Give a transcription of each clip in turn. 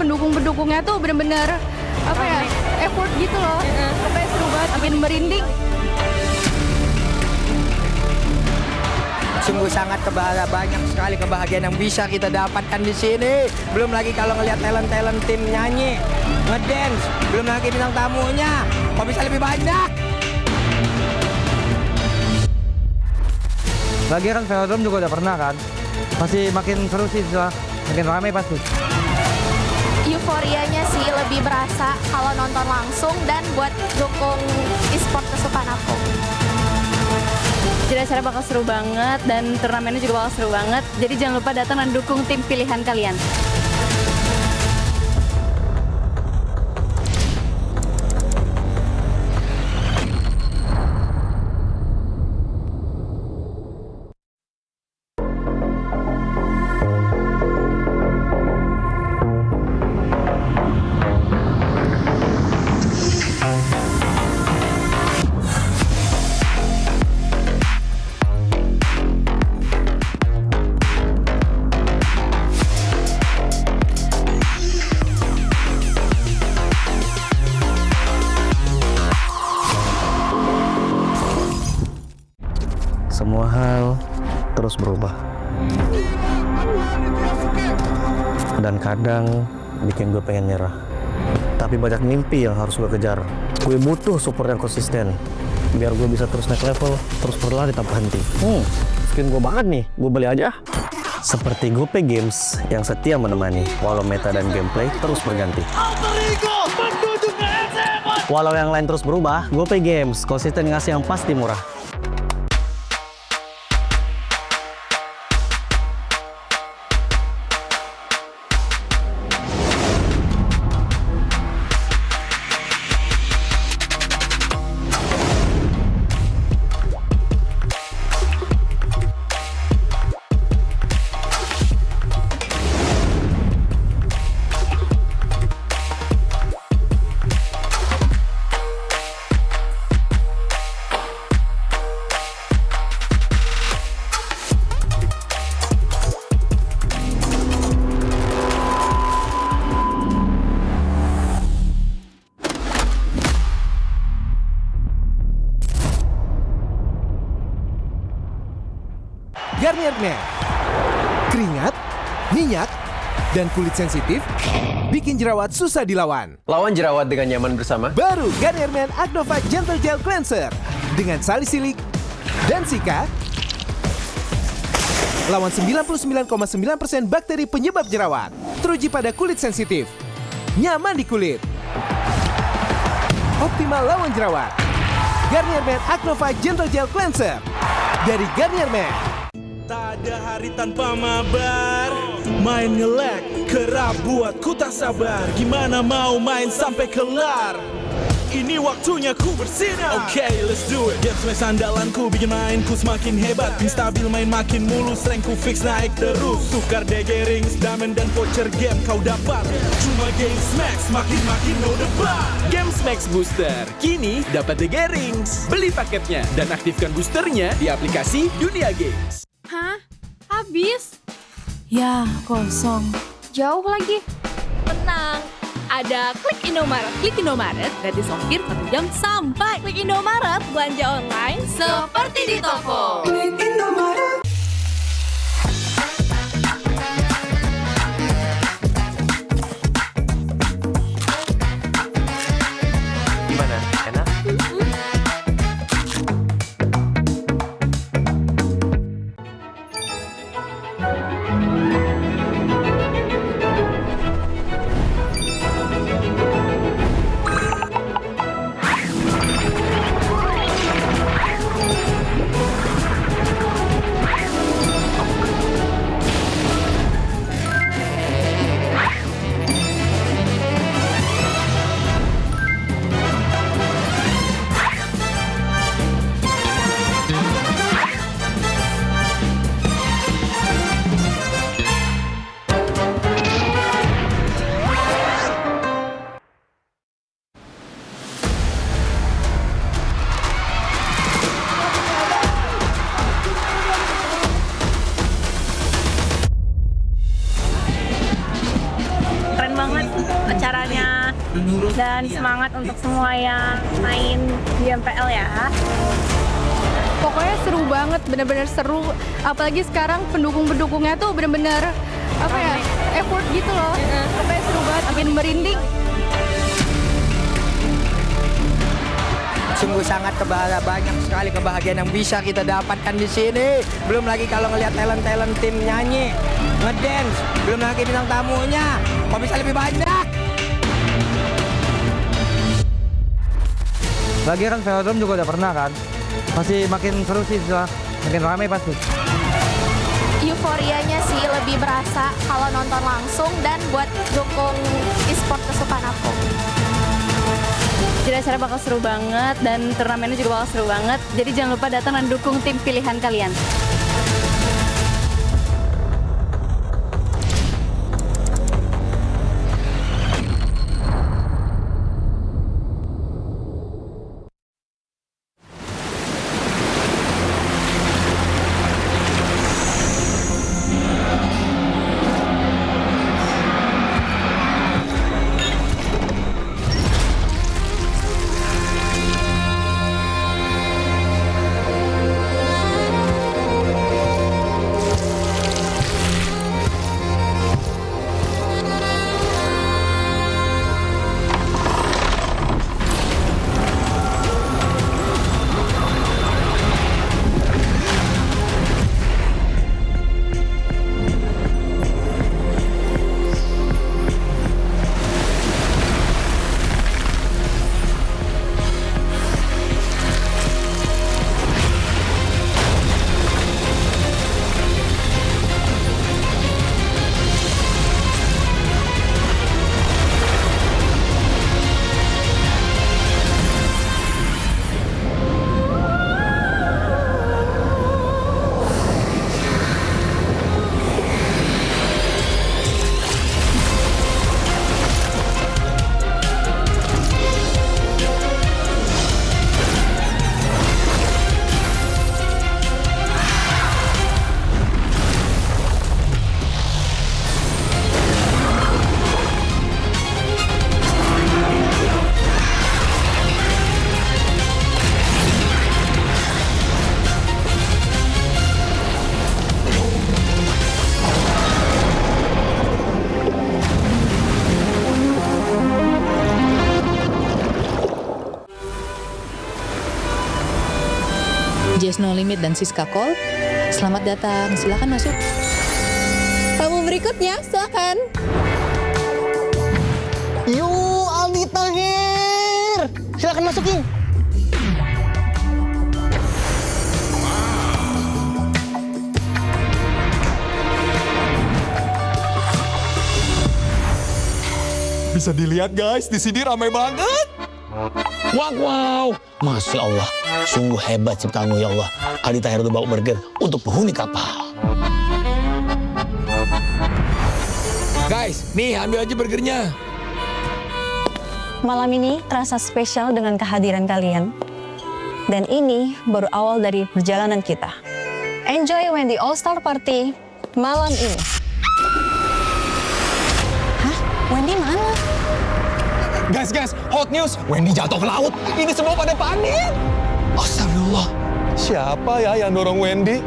pendukung-pendukungnya tuh bener-bener apa ya, effort gitu loh. Pokoknya seru banget, bikin merinding. Sungguh sangat banyak sekali kebahagiaan yang bisa kita dapatkan di sini. Belum lagi kalau ngelihat talent tim nyanyi, ngedance, belum lagi bintang tamunya. Kok bisa lebih banyak? Lagi kan velodrome juga udah pernah kan. Masih makin seru sih, makin ramai pasti. Euforianya sih lebih berasa kalau nonton langsung dan buat dukung e-sport kesukaan aku. Jadi acara bakal seru banget dan turnamennya juga bakal seru banget. Jadi jangan lupa datang dan dukung tim pilihan kalian. Semua hal terus berubah. Dan kadang bikin gue pengen nyerah. Tapi banyak mimpi yang harus gue kejar. Gue butuh support yang konsisten. Biar gue bisa terus naik level, terus berlari tanpa henti. Skin gue banget nih, gue beli aja. Seperti GoPay Games yang setia menemani, walau meta dan gameplay terus berganti. Walau yang lain terus berubah, GoPay Games konsisten ngasih yang pasti murah. Garnier Men. Keringat, minyak, dan kulit sensitif bikin jerawat susah dilawan. Lawan jerawat dengan nyaman bersama. Baru Garnier Men Acno Fight Gentle Gel Cleanser dengan salisilik dan sika. Lawan 99,9% bakteri penyebab jerawat. Teruji pada kulit sensitif. Nyaman di kulit. Optimal lawan jerawat. Garnier Men Acno Fight Gentle Gel Cleanser dari Garnier Men. Tak ada hari tanpa mabar. Main nge-lag, kerap buatku tak sabar. Gimana mau main sampai kelar? Ini waktunya ku bersinar. Oke, let's do it. Game smash andalanku bikin mainku semakin hebat. Pin stabil main makin mulus, rankku fix naik terus. Tukar DG rings, diamond dan voucher game kau dapat. Cuma Game Smash makin no debat. Game Smash Booster kini dapat DG rings. Beli paketnya dan aktifkan boosternya di aplikasi Dunia Games. Hah? Habis? Ya, kosong. Jauh lagi. Tenang. Ada Klik Indomaret. Klik Indomaret, gratis ongkir 1 jam sampai. Klik Indomaret, belanja online seperti di toko. Klik Indomaret. Gimana? Enak? acaranya dan semangat untuk semua yang main di MPL ya. Pokoknya seru banget, bener-bener seru. Apalagi sekarang pendukung-pendukungnya tuh bener-bener apa ya, effort gitu loh. Pokoknya seru banget, bikin merinding. Sungguh sangat banyak sekali kebahagiaan yang bisa kita dapatkan di sini. Belum lagi kalau ngelihat talent tim nyanyi, ngedance, belum lagi bintang tamunya. Kok bisa lebih banyak? Lagi kan velodrome juga udah pernah kan. Pasti makin seru sih setelah makin ramai pasti. Euforianya sih lebih berasa kalau nonton langsung dan buat dukung e-sport kesukaan aku. Jadi acara bakal seru banget dan turnamennya juga bakal seru banget. Jadi jangan lupa datang dan dukung tim pilihan kalian. Jazz No Limit dan Siska Call, selamat datang, silakan masuk. Tamu berikutnya, silakan. Yuk, Aldi Tahir. Silakan masukin. Bisa dilihat guys, di sini ramai banget. Wow, Masya Allah, sungguh hebat ciptaanmu ya Allah. Aldi Tahir udah bawa burger untuk penghuni kapal. Guys, nih ambil aja burgernya. Malam ini terasa spesial dengan kehadiran kalian. Dan ini baru awal dari perjalanan kita. Enjoy Wendy All-Star Party malam ini. Hah? Wendy mana? Guys, hot news. Wendy jatuh ke laut. Ini semua pada panik. Astagfirullah. Siapa ya yang dorong Wendy?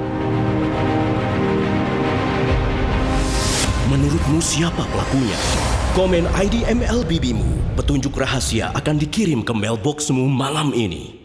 Menurutmu siapa pelakunya? Komen ID MLBB-mu. Petunjuk rahasia akan dikirim ke mailboxmu malam ini.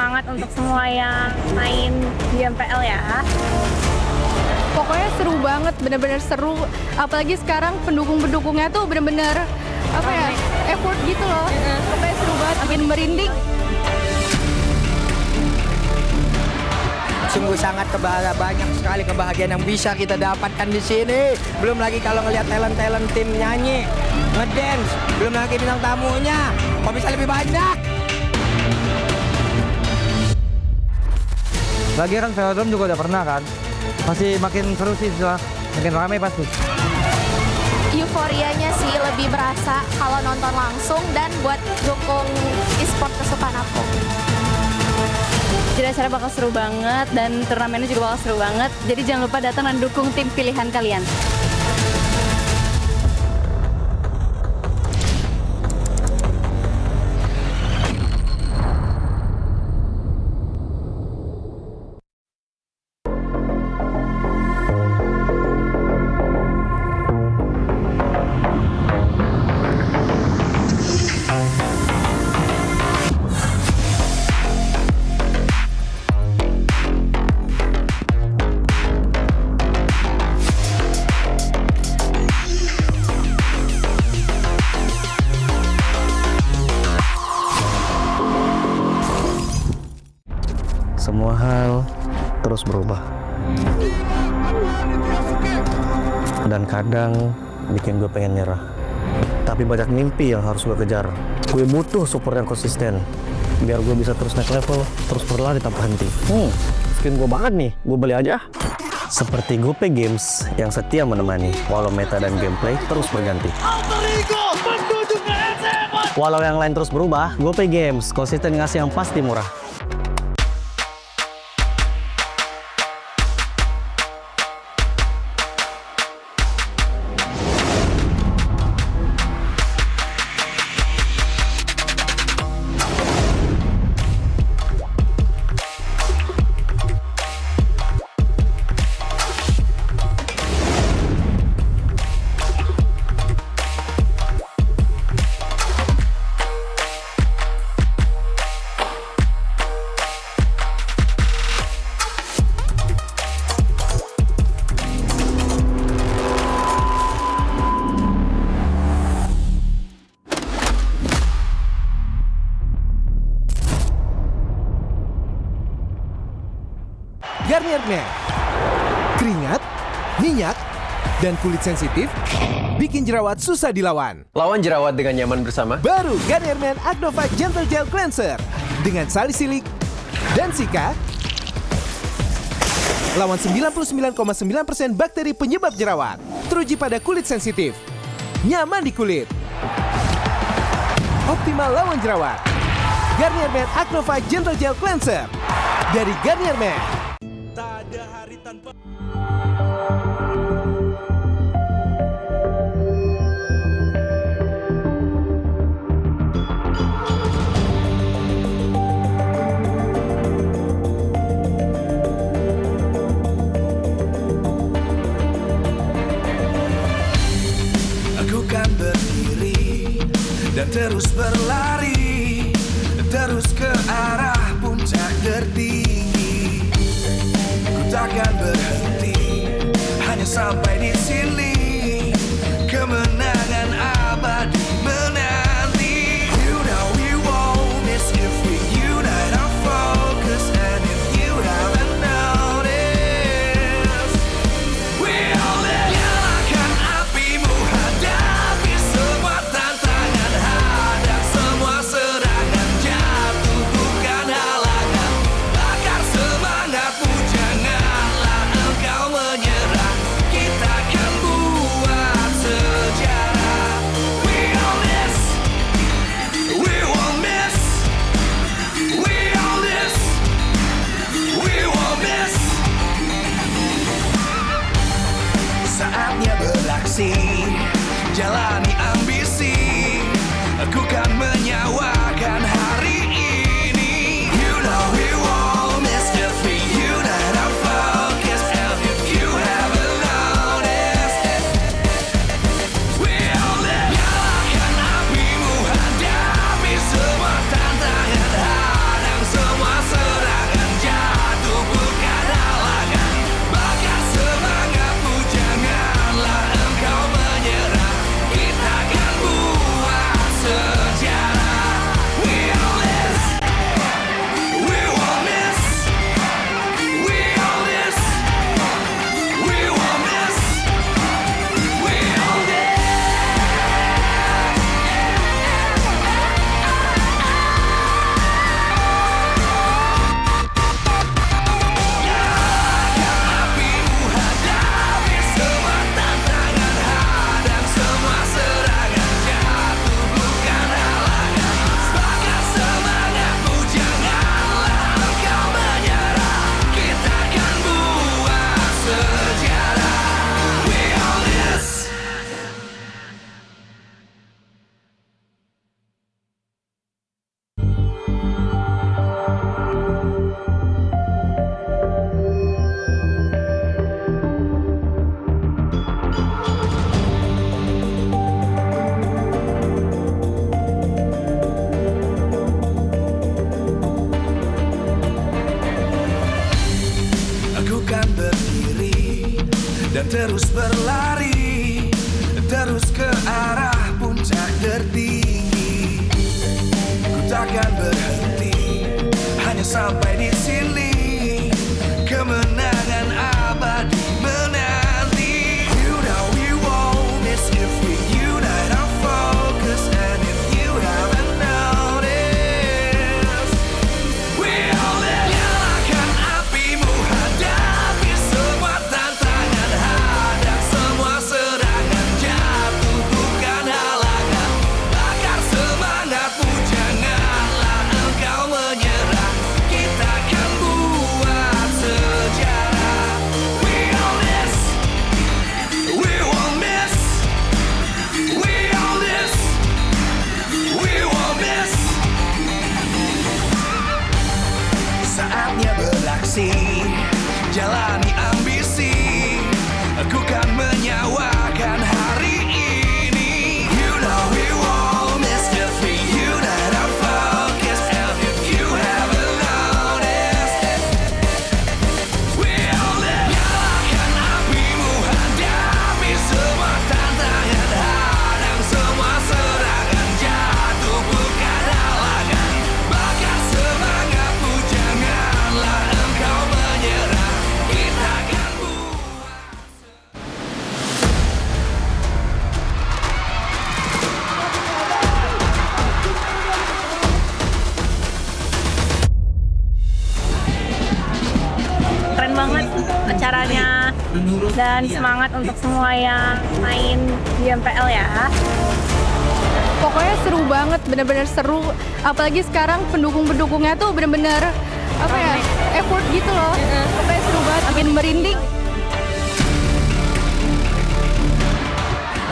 semangat untuk semua yang main di MPL ya. Pokoknya seru banget, bener-bener seru. Apalagi sekarang pendukung-pendukungnya tuh bener-bener effort gitu loh. Pokoknya seru banget, bikin merinding. Sungguh sangat banyak sekali kebahagiaan yang bisa kita dapatkan di sini. Belum lagi kalau ngelihat talent tim nyanyi, ngedance, belum lagi bintang tamunya. Kok bisa lebih banyak? Lagi kan velodrome juga udah pernah kan. Masih makin seru sih setelah makin ramai pasti. Euforianya sih lebih berasa kalau nonton langsung dan buat dukung e-sport kesukaan aku. Jadi acara bakal seru banget dan turnamennya juga bakal seru banget. Jadi jangan lupa datang dan dukung tim pilihan kalian. Semua hal terus berubah. Dan kadang bikin gue pengen nyerah. Tapi banyak mimpi yang harus gue kejar. Gue butuh support yang konsisten. Biar gue bisa terus naik level, terus berlari tanpa henti. Skin gue banget nih, gue beli aja. Seperti GoPay Games yang setia menemani, walau meta dan gameplay terus berganti. Walau yang lain terus berubah, GoPay Games konsisten ngasih yang pasti murah. Garnier Men. Keringat, minyak, dan kulit sensitif bikin jerawat susah dilawan. Lawan jerawat dengan nyaman bersama. Baru Garnier Men Acno 5 Gentle Gel Cleanser dengan salisilik dan sika. Lawan 99,9% bakteri penyebab jerawat. Teruji pada kulit sensitif. Nyaman di kulit. Optimal lawan jerawat. Garnier Men Acno 5 Gentle Gel Cleanser dari Garnier Men. Tak ada hari tanpa Aku kan berdiri dan terus berlari, terus ke arah puncak tertinggi. Ku takkan berhenti, hanya sampai di sini. Kemenangan abadi menanti. You know we won't miss if we unite our focus. And if you haven't noticed, we all nyalakan apimu, hadapi semua tantangan, hadap semua serangan, jatuh bukan halangan. Bakar semangatmu, janganlah engkau menyerah. Kita akan buat sejarah. terus berlari, terus ke arah puncak tertinggi. Ku takkan berhenti, hanya sampai di sini. Kemenangan abadi menanti. You know we won't miss if we unite our focus. And if you haven't noticed, we'll nyalakan apimu, hadapi semua tantangan, hadang semua serangan, jatuh bukan halangan, bakar semangatmu, janganlah engkau menyerah, kita akan buat sejarah. We all this, we won't miss, we all this, we won't miss. Saatnya beraksi, jalani ambisi, aku kan menyawakan hari ini. You know we won't miss if we unite our focus. And if you haven't noticed, we'll nyalakan apimu, hadapi semua tantangan, hadang semua serangan, jatuh bukan halangan, bakar semangatmu, janganlah engkau menyerah, kita akan buat. Keren banget acaranya dan semangat untuk semua yang main di MPL ya. Pokoknya seru banget, bener-bener seru. Apalagi sekarang pendukung-pendukungnya tuh bener-bener apa ya, effort gitu loh. Pokoknya seru banget, bikin merinding.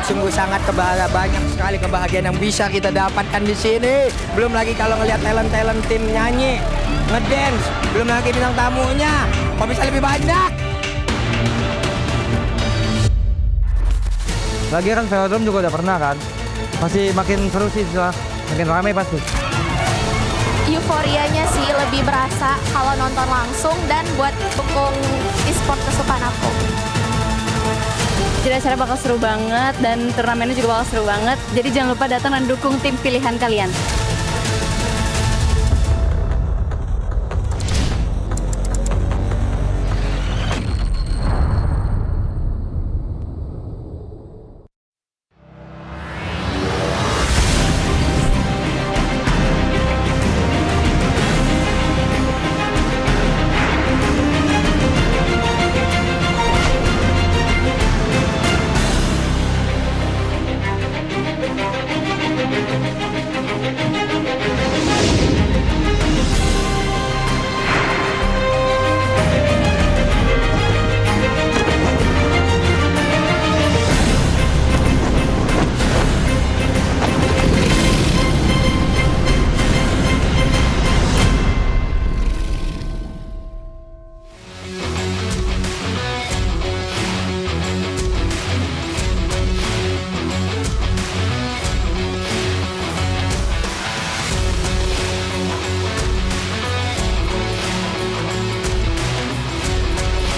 Sungguh sangat banyak sekali kebahagiaan yang bisa kita dapatkan di sini. Belum lagi kalau ngelihat talent tim nyanyi, ngedance, belum lagi bintang tamunya. Kok bisa lebih banyak? Lagi kan velodrome juga udah pernah kan. Masih makin seru sih, makin ramai pasti. Euforianya sih lebih berasa kalau nonton langsung dan buat dukung e-sport kesukaan aku. Jadi acara bakal seru banget dan turnamennya juga bakal seru banget. Jadi jangan lupa datang dan dukung tim pilihan kalian.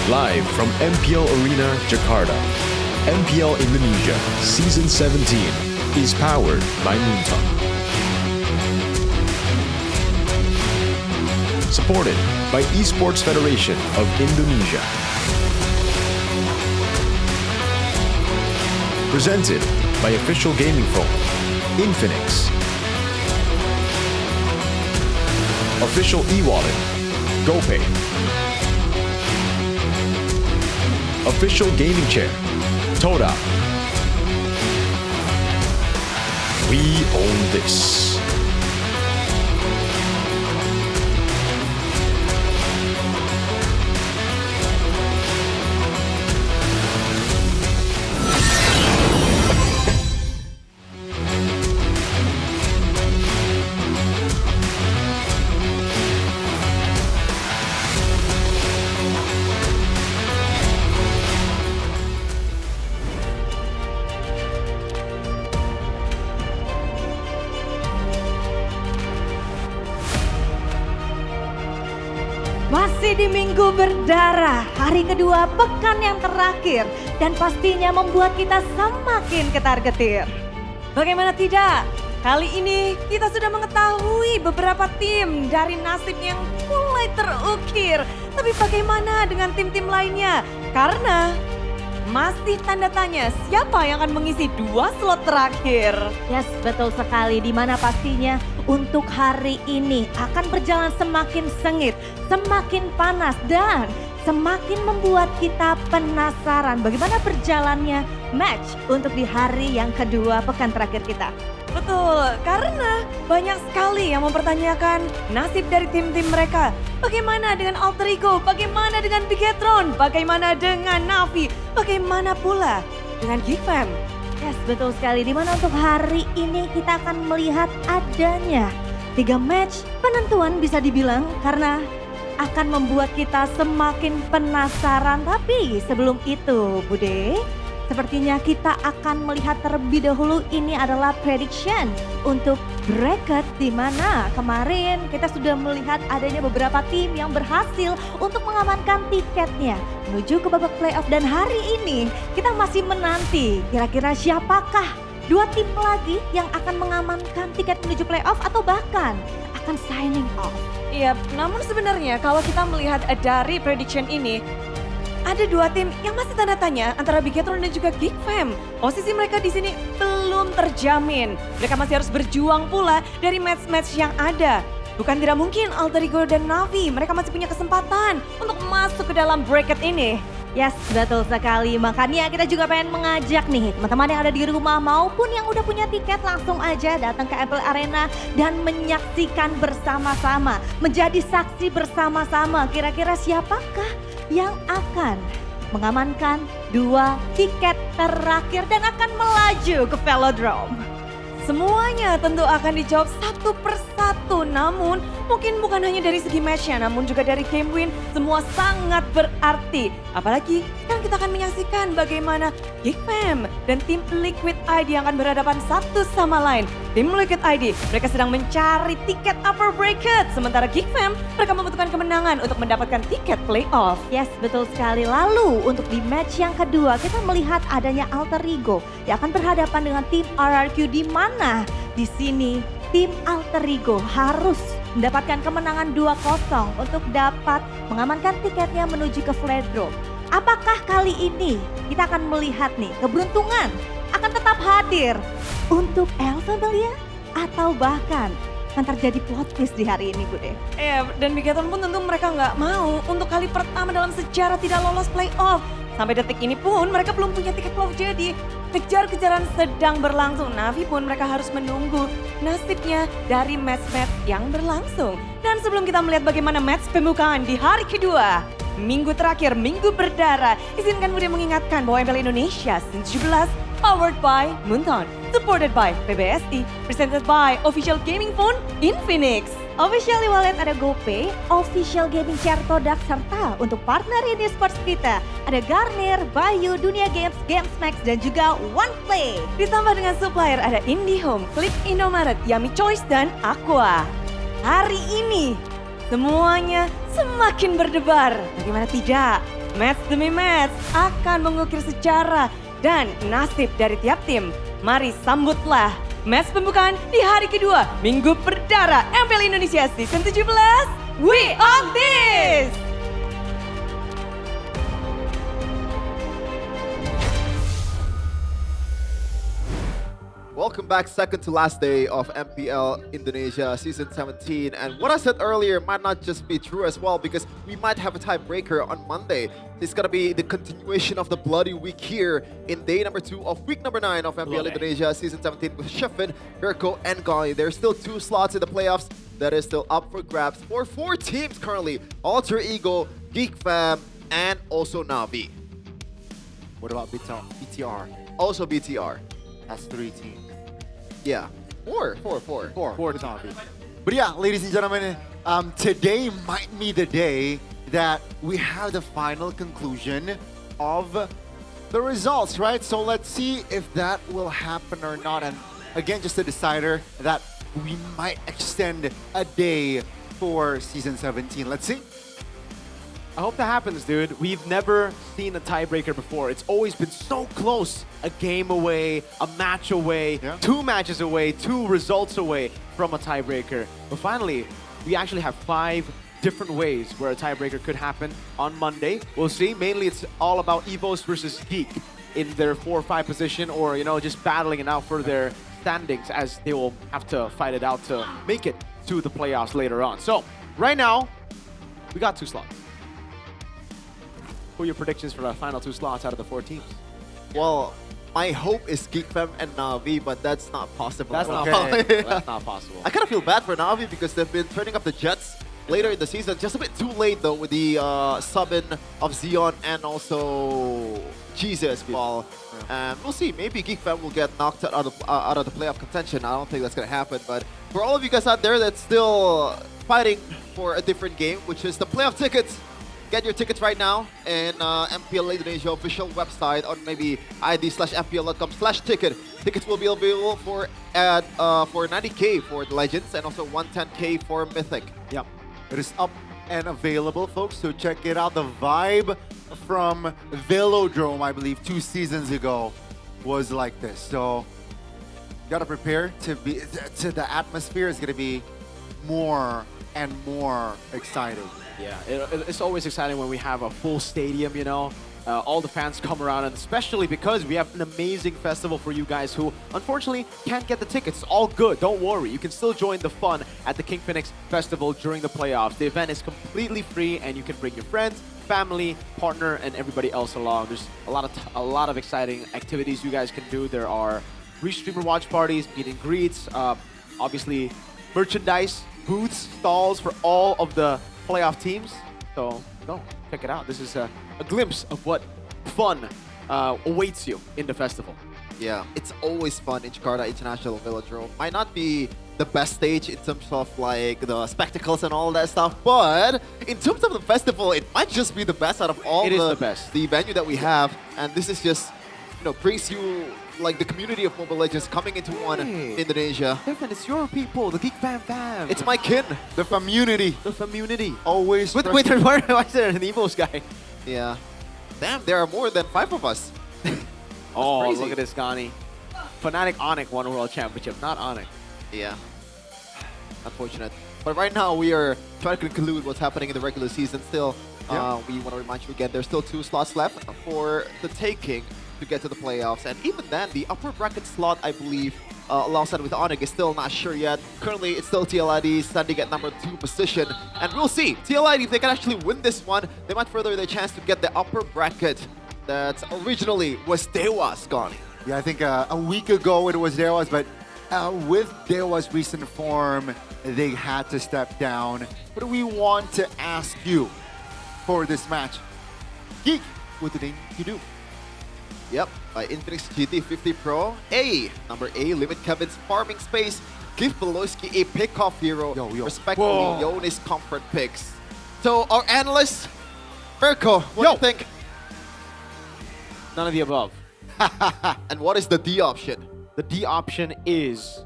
Live from MPL Arena, Jakarta, MPL Indonesia Season 17 is powered by Moontalk. Supported by Esports Federation of Indonesia. Presented by official gaming phone, Infinix. Official e-wallet, GoPay. Official gaming chair, Toda. We own this. Masih di minggu berdarah, hari kedua pekan yang terakhir. Dan pastinya membuat kita semakin ketar-ketir. Bagaimana tidak? Kali ini kita sudah mengetahui beberapa tim dari nasib yang mulai terukir. Tapi bagaimana dengan tim-tim lainnya? Karena masih tanda tanya siapa yang akan mengisi 2 slot terakhir. Yes, betul sekali. Di mana pastinya untuk hari ini akan berjalan semakin sengit, semakin panas dan semakin membuat kita penasaran bagaimana berjalannya match untuk di hari yang kedua pekan terakhir kita. Betul, karena banyak sekali yang mempertanyakan nasib dari tim-tim mereka. Bagaimana dengan Alter Ego? Bagaimana dengan Bigetron? Bagaimana dengan Navi? Bagaimana pula dengan Geekfam? Yes, betul sekali. Dimana untuk hari ini kita akan melihat adanya 3 match penentuan bisa dibilang karena akan membuat kita semakin penasaran. Tapi sebelum itu, Bude, sepertinya kita akan melihat terlebih dahulu ini adalah prediction untuk bracket di mana kemarin kita sudah melihat adanya beberapa tim yang berhasil untuk mengamankan tiketnya menuju ke babak playoff dan hari ini kita masih menanti kira-kira siapakah 2 tim lagi yang akan mengamankan tiket menuju playoff atau bahkan akan signing off. Iya, namun sebenarnya kalau kita melihat dari prediction ini ada 2 tim yang masih tanda tanya antara Bigetron dan juga Geekfam. Posisi mereka di sini belum terjamin. Mereka masih harus berjuang pula dari match-match yang ada. Bukan tidak mungkin Alter Ego dan Navi, mereka masih punya kesempatan untuk masuk ke dalam bracket ini. Yes, betul sekali. Makanya kita juga pengen mengajak nih teman-teman yang ada di rumah maupun yang udah punya tiket langsung aja datang ke MPL Arena dan menyaksikan bersama-sama. Menjadi saksi bersama-sama kira-kira siapakah yang akan mengamankan 2 tiket terakhir dan akan melaju ke Velodrome. Semuanya tentu akan dijawab satu persatu, namun mungkin bukan hanya dari segi matchnya, namun juga dari game win, semua sangat berarti. Apalagi sekarang kita akan menyaksikan bagaimana Geekfam dan tim Liquid ID yang akan berhadapan satu sama lain. Tim Liquid ID, mereka sedang mencari tiket upper bracket, sementara Geekfam, mereka membutuhkan kemenangan untuk mendapatkan tiket playoff. Yes, betul sekali. Lalu untuk di match yang kedua kita melihat adanya Alter Ego yang akan berhadapan dengan tim RRQ di mana di sini tim Alter Ego harus mendapatkan kemenangan 2-0 untuk dapat mengamankan tiketnya menuju ke Velodrome. Apakah kali ini kita akan melihat nih keberuntungan akan tetap hadir untuk El Familia atau bahkan akan terjadi plot twist di hari ini, Bude? Dan Bigetron pun tentu mereka nggak mau untuk kali pertama dalam sejarah tidak lolos playoff. Sampai detik ini pun mereka belum punya tiket playoff, jadi kejar-kejaran sedang berlangsung. Navi pun mereka harus menunggu nasibnya dari match-match yang berlangsung. Dan sebelum kita melihat bagaimana match pembukaan di hari kedua, minggu terakhir, minggu berdarah, izinkan Bude mengingatkan bahwa MPL Indonesia since 17 powered by Moonton, supported by PBSI, presented by official gaming phone Infinix. Official wallet ada GoPay, official gaming chair product, serta untuk partner ini sports kita ada Garnier, Bayu, Dunia Games, Gamesmax, dan juga OnePlay. Ditambah dengan supplier ada IndiHome, Klik Indomaret, Yummy Choice, dan Aqua. Hari ini semuanya semakin berdebar. Bagaimana tidak? Match demi match akan mengukir sejarah dan nasib dari tiap tim. Mari sambutlah match pembukaan di hari kedua minggu berdarah MPL Indonesia Season 17. We on this! Welcome back, second to last day of MPL Indonesia Season 17. And what I said earlier might not just be true as well, because we might have a tiebreaker on Monday. It's gonna be the continuation of the bloody week here in day number 2 of week number 9 of MPL Indonesia Season 17 with Sheffin, Herco, and Gai. There's still 2 slots in the playoffs that is still up for grabs for 4 teams currently. Alter Ego, Geekfam, and also Navi. What about BTR? Also BTR. That's 3 teams. Yeah, four. Navi. But yeah, ladies and gentlemen, today might be the day that we have the final conclusion of the results, right? So let's see if that will happen or not. And again, just a decider that we might extend a day for Season 17. Let's see. I hope that happens, dude. We've never seen a tiebreaker before. It's always been so close. A game away, a match away, 2 matches away, 2 results away from a tiebreaker. But finally, we actually have 5 different ways where a tiebreaker could happen on Monday. We'll see. Mainly, it's all about EVOS versus Geek in their 4 or 5 position, or, you know, just battling it out for their standings, as they will have to fight it out to make it to the playoffs later on. So, right now, we got 2 slots. What are your predictions for the final 2 slots out of the 4 teams? Well, my hope is Geekfam and Navi, but that's not possible. That's not possible. That's not possible. I kind of feel bad for Navi because they've been turning up the Jets later in the season. Just a bit too late, though, with the sub-in of Xeon and also Jesus as well. And we'll see. Maybe Geekfam will get knocked out of the playoff contention. I don't think that's going to happen. But for all of you guys out there that's still fighting for a different game, which is the playoff tickets, get your tickets right now in MPL Indonesia official website on maybe id/mpl.com/ticket. Tickets will be available for 90K for the Legends and also 110K for Mythic. Yep. It is up and available, folks, so check it out. The vibe from Velodrome, I believe, 2 seasons ago was like this. So you gotta prepare to be the atmosphere is gonna be more and more exciting. Yeah, it's always exciting when we have a full stadium, you know. All the fans come around, and especially because we have an amazing festival for you guys who unfortunately can't get the tickets. It's all good, don't worry. You can still join the fun at the Infinix Festival during the playoffs. The event is completely free, and you can bring your friends, family, partner, and everybody else along. There's a lot of exciting activities you guys can do. There are streamer watch parties, meet and greets, obviously merchandise, booths, stalls for all of the playoff teams. So go check it out. This is a glimpse of what fun awaits you in the festival. Yeah, it's always fun in Jakarta International Velodrome. Might not be the best stage in terms of like the spectacles and all that stuff, but in terms of the festival, it might just be the best out of all the venue that we have. And this is just, you know, brings you like the community of Mobile Legends coming into one in Indonesia. Stefan, it's your people, the Geek Fam. It's my kin. The community. The community. Always. Wait, why is there an EVOS guy? Yeah. Damn, there are more than 5 of us. Oh, crazy. look at this, Gani. Fnatic Onyx won a world championship, not Onyx. Yeah. Unfortunate. But right now, we are trying to conclude what's happening in the regular season still. We want to remind you again, there's still 2 slots left for the taking to get to the playoffs. And even then, the upper bracket slot, I believe, alongside with Onyx is still not sure yet. Currently, it's still TLID standing at number 2 position. And we'll see. TLID, if they can actually win this one, they might further their chance to get the upper bracket that originally was Dewa's gone. Yeah, I think a week ago it was Dewa's, but with Dewa's recent form, they had to step down. What do we want to ask you for this match? Geek, what do they need to do? Yep, Infinix GT50 Pro. Number A, limit Kevin's farming space. Give Beloski a pick-off hero, respectively Yoni's comfort picks. So our analyst, Mirko, what do you think? None of the above. And what is the D option? The D option is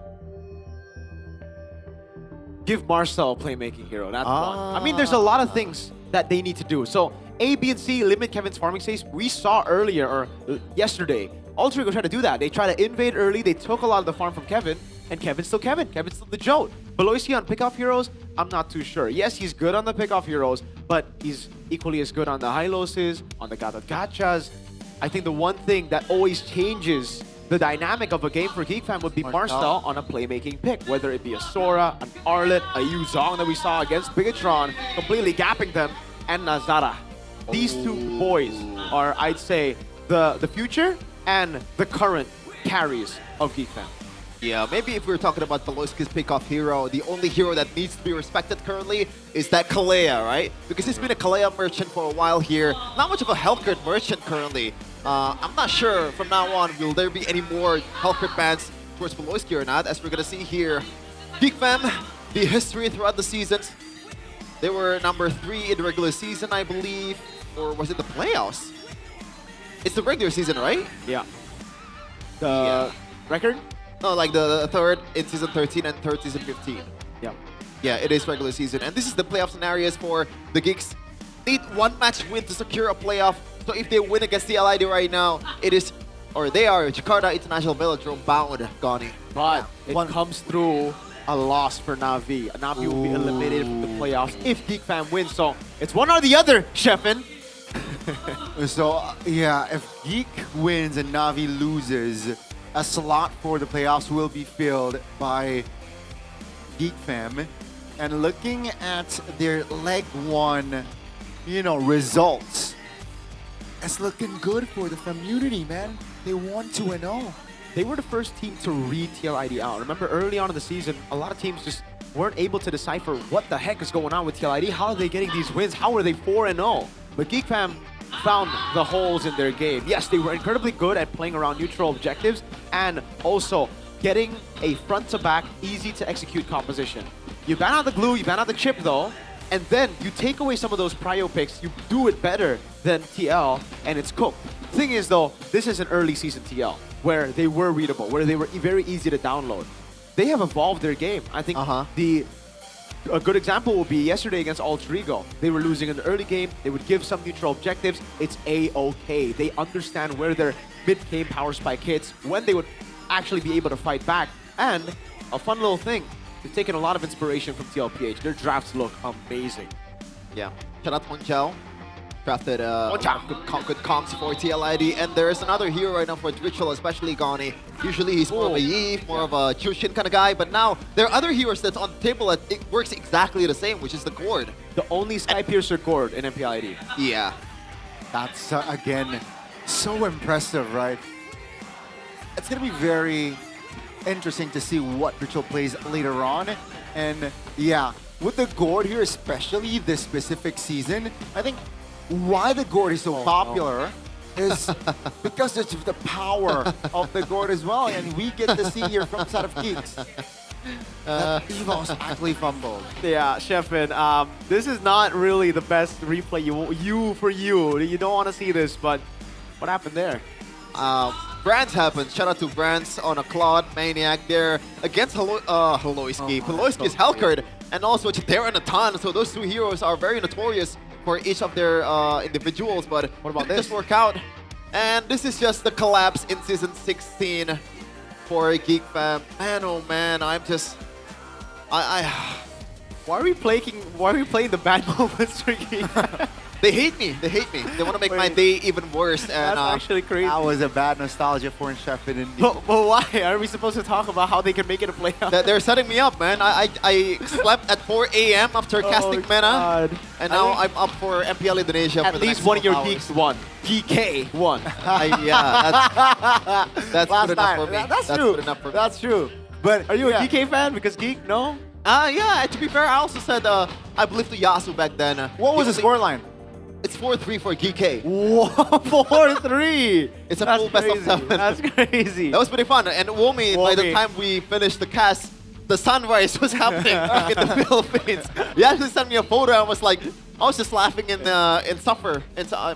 give Marcel a playmaking hero. That's one. I mean, there's a lot of things that they need to do. So A, B, and C limit Kevin's farming space. We saw earlier, or yesterday, Ultrigo tried to do that. They tried to invade early. They took a lot of the farm from Kevin, and Kevin's still Kevin. Kevin's still the Jote. Beloisi on pickoff heroes, I'm not too sure. Yes, he's good on the pickoff heroes, but he's equally as good on the Hyloses, on the Gachas. I think the one thing that always changes the dynamic of a game for Geek Fam would be Marcel on a playmaking pick, whether it be a Sora, an Arlet, a Yu Zhong that we saw against Bigatron, completely gapping them, and Nazara. These 2 boys are, I'd say, the future and the current carries of Geek Fam. Yeah, maybe if we were talking about Beloski's pick-off hero, the only hero that needs to be respected currently is that Kalea, right? Because he's been a Kalea merchant for a while here. Not much of a Hellcurt merchant currently. I'm not sure from now on, will there be any more Hellcurt bans towards Beloski or not, as we're going to see here. Geek Fam, the history throughout the seasons. They were number 3 in the regular season, I believe. Or was it the playoffs? It's the regular season, right? Yeah. The record? No, like the 3rd in season 13 and 3rd season 15. Yeah. Yeah, it is regular season. And this is the playoff scenarios for the Geeks need one match win to secure a playoff. So if they win against TLID right now, it is, or they are Jakarta International Velodrome bound, Gani. But it comes through a loss for Navi. Navi will be eliminated from the playoffs if Geek Fam wins. So it's one or the other, Sheffin. So, yeah, if Geek wins and Navi loses, a slot for the playoffs will be filled by Geek Fam. And looking at their leg one, results, it's looking good for the community, man. They won 2-0. They were the first team to read TLID out. Remember, early on in the season, a lot of teams just weren't able to decipher what the heck is going on with TLID. How are they getting these wins? How are they 4-0? But Geek Fam found the holes in their game. Yes, they were incredibly good at playing around neutral objectives and also getting a front-to-back, easy-to-execute composition. You ban out the glue, you ban out the chip though, and then you take away some of those prio picks, you do it better than TL, and it's cooked. Thing is though, this is an early season TL, where they were readable, where they were very easy to download. They have evolved their game. I think a good example will be yesterday against Alter Ego. They were losing in the early game. They would give some neutral objectives. It's A-okay. They understand where their mid-game power spike hits, when they would actually be able to fight back. And a fun little thing, they've taken a lot of inspiration from TLPH. Their drafts look amazing. Yeah. Shout out Hong Chao. Drafted good comps for TLID, and there's another hero right now for Ritual, especially Gani. Usually he's more of a Yi, more of a Chushin kind of guy, but now there are other heroes that's on the table that it works exactly the same, which is the Gourd. The only Sky Piercer Gourd in MPL ID. Yeah. That's, again, so impressive, right? It's going to be very interesting to see what Ritual plays later on. And yeah, with the Gourd here, especially this specific season, I think why the Gourd is so popular is because it's the power of the Gourd as well. And we get to see here from the side of Geeks that Evo's actually fumbled. Yeah, Sheffin, this is not really the best replay you don't want to see this, but what happened there? Brands happened. Shout out to Brands on a Claude Maniac there against Holoisky. Holoisky's Hellcard, and also they're in a ton. So those two heroes are very notorious for each of their individuals, but what about this? Just work out. And this is just the collapse in Season 16 for Geek Fam. Man, oh man, I'm just... Why are we playing the bad moments for Geek Fam? They hate me. They hate me. They want to make my day even worse. And that's actually crazy. That was a bad nostalgia for Sheffin indeed. But why? Are we supposed to talk about how they can make it a playoff? They're setting me up, man. I slept at 4 a.m. after casting Mena. And now I'm up for MPL Indonesia at for the least next one of your 12 hours. geeks won. GK won. Yeah, that's good enough for me. That's true. Good enough for me. That's true. But are you a GK fan? Because Geek, no? Yeah, to be fair, I also said I believed to Yasu back then. What was the scoreline? It's 4-3 for GK. Whoa, 4-3! It's a full best of 7. That's crazy. That was pretty fun. And Womi, by the time we finished the cast, the sunrise was happening in the Philippines. He actually sent me a photo. I was like, I was just laughing and suffer.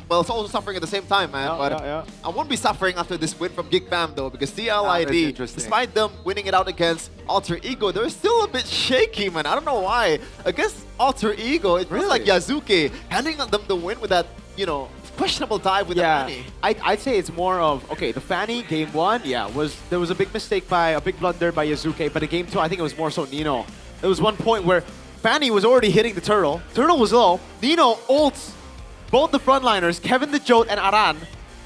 Well, it's also suffering at the same time, man. I won't be suffering after this win from Geek Fam though, because TLID, despite them winning it out against Alter Ego, they're still a bit shaky, man. I don't know why. Against Alter Ego, it feels like Yazuki handing them the win with that, questionable dive with the Fanny. I'd say it's more of, okay, the Fanny, game 1, there was a big mistake a big blunder by Yazuki, but in game 2, I think it was more so Nino. There was one point where Fanny was already hitting the turtle. Turtle was low. Nino ults both the frontliners, Kevin the Jote and Aran.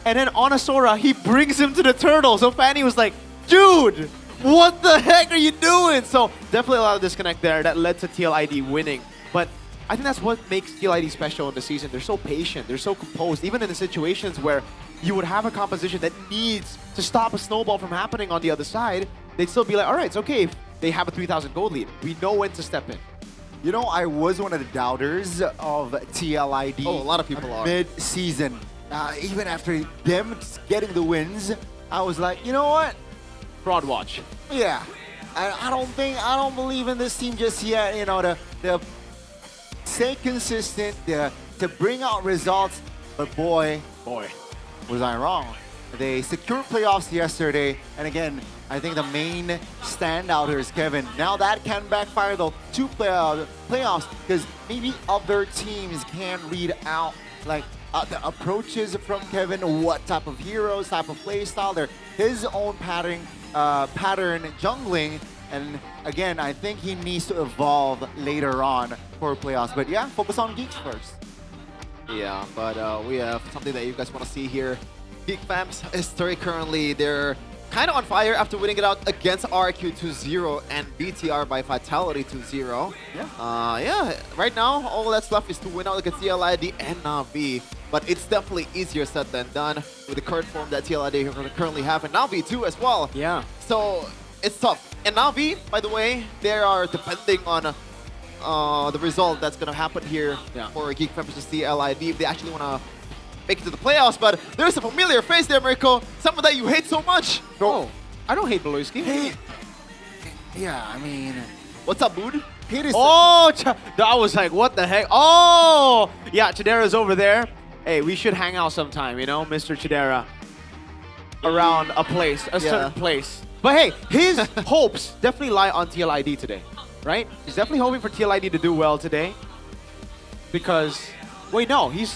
And then on Asura, he brings him to the turtle. So Fanny was like, dude, what the heck are you doing? So definitely a lot of disconnect there that led to TLID winning. But I think that's what makes TLID special in the season. They're so patient. They're so composed. Even in the situations where you would have a composition that needs to stop a snowball from happening on the other side, they'd still be like, all right, it's okay if they have a 3,000 gold lead. We know when to step in. I was one of the doubters of TLID. Oh, a lot of people are. Mid-season. Even after them getting the wins, I was like, you know what? Fraud watch. Yeah. I don't believe in this team just yet. To stay consistent, to bring out results. But boy, was I wrong. They secured playoffs yesterday, and again, I think the main standout here is Kevin. Now that can backfire though to playoffs, because maybe other teams can read out like the approaches from Kevin, what type of heroes, type of play style, they're his own pattern jungling. And again, I think he needs to evolve later on for playoffs. But yeah, focus on Geeks first. Yeah, but we have something that you guys want to see here. Geek Fam's history currently, they're kind of on fire after winning it out against RQ 2-0 and BTR by Fatality 2-0. Yeah, right now, all that's left is to win out against TLID and Na'Vi. But it's definitely easier said than done with the current form that TLID currently have, and Na'Vi too as well. Yeah. So it's tough. And Na'Vi, by the way, they are depending on the result that's going to happen here for Geek Fam versus TLID if they actually want to make it to the playoffs. But there's a familiar face there, Mirko. Someone that you hate so much. No, I don't hate Beloyski. Hey, yeah, I mean, what's up, dude? Oh, I was like, what the heck? Oh, yeah, Chidera's over there. Hey, we should hang out sometime, you know, Mr. Chidera. Around a place, a certain place. But hey, his hopes definitely lie on TLID today, right? He's definitely hoping for TLID to do well today. Because, wait, no, he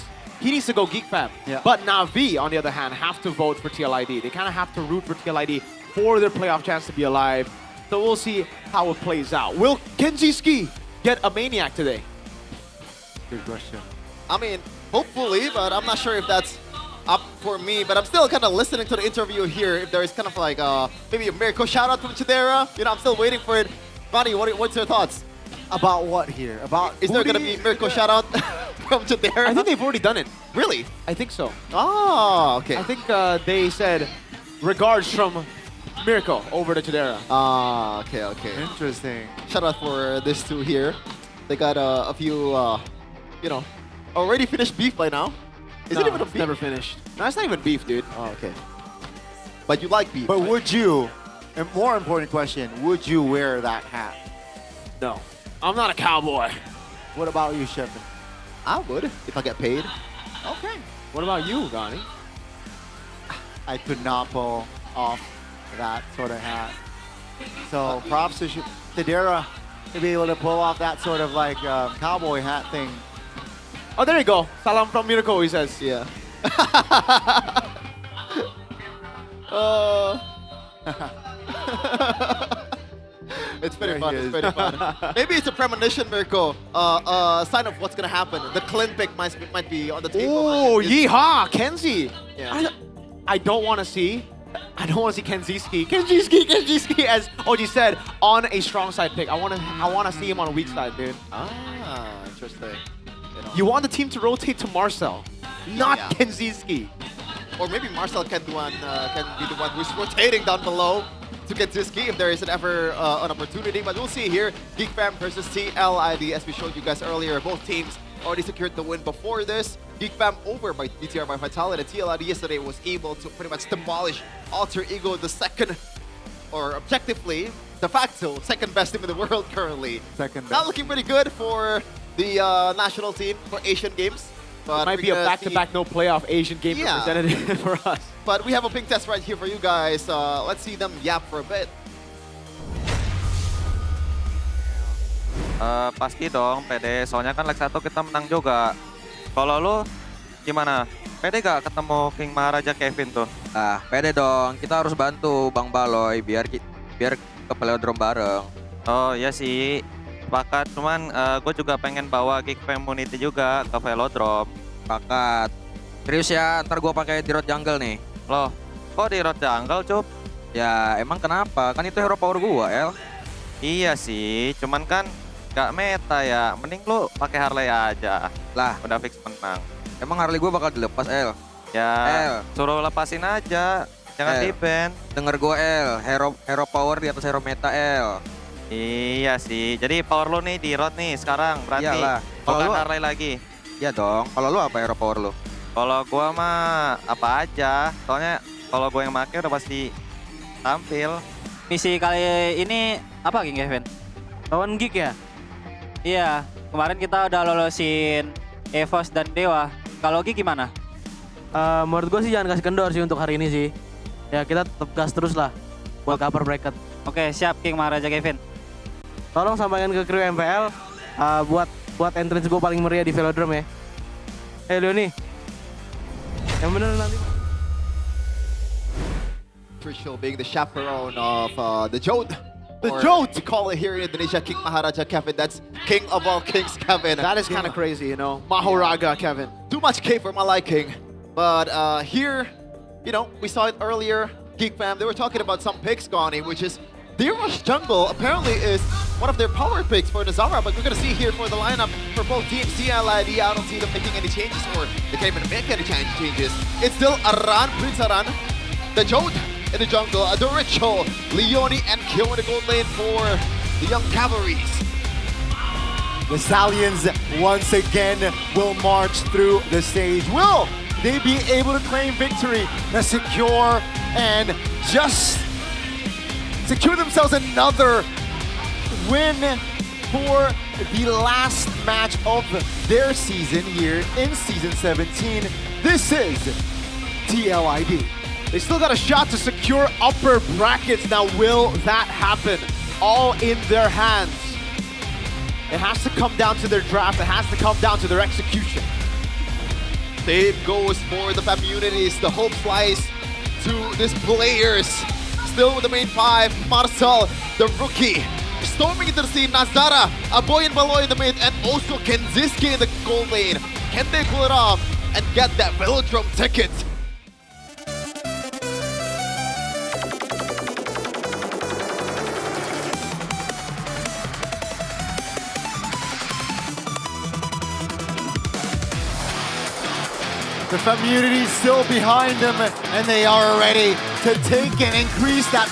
needs to go Geek Fam. Yeah. But Na'Vi, on the other hand, have to vote for TLID. They kind of have to root for TLID for their playoff chance to be alive. So we'll see how it plays out. Will Kenji Ski get a Maniac today? Good question. I mean, hopefully, but I'm not sure if that's up for me. But I'm still kind of listening to the interview here. If there is kind of like maybe a Mirko shout out from Chidera. You know, I'm still waiting for it. Ronnie, what's your thoughts? About what here? About is there going to be Mirko shout out from Chidera? I think they've already done it. Really? I think so. Oh, okay. I think they said regards from Mirko over to Chidera. Ah, okay. Interesting. Shout out for this two here. They got a few, you know, already finished beef by now. Is it even a beef? Never finished. No, it's not even beef, dude. Oh, okay. But you like beef. But right? would you, and more important question, would you wear that hat? No. I'm not a cowboy. What about you, Shepard? I would, if I get paid. Okay. What about you, Gani? I could not pull off that sort of hat. So props to Chidera to be able to pull off that sort of like cowboy hat thing. Oh, there you go. Salam from Mirko, he says. Yeah. It's pretty fun. It's pretty fun. Maybe it's a premonition, Mirko. Sign of what's gonna happen. The Clint pick might be on the table. Oh, yeehaw, Kenzie. Yeah. I don't want to see. I don't want to see Kenji as OG said on a strong side pick. I want to see him on a weak side, dude. Ah, interesting. You want the team to rotate to Marcel, not Kenziski. Or maybe Marcel can be the one who's rotating down below to get Ziski if there isn't ever an opportunity. But we'll see here. Geek Fam versus TLID. As we showed you guys earlier, both teams already secured the win before this. Geek Fam over by BTR by Fatality. TLID yesterday was able to pretty much demolish Alter Ego, the second, or objectively, de facto, second best team in the world currently. Second best. Not looking pretty good for the national team for Asian Games. But Might be a back-to-back no playoff Asian game representative for us. But we have a ping test right here for you guys. Let's see them yap for a bit. Pasti dong, pede. Soalnya kan leg 1 kita menang juga. Kalau lu gimana? Pede gak ketemu King Maharaja Kevin tuh? Ah, pede dong. Kita harus bantu Bang Baloy biar ke Velodrome bareng. Oh iya sih. Sepakat, cuman gue juga pengen bawa Geek Community juga ke Velodrome. Sepakat. Serius ya, ntar gue pakai di road jungle nih. Loh, kok di road jungle, Cup? Ya, emang kenapa? Kan itu hero power gue, El. Iya sih, cuman kan gak meta ya. Mending lu pakai Harley aja. Lah, udah fix menang. Emang Harley gue bakal dilepas, El? Ya, El, suruh lepasin aja. Jangan di-ban. Denger gue, El. Hero power di atas hero meta, El. Iya sih, jadi power lu nih di road nih sekarang berarti. Iyalah. Bukan Harley lagi. Iya dong, kalau lu apa hero power lu? Kalau gua mah apa aja, soalnya kalau gua yang make udah pasti tampil. Misi kali ini apa King Kevin? Lawan Geek ya? Iya, kemarin kita udah lolosin Evos dan Dewa. Kalau Geek gimana? Menurut gue sih jangan kasih kendor sih untuk hari ini sih. Ya kita tetap gas terus lah buat cover bracket. Oke, siap King Maharaja Kevin. Tolong sampaikan ke kru MPL buat entrance gue paling meriah di Velodrome ya. Leoni, yang bener nanti. Official being the chaperone of the Jode. The Or Jode! to call it here in Indonesia, King Maharaja Kevin. That's king of all kings, Kevin. That is kind of crazy, you know. Mahoraga, Kevin. Too much K for my liking. But here, you know, we saw it earlier, Geek Fam, they were talking about some picks, Gani, which is Deer Rush Jungle apparently is one of their power picks for Nazara, but we're going to see here for the lineup for both teams, CL ID, I don't see them making any changes, or they can't even make any changes. It's still Aran, Prince Aran, the Jode in the jungle, Adoricho, Leone, and Kill in the gold lane for the Young Cavalries. The Stallions once again will march through the stage. Will they be able to claim victory, to secure and just secure themselves another win for the last match of their season here in Season 17? This is TLID. They still got a shot to secure upper brackets. Now, will that happen? All in their hands. It has to come down to their draft. It has to come down to their execution. Same goes for the communities. The hope flies to these players. Still with the main five, Marcel, the rookie. Storming into the scene, Nazara, Aboy and Baloy in the mid, and also Kenziski in the gold lane. Can they pull it off and get that Velodrome ticket? The community is still behind them, and they are ready to take and increase that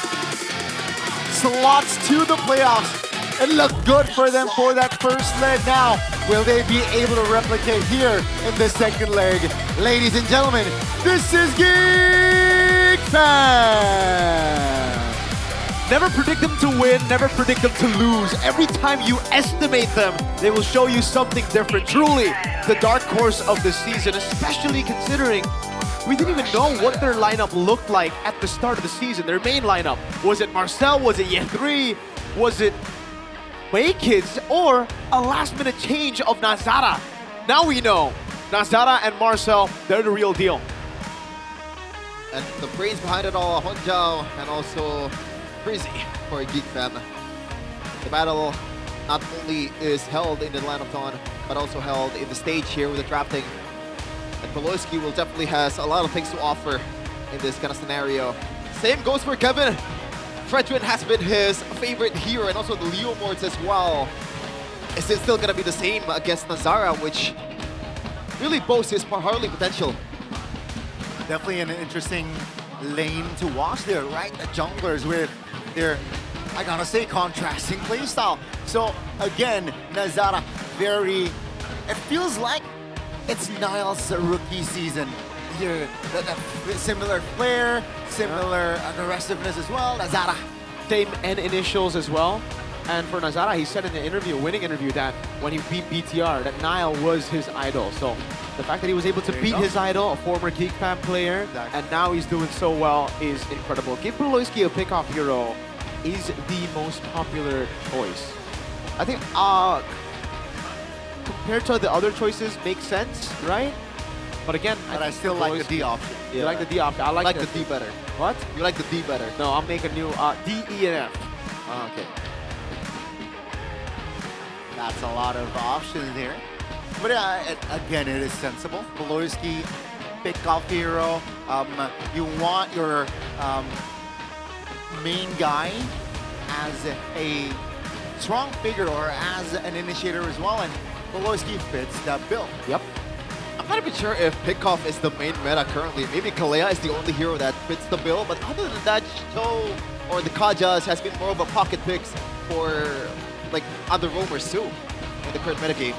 slots to the playoffs. It looked good for them for that first leg. Now, will they be able to replicate here in the second leg? Ladies and gentlemen, this is Geek Fam! Never predict them to win, never predict them to lose. Every time you estimate them, they will show you something different. Truly, the dark horse of the season, especially considering we didn't even know what their lineup looked like at the start of the season, their main lineup. Was it Marcel? Was it Ye3? Was it May Kids? Or a last-minute change of Nazara? Now we know. Nazara and Marcel, they're the real deal. And the brains behind it all, Honjao and also Frizzy for Geek Fam. The battle not only is held in the line of dawn, but also held in the stage here with the drafting. And Beloyski will definitely has a lot of things to offer in this kind of scenario. Same goes for Kevin. Fredrin has been his favorite hero, and also the Leo Morts as well. Is it still gonna be the same against Nazara, which really boasts his Harley potential? Definitely an interesting lane to watch there, right? The junglers with their, I gotta say, contrasting playstyle. So again, Nazara, it feels like it's Niall's rookie season here. The similar flair, similar aggressiveness as well. Nazara. Same N initials as well. And for Nazara, he said in the interview, winning interview, that when he beat BTR, that Niall was his idol. So the fact that he was able to beat his idol, a former Geek Fam player, and now he's doing so well is incredible. Give Beloyski a pick-off hero is the most popular choice. I think compared to the other choices, makes sense, right? But again, I still like the D option. You like the D option? I like the D better. What? You like the D better? No, I'll make a new D, E, and F. Oh, okay. That's a lot of options here. But again, it is sensible. Beloyski, pick-off hero. You want your main guy as a strong figure or as an initiator as well, and Beloyski fits that bill. Yep. I'm not even sure if Pickoff is the main meta currently. Maybe Kalea is the only hero that fits the bill, but other than that, Cho or the Kajas has been more of a pocket picks for like other roamers too in the current metagame.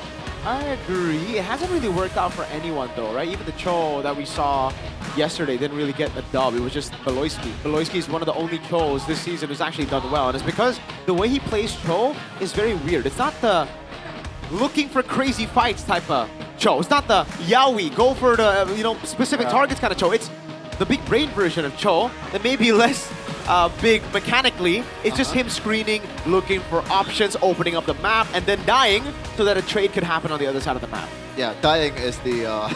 I agree. It hasn't really worked out for anyone though, right? Even the Cho that we saw yesterday didn't really get a dub. It was just Beloyski. Beloyski is one of the only Chos this season who's actually done well, and it's because the way he plays Cho is very weird. It's not the looking for crazy fights type of Cho. It's not the Yaoi, go for the specific targets kind of Cho. It's the big brain version of Cho that may be less big mechanically. It's just him screening, looking for options, opening up the map, and then dying so that a trade could happen on the other side of the map. Yeah, dying is the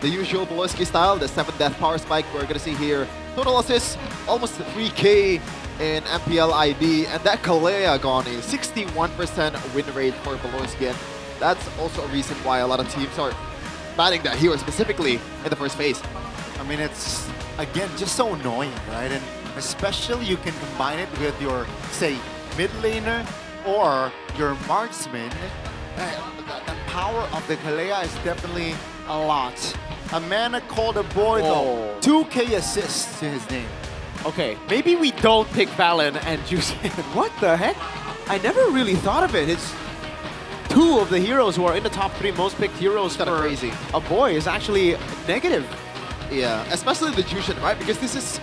the usual Boloski style, the 7 death power spike we're gonna see here. Total assists, almost 3K in MPL ID, and that Kalea Goni, 61% win rate for Boloski. And that's also a reason why a lot of teams are banning that hero specifically in the first phase. I mean, it's, again, just so annoying, right? And especially you can combine it with your, say, mid laner or your marksman. The power of the Kalea is definitely a lot. A man called a boy, though. 2K assists to his name. Okay, maybe we don't pick Valen and Juicin. What the heck? I never really thought of it. It's two of the heroes who are in the top 3 most picked heroes for crazy. A boy is actually negative. Yeah, especially the Jushin, right? Because this is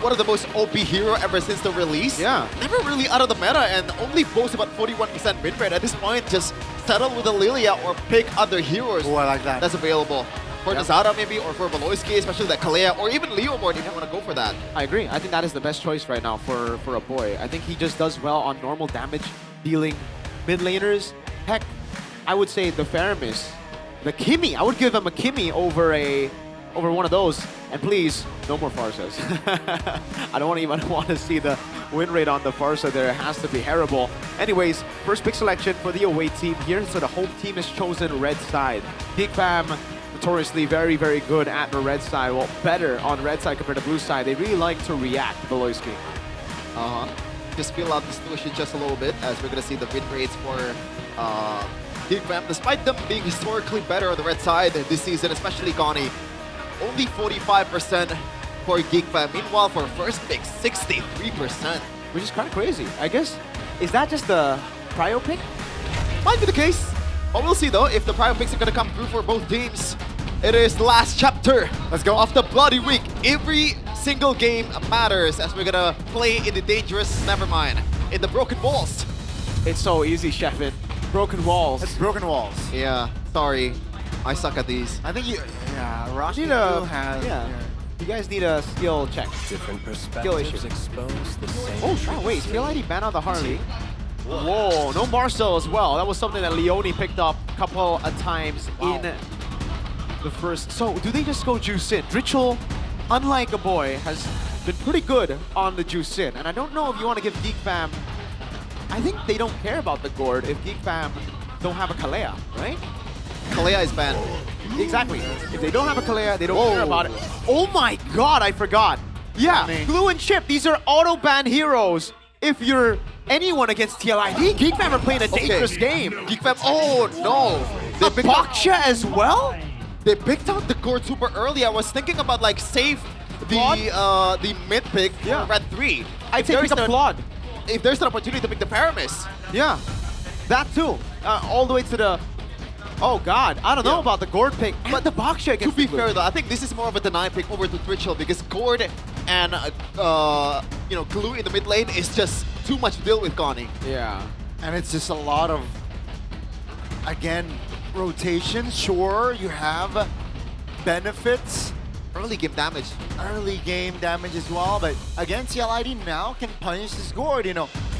one of the most OP hero ever since the release. Yeah. Never really out of the meta and only boasts about 41% win rate. At this point, just settle with a Lilia or pick other heroes I like that. that's available. For Nazara maybe, or for Valoisky, especially that Kalea, or even Leomord if you want to go for that. I agree. I think that is the best choice right now for a boy. I think he just does well on normal damage dealing mid laners. Heck, I would say the Faramis, the Kimi. I would give him a Kimi over one of those. And please, no more Farsas. I don't even want to see the win rate on the Farsa there. It has to be terrible. Anyways, first pick selection for the away team here. So the home team has chosen red side. Geek Fam, notoriously very, very good at the red side. Well, better on red side compared to blue side. They really like to react, Beloyski. Just feel out the situation just a little bit as we're going to see the win rates for Geek Fam. Despite them being historically better on the red side this season, especially Goni, only 45% for Geek Fam. Meanwhile, for first pick, 63%. Which is kind of crazy. I guess, is that just the prio pick? Might be the case. But we'll see though if the prio picks are going to come through for both teams. It is the last chapter. Let's go. Of the Bloody Week. Every single game matters as we're going to play in the dangerous, nevermind, in the broken walls. It's so easy, Sheffin. Broken walls. It's broken walls. Yeah, sorry. I suck at these. I think Rocky need you guys need a skill check. Different Skill issue. expose the same. Oh, wait, skill ID ban on the Harley. Whoa, no Marcel as well. That was something that Leone picked up a couple of times in the first. So, do they just go Juicin? Drichel, unlike a boy, has been pretty good on the Juicin. And I don't know if you want to give Geek Fam. I think they don't care about the Gord if Geek Fam don't have a Kalea, right? Kalea is banned. Exactly. If they don't have a Kalea, they don't care about it. Oh my god, I forgot. Yeah, Glue and Chip, these are auto-ban heroes. If you're anyone against TLID, Geek Fam are playing a dangerous game. Geek Fam, oh no! They picked Baksha as well? They picked out the Gord super early. I was thinking about like save the mid pick for Red 3. I'd say pick up Claude. If there's an opportunity to pick the Paramis. Yeah, that too. All the way to the... Oh god, I don't know about the Gord pick, but the Baksha against To be fair though, I think this is more of a deny pick over to Twitchell because Gord and Glue in the mid lane is just too much to deal with Goni. Yeah. And it's just a lot of, again, rotation. Sure, you have benefits. Early game damage. Early game damage as well, but again, CLID now can punish this Gord,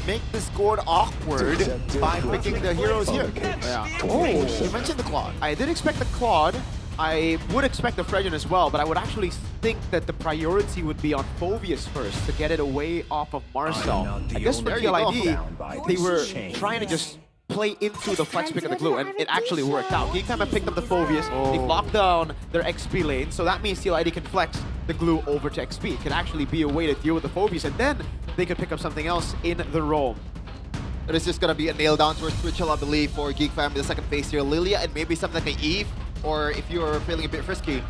make this Gord awkward by picking the heroes here. Yeah. Oh, you mentioned the Claude. I did expect the Claude. I would expect the Fredgen as well, but I would actually think that the priority would be on Phoveus first to get it away off of Marcel. I guess for TLID, they were trying to just play into the flex pick of the Glue, and it actually worked out. Geek Fam have picked up the Phoveus, they've locked down their XP lane, so that means TLID can flex the Glue over to XP. It can actually be a way to deal with the Phoveus, and then they could pick up something else in the roam. It is just going to be a nail down towards Twitchell, I believe, for Geek Fam in the second phase here. Lilia and maybe something like an Eve, or if you're feeling a bit frisky,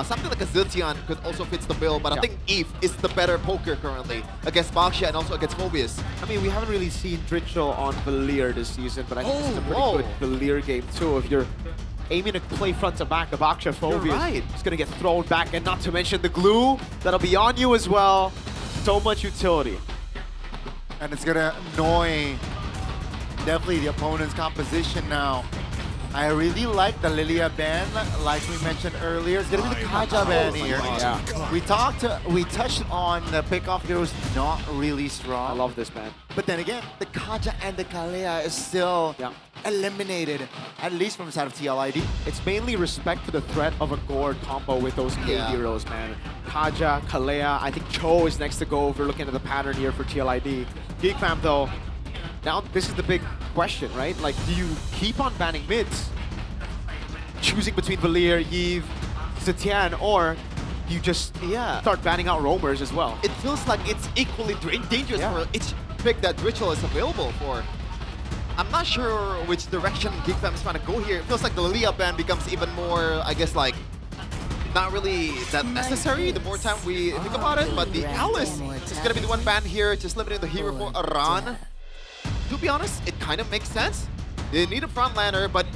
something like a Ziltian could also fit the bill, but I think Eve is the better poker currently against Baksha and also against Phoveus. I mean, we haven't really seen Drichel on Valir this season, but I think it's a pretty good Valir game too. If you're aiming to play front to back, the Baksha Phoveus is going to get thrown back, and not to mention the Glue that'll be on you as well. So much utility. And it's going to annoy definitely the opponent's composition now. I really like the Lilia ban, like we mentioned earlier. It's gonna be the Kaja ban here. We touched on the pick-off heroes not really strong. I love this ban. But then again, the Kaja and the Kalea is still eliminated, at least from the side of TLID. It's mainly respect to the threat of a Gord combo with those K heroes, man. Kaja, Kalea, I think Cho is next to go if we're looking at the pattern here for TLID. Geek Fam though, now this is the big question, right? Like, do you keep on banning mids? Choosing between Valir, Yves, Zetian, or you just start banning out roamers as well? It feels like it's equally dangerous for each pick that Ritual is available for. I'm not sure which direction Geek Fam is trying to go here. It feels like the Lilia ban becomes even more, I guess, like, not really that necessary the more time we think about it, but the Alice is going to be the one ban here, just limiting the hero for Aran. To be honest, it kind of makes sense. They need a frontliner, but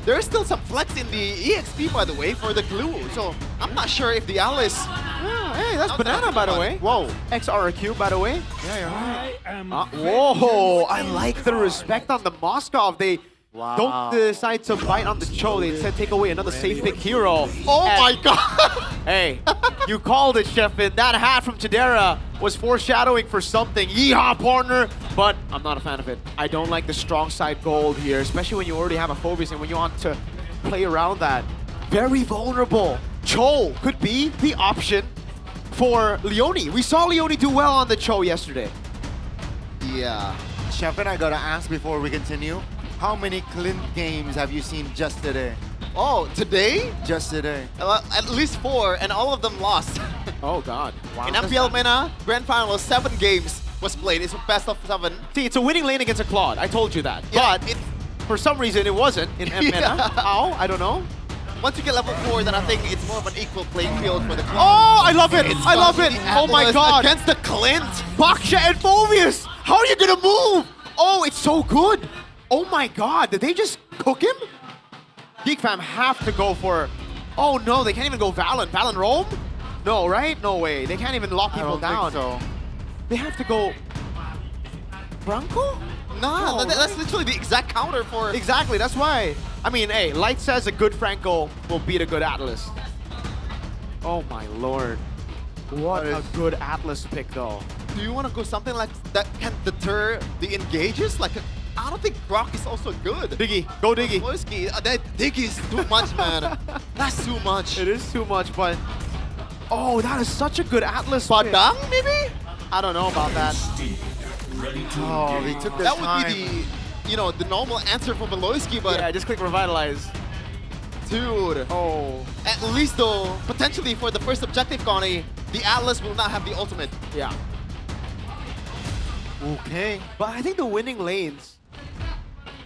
there's still some flex in the EXP, by the way, for the glue. So I'm not sure if the Alice... hey, that's Banana, by the way. Whoa. XRQ, by the way. Yeah, you're right. Whoa, I like the respect on the Moskov. They don't decide to bite on the Cho. They instead take away another safe pick hero. Oh my god! Hey, you called it, Sheffin. That hat from Chidera was foreshadowing for something. Yeehaw, partner! But I'm not a fan of it. I don't like the strong side gold here, especially when you already have a Phoebus and when you want to play around that. Very vulnerable. Cho could be the option for Leone. We saw Leone do well on the Cho yesterday. Yeah. Sheffin, I gotta ask before we continue. How many Clint games have you seen just today? Oh, today? Just today. At least 4, and all of them lost. Oh god. Wow. In MPL MENA, Grand Final, 7 games was played. It's a best of 7. See, it's a winning lane against a Claude. I told you that. Yeah, but for some reason, it wasn't in MENA. How? I don't know. Once you get level 4, then I think it's more of an equal playing field for the Claude. Oh, I love it! I love it! Oh my god! Against the Clint! Baksha and Phoebus! How are you gonna move? Oh, it's so good! Oh my god, did they just cook him? Geek Fam have to go for... Oh no, they can't even go Valen. Valen roam? No, right? No way. They can't even lock people down. So. They have to go... Branco? Nah, No, that's literally the exact counter for... Exactly, that's why. I mean, hey, Light says a good Franco will beat a good Atlas. Oh my lord. What a good Atlas pick though. Do you want to go something like that can deter the engages? Like, I don't think Brock is also good. Diggy, go Diggy. That Diggy is too much, man. That's too much. It is too much, but... Oh, that is such a good Atlas pick. Badang, maybe? I don't know about that. Oh, they took their That time. would be the, you know, the normal answer for Beloyski, but... Yeah, just click Revitalize. Dude. Oh. At least though, potentially for the first objective, Connie, the Atlas will not have the ultimate. Yeah. Okay. But I think the winning lanes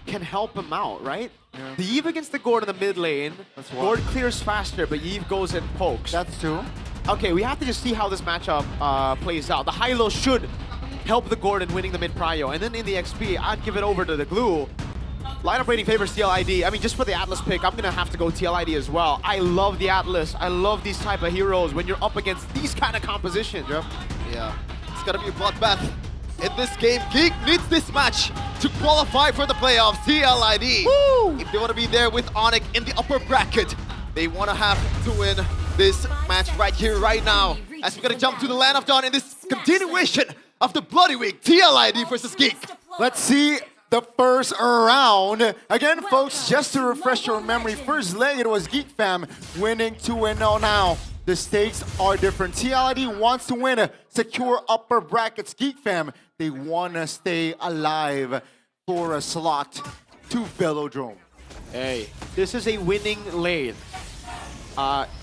can help him out, right? Yeah. The Yves against the Gord in the mid lane. Gord clears faster, but Yves goes and pokes. That's true. Okay, we have to just see how this matchup plays out. The high-low should help the Gord in winning the mid prio. And then in the XP, I'd give it over to the glue. Lineup rating favors TLID. I mean, just for the Atlas pick, I'm gonna have to go TLID as well. I love the Atlas. I love these type of heroes when you're up against these kind of compositions. Yep. Yeah. It's gotta be a bloodbath. In this game, Geek needs this match to qualify for the playoffs. TLID. Woo! If they want to be there with Onyx in the upper bracket, they want to have to win this match right here, right now. As we're gonna jump to the Land of Dawn in this continuation of the Bloody Week, TLID versus Geek. Let's see the first round. Again, folks, just to refresh your memory, first leg it was Geek Fam winning 2-0 now. The stakes are different. TLID wants to win, secure upper brackets. Geek Fam, they want to stay alive for a slot to Velodrome. Hey, this is a winning lane.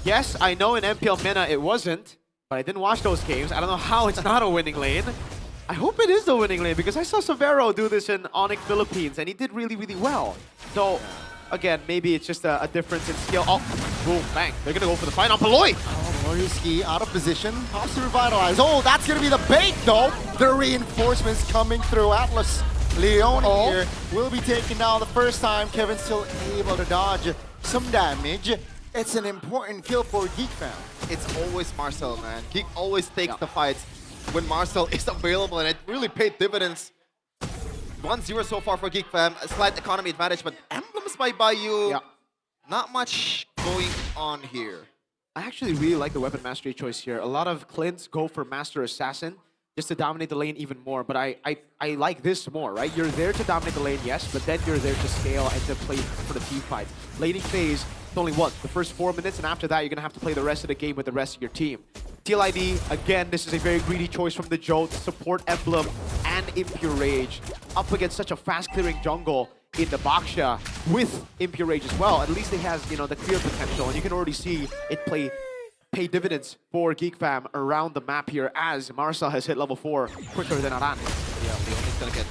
Yes, I know in MPL MENA it wasn't, but I didn't watch those games. I don't know how it's not a winning lane. I hope it is the winning lane because I saw Severo do this in Onyx Philippines and he did really, really well. So, again, maybe it's just a difference in skill. Oh, boom, bang. They're going to go for the fight on Paloy. Oh, Moriuski out of position. Pops to revitalize. Oh, that's going to be the bait, though. The reinforcements coming through. Atlas Leone here will be taken down the first time. Kevin still able to dodge some damage. It's an important kill for Geek Fam. It's always Marcel, man. Geek always takes the fights when Marcel is available, and it really paid dividends. 1-0 so far for Geek Fam. A slight economy advantage, but Emblems Items by Bayou. Not much going on here. I actually really like the weapon mastery choice here. A lot of Clint's go for Master Assassin just to dominate the lane even more, but I like this more, right? You're there to dominate the lane, yes, but then you're there to scale and to play for the team fight. Laning phase, it's only what? The first 4 minutes, and after that, you're gonna have to play the rest of the game with the rest of your team. TL ID, again, this is a very greedy choice from the Joe to support Emblem and Impure Rage up against such a fast-clearing jungle in the Baksha with Impure Rage as well. At least it has, you know, the clear potential, and you can already see it pay dividends for Geek Fam around the map here as Marcel has hit level 4 quicker than Aran. Yeah, Leonie's gonna get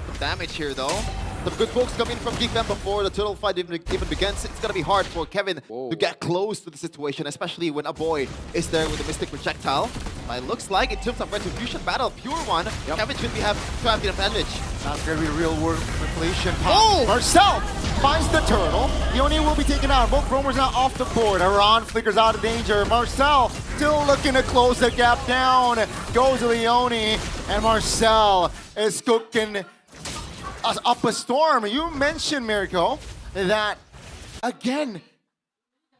some damage here though. Some good pokes come in from Geek Fam before the turtle fight even begins. It's gonna be hard for Kevin to get close to the situation, especially when a boy is there with the Mystic Projectile. But it looks like in terms of Retribution Battle, pure one, Kevin should have the advantage. That's gonna be real world manipulation. Oh! Marcel finds the turtle. Leonie will be taken out. Both roamers now off the board. Aran flickers out of danger. Marcel still looking to close the gap down. Goes Leonie, and Marcel is cooking us up a storm. You mentioned, Mirko, that again,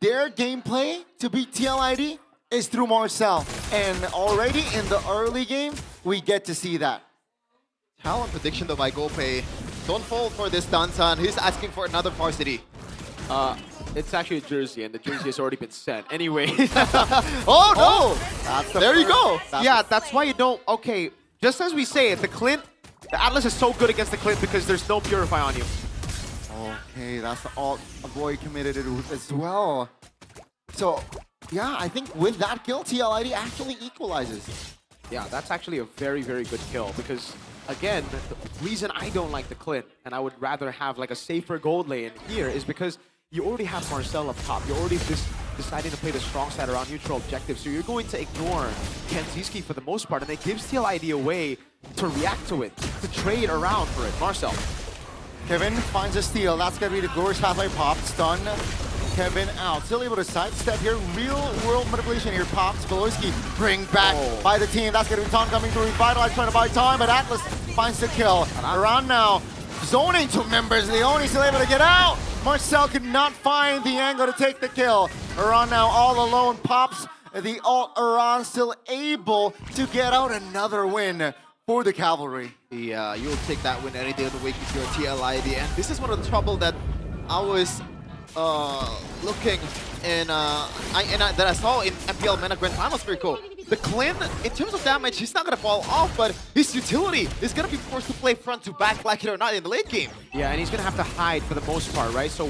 their gameplay to beat TLID is through Marcel. And already in the early game, we get to see that. Talent prediction though by Gopay. Don't fall for this Dansan. He's asking for another varsity. It's actually a jersey, and the jersey has already been sent. Anyway. Oh no! There you go. That's why you don't. Okay, just as we say it, the Atlas is so good against the Clint because there's no Purify on you. Okay, that's all a boy committed as well. So, yeah, I think with that kill, TLID actually equalizes. Yeah, that's actually a very, very good kill because, again, the reason I don't like the Clint and I would rather have like a safer gold lane here is because you already have Marcel up top. You're already deciding to play the strong side around neutral objectives, so you're going to ignore Kenziski for the most part, and it gives TLID a way to react to it, to trade around for it. Marcel. Kevin finds a steal. That's going to be the Glorious Pathway pop. Stun. Kevin out. Still able to sidestep here. Real world manipulation here. Pops. Beloyski bring back by the team. That's going to be Ton coming through. Revitalize trying to buy time, but Atlas finds the kill. Around now. Zoning to members. Leonie still able to get out. Marcel could not find the angle to take the kill. Aran now all alone. Pops the ult. Aran still able to get out another win for the Cavalry. Yeah, you'll take that win any day of the week with your TLID. And this is one of the trouble that I was looking in, that I saw in MPL MENA Grand Finals, Mirko. The Clint, in terms of damage, he's not going to fall off, but his utility is going to be forced to play front to back, like it or not, in the late game. Yeah, and he's going to have to hide for the most part, right? So,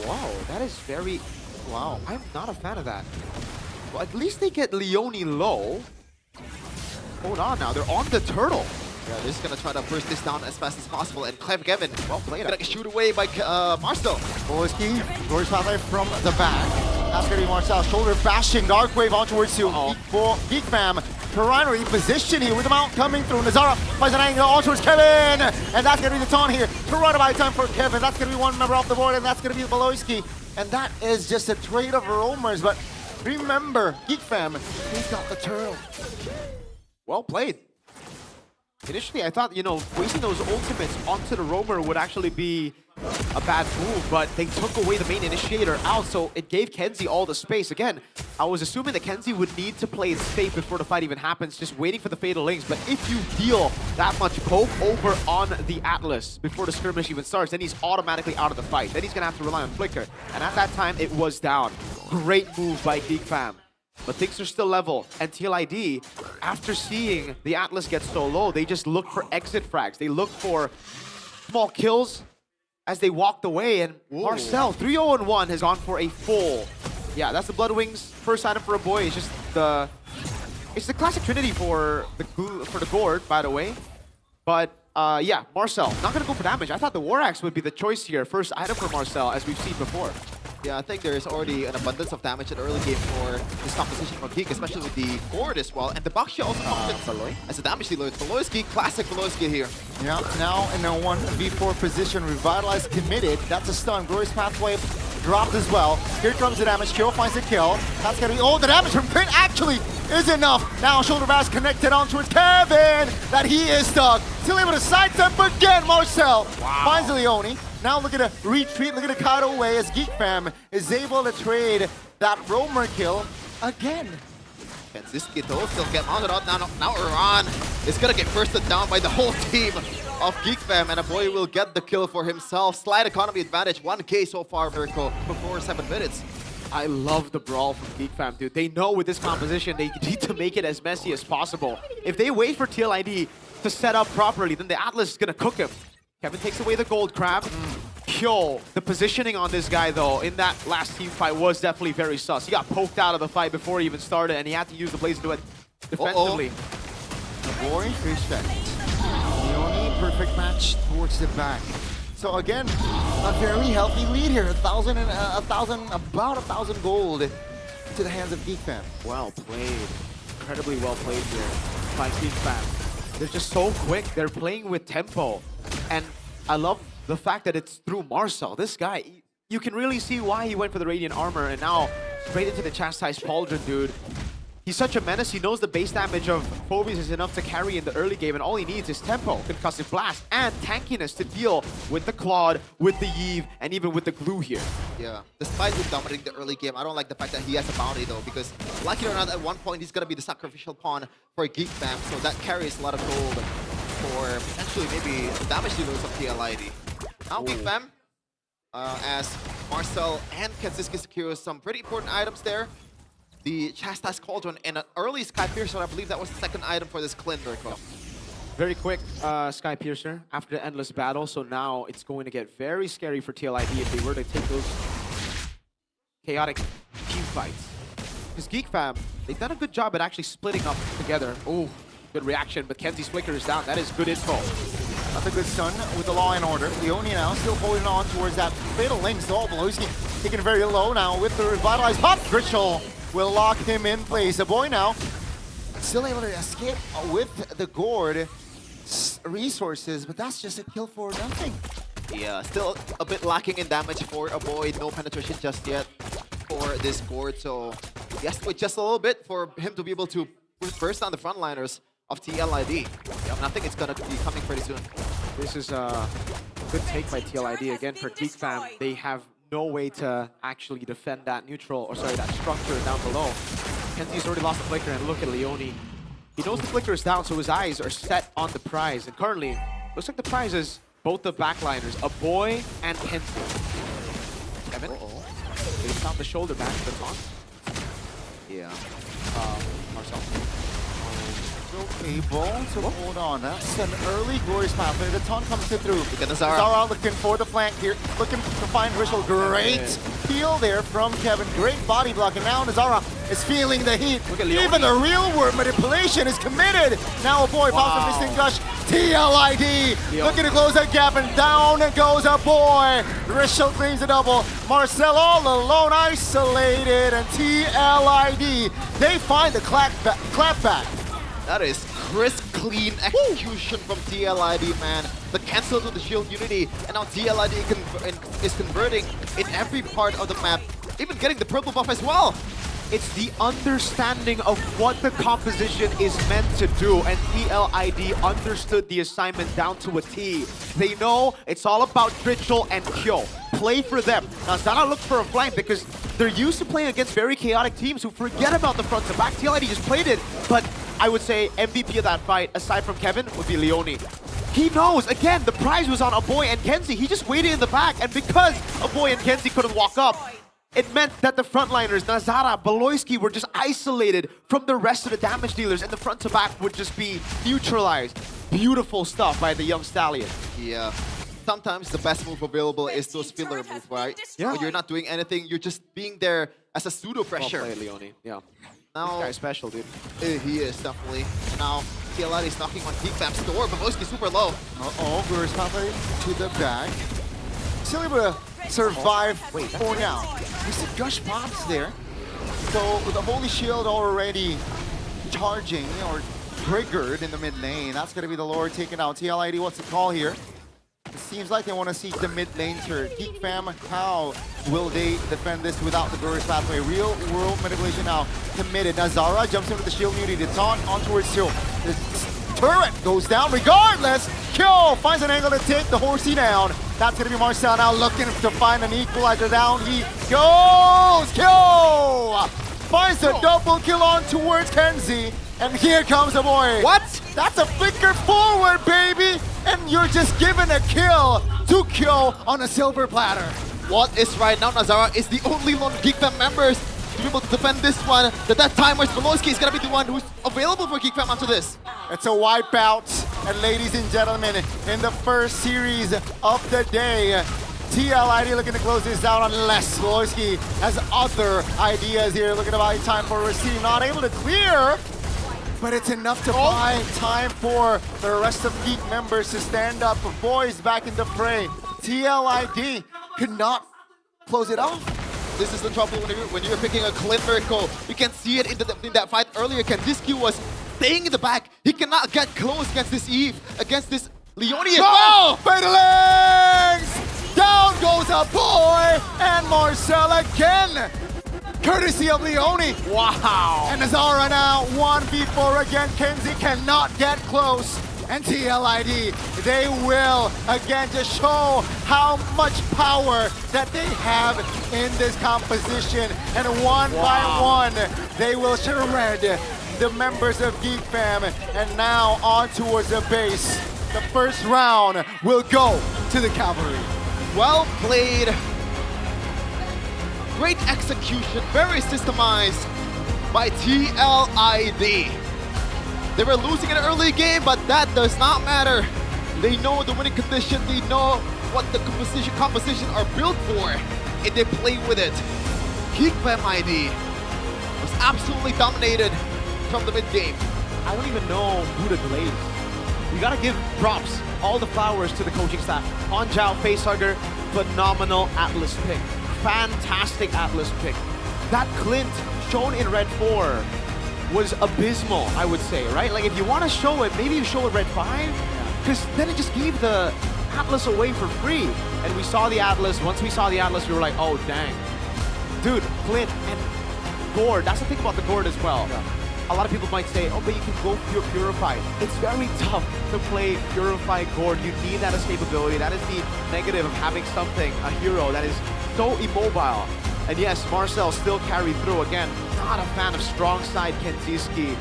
wow, that is very... Wow, I'm not a fan of that. Well, at least they get Leonie low. Hold on now, they're on the turtle. Yeah, they're just going to try to burst this down as fast as possible. And Kevin, well played. Gonna get shoot away by Marcel. Beloyski, Glorious Pathway from the back. That's going to be Marcel. Shoulder bashing. Dark Wave on towards you. Geek Fam. Piranha reposition here with the mount coming through. Nazara finds an angle on towards Kevin. And that's going to be the taunt here. Piranha by time for Kevin. That's going to be one member off the board. And that's going to be Beloyski. And that is just a trade of roamers. But remember, Geek Fam, he's got the turtle. Well played. Initially, I thought, you know, wasting those ultimates onto the roamer would actually be a bad move, but they took away the main initiator out, so it gave Kenzie all the space. Again, I was assuming that Kenzie would need to play it safe before the fight even happens, just waiting for the Fatal Links. But if you deal that much poke over on the Atlas before the skirmish even starts, then he's automatically out of the fight. Then he's going to have to rely on Flicker. And at that time, it was down. Great move by Geek Fam. But things are still level, and TLID, after seeing the Atlas get so low, they just look for exit frags. They look for small kills as they walked away, and Marcel, 3-0-1, has gone for a full. Yeah, that's the Bloodwings first item for a boy. It's just the... It's the classic trinity for the Gourd, by the way. But, yeah, Marcel, not gonna go for damage. I thought the War Axe would be the choice here. First item for Marcel, as we've seen before. Yeah, I think there's already an abundance of damage in the early game for this composition from Geek, especially with the Gourd as well. And the Baksha also functions as a damage dealer. It's Beloyski, classic Beloyski here. Yeah, now in a 1v4 position, Revitalize committed. That's a stun. Glorious Pathway dropped as well. Here comes the damage. Kyo finds the kill. That's gonna be, oh, the damage from Pin actually is enough. Now shoulder bash connected on towards Kevin. That he is stuck. Still able to sidestep again. Marcel finds Leonie. Now look at a retreat, look at a cut away as Geek Fam is able to trade that roamer kill again. Kenziski though still get mounted out. Now Iran is gonna get bursted down by the whole team of Geek Fam, and a boy will get the kill for himself. Slight economy advantage, 1K so far, Mirko, before 7 minutes. I love the brawl from Geek Fam, dude. They know with this composition, they need to make it as messy as possible. If they wait for TL ID to set up properly, then the Atlas is gonna cook him. Kevin takes away the gold crab. Yo, the positioning on this guy, though, in that last team fight was definitely very sus. He got poked out of the fight before he even started, and he had to use the Blaze to do it defensively. The boy respect. The only perfect match towards the back. So again, a very healthy lead here. About 1,000 gold to the hands of Geek Fam. Well played. Incredibly well played here by Geek Fam. They're just so quick. They're playing with tempo. And I love the fact that it's through Marcel. This guy, you can really see why he went for the Radiant Armor and now straight into the Chastised Pauldron, dude. He's such a menace. He knows the base damage of Phobies is enough to carry in the early game, and all he needs is tempo, concussive blast, and tankiness to deal with the Claude, with the Yve, and even with the glue here. Yeah, despite him dominating the early game, I don't like the fact that he has a bounty though, because like it or not, at one point he's gonna be the sacrificial pawn for Geek Fam, so that carries a lot of gold for potentially maybe the damage dealers of TL ID. Now Geek Fam, as Marcel and Kenziski secure some pretty important items there. The Chastised Cauldron and an early Sky Piercer, I believe that was the second item for this Clin, Mirko. Very quick Sky Piercer after the endless battle, so now it's going to get very scary for TLID if they were to take those chaotic team fights. Because Geek Fam, they've done a good job at actually splitting up together. Oh, good reaction, but Kenzie's flicker is down. That is good info. That's a good stun with the Law and Order. Leone now still holding on towards that fatal link. So Beloski taking it very low now with the revitalized pop. Gritchel will lock him in place. The boy now still able to escape with the gourd resources, but that's just a kill for nothing. Yeah, still a bit lacking in damage for a boy. No penetration just yet for this gourd. So yes, wait just a little bit for him to be able to burst down the frontliners of TLID. Yep, and I think it's gonna be coming pretty soon. This is a good take by TLID. Again, for Geek Fam, they have no way to actually defend that neutral, or sorry, that structure down below. Kenzie's already lost the flicker, and look at Leone. He knows the flicker is down, so his eyes are set on the prize. And currently, looks like the prize is both the backliners, a boy and Kenzie. Kevin, they found the shoulder back to the taunt. Yeah. Marcel. Able to hold on. That's an early glorious pathway. The taunt comes through. Look at Zara. Zara looking for the flank here. Looking to find Rishal. Great heal there from Kevin. Great body block. And now Zara is feeling the heat. Even the real world manipulation is committed. Now a boy pops a missing gush. TLID looking to close that gap, and down goes a boy. Rishal claims a double. Marcel all alone, isolated, and TLID, they find the clapback. That is crisp, clean execution from TLID, man. The cancel to the shield unity, and now TLID is converting in every part of the map, even getting the purple buff as well. It's the understanding of what the composition is meant to do, and TLID understood the assignment down to a T. They know it's all about Dritchel and Kyo. Play for them. Now Zara looks for a flank because they're used to playing against very chaotic teams who forget about the front to back. TLID just played it, but I would say MVP of that fight, aside from Kevin, would be Leone. He knows, again, the prize was on Aboy and Kenzie. He just waited in the back, and because Aboy and Kenzie couldn't walk up, it meant that the frontliners, Nazara, Beloyski, were just isolated from the rest of the damage dealers, and the front to back would just be neutralized. Beautiful stuff by the young stallion. Yeah. Sometimes the best move available is those filler moves, right? Yeah. When you're not doing anything, you're just being there as a pseudo pressure. Well played, Leone. Yeah. Now, this guy's special, dude. He is, definitely. Now, TLID is knocking on Geek Fam's door, but Beloyski super low. Gurus pathway to the back. Still able to survive for now. You see Gush pops there. So with the Holy Shield already charging or triggered in the mid lane, that's going to be the Lord taken out. TLID, what's the call here? It seems like they want to seek the mid lane turret. Geek Fam, how will they defend this without the Gurus pathway? Real world manipulation now committed. Nazara jumps into the shield unity. The taunt on towards Seal. The turret goes down regardless. Kyo finds an angle to take the horsey down. That's gonna be Marcel now looking to find an equalizer. Down he goes! Kill! Finds a double kill on towards Kenzie. And here comes the boy. What? That's a flicker forward, baby! And you're just given a kill to kill on a silver platter. What is right now, Nazara is the only lone Geek Fam members to be able to defend this one. That time where Spolowski is gonna be the one who's available for Geek Fam after this. It's a wipeout. And ladies and gentlemen, in the first series of the day, TLID looking to close this out unless Spolowski has other ideas here. Looking to buy time for Racine, not able to clear. But it's enough to buy time for the rest of Geek members to stand up. Boys back in the fray. TLID could not close it off. This is the trouble when you're picking a Clint Miracle. You can see it in that fight earlier. Kandinsky was staying in the back. He cannot get close against this Eve, against this Leone as well. Fatalings! Down goes a boy and Marcel again. Courtesy of Leone. Wow. And Nazara now 1v4 again. Kenzie cannot get close. And TLID, they will again just show how much power that they have in this composition. And one by one, they will shred the members of Geek Fam. And now on towards the base. The first round will go to the Cavalry. Well played. Great execution, very systemized by TLID. They were losing in the early game, but that does not matter. They know the winning condition, they know what the composition are built for, and they play with it. Geek Fam ID was absolutely dominated from the mid-game. I don't even know who to glaze. We gotta give props, all the flowers to the coaching staff. Hanjao, Facehugger, phenomenal Atlas pick. Fantastic Atlas pick. That Clint shown in Red 4 was abysmal, I would say, right? Like if you want to show it, maybe you show it Red 5, because then it just gave the Atlas away for free. And we saw the Atlas. Once we saw the Atlas, we were like, oh, dang. Dude, Clint and Gord, that's the thing about the Gord as well. A lot of people might say, oh, but you can go Purified. It's very tough to play Purified Gord. You need that escapability. That is the negative of having something, a hero that is so immobile. And yes, Marcel still carried through. Again, not a fan of strong side Kenziski.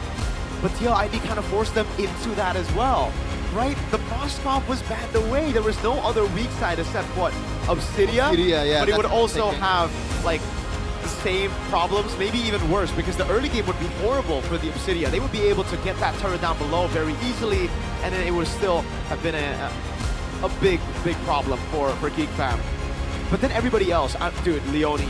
But TLID kind of forced them into that as well, right? The Moskov was banned away. There was no other weak side except what? Obsidia? Obsidia, yeah, but it would that's also thinking. have like the same problems, maybe even worse, because the early game would be horrible for the Obsidia. They would be able to get that turret down below very easily, and then it would still have been a big, big problem for Geek Fam. But then everybody else, dude, Leone,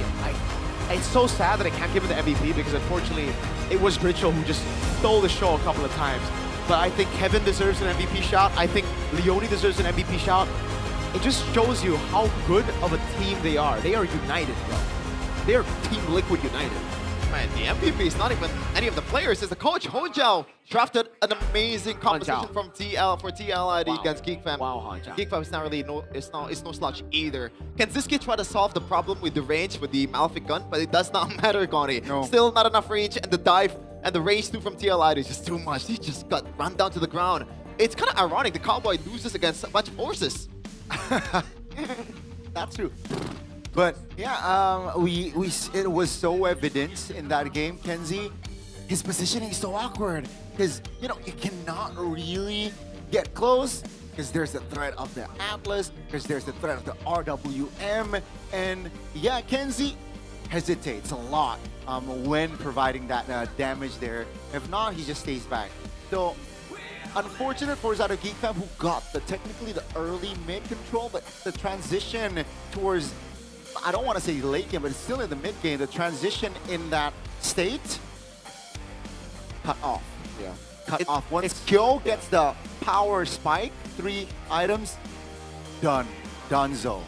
it's so sad that I can't give him the MVP because unfortunately it was Ritual who just stole the show a couple of times. But I think Kevin deserves an MVP shout. I think Leone deserves an MVP shout. It just shows you how good of a team they are. They are united, bro. They're Team Liquid united. Man, the MVP is not even any of the players. It's the coach, Honjao, drafted an amazing composition from TLID against Geek Fam. Wow, Honjao. Geek Fam is not really it's no slouch either. Kanziski tried to solve the problem with the range with the Malefic gun, but it does not matter, Goni. No. Still not enough range, and the dive and the range too from TLID is just too much. He just got run down to the ground. It's kind of ironic the Cowboy loses against a bunch of horses. That's true. But yeah, it was so evident in that game, Kenzie. His positioning is so awkward because you cannot really get close because there's the threat of the Atlas, because there's the threat of the RWM, and yeah, Kenzie hesitates a lot when providing that damage there. If not, he just stays back. So unfortunate for Zato Geek Fam, who got technically the early mid control, but the transition towards, I don't want to say late game, but it's still in the mid game. The transition in that state, cut off. Yeah, cut off. Once Kyo gets the power spike, 3 items, done. Donezo.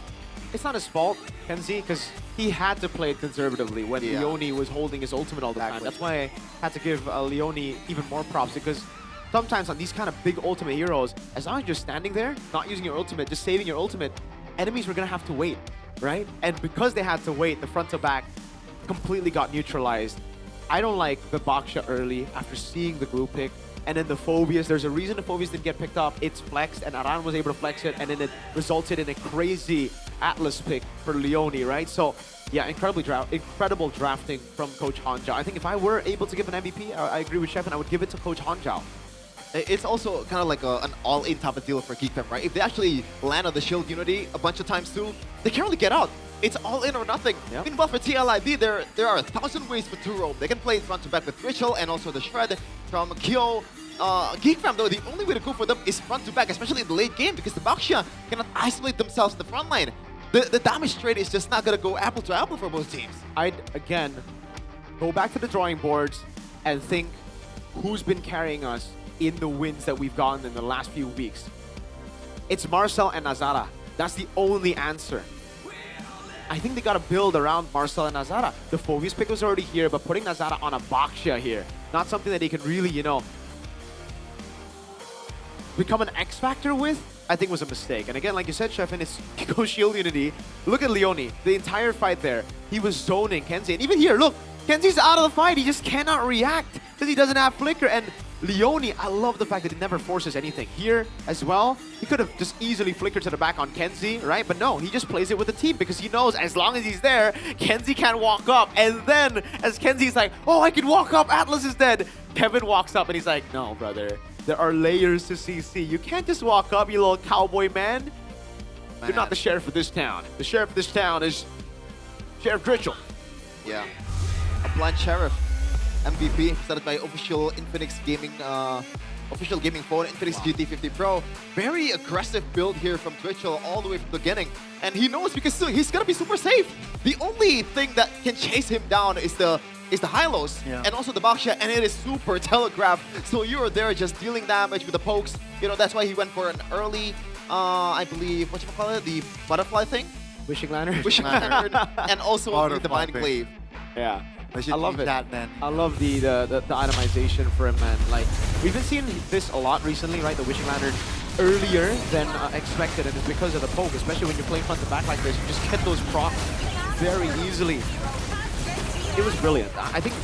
It's not his fault, Kenzie, because he had to play it conservatively when Leone was holding his ultimate all the time. That's why I had to give Leone even more props, because sometimes on these kind of big ultimate heroes, as long as you're standing there, not using your ultimate, just saving your ultimate, enemies were going to have to wait, right? And because they had to wait, the front to back completely got neutralized. I don't like the Baksha early after seeing the glue pick. And then the Phobius, there's a reason the Phobius didn't get picked up. It's flexed, and Aran was able to flex it, and then it resulted in a crazy Atlas pick for Leone, right? So, yeah, incredible drafting from Coach Hanjiao. I think if I were able to give an MVP, I agree with Chef, and I would give it to Coach Hanjiao. It's also kind of like an all-in type of deal for GeekFam, right? If they actually land on the Shield Unity a bunch of times too, they can't really get out. It's all in or nothing. Yep. Meanwhile, for TLIB, there are 1,000 ways for 2 roam. They can play front-to-back with Ritual and also the Shred from Kyo. GeekFam, though, the only way to go for them is front-to-back, especially in the late game, because the Baxia cannot isolate themselves in the front line. The damage trade is just not going to go apple to apple for both teams. I'd, again, go back to the drawing boards and think who's been carrying us in the wins that we've gotten in the last few weeks. It's Marcel and Azara. That's the only answer. I think they got to build around Marcel and Azara. The Phobius pick was already here, but putting Azara on a Baxia here, not something that they can really, you know, become an X factor with, I think was a mistake. And again, like you said, Chef, and it's Go Shield Unity. Look at Leone. The entire fight there, he was zoning Kenzie. And even here, look, Kenzie's out of the fight. He just cannot react because he doesn't have Flicker. And Leone, I love the fact that he never forces anything. Here as well, he could have just easily flickered to the back on Kenzie, right? But no, he just plays it with the team because he knows as long as he's there, Kenzie can't walk up. And then as Kenzie's like, oh, I can walk up, Atlas is dead. Kevin walks up and he's like, no, brother. There are layers to CC. You can't just walk up, you little cowboy man. You're not the sheriff of this town. The sheriff of this town is Sheriff Dritchell. Yeah. A blind sheriff. MVP started by official Infinix gaming official gaming phone, Infinix GT50 Pro. Very aggressive build here from Dritchell all the way from the beginning. And he knows because he's gonna be super safe. The only thing that can chase him down is the Hylos and also the Baxia, and it is super telegraphed. So you're there just dealing damage with the pokes. You know, that's why he went for an early, I believe, whatchamacallit, the butterfly thing? Wishing Lantern. Wishing Lantern, and also the Divine Glaive. Yeah. I love it. That, man. I love the itemization for him, man. Like, we've been seeing this a lot recently, right? The Wishing Lantern earlier than expected, and it's because of the poke, especially when you're playing front to back like this. You just get those procs very easily. It was brilliant. I think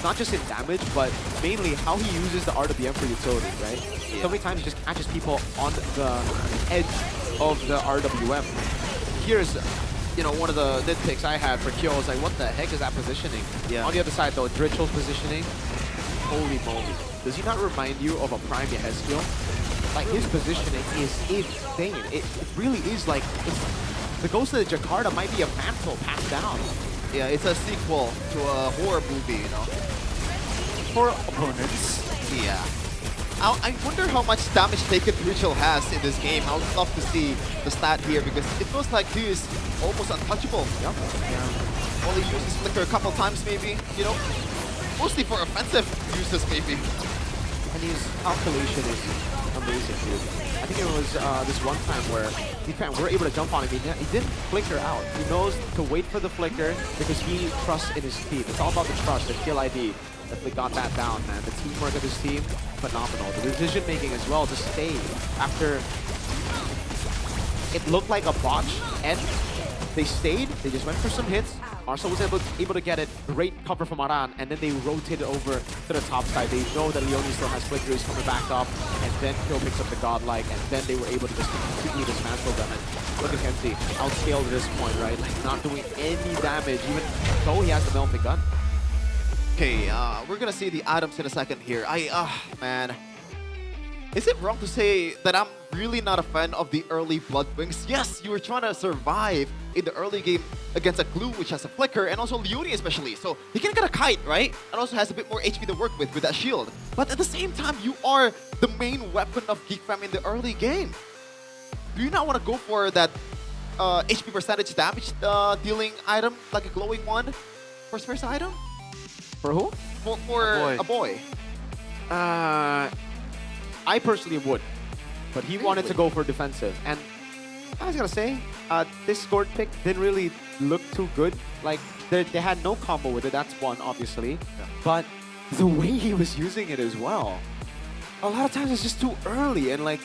not just in damage, but mainly how he uses the RWM for utility, right? Yeah. So many times he just catches people on the edge of the RWM. Here's, you know, one of the nitpicks I had for Kyo was like, what the heck is that positioning? Yeah. On the other side, though, Dritchell's positioning, holy moly. Does he not remind you of a Prime Yehezkiel? Like, his positioning is insane. It really is like, the Ghost of the Jakarta might be a mantle passed down. Yeah, it's a sequel to a horror movie, you know. For opponents. Yeah. I wonder how much damage taken Ritual has in this game. I would love to see the stat here because it feels like he is almost untouchable. Yep. Yeah. Only uses Flicker a couple times maybe, you know. Mostly for offensive uses maybe. And his calculation is amazing, dude. I think it was this one time where we're able to jump on him. He didn't flicker out. He knows to wait for the flicker because he trusts in his team. It's all about the trust. The kill ID definitely got that down, man. The teamwork of his team, phenomenal. The decision making as well to stay after it looked like a botch and they stayed. They just went for some hits. Marcel was able to get it. Great cover from Aran, and then they rotated over to the top side. They know that Leone still has Flicker, he's coming back up, and then Kyo picks up the Godlike, and then they were able to just completely dismantle them. And look at Kenzie, outscaled at this point, right? Like, not doing any damage, even though he has the melting gun. Okay, we're gonna see the items in a second here. Man. Is it wrong to say that I'm really not a fan of the early Blood Wings? Yes, you were trying to survive in the early game against a Glue, which has a Flicker, and also Leone especially. So he can get a Kite, right? And also has a bit more HP to work with that shield. But at the same time, you are the main weapon of GeekFam in the early game. Do you not want to go for that HP percentage damage dealing item, like a glowing one? First item? For who? For a boy. I personally would, but he wanted to go for defensive. And I was gonna say, this scored pick didn't really look too good. Like, they had no combo with it, that's one, obviously. Yeah. But the way he was using it as well, a lot of times it's just too early and like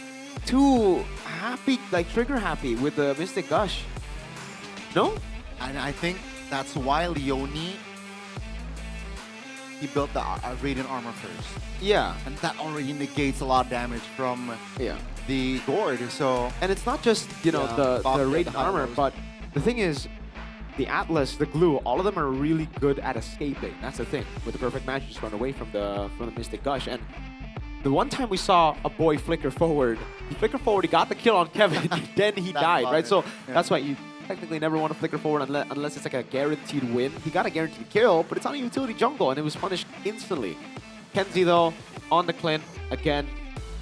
too happy, like trigger happy with the Mystic Gush. No? And I think that's why Leone he built the Radiant Armor first. Yeah. And that already negates a lot of damage from the Gord, so... And it's not just, you know, the Radiant Armor, but the thing is, the Atlas, the Glue, all of them are really good at escaping. That's the thing. With the perfect match, just run away from the Mystic Gush. And the one time we saw a boy flicker forward, he flickered forward, he got the kill on Kevin, then he died, right? So that's why you technically never want to flicker forward unless it's like a guaranteed win. He got a guaranteed kill, but it's on a utility jungle, and it was punished instantly. Kenzie, though, on the Clint, again,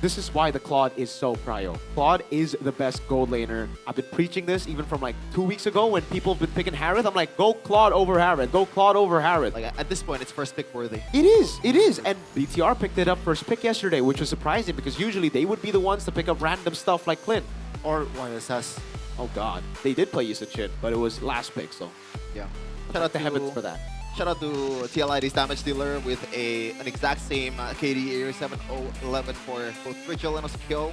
this is why the Claude is so prio. Claude is the best gold laner. I've been preaching this even from like 2 weeks ago when people have been picking Harith. I'm like, go Claude over Harith. Go Claude over Harith. Like at this point, it's first pick worthy. It is. And BTR picked it up first pick yesterday, which was surprising because usually they would be the ones to pick up random stuff like Clint. Or YSS. Oh God. They did play Yusa Chin, but it was last pick, so. Yeah. Shout out to Heavens for that. Shout out to TLID's damage dealer with an exact same KD 7011 for both Ritual and also Kill.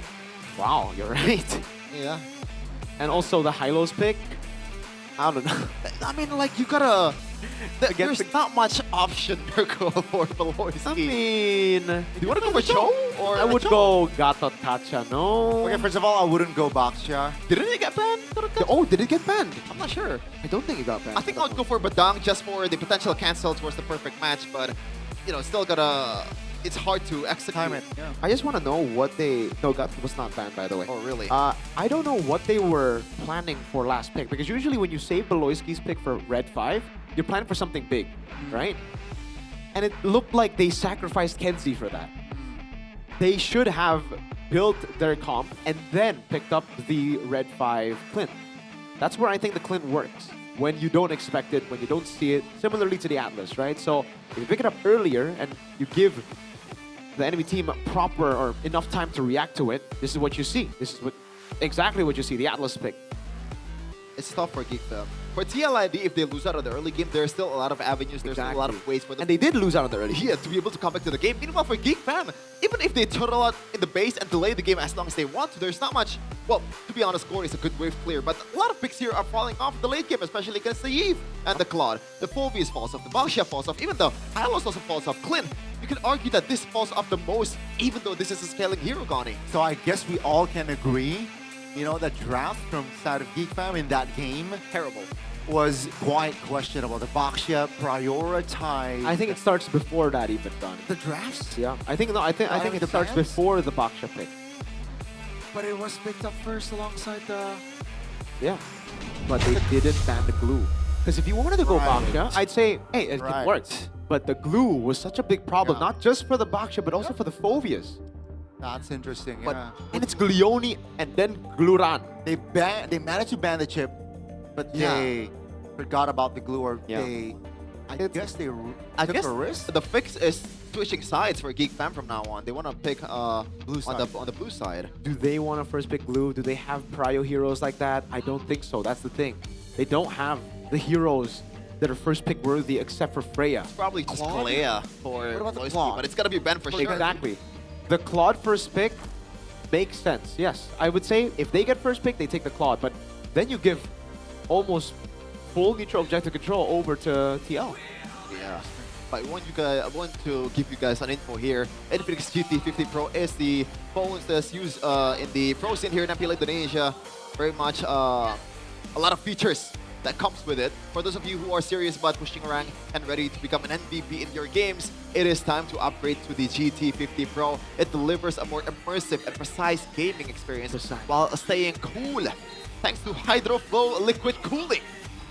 Wow, you're right. Yeah. And also the Hylos pick. I don't know. I mean, like, you gotta... There's not much option to go for Beloyski. I mean... Do you want to go for Cho? Or I would go Gato Tacha, no? Okay, first of all, I wouldn't go Boxia. Didn't it get banned? Oh, did it get banned? I'm not sure. I don't think it got banned. I think I would go for Badang just for the potential cancel towards the perfect match, but, you know, still gotta... It's hard to execute. Time it, yeah. I just want to know what they... No, Gato was not banned, by the way. Oh, really? I don't know what they were planning for last pick, because usually when you save Beloyski's pick for Red 5, you're planning for something big, right? And it looked like they sacrificed Kenzie for that. They should have built their comp and then picked up the Red 5 Clint. That's where I think the Clint works. When you don't expect it, when you don't see it, similarly to the Atlas, right? So if you pick it up earlier and you give the enemy team proper or enough time to react to it, this is what you see. This is exactly what you see, the Atlas pick. It's tough for Geek Fam. For TLID, if they lose out of the early game, there's still a lot of avenues, there's still a lot of ways for them. And they did lose out of the early game. Yeah, to be able to come back to the game. Meanwhile, for Geek Fam, even if they turtle out in the base and delay the game as long as they want to, there's not much... Well, to be honest, Core is a good wave clear, but a lot of picks here are falling off in the late game, especially against the Eve and the Claude. The Phobius falls off, the Baksha falls off, even the Hylos also falls off. Clint, you can argue that this falls off the most, even though this is a scaling hero, Gani. So I guess we all can agree, you know, the draft from side of Geek Fam in that game terrible. Was quite questionable. The Baksha prioritized. I think it starts before that even, Don. The drafts? Yeah, I think it starts before the Baksha pick. But it was picked up first alongside the... Yeah, but they didn't ban the glue. Because if you wanted to go Baksha, I'd say, hey, it worked. But the glue was such a big problem, not just for the Baksha, but also for the Phobias. That's interesting, But, yeah. and it's Glioni and then Gluran. They managed to ban the chip, but they forgot about the glue, or they... I guess they took a risk. The fix is switching sides for Geek Fam from now on. They want to pick blue side. On the blue side. Do they want to first pick glue? Do they have prio heroes like that? I don't think so. That's the thing. They don't have the heroes that are first pick worthy except for Freya. It's probably just Kalea for Beloyski, but it's got to be Ben for sure. Exactly. The Claude first pick makes sense, yes. I would say if they get first pick, they take the Claude, but then you give almost full neutral objective control over to TL. Yeah. But I want to give you guys an info here. Infinix GT50 Pro is the phones that's used in the pro scene here in MPL Indonesia. Very much a lot of features that comes with it. For those of you who are serious about pushing rank and ready to become an MVP in your games, it is time to upgrade to the GT50 Pro. It delivers a more immersive and precise gaming experience while staying cool, thanks to Hydro Flow liquid cooling.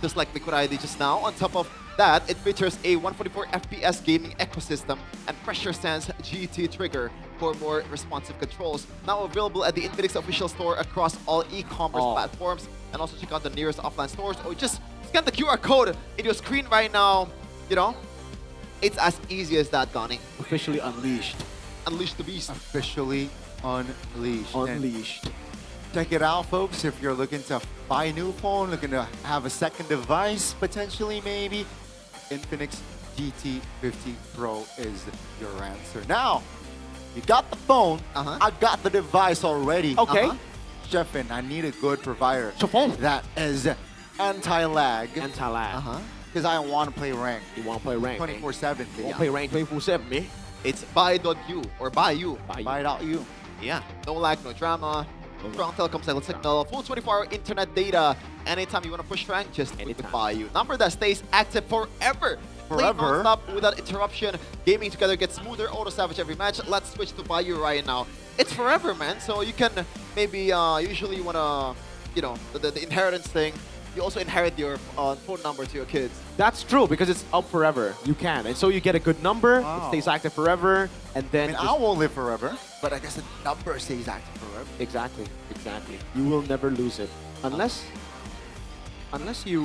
Just like Liquid ID just now. On top of that, it features a 144 FPS gaming ecosystem and Pressure Sense GT trigger for more responsive controls. Now available at the Infinix official store across all e-commerce platforms. And also check out the nearest offline stores, or just scan the QR code in your screen right now. You know, it's as easy as that, Gani. Officially unleashed. Unleash the beast. Officially unleashed. Unleashed. Check it out, folks. If you're looking to buy a new phone, looking to have a second device, potentially, maybe, Infinix GT50 Pro is your answer. Now, you got the phone. I got the device already. Okay. Sheffin, I need a good provider that is anti-lag. Anti-lag. Because I want to play rank. You want to play rank? 24/7. You want to play rank 24/7, man? It's buy.u or buy you. Buy.u. Yeah, no lag, no drama. Strong telecom signal, full 24-hour internet data. Anytime you want to push rank, just put the buy you. Number that stays active forever. Play non-stop without interruption. Gaming together gets smoother, auto salvage every match. Let's switch to buy you right now. It's forever, man. So you can maybe usually you wanna, you know, the inheritance thing. You also inherit your phone number to your kids. That's true because it's up forever. You can, and so you get a good number. It stays active forever, and then I won't live forever, but I guess the number stays active forever. Exactly. You will never lose it unless you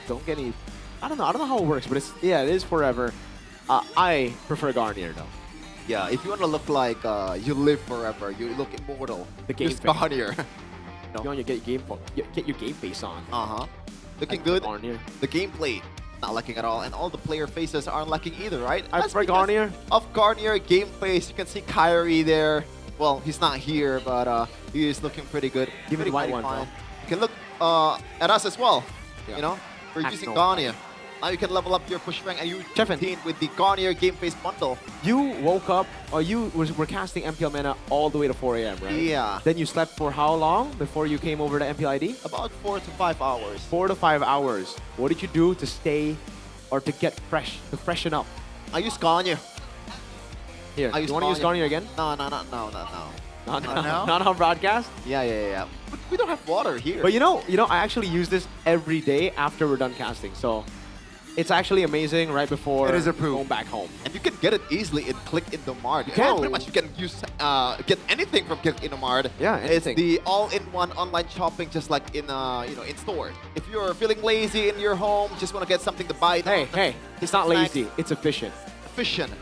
don't get any. I don't know how it works, but it is forever. I prefer Garnier though. Yeah, if you want to look like you live forever, you look immortal. The game Use face. Garnier. You want to get your game face on. Looking good. The gameplay not lacking at all, and all the player faces aren't lacking either, right? I prefer Garnier. Of Garnier gameplays, you can see Kyrie there. Well, he's not here, but he is looking pretty good. Give me the white one, fine. You can look at us as well. You know, we're using Garnier. Now you can level up your push rank and you 17 with the Garnier Game Face bundle. You woke up, or you were casting MPL Mana all the way to 4 a.m., right? Yeah. Then you slept for how long before you came over to MPL ID? About 4 to 5 hours. 4 to 5 hours. What did you do to stay, or to get fresh, to freshen up? I use Garnier. Here, you want to use Garnier again? No. Not on broadcast? Yeah. But we don't have water here. But you know, I actually use this every day after we're done casting, so it's actually amazing right before going back home. And you can get it easily in Click Indomart. Pretty much you can use get anything from Click Indomart. Yeah, anything. It's the all-in-one online shopping, just like in in store. If you're feeling lazy in your home, just want to get something to buy. Hey, it's not lazy. It's efficient. Efficient.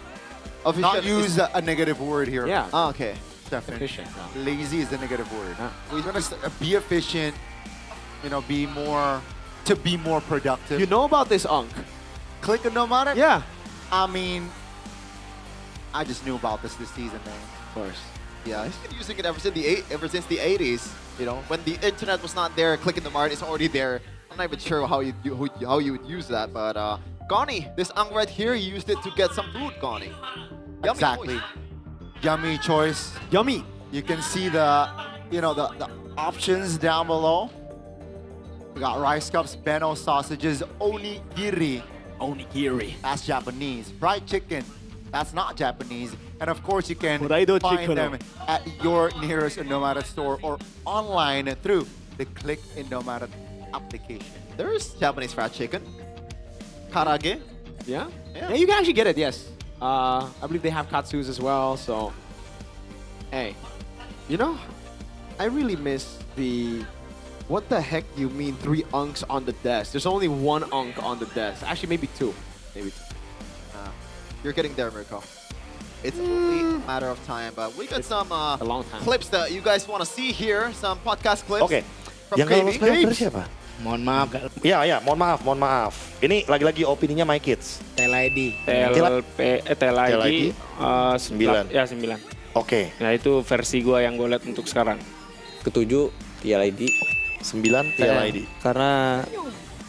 Not use a negative word here. Yeah. Okay. Definitely. Efficient. Lazy is a negative word. We're gonna be efficient. You know, be more productive. You know about this Unk? Click Indomart? Yeah. I mean, I just knew about this season, man. Of course. Yeah, he's been using it ever since the 80s. You know, when the internet was not there, Click Indomart is already there. I'm not even sure how you would use that, but Gani, this Ang right here, he used it to get some food, Gani. Yummy Exactly. choice. Yummy choice. Yummy. You can see the options down below. We got rice cups, beno sausages, onigiri. Onigiri. That's Japanese. Fried chicken. That's not Japanese. And of course, you can Fried find chicken. them at your nearest Indomart store or online through the Click Indomart application. There is Japanese fried chicken. Karage. Yeah, you can actually get it, yes. I believe they have katsus as well, so. Hey, you know, I really miss the. What the heck do you mean 3 unks on the desk? There's only 1 unk on the desk. Actually, maybe 2. Maybe 2. You're getting there, Mirko. It's only a matter of time, but we got some a long time. clips that you guys want to see here. Some podcast clips. Oke. From Yang kalau Gravy. playoff dari siapa? Mohon maaf. Ya, mohon maaf. Ini lagi-lagi opininya My Kids. TLID. TLID 9. Ya 9. Oke. Nah itu versi gua yang gue lihat untuk sekarang. Ketujuh TLID. 9 TLID. Karena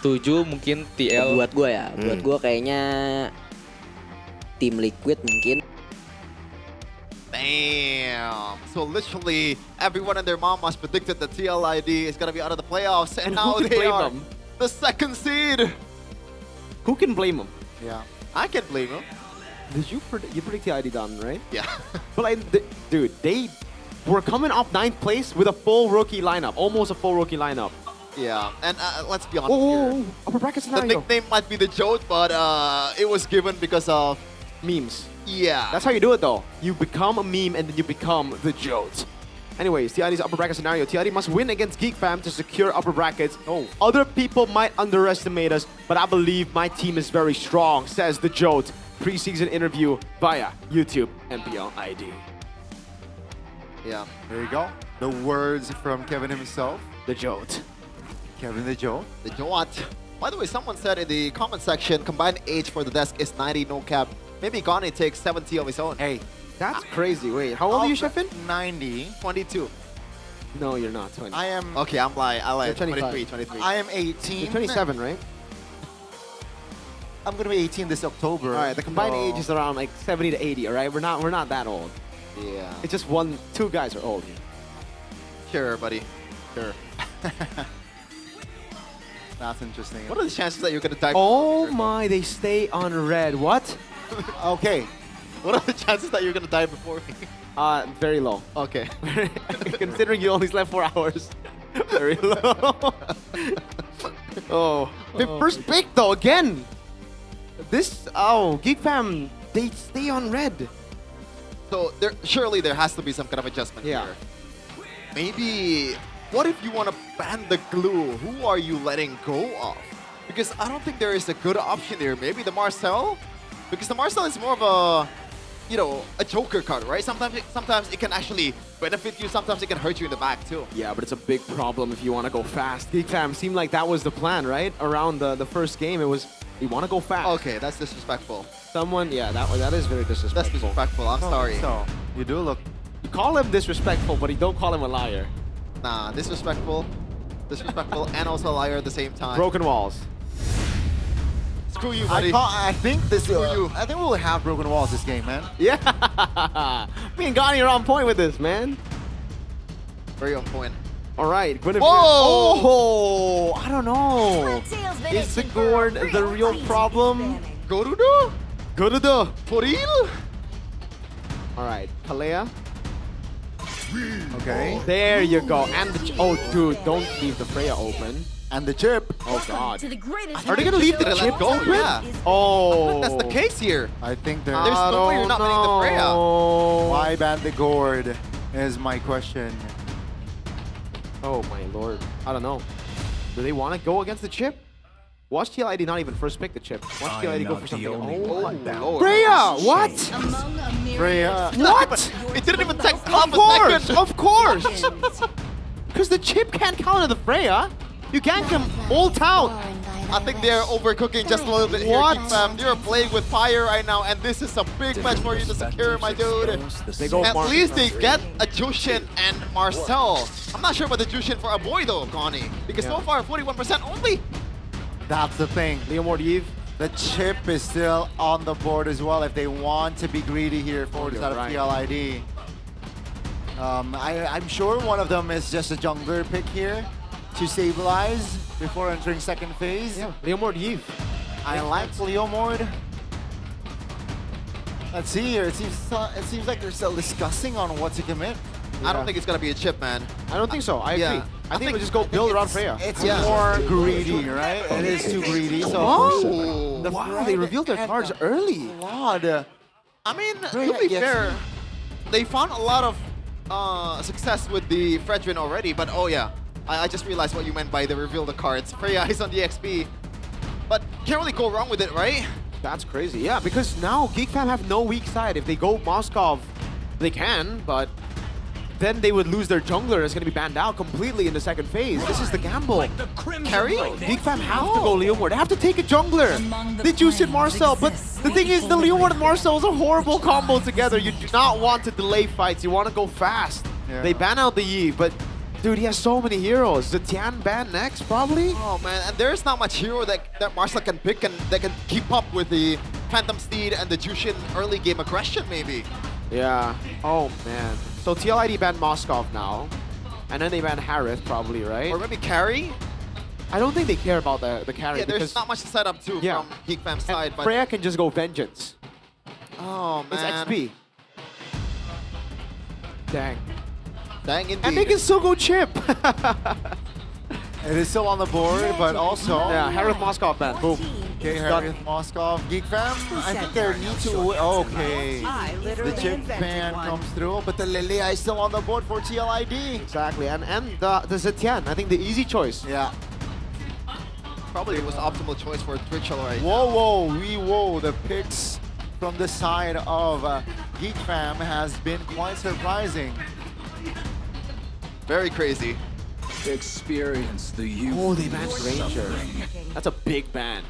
7 mungkin TL. Buat gue ya, buat gue kayaknya tim Liquid mungkin. Damn. So literally everyone and their mamas predicted that TLID is going to be out of the playoffs, and now who can they blame are them? the 2nd seed. Who can blame them? Yeah. I can blame them. Did you predict TLID down, right? Yeah. But dude, they were coming off 9th place with a full rookie lineup, almost a full rookie lineup. Yeah, and let's be honest here. Upper bracket The scenario. nickname might be the Jote, but it was given because of memes. Yeah. That's how you do it though. You become a meme and then you become the Jote. Anyways, TID's upper bracket scenario. TID must win against Geek Fam to secure upper brackets. Oh. Other people might underestimate us, but I believe my team is very strong, says the Jote. Preseason interview via YouTube MPL ID. Yeah. There you go. The words from Kevin himself. The Jote. Kevin the Jote. The Jote. By the way, someone said in the comment section, combined age for the desk is 90, no cap. Maybe Gani takes 70 of his own. Hey, that's crazy. Wait, how old are you, Sheffin? 90. 22. No, you're not 20. I am... Okay, I'm lying. I lied. You're 25. 23. I am 18. You're 27, right? I'm gonna be 18 this October. All right, the combined so- age is around like 70 to 80. All right, we're not that old. Yeah. It's just two guys are old. Sure, buddy. Sure. That's interesting. What are the chances that you're gonna die? Oh my, they stay on red. What? Okay. What are the chances that you're gonna die before me? Very low. Okay. Considering you only slept 4 hours. Very low. Oh. First pick though, again. Geek Fam, they stay on red. So surely there has to be some kind of adjustment here. Maybe, what if you want to ban the glue? Who are you letting go of? Because I don't think there is a good option here. Maybe the Marcel? Because the Marcel is more of a, a joker card, right? Sometimes it can actually benefit you, sometimes it can hurt you in the back too. Yeah, but it's a big problem if you want to go fast. Geek Fam seemed like that was the plan, right? Around the first game, it was, you want to go fast. Okay, that's disrespectful. That is very disrespectful. That's disrespectful, I'm sorry. So, you do look... You call him disrespectful, but you don't call him a liar. Nah, disrespectful, and also a liar at the same time. Broken walls. Screw you, buddy. I think I think we'll have broken walls this game, man. Yeah. Me and Gani are on point with this, man. Very on point. All right. Whoa! Oh, I don't know. Is the gourd the real problem? Gorudo? Gorudo. For real? All right. Kalea. Okay. There you go. And oh, dude, don't leave the Freya open. And the chip. Oh, God. Are they gonna leave the chip go? Yeah. Oh. That's the case here. I think There's no way you're not getting the Freya. Why ban the gourd is my question. Oh, my lord. I don't know. Do they want to go against the chip? Watch TLID not even first pick the chip. Watch TLID go for something. Oh, Lord. Freya! What? Freya. What? It didn't even take Of course! Of course! Because the chip can't counter the Freya. You can't come ult out. I think they're overcooking just a little bit here, What? Geek Fam. You're playing with fire right now, and this is a big match for you to secure, my dude. At least they get a Jushin and Marcel. I'm not sure about the Jushin for a boy though, Connie. Because so far, 41% only. That's the thing. Leomord Eve. The chip is still on the board as well if they want to be greedy here for the side of TLID. I'm sure one of them is just a jungler pick here to stabilize before entering second phase. Yeah, Leomord Eve. I like Leomord. Let's see here. It seems like they're still discussing on what to commit. I don't think it's gonna be a chip, man. I don't think so. I agree. Yeah. I think we'll just go build around Freya. It's more greedy, right? It is too greedy. So Wow, they revealed their cards early. God. I mean, to be fair, they found a lot of success with the Fredrin already, but oh yeah, I just realized what you meant by the reveal the cards. Freya is on the XP, but can't really go wrong with it, right? That's crazy. Yeah, because now Geek Fam have no weak side. If they go Moskov, they can, but then they would lose their jungler. It's going to be banned out completely in the second phase. This is the gamble. Carry? Geek Fam have to go Leomord. They have to take a jungler. They juiced in Marcel, but the thing is, the Leomord and Marcel is a horrible combo together. You do not want to delay fights. You want to go fast. Yeah. They ban out the Yi, but dude, he has so many heroes. The Tian ban next, probably? Oh man, and there's not much hero that Marcel can pick and that can keep up with the Phantom Steed and the Jushin early game aggression, maybe. Yeah. Oh man. So TLID banned Moskov now, and then they banned Harith probably, right? Or maybe carry? I don't think they care about the carry. Yeah, there's because not much to set up too from Geek Fam's side. But Freya can just go Vengeance. oh man, It's XP. Dang. Dang indeed. And they can still go chip. It is still on the board, but also... Yeah, Harith Moskov ban. Boom. Okay, Harith Moskov. Geek Fam, I think they need to... Okay. The chip ban comes through, but the Lilia is still on the board for TLID. Exactly, and the Zetian, I think the easy choice. Yeah. Probably it was the optimal choice for Twitchell right Whoa, whoa, the picks from the side of Geek Fam has been quite surprising. Very crazy. Experience the youth. Oh, they banned Ranger. That's a big ban.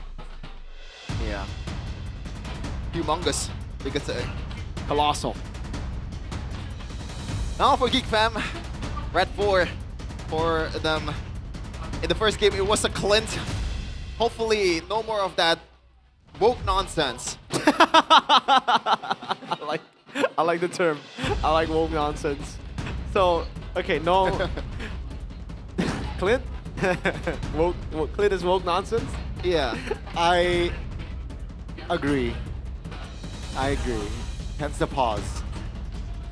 Yeah. Humongous, we could say. Colossal. Now for Geek Fam, Red 4 for them. In the first game, it was a Clint. Hopefully, no more of that woke nonsense. I like the term. I like woke nonsense. So, okay, no. Clint? Clint is woke nonsense? Yeah, I agree. Hence the pause.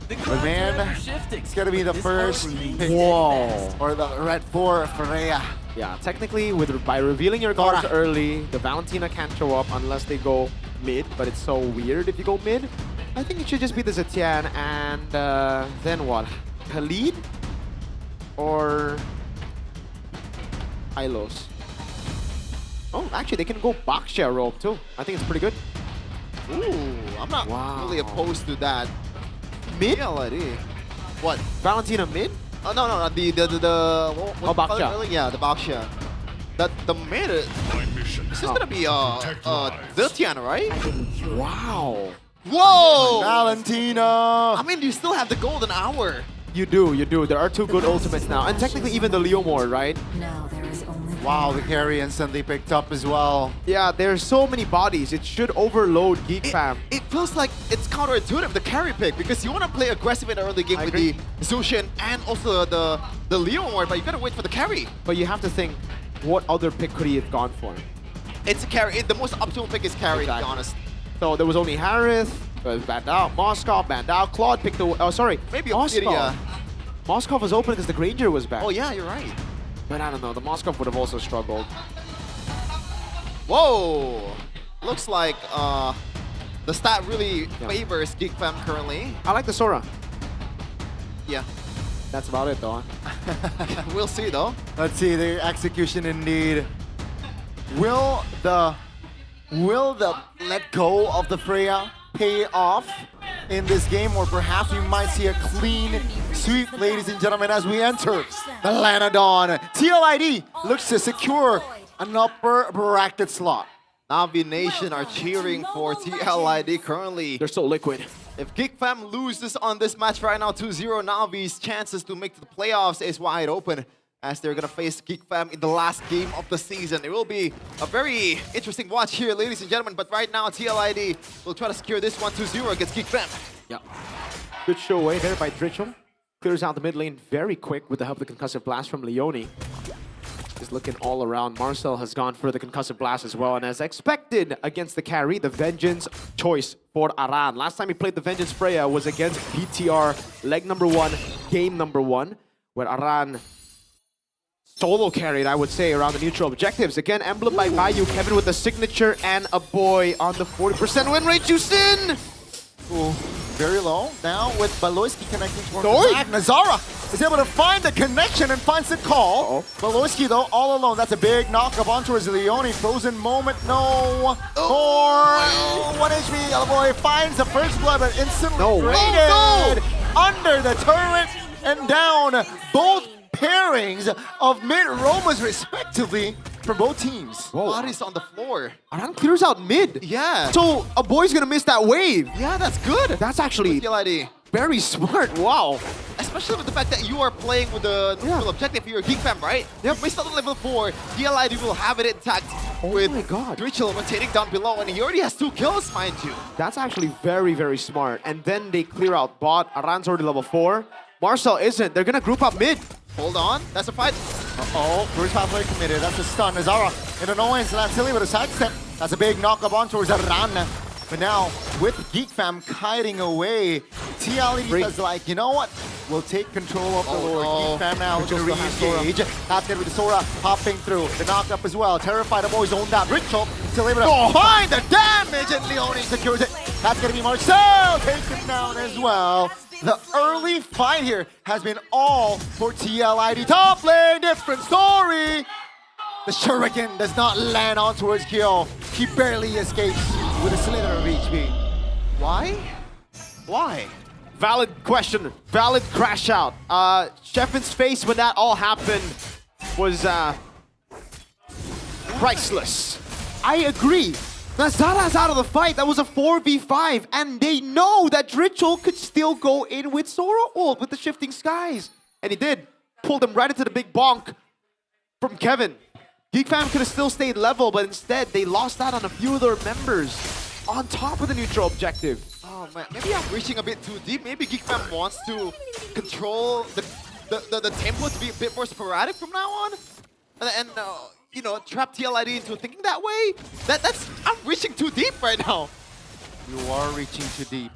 But man, it's gonna be the first pick. Whoa. Or the red 4 for Rhea. Yeah, technically, by revealing your cards early, the Valentina can't show up unless they go mid, but it's so weird if you go mid. I think it should just be the Zetian and then what? Khalid? Or Ilos? Oh, actually, they can go Baksha rope too. I think it's pretty good. Ooh, I'm not really opposed to that. Mid? PLID. What? Valentina mid? Oh no, what Baksha. Yeah, the Baksha. The mid. This is gonna be Ziltian, right? Wow. Whoa! Valentina! I mean, you still have the golden hour. You do. There are 2 good ultimates now, and technically even the Leomord, right? Wow, the carry instantly picked up as well. Yeah, there's so many bodies. It should overload Geek Fam. It feels like it's counterintuitive, the carry pick, because you want to play aggressive in the early game with the Zushin and also the Leomord, but you gotta wait for the carry. But you have to think, what other pick could he have gone for? It's a carry. The most optimal pick is carry, to be honest. So there was only Harith, banned out, Moskov banned out, Claude picked the... Oh, sorry, maybe Moskov. Moskov was open because the Granger was back. Oh yeah, you're right. But I don't know, the Moskov would have also struggled. Whoa! Looks like the stat really favors Geek Fam currently. I like the Sora. Yeah. That's about it though. We'll see though. Let's see the execution indeed. Will the let go of the Freya pay off in this game, or perhaps we might see a clean sweep, ladies and gentlemen, as we enter the Lanadon. TLID looks to secure an upper bracket slot. Navi Nation are cheering for TLID currently. They're so liquid. If Geek Fam loses on this match right now 2-0, Navi's chances to make the playoffs is wide open, as they're gonna face Geek Fam in the last game of the season. It will be a very interesting watch here, ladies and gentlemen, but right now TLID will try to secure this one 2-0 against Geek Fam. Yeah. Good show away there by Dritchel. Clears out the mid lane very quick with the help of the concussive blast from Leone. Just looking all around. Marcel has gone for the concussive blast as well, and as expected against the carry, the Vengeance choice for Aran. Last time he played the Vengeance Freya was against BTR leg number 1, game number 1, where Aran solo carried, I would say, around the neutral objectives. Again, Emblem by Bayou, Kevin with the signature, and a boy on the 40% win rate. Jusin! Ooh, very low. Now with Baloyski connecting towards the back, Nazara is able to find the connection and finds the call. Baloyski, though, all alone. That's a big knock-up on towards Leone. Frozen moment, no. Or 1 HP, Alaboy finds the first blood, but instantly raided under the turret and down. Both pairings of mid-roamers respectively from both teams. Bodies on the floor. Aran clears out mid. Yeah. So a boy's gonna miss that wave. Yeah, that's good. That's actually TLID. very smart. Wow. Especially with the fact that you are playing with the neutral objective. You're a Geek Fam, right? Yep. Missed out on level 4. TLID will have it intact with Dritchel rotating down below, and he already has 2 kills, mind you. That's actually very, very smart. And then they clear out bot. Aran's already level 4. Marcel isn't. They're gonna group up mid. Hold on. That's a fight. Uh-oh. First pathway committed. That's a stun. Nazara in annoyance. Lands silly with a sidestep. That's a big knock-up on towards Aran. But now, with Geek Fam kiting away, TLE is like, you know what? We'll take control of the Lord. Geek Fam now looking to re-engage. That's going to be the Sora hopping through. The knock-up as well. Terrified, the boys own that. Ritual still able to find the damage, and Leone secures it. That's going to be Marcel taken down as well. The early fight here has been all for TLID. Top lane, different story. The Shuriken does not land on towards Kyo. He barely escapes with a slither of HP. Why? Why? Valid question. Valid crash out. Sheffen's face when that all happened was priceless. I agree. Nazara's out of the fight. That was a 4v5, and they know that Dritchel could still go in with Sora ult with the Shifting Skies. And he did. Pulled him right into the big bonk from Kevin. Geek Fam could have still stayed level, but instead they lost out on a few of their members on top of the neutral objective. Oh man, maybe I'm reaching a bit too deep. Maybe Geek Fam wants to control the tempo to be a bit more sporadic from now on, and you know, trap TLID into thinking that way. That's I'm reaching too deep right now. You are reaching too deep.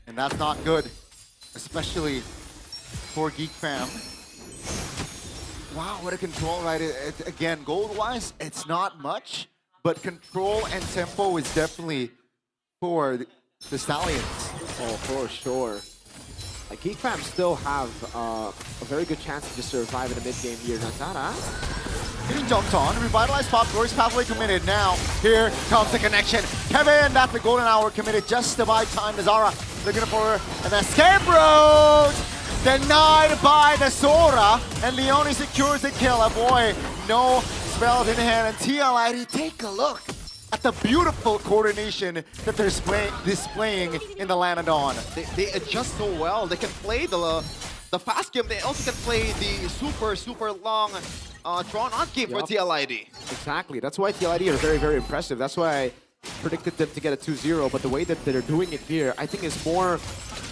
And that's not good, especially for Geek Fam. Wow, what a control, right? Again, gold-wise, it's not much, but control and tempo is definitely for the Stallions. Oh, for sure. Like, Geek Fam still have a very good chance to just survive in the mid-game here. Nazara getting jumped on, revitalized pop, Glorious Pathway committed. Now, here comes the connection. Kevin, that's the golden hour committed just to buy time. Nazara looking for an escape route. Denied by the Sora, and Leone secures the kill. Boy, no spells in hand, and TLID, take a look at the beautiful coordination that they're displaying in the Lanadon. They adjust so well. They can play the fast game. They also can play the super long drawn-out game for TLID. Exactly. That's why TLID are very, very impressive. That's why I predicted them to get a 2-0, but the way that they're doing it here, I think is more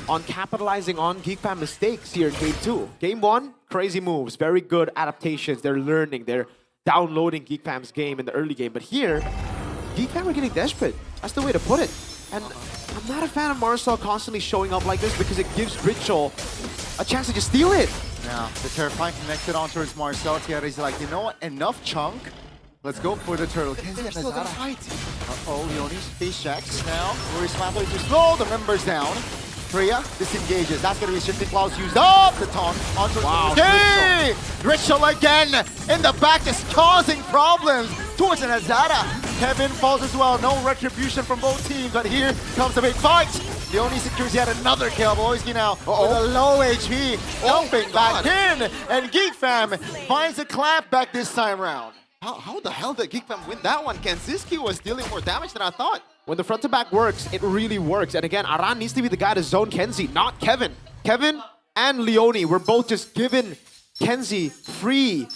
on capitalizing on Geek Fam mistakes here in Game 2. Game 1, crazy moves, very good adaptations. They're learning, they're downloading Geek Fam's game in the early game. But here, Geek Fam are getting desperate. That's the way to put it. And I'm not a fan of Marcel constantly showing up like this because it gives Ritual a chance to just steal it. Now, the Terrifying connected on towards Marcel. TLID's like, you know what, enough chunk. Let's go for the turtle. They're still gonna fight. Uh-oh, Leone's face checks now. Glorious Pathway to slow the members down. Freya disengages. That's going to be Shifting Clouds used up. The taunt onto okay! Ritual again in the back is causing problems towards Nazara. Kevin falls as well. No retribution from both teams, but here comes the big fight. Leone secures yet another kill. Boyski now with a low HP. Jumping back in. And Geek Fam finds a clamp back this time round. How the hell did Geek Fam win that one? Kenziski was dealing more damage than I thought. When the front to back works, it really works. And again, Aran needs to be the guy to zone Kenzie, not Kevin. Kevin and Leone were both just giving Kenzie free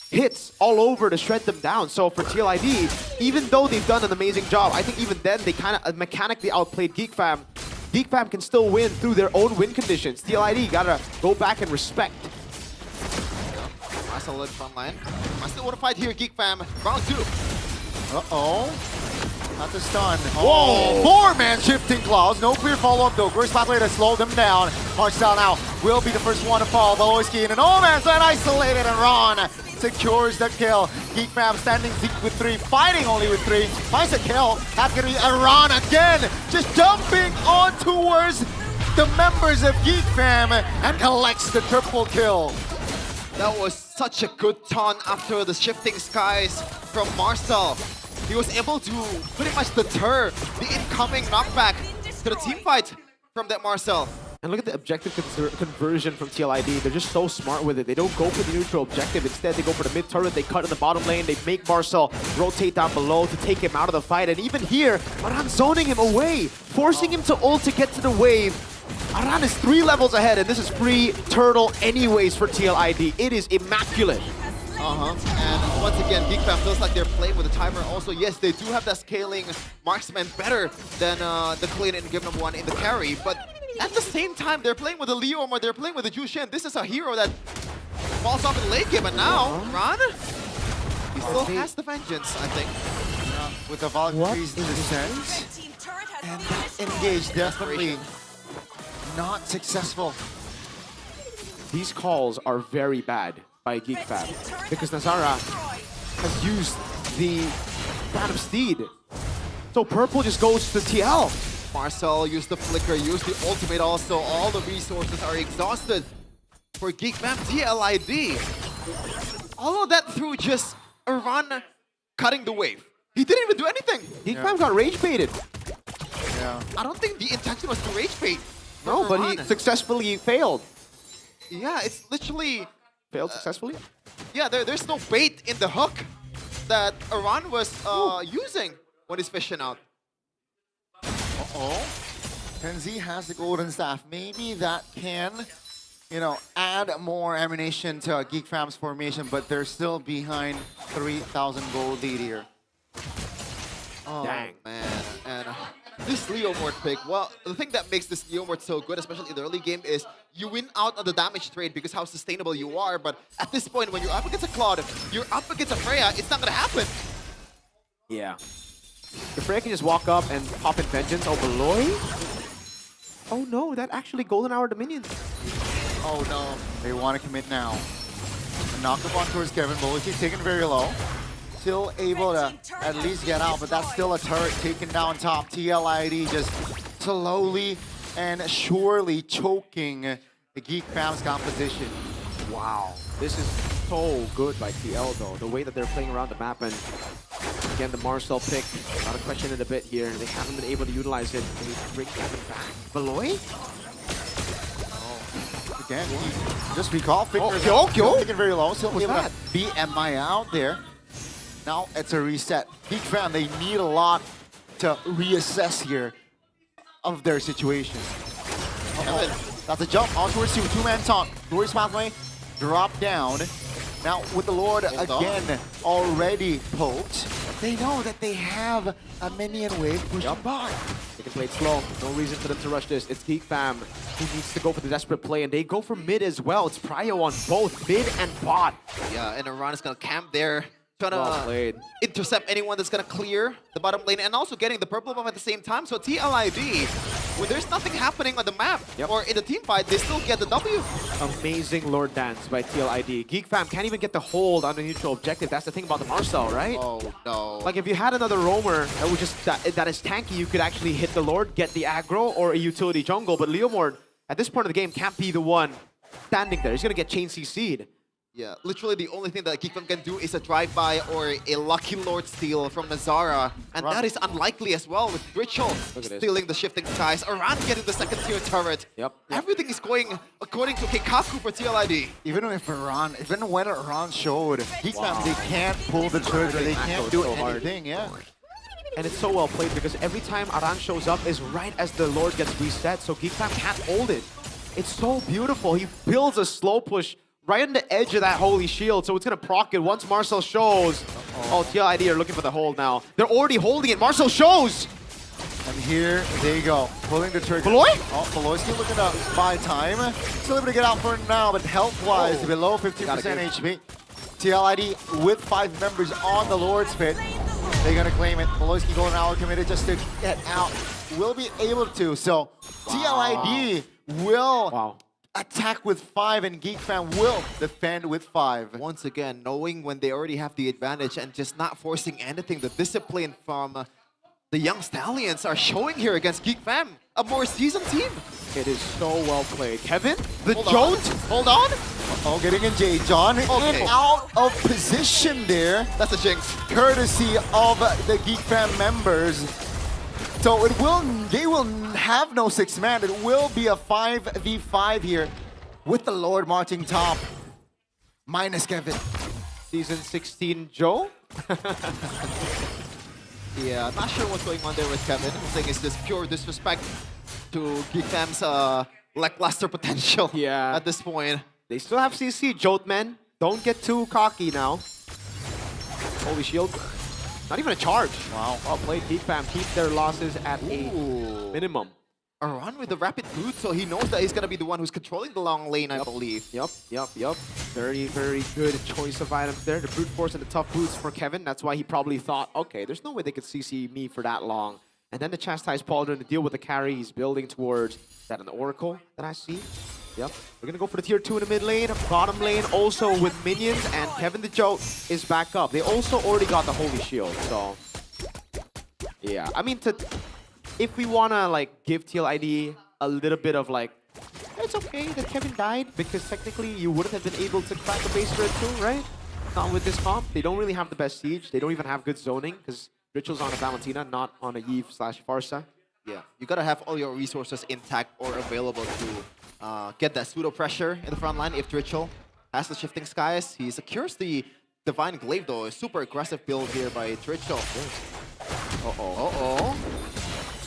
hits all over to shred them down. So for TLID, even though they've done an amazing job, I think even then they kind of mechanically outplayed Geek Fam. Geek Fam can still win through their own win conditions. TLID gotta go back and respect. Nice alert front line. I still want to fight here, Geek Fam. Round 2. Uh-oh. Not the stun. Whoa! Four-man Shifting Clouds. No clear follow-up though. Glorious Pathway to slow them down. Marcel now will be the first one to fall. Valoisky in an no-man's land isolated, and Ron secures the kill. Geek Fam standing deep with 3, fighting only with 3. Finds a kill. That's gonna be Ron again. Just jumping on towards the members of Geek Fam and collects the triple kill. That was such a good taunt after the Shifting Skies from Marcel. He was able to pretty much deter the incoming knockback to the team fight from that Marcel. And look at the objective conversion from TLID. They're just so smart with it. They don't go for the neutral objective. Instead, they go for the mid turret. They cut in the bottom lane. They make Marcel rotate down below to take him out of the fight. And even here, Aran zoning him away, forcing him to ult to get to the wave. Aran is 3 levels ahead, and this is free turtle anyways for TLID. It is immaculate. And once again, Geek Fam feels like they're playing with the timer. Also, yes, they do have that scaling marksman better than the Clean in game number 1 in the carry, but at the same time, they're playing with the Leom or they're playing with the Jushin. This is a hero that falls off in the late game, and now, Ron, he still has the vengeance, I think. With the Valkyrie's descent, and that engage definitely not successful. These calls are very bad by Geek Fam because Nazara has used the Phantom Steed. So purple just goes to TL. Marcel used the flicker, used the ultimate also. All the resources are exhausted for Geek Fam. TLID. All of that through just a run cutting the wave. He didn't even do anything. Geek Fam got rage baited. Yeah. I don't think the intention was to rage bait. No, but he successfully failed. Yeah, it's literally... Failed successfully? Yeah, there's no bait in the hook that Aran was using when he's fishing out. Uh-oh. Kenzie has the golden staff. Maybe that can you know, add more ammunition to Geek Fam's formation, but they're still behind 3,000 gold lead here. Oh, man. And this Leo Mort pick, well, the thing that makes this Leo Mort so good, especially in the early game, is you win out on the damage trade because how sustainable you are. But at this point, when you're up against a Claude, you're up against a Freya, it's not going to happen. Yeah. If Freya can just walk up and pop in Vengeance over Loy. Oh no, that actually golden hour the minions. Oh no, they want to commit now. Knock up on towards Kevin, but he's taken very low. Still able to at least get out, but that's still a turret taken down top. TL ID just slowly and surely choking the Geek Fam's composition. Wow, this is so good by TL though. The way that they're playing around the map, and again the Marcel pick, a lot of question in a bit here. They haven't been able to utilize it. They bring Kevin back. Beloy? Again, just recall fingers. Taken very low, still able to beat MI out there. Now it's a reset. Geek Fam, they need a lot to reassess here of their situation. That's a jump on towards you. Two-man taunt. Glorious Pathway drop down. Now with the Lord again already poked, they know that they have a minion wave pushing by. They can play it slow. No reason for them to rush this. It's Geek Fam who needs to go for the desperate play, and they go for mid as well. It's Prio on both mid and bot. Yeah, and Iran is going to camp there, trying Well to intercept anyone that's going to clear the bottom lane, and also getting the purple buff at the same time. So TLIB, when there's nothing happening on the map or in the team fight, they still get the W. Amazing Lord Dance by TLID. Geek Fam can't even get the hold on the neutral objective. That's the thing about the Marcel, right? Oh no. Like if you had another roamer that would just that is tanky, you could actually hit the Lord, get the aggro, or a utility jungle. But Leomord, at this point of the game, can't be the one standing there. He's gonna get chain CC'd. Yeah, literally the only thing that Geek Fam can do is a drive-by or a Lucky Lord steal from Nazara. And that is unlikely as well with Ritual stealing the Shifting Skies. Aran getting the second tier turret. Everything is going according to Keikaku for TLID. Even when Iran showed, Geek Fam, they can't pull the trigger, they can't do anything, And it's so well played because every time Aran shows up is right as the Lord gets reset, so Geek Fam can't hold it. It's so beautiful. He builds a slow push right on the edge of that Holy Shield, so it's going to proc it once Marcel shows. Oh, TLID are looking for the hold now. They're already holding it. Marcel shows! And here they go, pulling the trigger. Beloy? Oh, Beloy's still looking to buy time. Still able to get out for now, but health-wise, below 50% HP. TLID with 5 members on the Lord's Pit. They're going to claim it. Beloy's going out committed just to get out. Will be able to, so TLID will attack with 5, and Geek Fam will defend with 5. Once again, knowing when they already have the advantage and just not forcing anything, the discipline from the young Stallions are showing here against Geek Fam, a more seasoned team. It is so well played. Kevin, the Hold Jolt. on. Oh, getting in J. John in out of position there. That's a jinx. Courtesy of the Geek Fam members. So they will have no 6-man. It will be a 5v5 here with the Lord marching top. Minus Kevin. Season 16 Joe? Yeah, not sure what's going on there with Kevin. I think it's just pure disrespect to Geek Fam's lackluster potential at this point. They still have CC, Jotman. Don't get too cocky now. Holy Shield. Not even a charge. Wow. Well played. Geek Fam keep their losses at a minimum. Aran with the rapid boot, so he knows that he's going to be the one who's controlling the long lane, I believe. Yep. Very, very good choice of items there. The brute force and the tough boots for Kevin. That's why he probably thought, okay, there's no way they could CC me for that long. And then the chastise Pauldron to deal with the carry. He's building towards that an Oracle that I see. Yep. We're going to go for the tier 2 in the mid lane. Bottom lane also with minions. And Kevin the Joke is back up. They also already got the Holy Shield. So, yeah. I mean, if we want to like give TLID a little bit of like, it's okay that Kevin died. Because technically you wouldn't have been able to crack the base turret too, right? Not with this comp. They don't really have the best siege. They don't even have good zoning. Because Ritual's on a Valentina, not on a Yves/Farsa. Yeah, you gotta have all your resources intact or available to get that pseudo pressure in the front line. If Ritual has the Shifting Skies, he secures the Divine Glaive though. A super aggressive build here by Ritual.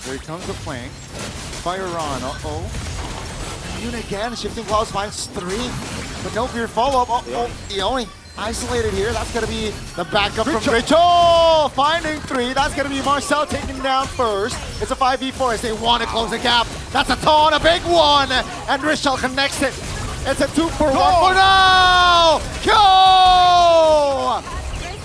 Here comes the flank. Fire on. immune again. Shifting Claws finds 3. But no clear follow-up. Oh, the only isolated here. That's going to be the backup from Rachel. Finding 3. That's going to be Marcel taking down first. It's a 5v4 as they want to close the gap. That's a ton, a big one. And Rachel connects it. It's a 2 for 1 for now. Go!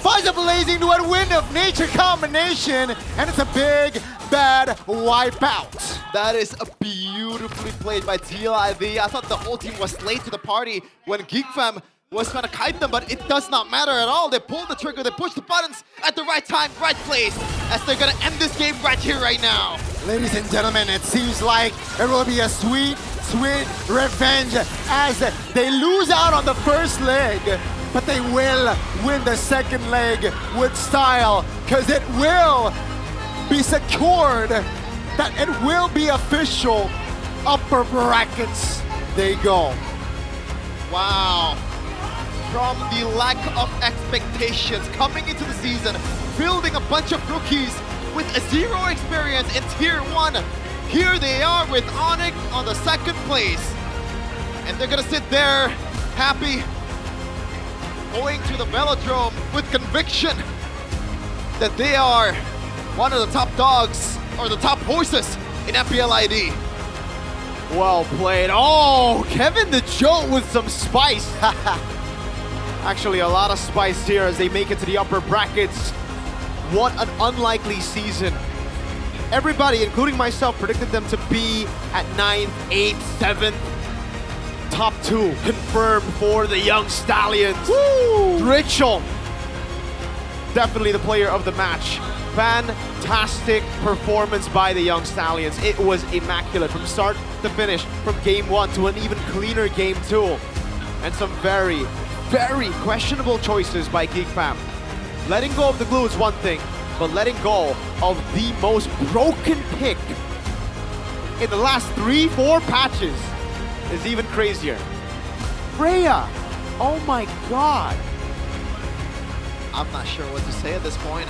Finds a blazing to a wind of nature combination. And it's a big, bad wipeout. That is a beautifully played by TLIV. I thought the whole team was late to the party when GeekFam was trying to kite them, but it does not matter at all. They pulled the trigger, they pushed the buttons at the right time, right place, as they're gonna end this game right here, right now. Ladies and gentlemen, it seems like it will be a sweet, sweet revenge as they lose out on the first leg, but they will win the second leg with style, because it will be secured that it will be official. Upper brackets, they go. Wow. From the lack of expectations coming into the season, building a bunch of rookies with a 0 experience in Tier 1. Here they are with Onyx on the 2nd place. And they're gonna sit there happy, going to the Velodrome with conviction that they are one of the top dogs or the top horses in MPL ID. Well played. Oh, Kevin the Jolt with some spice. Actually, a lot of spice here as they make it to the upper brackets. What an unlikely season. Everybody, including myself, predicted them to be at 9th, 8th, 7th. Top 2 confirmed for the Young Stallions. Woo! Rachel, definitely the player of the match. Fantastic performance by the Young Stallions. It was immaculate from start to finish, from game 1 to an even cleaner game 2. And some very, very questionable choices by GeekFam. Letting go of the glue is one thing, but letting go of the most broken pick in the last 3-4 patches is even crazier. Freya, oh my god. I'm not sure what to say at this point.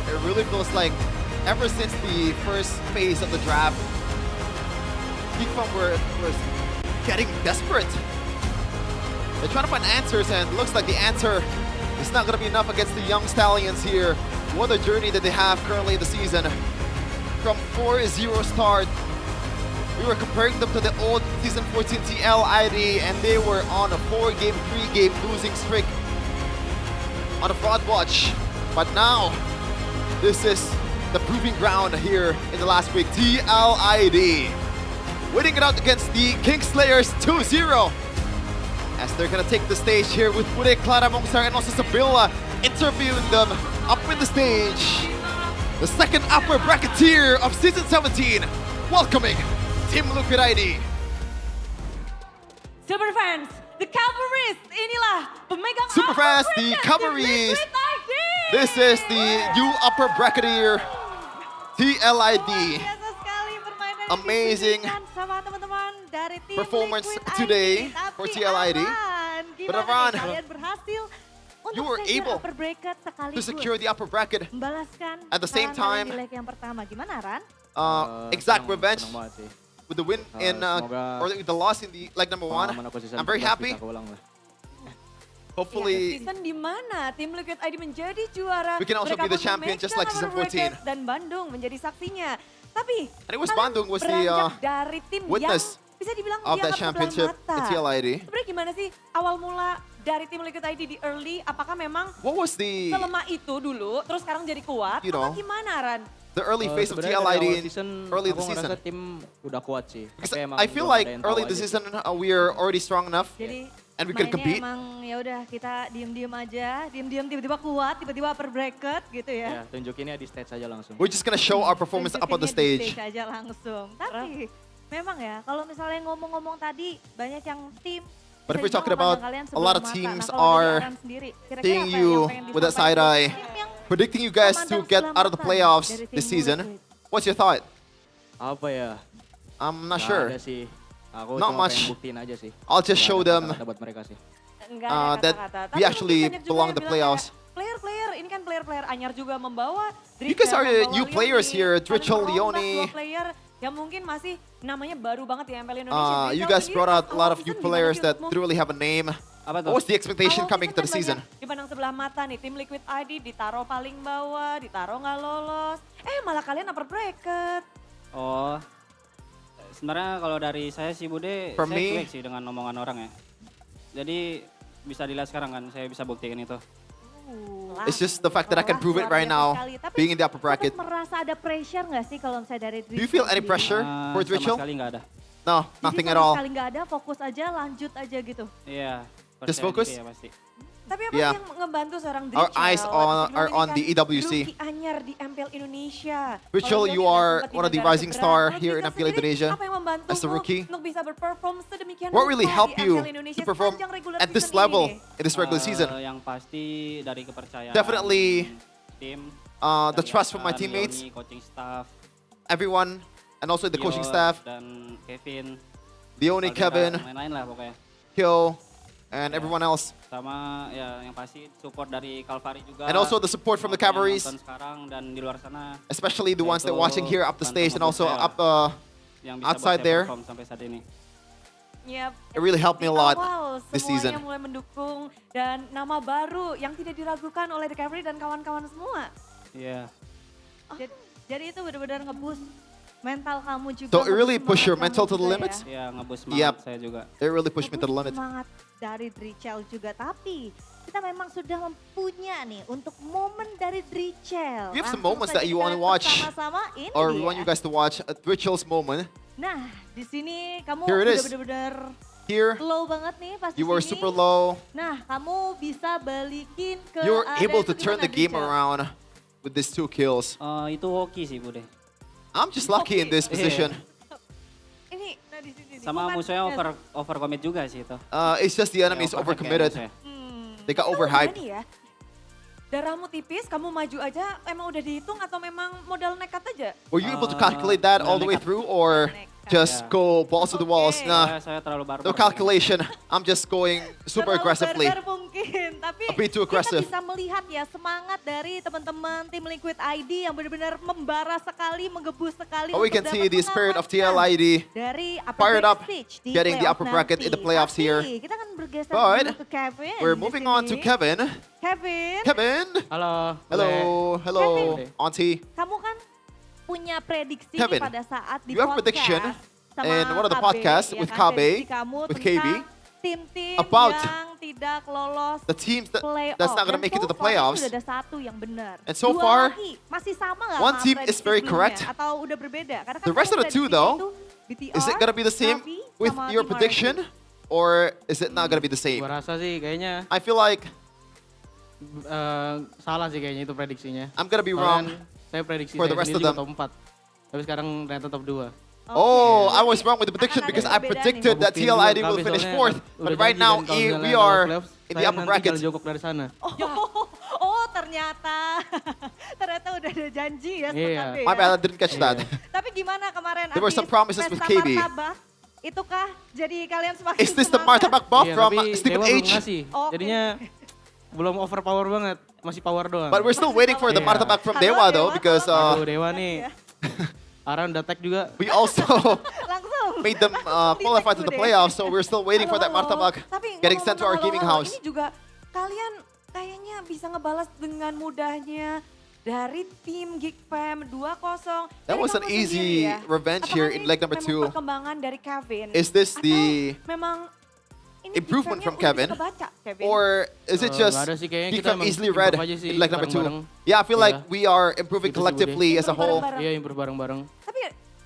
It really feels like ever since the first phase of the draft, GeekFam was getting desperate. They're trying to find answers, and it looks like the answer is not going to be enough against the Young Stallions here. What a journey that they have currently in the season. From 4-0 start, we were comparing them to the old Season 14 TL ID, and they were on a 4-game, 3-game losing streak on a fraud watch. But now, this is the proving ground here in the last week. TLID winning it out against the Kingslayers 2-0. As they're gonna take the stage here with Bude, Clara Mongsar, and also Sabilla interviewing them up in the stage. The second upper bracketeer of Season 17, welcoming Team Liquid ID. Super fans, the cavalries, inilah pemegang Super upper fast, the bracket, cavalries. Liquid ID. This is the new upper bracketeer, TLID. Biasa sekali permainan Amazing sama teman-teman dari tim performance Liquid today ID. for Tapi TLID. Gimana But nih, Aran, kalian berhasil you untuk were secure able upper bracket to sekaligus secure the upper bracket membalaskan at the same kesalahan kalian time. di leg yang pertama. Gimana, Ran? Exact revenge with the win in semoga or the loss in the leg number 1. I'm very happy. Hopefully, Season di mana tim Liquid ID menjadi juara. We can also Mereka be the pun champion just like memegang Season upper bracket 14. Dan Bandung menjadi saksinya. Tapi and it was kalian Bandung was the beranjak dari tim witness yang bisa dibilang of dianggap that championship, sebelah the mata. TLID. Sebenarnya gimana sih awal mula dari tim Liquid ID di early? Apakah memang What was the selemah itu dulu, terus sekarang jadi kuat? You know, Atau gimana, Ran? the early phase of Sebenarnya dari TLID awal in season, early aku the season? ngerasa tim udah kuat sih. Because Tapi emang I feel belum like ada yang early tahu the aja season we are already strong enough Jadi and we could mainnya compete. emang ya udah kita diem-diem aja, diem-diem tiba-tiba kuat, tiba-tiba upper bracket gitu ya. Ya, tunjukinnya di stage aja langsung. We're just gonna show our performance up on the Tunjukinnya di stage. aja langsung. Tapi memang ya kalau misalnya ngomong-ngomong tadi banyak yang tim. But if we're bisa talking dibilang about kalian a lot of sebelah mata. teams Nah, kalau dari are Aran sendiri, kira-kira seeing apa you yang pengen with that disampaikan side eye, tim yang predicting you guys to memandang get sebelah out of the mata playoffs dari tim this season. Liquid? What's your thought? Apa ya? I'm not Nggak sure. ada sih. Aku Not cuma much. pengen buktiin aja sih. I'll just Nggak show ada them kata-kata buat mereka sih. Enggak ada that kata-kata. we Tapi actually mungkin banyak juga belong yang the bilang playoffs. kayak, player-player, ini kan player-player anyar juga membawa. You guys are membawa new Leone. players here, Kalian Drichel, merombak Leone. dua player yang mungkin masih namanya baru banget di MPL Indonesia. You guys brought out a lot of new players that don't really have a name. Apa tuh? What was the expectation coming into the season? Dipandang sebelah mata nih, tim Liquid ID ditaruh paling bawah, ditaruh nggak lolos. Malah kalian upper bracket. Oh, sebenarnya kalau dari saya sih Bude, For saya me- cuek sih dengan omongan orang ya. Jadi bisa dilihat sekarang kan, saya bisa buktikan itu. It's just the fact that I can prove it right now, being in the upper bracket. Merasa ada pressure nggak sih kalau misalnya dari Do you feel any pressure for Sama Ritual? sekali nggak ada. No, nothing at Jadi sama all. sekali nggak ada, fokus aja, lanjut aja gitu. Iya. Just percaya focus? diri ya pasti. Tapi apa Yeah. sih yang ngebantu seorang Our Drichel? eyes are on the EWC. Rookie anyar di MPL Indonesia. Ritual, Kalau you udah are sempat di one of the negara rising seberang, star kalau here in Drichel MPL sendiri, Indonesia apa yang membantumu as a rookie. untuk bisa berperform sedemikian What really rupa helped di you MPL Indonesia to perform sepanjang regular at this season level ini? in this regular season? Yang pasti dari kepercayaan. Definitely tim. the dari trust from my atasan, teammates, Leoni, coaching staff, everyone, and also the coaching Gio, staff, dan Kevin, Leoni, Aldera, Kevin, lain-lain lah pokoknya. Kyo, and everyone else. Sama ya yang pasti support dari Calvary juga. And also the support from the yang Cavalries, nonton sekarang dan di luar sana. especially the ones that Yaitu watching here up the stage and also bantu-bantu up saya yang bisa buat outside saya there. perform sampai saat ini. Yep. It really helped me a lot Awal this season. semuanya mulai mendukung dan nama baru yang tidak diragukan oleh The Cavalry dan kawan-kawan semua. Iya. Jadi itu benar-benar nge-boost mental kamu juga. So it really nge-boost push your semangat mental kamu to the juga limits? ya. Iya, ngeboost semangat Yep. saya juga. It really pushed me to the Nge-boost limits. semangat dari Drichel juga, tapi kita memang sudah mempunyya nih untuk momen dari Drichel. You have some Langsung moments saja that you kita want to lihat watch, bersama-sama. Ini or dia. we want you guys to watch Ritual's moment. Nah, di sini kamu Here it udah is. benar-benar Here, low banget nih pas di you were sini. super low. Nah, kamu bisa balikin ke You were area able itu to turn gimana, the game Drichel? around with these 2 kills. Itu hoki sih Bude. I'm just lucky in this position. Ini, nah di sini. Sama bukan- musuhnya over commit juga sih itu. It's just the enemies overhead overcommitted. kayak They got Kamu overhyped. berani ya? Darahmu tipis, kamu maju aja, emang udah dihitung atau memang modal nekat aja? Were you able to calculate that all the way through, or just go balls to the walls? Nah, Saya terlalu barbar. no calculation. I'm just going super Terlalu aggressively. barbar mungkin, tapi A bit too aggressive. kita bisa melihat ya semangat dari teman-teman tim Liquid ID yang benar-benar membara sekali, menggebus sekali. Oh, we untuk can see dapat the spirit of mengamankan TLID dari upper fired bracket up, stage di getting the playoff upper bracket in the nanti. playoffs Tapi here. kita akan bergeser But dulu ke Kevin. we're di moving on to sini. Kevin. Kevin, Kevin. Halo. Hello. Hello, Kevin. Auntie. kamu kan punya prediksi nih Kevin, pada saat di you have prediction sama in one of the KB, podcasts ya with kan, KB, prediksi kamu with tentang KB, tim-tim about yang tidak lolos the teams playoff. that's not going to Dan make it to so the far playoffs. Sudah ada satu yang benar. And so Dua far, lagi masih sama nggak one sama team is prediksi very sebelumnya? correct. Atau udah berbeda? Karena kan The rest of the kamu two, prediksinya though, itu BTR, is it going to be the same Navi, with sama your tim prediction, or is it not going to be the same? Gua rasa sih kayaknya I feel like salah sih kayaknya itu prediksinya. I'm gonna be Soalnya wrong Saya prediksi for saya the rest sendiri of juga top 4. Tapi sekarang ternyata top 2. Oh, I was wrong with the prediction Akan ada because I perbedaan predicted nih. that Buktiin juga TLID will KB finish soalnya 4th, udah but right janji now kan kalau we misalnya are playoffs, in the saya upper nanti bracket. tinggal jongkok dari sana. Oh, ternyata ternyata udah ada janji ya sama Iya. KB My ya. bad, I didn't catch that. Tapi gimana kemarin There were some habis promises with pesta KB. martabak, itukah jadi kalian semakin Is this the semangat? martabak buff Iya, from tapi Stephen Dewa belum H? ngasih. Oke. Jadinya belum overpower banget, masih power doang. But we're still waiting for the Iya. martabak from Halo, Dewa though Dewa, because Aduh, Dewa nih. Aran udah tag juga. we also Langsung. made them qualify to the playoffs, so we're still waiting for that Halo, martabak Tapi getting sent to our ngomong-ngomong gaming halo-halo, house. Ini juga kalian kayaknya bisa ngebalas dengan mudahnya dari tim Geek Fam 2-0. That Dari was an kamu easy sendiri ya, revenge apakah here ini in leg number memang 2. perkembangan dari Kevin? Is this the Memang ini improvement Geek from Fam-nya Kevin? udah bisa kebaca, Kevin? Or is it just Nggak ada sih, kayaknya kita become emang easily improve read aja sih in leg number 2? bareng-bareng. Yeah, I feel like Iya. we are improving Gitu sih, collectively as a Improve whole. bareng-bareng. Iya, improve bareng-bareng. Tapi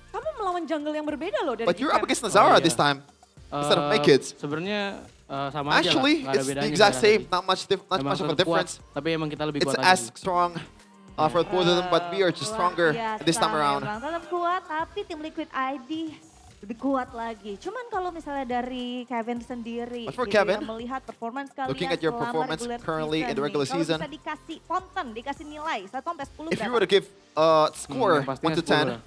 kamu melawan jungle yang berbeda loh dari But you're Geek up Fam. against Nazara iya. this time instead of Nakeds. Sebenarnya sama aja Actually, lah, nggak ada it's the bedanya exact saya same, rasa not much Emang much of a tetap kuat, difference. tapi emang kita lebih It's kuat aja as sih. strong for both of them, but we are just stronger this time around. Memang tetap kuat, tapi tim Liquid ID lebih kuat lagi. Cuman kalau misalnya dari Kevin sendiri, But for gitu ya, Kevin, melihat performance kalian looking at your selama performance regular currently in the nih, regular season, kalau bisa dikasih konten, dikasih nilai 1 sampai 10 if you berapa? were to give score 1 to 10,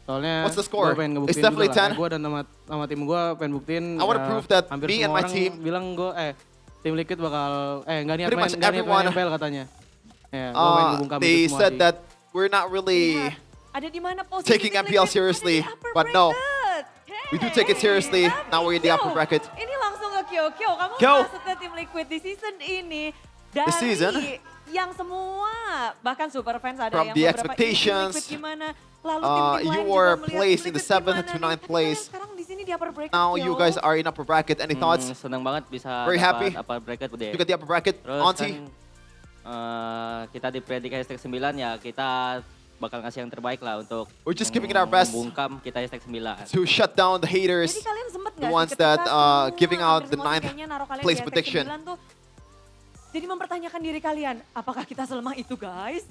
Soalnya what's the score? Gua pengen It's ngebuktiin definitely juga lah. 10. Gue dan sama tim gue pengen buktiin. I wanna prove that hampir me and semua my orang team, bilang gue tim Liquid bakal nggak niat pretty main much nggak niat main everyone, MPL katanya. Ya, gue pengen ngebungkam they itu semua said sih. that we're not really Ada di mana posisi taking tim MPL Liquid? seriously, Ada di upper but no. bracket. We do take it seriously. Now we're in the upper bracket. Ini langsung ke Kyo. Kyo, kamu Kyo. masuk ke tim Liquid di season ini. Dari season? yang semua, bahkan super fans ada From yang the beberapa expectations, Liquid gimana. Lalu tim-tim you lain were juga melihat placed tim in the Liquid 7th gimana to nih. 9th Tapi place. kalian sekarang di sini di upper bracket. Now Kyo. you guys are in upper bracket. Any thoughts? Senang banget bisa Very happy. dapat upper bracket deh. You got the upper bracket, Terus Auntie? kan, kita dipredik hashtag 9 ya, kita bakal ngasih yang terbaik lah untuk We're just giving it our best membungkam kita hashtag 9. to shut down the haters, Jadi kalian sempet the nggak ones sih ketika that semua, giving out hampir the semua 9th kayaknya naruh kalian place di hashtag prediction. 9 tuh, jadi mempertanyakan diri kalian, apakah kita selemah itu guys?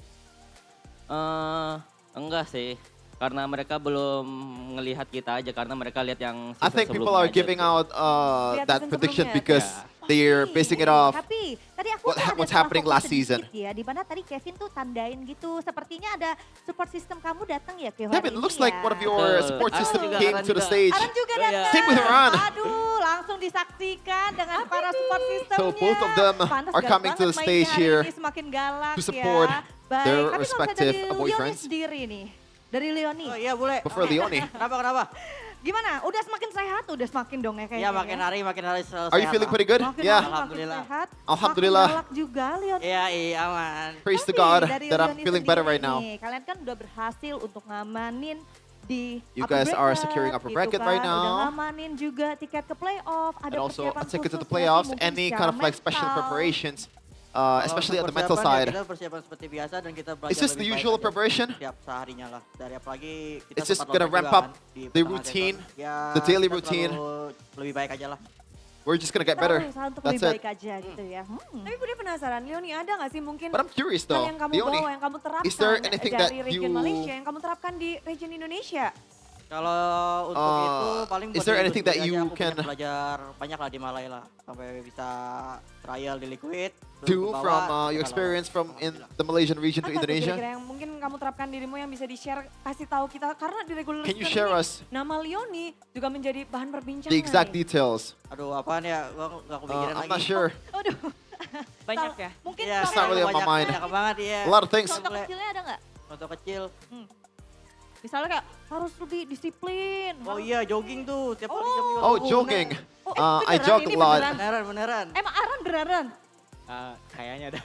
Enggak sih, karena mereka belum ngelihat kita aja, karena mereka lihat yang I think people are giving out that prediction because they're basing it off Tapi tadi aku tuh ada what's salah happening fokus last season. sedikit ya, di mana tadi Kevin tuh tandain gitu. Sepertinya ada support system kamu datang ya ke Kevin, hari ini looks like ya. one of your support system came to the stage. Aran juga datang. Same with Aran. Aduh, langsung disaksikan dengan para support systemnya. So both of them Pantes are galak coming to the banget stage mainnya hari here ini, semakin galak to support ya. Baik, their tapi kalau respective misalnya dari boyfriends. Leoni sendiri nih. Dari Leoni. Oh iya boleh. Prefer Leoni. Kenapa? Gimana? Udah semakin sehat? Udah semakin dong ya kayaknya. Ya makin hari sehat. Are you feeling pretty good? Makin Yeah. hari makin Alhamdulillah. sehat. Alhamdulillah. Makin galak juga Leoni. Iya aman. Praise to Tapi God dari that I'm Leoni feeling better right sendiri now. nih, kalian kan udah berhasil untuk ngamanin di You upper guys are bracket, securing upper gitu bracket kan. right Udah now. ngamanin juga tiket ke playoff. Ada And also persiapan a ticket to the khusus playoffs, nggak sih, any mungkin kind of like secara special mental? preparations, Kalau especially at untuk the mental persiapan ya side. kita persiapan seperti biasa dan kita belajar Is this the lebih baik usual aja. preparation? Tiap seharinya lah. Dari apalagi kita It's just sempat gonna lomba ramp juga up kan di the pertengahan routine, sektor. Ya, the daily kita routine. selalu lebih baik aja lah. We're just gonna get better. Usaha untuk That's lebih it. baik aja gitu ya. Tapi Budi penasaran, Leoni ada nggak sih mungkin But I'm curious hal though, yang kamu Leoni, bawa, yang kamu terapkan is there anything that dari region you Malaysia, yang kamu terapkan di region Indonesia? Kalau untuk itu paling is buat there diri anything sendiri that aja, you aku can banyak belajar banyak lah di Malay lah sampai bisa trial di Liquid. terus do ke from bawah, your kalau- experience from in the Malaysian region to Apa tuh Indonesia? kira-kira yang mungkin kamu terapkan dirimu yang bisa di-share, kasih tahu kita, karena di regular Can you season share ini, us nama Leoni juga menjadi bahan perbincangan. the exact nih. details? Aduh apaan ya, gua nggak kepikiran I'm lagi. not sure. Banyak ya? Mungkin Iya, It's not really on my banyak, mind. banyak banget ya. A lot of things. contoh kecilnya ada nggak? Contoh kecil. Misalnya kayak harus lebih disiplin. Oh iya, jogging tuh tiap hari jam 5 Oh, subuh, jogging. bener. I jog a lot. Beneran. Emang Aran beneran? Kayaknya ada.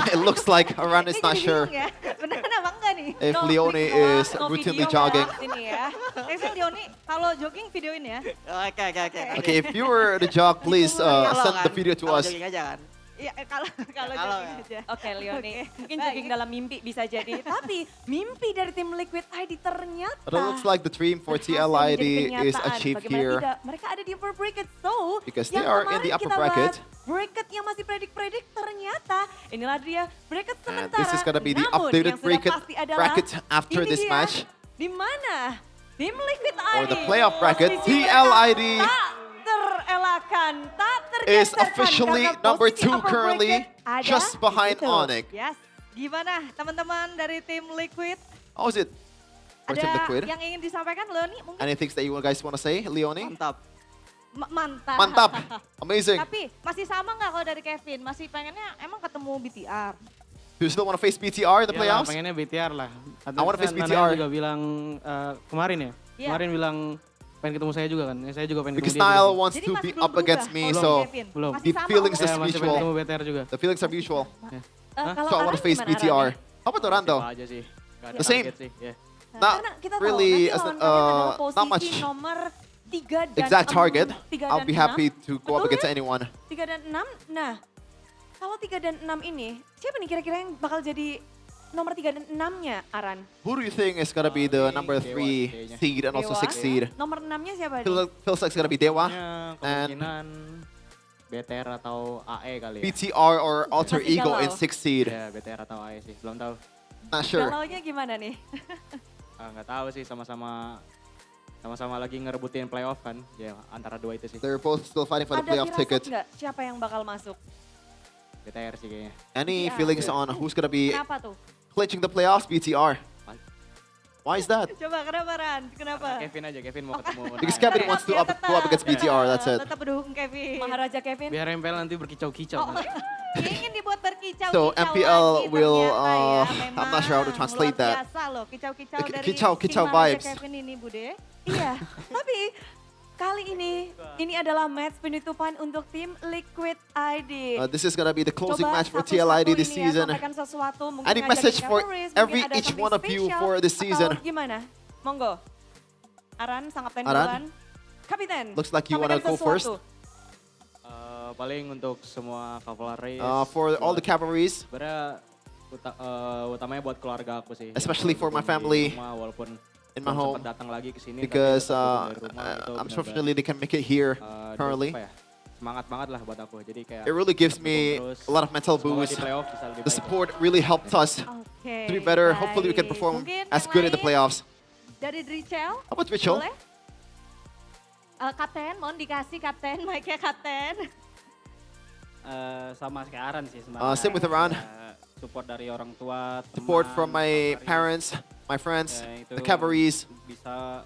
It looks like Aran is not sure Ya, beneran apa enggak nih? if Leoni is routinely jogging. Ini ya. Tapi Leoni kalau jogging videoin ya. Oke. Okay, if you were to jog, please send the video to us. Jogging aja kan. Iya, kalau Kalau jogging ya. aja. Oke Leoni, mungkin Baik. jogging dalam mimpi bisa jadi. Tapi mimpi dari tim Liquid ID ternyata But it looks like the dream for berhasil TL menjadi ID is kenyataan. achieved Bagaimana here. tidak? Mereka ada di upper bracket. So, Because yang they are in kemarin the upper kita bracket. bahas, bracket yang masih predik-predik ternyata inilah dia bracket And sementara. this is gonna be the Namun updated yang sudah bracket pasti adalah after ini this dia, match. Di mana tim Liquid Or ID the playoff bracket, posisi TL mereka ID tak terelakkan, tak is tergeserkan officially karena number posisi 2 upper currently, bracket ada just behind di situ. Onyx. Yes. Gimana teman-teman dari tim Liquid? How is it? For Team Ada Liquid? yang ingin disampaikan Leoni mungkin? Any things that you guys want to say, Leoni? Mantap. Mantap. Mantap. Amazing. Tapi masih sama nggak kalau dari Kevin? Masih pengennya emang ketemu BTR? Do you still want to face BTR in the Iyalah, playoffs? pengennya BTR lah. I wanna face Nana BTR. juga bilang kemarin ya. Iya. Kemarin bilang pengen ketemu saya juga kan. Saya juga pengen Because ketemu dia Nile juga. wants Jadi to masih be belum up against berubah me, kalau so Kevin? Belum. Masih the sama feelings omongannya? is masih pengen ketemu mutual. BTR juga. The feelings are mutual. Kalau So I want to Aran face gimana, BTR. Aran? How about Orlando? Sama aja sih. Nggak ada The same. target sih, ya. Not Karena kita tahu really nanti as lawan kalian adalah not posisi much nomor 3 dan exact 6. target. 3 I'll dan be 6. happy to go up Betul against ya? anyone. 3 dan 6, nah kalau 3 dan 6 ini, siapa nih kira-kira yang bakal jadi nomor 3 dan 6-nya, Aran? Who do you think is gonna be the number 3 seed and also Dewa. 6 seed? Nomor 6-nya siapa nih? Feels like it's gonna be Dewa and Kemungkinan BTR atau AE kali ya. BTR or Alter Masih Ego in galau. 6 seed. Ya, BTR atau AE sih. Belum tahu. Not sure. Galaunya gimana nih? Nggak tahu sih, sama-sama lagi ngerebutin playoff kan. Ya, antara dua itu sih. They're both still fighting for the Ada playoff firasat ticket. nggak siapa yang bakal masuk? BTR sih kayaknya. Any BTR. feelings on who's gonna be Kenapa tuh? clinching the playoffs? BTR. Why is that? Coba kenapa Ran? Kenapa? Kevin aja, Kevin mau ketemu. Because Kevin wants to go up against BTR, that's it. Tetap mendukung Kevin. Maharaja Kevin. Biar MPL nanti berkicau-kicau. Oh, Ingin dibuat berkicau-kicau So MPL lagi will, ternyata ya. I'm not sure how to translate Luar that. biasa loh, kicau-kicau Ki- dari kicau King Maraja vibes. Kevin ini Bude. Iya, tapi kali ini adalah match penutupan untuk tim Liquid ID. This is gonna be the closing Coba match for satu-satu TLID this ini ya, season. sampaikan sesuatu, mungkin Any ngajakin message for Cavalry, every mungkin ada each something one of you special, for this season? Atau gimana? Monggo. Aran, sang kapten Aran? duluan. Kapten, Looks like you wanna sampaikan go first. sesuatu. Paling untuk semua cavalry. For all the cavalries, Sebenarnya utamanya buat keluarga aku sih. especially for my family Walaupun in my belum home, sempat datang lagi ke sini, because tapi tetap dari rumah itu I'm benar-benar, sure fortunately they can make it here currently. apa ya, semangat banget lah buat aku. Jadi kayak It really gives me a lot of mental semoga boost. di playoff bisa lebih The baik. support really helped us Oke, to be better. Hopefully we can baik. perform Mungkin as yang good in the lain? playoffs. Dari Drichel? How about Drichel? Boleh? Kapten, mohon dikasih kapten, mic-nya kapten. Sama kayak Aran sih sebenarnya. Same with Aran. Support dari orang tua, Support teman, from my cavalry. parents, my friends, Ya, itu the cavalries bisa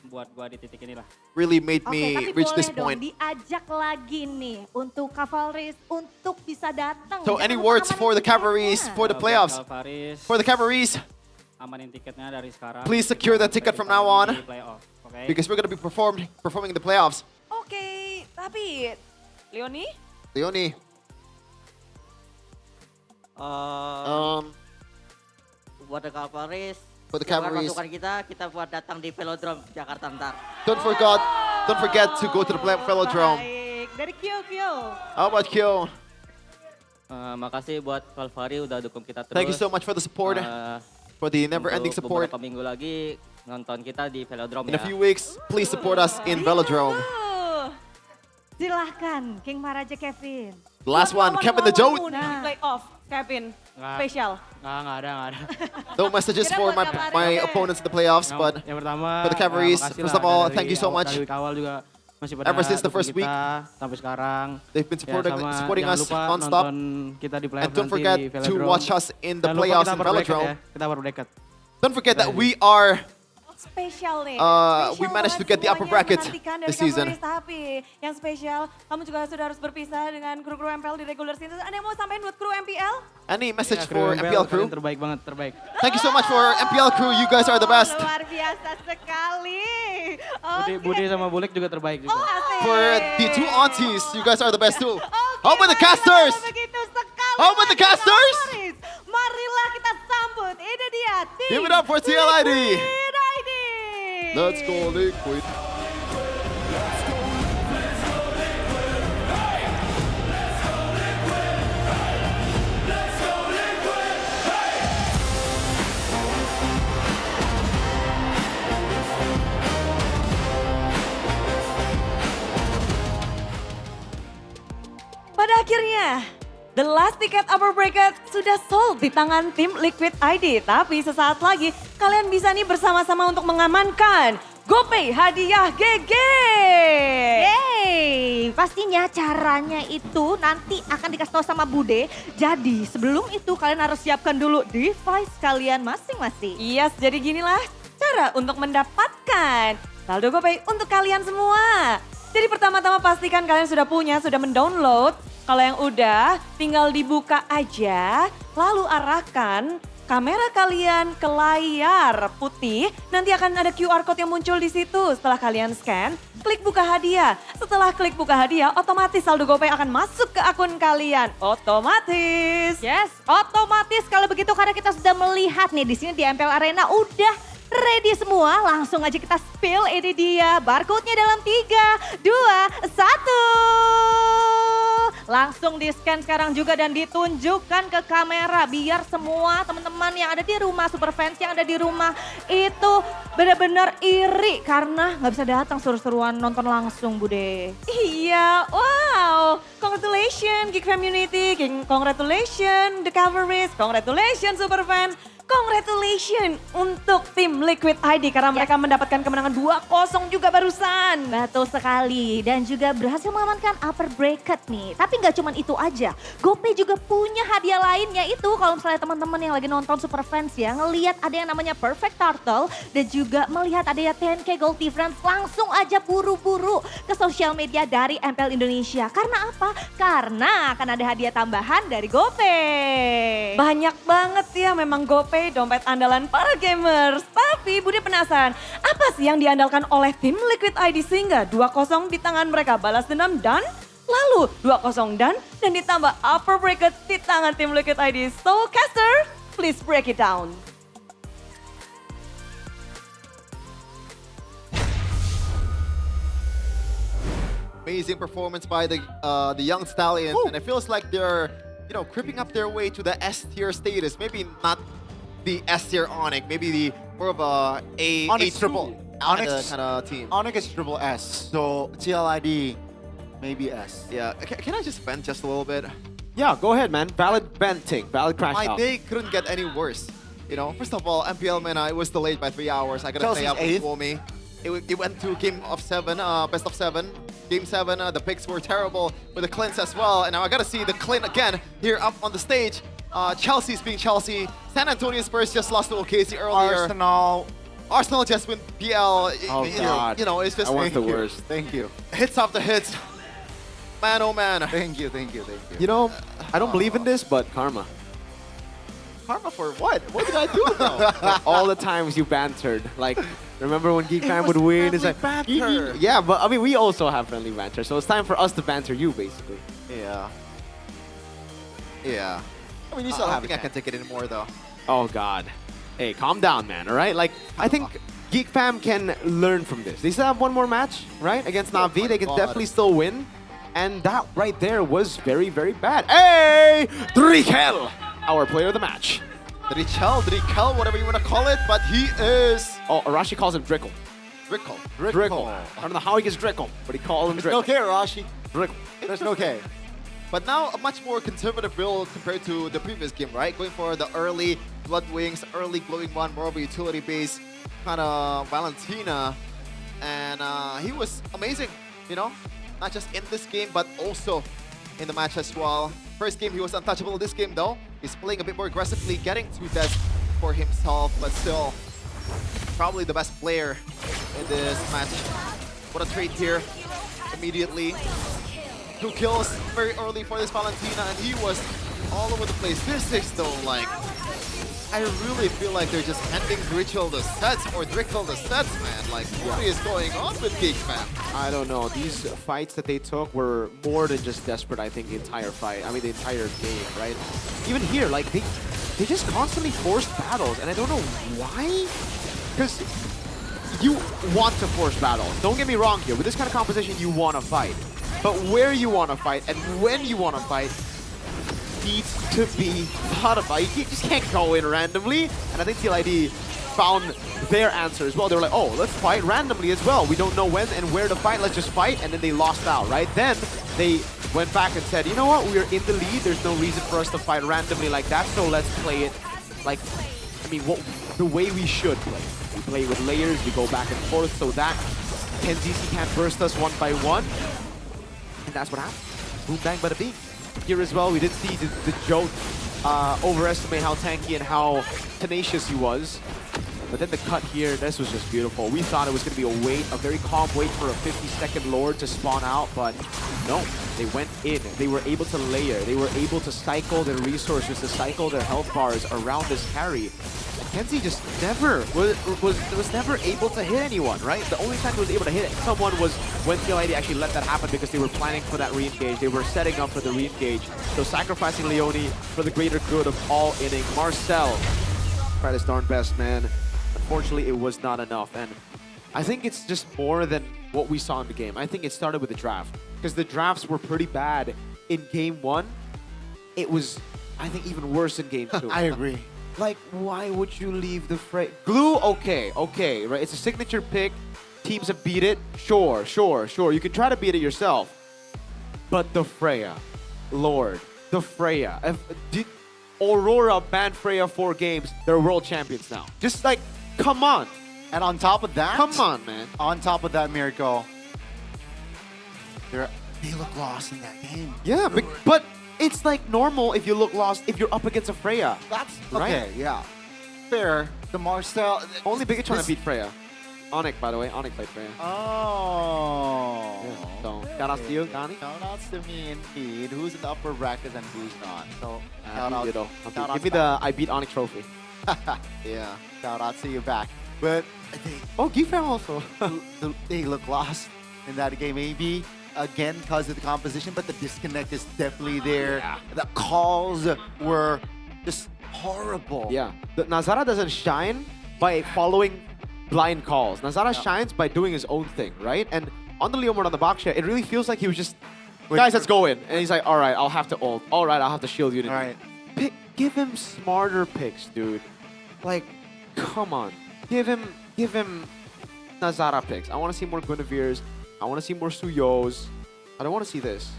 buat gua di titik inilah. really made Oke, me tapi reach boleh this dong point. diajak lagi nih untuk cavalries untuk bisa datang. So Jangan any lupa words amanin for the tiketnya. cavalries for the playoffs? For the cavalries, Amanin tiketnya dari sekarang. please secure that ticket from now on Di playoff, oke? because we're gonna be performing in the playoffs. Oke, tapi Leoni? Leonie, Buat the cavalries, For the siapkan cavalries. pasukan kita buat datang di Velodrome Jakarta ntar. don't forget to go to the velodrome. Baik, dari Kyo. How about Kyo? Makasih buat Calvary udah dukung kita terus. Thank you so much for the support, for the never-ending Untuk support. beberapa minggu lagi nonton kita di Velodrome In ya. a few weeks, please support us in velodrome. Silahkan, King Maraja Kevin. The last one, Kevin the Joe. Di playoff, Kevin. Spesial. Nggak ada. No messages Kira for buat my opponents in the playoffs, but Yang pertama, for the cavalries, makasih first lah of all, dari thank you so awal- much. Dari awal juga masih pada Ever since the dukung first week, kita sampai sekarang. they've been supporting sama supporting jangan us lupa non-stop. nonton kita di playoff And don't nanti forget di to Velodrome. watch us in the Jangan lupa playoffs kita in baru bracket velodrome. ya, kita baru bracket. Don't forget that we are Spesial nih. we managed to Spesial get the upper banget bracket menantikan dari this season. Cavalries, tapi yang spesial, kamu juga sudah harus berpisah dengan kru-kru MPL di regular season. Ada yang mau sampaikan buat kru MPL? Any message Ya, for MPL crew? kalian terbaik banget, terbaik. Thank you so much for MPL crew. You guys are the best. Luar biasa sekali. Budi sama Bulek juga terbaik juga. For the two aunties, you guys are the best too. How about the casters? Begitu sekali. How about the casters? Marilah kita sambut. Ini dia. Give it up for TLID. TLID. Let's go Liquid. Pada akhirnya, the last ticket upper bracket sudah sold di tangan tim Liquid ID. Tapi sesaat lagi kalian bisa nih bersama-sama untuk mengamankan GoPay hadiah GG. Yeay, pastinya caranya itu nanti akan dikasih tahu sama Bude. Jadi sebelum itu kalian harus siapkan dulu device kalian masing-masing. Yes, jadi ginilah cara untuk mendapatkan saldo GoPay untuk kalian semua. Jadi pertama-tama pastikan kalian sudah mendownload. Kalau yang udah, tinggal dibuka aja, lalu arahkan kamera kalian ke layar putih. Nanti akan ada QR code yang muncul di situ. Setelah kalian scan, klik buka hadiah. Setelah klik buka hadiah, otomatis saldo GoPay akan masuk ke akun kalian. Otomatis. Yes, otomatis kalau begitu karena kita sudah melihat nih di sini di MPL Arena udah ready semua, langsung aja kita spill. Ini dia barcode-nya dalam 3, 2, 1. Langsung di-scan sekarang juga dan ditunjukkan ke kamera biar semua teman-teman yang ada di rumah, super fans yang ada di rumah itu benar-benar iri karena nggak bisa datang seru-seruan nonton langsung Bude. Iya, wow. Congratulations Geek Community, congratulations The Cavalries, congratulations super fans. Congratulations untuk tim Liquid ID karena mereka mendapatkan kemenangan 2-0 juga barusan. Betul sekali. Dan juga berhasil mengamankan upper bracket nih. Tapi nggak cuma itu aja. GoPay juga punya hadiah lain yaitu kalau misalnya teman-teman yang lagi nonton Super Friends ya. Ngelihat ada yang namanya Perfect Turtle. Dan juga melihat adanya 10K Gold Difference. Langsung aja buru-buru ke sosial media dari MPL Indonesia. Karena apa? Karena akan ada hadiah tambahan dari GoPay. Banyak banget ya memang GoPay dompet andalan para gamers. Tapi Budi penasaran, apa sih yang diandalkan oleh tim Liquid ID sehingga 2-0 di tangan mereka balas dendam dan lalu 2-0 dan ditambah upper bracket di tangan tim Liquid ID. So caster, please break it down. Amazing performance by the young stallions, and it feels like they're creeping up their way to the S tier status. Maybe not the S tier Onyx, maybe the more of a Onyx triple Onyx kind of team. Onyx is triple S, so TLID maybe S. Yeah, can I just vent just a little bit? Yeah, go ahead, man. Valid venting, valid crash My out. day couldn't get any worse. First of all, MPL Mena, it was delayed by 3 hours. I gotta stay up before me. It went to game of 7, best of 7. Game 7, the picks were terrible with the Clint's as well. And now I gotta see the Clint again here up on the stage. Chelsea's being Chelsea. San Antonio Spurs just lost to OKC earlier. Arsenal just win PL. Oh, God. It's just... I want the worst. Thank you. Hits after hits. Man, oh man. Thank you. I don't believe in this, but karma. Karma for what? What did I do though? All the times you bantered. Like, remember when Geek Fam would win? It's like, banter. yeah, but I mean, we also have friendly banter. So it's time for us to banter you, basically. Yeah. Yeah. I mean, you I still don't have think I can take it anymore though. Oh, God. Hey, calm down, man, all right? Like, I think Geek Fam can learn from this. They still have one more match, right? Against Na'Vi. They can definitely still win. And that right there was very, very bad. Hey! Drikel! Our player of the match. Drikel, whatever you want to call it, but he is... Oh, Arashi calls him Drickle. Drickle. I don't know how he gets Drickle, but he calls him Drickle. Okay, Rashi. Drickle. There's no K. But now a much more conservative build compared to the previous game, right? Going for the early Blood Wings, early Glowing One, more of a utility base kind of Valentina. And he was amazing, not just in this game, but also in the match as well. First game, he was untouchable. This game, though, he's playing a bit more aggressively, getting 2 deaths for himself, but still probably the best player in this match. What a trade here, immediately. 2 kills very early for this Valentina, and he was all over the place. This is though, like, I really feel like they're just handing Drickle the sets or Drickle the sets, man. Like, what is going on with Geek Fam? I don't know. These fights that they took were more than just desperate, I think, the entire fight. I mean, the entire game, right? Even here, like, they just constantly forced battles, and I don't know why. Because you want to force battles. Don't get me wrong here. With this kind of composition, you want to fight. But where you want to fight and when you want to fight needs to be thought about. You just can't go in randomly. And I think TLID found their answer as well. They were like, oh, let's fight randomly as well. We don't know when and where to fight. Let's just fight. And then they lost out, right? Then they went back and said, you know what? We're in the lead. There's no reason for us to fight randomly like that. So let's play it like, I mean, the way we should play. We play with layers. We go back and forth so that KenZC can't burst us one by one. And that's what happened. Boom, bang, bada bing. Here as well, we did see the Joe overestimate how tanky and how tenacious he was. But then the cut here, this was just beautiful. We thought it was going to be a very calm wait for a 50-second Lord to spawn out, but no, they went in. They were able to layer. They were able to cycle their resources, to cycle their health bars around this carry. Kenzie just never was never able to hit anyone, right? The only time he was able to hit someone was when TLID actually let that happen because they were planning for that re-engage. They were setting up for the re-engage. So sacrificing Leone for the greater good of all inning. Marcel tried his darn best, man. Unfortunately, it was not enough. And I think it's just more than what we saw in the game. I think it started with the draft because the drafts were pretty bad in game 1. It was, I think, even worse in game 2. I agree. Like, why would you leave the Frey? Glue, okay, right? It's a signature pick. Teams have beat it. Sure. You can try to beat it yourself. But the Freya, Lord, the Freya. Aurora banned Freya 4 games. They're world champions now. Just like, come on. And on top of that, come on, man. On top of that, Miracle, they look lost in that game. Yeah, but it's like normal if you look lost if you're up against a Freya. That's right. Okay, yeah. Fair. The Marcel. Only Big trying to beat Freya. Onyx, by the way. Onyx played Freya. Oh. Yeah, so, shout outs to you, Gani. Shout outs to me indeed. Who's in the upper bracket and who's not. So, Give me the I beat Onyx trophy. Yeah. Shout out to you back. But Geekfam also. they look lost in that game. Maybe again because of the composition, but the disconnect is definitely there. Yeah. The calls were just horrible. Yeah. Nazara doesn't shine by following blind calls. Nazara shines by doing his own thing, right? And on the Leo mode on the box share, it really feels like he was just, guys, let's go in. And he's like, all right, I'll have to ult. All right, I'll have to shield unity. All right. Give him smarter picks, dude. Like, come on. Give him Nazara picks. I want to see more Guinevere's. I want to see more Suyos. I don't want to see this.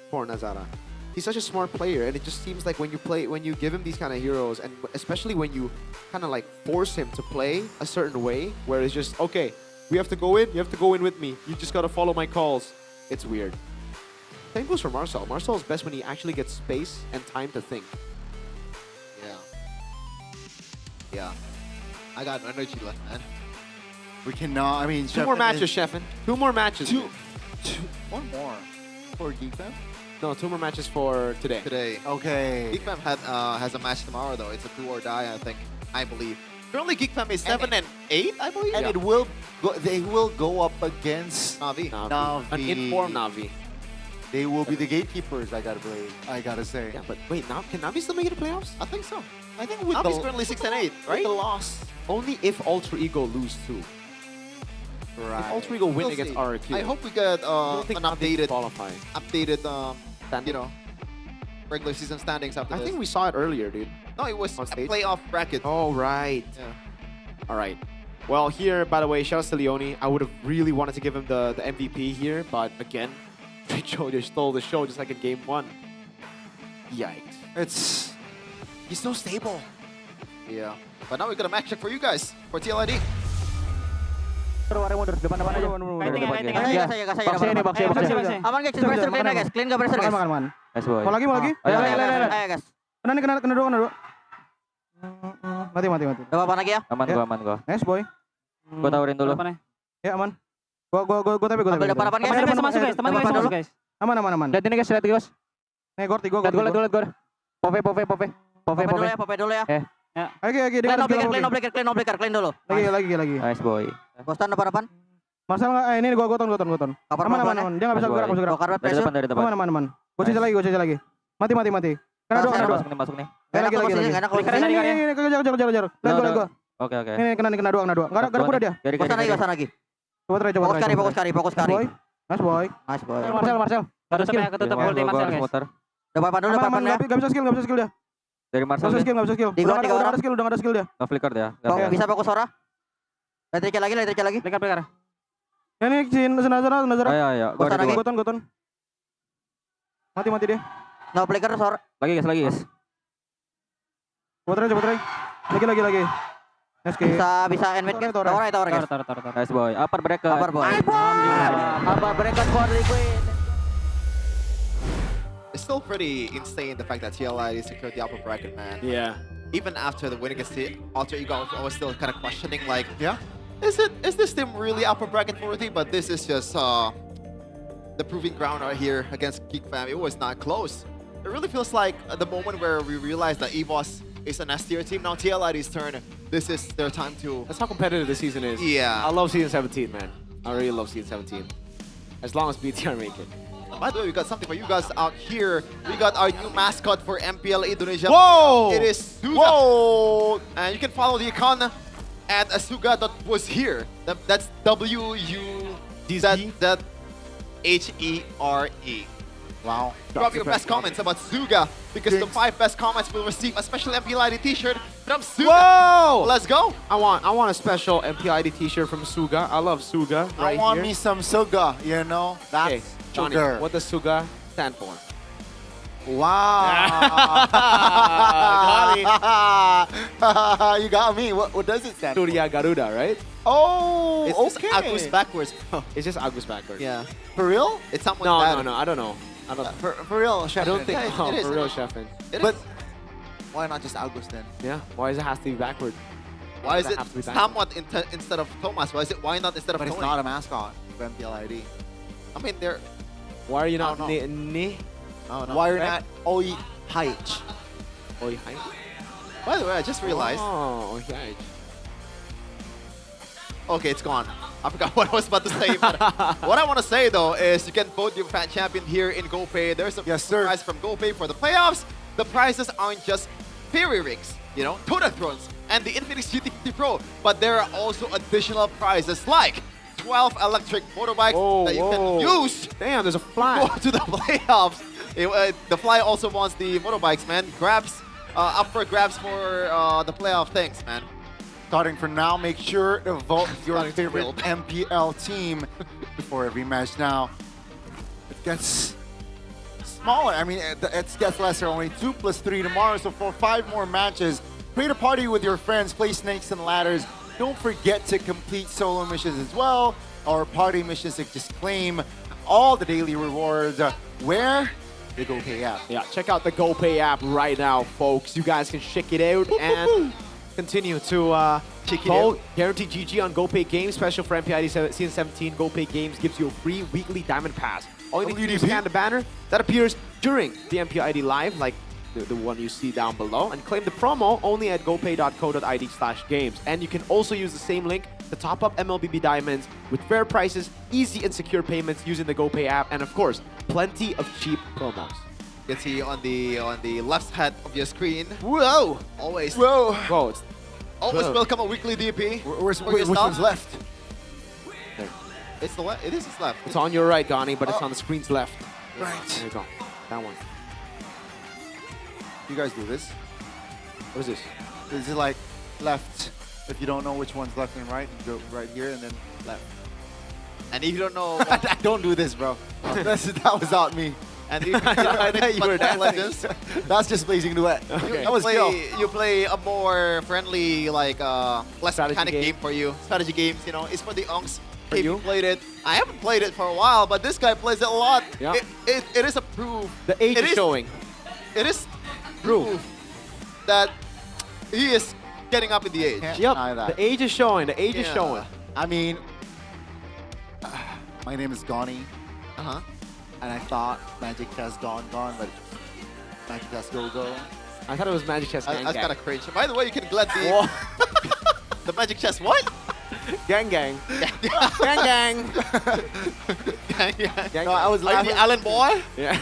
Poor Nazara. He's such a smart player, and it just seems like when you give him these kind of heroes, and especially when you kind of like force him to play a certain way, where it's just, okay, we have to go in, you have to go in with me. You just got to follow my calls. It's weird. Same goes for Marcel. Marcel is best when he actually gets space and time to think. Yeah. I got no energy left, man. We cannot, I mean... Two more matches, Sheffin. 2 more matches. One more. For Geekfam? No, 2 more matches for today. Okay. Geekfam has a match tomorrow, though. It's a do or die, I believe. Currently, Geekfam is 7 and 8, I believe. And they will go up against Navi. An informed Navi. They will be the gatekeepers, I gotta say. Yeah, but wait, can Navi still make it to playoffs? I think so. I think with Navi's currently 6 and 8, right? With the loss. Only if Ultra Ego lose too. Right. If Ultra Ego win We'll against see. RRQ. I hope we get an updated, Standing? regular season standings after I this. think we saw it earlier, dude. No, it was On a stage? playoff bracket. Oh, right. Yeah. All right. Well, here, by the way, shout out to Leone. I would have really wanted to give him the MVP here, but again, Joe just stole the show just like in game 1. Yikes. He's so stable. Yeah. But now we got a match check for you guys for TLID. Aman guys, pressure clean guys, clean gak pressure guys. Mau lagi? Ayo guys. Kena dua. Mati. Udah apa lagi ya? Aman gua. Nice boy. Gua tawarin dulu. Ya aman. Gua tapi. Ambil depan guys. Teman masuk guys, Depan guys. Aman. Lihat ini guys, Nih Gorti gua. Lihat gua. Pove. Pope dulu ya. Lagi. Clean obliker dulu. Lagi. Nice boy. Gostan depan. Masalah nggak? Ini gua goton. Aman. Dia nggak bisa gerak. Dari depan. Aman. Gua cicil lagi. Mati. Kena dua. Masuk nih. Lagi. Ini kejar. Lihat gua. Oke. Ini kena dua. Nggak ada kuda dia. Gostan lagi. Coba. Fokus kari. Nice boy. Marcel. Tutup ya, ketutup ulti Marcel guys. Depan dulu ya. Gak bisa skill dia. Dari Marcel. Gak bisa skill. Udah Udah ada skill dia. Nggak flicker dia. Bisa fokus Sora. Letriknya lagi. Flicker. Ini si Nazara. Ayo. Goton. Mati dia. No flicker Sora. Lagi guys. Coba try. Lagi. Nice kick. Bisa endmate kan? Tower guys. Nice boy. Upper bracket. Upper bracket for Liquid. It's still pretty insane the fact that TLID secured the upper bracket, man. Yeah. Even after the win against the Alter Ego, I was still kind of questioning, like, is this team really upper bracket worthy? But this is just the proving ground right here against Geekfam. It was not close. It really feels like the moment where we realized that EVOS is an S tier team. Now TLID's turn. This is their time to... That's how competitive this season is. Yeah. I love Season 17, man. I really love Season 17. As long as BTR make it. By the way, we got something for you guys out here. We got our new mascot for MPL Indonesia. Whoa! It is Suga. Whoa! And you can follow the account at Suga.was here. That's WUZHERE. Wow. Drop your best comments about Suga because the 5 best comments will receive a special MPL ID t-shirt from Suga. Whoa! Let's go. I want a special MPL ID t-shirt from Suga. I love Suga right I want here. me some Suga, you know? That's Johnny, sugar. what does Suga stand for? Wow. You got me. What does it stand Surya Garuda, right? Oh, It's just Agus backwards, bro. It's just Agus backwards. Yeah. For real? It's something No, bad. no, I don't know. I don't. For real, Chef. I don't think. Yeah, Oh, it is, for it real, is. Chefin. But why not just Agus then? Yeah. Why does it have to be backward? Why is does it have to be backward? somewhat instead of Thomas? Why not instead of But Tony? it's not a mascot for MPL ID. I mean, they're... Why are you not no. ni? Oh, no. Why are Right? not Oi Haich? Oi, hi. By the way, I just realized... Oh, okay. Okay, it's gone. I forgot what I was about to say. But what I want to say, though, is you can vote your fan champion here in GoPay. There's a prize from GoPay for the playoffs. The prizes aren't just Fury Rigs, you know, Total Thrones, and the Infinix GT50 Pro, but there are also additional prizes like 12 electric motorbikes that you can use. Damn, there's a fly. Go to the playoffs. The fly also wants the motorbikes, man. Grabs, up for grabs for the playoff things, man. Starting from now, make sure to vote your Starting to favorite build. MPL team before every match. Now, it gets smaller. I mean, it gets lesser. Only 2 + 3 tomorrow. So for 5 more matches, create a party with your friends, play snakes and ladders. Don't forget to complete solo missions as well, or party missions to just claim all the daily rewards. Where? The GoPay app. Yeah, check out the GoPay app right now, folks. You guys can check it out and continue to vote. Guaranteed GG on GoPay Games. Special for MPL ID Season 17. GoPay Games gives you a free weekly diamond pass. All you need to do is scan the banner that appears during the MPL ID Live, like the one you see down below, and claim the promo only at gopay.co.id/games. And you can also use the same link to top up MLBB diamonds with fair prices, easy and secure payments using the GoPay app, and of course, plenty of cheap promos. You can see on the left side of your screen. Whoa! Always. Whoa! Whoa! It's Always welcome a weekly DP. Which one's left? there. It's the left. It is his left. It's on your right, Donnie, but it's on the screen's left. Right. There you go. That one. You guys do this? What is this? Is it like left? If you don't know which one's left and right, you go right here and then left. And if you don't know, I don't do this, bro. That was not me. and if you don't know anything about Mobile Legends, That's just Blazing Duet. you That was skill. play a more friendly, like less Strategy mechanic game. game for you. Strategy games, you know, it's for the unks. For If you? you played it, I haven't played it for a while, but this guy plays it a lot. Yeah. It is a proof. The age It is is- showing. It is proof that he is getting up in the age. Can't Yep. deny that. The age is showing. The age is Yeah. showing. I mean, my name is Goni, Uh-huh. and I thought Magic has gone, but Magic has go. I thought it was Magic Chess Gang That's Gang. kind of cringe. By the way, you can glad Whoa. the Magic Chess what? Gang Gang. Gang Gang. Yeah. No, I was Are you laughing. the Allen boy? Yeah.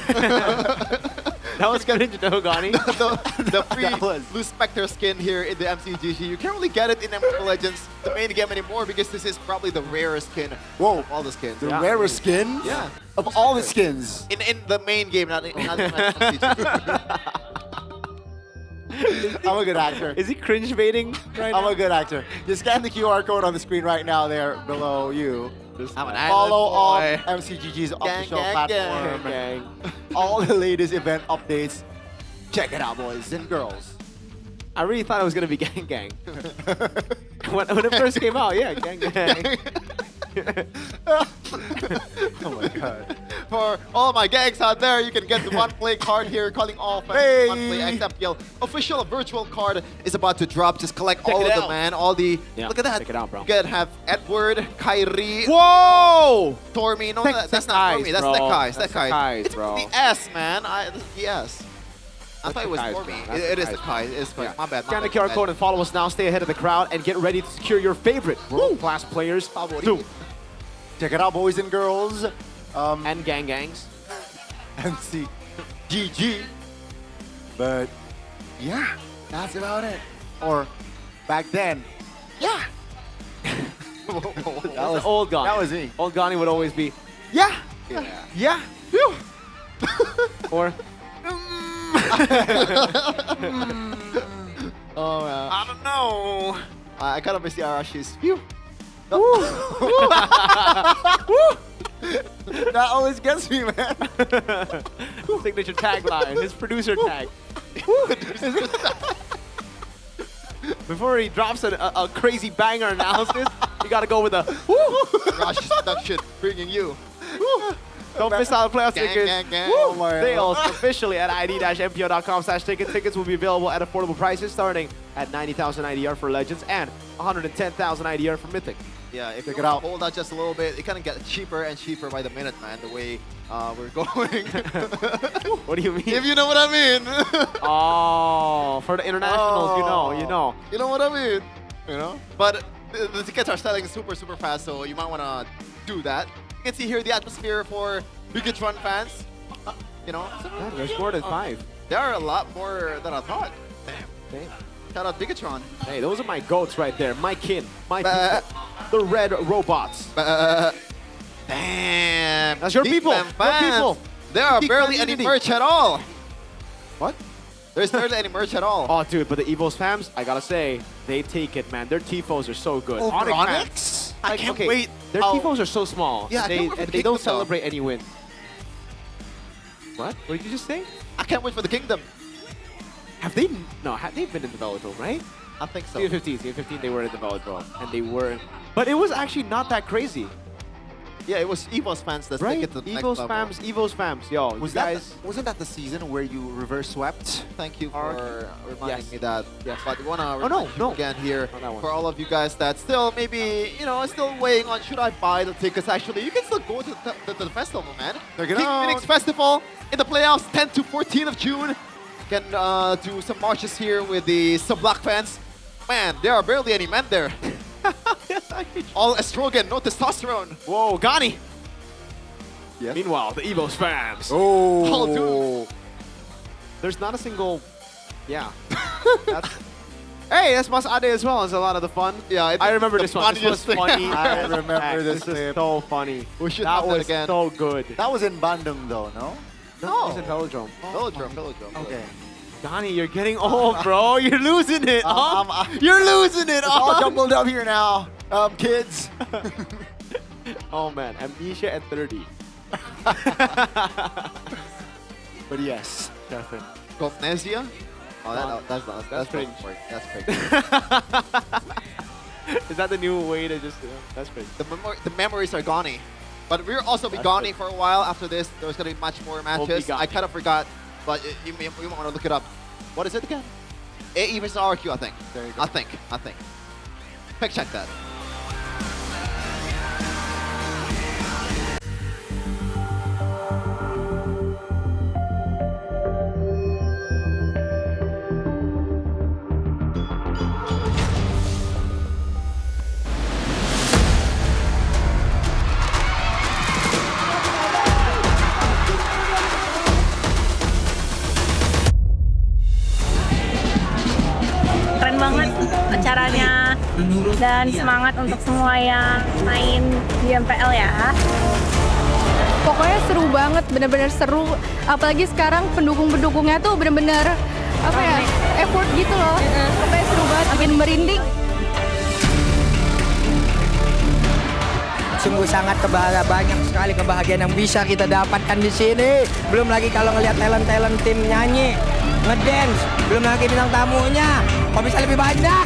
That was good to know, Gani. the free That was. Blue Spectre skin here in the MCGG. You can't really get it in MPL Legends, the main game anymore, because this is probably the rarest skin of all the skins. The rarest skins? Yeah. Of all the skins. In the main game, not in MCGG. I'm a good actor. Is he cringe baiting right I'm now? a good actor. Just scan the QR code on the screen right now there below you. I'm an Follow all island boy. MCGG's Gang, official gang, platform. Gang. All the latest event updates. Check it out, boys and girls. I really thought it was gonna be Gang Gang. when it first came out, yeah, Gang Gang. Oh my god. For all my gangs out there, you can get the one-play card here, calling all fans Hey! one-play XFPL. Official virtual card is about to drop. Just collect all it of them, out. man. All the Yeah, look at that. check it out, bro. You can have Edward, Kyrie, Whoa! Tormy. No, Tech that's not Eyes, Tormy. That's bro. Tekkai's. That's Tekkai's. Tekkai's, It's bro. the S, man. This is the S. I thought it was Tekkai's, Tormy. bro. That's It is Tekkai's, Tekkai. It's Yeah. my bad. Scan my the bad, QR my code bad. and follow us now. Stay ahead of the crowd and get ready to secure your favorite world-class players. Too. Check it out, boys and girls. And Gang Gangs. MC GG. But yeah, that's about it. Or back then, yeah. That was old Gani. That was me. Old Gani would always be, yeah, yeah, phew. Or, Oh, I don't know. I kind of miss the Arashis. Phew. That always gets me, man. signature tagline, his producer tag. Before he drops a crazy banger analysis, you gotta go with a Rush Seduction bringing you. Don't miss out on playoff Gang, tickets. gang, gang. Woo! Oh my Sales Lord. officially at id-mpl.com/tickets. Tickets will be available at affordable prices starting at 90,000 IDR for Legends and 110,000 IDR for Mythic. Yeah, if you could hold out just a little bit, it kind of gets cheaper and cheaper by the minute, man, the way we're going. What do you mean? If you know what I mean. Oh, for the internationals, you know. You know what I mean? You know? But the tickets are selling super, super fast, so you might want to do that. You can see here the atmosphere for Bigatron fans. You know? There's more than 5. There are a lot more than I thought. Damn. Shout out Bigatron. Hey, those are my goats right there. My kin. My people. The red robots. Damn. That's your Deep people. Fan Your fans. people. There are Deep barely Fan any unity. merch at all. What? There's barely any merch at all. Oh, dude, but the Evos fams, I gotta say, they take it, man. Their Tifos are so good. Over Onyx Onyx? I can't okay, wait. Their Tifos are so small. Yeah, I and can't wait for the they don't Kingdom, though. celebrate any win. What? What did you just say? I can't wait for the Kingdom. Have they? No, they've been in the Velodrome, right? I think so. Season 15, they were in the Velodrome, and they were. But it was actually not that crazy. Yeah, it was Evos fans that Right? take it to the next Evos level. fams. Yo, you guys. Wasn't that the season where you reverse swept? Thank you for reminding Yes. me that. Yes. But we want to Oh, no, remind you no. again here Not that one. for all of you guys that still maybe, still weighing on should I buy the tickets. Actually, you can still go to the festival, man. Check it King out. Infinix Festival in the playoffs, 10 to 14 of June. Can do some marches here with the Sub-Black fans. Man, there are barely any men there. All estrogen, no testosterone. Whoa, Gani. Yes. Meanwhile, the Evos fams. Oh, dude. There's not a single. Yeah. Hey, that's Masade as well. It's a lot of the fun. Yeah, I remember the this one. This was funniest thing. funny. I remember this This is clip. so funny. We should that have that was again. so good. That was in Bandung though, no? No, it was in Velodrome. Velodrome. Okay. Donnie, you're getting old, bro. You're losing it. I'm- You're losing it. It's all jumbled up here now, kids. Oh man, amnesia at 30. But yes, Definitely. Gopnesia? Oh, that's cringe. That's cringe. Is that the new way to just? That's crazy. The memories are gone. But we'll also be gone for a while after this. There's going to be much more matches. gone. I kind of forgot, but you might want to look it up. What is it again? AE versus RQ, I think. There you go. I think. Quick check that. Keren banget acaranya dan semangat untuk semua yang main di MPL ya. Pokoknya seru banget, bener-bener seru. Apalagi sekarang pendukung-pendukungnya tuh bener-bener effort gitu loh. Pokoknya seru banget, bikin merinding. Sungguh sangat banyak sekali kebahagiaan yang bisa kita dapatkan di sini. Belum lagi kalau ngelihat talent tim nyanyi, ngedance, belum lagi bintang tamunya. Kok bisa lebih banyak?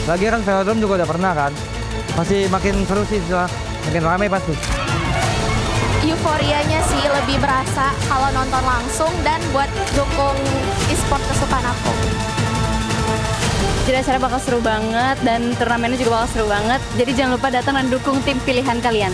Lagi kan Velodrome juga udah pernah kan. Masih makin seru sih, makin ramai pasti. Euforianya sih lebih berasa kalau nonton langsung dan buat dukung e-sport kesukaan aku. Jadi acara bakal seru banget dan turnamennya juga bakal seru banget. Jadi jangan lupa datang dan dukung tim pilihan kalian.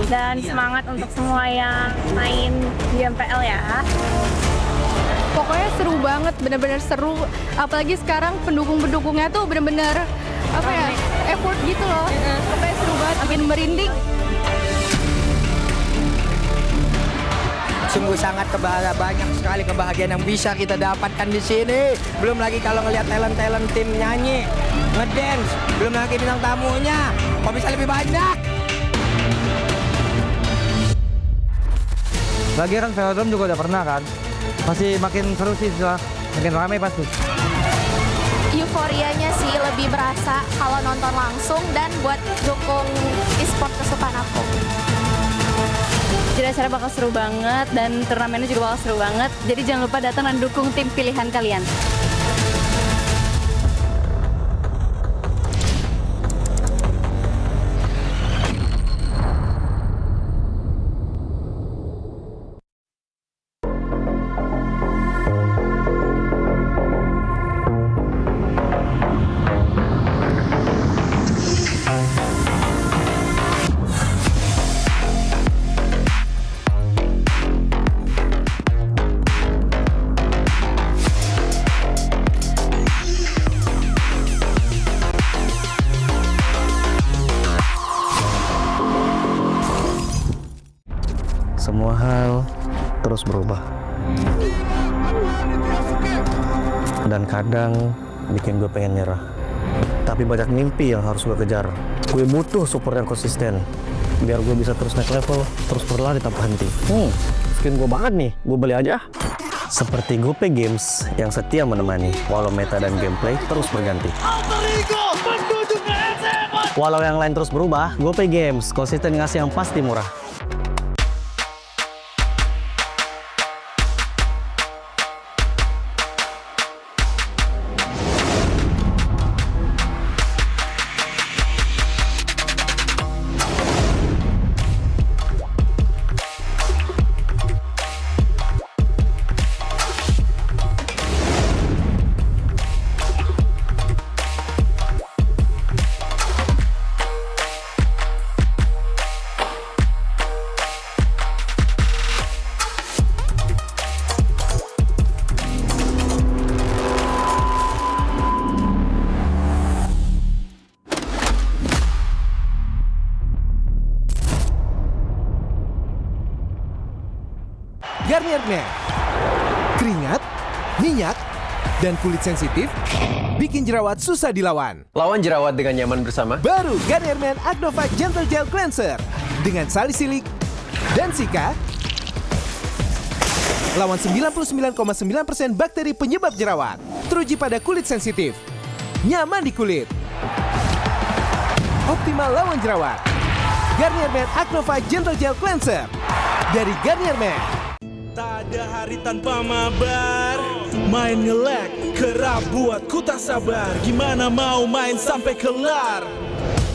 dan semangat untuk semua yang main di MPL ya. Pokoknya seru banget, bener-bener seru. Apalagi sekarang pendukung-pendukungnya tuh bener-bener apa ya, effort gitu loh. Pokoknya seru banget, bikin merinding. Sungguh sangat banyak sekali kebahagiaan yang bisa kita dapatkan di sini. Belum lagi kalau ngelihat talent tim nyanyi, ngedance, belum lagi bintang tamunya. Kok bisa lebih banyak? Lagi kan velodrome juga udah pernah kan. Pasti makin seru sih setelah makin ramai pasti. Euforianya sih lebih berasa kalau nonton langsung dan buat dukung e-sport kesukaan aku. Jadi acara bakal seru banget dan turnamennya juga bakal seru banget. Jadi jangan lupa datang dan dukung tim pilihan kalian. Semua hal terus berubah. Dan kadang bikin gue pengen nyerah. Tapi banyak mimpi yang harus gue kejar. Gue butuh support yang konsisten. Biar gue bisa terus naik level, terus berlari tanpa henti. Skin gue banget nih, gue beli aja. Seperti GoPay Games yang setia menemani, walau meta dan gameplay terus berganti. Walau yang lain terus berubah, GoPay Games konsisten ngasih yang pasti murah. Garnier Men. Keringat, minyak, dan kulit sensitif bikin jerawat susah dilawan. Lawan jerawat dengan nyaman bersama. Baru Garnier Men Acnova Gentle Gel Cleanser dengan salisilik dan sika. Lawan 99,9% bakteri penyebab jerawat. Teruji pada kulit sensitif. Nyaman di kulit. Optimal lawan jerawat. Garnier Men Acnova Gentle Gel Cleanser dari Garnier Men. Tak ada hari tanpa mabar. Main nge-lag, kerap buat ku tak sabar. Gimana mau main sampai kelar?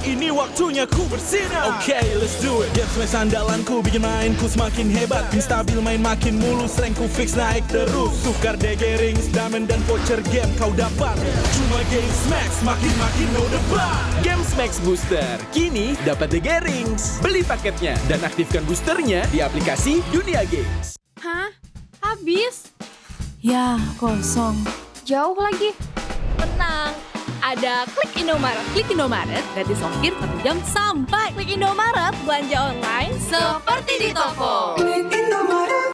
Ini waktunya ku bersinar. Oke, let's do it. Games main sandalanku bikin mainku semakin hebat. Pin stabil main makin mulus, rankku fix naik terus. Tukar DG rings, diamond dan voucher game kau dapat. Cuma Games Max, makin-makin no debat. Games Max Booster, kini dapat DG rings. Beli paketnya dan aktifkan boosternya di aplikasi Dunia Games. Hah? Habis? Ya, kosong. Jauh lagi. Tenang, ada Klik Indomaret. Klik Indomaret, gratis ongkir 1 jam sampai. Klik Indomaret, belanja online seperti di toko. Klik Indomaret.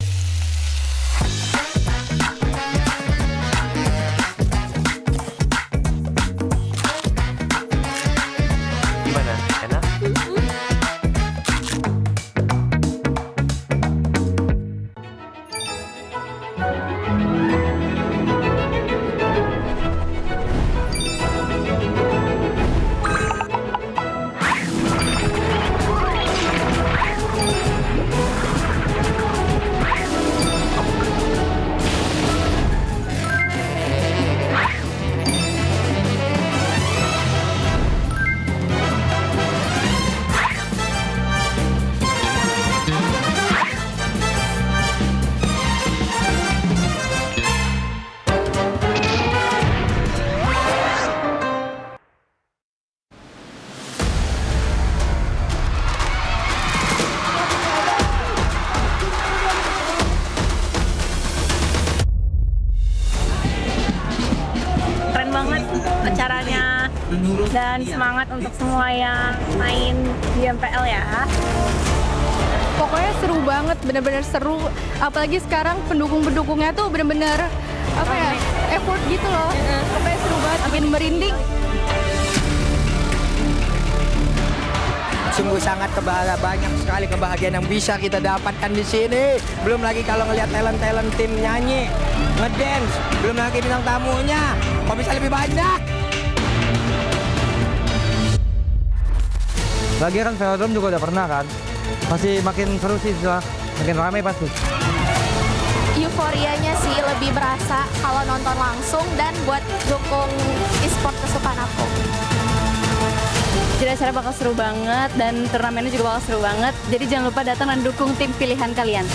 Gimana? Enak? acaranya dan semangat untuk semua yang main di MPL ya. Pokoknya seru banget, bener-bener seru. Apalagi sekarang pendukung-pendukungnya tuh bener-bener apa ya, effort gitu loh. Pokoknya seru banget, bikin merinding. Sungguh sangat banyak sekali kebahagiaan yang bisa kita dapatkan di sini. Belum lagi kalau ngelihat talent tim nyanyi, ngedance, belum lagi bintang tamunya. Kok bisa lebih banyak? Lagi kan velodrome juga udah pernah kan. Masih makin seru sih, makin ramai pasti. Euforianya sih lebih berasa kalau nonton langsung dan buat dukung e-sport kesukaan aku. Jadi acara bakal seru banget dan turnamennya juga bakal seru banget. Jadi jangan lupa datang dan dukung tim pilihan kalian.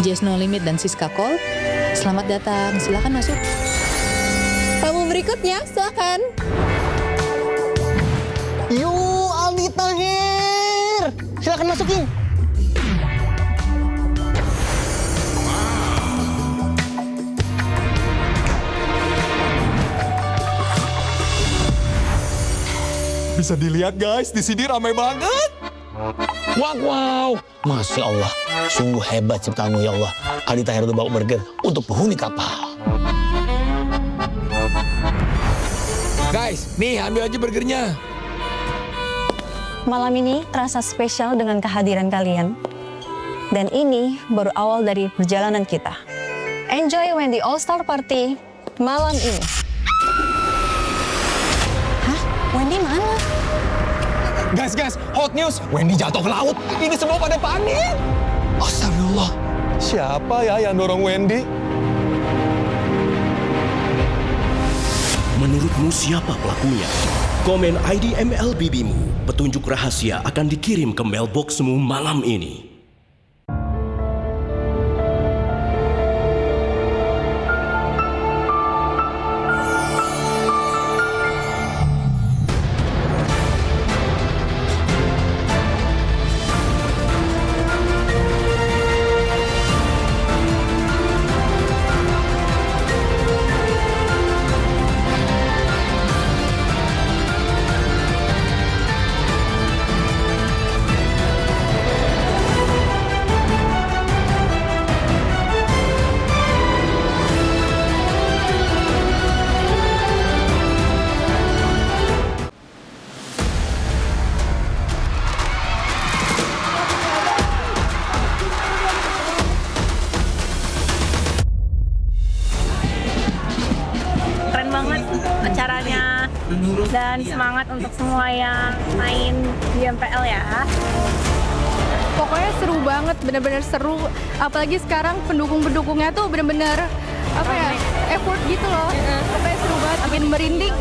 Just No Limit dan Siska Call. Selamat datang, silakan masuk. Tamu berikutnya, silakan. Yo, Aldi Tahir. Silakan masukin. Bisa dilihat guys, di sini ramai banget. Wow, Masya Allah, sungguh hebat ciptaanmu ya Allah. Aldi Tahir udah bawa burger untuk penghuni kapal. Guys, nih ambil aja burgernya. Malam ini terasa spesial dengan kehadiran kalian. Dan ini baru awal dari perjalanan kita. Enjoy Wendy All-Star Party malam ini. Hah? Wendy mana? Guys, hot news. Wendy jatuh ke laut. Ini semua pada panik. Astagfirullah. Siapa ya yang dorong Wendy? Menurutmu siapa pelakunya? Komen ID MLBB-mu. Petunjuk rahasia akan dikirim ke mailboxmu malam ini. Dan semangat untuk semua yang main di MPL ya. Pokoknya seru banget, bener-bener seru. Apalagi sekarang pendukung-pendukungnya tuh bener-bener effort gitu loh. Pokoknya seru banget, bikin merinding.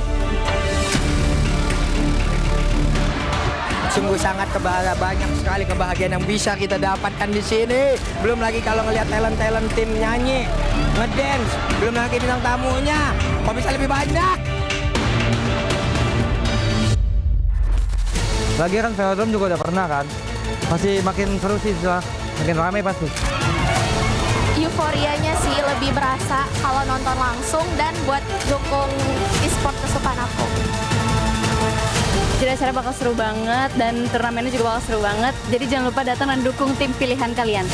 Sungguh sangat banyak sekali kebahagiaan yang bisa kita dapatkan di sini. Belum lagi kalau ngelihat talent tim nyanyi, ngedance, belum lagi bintang tamunya. Kok bisa lebih banyak? Lagi kan velodrome juga udah pernah kan. Pasti makin seru sih, makin ramai pasti. Euforianya sih lebih berasa kalau nonton langsung dan buat dukung e-sport kesukaan aku. Jadi acara bakal seru banget dan turnamennya juga bakal seru banget. Jadi jangan lupa datang dan dukung tim pilihan kalian.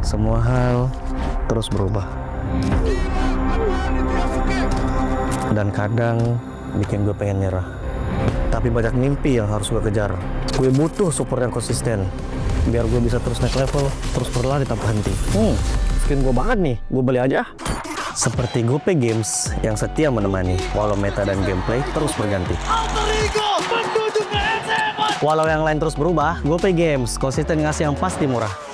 Semua hal terus berubah. Dan kadang bikin gue pengen nyerah. Tapi banyak mimpi yang harus gue kejar. Gue butuh support yang konsisten. Biar gue bisa terus naik level, terus berlari tanpa henti. Skin gue banget nih, gue beli aja. Seperti GoPay Games yang setia menemani, walau meta dan gameplay terus berganti. Walau yang lain terus berubah, GoPay Games konsisten ngasih yang pasti murah.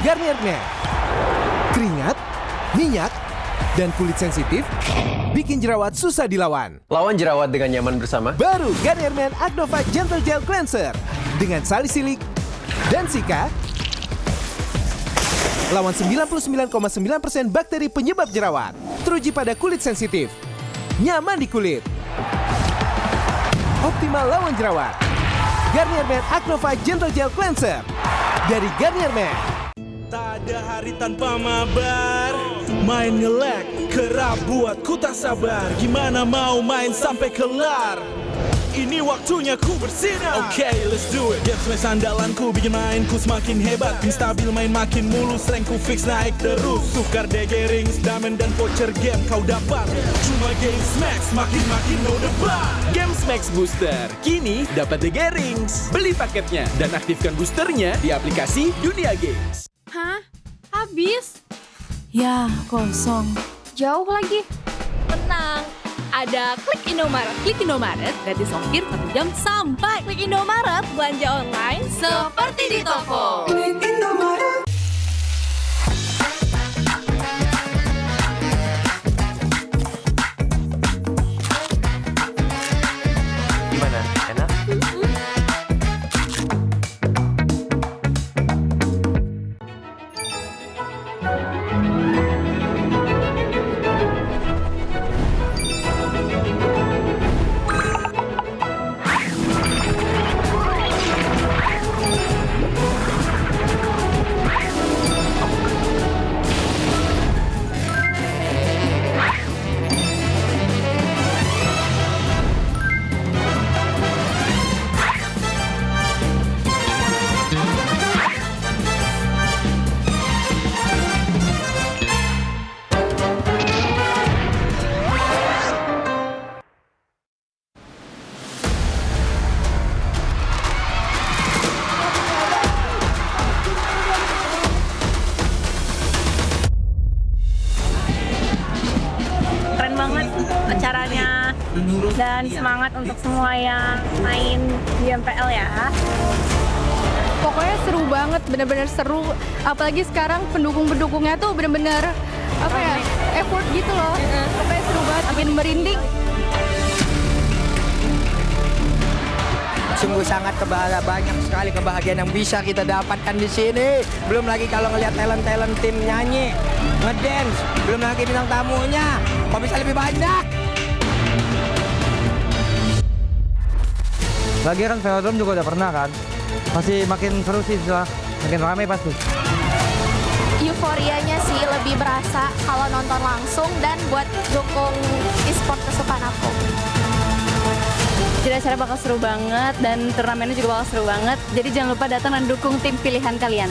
Garnier Men. Keringat, minyak, dan kulit sensitif bikin jerawat susah dilawan. Lawan jerawat dengan nyaman bersama. Baru Garnier Men Acnova Gentle Gel Cleanser dengan salisilik dan sika. Lawan 99,9% bakteri penyebab jerawat. Teruji pada kulit sensitif. Nyaman di kulit. Optimal lawan jerawat. Garnier Men Acnova Gentle Gel Cleanser dari Garnier Men. Tak ada hari tanpa mabar. Main nge-lag, kerap buat ku tak sabar. Gimana mau main sampai kelar? Ini waktunya ku bersinar. Okay, let's do it. Games main sandalanku bikin mainku semakin hebat. Pin stabil main makin mulus, rankku fix naik terus. Tukar DG rings, diamond dan voucher game kau dapat. Cuma Games Max, makin no debat. Games Max Booster, kini dapat DG Rings. Beli paketnya dan aktifkan boosternya di aplikasi Dunia Games. Hah? Habis? Ya, kosong. Jauh lagi. Tenang, ada Klik Indomaret. Klik Indomaret gratis ongkir 1 jam sampai. Klik Indomaret, belanja online seperti di toko. Klik Indomaret. Gimana? Enak? dan semangat untuk semua yang main di MPL ya. Pokoknya seru banget, bener-bener seru. Apalagi sekarang pendukung-pendukungnya tuh bener-bener effort gitu loh. Pokoknya seru banget, bikin merinding. Sungguh sangat banyak sekali kebahagiaan yang bisa kita dapatkan di sini. Belum lagi kalau ngelihat talent tim nyanyi, ngedance, belum lagi bintang tamunya. Kok bisa lebih banyak? Lagi kan velodrome juga udah pernah kan. Masih makin seru sih, makin ramai pasti. Euforianya sih lebih berasa kalau nonton langsung dan buat dukung e-sport kesukaan aku. Jadi acara bakal seru banget dan turnamennya juga bakal seru banget. Jadi jangan lupa datang dan dukung tim pilihan kalian.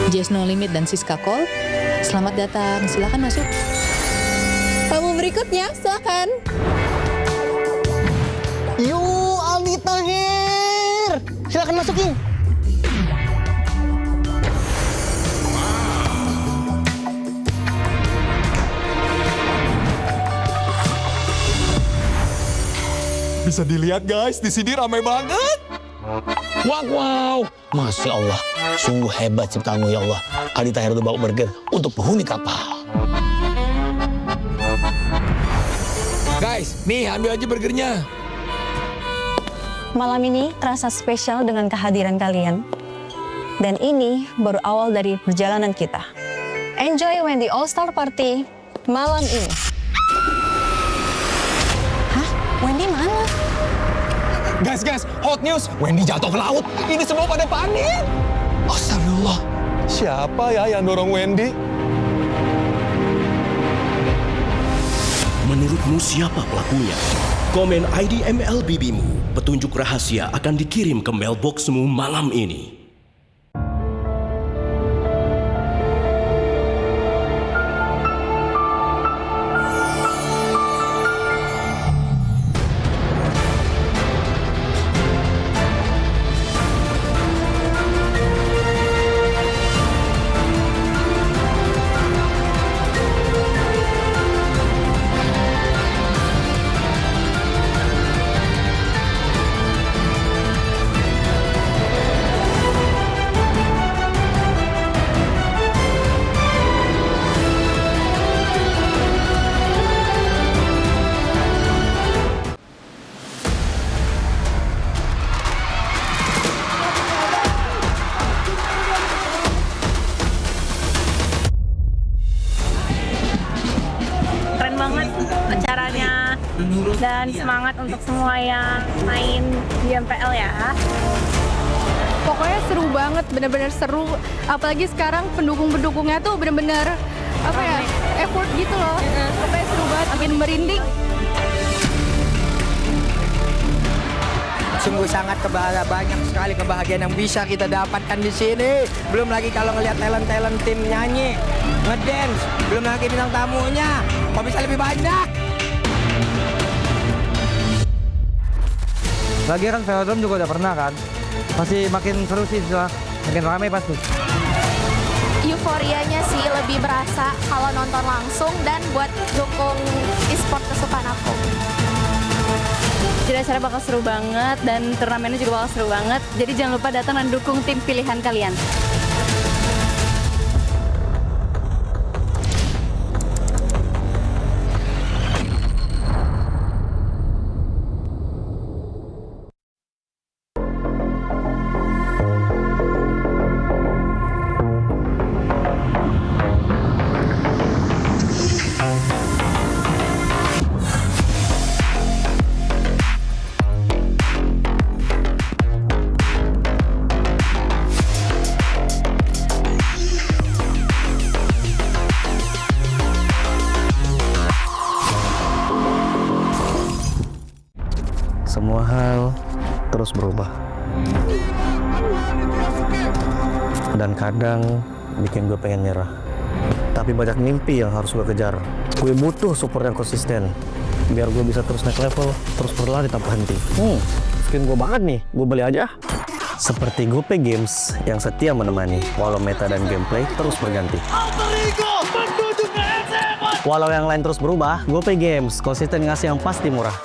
Jazz No Limit dan Siska Call, selamat datang, silakan masuk. Tamu berikutnya, silakan. Yuk, Aldi Tahir. Silakan masukin. Bisa dilihat guys, di sini ramai banget. Wow, Masya Allah. Sungguh hebat ciptaanmu ya Allah. Aldi Tahir udah bawa burger untuk penghuni kapal. Guys, nih ambil aja burgernya. Malam ini terasa spesial dengan kehadiran kalian. Dan ini baru awal dari perjalanan kita. Enjoy when the All-Star Party malam ini. Hah? Wendy mana? Guys, hot news. Wendy jatuh ke laut. Ini semua pada panik. Astagfirullah. Siapa ya yang dorong Wendy? Menurutmu siapa pelakunya? Komen ID MLBB-mu. Petunjuk rahasia akan dikirim ke mailboxmu malam ini. dan semangat untuk semua yang main di MPL ya. Pokoknya seru banget, bener-bener seru. Apalagi sekarang pendukung-pendukungnya tuh bener-bener apa ya, effort gitu loh. Pokoknya seru banget, makin merinding. Sungguh sangat banyak sekali kebahagiaan yang bisa kita dapatkan di sini. Belum lagi kalau ngelihat talent tim nyanyi, ngedance, belum lagi bintang tamunya. Kok bisa lebih banyak? Lagi kan velodrome juga udah pernah kan. Pasti makin seru sih, makin ramai pasti. Euforianya sih lebih berasa kalau nonton langsung dan buat dukung e-sport kesukaan aku. Jadi acara bakal seru banget dan turnamennya juga bakal seru banget. Jadi jangan lupa datang dan dukung tim pilihan kalian. Semua hal terus berubah. Dan kadang bikin gue pengen nyerah. Tapi banyak mimpi yang harus gue kejar. Gue butuh support yang konsisten. Biar gue bisa terus naik level, terus berlari tanpa henti. Skin gue banget nih, gue beli aja. Seperti GoPay Games yang setia menemani, walau meta dan gameplay terus berganti. Walau yang lain terus berubah, GoPay Games konsisten ngasih yang pasti murah.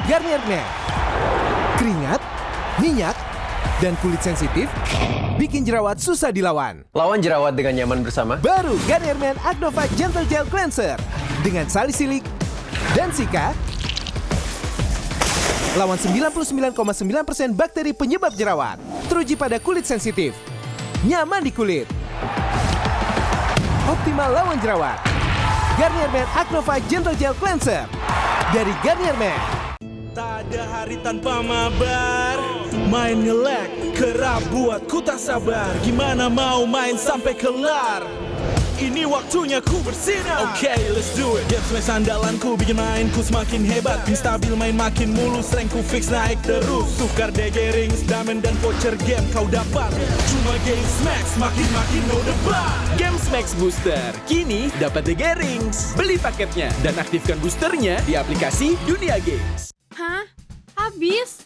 Garnier Men. Keringat, minyak, dan kulit sensitif bikin jerawat susah dilawan. Lawan jerawat dengan nyaman bersama. Baru Garnier Men Acno Fight Gentle Gel Cleanser dengan salisilik dan sika. Lawan 99,9% bakteri penyebab jerawat. Teruji pada kulit sensitif. Nyaman di kulit. Optimal lawan jerawat. Garnier Men Acno Fight Gentle Gel Cleanser dari Garnier Men. Tak ada hari tanpa mabar. Main nge-lag, kerap buatku tak sabar. Gimana mau main sampai kelar? Ini waktunya ku bersinar. Oke, let's do it. Game smash andalanku bikin mainku semakin hebat. Pin stabil main makin mulus, rankku fix naik terus. Tukar DG rings, diamond dan voucher game kau dapat. Cuma Game Smash makin no debat. Game Max Booster kini dapat DG Rings. Beli paketnya dan aktifkan boosternya di aplikasi Dunia Games. Hah? Habis?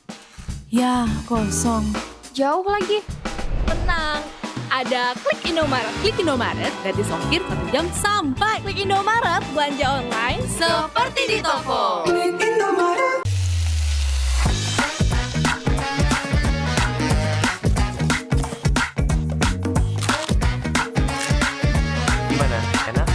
Ya, kosong. Jauh lagi. Tenang, ada Klik Indomaret. Klik Indomaret gratis ongkir 1 jam sampai. Klik Indomaret, belanja online seperti di toko. Klik Indomaret. Gimana? Enak?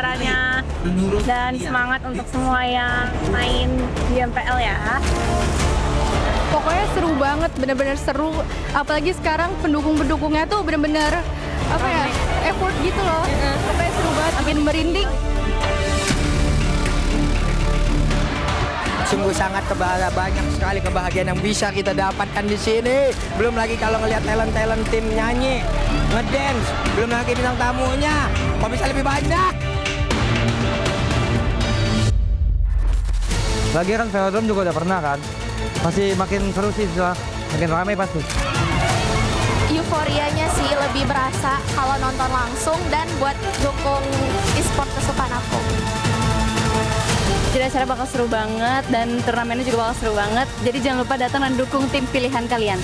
acaranya dan semangat untuk semua yang main di MPL ya. Pokoknya seru banget, bener-bener seru. Apalagi sekarang pendukung-pendukungnya tuh bener-bener apa ya, effort gitu loh. Pokoknya seru banget, bikin merinding. Sungguh sangat banyak sekali kebahagiaan yang bisa kita dapatkan di sini. Belum lagi kalau ngelihat talent tim nyanyi, ngedance, belum lagi bintang tamunya. Kok bisa lebih banyak? Lagi kan velodrome juga udah pernah kan. Pasti makin seru sih setelah makin ramai pasti. Euforianya sih lebih berasa kalau nonton langsung dan buat dukung e-sport kesukaan aku. Jadi acara bakal seru banget dan turnamennya juga bakal seru banget. Jadi jangan lupa datang dan dukung tim pilihan kalian.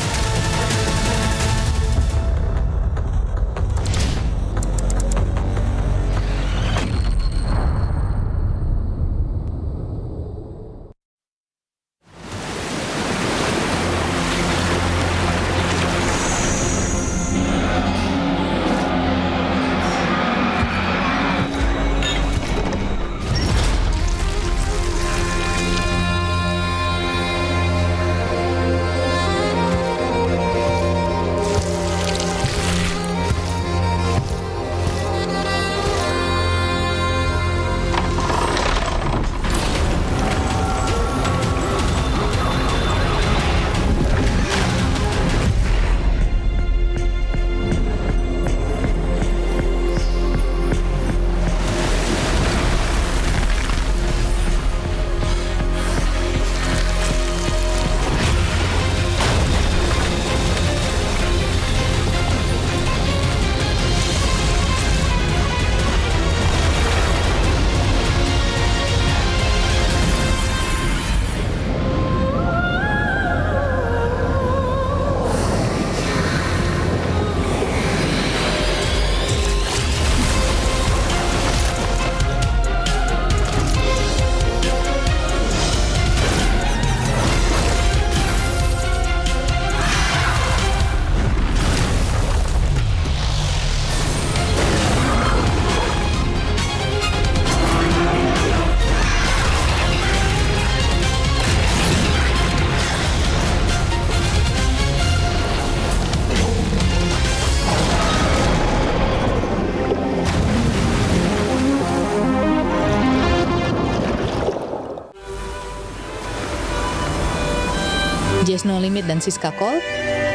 Just No Limit dan Siska Call,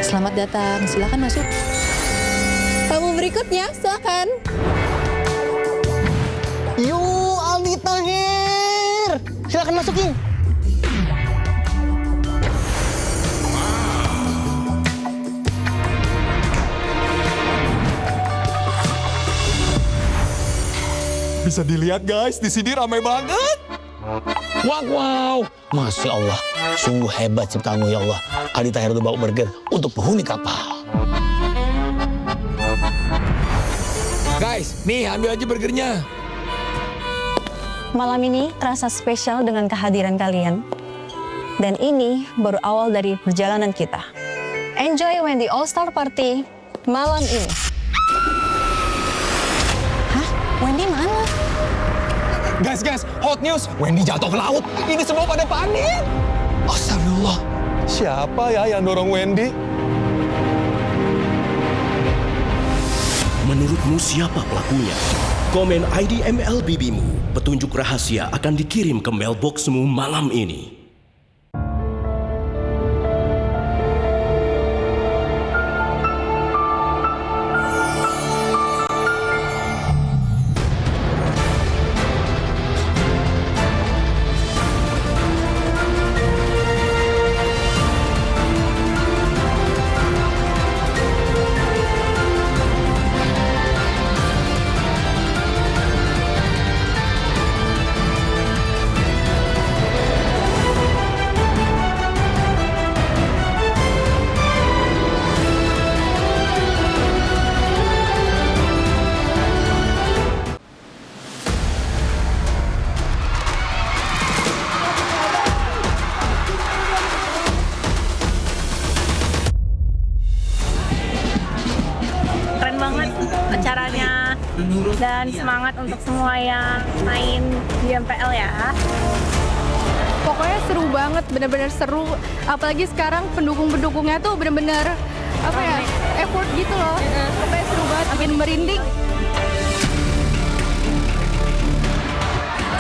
selamat datang, silakan masuk. Tamu berikutnya, silakan. Yuk, Aldi Tahir. Silakan masukin. Bisa dilihat guys, di sini ramai banget. Wow, Masya Allah, sungguh hebat ciptaanmu ya Allah. Aldi Tahir udah bawa burger untuk penghuni kapal. Guys, nih ambil aja burgernya. Malam ini terasa spesial dengan kehadiran kalian. Dan ini baru awal dari perjalanan kita. Enjoy when the All-Star Party malam ini. Hah? Wendy mana? Guys, hot news. Wendy jatuh ke laut. Ini semua pada panik. Astagfirullah. Siapa ya yang dorong Wendy? Menurutmu siapa pelakunya? Komen ID MLBB-mu. Petunjuk rahasia akan dikirim ke mailboxmu malam ini. Dan semangat untuk semua yang main di MPL ya. Pokoknya seru banget, bener-bener seru. Apalagi sekarang pendukung-pendukungnya tuh bener-bener effort gitu loh. Pokoknya seru banget, bikin merinding.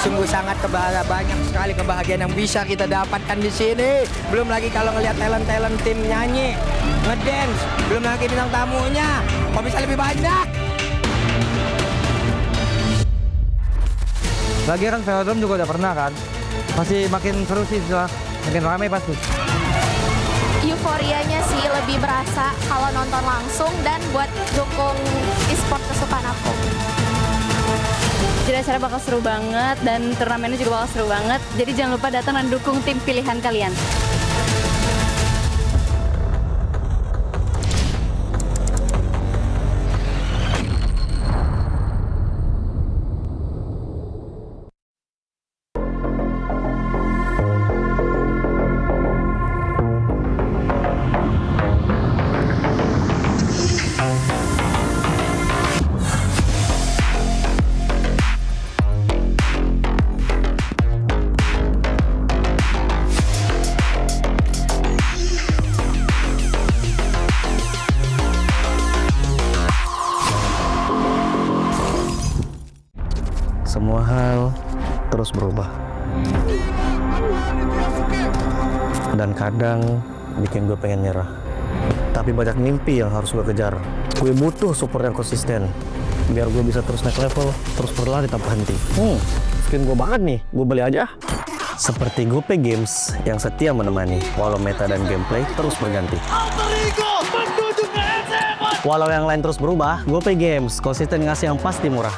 Sungguh sangat banyak sekali kebahagiaan yang bisa kita dapatkan di sini. Belum lagi kalau ngelihat talent tim nyanyi, ngedance, belum lagi bintang tamunya. Kok bisa lebih banyak? Lagi kan velodrome juga udah pernah kan. Masih makin seru sih setelah makin ramai pasti. Euforianya sih lebih berasa kalau nonton langsung dan buat dukung e-sport kesukaan aku. Jadi acara bakal seru banget dan turnamennya juga bakal seru banget. Jadi jangan lupa datang dan dukung tim pilihan kalian. Semua hal terus berubah. Dan kadang bikin gue pengen nyerah. Tapi banyak mimpi yang harus gue kejar. Gue butuh support yang konsisten. Biar gue bisa terus naik level, terus berlari tanpa henti. Skin gue banget nih, gue beli aja. Seperti GoPay Games yang setia menemani, walau meta dan gameplay terus berganti. Walau yang lain terus berubah, GoPay Games konsisten ngasih yang pasti murah.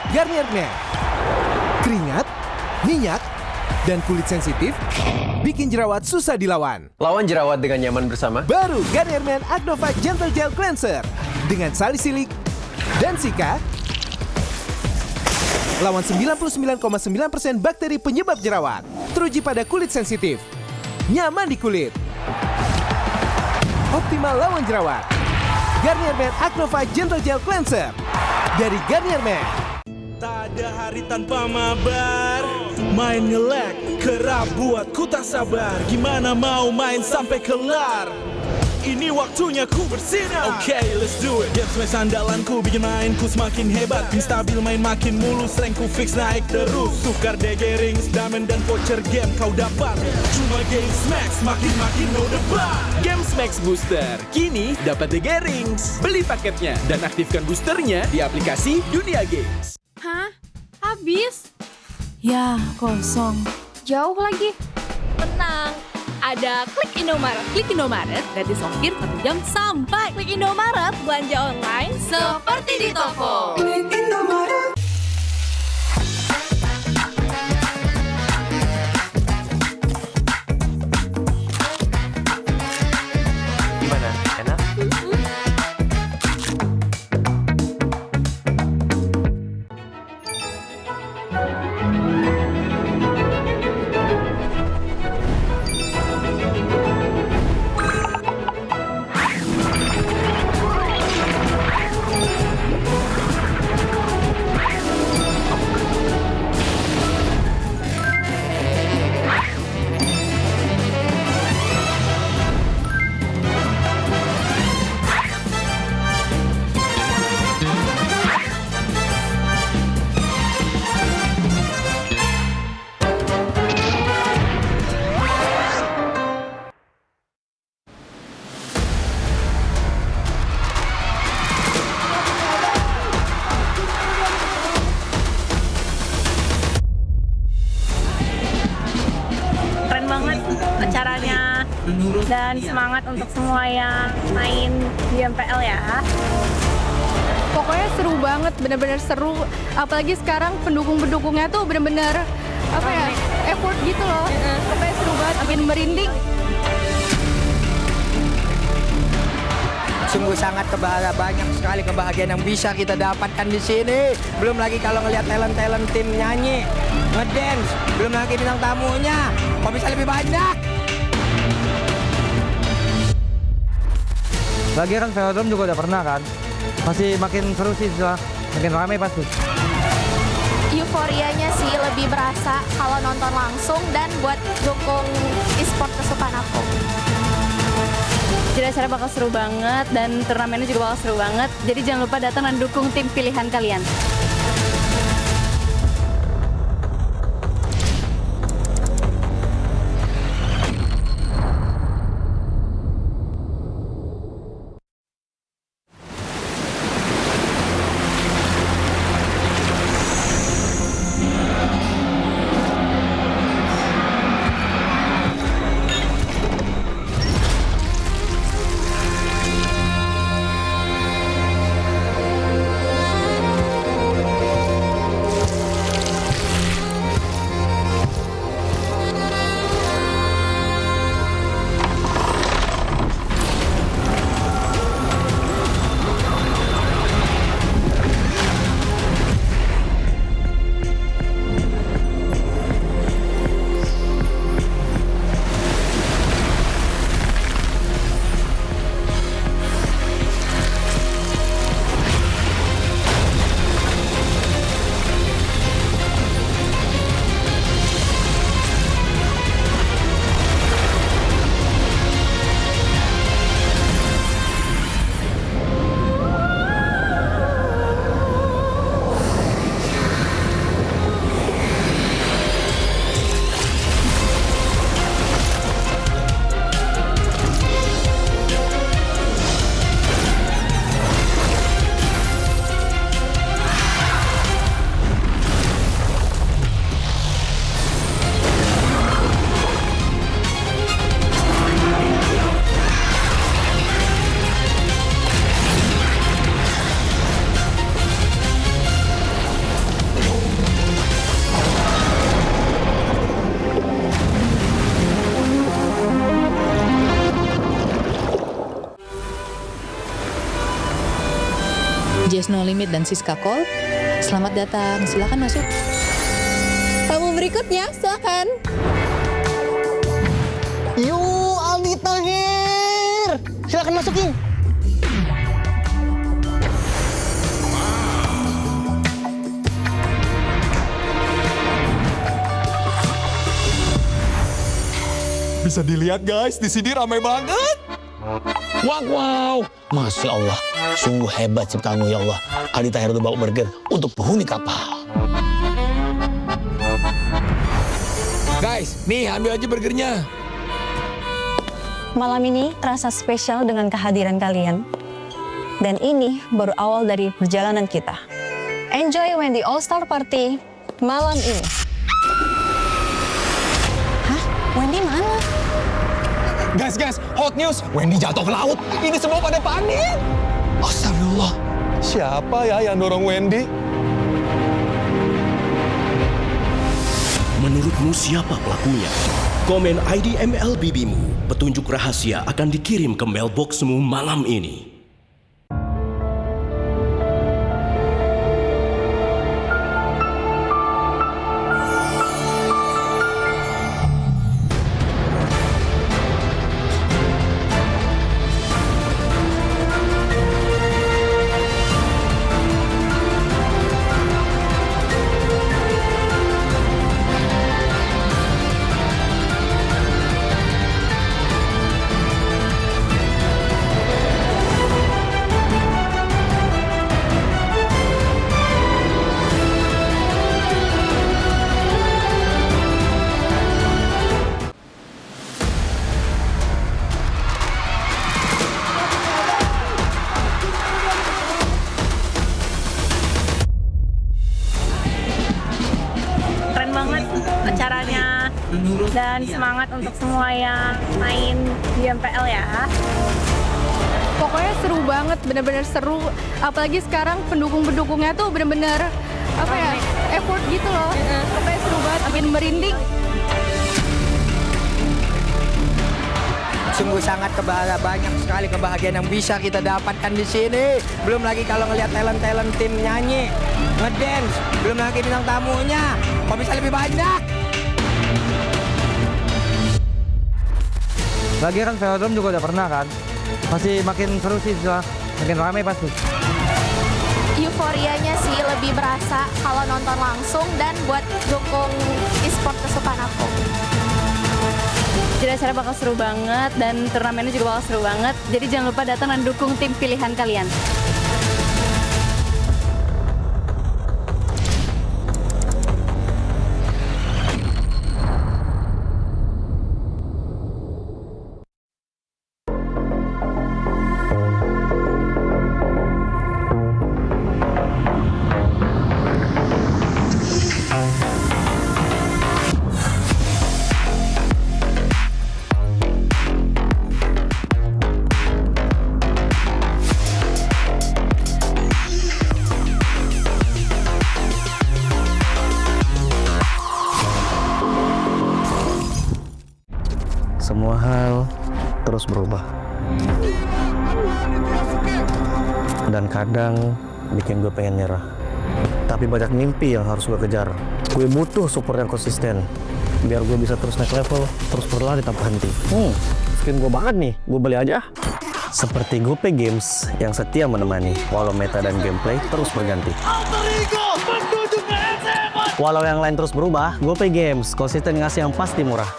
Garnier Men. Keringat, minyak, dan kulit sensitif bikin jerawat susah dilawan. Lawan jerawat dengan nyaman bersama. Baru Garnier Men Acnova Gentle Gel Cleanser dengan salisilik dan sika. Lawan 99,9% bakteri penyebab jerawat. Teruji pada kulit sensitif. Nyaman di kulit. Optimal lawan jerawat. Garnier Men Acnova Gentle Gel Cleanser dari Garnier Men. Tak ada hari tanpa mabar. Main nge-lag, kerap buatku tak sabar. Gimana mau main sampai kelar? Ini waktunya ku bersinar. Okay, let's do it. Games main sandalanku bikin mainku semakin hebat. Pin stabil main makin mulus, rankku fix naik terus. Tukar DG rings, diamond dan voucher game kau dapat. Cuma Games Max, makin no debat. Games Max Booster, kini dapat DG rings. Beli paketnya dan aktifkan boosternya di aplikasi Dunia Games. Hah? Habis? Ya, kosong. Jauh lagi. Tenang. Ada Klik Indomaret. Klik Indomaret gratis ongkir 1 jam sampai. Klik Indomaret belanja online seperti di toko. Klik Indomaret. Gimana? Enak? Dan semangat untuk semua yang main di MPL ya. Pokoknya seru banget, bener-bener seru. Apalagi sekarang pendukung-pendukungnya tuh bener-bener effort gitu loh. Pokoknya seru banget, bikin merinding. Sungguh sangat banyak sekali kebahagiaan yang bisa kita dapatkan di sini. Belum lagi kalau ngelihat talent tim nyanyi, ngedance, belum lagi bintang tamunya. Kok bisa lebih banyak? Lagi kan velodrome juga udah pernah kan. Masih makin seru sih, makin ramai pasti. Euforianya sih lebih berasa kalau nonton langsung dan buat dukung e-sport kesukaan aku. Jadi acara bakal seru banget dan turnamennya juga bakal seru banget. Jadi jangan lupa datang dan dukung tim pilihan kalian. Jazz No Limit dan Siska Call, selamat datang. Silakan masuk. Tamu berikutnya, silakan. Yuk, Aldi Tahir. Silakan masukin. Bisa dilihat guys, di sini ramai banget. Wow, Masya Allah, sungguh hebat ciptaanmu ya Allah. Aldi Tahir itu bawa burger untuk penghuni kapal. Guys, nih ambil aja burgernya. Malam ini terasa spesial dengan kehadiran kalian. Dan ini baru awal dari perjalanan kita. Enjoy when the All-Star Party malam ini. Hah? Wendy mana? Guys, hot news. Wendy jatuh ke laut. Ini semua pada panik. Astagfirullah. Siapa ya yang dorong Wendy? Menurutmu siapa pelakunya? Komen ID MLBB-mu. Petunjuk rahasia akan dikirim ke mailboxmu malam ini. Dan semangat untuk semua yang main di MPL ya. Pokoknya seru banget, bener-bener seru. Apalagi sekarang pendukung-pendukungnya tuh bener-bener apa ya, effort gitu loh. Pokoknya seru banget, bikin merinding. Sungguh sangat banyak sekali kebahagiaan yang bisa kita dapatkan di sini. Belum lagi kalau ngelihat talent tim nyanyi, ngedance, belum lagi bintang tamunya. Kok bisa lebih banyak? Lagi kan velodrome juga udah pernah kan. Pasti makin seru sih setelah makin ramai pasti. Euforianya sih lebih berasa kalau nonton langsung dan buat dukung e-sport kesukaan aku. Jadi acara bakal seru banget dan turnamennya juga bakal seru banget. Jadi jangan lupa datang dan dukung tim pilihan kalian. Semua hal terus berubah. Dan kadang bikin gue pengen nyerah. Tapi banyak mimpi yang harus gue kejar. Gue butuh support yang konsisten. Biar gue bisa terus naik level, terus berlari tanpa henti. Skin gue banget nih, gue beli aja. Seperti GoPay Games yang setia menemani, walau meta dan gameplay terus berganti. Walau yang lain terus berubah, GoPay Games konsisten ngasih yang pasti murah.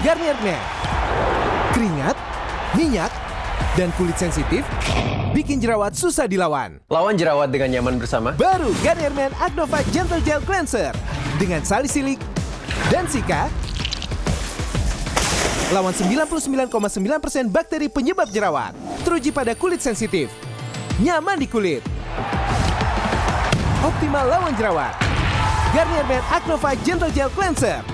Garnier Men. Keringat, minyak, dan kulit sensitif bikin jerawat susah dilawan. Lawan jerawat dengan nyaman bersama. Baru Garnier Men Acnova Gentle Gel Cleanser dengan salisilik dan sika. Lawan 99,9% bakteri penyebab jerawat. Teruji pada kulit sensitif. Nyaman di kulit. Optimal lawan jerawat. Garnier Men Acnova Gentle Gel Cleanser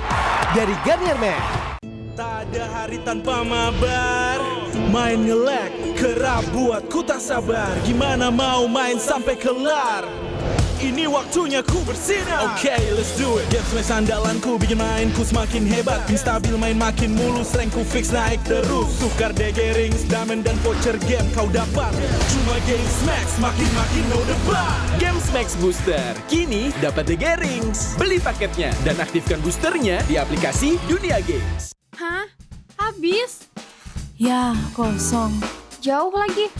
dari Garnier Men. Tak ada hari tanpa mabar. Main nge-lag, kerap buat ku tak sabar. Gimana mau main sampai kelar? Ini waktunya ku bersinar. Okay, let's do it. Games main sandalanku bikin mainku semakin hebat. Pin stabil main makin mulus, rankku fix naik terus. Tukar DG rings, diamond dan voucher game kau dapat. Cuma Games Max, makin-makin no debat. Games Max Booster, kini dapat DG rings. Beli paketnya dan aktifkan boosternya di aplikasi Dunia Games. Hah? Habis? Ya, kosong. Jauh lagi.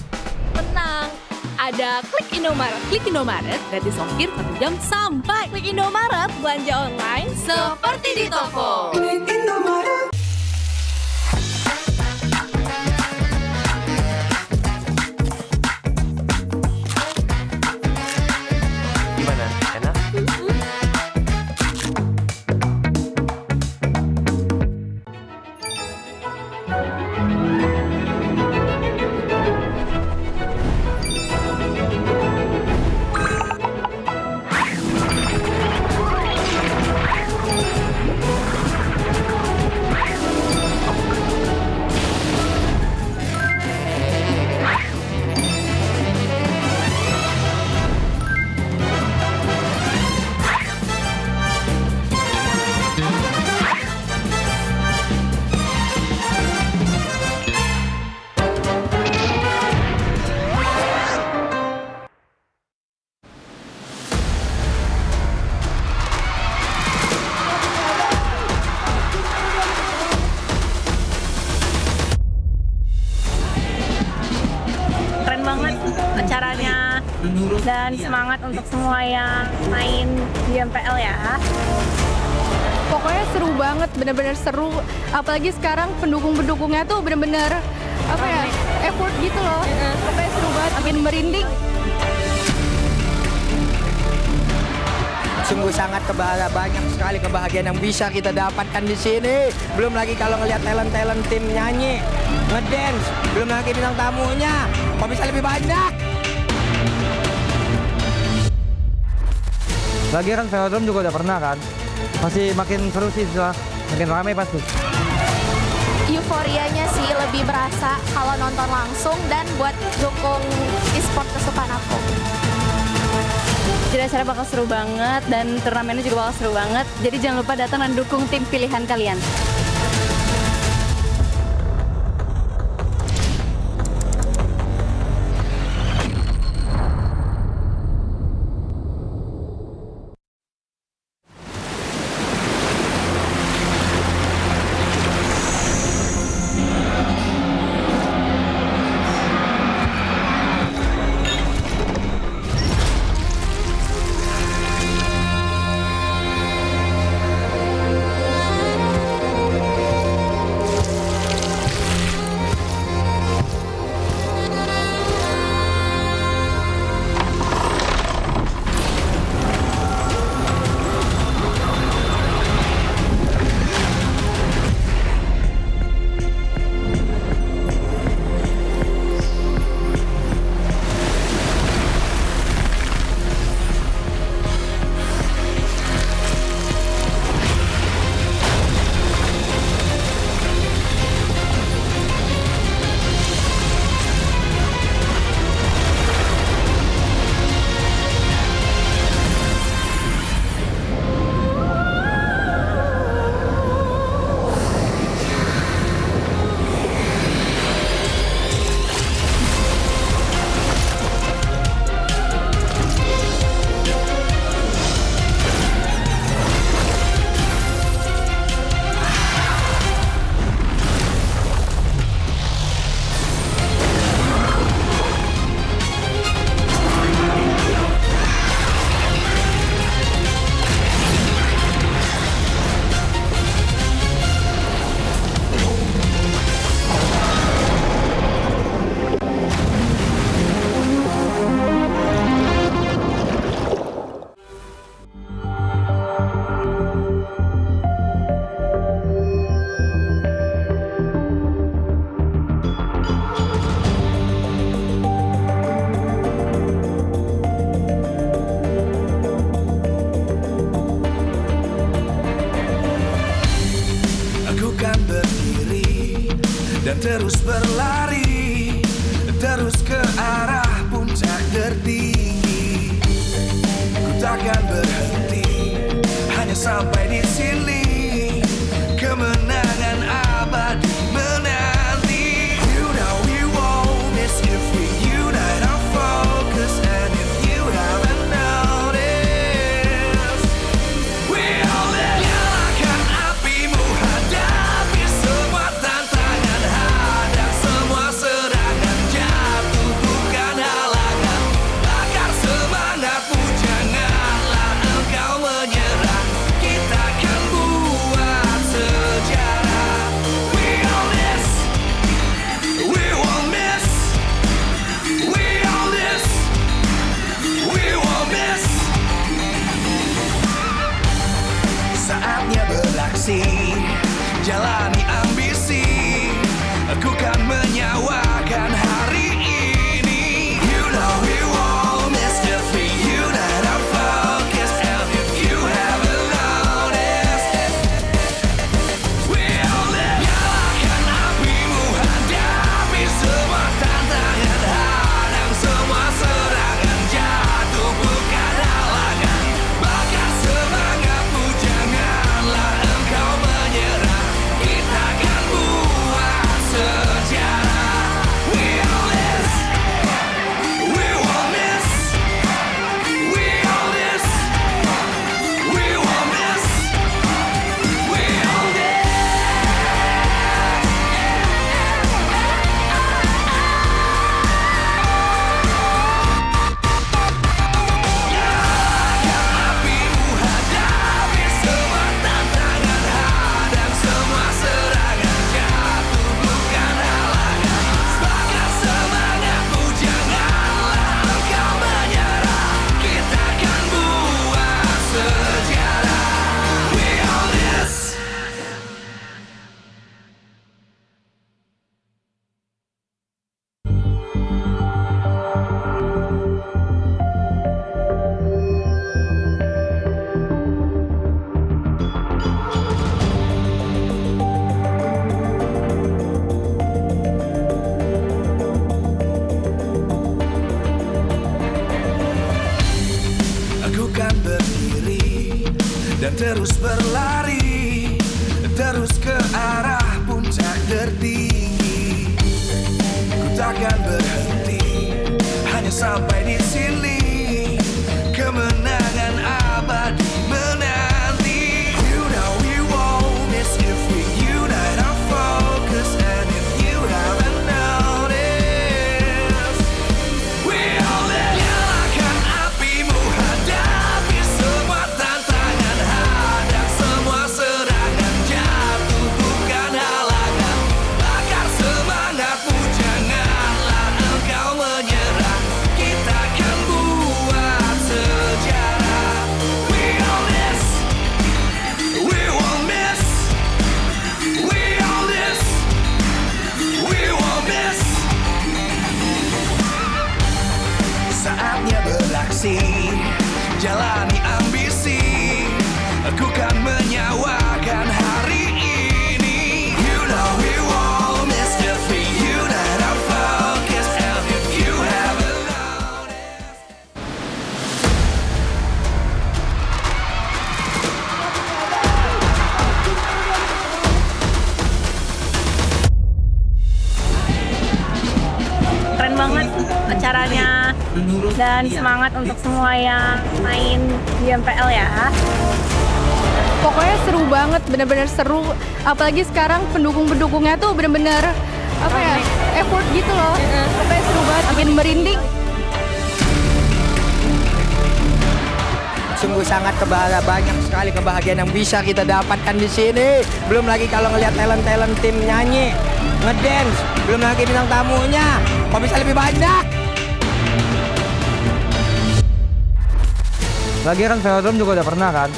Tenang, ada Klik Indomaret. Klik Indomaret gratis ongkir 1 jam sampai. Klik Indomaret, belanja online seperti di toko. Klik Indomaret. Gimana? Enak? acaranya dan semangat untuk semua yang main di MPL ya. Pokoknya seru banget, bener-bener seru. Apalagi sekarang pendukung-pendukungnya tuh bener-bener effort gitu loh. Pokoknya seru banget, bikin merinding. Sungguh sangat banyak sekali kebahagiaan yang bisa kita dapatkan di sini. Belum lagi kalau ngelihat talent tim nyanyi, ngedance, belum lagi bintang tamunya. Kok bisa lebih banyak? Lagi kan velodrome juga udah pernah kan. Masih makin seru sih, makin ramai pasti. Euforianya sih lebih berasa kalau nonton langsung dan buat dukung e-sport kesukaan aku. Jadi acara bakal seru banget dan turnamennya juga bakal seru banget. Jadi jangan lupa datang dan dukung tim pilihan kalian. dan terus berlari, terus ke arah puncak tertinggi. Ku takkan berhenti, hanya sampai di sini. Kemenangan abadi menanti. You know we won't miss if we unite our focus. And if you haven't noticed, we'll nyalakan apimu, hadapi semua tantangan, hadap semua terus berlari, terus ke arah puncak tertinggi. Ku takkan berhenti, hanya sampai di sini. Kemenangan abadi menanti. You know we won't miss if we unite our focus. And if you haven't noticed, we all nyalakan apimu, hadapi semua tantangan, hadap semua serangan, jatuh bukan halangan, bakar semangatmu, janganlah engkau menyerah, kita akan buat sejarah. We all this, we won't miss, we all this, we won't miss. Saatnya beraksi, jalani ambisi, aku kan menyawakan hari ini. You know we won't miss if we unite our focus. And if you haven't noticed. Keren banget acaranya dan semangat untuk semua yang main di MPL ya. Pokoknya seru banget, bener-bener seru. Apalagi sekarang pendukung-pendukungnya tuh bener-bener apa ya, effort gitu loh. Pokoknya seru banget, makin merinding. Sungguh sangat banyak sekali kebahagiaan yang bisa kita dapatkan di sini. Belum lagi kalau ngelihat talent tim nyanyi, ngedance, belum lagi bintang tamunya. Kok bisa lebih banyak? Lagi kan velodrome juga udah pernah kan.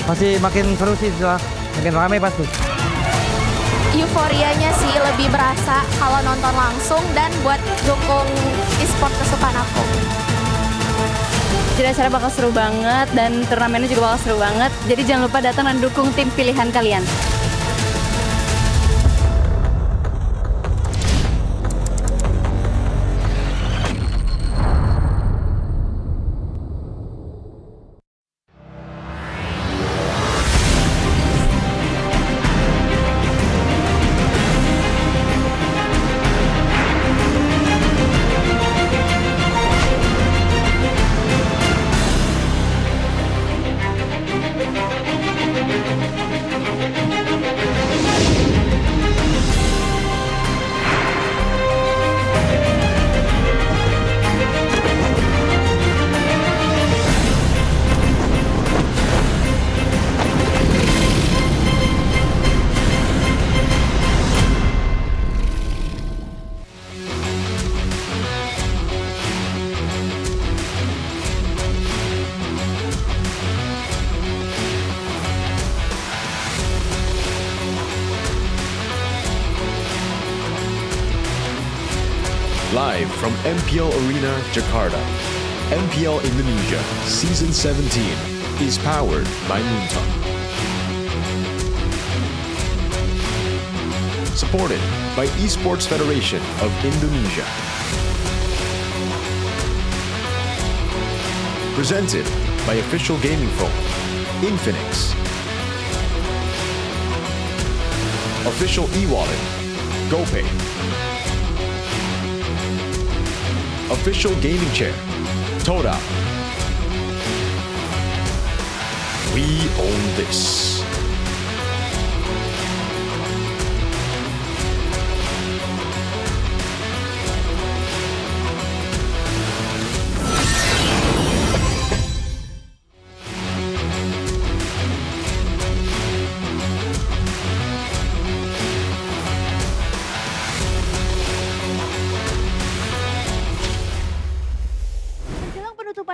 Masih makin seru sih, makin ramai pasti. Euforianya sih lebih berasa kalau nonton langsung dan buat dukung e-sport kesukaan aku. Jadi acara bakal seru banget dan turnamennya juga bakal seru banget. Jadi jangan lupa datang dan dukung tim pilihan kalian. Live from MPL Arena, Jakarta, MPL Indonesia Season 17 is powered by Moonton. Supported by Esports Federation of Indonesia. Presented by official gaming phone, Infinix. Official e-wallet, GoPay. Official gaming chair, Toda. We own this.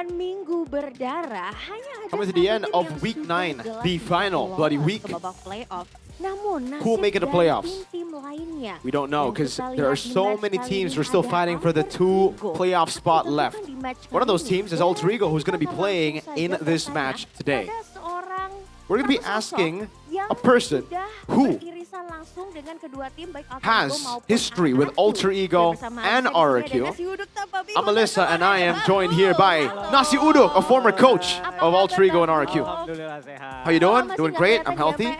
Minggu berdarah hanya ada Coming to the end of week 9, the final bloody week. Namun Who will make it to playoffs? tim lainnya We don't know because there are so many teams who are still fighting for the 2 playoff spot left. One of those teams is Alter Ego, who's going to be playing in this match today. We're going to be asking a person who langsung dengan kedua tim baik Alter Ego has maupun history with RRQ. Alter Ego Bersama and saya di sini ada RRQ. Nasi Uduk tanpa bingung. I'm Alyssa and I am joined here by Nasi Uduk, a former coach of Alter Ego and RRQ. Alhamdulillah sehat. How you doing? Doing great. I'm healthy.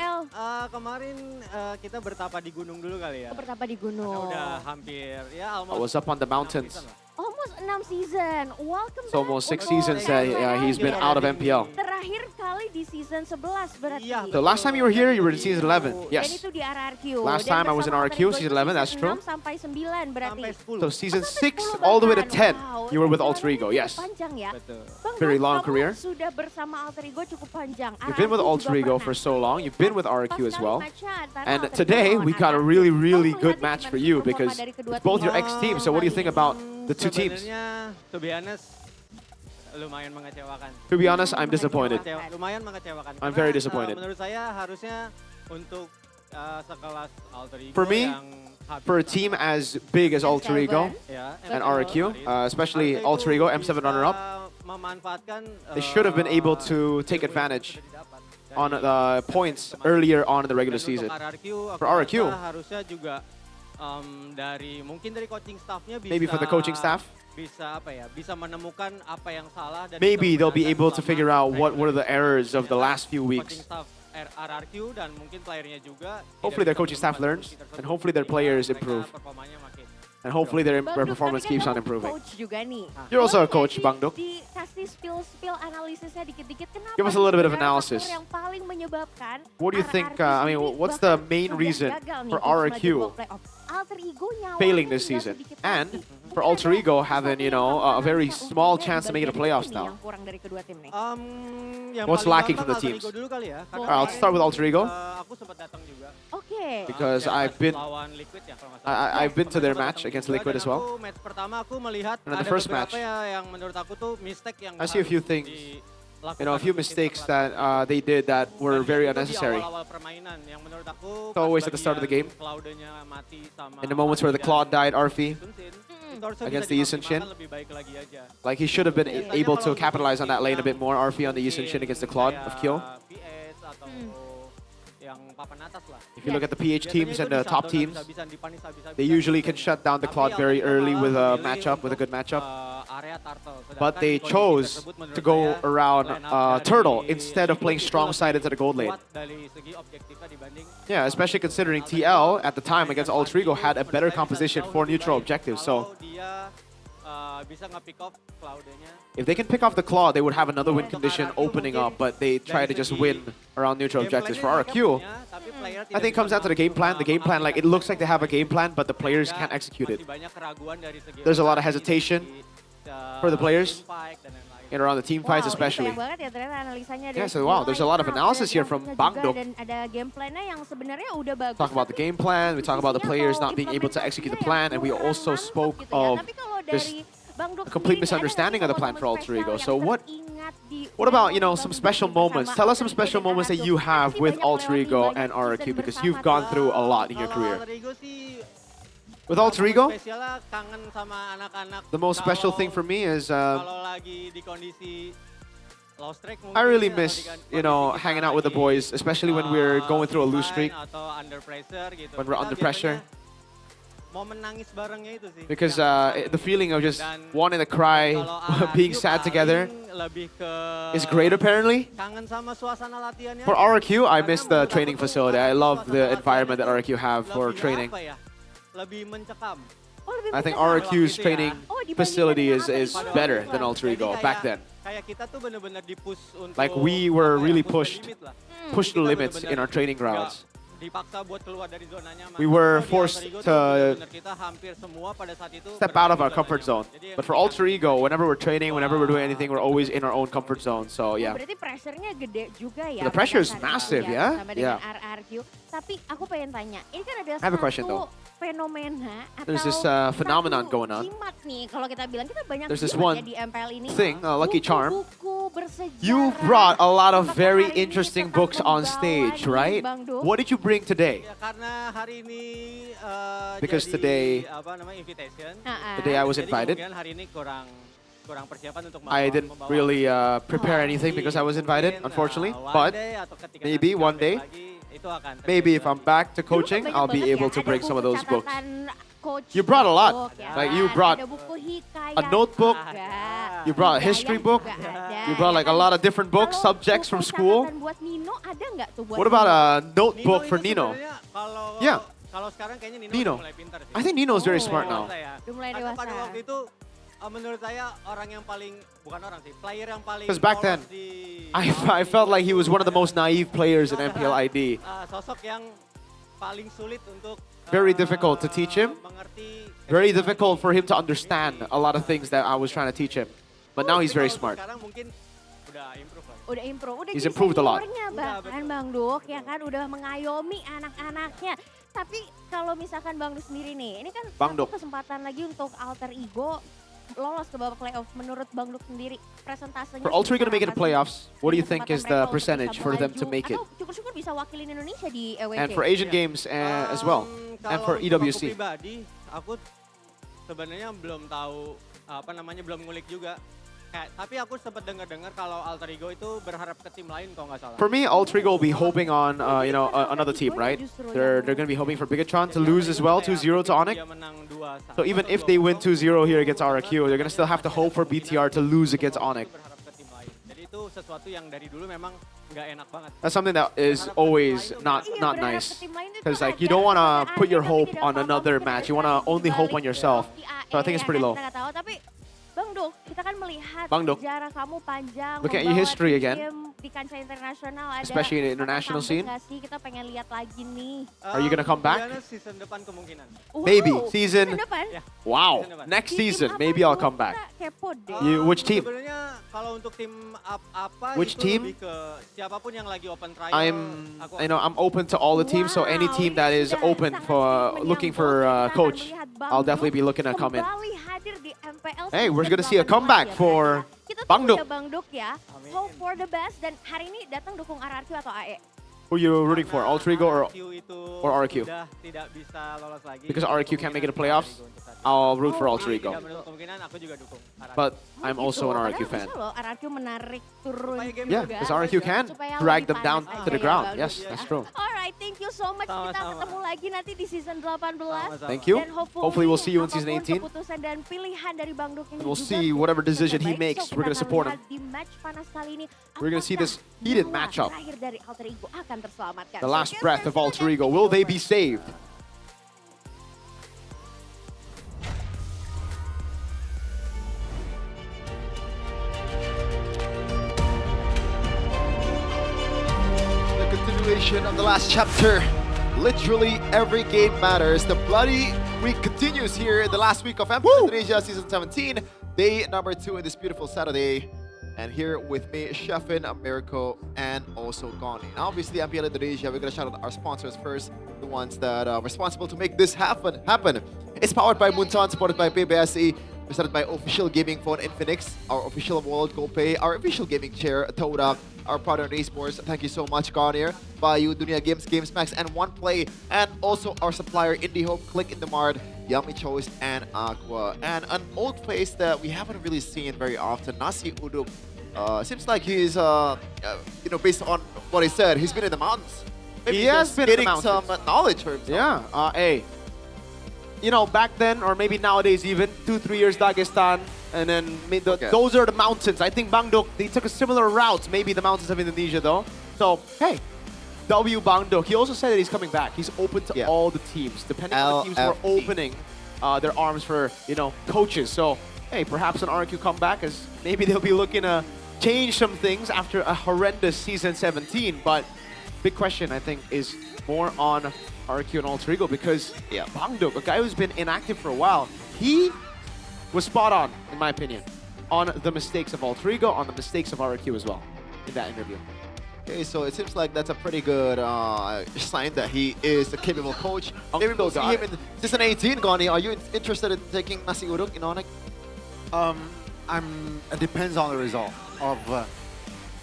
Kemarin kita bertapa di gunung dulu kali ya. Bertapa di gunung. Udah hampir ya I was up on the mountains. Almost 6 season. Welcome It's almost 6 seasons that he's been out of MPL. Terakhir kali di season 11 berarti. The last time you were here, you were in season 11. Dan Yes. itu di RRQ. Last Dan time I was in bersama RRQ, Alter Ego season itu 11, that's season true. 6 sampai 9 berarti. So season 6 all the way to 10, you were with Alter Ego. Yes. Panjang ya. Bang, Very long kamu career. Sudah bersama Alter Ego cukup panjang. You've been with RRQ Alter juga Ego pernah. for so long. You've been with RRQ as well. Matchnya antara And Alter Ego today lawan we got a RRQ. really, really Kamu good melihat match for gimana you performa because dari kedua it's both tim your ex-teams. So what do you think about the two teams? Sebenarnya, to be honest, lumayan mengecewakan. To be honest, I'm disappointed. Lumayan mengecewakan. I'm Karena, very disappointed. Menurut saya harusnya untuk sekelas Alter Ego For me, yang for a team as big as Alter Ego and RRQ, especially Alter Ego, M7 runner-up, memanfaatkan they should have been able to take advantage on points earlier on in the regular season. For RRQ, harusnya juga mungkin dari coaching staffnya bisa maybe for the coaching staff, bisa apa ya, bisa menemukan apa yang salah dan maybe they'll be able to figure out what were the errors of the last few coaching weeks. staff RRQ dan mungkin playernya juga. Hopefully their coaching staff learns, and hopefully their players improve, and hopefully their performance keeps on improving. Coach juga nih. You're also a coach, Bang Duk. Dikasih spill analisisnya dikit-dikit. Kenapa? Give us a little bit of sebenarnya analysis. faktor yang paling menyebabkan What do you think, I mean, what's the main reason for RRQ Alter Ego failing this season? And for Alter Ego having, you know, a very small chance to make it a playoffs now? yang kurang dari kedua tim nih? What's lacking from the teams? Dulu kali ya. All right, I'll start with Alter Ego Aku sempat datang juga. Oke. because I've been Lawan Liquid ya kalau nggak salah. I've been to their match against Liquid as well. Aku match pertama aku melihat And in the ada first beberapa match, ya yang menurut aku tuh mistake yang I see a few harus things, dilakukan you know, a few mistakes that they did that were very unnecessary. Di awal-awal permainan yang menurut aku So always at the start of the game, Cloud-nya mati sama in the moments where the Claude died, Arfi, itu harusnya against bisa the Yisun Shin, dimaksimalkan lebih baik lagi aja. like he should have been able to capitalize on that lane a bit more. Arfi on the Yisun Shin against the Claude of Kill. PS atau yang papan atas lah. If you look at the PH teams and the top teams, habis-habisan, they usually can shut down the Claude very early with a matchup, with a good matchup. area turtle. But they chose to go around Turtle instead of playing strong side into the gold lane. Dari segi objektifnya dibanding Yeah, especially considering TL at the time against Alter Ego had a better composition for neutral objectives. So dia bisa nge-pick off Cloud-nya. if they can pick off the Claw, they would have another win condition opening up, but they try to just win around neutral objectives. For RQ, I think it comes down to the game plan. The game plan, like, it looks like they have a game plan, but the players can't execute it. There's a lot of hesitation for the players and around the team fights especially. Sayang banget ya ternyata analisanya dari Yeah, so wow, there's a lot of analysis here from Bang Duk. Dan ada game plan-nya yang sebenarnya udah bagus. Talk about the game plan, we talk about the players not being able to execute the plan, and we also spoke of just a complete misunderstanding of the plan for Alter Ego. So what about, you know, some special moments? Tell us some special moments that you have with Alter Ego and RRQ, because you've gone through a lot in your career. With Alter Ego, Spesialnya kangen sama anak-anak. the most special thing for me is Kalau lagi di kondisi low strike I really miss, you know, hanging out with the boys, especially when we're going through a lose streak, atau under pressure gitu. when we're Kita under pressure. Momen nangis barengnya itu sih. Because the feeling of just wanting to cry, being sad together, Lebih ke is great apparently. kangen sama suasana latihannya. For RRQ, I miss the training facility. I love the environment that RRQ have for training. Apa ya? Lebih mencekam. I think RRQ's training facility is better than Alter Ego back then. Kayak kita tuh bener-bener di-push untuk Like we were really push pushed the limits in our training grounds. dipaksa buat keluar dari zona nyaman. We were Di forced Alter Ego tuh to bener-bener kita hampir semua pada saat itu step out of our comfort zone. But for Alter Ego, whenever we're training, whenever we're doing anything, we're always in our own comfort zone. So yeah. Berarti pressure-nya gede juga ya. The pressure is pada saat massive, itu yeah? Sama dengan Yeah. RRQ. Tapi aku pengen tanya, ini kan ada I have a question, satu though. fenomena atau There's this phenomenon going on. jimat nih. Kalau kita bilang, kita banyak There's this jimat one ya di MPL ini. thing, a lucky charm. Buku bersejarah. You brought a lot of very interesting books on stage, right? What did you bring today? karena hari ini Because jadi, today, apa namanya invitation. the day I was Jadi invited, kemungkinan hari ini kurang persiapan untuk I didn't really prepare anything because I was invited, unfortunately. But maybe one day, itu akan maybe if I'm back to coaching, I'll be able to bring some of those books. You brought a lot. Like you brought a notebook, you brought a history book, you brought like a lot of different books, subjects from school. buat Nino ada nggak tuh buat What about a notebook for Nino? Kalau Yeah. kalau sekarang kayaknya Nino, Nino. udah mulai pintar sih. I think Nino's very smart now. Udah mulai Karena dewasa. pada waktu itu menurut saya orang yang paling bukan orang sih, player yang paling Because back then, polos di I felt like he was one of the most naive players in MPL ID. Sosok yang paling sulit untuk Very difficult to teach him. Very difficult for him to understand a lot of things that I was trying to teach him. But now he's very smart. sekarang mungkin udah improve lah. Udah improve, udah He's jadi improved a lot. seniornya bahkan Bang Duk ya kan udah mengayomi anak-anaknya. Tapi kalau misalkan Bang Duk sendiri nih, ini kan Bang satu Duk. kesempatan lagi untuk alter ego lolos ke babak playoff. Menurut Bang Duk sendiri presentasenya For Ultra going to make it to playoffs, what do you think is the mereka untuk percentage bisa for them melaju, to make it? Atau syukur-syukur bisa wakilin Indonesia di EWC. And for Asian Games as well. And for Kalau untuk EWC. Aku pribadi, aku sebenarnya belum tahu apa namanya, belum ngulik juga. Tapi aku sempat dengar-dengar kalau Alter Ego itu berharap ke tim lain kalau nggak salah. For me, Ultrigo will be hoping on another team, right? They're going to be hoping for Bigatron to lose as well, 2-0 to Onyx. So even if they win 2-0 here against RQ, they're going to still have to hope for BTR to lose against Onyx. Jadi itu sesuatu yang dari dulu memang nggak enak banget. That's something that is always not nice. Because like you don't want to put your hope on another match. You want to only hope on yourself. So I think it's pretty low. Kita nggak tahu, tapi Bang Duk, kita kan melihat Bang Duk. sejarah kamu panjang. Look at your history again. Di kancah internasional ada. Especially in the international scene. Nggak sih? Kita pengen lihat lagi nih. Are you gonna come back? Season depan kemungkinan. Maybe season. depan? Wow. Next season, maybe I'll come back. Kepo deh. Which team? Sebenarnya kalau untuk tim apa Which itu team? lebih ke siapapun yang lagi open trial. I'm open to all the teams. So any team that is open for looking for a coach, I'll definitely be looking to come in. Kembali hadir di MPL. Hey, we're gonna see a comeback for Bang Duk. Bang Duk ya. Hope for the best dan hari ini datang dukung RRQ atau AE. Who you rooting for, Ultrigo or RQ? Sudah tidak bisa lolos lagi. Because RQ can't make it to playoffs, I'll root for Ultrigo. Tidak menutup kemungkinan aku juga dukung. But I'm also an RQ fan. Bisa loh RRQ menarik turun Yeah, juga. because RQ can Supaya drag lebih them down panas to the aja ya, ground. Bang Yes, Duk ya. that's true. Alright, thank you so much. Kita ketemu lagi nanti di season 18. Thank you. Dan Hopefully we'll see you in season apapun 18. keputusan dan pilihan dari Bang Duk ini We'll juga see whatever decision he terbaik. makes. So, We're gonna kita akan support him. lihat di match panas kali ini. We're gonna see this Apakah heated nyawa matchup. terakhir dari Alter Ego akan terselamatkan. The So, last guys, breath of Ultrigo. Will they be saved? The continuation of the last chapter. Literally every game matters. The bloody week continues here in the last week of MPL Indonesia Season 17. Day number 2 in this beautiful Saturday. And here with me, Shefin, Americo, and also Goni. Now, obviously, MPL Indonesia, we're going to shout out our sponsors first, the ones that are responsible to make this happen. It's powered by Munton, supported by PBSE, presented by official gaming phone Infinix, our official World GoPay, our official gaming chair, Toda, our partner in esports. Thank you so much, Garnier, Bayou, Dunia Games, GamesMax, and OnePlay, and also our supplier, IndieHope, Click in the Mart, Yummy Choice, and Aqua. And an old face that we haven't really seen very often, Nasi Uduk. Seems like he's, based on what he said, he's been in the mountains. Maybe He has just been in the getting some mountains. knowledge for himself. Yeah, hey. You know, back then, or maybe nowadays even, 2-3 years Dagestan, and then those are the mountains. I think Bangdok, they took a similar route, maybe the mountains of Indonesia though. So, hey, W Bangdok. He also said that he's coming back. He's open to all the teams, depending on the teams who are opening their arms for, coaches. So, hey, perhaps an RQ comeback, as maybe they'll be looking to change some things after a horrendous Season 17. But big question, I think, is more on RQ and Alter Ego, because Bangdok, a guy who's been inactive for a while, he was spot on, in my opinion, on the mistakes of Alter Ego, on the mistakes of RQ as well, in that interview. Okay, so it seems like that's a pretty good sign that he is a capable coach. Maybe we'll see him in Season 18, Goni. Are you interested in taking Nasi Uduk in Onyx? It depends on the result of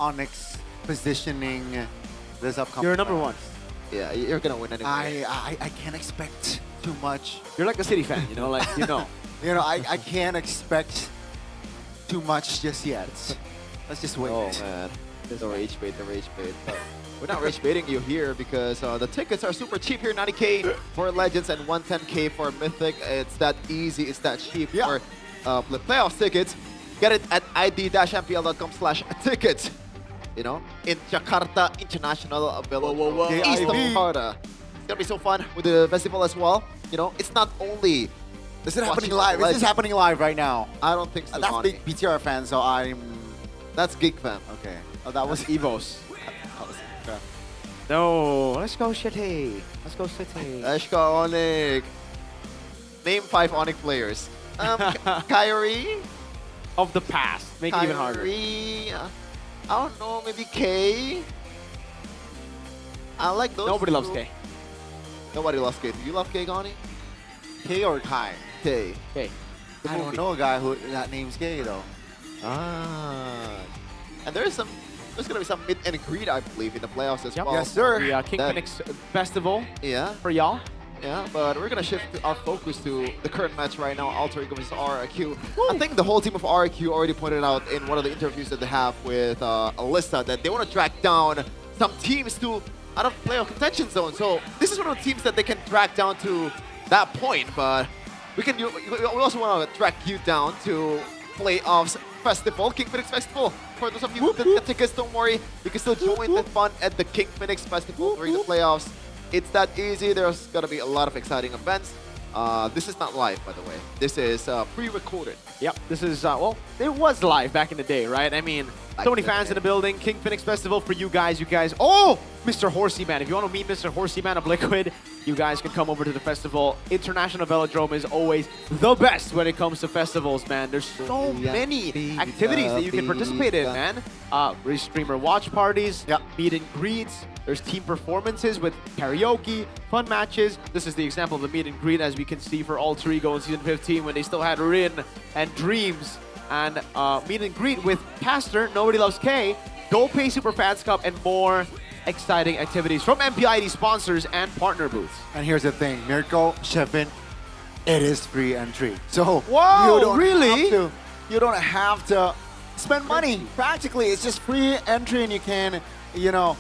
Onyx positioning this upcoming. You're number one. Yeah, you're gonna win anyway. I can't expect too much. You're like a City fan, I can't expect too much just yet. Let's just wait. Oh man. The rage bait, the rage bait. But we're not rage baiting you here because the tickets are super cheap here. 90K for Legends and 110K for Mythic. It's that easy, it's that cheap for the playoffs tickets. Get it at id-mpl.com/tickets. You know, in Jakarta International Velodrome. East of Jakarta. It's gonna be so fun with the festival as well. You know, it's not only. Is it happening live? Is this happening live right now? I don't think so. That's Connie. big BTR fan, so I'm. That's Geek Fam. Okay. Oh, that was Evos. That was Geek Fam. No, let's go City. Let's go City. Let's go Onyx. Name 5 Onyx players. Kyrie. Of the past. Make it even harder. Kyrie. I don't know, maybe K. I like those. Nobody loves two. K. Nobody loves K. Do you love K, Gani? K or Kai? K. K. I don't know a guy who that name's K though. And there's gonna be some meet and greet, I believe, in the playoffs as well. Yes, sir. The King Phoenix Festival. Yeah. For y'all. Yeah, but we're gonna shift our focus to the current match right now, Alter Ego versus RRQ. I think the whole team of RRQ already pointed out in one of the interviews that they have with Alyssa that they want to drag down some teams to out of playoff contention zone. So this is one of the teams that they can drag down to that point, but we also want to drag you down to playoffs festival, King Phoenix Festival. For those of you who didn't get tickets, don't worry, you can still join the fun at the King Phoenix Festival during the playoffs. It's that easy. There's gonna be a lot of exciting events. This is not live, by the way. This is pre-recorded. Yep, this is, well, it was live back in the day, right? I mean, so many fans in the building. King Phoenix Festival for you guys. Oh, Mr. Horsey Man. If you want to meet Mr. Horsey Man of Liquid, you guys can come over to the festival. International Velodrome is always the best when it comes to festivals, man. There's so many activities that you can participate in, man. Streamer watch parties, meet and greets. There's team performances with karaoke, fun matches. This is the example of the meet and greet, as we can see for Alter Ego in Season 15 when they still had Rin and Dreams. And meet and greet with Caster, Nobody Loves K, Go Pay Super Fans Cup, and more exciting activities from MPL ID sponsors and partner booths. And here's the thing, Mirko, Shevin, it is free entry. So Whoa, you don't really? you don't have to spend money. Practically, it's just free entry, and you can, you know,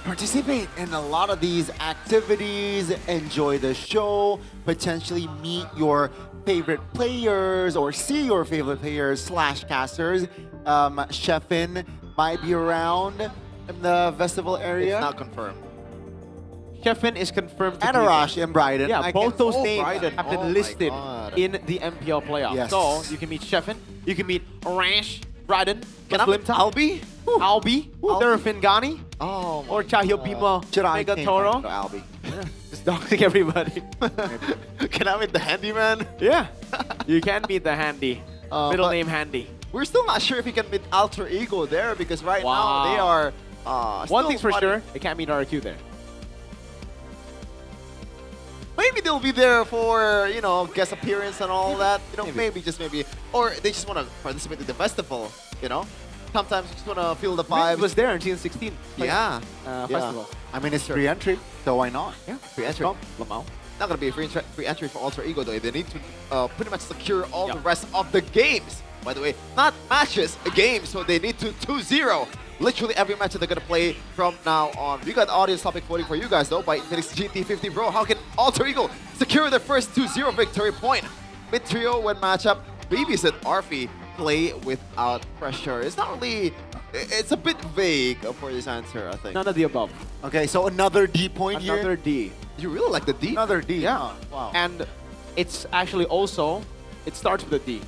participate in a lot of these activities, enjoy the show, potentially meet your favorite players or see your favorite players / casters. Sheffin might be around in the festival area. It's not confirmed. Sheffin is confirmed to and be Arash and Bryden. Yeah, both those names Bryden. have been Oh my listed God. in the MPL playoffs. Yes. So you can meet Sheffin, you can meet Arash, Bryden, Can I meet Albi, Serafin Gani, or Chahyo Bima, Mega Toro. Albi. Just doxing everybody. Can I meet the handyman? Yeah, you can meet the Handy. Middle name Handy. We're still not sure if we can meet Alter Ego there because right now they are. One thing's for sure, they can't meet RQ there. Maybe they'll be there for, you know, guest appearance and all that. You know, maybe, just maybe. Or they just want to participate in the festival, you know? Sometimes you just want to feel the vibes. was there in Season 16. Festival. I mean, it's free entry, so why not? Yeah, free entry. Lamau. Not going to be a free entry for Alter Ego, though. They need to pretty much secure all the rest of the games. By the way, not matches, a game, so they need to 2-0. Literally every match that they're going to play from now on. We got audience topic voting for you guys, though, by Infinix GT50 Bro. How can Alter Ego secure their first 2-0 victory point? Mid trio when matchup, Babysit Arfi play without pressure. It's not really, it's a bit vague for this answer, I think. None of the above. Okay, so another D point here. Another D. You really like the D? Another D. Yeah. Wow. And it's actually also, it starts with a D.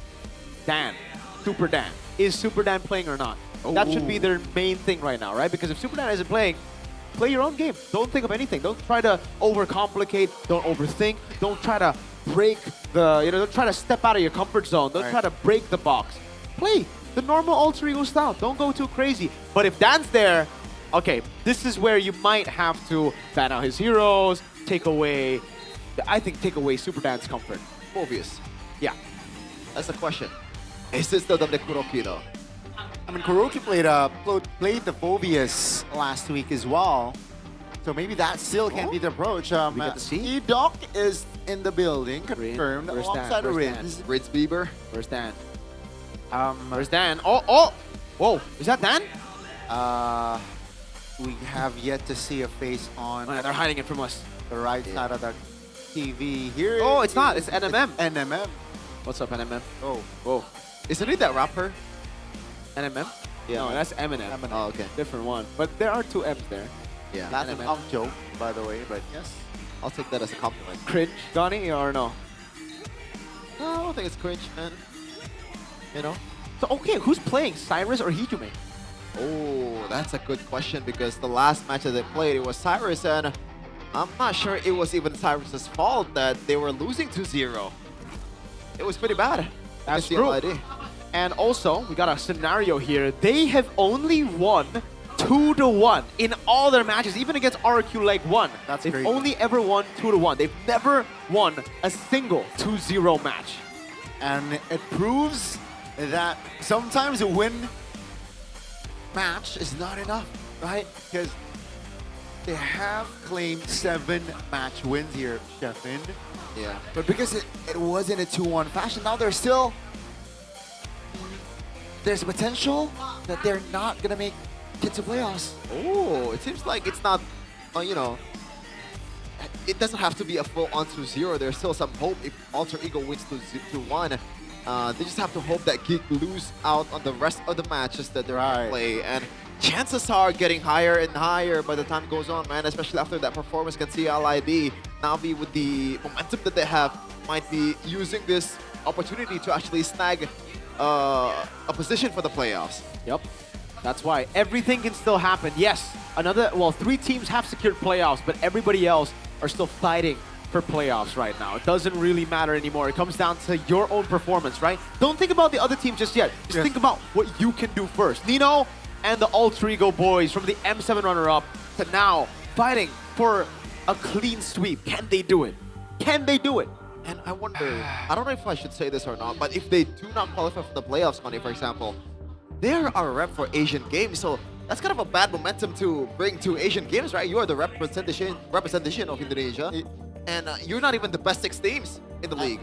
Dan. Super Dan. Is Super Dan playing or not? That should be their main thing right now, right? Because if Super Dan isn't playing, play your own game. Don't think of anything. Don't try to overcomplicate. Don't overthink. Don't try to break the, don't try to step out of your comfort zone. Don't try to break the box. Play the normal Alter Ego style. Don't go too crazy. But if Dan's there, okay, this is where you might have to ban out his heroes, take away Super Dan's comfort. Obvious. Yeah. That's the question. Is this still the Kuroki, though? I mean, Kuroki played the Phobius last week as well. So maybe that still can be the approach. E-Doc is in the building, confirmed, alongside Riz. Riz Bieber. Where's Dan? Where's Dan? Oh! Whoa, is that Dan? We have yet to see a face on. They're hiding it from us. The right side of the TV here. Oh, it's not. It's NMM. NMM. What's up, NMM? Oh. Whoa. Isn't it that rapper? NMM? Yeah. No, that's Eminem. Oh, okay. Different one. But there are two M's there. Yeah. That's an NMM. joke, by the way, but yes. I'll take that as a compliment. Cringe, Donnie, or no? No, I don't think it's cringe, man. You know? So, okay, who's playing? Cyrus or Hijume? Oh, that's a good question because the last match that they played, it was Cyrus, and I'm not sure it was even Cyrus's fault that they were losing 2-0. It was pretty bad. That's against true. CLID. And also, we got a scenario here. They have only won 2-1 in all their matches, even against RQ Leg 1. They've crazy. only ever won 2-1. They've never won a single 2-0 match. And it proves that sometimes a win match is not enough, right? Because they have claimed 7 match wins here, Sheffin. Yeah. But because it wasn't a 2-1 fashion, now they're still... There's a potential that they're not going to make it to playoffs. Oh, it seems like it's not, you know, it doesn't have to be a full-on 2-0. There's still some hope if Alter Ego wins 2-1. They just have to hope that Geek lose out on the rest of the matches that they're going to play. And chances are getting higher and higher by the time it goes on, man, especially after that performance against CLID. Now be with the momentum that they have, might be using this opportunity to actually snag a position for the playoffs. Yep. That's why everything can still happen. Yes, 3 teams have secured playoffs, but everybody else are still fighting for playoffs right now. It doesn't really matter anymore. It comes down to your own performance, right? Don't think about the other team just yet. Just think about what you can do first. Nino and the Alter Ego boys from the M7 runner-up to now fighting for a clean sweep. Can they do it? Can they do it? And I wonder, I don't know if I should say this or not, but if they do not qualify for the playoffs, Connie, for example, they're our rep for Asian Games, so that's kind of a bad momentum to bring to Asian Games, right? You are the representation of Indonesia, and you're not even the best 6 teams in the league.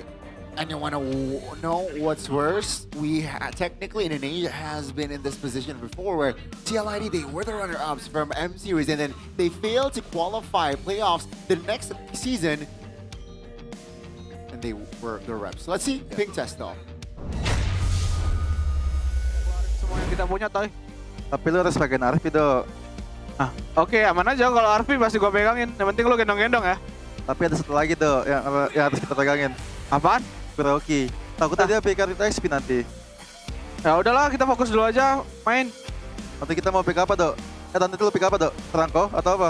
And you want to know what's worse? Technically, Indonesia has been in this position before where CLID, they were the runner-ups from M Series, and then they failed to qualify playoffs the next season, and they were the reps. Let's see ping test though. Semua yang kita punya, Toy. Tapi lu harus bagian RP itu. Oke, aman aja kalau RP pasti gua pegangin. Yang penting lu gendong-gendong ya. Tapi ada satu lagi tuh yang harus kita pegangin. Apaan? Kuroki. Takutnya dia pick up XP nanti. Ya udahlah, kita fokus dulu aja main. Nanti kita mau pick apa, Dok? Nanti lu pick apa, Dok? Franco atau apa?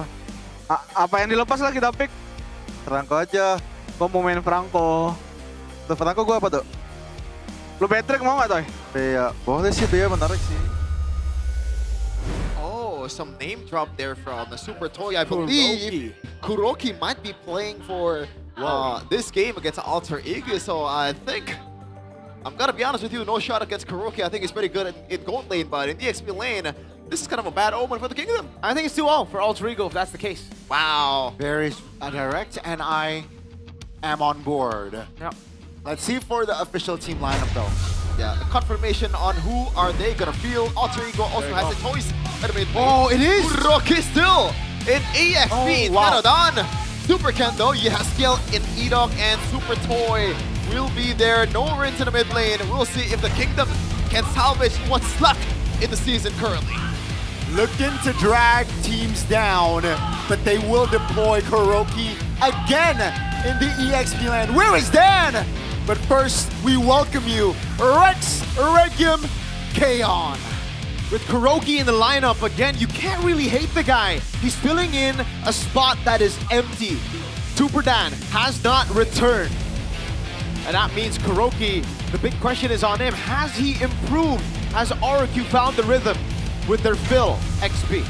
Apa yang dilepas lah kita pick. Franco aja. Gua mau main Franco. Tuh Franco gua apa, Dok? Lu Patrick mau nggak, Toy? Iya, boleh sih, dia menarik sih. Oh, some name drop there from the Super Toy. I believe Kuroki might be playing for this game against Alter Ego, so I think, I'm gonna be honest with you, no shot against Kuroki. I think he's pretty good in gold lane, but in the XP lane, this is kind of a bad omen for the Kingdom. I think it's 2-0 for Alter Ego if that's the case. Wow. Very direct, and I am on board. Yep. Let's see for the official team lineup though. Yeah, the confirmation on who are they gonna field. Alter Ego also has a choice. Oh, it is! Kuroki still in EXP. Oh, wow. Done. Super Ken though, Yaskiel in Edog and Super Toy will be there. No Rinse in the mid lane. We'll see if the Kingdom can salvage what's left in the season currently. Looking to drag teams down, but they will deploy Kuroki again in the EXP land. Where is Dan? But first, we welcome you, Rex Regium Kaon. With Kuroki in the lineup again, you can't really hate the guy. He's filling in a spot that is empty. Super Dan has not returned. And that means Kuroki, the big question is on him. Has he improved? Has RQ found the rhythm with their fill XP?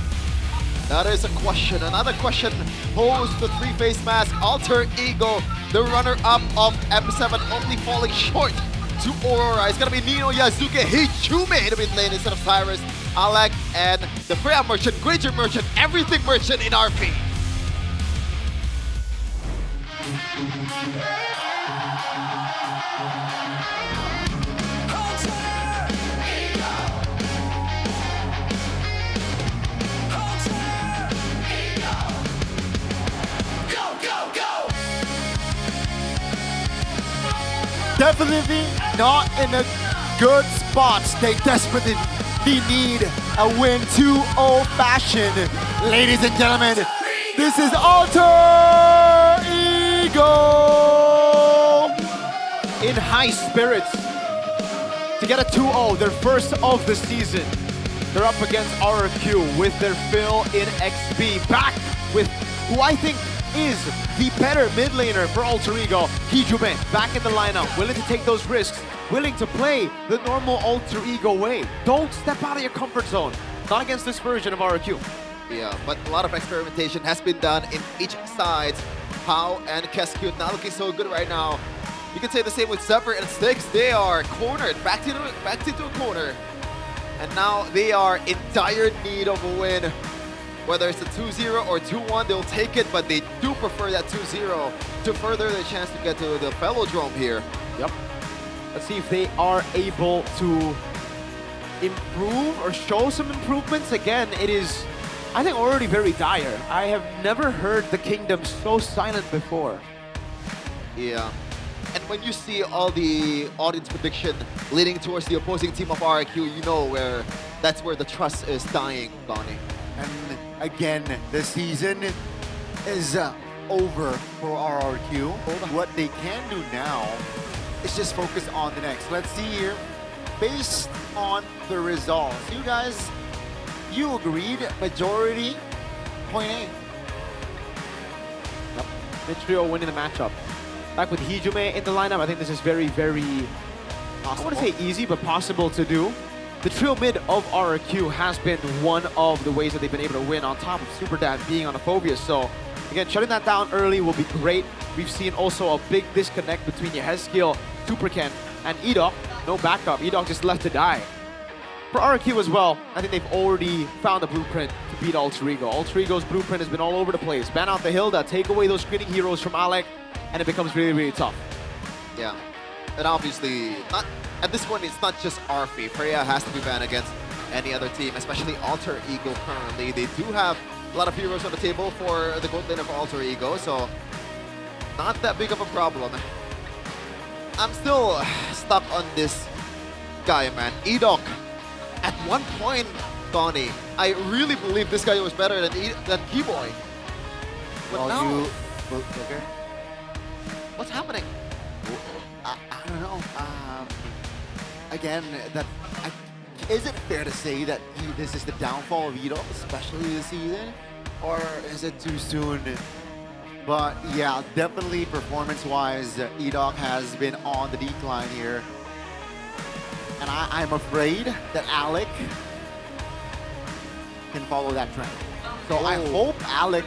That is a question. Another question posed to three-face mask. Alter Ego, the runner-up of M7, only falling short to Aurora. It's gonna be Nino, Yazuke, Hijume in the mid lane instead of Cyrus, Alec, and the Freya Merchant, Granger Merchant, everything Merchant in RP. definitely not in a good spot. They desperately need a win 2-0 fashion. Ladies and gentlemen, this is Alter Ego! In high spirits to get a 2-0, their first of the season. They're up against RRQ with their fill in XB. Back with who I think is the better mid laner for Alter Ego, Hijume, back in the lineup, willing to take those risks, willing to play the normal Alter Ego way. Don't step out of your comfort zone. Not against this version of RRQ. Yeah, but a lot of experimentation has been done in each side. Pao and Kescute not looking so good right now. You can say the same with Zephyr and Styx. They are cornered, back into a corner. And now they are in dire need of a win. Whether it's a 2-0 or 2-1, they'll take it, but they do prefer that 2-0 to further their chance to get to the Velodrome here. Yep. Let's see if they are able to improve or show some improvements. Again, it is, I think, already very dire. I have never heard the Kingdom so silent before. Yeah. And when you see all the audience prediction leading towards the opposing team of RRQ, you know that's where the trust is dying, Bonnie. And again, the season is over for RRQ. What they can do now is just focus on the next. Let's see here, based on the results. You guys, you agreed, majority, point A. Yep. Mid trio winning the matchup. Back with Hijume in the lineup, I think this is very, very, I want to say easy, but possible to do. The trio mid of RRQ has been one of the ways that they've been able to win, on top of Super Dan being on a Phobia. So again, shutting that down early will be great. We've seen also a big disconnect between Yehezkiel, Superken, and Edok. No backup. Edok just left to die. For RRQ as well, I think they've already found a blueprint to beat Alter Ego. Alter Ego's blueprint has been all over the place. Ban out the Hilda, take away those screening heroes from Alec, and it becomes really, really tough. Yeah. And obviously, at this point, it's not just Arfi. Freya has to be banned against any other team, especially Alter Ego currently. They do have a lot of heroes on the table for the gold laner for Alter Ego, so not that big of a problem. I'm still stuck on this guy, man. Edok. At one point, Donnie, I really believe this guy was better than Keyboy. But now, okay. What's happening? I don't know. Again, is it fair to say that this is the downfall of Edok, especially this season? Or is it too soon? But yeah, definitely performance-wise, Edok has been on the decline here. And I'm afraid that Alec can follow that trend. So I hope Alec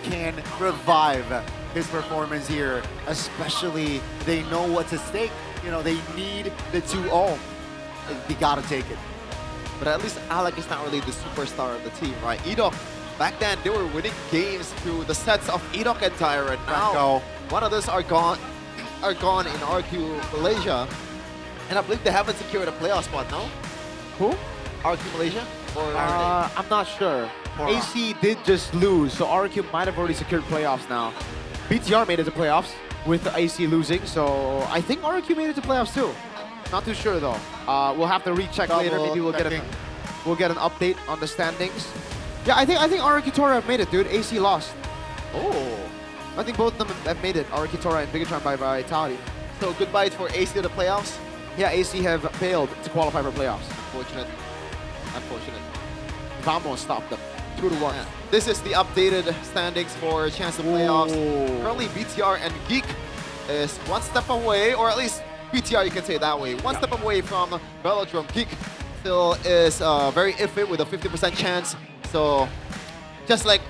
can revive his performance here, especially they know what's at stake. You know, they need the 2-0. They gotta take it. But at least Alec is not really the superstar of the team, right? Edok, back then, they were winning games through the sets of Edok and Tyrant. Now, one of those are gone in RQ Malaysia. And I believe they haven't secured a playoff spot, no? Who? RQ Malaysia? Or I'm not sure. AC did just lose, so RQ might have already secured playoffs now. BTR made it to playoffs with the AC losing, so I think RQ made it to playoffs too. Not too sure though. We'll have to recheck later. Maybe we'll get an update on the standings. Yeah, I think RQ Tora have made it, dude. AC lost. Oh. I think both of them have made it. RQ Tora and Bigatron by Vitality. So goodbye for AC to the playoffs? Yeah, AC have failed to qualify for playoffs. Unfortunate. Vamos stopped them. 2-1. Yeah. This is the updated standings for a chance to playoffs. Currently, BTR and Geek is one step away, or at least BTR, you can say it that way. One step away from Velodrome. Geek still is very iffy with a 50% chance. So, just like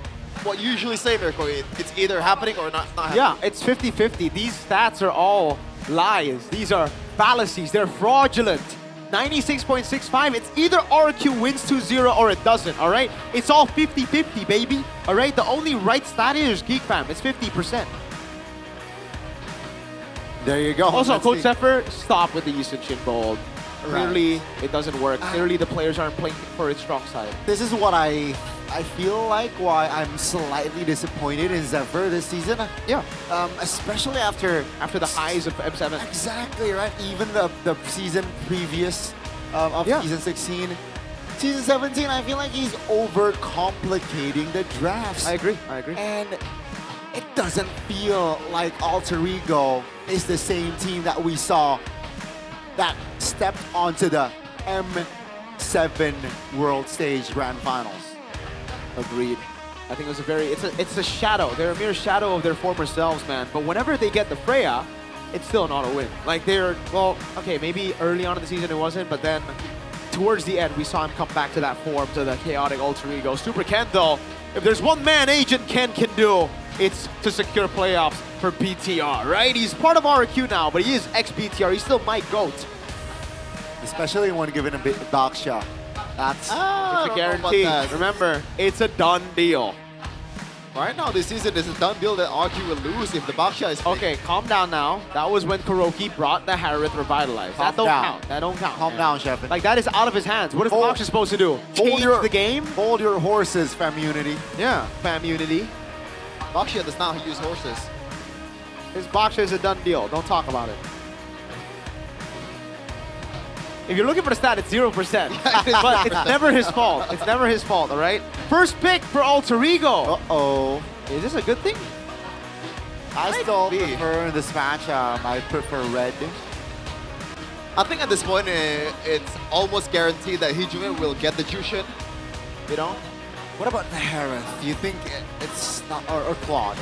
what you usually say, Mirko, it's either happening or not happening. Yeah, it's 50-50. These stats are all lies. These are fallacies. They're fraudulent. 96.65, it's either RQ wins 2-0 or it doesn't, all right? It's all 50-50, baby, all right? The only right stat is Geek Fam, it's 50%. There you go. Also, Coach Zephyr, stop with the Eastern Shin Gold. Clearly, it doesn't work. Clearly, the players aren't playing for its strong side. This is what I I feel like why I'm slightly disappointed in Zephyr this season. Yeah. Especially after the highs of M7. Exactly, right? Even the season previous of Yeah. season 16. Season 17, I feel like he's overcomplicating the drafts. I agree. And it doesn't feel like Alter Ego is the same team that we saw that stepped onto the M7 World Stage Grand Finals. Agreed. I think it was it's a shadow. They're a mere shadow of their former selves, man. But whenever they get the Freya, it's still an auto win. Like well, okay, maybe early on in the season it wasn't, but then towards the end we saw him come back to that form, to the chaotic Alter Ego. Super Ken though, if there's one man Agent Ken can do, it's to secure playoffs for BTR, right? He's part of RQ now, but he is ex-BTR. He's still my GOAT. Especially when given a bit of dog shot. That's it's a guarantee. Remember, it's a done deal. Right now, this season is a done deal that RQ will lose if the Baksha is picked. Okay, calm down now. That was when Kuroki brought the Harith Revitalize. That don't count. That don't count. Calm down, Chef. Like, that is out of his hands. What is Baksha supposed to do? Change the game? Hold your horses, Famunity. Yeah, Famunity. Baksha does not use horses. His Baksha is a done deal. Don't talk about it. If you're looking for the stat, it's 0%. But it's never his fault. It's never his fault, all right? First pick for Alter Ego. Uh-oh. Is this a good thing? I still prefer this matchup. I prefer red. I think at this point, it's almost guaranteed that Hijime will get the Jushin. You know? What about the Harith? Do you think it's not, or Claude?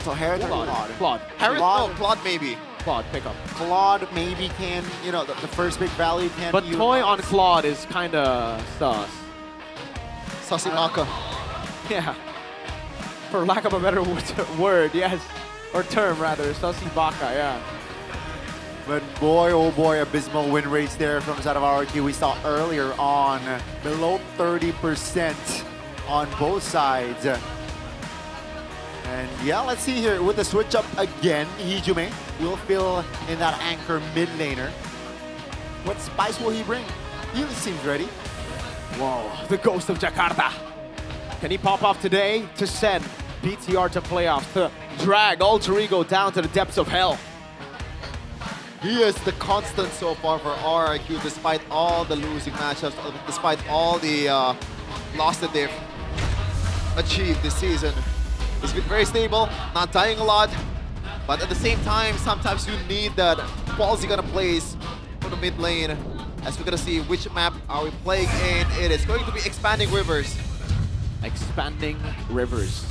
So Harith or Claude? Claude. Harith, no, Claude maybe. Claude, pick up. Claude maybe can, you know, the first big value can But be Toy on Claude is kind of sus. Sasimaka. Yeah. For lack of a better word, yes. Or term, rather. Sasibaka, yeah. But boy, oh boy, abysmal win rates there from side of RQ. We saw earlier on below 30% on both sides. And yeah, let's see here with the switch up again. Hijime will fill in that anchor mid laner. What spice will he bring? He seems ready. Whoa, the ghost of Jakarta. Can he pop off today to send BTR to playoffs, to drag Alter Ego down to the depths of hell? He is the constant so far for RIQ, despite all the losing matchups, despite all the loss that they've achieved this season. He's been very stable, not dying a lot, but at the same time, sometimes you need that ballsy kind of plays for the mid lane. As we're gonna see which map are we playing in. It is going to be Expanding Rivers. Expanding Rivers.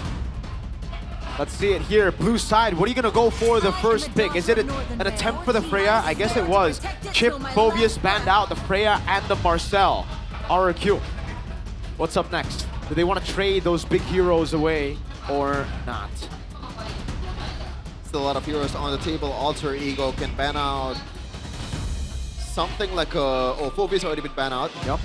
Let's see it here. Blue side, what are you gonna go for the first pick? Is it an attempt for the Freya? I guess it was. Chip, Phobius banned out the Freya and the Marcel. RQ. What's up next? Do they want to trade those big heroes away or not? Still a lot of heroes on the table. Alter Ego can ban out something like Phobius already been banned out. Yep.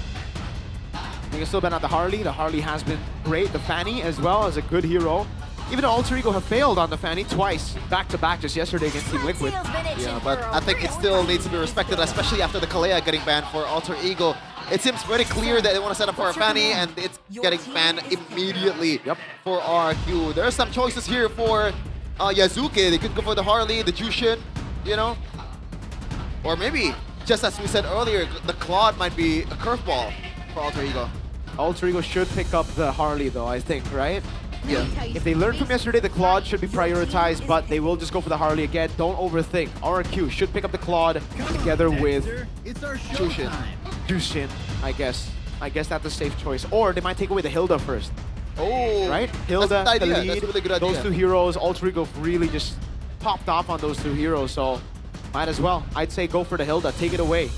You can still ban out the Harley. The Harley has been great. The Fanny as well as a good hero. Even Alter Ego have failed on the Fanny twice, back-to-back, just yesterday against Team Liquid. Yeah, but I think it still needs to be respected, especially after the Kalea getting banned for Alter Ego. It seems very clear that they want to set up for a Fanny, and it's getting banned immediately for RQ. There are some choices here for Yazuke. They could go for the Harley, the Jushin, you know? Or maybe, just as we said earlier, the Claude might be a curveball for Alter Ego. Alter Ego should pick up the Harley though, I think, right? Yeah. If they learned from yesterday, the Claude should be prioritized, but they will just go for the Harley again. Don't overthink. RQ should pick up the Claude together with Jushin. Jushin, I guess. I guess that's a safe choice. Or they might take away the Hilda first. Oh, right? Hilda, that's a good idea. the lead, That's a really good idea. those two heroes, Alter Ego really just popped off on those two heroes, so might as well. I'd say go for the Hilda, take it away.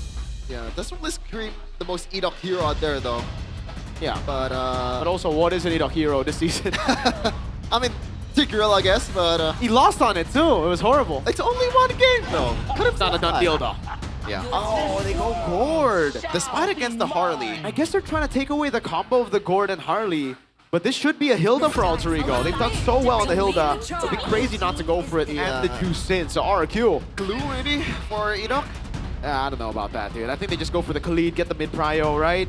Yeah, doesn't really scream the most Edok hero out there though. Yeah. But also, what is an Edok hero this season? I mean, Tigreal, I guess, but he lost on it too. It was horrible. It's only one game though. Could have not a done deal though. Yeah. Oh, they go Gord. Despite against the Harley. I guess they're trying to take away the combo of the Gord and Harley. But this should be a Hilda for Alter Ego. They've done so well on the Hilda. It'd be crazy not to go for it. And the Jusin. So RQ. Glue ready for Edok? I don't know about that, dude. I think they just go for the Khalid, get the mid-prio, right?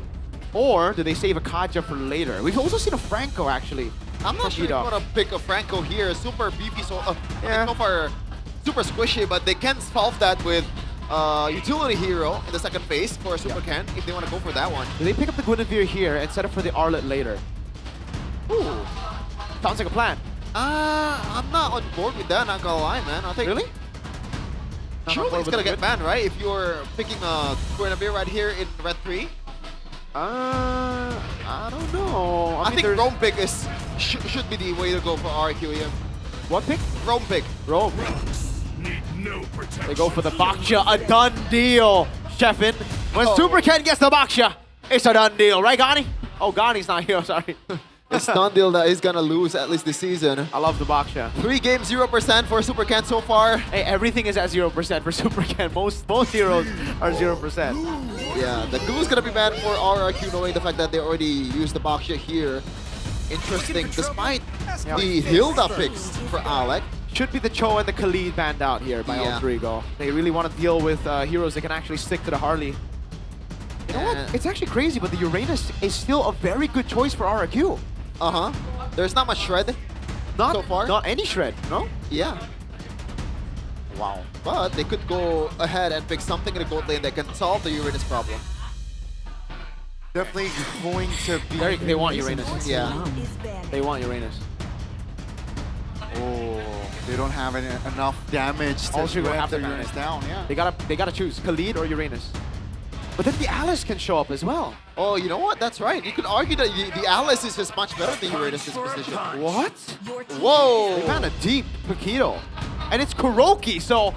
Or do they save a Kaja for later? We've also seen a Franco, actually. I'm not sure if you want to pick a Franco here. Super beefy, so far super squishy, but they can solve that with utility hero in the second phase for Super Ken if they want to go for that one. Do they pick up the Guinevere here and set up for the Arlet later? Ooh, sounds like a plan. I'm not on board with that, not gonna lie, man. I think really? Surely it's gonna get banned, right? If you're picking a Guinevere right here in red 3. I don't know. I think Rome pick should be the way to go for RQ. Yeah. What pick? Rome pick. Rome. They go for the Baksha, a done deal, Sheffin. When Super Ken gets the Baksha, it's a done deal, right, Gani? Oh, Gani's not here, sorry. It's done deal that he's gonna lose at least this season. I love the Baksha. 3 games, 0% for Super Ken so far. Hey, everything is at 0% for Super Ken. Most heroes are 0%. Yeah, the glue's gonna be banned for RRQ, knowing the fact that they already used the Baksha here. Interesting, despite the Hilda picks for Alec. Should be the Cho and the Khalid banned out here by Alter Ego. They really want to deal with heroes that can actually stick to the Harley. You know what? It's actually crazy, but the Uranus is still a very good choice for RRQ. There's not much shred so far. Not any shred, no? Yeah. Wow. But they could go ahead and pick something in the gold lane that can solve the Uranus problem. Definitely going to be... They want Uranus. Yeah. They want Uranus. Oh, they don't have enough damage to ramp the Uranus down. Yeah. They gotta choose Khalid or Uranus. But then the Alice can show up as well. Oh, you know what? That's right. You could argue that the Alice is just much better than Uranus' position. What? Whoa! They found a deep Paquito. And it's Kuroki, so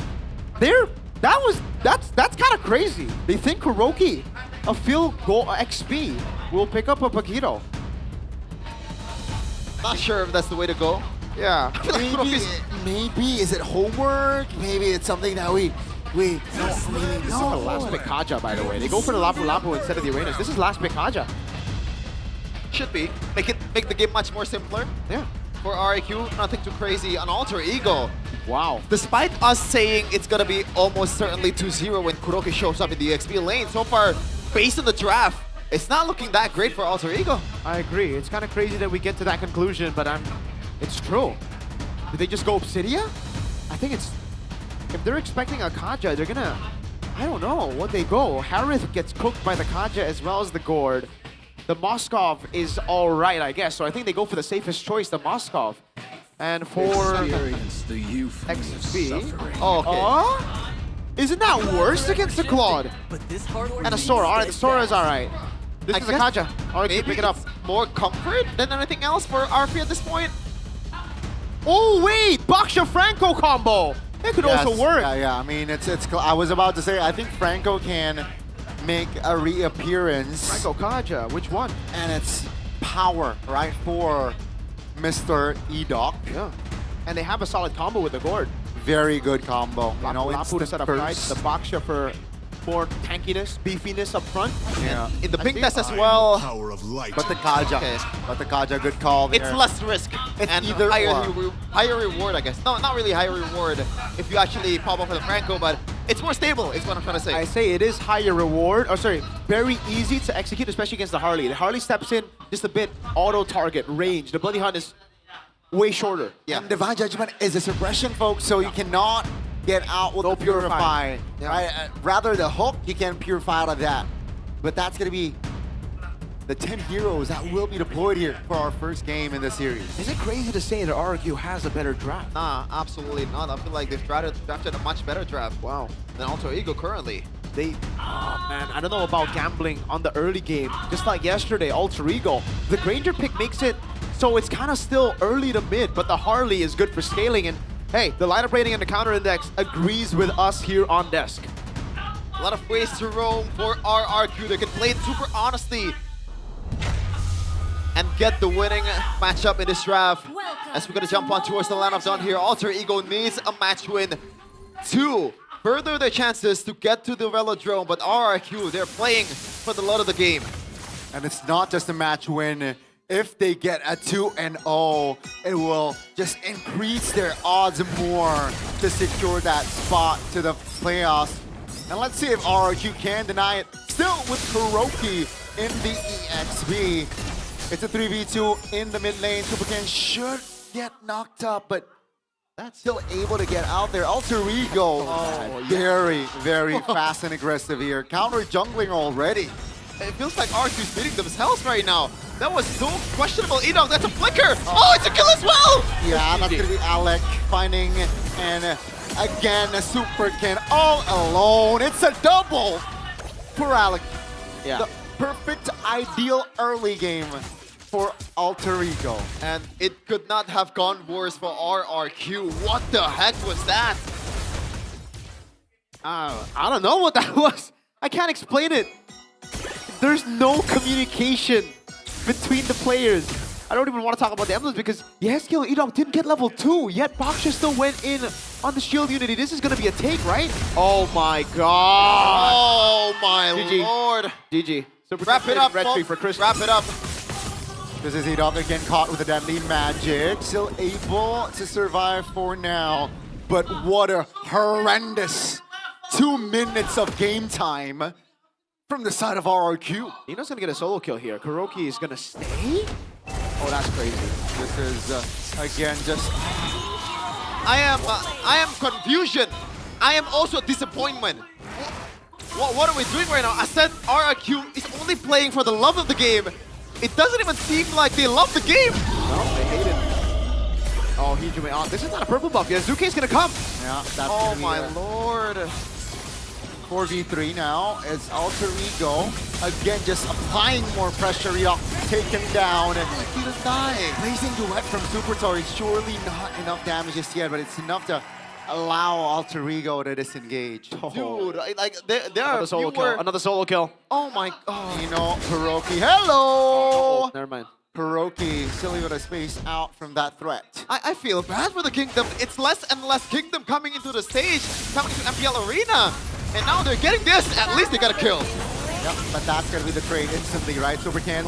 that's kind of crazy. They think Kuroki, a field goal XP, will pick up a Paquito. Not sure if that's the way to go. Yeah. Maybe is it homework? Maybe it's something that we This is the last pick Kaja, by the way. They go for the Lapu Lapu instead of the Uranus. This is last pick Kaja. Should be. Make the game much more simpler. Yeah. For RIQ, nothing too crazy. An Alter Ego. Wow. Despite us saying it's gonna be almost certainly 2-0 when Kuroki shows up in the XP lane, so far, based on the draft, it's not looking that great for Alter Ego. I agree. It's kind of crazy that we get to that conclusion, but it's true. Did they just go Obsidia? I think it's... If they're expecting a Kaja, they're gonna... I don't know what they go. Harith gets cooked by the Kaja as well as the Gord. The Moskov is all right, I guess. So I think they go for the safest choice, the Moskov. And for XP... Oh, okay. Isn't that worse against the Claude? And a Sora. All right, the Sora is all right. This is a Kaja. All right, pick it up. More comfort than anything else for RP at this point. Oh, wait! Baksha Franco combo! It could also work. Yeah. I mean, it's. I was about to say, I think Franco can make a reappearance. Franco Kaja, which one? And it's power, right, for Mr. E-Doc. Yeah. And they have a solid combo with the Gord. Very good combo. You know, Lapu to set up right, the Baksha for more tankiness, beefiness up front. Yeah. In the pink test as well. Power of light. But the Kaja. Okay. But the Kaja, good call there. It's less risk. It's and either higher reward, I guess. No, not really higher reward if you actually pop up for the Franco, but it's more stable, is what I'm trying to say. I say it is higher reward, very easy to execute, especially against the Harley. The Harley steps in just a bit, auto-target, range. The Bloody Hunt is way shorter. Yeah. And Divine Judgment is a suppression, folks, so you cannot get out with the Purify. Yeah. Right? Rather the hook, you can purify out of that. But that's going to be the 10 heroes that will be deployed here for our first game in the series. Is it crazy to say that RRQ has a better draft? Nah, absolutely not. I feel like they've drafted a much better draft. Wow. Than Alter Ego currently. Man, I don't know about gambling on the early game. Just like yesterday, Alter Ego. The Granger pick makes it so it's kind of still early to mid, but the Harley is good for scaling. And hey, the lineup rating and the counter index agrees with us here on desk. A lot of ways to roam for RRQ. They can play it super honestly and get the winning matchup in this draft. As we're gonna jump on towards the lineup down here, Alter Ego needs a match win to further their chances to get to the Velodrome, but RRQ, they're playing for the lot of the game. And it's not just a match win. If they get a 2-0, it will just increase their odds more to secure that spot to the playoffs. And let's see if RRQ can deny it. Still with Kuroki in the EXP. It's a 3v2 in the mid lane. Supercan should get knocked up, but that's still able to get out there. Alterigo, very, very fast and aggressive here. Counter jungling already. It feels like R2's beating themselves right now. That was so questionable. Enoch, that's a flicker. Oh, it's a kill as well. Yeah, that's gonna be Alec finding, and again, a Supercan all alone. It's a double for Alec. Yeah. The perfect, ideal early game for Alterigo. And it could not have gone worse for RRQ. What the heck was that? I don't know what that was. I can't explain it. There's no communication between the players. I don't even want to talk about the emblems because Yeskiel and Enoch didn't get level 2, yet Baksha still went in on the shield unity. This is going to be a take, right? Oh my god. Oh my GG. lord. GG. Super Wrap it up, Red Tree folks. for Chris. Wrap it up. This is Enoch again caught with a deadly magic. Still able to survive for now. But what a horrendous 2 minutes of game time from the side of RRQ. Nino's gonna get a solo kill here. Kuroki is gonna stay? Oh, that's crazy. This is, again, just... I am confusion. I am also disappointment. What are we doing right now? I said RRQ is only playing for the love of the game. It doesn't even seem like they love the game. No, they hate it. Oh, Hijume on. This is not a purple buff. Yazuke's gonna come. Yeah, that's Oh gonna be my a lord. 4v3 now as Alterigo again just applying more pressure. Enoch taken down. He was dying. Blazing Duet from Super Tori, surely not enough damage just yet, but it's enough to allow Alterigo to disengage. Dude, like there are Another solo kill. Another solo kill. Oh my god. You know, Kuroki. Hello! Oh, never mind. Kuroki still able to space out from that threat. I feel bad for the Kingdom. It's less and less Kingdom coming into the stage, coming to MPL Arena. And now they're getting this. At least they got a kill. Yep, but that's gonna be the trade instantly, right? Supercan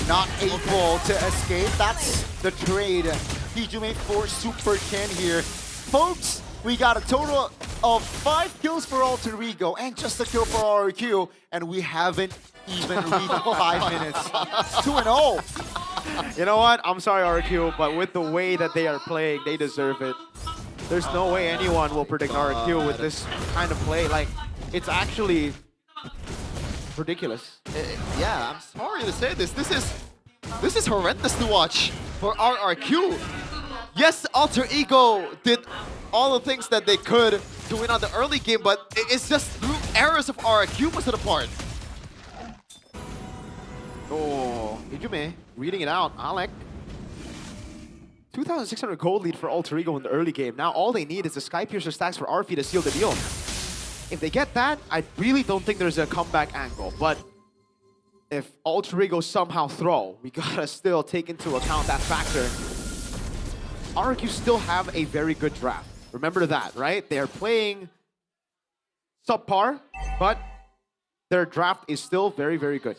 not able to escape. That's the trade. Hijume for Supercan here. Folks, we got a total of 5 kills for Alterigo and just a kill for RRQ, and we haven't even reached 5 minutes. 2-0. You know what? I'm sorry, RQ, but with the way that they are playing, they deserve it. There's no way anyone will predict RQ with this kind of play. Like, it's actually ridiculous. Yeah, I'm sorry to say this. This is horrendous to watch for RRQ. Yes, Alter Ego did all the things that they could to win on the early game, but it's just through errors of RRQ most of the part. Oh, Hijume reading it out. Alec. 2,600 gold lead for Alter Ego in the early game. Now all they need is the Sky Piercer stacks for Arfi to seal the deal. If they get that, I really don't think there's a comeback angle. But if Alter Ego somehow throw, we gotta still take into account that factor. RQ still have a very good draft. Remember that, right? They are playing subpar, but their draft is still very, very good.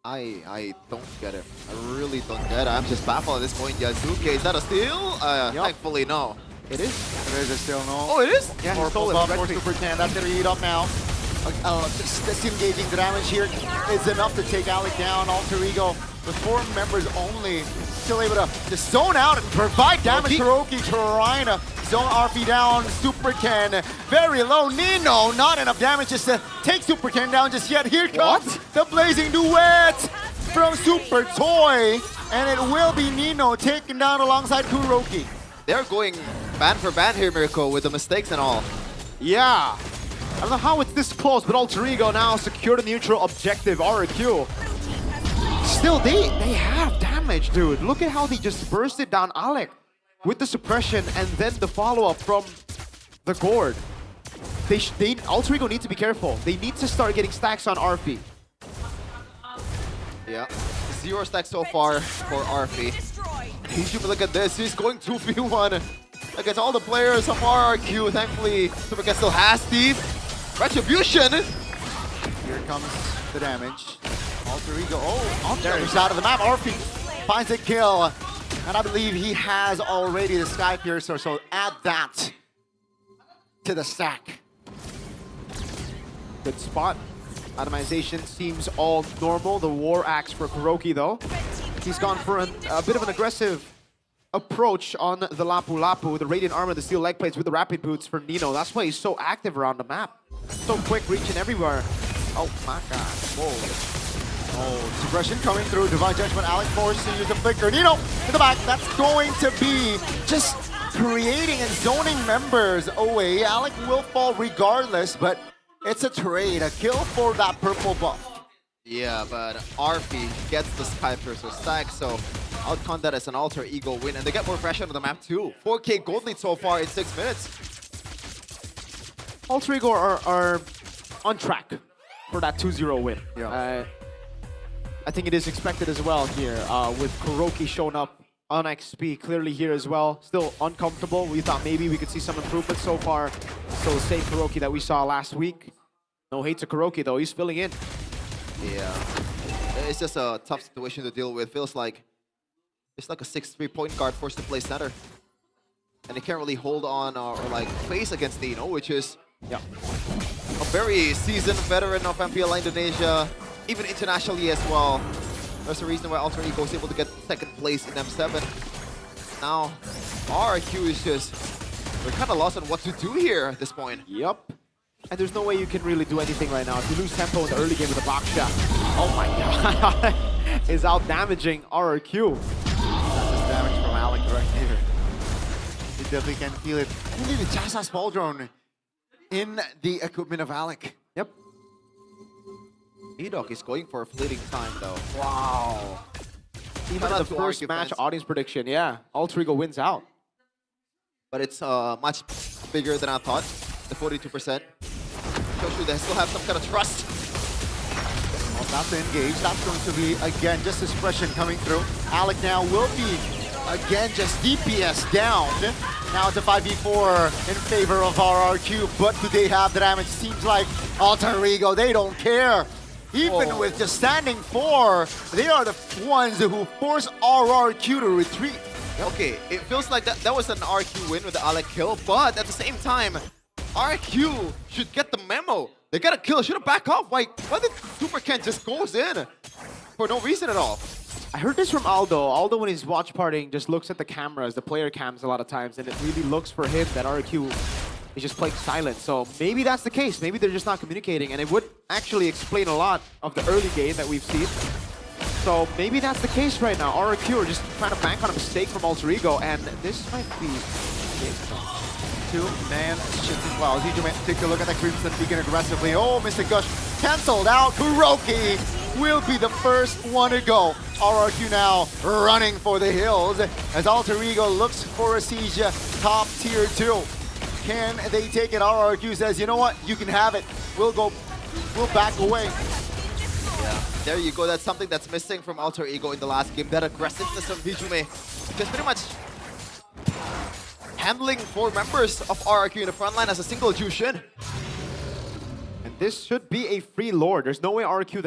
I don't get it. I really don't get it. I'm just baffled at this point. Yazuke, is that a steal? Thankfully, no. It is. There is a still no. Oh, it is? Yeah, Or stole it. for Supercan. That's gonna eat up now. Just disengaging the damage here is enough to take Alec down. Alter Ego with 4 members only, still able to just zone out and provide damage. Kuroki trying to zone RP down. Supercan very low. Nino not enough damage just to take Supercan down just yet. Here comes the Blazing Duet from Super Toy, and it will be Nino taken down alongside Kuroki. They're going band for band here, Mirko, with the mistakes and all. Yeah. I don't know how it's this close, but Alter Ego now secure the neutral objective. RQ. Still, they have damage, dude. Look at how they just bursted down Alec with the suppression and then the follow-up from the Gourd. Alter Ego need to be careful. They need to start getting stacks on RP. Yeah. 0 stacks so far for RP. Hijume, look at this. He's going 2v1 against all the players of RRQ. Thankfully, Supercat still has Steve. Retribution! Here comes the damage. Alter Ego, he's out of the map. RP finds a kill. And I believe he has already the Sky Piercer, so add that to the stack. Good spot. Itemization seems all normal. The War Axe for KuroKy, though. He's gone for a bit of an aggressive approach on the Lapu Lapu. The Radiant Armor, the Steel Leg Plates with the Rapid Boots for Nino. That's why he's so active around the map. So quick, reaching everywhere. Oh my god. Whoa. Oh, suppression coming through. Divine Judgment. Alex forced to use the flicker. Nino in the back. That's going to be just creating and zoning members away. Alec will fall regardless, but it's a trade. A kill for that purple buff. Yeah, but RP gets the Sky Piercer stack, so outcon that as an alter ego win, and they get more pressure on the map too. 4K gold lead so far in 6 minutes. Alter Ego are on track for that 2-0 win. Yeah. I think it is expected as well here, with KuroKy showing up on XP clearly here as well. Still uncomfortable. We thought maybe we could see some improvement so far. Still the same KuroKy that we saw last week. No hate to KuroKy though, he's filling in. Yeah, it's just a tough situation to deal with. Feels like it's like a 6-3 point guard forced to play center. And he can't really hold on or like face against Nino, which is a very seasoned veteran of MPL Indonesia, even internationally as well. There's a reason why Alter Ego is able to get second place in M7. Now, RRQ is just, we're kind of lost on what to do here at this point. Yep. And there's no way you can really do anything right now. If you lose tempo in the early game with a box shot, oh my god, is out damaging RRQ. That's just damage from Alec right here. You definitely can feel it. Only the Jasa Spall Drone in the equipment of Alec. Yep. E-Dog is going for a fleeting time though. Wow. Even the first match audience prediction, yeah. Alter Ego wins out. But it's much bigger than I thought. The 42%. Shows you they still have some kind of trust. Well, that's the engage. That's going to be, again, just suppression coming through. Alec now will be, again, just DPS down. Now it's a 5v4 in favor of RRQ, but do they have the damage? Seems like Alter Ego, they don't care. Even with just standing 4, they are the ones who force RRQ to retreat. Okay, it feels like that was an RQ win with the Alec kill, but at the same time, RQ should get the memo. They got a kill, should have backed off. Why did Super Ken just goes in for no reason at all? I heard this from Aldo. Aldo, when he's watch partying, just looks at the cameras, the player cams a lot of times, and it really looks for him that RQ is just playing silent. So maybe that's the case. Maybe they're just not communicating, and it would actually explain a lot of the early game that we've seen. So maybe that's the case right now. RQ are just trying to bank on a mistake from Alter Ego, and this might be it. Two-man shifting well. ZJ take a look at that Crimson Beacon aggressively. Oh, Mr. Gush cancelled out. KuroKy will be the first one to go. RRQ now running for the hills as Alter Ego looks for a siege top tier 2. Can they take it? RRQ says, you know what? You can have it. We'll back away. Yeah, there you go. That's something that's missing from Alter Ego in the last game. That aggressiveness from Hijume. Just pretty much handling 4 members of RRQ in the front line as a single Jushin. And this should be a free lord. There's no way RQ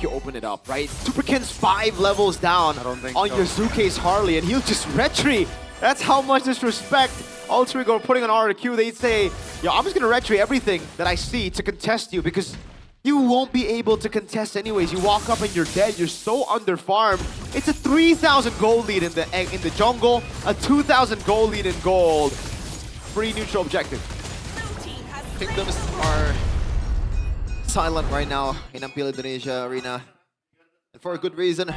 open it up, right? Super Ken's 5 levels down on Yasuke's Harley, and he'll just retreat. That's how much disrespect Alter Ego are putting on RQ. They say, yo, I'm just gonna retreat everything that I see to contest you because you won't be able to contest anyways. You walk up and you're dead. You're so underfarmed. It's a 3,000 gold lead in the jungle, a 2,000 gold lead in gold. Free neutral objective. Kingdoms are silent right now in MPL Indonesia arena. And for a good reason.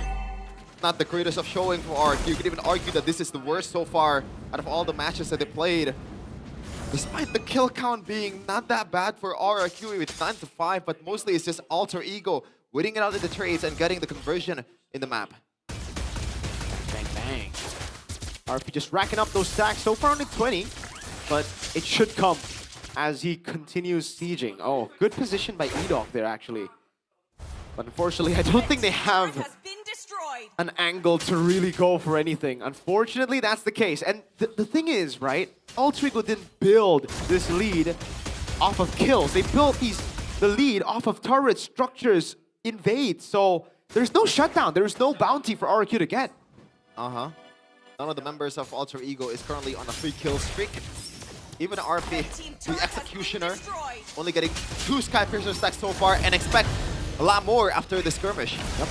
Not the greatest of showing for RQ. You could even argue that this is the worst so far out of all the matches that they played. Despite the kill count being not that bad for RRQ with 9-5, but mostly it's just Alter Ego winning it out in the trades and getting the conversion in the map. Bang, bang. RP just racking up those stacks. So far only 20, but it should come as he continues sieging. Oh, good position by E-Dog there, actually. But unfortunately, I don't think they have an angle to really go for anything. Unfortunately, that's the case. And the thing is, right, Alter Ego didn't build this lead off of kills. They built the lead off of turret structures, invade. So there's no shutdown. There's no bounty for RQ to get. None of the members of Alter Ego is currently on a 3-kill streak. even RP, the Executioner, only getting 2 Skypiercer stacks so far and expect a lot more after the skirmish. Yep.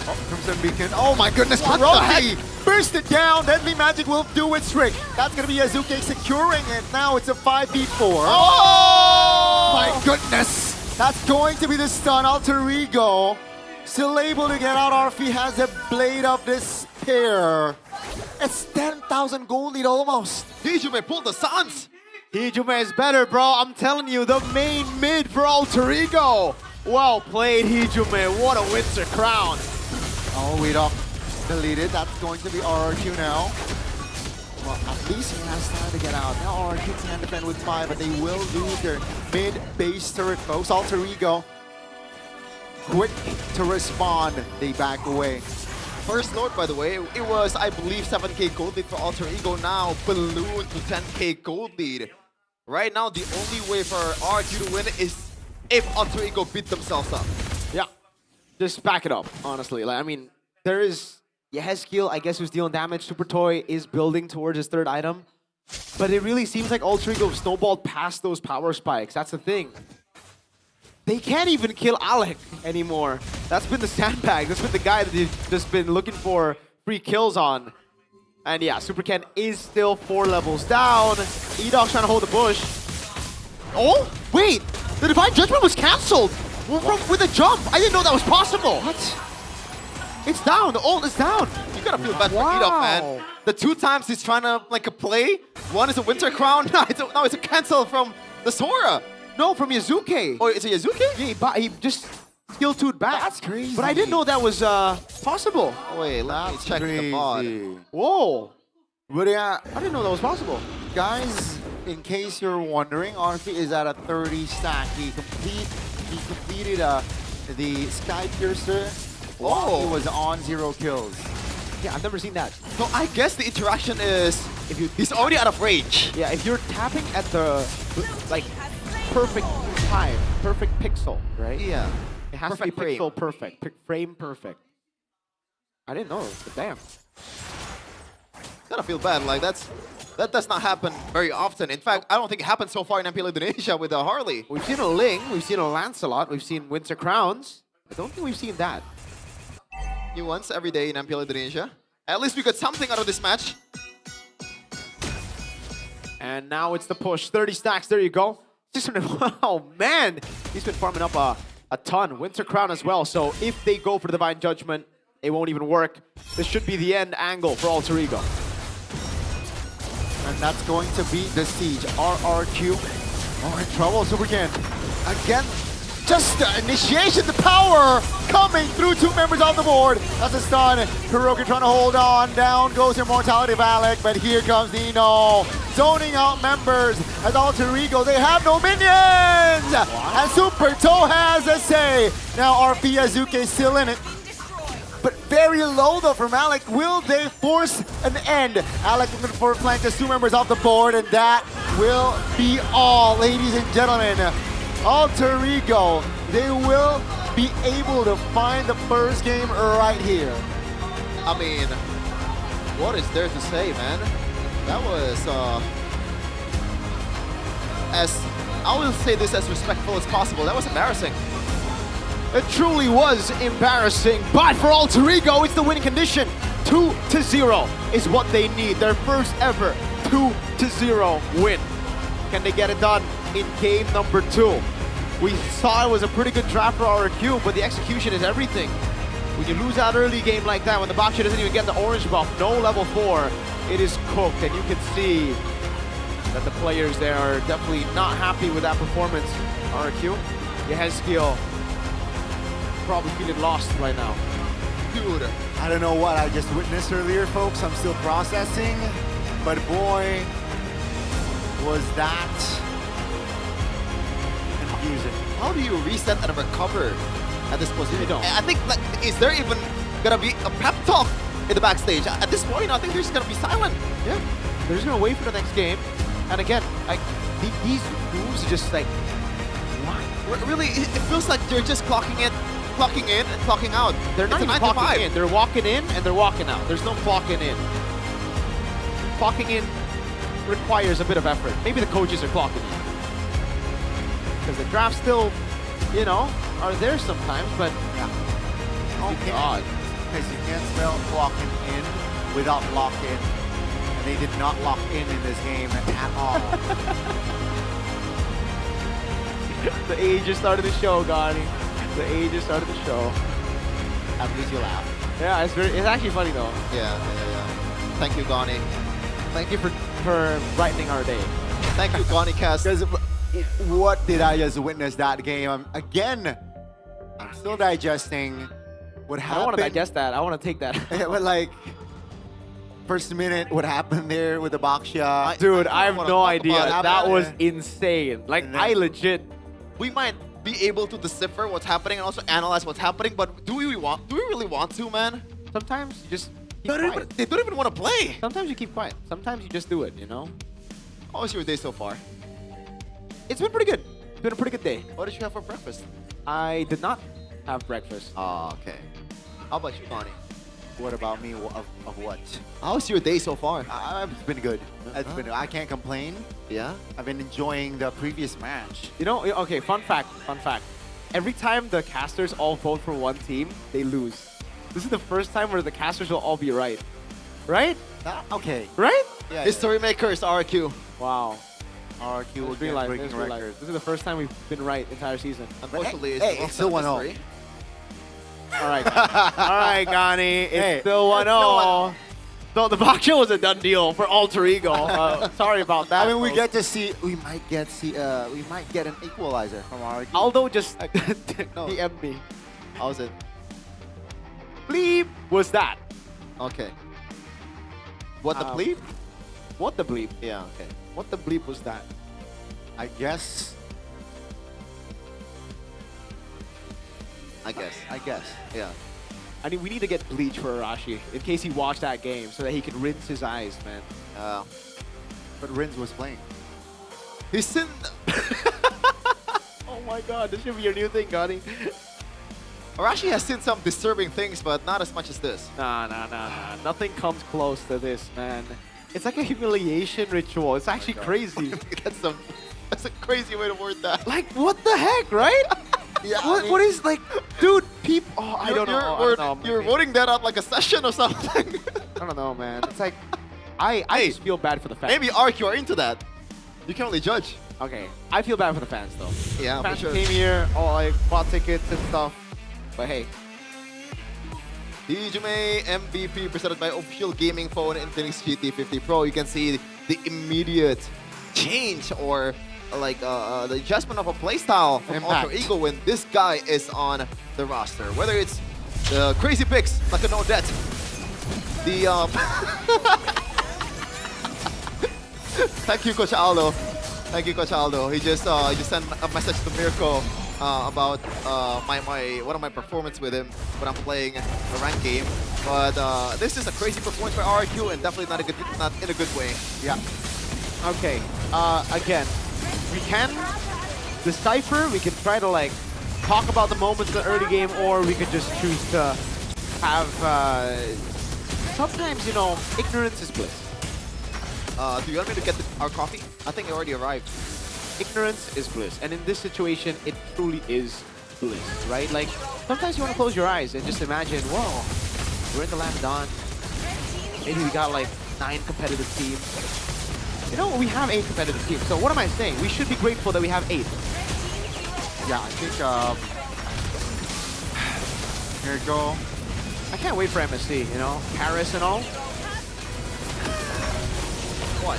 Oh, Crimson Beacon. Oh my goodness, What what the heck? Karoki burst it down. Deadly Magic will do its trick. That's going to be Azuke securing it. Now it's a 5v4. Oh! My goodness. That's going to be the stun. Alter Ego still able to get out. Arfi has a blade of despair. It's 10,000 gold lead almost. Hijume pulled the Suns. Hijume is better, bro. I'm telling you, the main mid for Alter Ego. Well played, Hijume. What a Winter Crown. Oh, wait up. Deleted. That's going to be RRQ now. Well, at least he has time to get out. Now RRQ can defend with 5, but they will lose their mid-base turret, folks. Alter Ego, quick to respond. They back away. First note, by the way, it was, I believe, 7k gold lead for Alter Ego. Now balloon to 10k gold lead. Right now, the only way for RRQ to win is if Alter Ego beat themselves up. Yeah. Just back it up, honestly. Like, I mean, there is Yehezkiel, I guess, who's dealing damage. Super Toy is building towards his 3rd item. But it really seems like Alter Ego snowballed past those power spikes. That's the thing. They can't even kill Alec anymore. That's been the sandbag. That's been the guy that they've just been looking for free kills on. And yeah, Super Ken is still 4 levels down. E-Dog's trying to hold the bush. Oh, wait! The Divine Judgment was cancelled! With a jump! I didn't know that was possible! What? It's down! The ult is down! You gotta feel bad for E-Dog, man. The 2 times he's trying to, like, a play. One is a Winter Crown. No, it's a cancel from the Sora. No, from Yazuke. Oh, it's a Yazuke? Yeah, he just skill 2'd back. That's crazy. But I didn't know that was possible. Oh, wait, let me check the mod. Whoa! But yeah, I didn't know that was possible. guys, in case you're wondering, Arfi is at a 30 stack. He completed the Skypiercer while he was on 0 kills. Yeah, I've never seen that. So I guess the interaction is if he's already out of rage. Yeah, if you're tapping at the like perfect time, perfect pixel, right? Yeah. It has Perfect to be frame. pixel perfect, frame perfect. I didn't know, but damn. Gotta feel bad. Like that does not happen very often. In fact, I don't think it happened so far in MPL Indonesia with Harley. We've seen a Ling, we've seen a Lancelot, we've seen Winter Crowns. I don't think we've seen that. New ones every day in MPL Indonesia. At least we got something out of this match. And now it's the push. 30 stacks, there you go. 600, oh man! He's been farming up a ton. Winter Crown as well, so if they go for the Divine Judgment, it won't even work. This should be the end angle for Alter Ego. And that's going to be the siege. RRQ. Oh, in trouble, Super Ken. Again, just the initiation, the power coming through. 2 members on the board. That's a stun. Hiroki trying to hold on. Down goes Immortality of Alec, but here comes Nino. Zoning out members as Alter Ego. They have no minions! Wow. And Super Toe has a say. Now RP Azuke still in it. But very low though from Alec. Will they force an end? Alec looking for flank as 2 members off the board, and that will be all, ladies and gentlemen. Alter Ego, they will be able to find the first game right here. I mean, what is there to say, man? That was, I will say this as respectful as possible. That was embarrassing. It truly was embarrassing, but for Alter Ego, it's the winning condition. 2-0 is what they need. Their first ever 2-0 win. Can they get it done in game number 2? We saw it was a pretty good draft for RRQ, but the execution is everything. When you lose that early game like that, when the Baksha doesn't even get the orange buff, no level 4, it is cooked, and you can see that the players there are definitely not happy with that performance. RRQ, Yehezkiel, probably feeling lost right now. Dude, I don't know what I just witnessed earlier, folks. I'm still processing, but boy, was that confusing. How do you reset and recover at this position? I think, like, is there even gonna be a pep talk in the backstage? At this point, I think they're just gonna be silent. Yeah, they're just gonna wait for the next game. And again, like these moves are just like, why? Really, it feels like they're just clocking in and clocking out. They're not even clocking in. They're walking in and they're walking out. There's no clocking in. Clocking in requires a bit of effort. Maybe the coaches are clocking it. Because the drafts still, you know, are there sometimes, but oh god. Because you can't spell locking in without lock-in. And they did not lock in this game at all. The age just started the show, Gani. The age just started the show. At least you laugh. Yeah, it's actually funny though. Yeah. Thank you, Gani. Thank you for brightening our day. Thank you, Gani Cast. Because what did I just witness that game? Again, I'm still digesting what happened. I don't want to digest that. I want to take that. But like, first minute, what happened there with the box shot? Dude, I have no idea. That was insane. Like, I legit. We might be able to decipher what's happening and also analyze what's happening, but do we really want to, man? Sometimes you just keep quiet. They don't even want to play. Sometimes you keep quiet. Sometimes you just do it, you know? How was your day so far? It's been pretty good. It's been a pretty good day. What did you have for breakfast? I did not have breakfast. Oh, okay. How about you, Connie? What about me? Of what? How's your day so far? It's been good. I can't complain. Yeah? I've been enjoying the previous match. You know, okay, fun fact. Every time the casters all vote for one team, they lose. This is the first time where the casters will all be right. Right? Okay. Right? Yeah. History makers, RQ. Wow. RQ will Real get life, breaking this is real life. records. This is the first time we've been right entire season. Unfortunately, it's still 1-0. All right. All right, Gani. It's still 1-0. still So the box show was a done deal for Alter Ego. Sorry about that. I mean, we folks. get to see. We might get an equalizer from RQ. Aldo just DM'd me. How's it? Bleep was that. Okay. What the bleep? What the bleep? Yeah, okay. What the bleep was that? I guess. Yeah. I mean, we need to get bleach for Arashi in case he watched that game so that he can rinse his eyes, man. But Rins was playing. He's in. Oh my god, this should be your new thing, Gani. Arashi has seen some disturbing things, but not as much as this. Nah. Nothing comes close to this, man. It's like a humiliation ritual. It's actually crazy. That's a crazy way to word that. Like, what the heck, right? Yeah. What is like, dude, people. Oh, I don't know. You're voting that out like a session or something. I don't know, man. It's like, I just feel bad for the fans. Maybe RQ are into that. You can only judge. Okay, I feel bad for the fans though. Yeah, fans for sure. came here, all like bought tickets and stuff. But hey, DJMA MVP presented by Official Gaming Phone Infinix GT50 Pro. You can see the immediate change or like the adjustment of a playstyle from Alter Ego when this guy is on the roster. Whether it's the crazy picks like an Odette, the thank you, Coach Aldo. Thank you, Coach Aldo. He just sent a message to Mirko about one of my performance with him when I'm playing a ranked game. But this is a crazy performance by RQ and definitely not in a good way. Yeah. Okay. Again, we can decipher. We can try to like talk about the moments in the early game, or we could just choose to have. Sometimes, you know, ignorance is bliss. Do you want me to get our coffee? I think it already arrived. Ignorance is bliss. And in this situation, it truly is bliss, right? Like, sometimes you want to close your eyes and just imagine, whoa, we're in the land of dawn. Maybe we got like 9 competitive teams. You know, we have 8 competitive teams. So what am I saying? We should be grateful that we have 8. Yeah, I think, here we go. I can't wait for MSC, you know? Paris and all. What?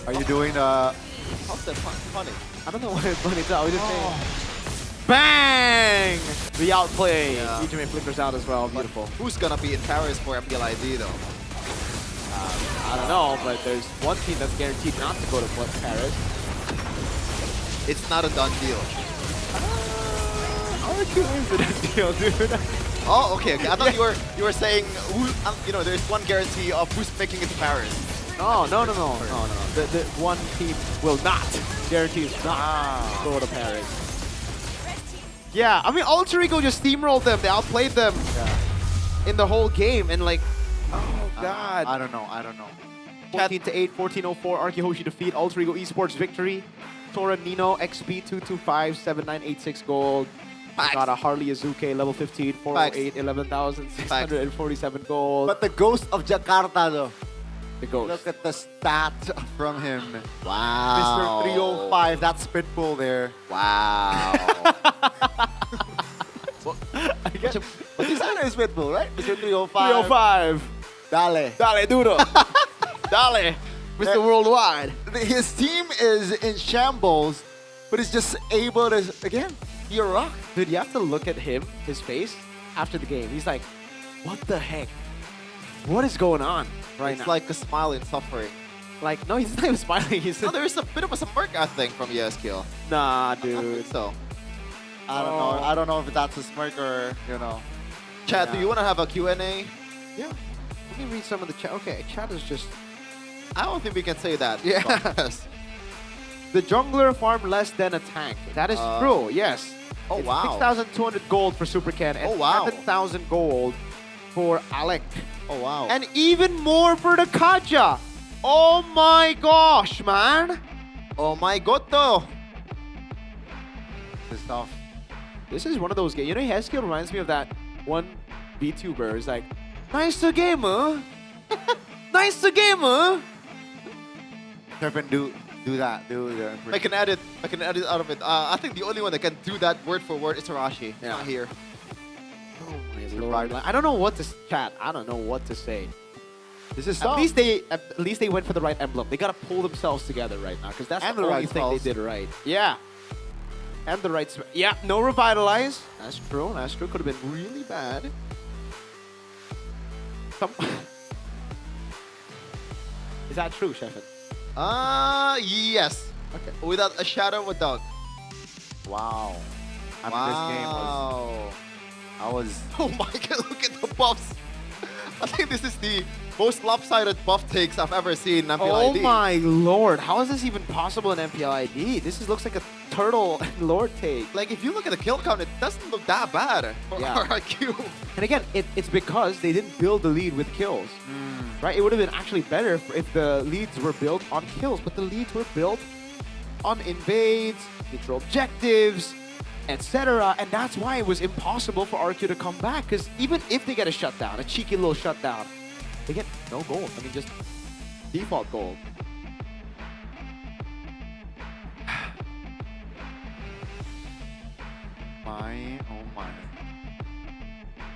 Are you doing the... How's that funny? I don't know what it's funny. I was just saying. Bang! The outplay. Yeah. DJMA flickers out as well. Beautiful. Who's gonna be in Paris for MPL ID though? I don't know, but there's one team that's guaranteed not to go to Paris. It's not a done deal. RQ is a done deal, dude. Oh, okay. I thought you were saying who, you know, there's one guarantee of who's making it to Paris. No. The one team will not, guarantees not go to Paris. Yeah, I mean, Alter Ego just steamrolled them. They outplayed them in the whole game. And like, oh, God. I don't know. 14 to 8, 1404. Arkihoshi defeat. Alter Ego Esports victory. Tora Nino XP 225 7986 gold. Got a Harley Azuke level 15 408 11,647 gold. But the ghost of Jakarta though. The ghost. Look at the stat from him. Wow. Mr. 305, that's Pitbull there. Wow. But this one is Pitbull, right? Mr. 305. 305. Dale. Dale duro. Dale. Mr. Worldwide. His team is in shambles, but he's just able to, again, be a rock. Dude, you have to look at him, his face, after the game. He's like, what the heck? What is going on right now? It's like a smile in suffering. Like, no, he's not even smiling. He's No, there's a bit of a smirk, I think, from ESQ. Nah, I dude. think so. I don't know. I don't know if that's a smirk or, you know. Chat, do Yeah. you want to have a Q&A? Yeah. Let me read some of the chat. Okay, chat is just... I don't think we can say that. Yes. The jungler farm less than a tank. That is true, yes. Oh, It's wow. 6,200 gold for Super Ken and Oh, wow. 7,000 gold for Alec. Oh, wow. And even more for the Kaja. Oh my gosh, man. Oh my god, though. This stuff. This is one of those games. You know, Hesky reminds me of that one VTuber. It's like, nice game, huh? Nice game, huh? Kevin, do that. Do that. I can edit out of it. I think the only one that can do that word for word is Arashi. Yeah. Not here. Oh my lord. I don't know what to chat. I don't know what to say. This is At least they went for the right emblem. They gotta pull themselves together right now because that's And the the only right thing spells. they did right. Yeah. And the right yeah, no revitalize. That's true. That's true. Could have been really bad. Is that true, Sheffin? Yes. Okay. Without a shadow of a doubt. Wow. I mean, Wow. this game was... Oh my god, look at the buffs. I think this is the most lopsided buff takes I've ever seen in MPL Oh ID. my lord. How is this even possible in MPL ID? This looks like a turtle lord take. Like, if you look at the kill count, it doesn't look that bad for Yeah. RIQ. And again, it's because they didn't build the lead with kills. Right? It would have been actually better if the leads were built on kills, but the leads were built on invades, neutral objectives, etc. And that's why it was impossible for RQ to come back, because even if they get a shutdown, a cheeky little shutdown, they get no gold. I mean, just default gold. Oh my.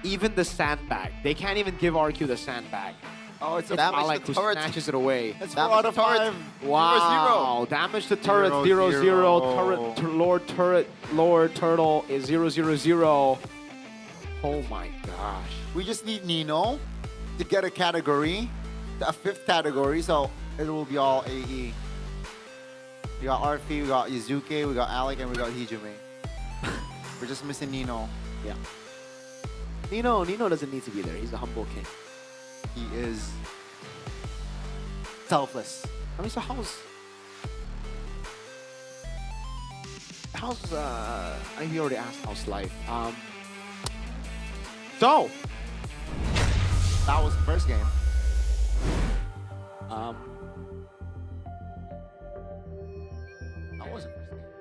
Even the sandbag. They can't even give RQ the sandbag. Oh, it's a It's damage Alec to who turret. snatches it away. It's Damage 4 out to of turret. 5. Wow. Damage to turret, 0, 0. Lord Turtle is 0, 0, 0. Oh my gosh. We just need Nino to get a category, a 5th category, so it will be all AE. We got Arfi, we got Izuke, we got Alec, and we got Hijime. We're just missing Nino. Yeah. Nino doesn't need to be there. He's a humble king. He is selfless. I mean, so how's you already asked how's life. So That was the first game. um That wasn't the first game.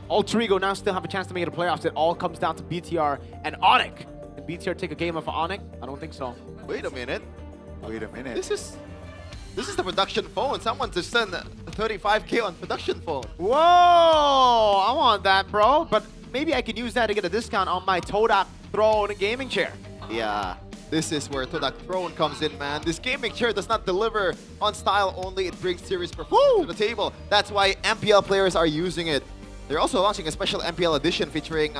Alter Ego now still have a chance to make it to playoffs. It all comes down to BTR and Onyx. Can BTR take a game off of Onyx? I don't think so. Wait a minute. Wait a minute. This is the production phone. Someone just sent 35k on production phone. Whoa! I want that, bro. But maybe I can use that to get a discount on my Todak Throne gaming chair. Yeah. This is where Todak Throne comes in, man. This gaming chair does not deliver on style only. It brings serious performance to the table. That's why MPL players are using it. They're also launching a special MPL edition featuring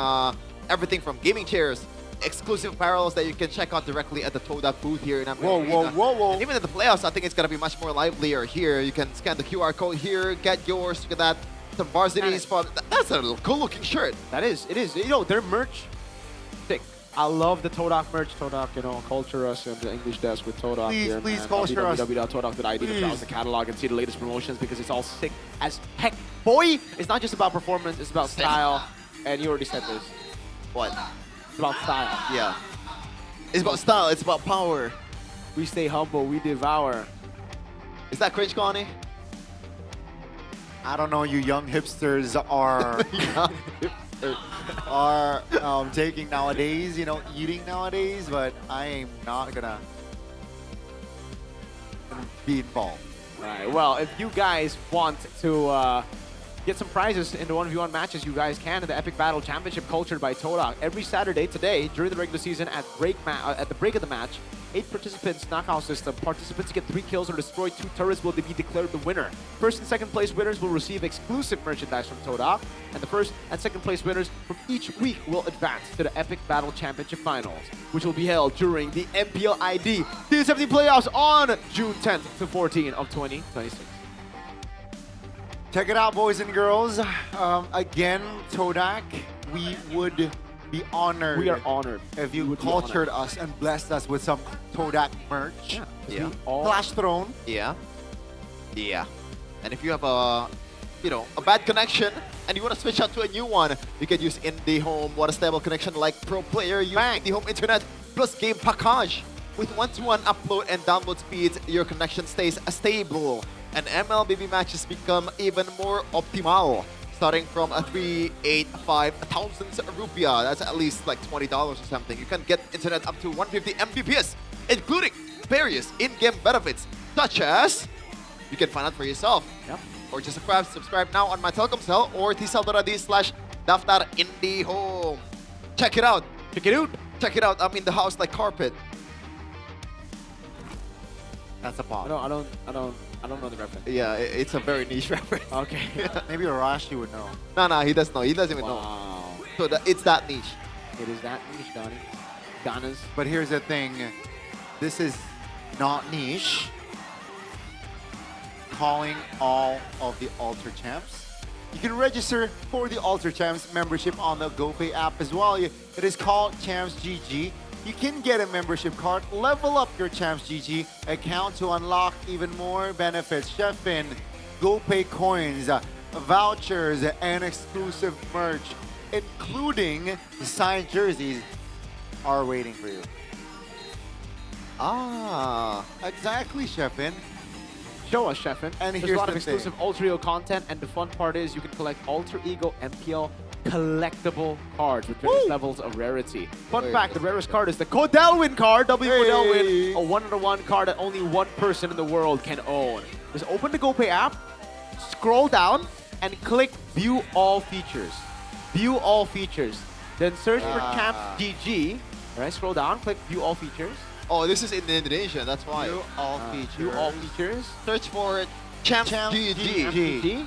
everything from gaming chairs, exclusive apparels that you can check out directly at the Todak booth here in MPL Arena. Whoa. And even in the playoffs, I think it's going to be much more livelier here. You can scan the QR code here, get yours, look at that. Some varsities from... That's a cool-looking shirt. That is, it is. You know, their merch, sick. I love the Todak merch. Todak, you know, culture us in the English desk with Todak. Please culture us. www.todak.id to browse the catalog and see the latest promotions because it's all sick as heck. Boy, it's not just about performance, it's about style. And you already said this. What? It's about style. Yeah. It's about style, it's about power. We stay humble, we devour. Is that cringe, Connie? I don't know, you young hipsters are taking nowadays, eating nowadays, but I am not gonna be involved. Alright, well, if you guys want to get some prizes in the 1v1 matches, you guys can in the Epic Battle Championship cultured by Todak. Every Saturday today, during the regular season, at the break of the match, 8 participants knockout system. Participants get 3 kills or destroy 2 turrets will be declared the winner. First and second place winners will receive exclusive merchandise from Todak, and the first and second place winners from each week will advance to the Epic Battle Championship Finals, which will be held during the MPL ID Season 17 playoffs on June 10th to 14th of 2026. Check it out, boys and girls. Again, Todak, we would be honored. We are honored. If you cultured us and blessed us with some Todak merch. Yeah. Flash Throne. Yeah. Yeah. And if you have a bad connection and you want to switch out to a new one, you can use IndiHome. Want a stable connection like Pro Player? Use IndiHome Internet plus game package. With one-to-one upload and download speeds, your connection stays stable. And MLBB matches become even more optimal. Starting from a 385,000 rupiah, that's at least like $20 or something. You can get internet up to 150 Mbps, including various in-game benefits, such as you can find out for yourself. Yep. Or just subscribe now on my Telkomsel or tcell.id/daftar IndiHome. Check it out. Check it out. Check it out. I'm in the house like carpet. That's a pop. I don't know the reference. Yeah, it's a very niche reference. Okay. Maybe Arashi would know. No, he doesn't know. He doesn't even know. So it's that niche. It is that niche, Donnie. Donna's. But here's the thing. This is not niche. Calling all of the Alter Champs. You can register for the Alter Champs membership on the GoPay app as well. It is called Champs GG. You can get a membership card, level up your Champs GG account to unlock even more benefits. Chefin, GoPay coins, vouchers, and exclusive merch, including signed jerseys, are waiting for you. Exactly, Chefin. Show us, Chefin. And There's here's a lot of the exclusive Alter Ego content, and the fun part is you can collect Alter Ego MPL collectible cards with various levels of rarity. Fun fact, the rarest card is the Codelwin card, Codelwin, a 1-on-1 card that only one person in the world can own. Just open the GoPay app, scroll down, and click View All Features. View All Features. Then search for Champs GG. Alright, scroll down, click View All Features. Oh, this is in Indonesia, that's why. View All Features. View All Features. Search for Champs GG.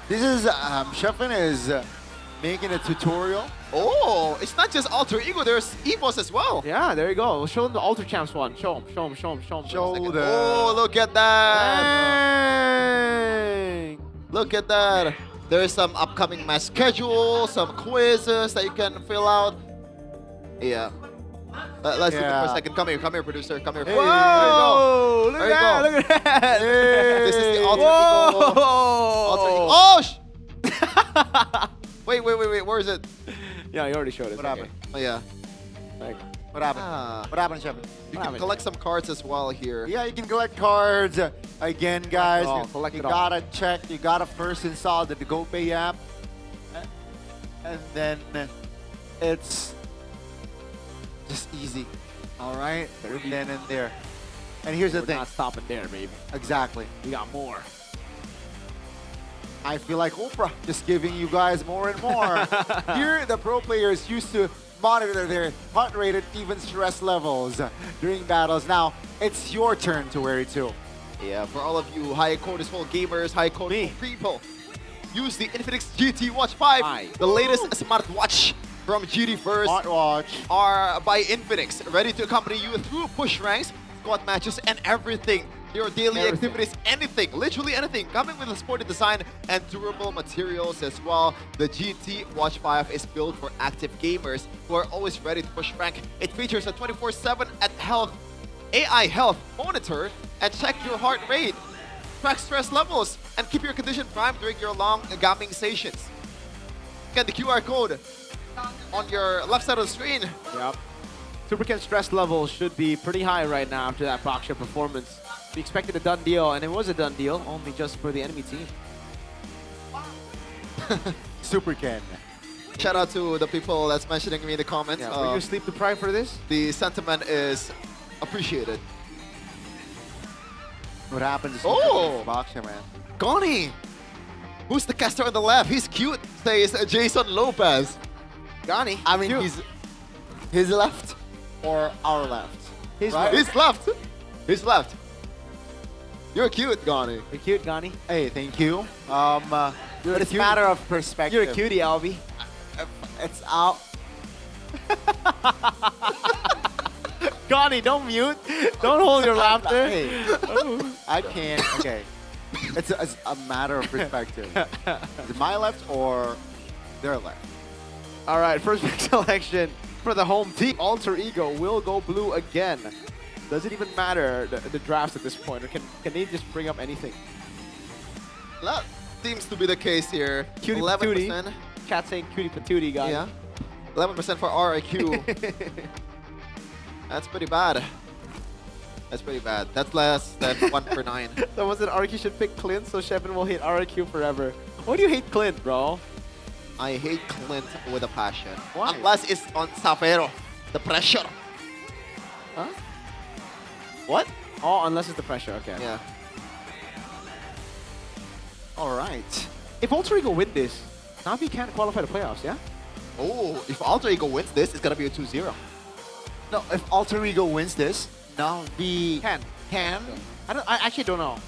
This is, Chefin is making a tutorial. Oh, it's not just Alter Ego, there's EVOS as well. Yeah, there you go. We'll show them the Alter Champs one. Show them. Oh, look at that. Dang. Look at that. There's some upcoming match schedule, some quizzes that you can fill out. Yeah. Let's do it for a second. Come here, producer. Come here. Whoa! Look at that! This is the Alter Ego. Alter Ego. Oh! Wait. Where is it? Yeah, you already showed us. What happened? Oh, yeah. What happened? What happened, Chefin? You can collect some cards as well here. Yeah, you can collect cards. Again, guys, collect you it all. gotta check. You gotta first install the GoPay app. And then it's just easy. All right? Then and there. And here's the thing. We're not stopping there, baby. Exactly. We got more. I feel like Oprah, just giving you guys more and more. Here, the pro players used to monitor their heart rate and even stress levels during battles. Now, it's your turn to wear it too. Yeah, for all of you high cortisol gamers, high cortisol people, use the Infinix GT Watch 5, the latest smartwatch from GT First. Smartwatch. Are by Infinix, ready to accompany you through push ranks, squad matches, and everything. Your daily activities, anything, literally anything, coming with a sporty design and durable materials as well. The GT Watch 5 is built for active gamers who are always ready to push rank. It features a 24/7 AI health monitor and check your heart rate, track stress levels, and keep your condition prime during your long gaming sessions. Get the QR code on your left side of the screen. Yep. Superken's stress level should be pretty high right now after that Baksha performance. We expected a done deal, and it was a done deal, only just for the enemy team. Superken. Shout out to the people that's mentioning me in the comments. Yeah, were you sleep deprived for this? The sentiment is appreciated. What happened to Oh! Baksha, man? Connie! Who's the caster on the left? He's cute, says Jason Lopez. Gani. I mean, he's his left or our left? His right? left. He's left. He's left. You're cute, Gani. You're cute, Gani. Hey, thank you. But it's a matter of perspective. You're a cutie, Albie. It's out. Gani, don't mute. Don't hold your laughter. Hey, I can't. Okay. It's a matter of perspective. Is it my left or their left? All right, first pick selection for the home team. Alter Ego will go blue again. Does it even matter, the drafts at this point, or can they just bring up anything? That seems to be the case here. Cutie 11%. Chat saying cutie patootie, guys. Yeah. 11% for RIQ. That's pretty bad. That's pretty bad. That's less than 1 per 9. Someone said RIQ should pick Clint, so Shepin will hate RIQ forever. Why do you hate Clint, bro? I hate Clint with a passion. Why? Unless it's on Safero. The pressure. Huh? What? Oh, unless it's the pressure, okay. Yeah. All right. If Alter Ego win this, Navi can't qualify the playoffs, yeah? Oh, if Alter Ego wins this, it's gonna be a 2-0. No, if Alter Ego wins this, Navi Can. I actually don't know.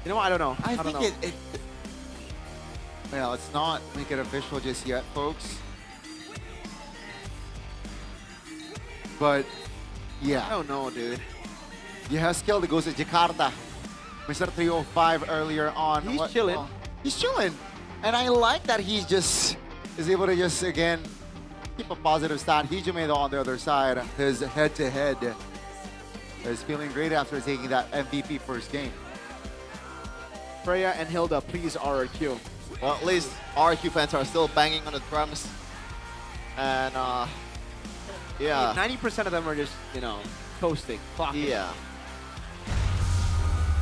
You know what? I don't know. I don't think know. Well, let's not make it official just yet, folks. But, yeah. I don't know, dude. You have skill that goes to Jakarta. Mr. 305 earlier on. He's chilling. He's chilling. And I like that he just is able to just, again, keep a positive stat. Hijume on the other side, his head-to-head is feeling great after taking that MVP first game. Freya and Hilda, please RRQ. Well, at least RQ fans are still banging on the drums. And, yeah. 90% of them are just, you know, toasting, clocking. Yeah.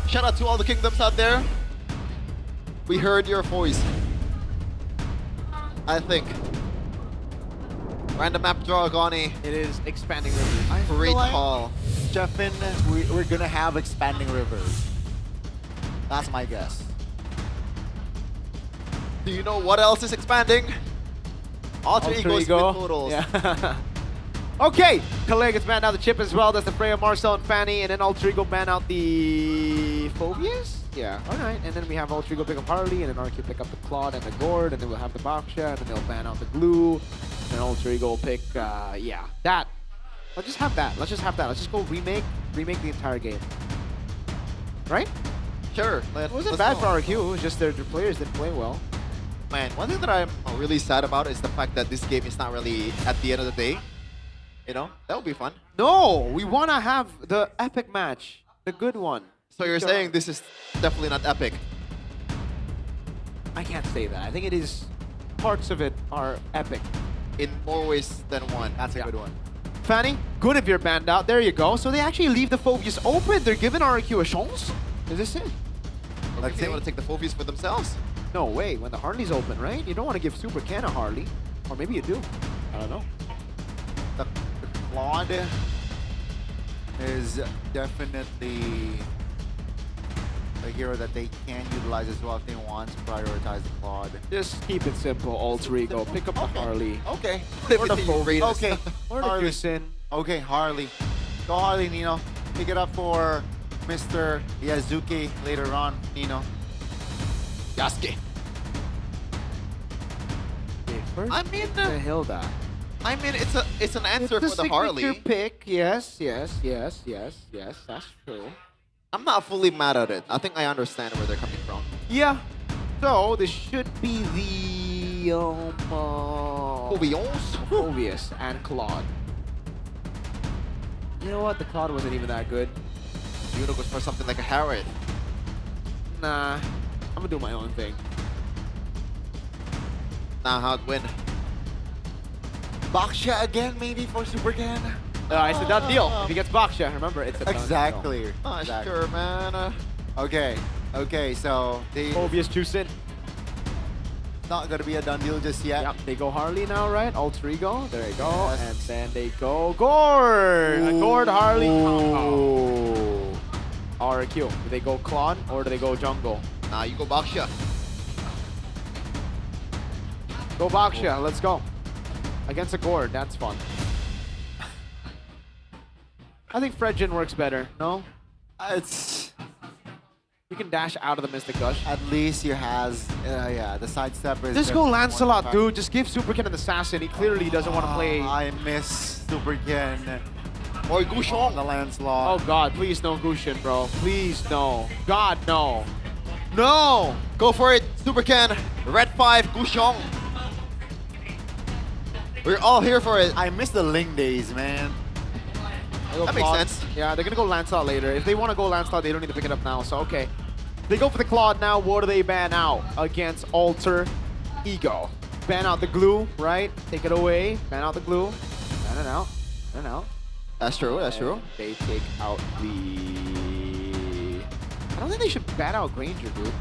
Shout out to all the kingdoms out there. We heard your voice. I think. Random map draw, Gani. It is expanding rivers. Great call. Sheffin, we're gonna have expanding rivers. That's my guess. Do you know what else is expanding? Alter Ego's Ego. win totals. Yeah. Okay, Kalega gets banned out the chip as well. That's the Freya, Marcel, and Fanny. And then Alter Ego ban out the Phobias? Yeah, alright. And then we have Alter Ego pick up Harley, and then RQ pick up the Claude and the Gord, and then we'll have the Baksha, and then they'll ban out the Glue. And Alter Ego will pick, yeah, that. Let's just have that. Let's just have that. Let's just go remake the entire game. Right? Sure. It wasn't bad for RQ, it was just their players didn't play well. Man, one thing that I'm really sad about is the fact that this game is not really at the end of the day. You know, that would be fun. No, we want to have the epic match, the good one. So you're saying this is definitely not epic? I can't say that. I think it is, parts of it are epic. In more ways than one. That's a good one. Fanny, good if you're banned out. There you go. So they actually leave the Phobias open. They're giving RQ a chance. Is this it? Like they want to take the Phobias for themselves? No way. When the Harley's open, right? You don't want to give Super Ken a Harley. Or maybe you do. I don't know. The Claude is definitely a hero that they can utilize as well if they want to prioritize the Claude. Just keep it simple, Alter Ego. Pick up the Harley. Okay. Or the Phobias. Okay. Or the Harley. Kusin. Okay, Harley. Go Harley, Nino. Pick it up for Mr. Yazuki later on, Nino. Yasuke. I mean, the Hilda. I mean, it's an answer for the Harley. It's a pick. Yes. That's true. I'm not fully mad at it. I think I understand where they're coming from. Yeah. So this should be the Phobias and Claude. You know what? The Claude wasn't even that good. You goes for something like a Harriet. Nah, I'm gonna do my own thing. Nah, how'd win? Baksha again, maybe for Super Ken. It's a done deal. If he gets Baksha, remember, it's a done Exactly. deal. Not sure, man. Okay, so they Obvious Juicin. not gonna be a done deal just yet. Yep, they go Harley now, right? Alter Ego. There you go. And then they go Gord. Gord, Harley, combo. RQ. Do they go Klon or do they go Jungle? Nah, you go Baksha. Go Baksha. Let's go. Against a Gord. That's fun. I think Fredjin works better. No? It's You can dash out of the Mystic Gush. at least he has the sidestep is Just go Lancelot, dude. Just give Superkin an assassin. He clearly doesn't want to play. I miss Superkin. Or Gushong. The Lancelot. Oh God, please no Gushin, bro. Please no. God no. No! Go for it, Supercan. Red 5, Gushong. We're all here for it. I miss the Ling days, man. That makes sense. Yeah, they're gonna go Lancelot later. If they want to go Lancelot, they don't need to pick it up now. So okay, they go for the Claude now. What do they ban out against Alter Ego? Ban out the glue, right? Take it away. Ban out the glue. Ban it out. Ban it out. That's true. That's true. They take out the. I don't think they should ban out Granger, dude.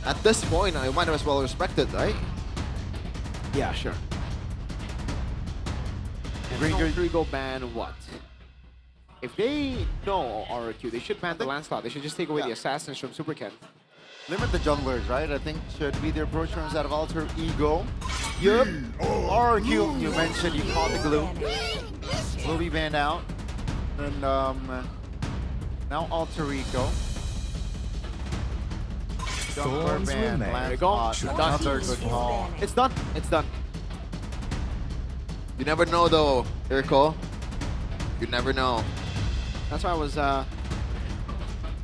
At this point, I might as well respect it, right? Yeah, sure. And Alter Ego ban what? If they know RQ, they should ban the Lancelot. They should just take away the assassins from Superken. Limit the junglers, right? I think should be the approach from out of Alter Ego. Yup. RQ, you mentioned you caught the glue. Will be banned out. And now Alter Ego. Jungler ban, There you go. Lancelot. Another good call. It's done. It's done. You never know, though, Irko. You never know. That's why I was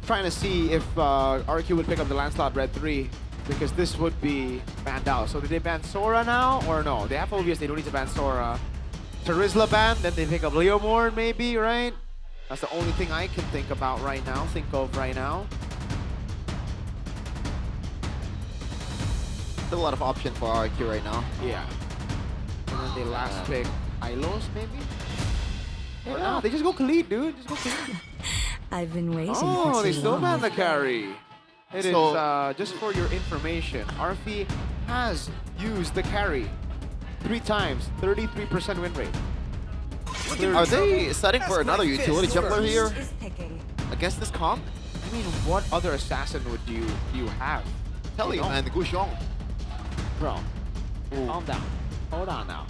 trying to see if RQ would pick up the Lancelot Red 3, because this would be banned out. So did they ban Sora now or no? They have Phobius, they don't need to ban Sora. Terizla ban, then they pick up Leomord maybe, right? That's the only thing I can think of right now. Still a lot of options for RQ right now. Yeah. And then they last pick Ilos maybe? Or no, they just go Khalid, dude. Just go Khalid. I've been waiting for Oh, too they still long. ban the carry. It is, So- just for your information, Arfi has used the carry 3 times, 33% win rate. Are they setting for another utility jungler here? Against this comp? I mean, what other assassin would you have? Tell you, man, the Gushong. Bro, calm down. Hold on now.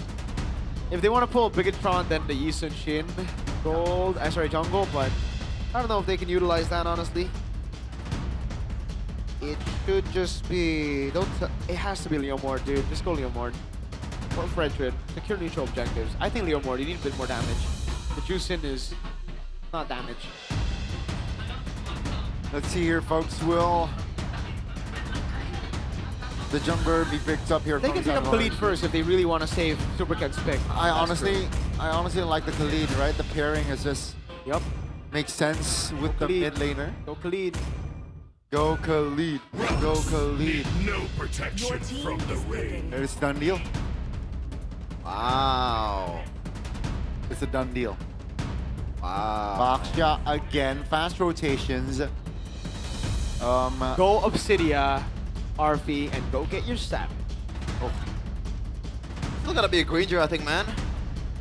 If they want to pull Bigatron, then the Yi Sun Shin gold, jungle, but I don't know if they can utilize that, honestly. It should just be, it has to be Leomord, dude. Just go Leomord. Or Fredrin. Secure neutral objectives. I think Leomord, you need a bit more damage. The Juicin is not damage. Let's see here, folks. Will the jungler be picked up here? They can pick up Khalid first if they really want to save Supercat's pick. I honestly like the Khalid, right? The pairing is just makes sense with the mid laner. Go Khalid. Go Khalid. Go Khalid. No protection from the rain. There's a done deal. Wow. It's a done deal. Wow. Baksha again. Fast rotations. Go Obsidia, Arfi, and go get your 7. Still gotta be a Granger, I think, man.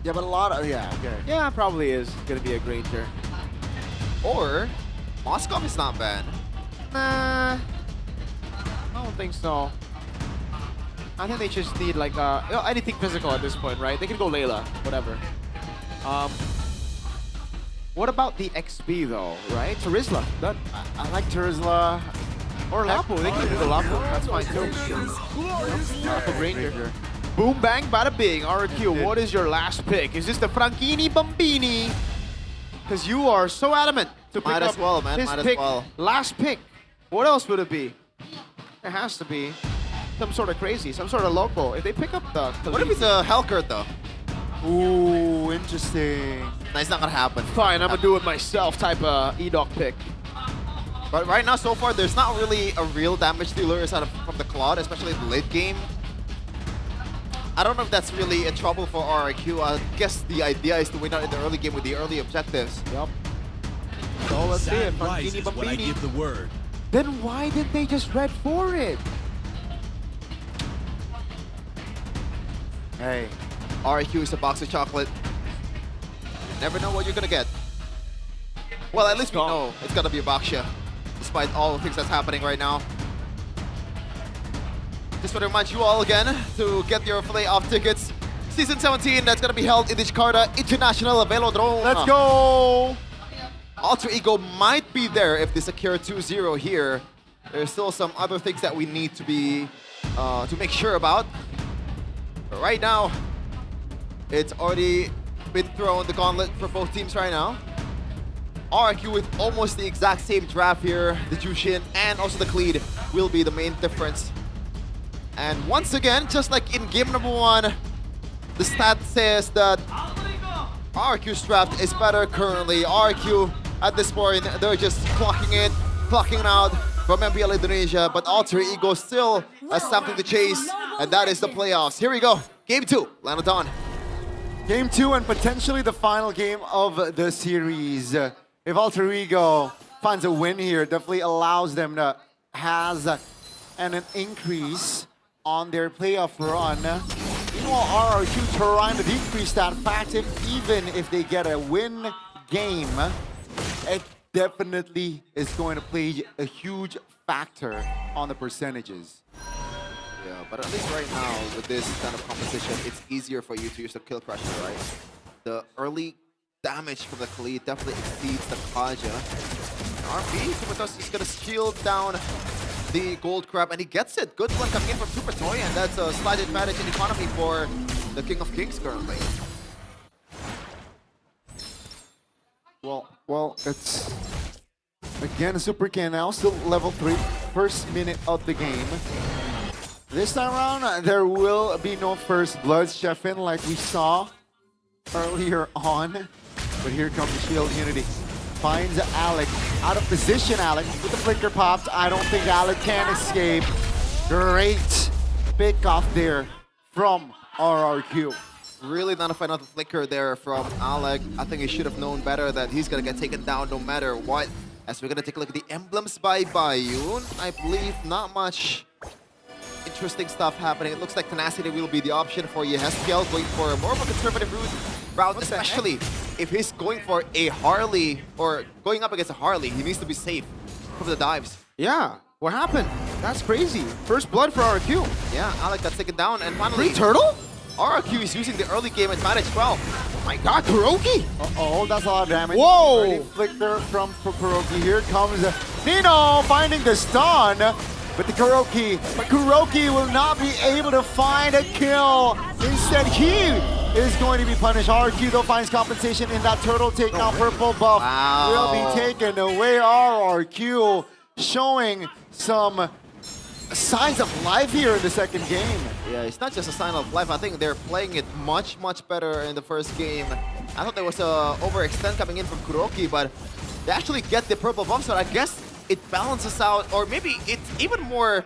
Yeah, but a lot of okay. Yeah, probably is gonna be a Granger. Or Moskov is not banned. Nah, I don't think so. I think they just need like anything physical at this point, right? They can go Layla, whatever. What about the XP though, right? Terizla, that I like Terizla. or Lapu. They can do the Lapu. That's fine too. Lapu Granger. Boom bang bada bing. RQ, what is your last pick? Is this the Franchini Bambini? Because you are so adamant to pick Might up as well, man. his Might as pick. well. Last pick. What else would it be? It has to be some sort of crazy, some sort of local. If they pick up the What if it's a Hellcurt, though? Ooh, interesting. That's not gonna happen. Fine, I'm gonna do it myself type of E-Doc pick. But right now, so far, there's not really a real damage dealer aside from the Claude, especially in the late game. I don't know if that's really a trouble for RRQ. I guess the idea is to win out in the early game with the early objectives. Yep. So let's see it. Rises when I give the word. Then why didn't they just red for it? Hey, RRQ is a box of chocolate. You never know what you're gonna get. Well, at least we know it's gonna be a Boxia, despite all the things that's happening right now. Just want to remind you all again to get your playoff tickets. Season 17, that's gonna be held in the Jakarta International Velodrome. Let's go! Alter Ego might be there if they secure 2-0 here. There's still some other things that we need to be to make sure about. But right now, it's already been thrown the gauntlet for both teams right now. RRQ with almost the exact same draft here. The Jushin and also the Cleed will be the main difference. And once again, just like in game number 1, the stat says that RRQ's draft is better currently. RRQ at this point, they're just clocking out from MPL Indonesia, but Alter Ego still has something to chase, and that is the playoffs. Here we go, game 2, Lana Dawn. Game 2 and potentially the final game of the series. If Alter Ego finds a win here, definitely allows them to has an increase on their playoff run. Meanwhile, RRQ trying to decrease that fact. Even if they get a win game, it definitely is going to play a huge factor on the percentages. Yeah, but at least right now, with this kind of competition, it's easier for you to use the kill pressure, right? The early damage from the Khalid definitely exceeds the Kaja. RP, Supertoss is going to shield down the Gold Crab, and he gets it. Good one coming in from Super Toy, and that's a slight advantage in economy for the King of Kings currently. Well, it's again Super Ken now still level 3, first minute of the game. This time around, there will be no first blood, Sheffin, like we saw earlier on. But here comes the Shield Unity. Finds Alec. Out of position, Alec. With the flicker popped, I don't think Alec can escape. Great pick off there from RRQ. Really not a final flicker there from Alec. I think he should have known better that he's going to get taken down no matter what. As we're going to take a look at the emblems by Bayun, I believe not much interesting stuff happening. It looks like Tenacity will be the option for Yehezkiel, going for more of a conservative route, especially if he's going for a Harley or going up against a Harley. He needs to be safe from the dives. Yeah, what happened? That's crazy. First blood for RRQ. Yeah, Alec got taken down, and finally... Free turtle? RRQ is using the early game advantage 12. Oh my god, Kuroki! Uh-oh, that's a lot of damage. Whoa! Early flicker from Kuroki. Here comes Nino finding the stun. But Kuroki will not be able to find a kill. Instead, he is going to be punished. RRQ though finds compensation in that turtle take. Now purple buff will be taken away. RRQ showing some signs of life here in the second game. Yeah, it's not just a sign of life. I think they're playing it much, much better in the first game. I thought there was a overextend coming in from Kuroki, but they actually get the purple buff, so I guess it balances out, or maybe it's even more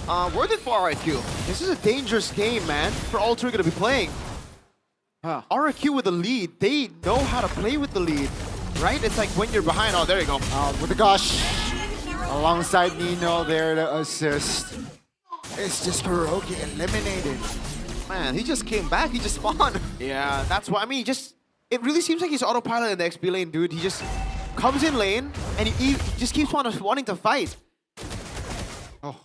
worth it for RRQ. This is a dangerous game, man, for Alter Ego to be playing. RRQ with the lead, they know how to play with the lead, right? It's like when you're behind, oh, there you go. With the gosh, alongside Nino there to assist. It's just Kuroki eliminated. Man, he just came back, he just spawned. Yeah, that's why, I mean, it really seems like he's autopilot in the XP lane, dude. He just comes in lane, and he just keeps wanting to fight. Oh,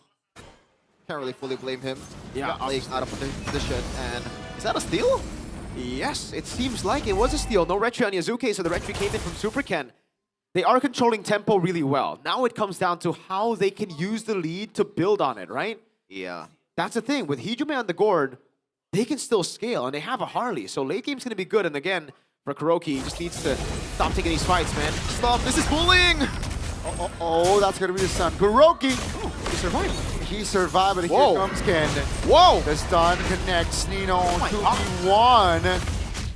can't really fully blame him. Yeah, out of position, and is that a steal? Yes, it seems like it was a steal. No retry on Yazuke, so the retry came in from Super Ken. They are controlling tempo really well. Now it comes down to how they can use the lead to build on it, right? Yeah. That's the thing. With Hijume on the gourd, they can still scale, and they have a Harley. So late game's going to be good. And again, for Kuroki, he just needs to stop taking these fights, man. Stop, this is bullying! Oh, that's going to be the stun. Kuroki! Oh, he survived. He survived, but Whoa. here comes Ken. Whoa! The stun connects. Nino 2v1.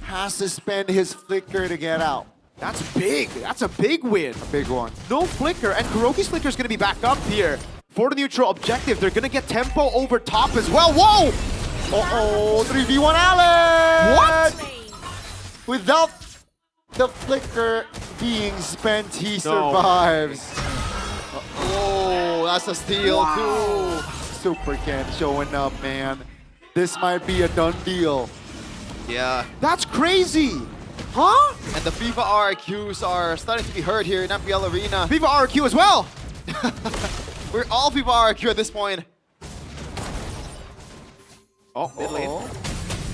Has to spend his flicker to get out. That's big. That's a big win. A big one. No flicker, and Kuroki's flicker is going to be back up here. For the neutral objective, they're going to get tempo over top as well. Whoa! Uh-oh, 3v1 Alex! What? Without the flicker being spent, he survives. Oh, that's a steal too. Super Ken showing up, man. This might be a done deal. Yeah. That's crazy. Huh? And the FIFA RQs are starting to be heard here in MPL Arena. FIFA RQ as well. We're all FIFA RQ at this point. Oh, mid lane.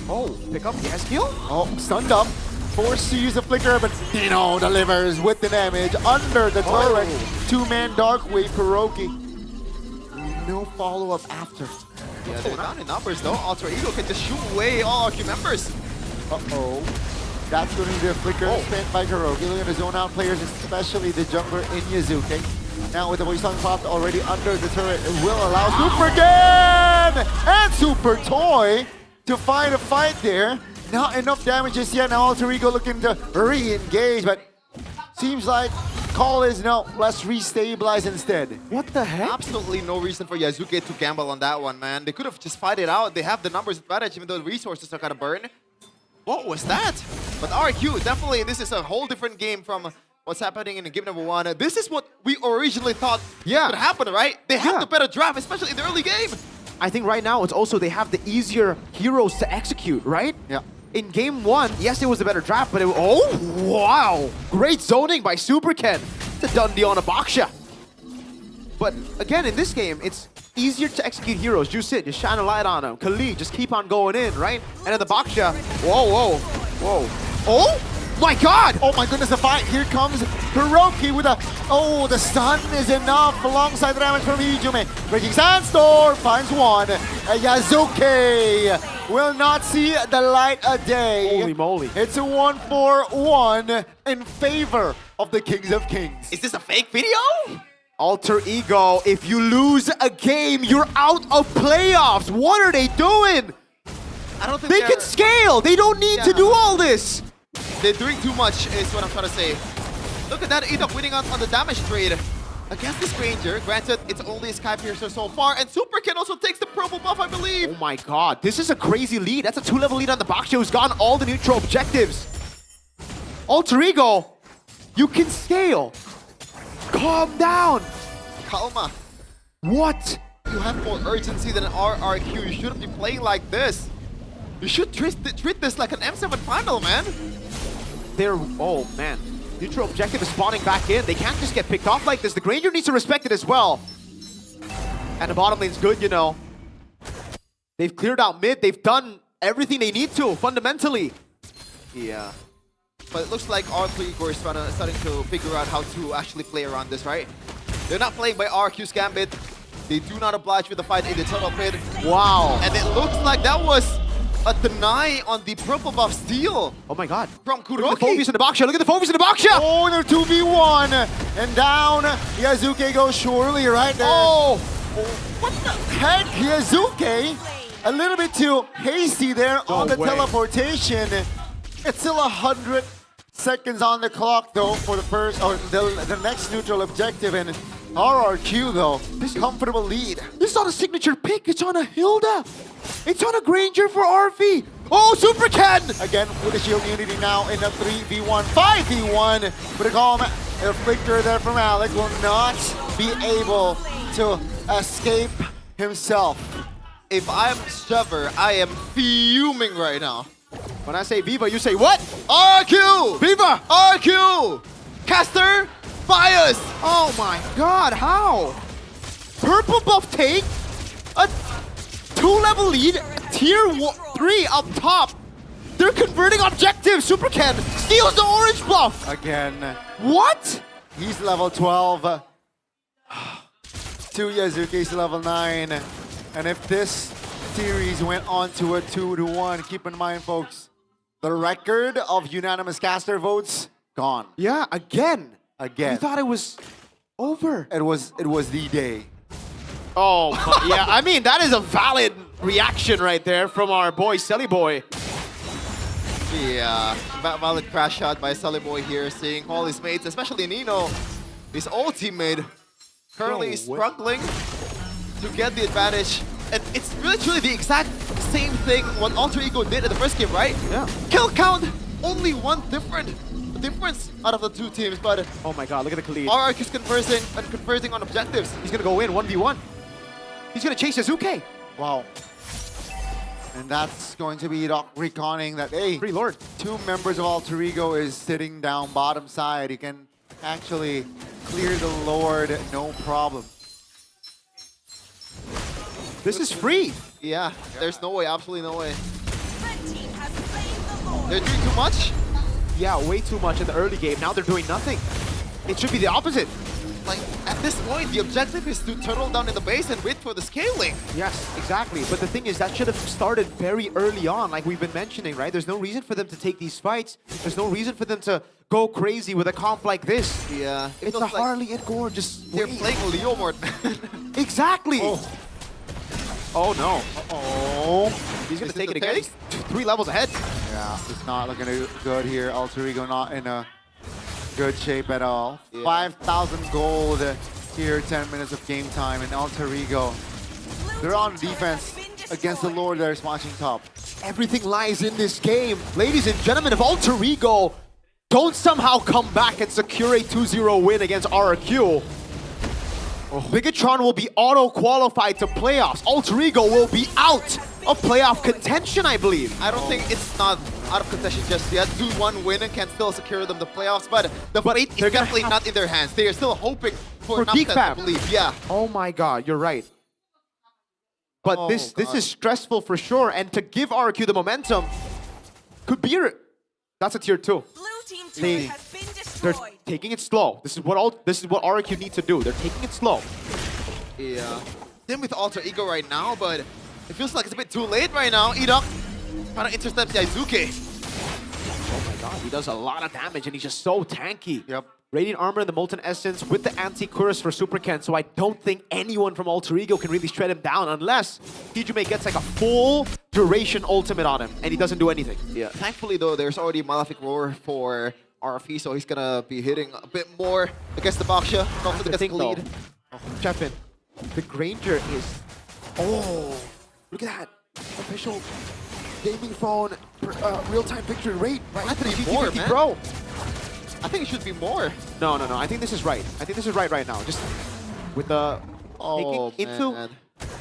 Oh, pick up the S kill. Oh, stunned up. Forced to use a flicker, but Dino delivers with the damage under the turret. Two-man dark wave Kuroki. No follow-up after. Yeah, they're down in numbers though. Alter Ego can just shoot away all RQ members. Uh-oh. That's going to be the flicker spent by Kuroki. Looking at the zone out players, especially the jungler in Yazuke. Now with the voice song popped already under the turret, it will allow Super Gen and Super Toy to find a fight there. Not enough damage just yet. Now Alter Ego looking to re-engage, but seems like call is no, let's re-stabilize instead. What the heck? Absolutely no reason for Yazuke to gamble on that one, man. They could have just fight it out. They have the numbers advantage, even though the resources are kind of burned. What was that? But RQ, definitely, this is a whole different game from what's happening in game number 1. This is what we originally thought would happen, right? They have the better draft, especially in the early game. I think right now it's also they have the easier heroes to execute, right? Yeah. In game 1, yes, it was a better draft, but oh, wow. Great zoning by Super Ken. It's a done deal on a Baksha. But again, in this game, it's easier to execute heroes. You sit, just shine a light on them. Khalid, just keep on going in, right? And then the Baksha, whoa. Oh my God! Oh my goodness, the fight. Here comes Kuroki with a, oh, the stun is enough alongside the damage from Ijume. Breaking Sandstorm finds one. Yazuke will not see the light a day. Holy moly. It's a 1-4-1 in favor of the Kings of Kings. Is this a fake video? Alter Ego, if you lose a game, you're out of playoffs. What are they doing? I don't think they can scale. They don't need to do all this. They're doing too much is what I'm trying to say. Look at that, Edok winning on the damage trade against this Ranger. Granted, it's only a Sky Piercer so far, and Super Ken also takes the purple buff, I believe. Oh my God, this is a crazy lead. That's a 2-level lead on the Baksha who's gotten all the neutral objectives. Alter Ego, you can scale. Calm down. Calma. What? You have more urgency than an RRQ. You shouldn't be playing like this. You should treat this like an M7 final, man. Oh man, neutral objective is spawning back in. They can't just get picked off like this. The Granger needs to respect it as well. And the bottom lane's good, you know. They've cleared out mid. They've done everything they need to, fundamentally. Yeah. But it looks like Alter Ego is starting to figure out how to actually play around this, right? They're not playing by RQ's Gambit. They do not oblige with the fight in the tunnel pit. Wow. And it looks like that was a deny on the purple buff steal. Oh my God. From Kuroki. Look at the Phobius in the Baksha. Look at the Phobius in the Baksha. Oh, they're 2v1. And down. Yazuke goes surely right there. Oh. What the heck? Yazuke, a little bit too hasty there on the teleportation. It's still 100 seconds on the clock though for the first, or the next neutral objective. And RRQ though, this comfortable lead. This is not a signature pick. It's on a Hilda. It's on a Granger for RV. Oh, Super Ken! Again, with the shield unity now in a 3v1, 5v1. With a calm flicker there from Alex, will not be able to escape himself. If I'm Shever, I am fuming right now. When I say Viva, you say what? RQ! Viva! RQ! Caster, fires! Oh my God, how? Purple buff take, a 2-level lead, tier 3 up top. They're converting objectives. Super Ken steals the orange buff. Again. What? He's level 12. To Yazuki's level 9. And if this series went on to a 2-1, keep in mind, folks, the record of unanimous caster votes, gone. Yeah, again. Again. We thought it was over. It was the day. Oh, yeah. I mean, that is a valid reaction right there from our boy, Selly Boy. Yeah, valid crash shot by Selly Boy here, seeing all his mates, especially Nino, his old teammate, currently struggling to get the advantage. And it's really truly the exact same thing what Alter Ego did in the first game, right? Yeah. Kill count, only one difference out of the two teams, but oh my god, look at the Khalid. RRQ is conversing on objectives. He's gonna go in 1v1. He's gonna chase Yazuke. Wow. And that's going to be reconning that, hey, Free Lord. 2 members of Alter Ego is sitting down bottom side. He can actually clear the Lord, no problem. This is free. Yeah, there's no way, absolutely no way. They're doing too much? Yeah, way too much in the early game. Now they're doing nothing. It should be the opposite. Like, at this point, the objective is to turtle down in the base and wait for the scaling. Yes, exactly. But the thing is, that should have started very early on, like we've been mentioning, right? There's no reason for them to take these fights. There's no reason for them to go crazy with a comp like this. Yeah. It's a Harley and Gore, just they're playing Leo mode. Exactly. Oh no. Oh. He's gonna take it again. He's 3 levels ahead. Yeah, it's not looking good here. Alter Ego not in a good shape at all. Yeah. 5,000 gold here, 10 minutes of game time, and Alter Ego, they're on defense against the Lord that is watching top. Everything lies in this game. Ladies and gentlemen, if Alter Ego don't somehow come back and secure a 2-0 win against RRQ, Bigatron will be auto-qualified to playoffs. Alter Ego will be out of playoff contention, I believe. I don't think it's not out of contention just yet. Do one win and can still secure them the playoffs, but the fate is definitely not in their hands. They are still hoping for an upset, I believe. Yeah. Oh my god, you're right. But this is stressful for sure, and to give RRQ the momentum could be that's a tier 2. They're taking it slow. This is what RRQ need to do. They're taking it slow. Yeah. Same with Alter Ego right now, but it feels like it's a bit too late right now. Edok trying to intercept Yazuke. Oh my god, he does a lot of damage and he's just so tanky. Yep. Radiant Armor and the Molten Essence with the Anti-Chorus for Super Ken, so I don't think anyone from Alter Ego can really shred him down unless Hijime gets like a full duration ultimate on him and he doesn't do anything. Yeah. Thankfully though, there's already Malefic Roar for RFE, so he's gonna be hitting a bit more against the Baksha, not against the lead. Chefin, the Granger is... Oh, look at that. Official gaming phone real-time picture rate. Right? I think more, man. Pro. I think it should be more. No. I think this is right. I think this is right now. Just with the taking into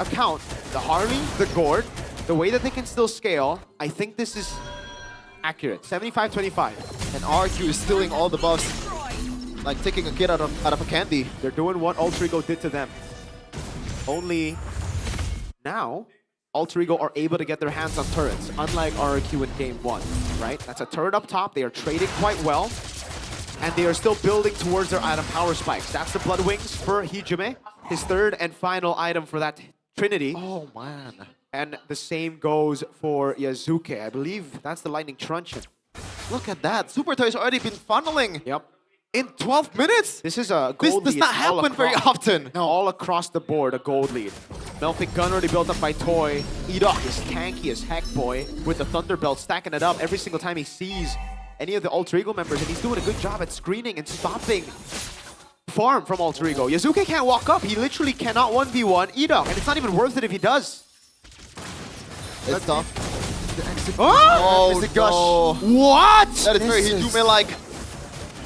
account the Harley, the Gord, the way that they can still scale, I think this is accurate. 75-25. And RQ is stealing all the buffs. Like taking a kid out of a candy. They're doing what Alter Ego did to them. Only now, Alter Ego are able to get their hands on turrets, unlike RRQ in game 1, right? That's a turret up top. They are trading quite well. And they are still building towards their item power spikes. That's the Blood Wings for Hijime, his 3rd and final item for that Trinity. Oh, man. And the same goes for Yazuke. I believe that's the Lightning Truncheon. Look at that. Super Toy's already been funneling. Yep. In 12 minutes? This is a gold lead. This does not happen very often. No, all across the board, a gold lead. Melfic Gun already built up by Toy. Edok is tanky as heck, boy, with the Thunderbelt stacking it up every single time he sees any of the Alter Ego members, and he's doing a good job at screening and stopping farm from Alter Ego. Yazuke can't walk up. He literally cannot 1v1 Edok, and it's not even worth it if he does. It's tough. Oh, no. What? That is very Hijime-like.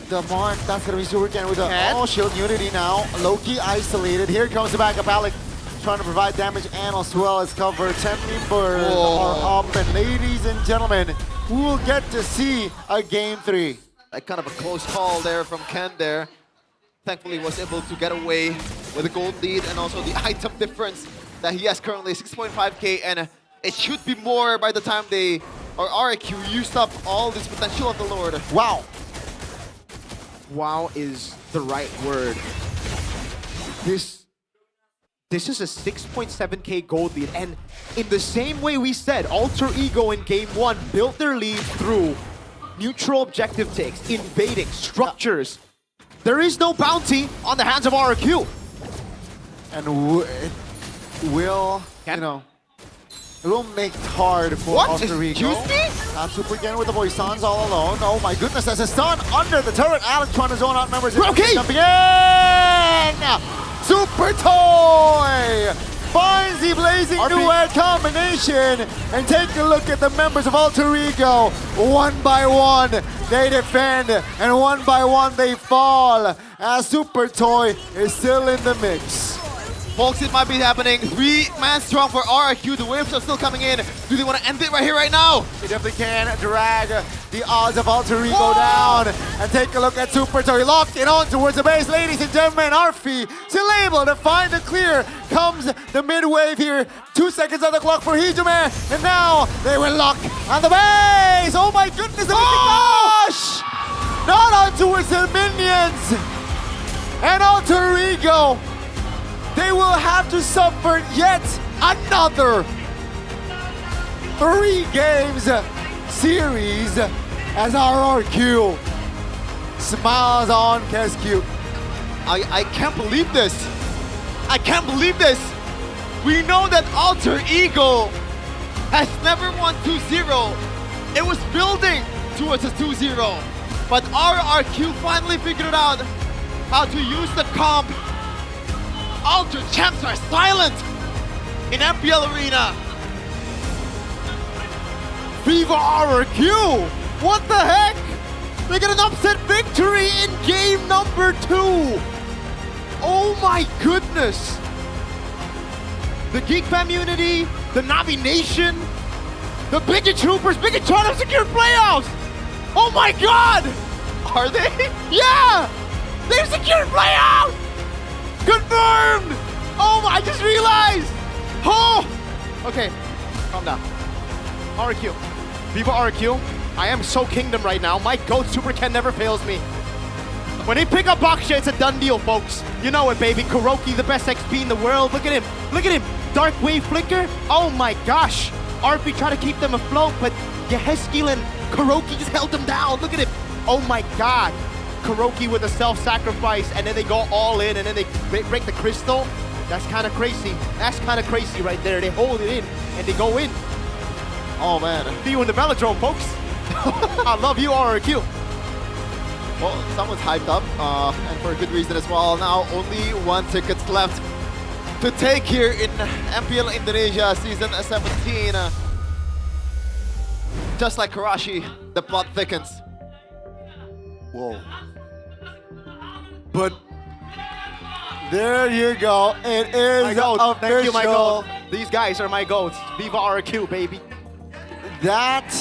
The mark, that's gonna be Super Ken with a shield unity now. Loki isolated. Here comes the backup. Alec trying to provide damage and as well as cover. 10 members are up, and ladies and gentlemen, we will get to see a game 3. Like kind of a close call there from Ken there. Thankfully was able to get away with a gold lead and also the item difference that he has currently 6.5k, and it should be more by the time they or RQ used up all this potential of the Lord. Wow. Wow is the right word. This is a 6.7k gold lead, and in the same way we said, Alter Ego in game 1 built their lead through neutral objective takes, invading structures. There is no bounty on the hands of RRQ. And it will, you know, it will make it hard for Alter Ego. Not Super Ken with the Voisans all alone. Oh my goodness, that's a stun under the turret. Alex trying to zone out members. Okay. Jumping in! Super Toy finds the blazing duet combination. And take a look at the members of Alter Ego. One by one, they defend, and one by one, they fall. As Super Toy is still in the mix. Folks, it might be happening. 3-man strong for RRQ. The waves are still coming in. Do they want to end it right here, right now? They definitely can drag the odds of Alter Ego down. And take a look at Super Toy locked in on towards the base. Ladies and gentlemen, Arfi still able to find the clear. Comes the mid-wave here. 2 seconds on the clock for Hijume. And now they will lock on the base. Oh my goodness. Gosh! Not on towards the minions. And Alter Ego, they will have to suffer yet another 3 games series as RRQ smiles on Kescu. I can't believe this. I can't believe this. We know that Alter Ego has never won 2-0. It was building towards a 2-0. But RRQ finally figured it out how to use the comp. Alter champs are silent in MPL Arena. Viva RRQ! What the heck? They get an upset victory in game number 2. Oh my goodness! The Geek Fam Unity, the Navi Nation, the Bigot Troopers, Bigot trying to secure playoffs! Oh my god! Are they? Yeah! They've secured playoffs! Confirmed! Oh, I just realized! Oh! Okay, calm down. RQ. Viva RQ. I am so kingdom right now. My GOAT Super Ken never fails me. When they pick up Baksha, it's a done deal, folks. You know it, baby. Kuroki, the best XP in the world. Look at him. Look at him. Dark Wave Flicker. Oh my gosh. RP tried to keep them afloat, but Yeheskil and Kuroki just held them down. Look at him. Oh my god. Kuroki with a self-sacrifice, and then they go all in, and then they break the crystal. That's kind of crazy. That's kind of crazy right there. They hold it in, and they go in. Oh man. See you in the velodrome, folks. I love you, RRQ. Well, someone's hyped up, and for a good reason as well. Now only 1 ticket left to take here in MPL Indonesia Season 17. Just like Karashi, the plot thickens. Whoa. But there you go. It is my goat. official. Thank you, my goat. These guys are my goats. Viva RQ, baby. That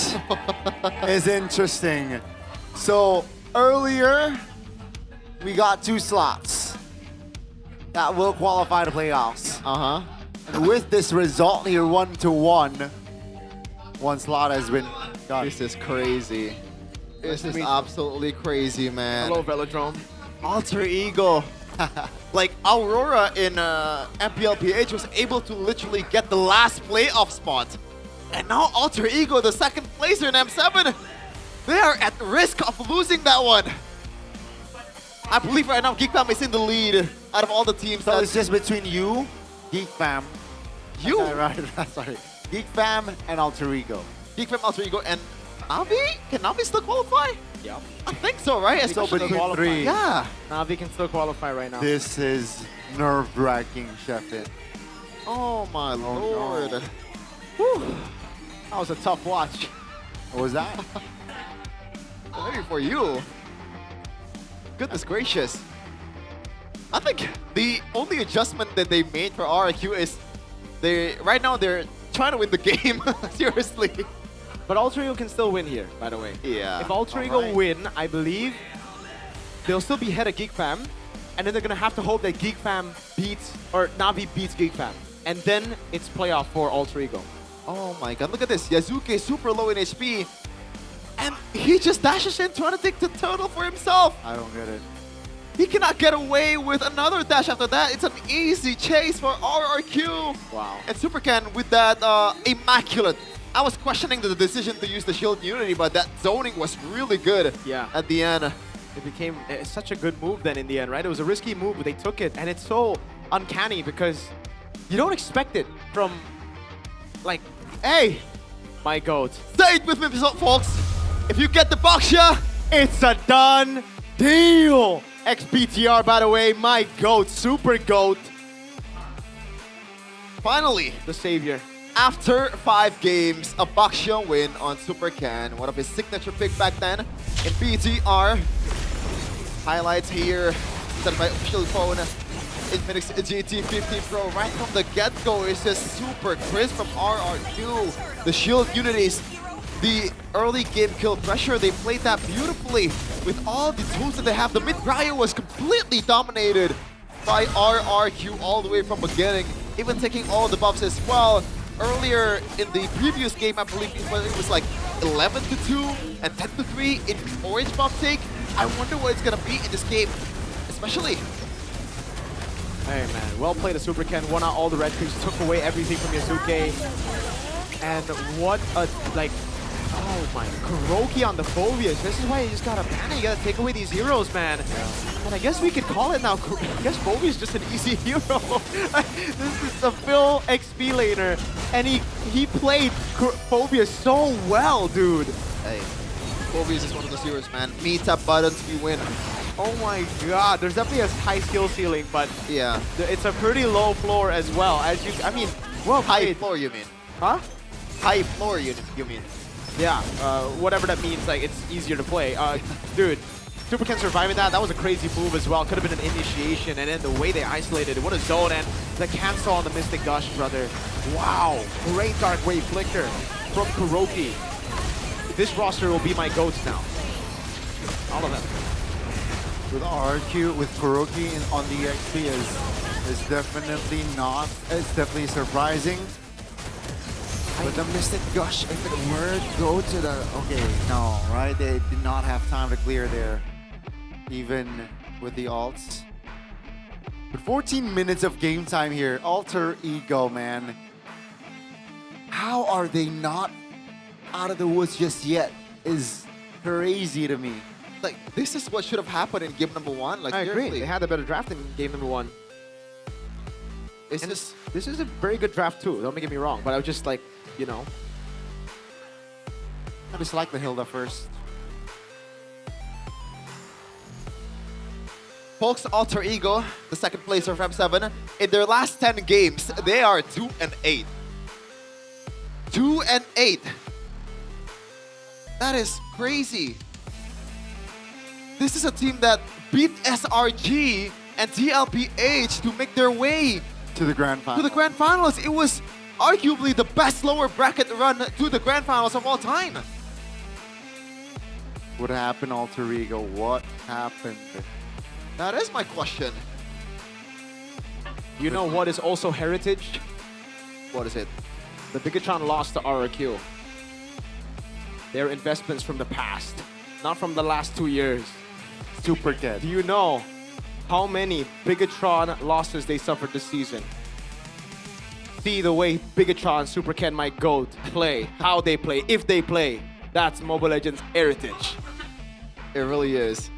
is interesting. So earlier, we got 2 slots that will qualify to playoffs. And with this result here, 1-1, 1 slot has been done. This is crazy. This is absolutely crazy, man. Hello, Velodrome. Alter Ego. Like Aurora in MPLPH was able to literally get the last playoff spot. And now Alter Ego, the second placer in M7, they are at risk of losing that one. I believe right now Geek Fam is in the lead out of all the teams. So it's just between you, Geek Fam. You? Right, sorry. Geek Fam and Alter Ego. Geek Fam, Alter Ego, and Navi? Can Navi still qualify? Yeah. I think so, right? So between 3. Yeah. Navi can still qualify right now. This is nerve-wracking, Sheffin. Oh my lord. No. Whew. That was a tough watch. What was that? Maybe for you. Goodness gracious. I think the only adjustment that they made for RRQ is right now they're trying to win the game. Seriously. But Alter Ego can still win here, by the way. Yeah. If Alter Ego win, I believe they'll still be ahead of Geek Fam, and then they're gonna have to hope that Geek Fam beats, or Navi beats Geek Fam. And then it's playoff for Alter Ego. Oh my god, look at this. Yazuke super low in HP. And he just dashes in trying to take the turtle for himself. I don't get it. He cannot get away with another dash after that. It's an easy chase for RRQ. Wow. And Supercan with that immaculate. I was questioning the decision to use the shield unity, but that zoning was really good at the end. It became such a good move then in the end, right? It was a risky move, but they took it. And it's so uncanny because you don't expect it from, like, hey, my GOAT. Say it with me, folks. If you get the Baksha, it's a done deal. XPTR, by the way, my GOAT, super GOAT. Finally, the savior. After 5 games, a Bakshyo win on Super Can, one of his signature picks back then in BTR. Highlights here, set by official phone. Infinix GT15 Pro right from the get-go is just super crisp from RRQ. The shield unities, the early game kill pressure, they played that beautifully with all the tools that they have. The mid Ryo was completely dominated by RRQ all the way from beginning, even taking all the buffs as well. Earlier in the previous game, I believe it was like 11-2 and 10-3 in orange buff take. I wonder what it's gonna be in this game, especially. Hey man, well played. A Super Ken won out all the red picks, took away everything from Yasuke. And what a, like, oh my, Kuroki on the Phobias. This is why you just gotta ban it. You gotta take away these heroes, man. And I guess we could call it now. I guess Phobias is just an easy hero. This is a Phil XP laner, and he played Phobias so well, dude. Hey, Phobias is one of those heroes, man. Meets up buttons, we win. Oh my god, there's definitely a high skill ceiling, but yeah, it's a pretty low floor as well. As you, I mean, well high floor, you mean? Huh? High floor, you mean? Yeah, whatever that means, like, it's easier to play. Dude, Super Ken surviving that was a crazy move as well. Could have been an initiation, and then the way they isolated it, what a zone, and the cancel on the Mystic Gush, brother. Wow, great Dark Wave Flicker from Kuroki. This roster will be my goats now. All of them. With RQ, with Kuroki on the XP is definitely not, it's definitely surprising. But the Mystic Gush, if it were to go to the, okay, no, right? They did not have time to clear there, even with the ults. But 14 minutes of game time here, Alter Ego, man. How are they not out of the woods just yet is crazy to me. Like, this is what should have happened in game number 1. Like, I agree. seriously. They had a better draft in game number 1. This is a very good draft too. Don't get me wrong, but I was just like, you know, I just like the Hilda first. Folks, Alter Ego, the second placer from M7, in their last 10 games, they are 2-8. 2-8. That is crazy. This is a team that beat SRG and TLPH to make their way to the grand finals. To the grand finals. It was arguably the best lower bracket run to the grand finals of all time. What happened, Alter Ego? What happened? That is my question. You know what is also heritage? What is it? The Bigatron lost to RRQ. They're investments from the past, not from the last 2 years. Super good. Do you know how many Bigatron losses they suffered this season? See the way Bigatron, Super Ken, my GOAT, play, how they play, if they play. That's Mobile Legends heritage. It really is.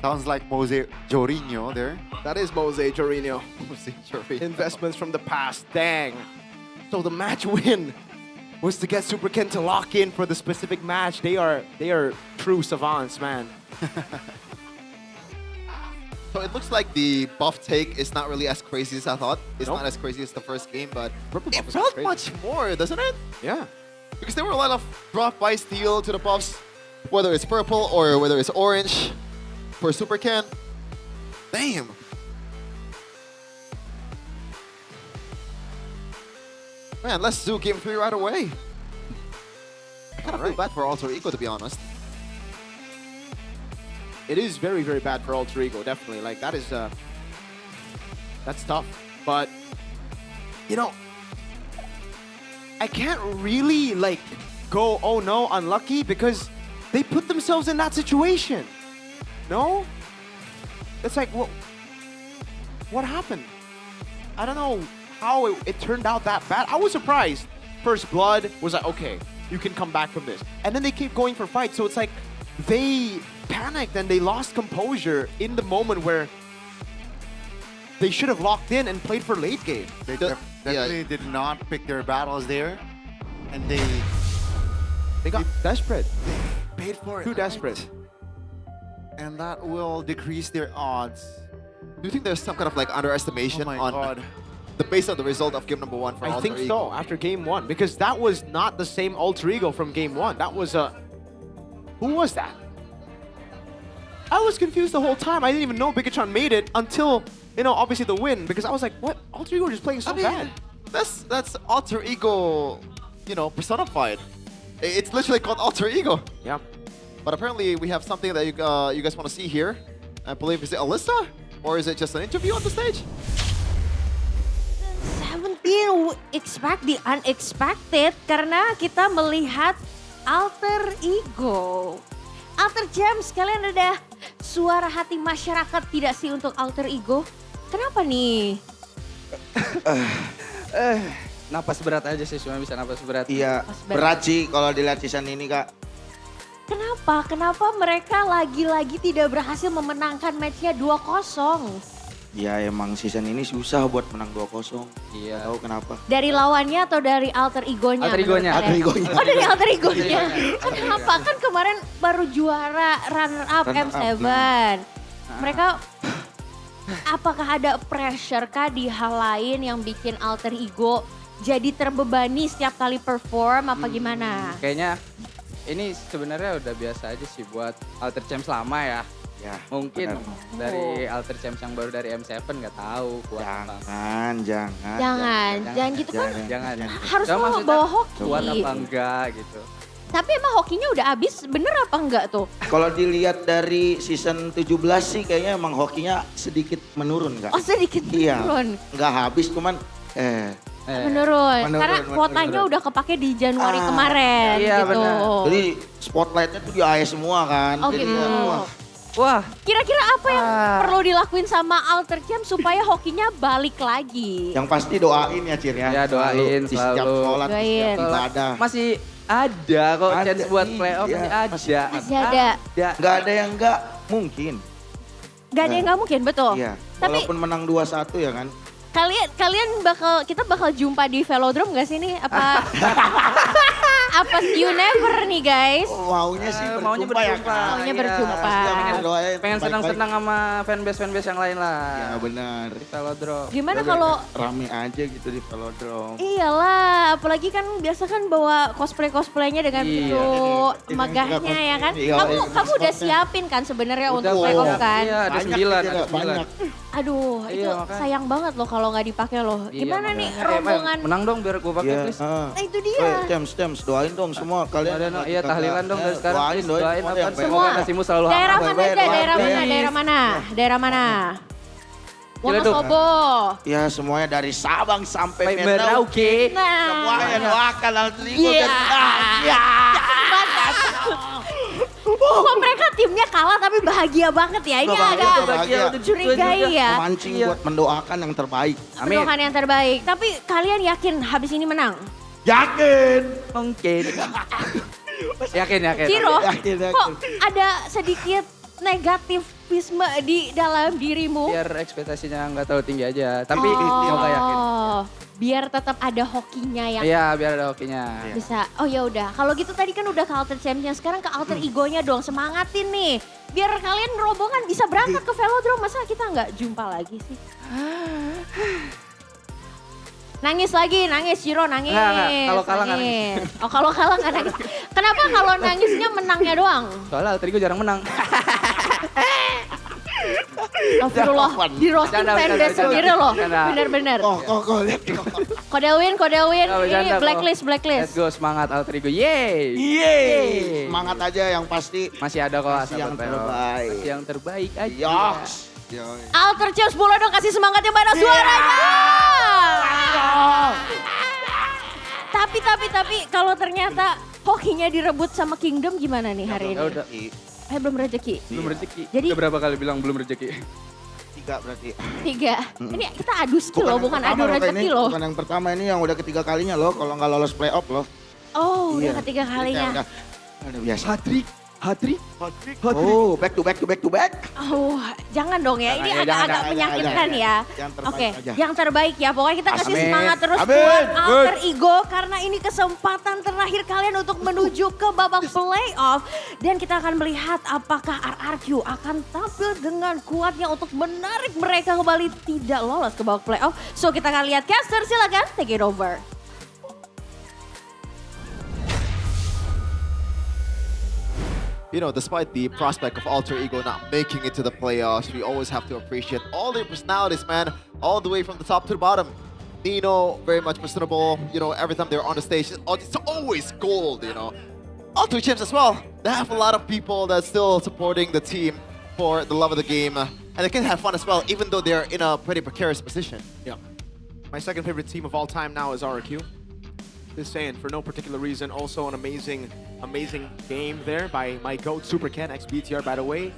Sounds like Mose Jorinho there. That is Mose Jorinho. Mose Jorinho. Investments from the past, dang. So the match win was to get Super Ken to lock in for the specific match. They are true savants, man. So it looks like the buff take is not really as crazy as I thought. It's not as crazy as the first game, but it felt much more, doesn't it? Yeah. Because there were a lot of drop by steal to the buffs, whether it's purple or whether it's orange for Super Ken. Damn. Man, let's do game 3 right away. I kind of feel bad for Alter Ego, to be honest. It is very, very bad for Alter Ego, definitely. Like, that is, that's tough. But, you know, I can't really, like, go, oh no, unlucky, because they put themselves in that situation. No? It's like, what happened? I don't know how it turned out that bad. I was surprised. First Blood was like, okay, you can come back from this. And then they keep going for fights. So it's like they panicked and they lost composure in the moment where they should have locked in and played for late game. They definitely did not pick their battles there. And they got desperate. They paid for it. Too desperate. And that will decrease their odds. Do you think there's some kind of like underestimation on based on the result of game number 1 for I Alter think Ego. so, after game 1, because that was not the same alter ego from game 1. That was a... Who was that? I was confused the whole time. I didn't even know Bigatron made it until, you know, obviously the win, because I was like, what? Alter ego just playing so bad. That's Alter Ego, you know, personified. It's literally called Alter Ego. Yeah. But apparently we have something that you guys want to see here. I believe, is it Alyssa? Or is it just an interview on the stage? 17 expect the unexpected karena kita melihat Alter Ego. Alter Gems, kalian ada suara hati masyarakat tidak sih untuk Alter Ego? Kenapa nih? Napas berat aja sih, cuma bisa napas berat. Iya, berat sih kalau dilihat season ini, Kak. Kenapa? Kenapa mereka lagi-lagi tidak berhasil memenangkan matchnya 2-0? Ya emang season ini susah buat menang 2-0. Iya. Tahu kenapa? Dari lawannya atau dari alter egonya? Alter egonya. Alter egonya. Oh dari alter egonya. Kenapa? Kan kemarin baru juara runner up M7. Mereka apakah ada pressure kah di hal lain yang bikin alter ego jadi terbebani setiap kali perform apa gimana? Kayaknya ini sebenarnya udah biasa aja sih buat Alter Champs lama ya. Ya, mungkin benar. dari Alter Champs yang baru dari M7 nggak tahu kuat apa. Jangan gitu kan. Jangan. Harus Cuma bawa hoki. Kuat apa enggak gitu. Tapi emang hokinya udah habis, bener apa enggak tuh? Kalau dilihat dari season 17 sih kayaknya emang hokinya sedikit menurun, Kak. Oh sedikit menurun. Iya, nggak habis cuman Menurun. Karena kuotanya udah kepake di Januari kemarin Iya, gitu. benar. Jadi spotlightnya tuh di AS semua kan. Oh gitu. Wah. Kira-kira apa yang perlu dilakuin sama Alter Champs supaya hokinya balik lagi? Yang pasti doain ya, Cir ya. Ya doain Di setiap selalu. sholat, di setiap ibadah. Masih ada kok chance buat playoff, iya, masih ada. Masih ada. Nggak ada yang nggak mungkin. Gak ada yang nggak mungkin, betul. Iya. Tapi Walaupun menang 2-1 ya kan. kalian kita bakal jumpa di Velodrome gak sih nih? Apa apa you never nih guys? Maunya sih maunya berjumpa ya, berjumpa. Kak. Maunya berjumpa. Pengen senang-senang sama fanbase yang lain lah. Ya benar. Di Velodrome. Gimana Biar kalau rame aja gitu di Velodrome. Iyalah, apalagi kan biasa kan bawa cosplaynya dengan itu megahnya ya kan. Kamu udah siapin kan sebenarnya untuk playoff kan? Iya, ada 9. Aduh, itu sayang banget loh kalau nggak dipakai loh. Gimana nih rombongan? Menang dong biar gue pakai please. Nah itu dia. Cems, doain dong semua kalian. Iya tahlilan dong dari sekarang. Doain apa semua. Nasimu selalu Daerah mana aja? Daerah mana? Wonosobo. Ya semuanya dari Sabang sampai Merauke. Semuanya doakan Alter Ego. Kok mereka timnya kalah tapi bahagia banget ya. Ini agak curigai ya. Memancing buat mendoakan yang terbaik. Mendoakan yang terbaik. Tapi kalian yakin habis ini menang? Yakin. Mungkin. Yakin. Ciro, kok ada sedikit negativisme di dalam dirimu? Biar ekspektasinya nggak terlalu tinggi aja. Tapi semoga yakin. Biar tetap ada hokinya yang Iya, biar ada hokinya. bisa. Oh ya udah, kalau gitu tadi kan udah ke Alter Champions, sekarang ke Alter Egonya dong, semangatin nih. Biar kalian rombongan bisa berangkat ke Velodrome, masa kita nggak jumpa lagi sih? Nangis, Ciro nangis. Kalau kalah nggak nangis. Oh kalau kalah nggak nangis. Kenapa kalau nangisnya menangnya doang? Soalnya Alter Ego jarang menang. Astagfirullah, di roasting fanbase sendiri loh, bener-bener. Kodewin, ini blacklist. Let's go, semangat Alter Ego, yeay. Semangat aja yang pasti. Masih ada kok, yang terbaik. Masih yang terbaik aja. Alter Champs boleh dong kasih semangatnya mana suaranya. Tapi kalau ternyata hokinya direbut sama Kingdom gimana nih hari ini? Udah. Belum rezeki. Jadi udah berapa kali bilang belum rezeki? 3 berarti. 3. Ini kita adu skill loh, bukan adu rezeki loh. Bukan yang pertama ini, yang udah ketiga kalinya loh, kalau nggak lolos playoff loh. Oh, udah ketiga kalinya. Udah biasa. Hat-trick? Oh, back to back. Oh, jangan dong ya. Ini Jangan, agak jangan, menyakitkan ya. Yang terbaik Oke, aja. yang terbaik ya. Pokoknya kita kasih Amin. semangat terus Amin. buat Good. Alter Ego karena ini kesempatan terakhir kalian untuk menuju ke babak playoff dan kita akan melihat apakah RRQ akan tampil dengan kuatnya untuk menarik mereka kembali tidak lolos ke babak playoff. So kita akan lihat caster, silakan take it over. You know, despite the prospect of Alter Ego not making it to the playoffs, we always have to appreciate all their personalities, man. All the way from the top to the bottom. Nino, very much personable. You know, every time they're on the stage, it's always gold, you know. Alter Champs as well. They have a lot of people that's still supporting the team for the love of the game. And they can have fun as well, even though they're in a pretty precarious position. Yeah. My second favorite team of all time now is RRQ. Just saying, for no particular reason. Also an amazing game there by my GOAT Super Ken x BTR, by the way.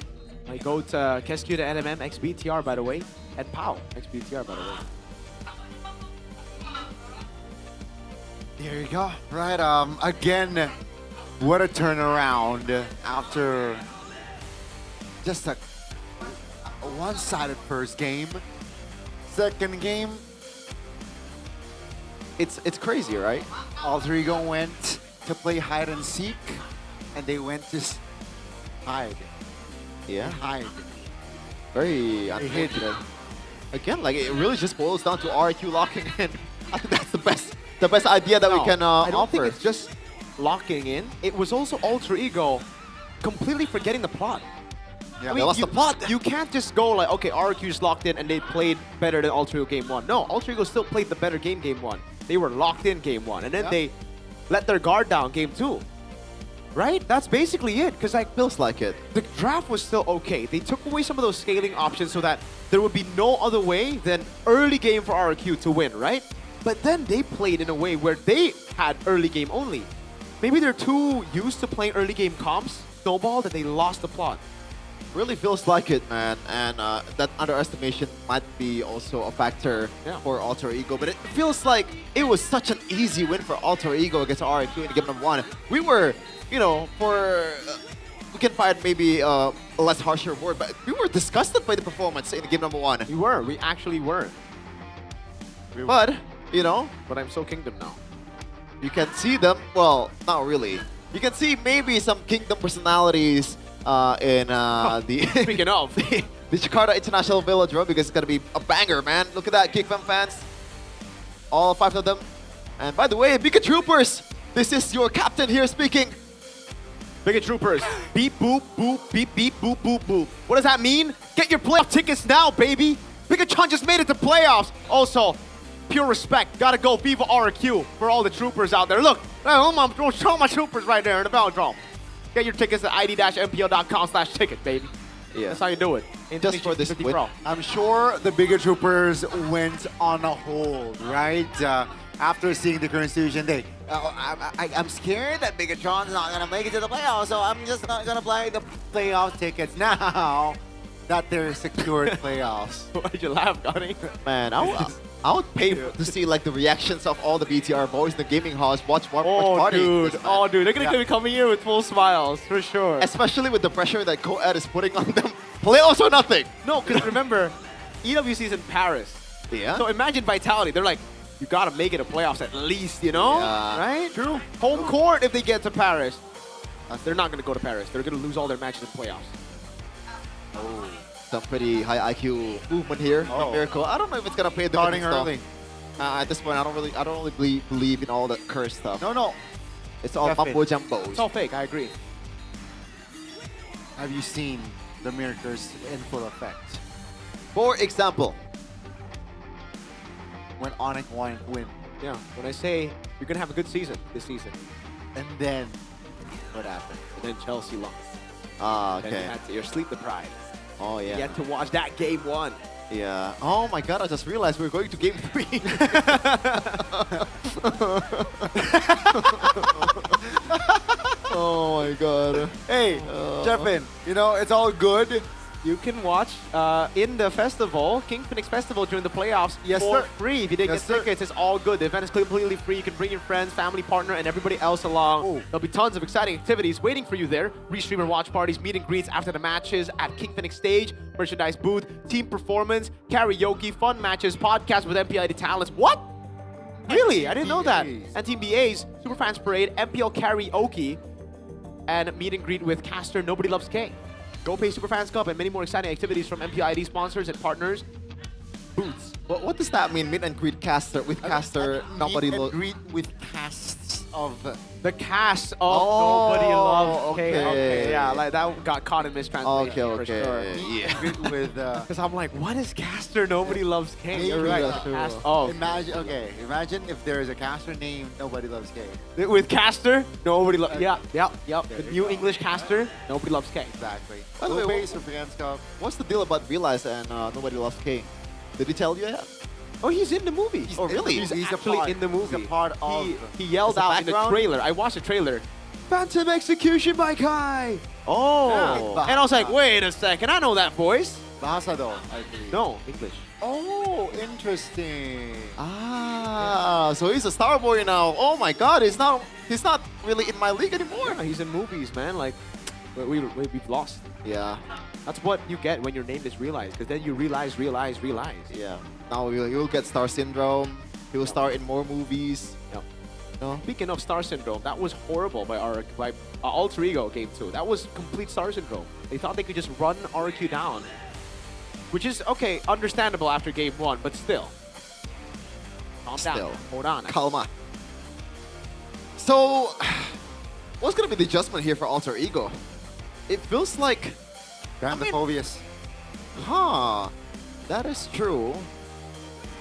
My GOAT Kescu to NMM x BTR, by the way. And Pau x BTR, by the way. There you go. Right. Again, what a turnaround after just a one-sided first game. Second game, it's crazy, right? Alter Ego went to play hide and seek, and they went to hide. Yeah. Hide. Very unfortunate. Again, like it really just boils down to RQ locking in. I think that's the best idea that we can I don't offer. think it's just locking in. It was also Alter Ego completely forgetting the plot. Yeah, they lost the plot. You can't just go like, okay, RQ's locked in and they played better than Alter Ego game 1. No, Alter Ego still played the better game 1. They were locked in game 1, and then they let their guard down game 2. Right? That's basically it. Because like feels like it. The draft was still okay. They took away some of those scaling options so that there would be no other way than early game for RQ to win, right? But then they played in a way where they had early game only. Maybe they're too used to playing early game comps, snowball, that they lost the plot. Really feels like it, man. And that underestimation might be also a factor for Alter Ego. But it feels like it was such an easy win for Alter Ego against RQ in game number 1. We were, you know, we can find maybe a less harsher word, but we were disgusted by the performance in game number 1. We were. We actually were. But, you know. But I'm so Kingdom now. You can see them. Well, not really. You can see maybe some Kingdom personalities in the speaking of the Jakarta International Velodrome, because it's gonna be a banger, man. Look at that, Kickfam fans, all 5 of them. And by the way, Bigger Troopers, this is your captain here speaking. Bigger Troopers, beep boop boop beep beep boop boop boop. What does that mean? Get your playoff tickets now, baby. Bigatron just made it to playoffs. Also, pure respect. Gotta go Viva RQ for all the troopers out there. Look, show my troopers right there in the Velodrome. Get your tickets at id-mpl.com/ticket, baby. Yeah. That's how you do it. Just for this win. I'm sure the Bigger Troopers went on a hold, right? After seeing the current situation, I'm scared that Bigatron's not gonna make it to the playoffs, so I'm just not gonna play the playoff tickets now that they're secured playoffs. Why'd you laugh, Donnie? Man, I would pay to see like the reactions of all the BTR boys in the gaming halls. Watch party. Dude. They're gonna be coming here with full smiles for sure. Especially with the pressure that Co-Ed is putting on them. Playoffs or nothing. No, because remember, EWC's in Paris. Yeah. So imagine Vitality. They're like, you gotta make it to playoffs at least, you know? Yeah. Right? True. Home court if they get to Paris. They're not gonna go to Paris. They're gonna lose all their matches in playoffs. Oh. Some pretty high IQ movement here from Miracle. I don't know if it's gonna pay the Starting early. At this point, I don't really believe in all that curse stuff. No. It's all mumbo jumbos. It's all fake. I agree. Have you seen the miracles in full effect? For example, when Onyx win. Yeah. When I say you're gonna have a good season this season, and then what happened? And then Chelsea lost. Ah, okay. Then you're sleep deprived. Oh yeah. You had to watch that game 1. Yeah. Oh my God! I just realized we're going to game 3. Oh my God. Hey, Jeffin, you know, it's all good you can watch in the festival, King Phoenix Festival during the playoffs for free. If you didn't get tickets, it's all good. The event is completely free. You can bring your friends, family, partner, and everybody else along. There'll be tons of exciting activities waiting for you there. Restreamer watch parties, meet and greets after the matches at King Phoenix stage, merchandise booth, team performance, karaoke, fun matches, podcast with MPL ID talents. What? Really? I didn't know that. And Team BA's Superfans Parade, MPL karaoke, and meet and greet with Caster, Nobody Loves K. GoPay Superfans Cup, and many more exciting activities from MPL ID sponsors and partners. Booths. What does that mean? Meet and greet Caster with Caster. Nobody Meet and greet with casts of the cast of Nobody Loves K. okay. Okay, yeah, like that got caught in mistranslation. Okay. For sure. yeah. with Because I'm like, what is Caster? Nobody Loves K. maybe You're right. that's true. Cast of. Imagine if there is a caster named Nobody Loves K. With Caster, Nobody Loves. Yeah. The new English Caster, Nobody Loves K. Exactly. By the way, GoPay Superfans Cup. what's the deal about Realize and Nobody Loves K? Did he tell you yet? Oh, he's in the movie. Oh, really? He's a actually part. in the movie. He's a part of. He yelled As a out in the background? trailer. I watched the trailer. Phantom Execution by Kai. Oh. Yeah. And I was like, wait a second. I know that voice. Bahasa though, I believe. No, English. Oh, interesting. So he's a star boy now. Oh my God, he's not really in my league anymore. Yeah, he's in movies, man. Like, we've lost. Yeah. That's what you get when your name is Realize, because then you realize. Yeah. Now you'll get Star Syndrome. He will star in more movies. Yep. No? Speaking of Star Syndrome, that was horrible by Alter Ego Game 2. That was complete Star Syndrome. They thought they could just run RQ down, which is, okay, understandable after Game 1, but still. Calm down. Hold on. Calma. So, what's going to be the adjustment here for Alter Ego? It feels like... Grandophobius. Huh. That is true.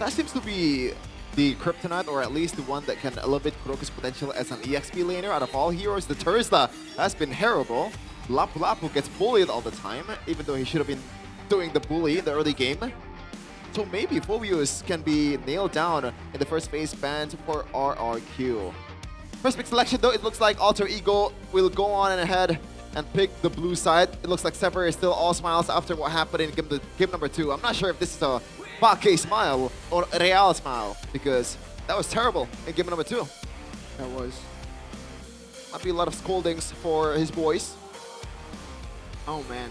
That seems to be the kryptonite, or at least the one that can elevate Kuroko's potential as an EXP laner. Out of all heroes, the Terzla has been terrible. Lapu Lapu gets bullied all the time, even though he should have been doing the bully in the early game. So maybe Phobius can be nailed down in the first phase banned for RRQ. First pick selection though, it looks like Alter Ego will go on and ahead and pick the blue side. It looks like Sever is still all smiles after what happened in game number 2. I'm not sure if this is a Bake smile or a Real smile, because that was terrible in game number 2. That was. Might be a lot of scoldings for his boys. Oh, man.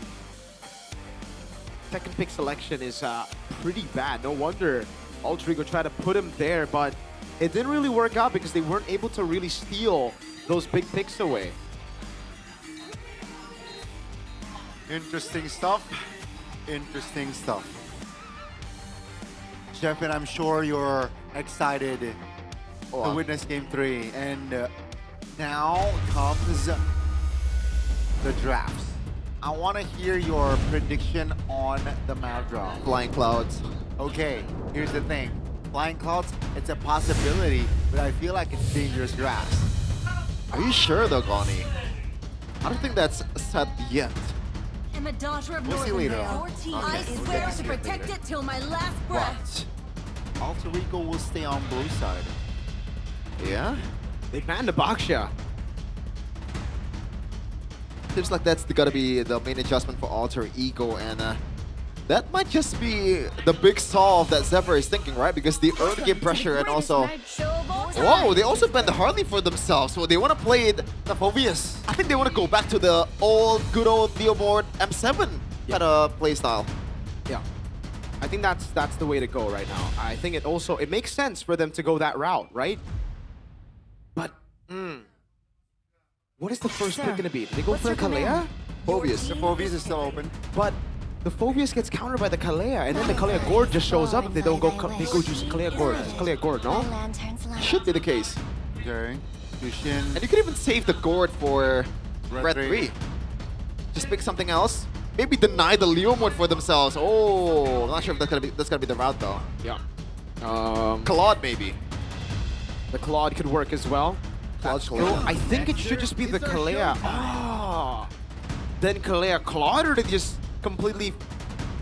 Second pick selection is pretty bad. No wonder Alter Ego tried to put him there, but it didn't really work out because they weren't able to really steal those big picks away. Interesting stuff. Sheffin, I'm sure you're excited to witness Game 3. And now comes the drafts. I want to hear your prediction on the map draw. Flying Clouds. Okay, here's the thing. Flying Clouds, it's a possibility, but I feel like it's dangerous drafts. Are you sure though, Goni? I don't think that's set yet. I'm a daughter of We'll see later on. 14. Okay, I we'll swear get to to see it protect later. it till my last breath. But Alter Ego will stay on blue side. Yeah? They banned the Baksha. Seems like that's gotta be the main adjustment for Alter Ego, and that might just be the big solve that Zephyr is thinking, right? Because the early game pressure and also... Whoa, they also banned the Harley for themselves, so they want to play the Phobius. I think they want to go back to the good old Theobord M7 kind of playstyle. Yeah. I think that's the way to go right now. I think it makes sense for them to go that route, right? But, what is the first pick going to be? Do they go for a Kalea? Phobius. The Phobius is still open. But the Phobius gets countered by the Kalea, and then the Kalea Gord just shows up if they don't go, they go choose Kalea Gord. It's Kalea Gord, no? Should be the case. Okay. Tushin. And you could even save the Gord for Red 3. 3. Just pick something else. Maybe deny the Leo mode for themselves. Oh, I'm not sure if that's gonna be the route though. Yeah. Claude maybe. The Claude could work as well. I think it should just be the Kalea. Ah. Then Kalea Claude, or did they just completely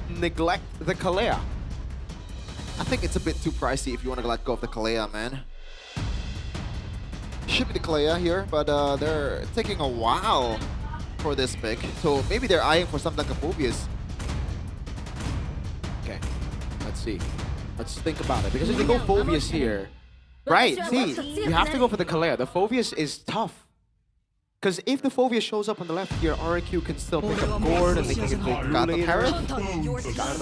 neglect the Kalea? I think it's a bit too pricey if you want to let go of the Kalea, man. Should be the Kalea here, but they're taking a while for this pick. So maybe they're eyeing for something like a Phobius. see. Let's think about it. Because if they go Phoveus here, right, see, you have to go for the Kalea. The Phoveus is tough. Because if the Phoveus shows up on the left here, RQ can still pick up Gord and they can get the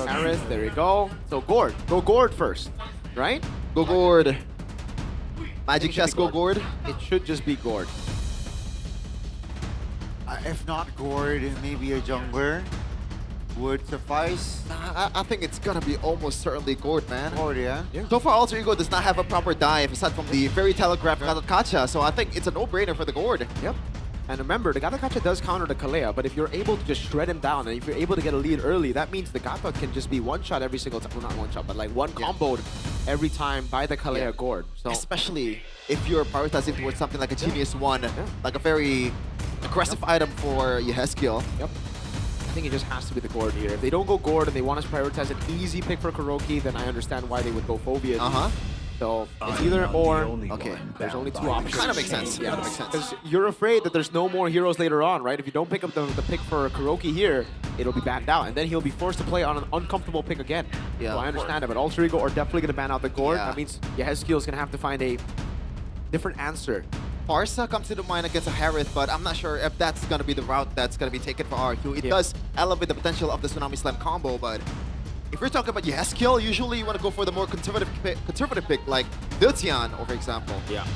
Harith. There you go. So Gord. Go Gord first, right? Go Gord. Magic Chess, go Gord. It should just be Gord. If not Gord, maybe a jungler would suffice. I think it's gonna be almost certainly Gord, man. Gord, yeah? So far, Alter Ego does not have a proper dive aside from the very telegraphed Gacha, so I think it's a no-brainer for the Gord. Yep. And remember, the Gacha does counter the Kalea, but if you're able to just shred him down, and if you're able to get a lead early, that means the Gacha can just be one-shot every single time. Well, not one-shot, but like one comboed every time by the Kalea Gord. So especially if you're prioritizing towards something like a Genius 1, like a very aggressive item for Yeheskiel. Yep. I think it just has to be the Gord here. If they don't go Gord and they want to prioritize an easy pick for Kuroki, then I understand why they would go Phoveus. So it's either or. Okay, there's only two options. Kind of makes sense. Yeah, that makes sense. Because you're afraid that there's no more heroes later on, right? If you don't pick up the pick for Kuroki here, it'll be banned out, and then he'll be forced to play on an uncomfortable pick again. Yeah, so I understand it, but Alter Ego are definitely going to ban out the Gord. Yeah. That means Yeheskiel is going to have to find a different answer. Farsa comes to the mind against a Harith, but I'm not sure if that's going to be the route that's going to be taken for RQ. It does elevate the potential of the Tsunami Slam combo, but if we're talking about Yeheskiel, usually you want to go for the more conservative pick like Diltian, for example. Yeah.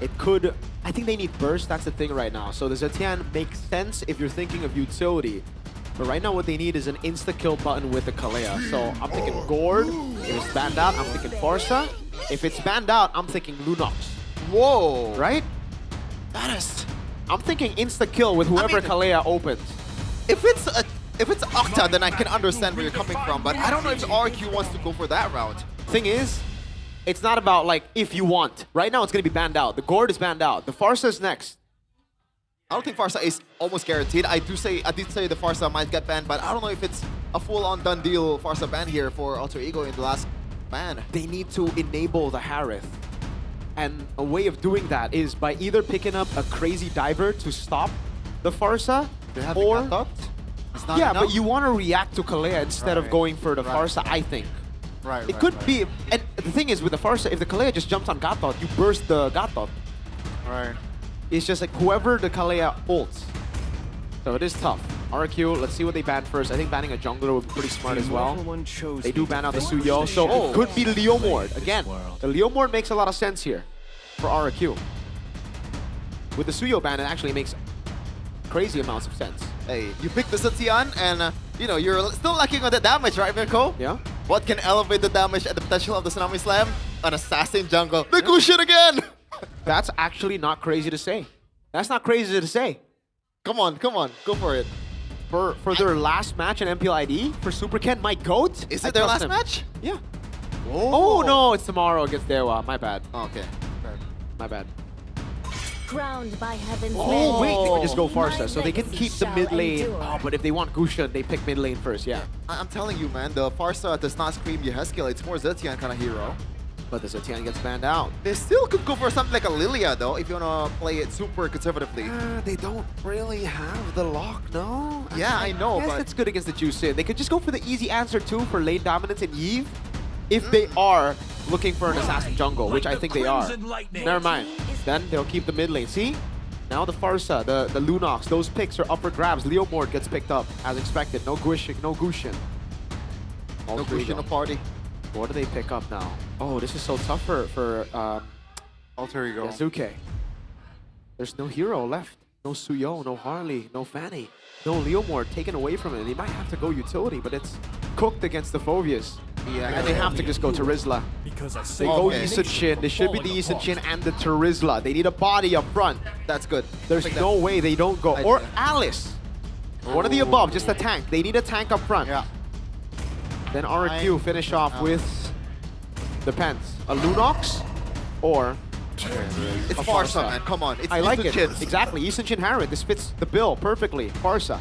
It could... I think they need burst, that's the thing right now. So the Zetian makes sense if you're thinking of utility. But right now what they need is an insta-kill button with the Kalea. So I'm thinking Gord. If it's banned out, I'm thinking Farsa. If it's banned out, I'm thinking Lunox. Whoa! Right? That is... I'm thinking insta-kill with whoever Kalea opens. If it's Octa, then I can understand where you're coming from, but I don't know if RQ wants to go for that route. Thing is, it's not about like if you want. Right now it's going to be banned out. The Gord is banned out. The Farsa is next. I don't think Farsa is almost guaranteed. I did say the Farsa might get banned, but I don't know if it's a full-on done deal Farsa ban here for Alter Ego in the last ban. They need to enable the Harith. And a way of doing that is by either picking up a crazy diver to stop the Farsa, or... Yeah, enough? but you want to react to Kalea instead of going for the Farsa, I think. It could be... And the thing is, with the Farsa, if the Kalea just jumps on Gatot, you burst the Gatot. Right. It's just like whoever the Kalea ults. So it is tough. RQ, let's see what they ban first. I think banning a jungler would be pretty smart as well. They do ban out the Suyo, so it could be Leomord. Again, the Leomord makes a lot of sense here for RQ. With the Suyo ban, it actually makes crazy amounts of sense. Hey, you pick the Zetian and, you know, you're still lacking on the damage, right, Mirko? Yeah. What can elevate the damage and the potential of the Tsunami Slam? An Assassin jungle. The Gushin again! That's actually not crazy to say. That's not crazy to say. Come on, go for it. For their last match in MPL ID, for Super Ken, my GOAT? Is it their last match? Yeah. Oh, no, it's tomorrow against Dewa. My bad. Oh, okay. My bad. Crowned by heaven's Oh, wait, they can just go Farsa, so they can keep the mid lane. Oh, but if they want Gushin, they pick mid lane first, yeah. I'm telling you, man, the Farsa does not scream Yeheskiel. It's more Zetian kind of hero. But the Zetian gets banned out. They still could go for something like a Lilia, though, if you want to play it super conservatively. They don't really have the lock, no? Yeah, I know, but... but... it's good against the Juicin. They could just go for the easy answer, too, for lane dominance in Eve, if they are looking for an assassin jungle, which I think they are. Never mind. Then they'll keep the mid lane. See? Now the Farsa, the Lunox, those picks are up for grabs. Leomord gets picked up, as expected. No Gushin, no Gushin. No Gushin, no party. What do they pick up now? Oh, this is so tough for Alter Ego. Yazuke. There's no hero left. No Suyo, no Harley, no Fanny, no Leomord taken away from it. They might have to go utility, but it's cooked against the Phoveus. Yeah, and they have to just go Terizla. They go Yisun Shin. They should be the Yisun Shin and the Terizla. They need a body up front. That's good. There's no way they don't go. Or Alice. One of the above, just a tank. They need a tank up front. Yeah. Then RQ finish off with... Depends. A Lunox or... It's Farsa, man. Come on. It's I like it. Shin. Exactly. Yisun Shin Harith. This fits the bill perfectly. Farsa.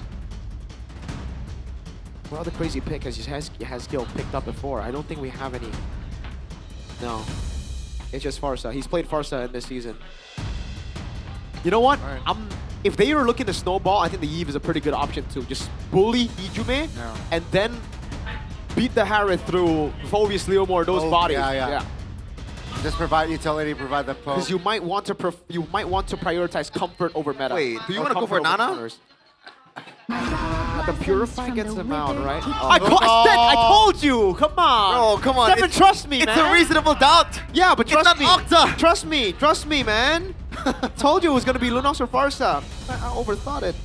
What other crazy pick has Yeheskiel picked up before? I don't think we have any. No. It's just Farsa. He's played Farsa in this season. You know what? Right. If they were looking to snowball, I think the Eve is a pretty good option too. Just bully Ijume and then beat the Harith through Phobius, Leomore, those bodies. Yeah. Just provide utility, provide the poke. Because you might want to prioritize comfort over meta. Wait, do you want to go for Nana? The Purify gets him out, right? Oh, I told you! Come on! Bro, come on. Stefan, trust me, it's man! It's a reasonable doubt! Yeah, but trust me! Octa. Trust me, man! Told you it was gonna be Lunox or Farsa. I overthought it.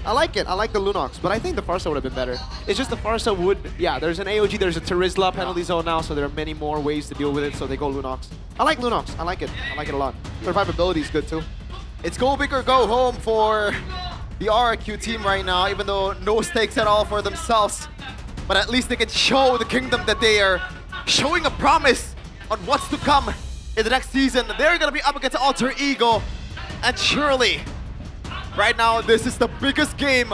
I like it. I like the Lunox, but I think the Farsa would have been better. It's just the Farsa would... Yeah, there's an AOG, there's a Terizla penalty zone now, so there are many more ways to deal with it, so they go Lunox. I like Lunox. I like it. I like it a lot. Survivability is good, too. It's go big or go home for the RRQ team right now, even though no stakes at all for themselves. But at least they can show the kingdom that they are showing a promise on what's to come in the next season. They're going to be up against Alter Ego, and surely... Right now, this is the biggest game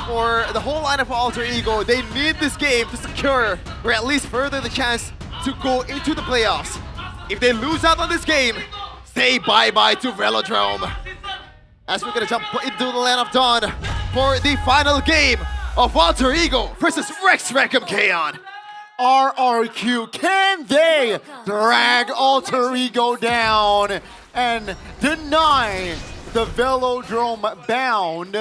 for the whole lineup of Alter Ego. They need this game to secure, or at least further the chance to go into the playoffs. If they lose out on this game, say bye-bye to Velodrome. As we're gonna jump into the Land of Dawn for the final game of Alter Ego versus Rex Reckham Kaon. RRQ, can they drag Alter Ego down and deny the Velodrome bound,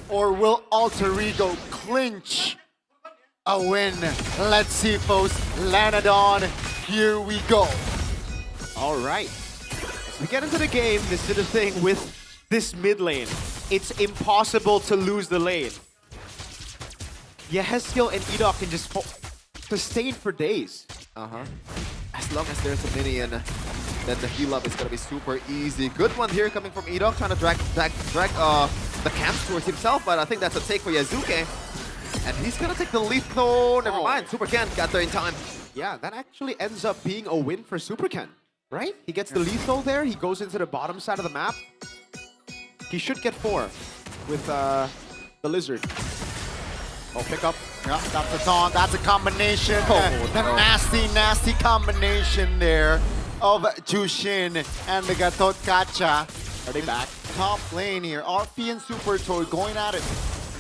or will Alter Ego clinch a win? Let's see, folks. Lanadon, here we go. All right. As we get into the game, this is the thing with this mid lane. It's impossible to lose the lane. Yehezkiel and Edok can just sustain for days. As long as there's a minion, then the heal up is gonna be super easy. Good one here coming from Edok, trying to drag the camps towards himself, but I think that's a take for Yazuke. And he's gonna take the lethal. Never mind, Super Ken got there in time. Yeah, that actually ends up being a win for Super Ken, right? He gets the lethal there, he goes into the bottom side of the map. He should get 4 with the Lizard. Oh, pick up. Yeah, that's a taunt, that's a combination. The nasty combination there of Jushin and the Gatot Kacha. Are they back? Top lane here. RP and Super Toy going at it.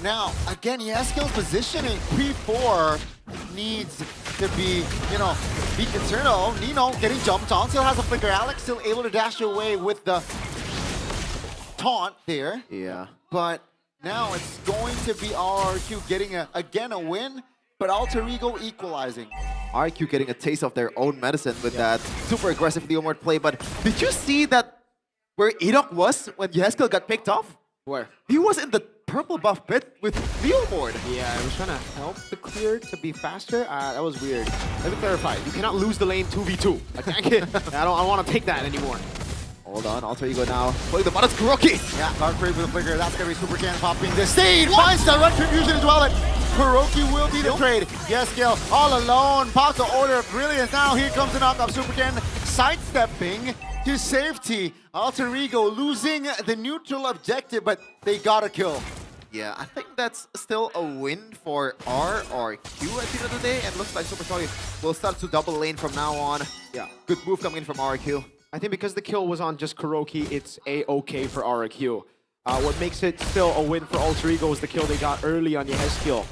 Now, again, Yeskill's positioning pre-4 needs to be, be concerned of. Nino getting jumped on, still has a flicker. Alex still able to dash away with the taunt there. Yeah. But now it's going to be RRQ getting, again, a win, but Alter Ego equalizing. RQ getting a taste of their own medicine with that super aggressive Leomord play. But did you see that where Edok was when Yeskel got picked off? Where? He was in the purple buff pit with Leomord. Yeah, I was trying to help the clear to be faster. That was weird. Let me clarify. You cannot lose the lane 2v2. I don't want to take that anymore. Hold on, Alter Ego now. Playing the bottom, Kuroki. Yeah, Dark Brave with a flicker. That's going to be Super Ken popping the stage. Finds the retribution as well. And Kuroki will be the trade. Yes, Gil, all alone. Pops the Order of Brilliance. Now here comes the knock-up. Super Ken sidestepping to safety. Alter Ego losing the neutral objective, but they got a kill. Yeah, I think that's still a win for RRQ at the end of the day. And looks like Super Toy will start to double lane from now on. Yeah. Good move coming in from RRQ. I think because the kill was on just Kuroki, it's A-okay for RRQ. What makes it still a win for Alter Ego is the kill they got early on Yehezkiel.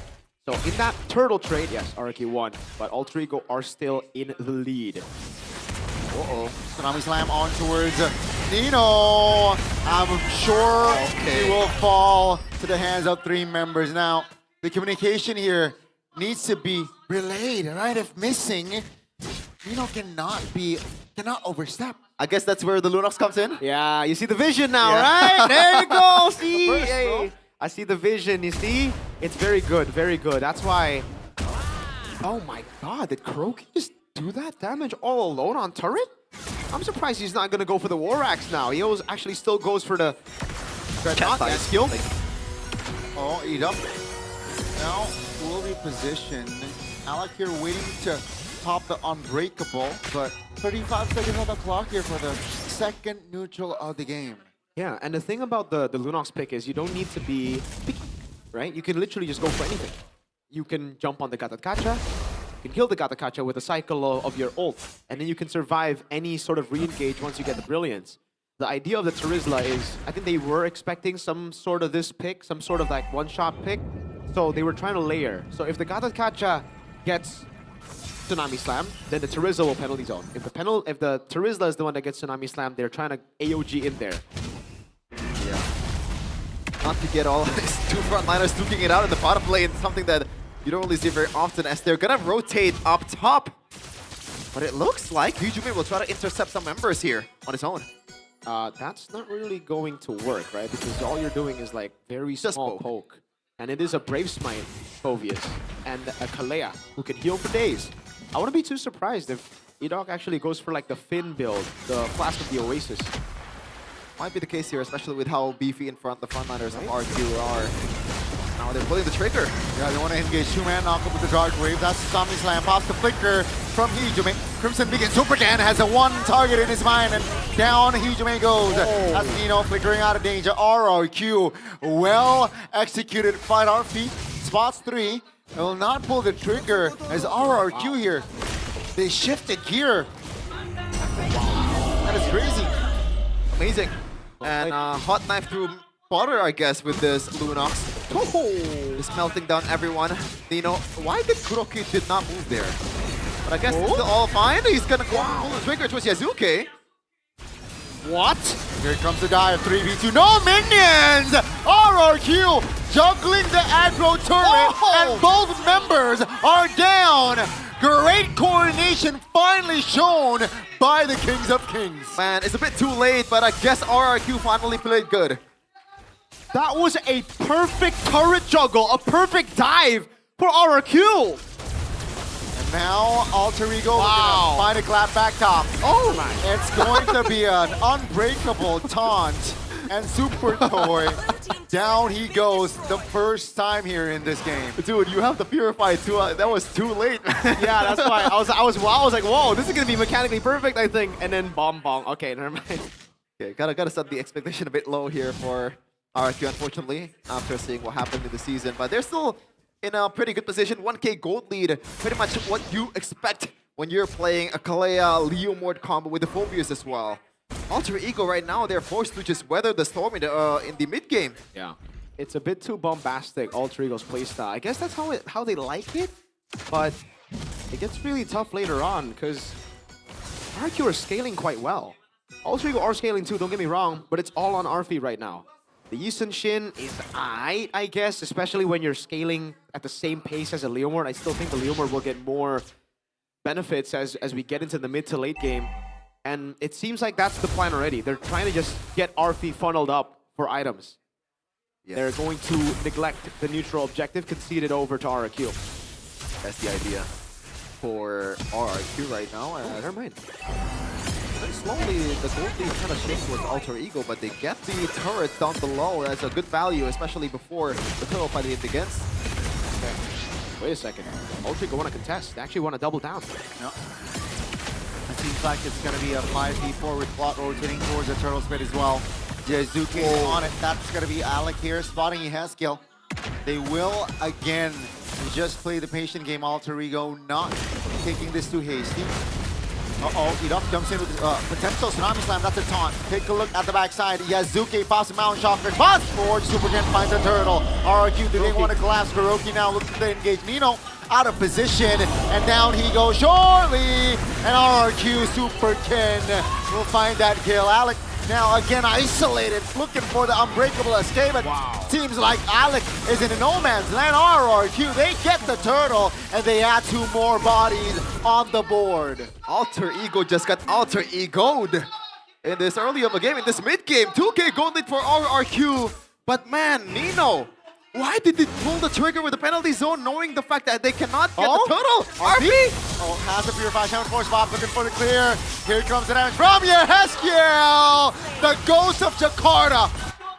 So in that turtle trade, yes, RRQ won, but Alter Ego are still in the lead. Uh-oh. Tsunami Slam on towards Nino. I'm sure he will fall to the hands of 3 members. Now, the communication here needs to be relayed, right? If missing, Nino cannot overstep. I guess that's where the Lunox comes in. Yeah, you see the vision now, right? There you go, see? Hey, I see the vision, you see? It's very good, very good. That's why... Oh my god, did Kuroki just do that damage all alone on turret? I'm surprised he's not going to go for the War Axe now. He actually still goes for the... skill. Oh, eat up. Now, fully positioned. Alec here waiting to pop the Unbreakable, but 35 seconds on the clock here for the second neutral of the game. Yeah, and the thing about the Lunox pick is you don't need to be picky, right? You can literally just go for anything. You can jump on the Gatakacha, you can kill the Gatakacha with a cycle of your ult, and then you can survive any sort of re-engage once you get the Brilliance. The idea of the Terizla is, I think they were expecting some sort of this pick, some sort of like one-shot pick, so they were trying to layer. So if the Gatakacha gets Tsunami Slam, then the Terizla will penalty zone. If the Terizla is the one that gets Tsunami Slam, they're trying to AOG in there. Yeah. Not to get all these two frontliners duking it out in the bottom lane, something that you don't really see very often as they're gonna rotate up top. But it looks like Hyujume will try to intercept some members here on his own. That's not really going to work, right? Because all you're doing is like very small poke. And it is a Brave Smite, Phoveus, and a Kalea, who can heal for days. I wouldn't be too surprised if Edok actually goes for like the Finn build, the Flask of the Oasis. Might be the case here, especially with how beefy in front the frontliners of RQ are. Now they're pulling the trigger. Yeah, they want to engage two-man knock up with the Dark Wave. That's Tsunami Slam. Pops the flicker from Hyujume. Crimson Beacon Supercan has a one target in his mind, and down Hyujume goes. That's Nino flickering out of danger. RRQ, well executed. Fight our feet. Spots 3. They will not pull the trigger as RRQ here. They shifted gear. That is crazy. Amazing. And hot knife through butter, I guess, with this Lunox. Just melting down everyone. Nino, why did Kuroki did not move there? But I guess it's still all fine. He's gonna go pull the trigger towards Yazuke. What? Here comes the dive. 3v2. No minions! RRQ juggling the aggro turret, and both members are down. Great coordination finally shown by the Kings of Kings. Man, it's a bit too late, but I guess RRQ finally played good. That was a perfect turret juggle, a perfect dive for RRQ. And now Alter Ego gonna find a clap back top. Oh my! It's going to be an unbreakable taunt. And Super Toy, down he goes the first time here in this game. Dude, you have the Purify too. That was too late. Yeah, that's why I was like, whoa, this is gonna be mechanically perfect, I think. And then bomb bong. Okay, never mind. Okay, gotta set the expectation a bit low here for RQ, unfortunately, after seeing what happened in the season. But they're still in a pretty good position. 1K gold lead, pretty much what you expect when you're playing a Kalea Leomord combo with the Phoveus as well. Alter Ego right now, they're forced to just weather the storm in the mid game. Yeah, it's a bit too bombastic, Alter Ego's playstyle. I guess that's how they like it, but it gets really tough later on because RQ are scaling quite well. Alter Ego are scaling too, don't get me wrong, but it's all on Arfi right now. The Yisun Shin is I guess, especially when you're scaling at the same pace as a Leomord. I still think the Leomord will get more benefits as we get into the mid to late game. And it seems like that's the plan already. They're trying to just get RF funneled up for items. Yeah. They're going to neglect the neutral objective, concede it over to RRQ. That's the idea for RRQ right now. Never mind. Very slowly, the gold lead kind of shifts with Alter Ego, but they get the turrets down below. That's a good value, especially before the turtle fight it against. Okay. Wait a second. Alter Ego want to contest. They actually want to double down. No. It seems like it's going to be a 5v4 with Plot rotating towards the Turtle Spit as well. Yazuki on it. That's going to be Alec here, spotting he has skill. They will, again, just play the patient game. Alter Ego not taking this too hasty. Edok jumps in with potential Tsunami Slam. That's a taunt. Take a look at the backside. Yazuki pops a Mountain Shocker. Spots forward. Supercan finds a turtle. RRQ, do they want to collapse? Kuroki now looking to engage Nino. Out of position, and down he goes shortly, and RRQ Super Ken will find that kill. Alec now again isolated, looking for the unbreakable escape, but seems like Alec is in a no man's land. RRQ, they get the turtle, and they add 2 more bodies on the board. Alter Ego just got Alter Ego'd in this early of a game, in this mid game. 2K gold lead for RRQ, but man, Nino, why did they pull the trigger with the penalty zone, knowing the fact that they cannot get the turtle? RP? Oh, has a Purify 7-4 spot, looking for the clear. Here comes the damage from Yeheskiel! The Ghost of Jakarta.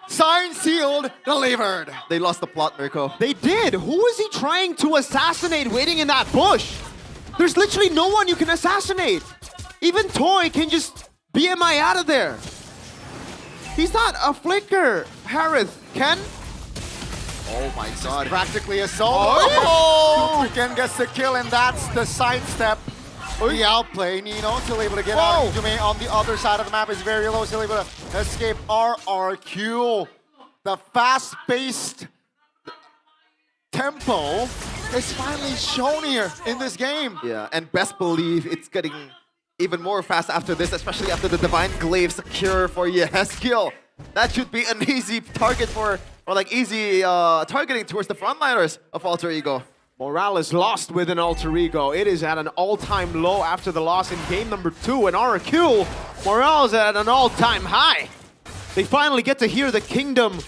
Signed, sealed, delivered. They lost the plot, Mirko. They did. Who is he trying to assassinate waiting in that bush? There's literally no one you can assassinate. Even Toy can just BMI out of there. He's not a flicker. Harith, Ken? Oh my god. Practically a solo. Oh! Supercan gets the kill, and that's the sidestep. The outplay. Nino still able to get out. Hyujume on the other side of the map is very low, still able to escape. RRQ. The fast-paced tempo is finally shown here in this game. Yeah, and best believe it's getting even more fast after this, especially after the Divine Glaive secure for Yeskiel. That should be an easy target for, or like easy targeting towards the frontliners of Alter Ego. Morale is lost within Alter Ego. It is at an all-time low after the loss in game number 2. And RRQ, morale is at an all-time high. They finally get to hear the Kingdom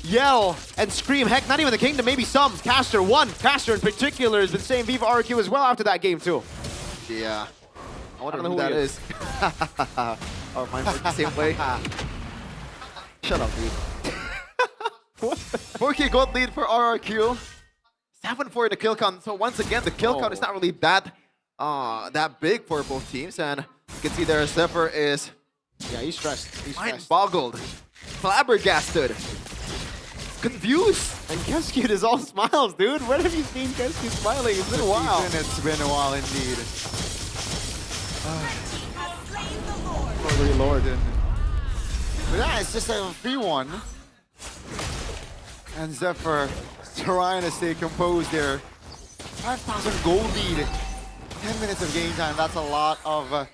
yell and scream. Heck, not even the Kingdom, maybe some. Caster, one Caster in particular, has been saying Viva RRQ as well after that game too. Yeah. I wonder don't who know that who he is. Or mine works the same way. Shut up, dude. 4K gold lead for RRQ. 7-4 in the kill count. So once again, the kill count is not really that big for both teams. And you can see there, Zephyr is he's stressed. He's mind-boggled, flabbergasted, confused. And Keskiet is all smiles, dude. When have you seen Keskiet smiling? It's been a while. It's been a while indeed. Lord. But yeah, it's just a 3-1. And Zephyr trying to stay composed there. 5,000 gold lead. 10 minutes of game time. That's a lot of...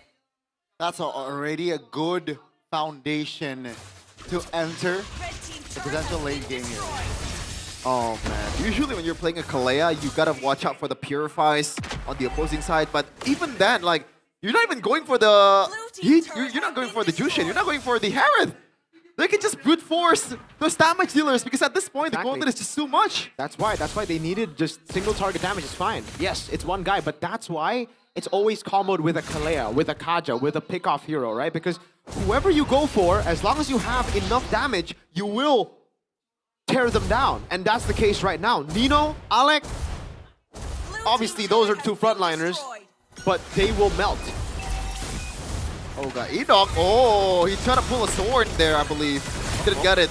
that's already a good foundation to enter the potential late game here. Oh man, usually when you're playing a Kalea, you gotta watch out for the Purifies on the opposing side. But even then, like, you're not even going for the Heat. You're not going for the Jushin. You're not going for the Harith. They can just brute force those damage dealers because at this point, the gold is just too much. That's why they needed just single target damage is fine. Yes, it's one guy, but that's why it's always comboed with a Kalea, with a Kaja, with a pick-off hero, right? Because whoever you go for, as long as you have enough damage, you will tear them down. And that's the case right now. Nino, Alec, obviously those are two frontliners, but they will melt. Oh god, Enoch, oh, he tried to pull a sword there, I believe. Didn't get it.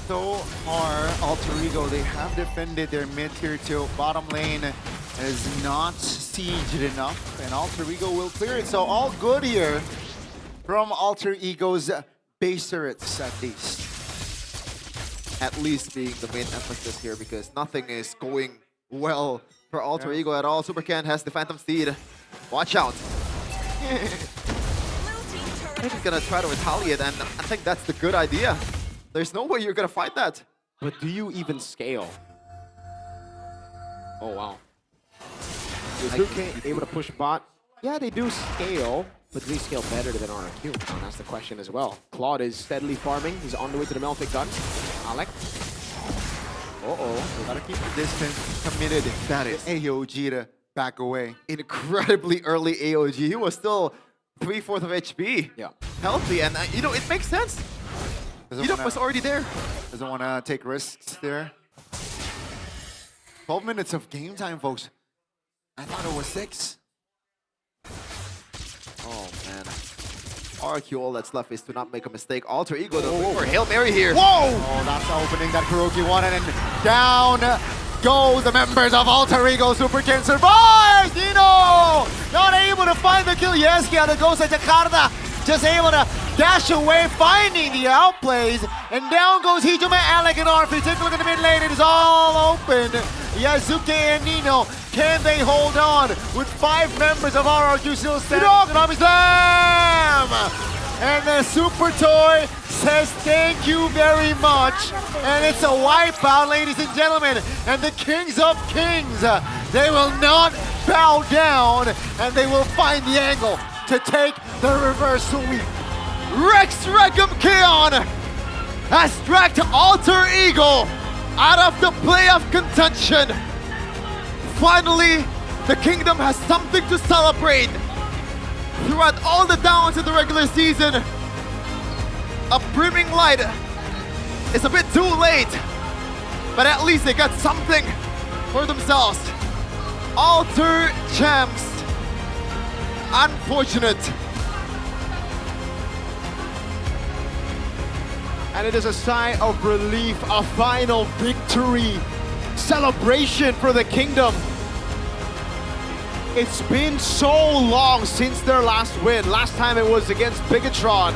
So far, Alter Ego, they have defended their mid-tier 2. Bottom lane is not sieged enough, and Alter Ego will clear it. So all good here from Alter Ego's base turrets, at least. At least being the main emphasis here because nothing is going well for Alter Ego at all. Supercan has the Phantom Steed. Watch out. I think he's gonna try to retaliate, and I think that's the good idea. There's no way you're gonna fight that. But do you even scale? Oh wow. Is Luke able to push bot? Yeah, they do scale, but do they scale better than RRQ? Oh, that's the question as well. Claude is steadily farming. He's on the way to the Melfic gun. Alec. We gotta keep the distance committed. That is AOG to back away. Incredibly early AOG. He was still 3/4 of HP. Yeah. Healthy, and you know, it makes sense. Enoch was already there. Doesn't want to take risks there. 12 minutes of game time, folks. I thought it was 6. Oh, man. RQ, all that's left is to not make a mistake. Alter Ego, though, for Hail Mary here. Whoa! Oh, that's the opening that Kuroki wanted, and down go the members of Alter Ego. Superkin survives! Nino! Not able to find the kill. Yeskiel that goes to Jakarta. Just able to dash away, finding the outplays. And down goes Hijuma, Alec, and Arfi. Take a look at the mid lane. It is all open. Yazuke and Nino. Can they hold on with 5 members of RRQ still standing? Economic Slam! And the Super Toy says thank you very much. And it's a wipeout, ladies and gentlemen. And the Kings of Kings, they will not bow down. And they will find the angle to take the reverse sweep. Rex Regum Keon has dragged Alter Ego out of the playoff contention. Finally, the Kingdom has something to celebrate. Throughout all the downs in the regular season, a brimming light is a bit too late, but at least they got something for themselves. Alter Champs. Unfortunate. And it is a sigh of relief, a final victory. Celebration for the Kingdom. It's been so long since their last win. Last time it was against Bigatron.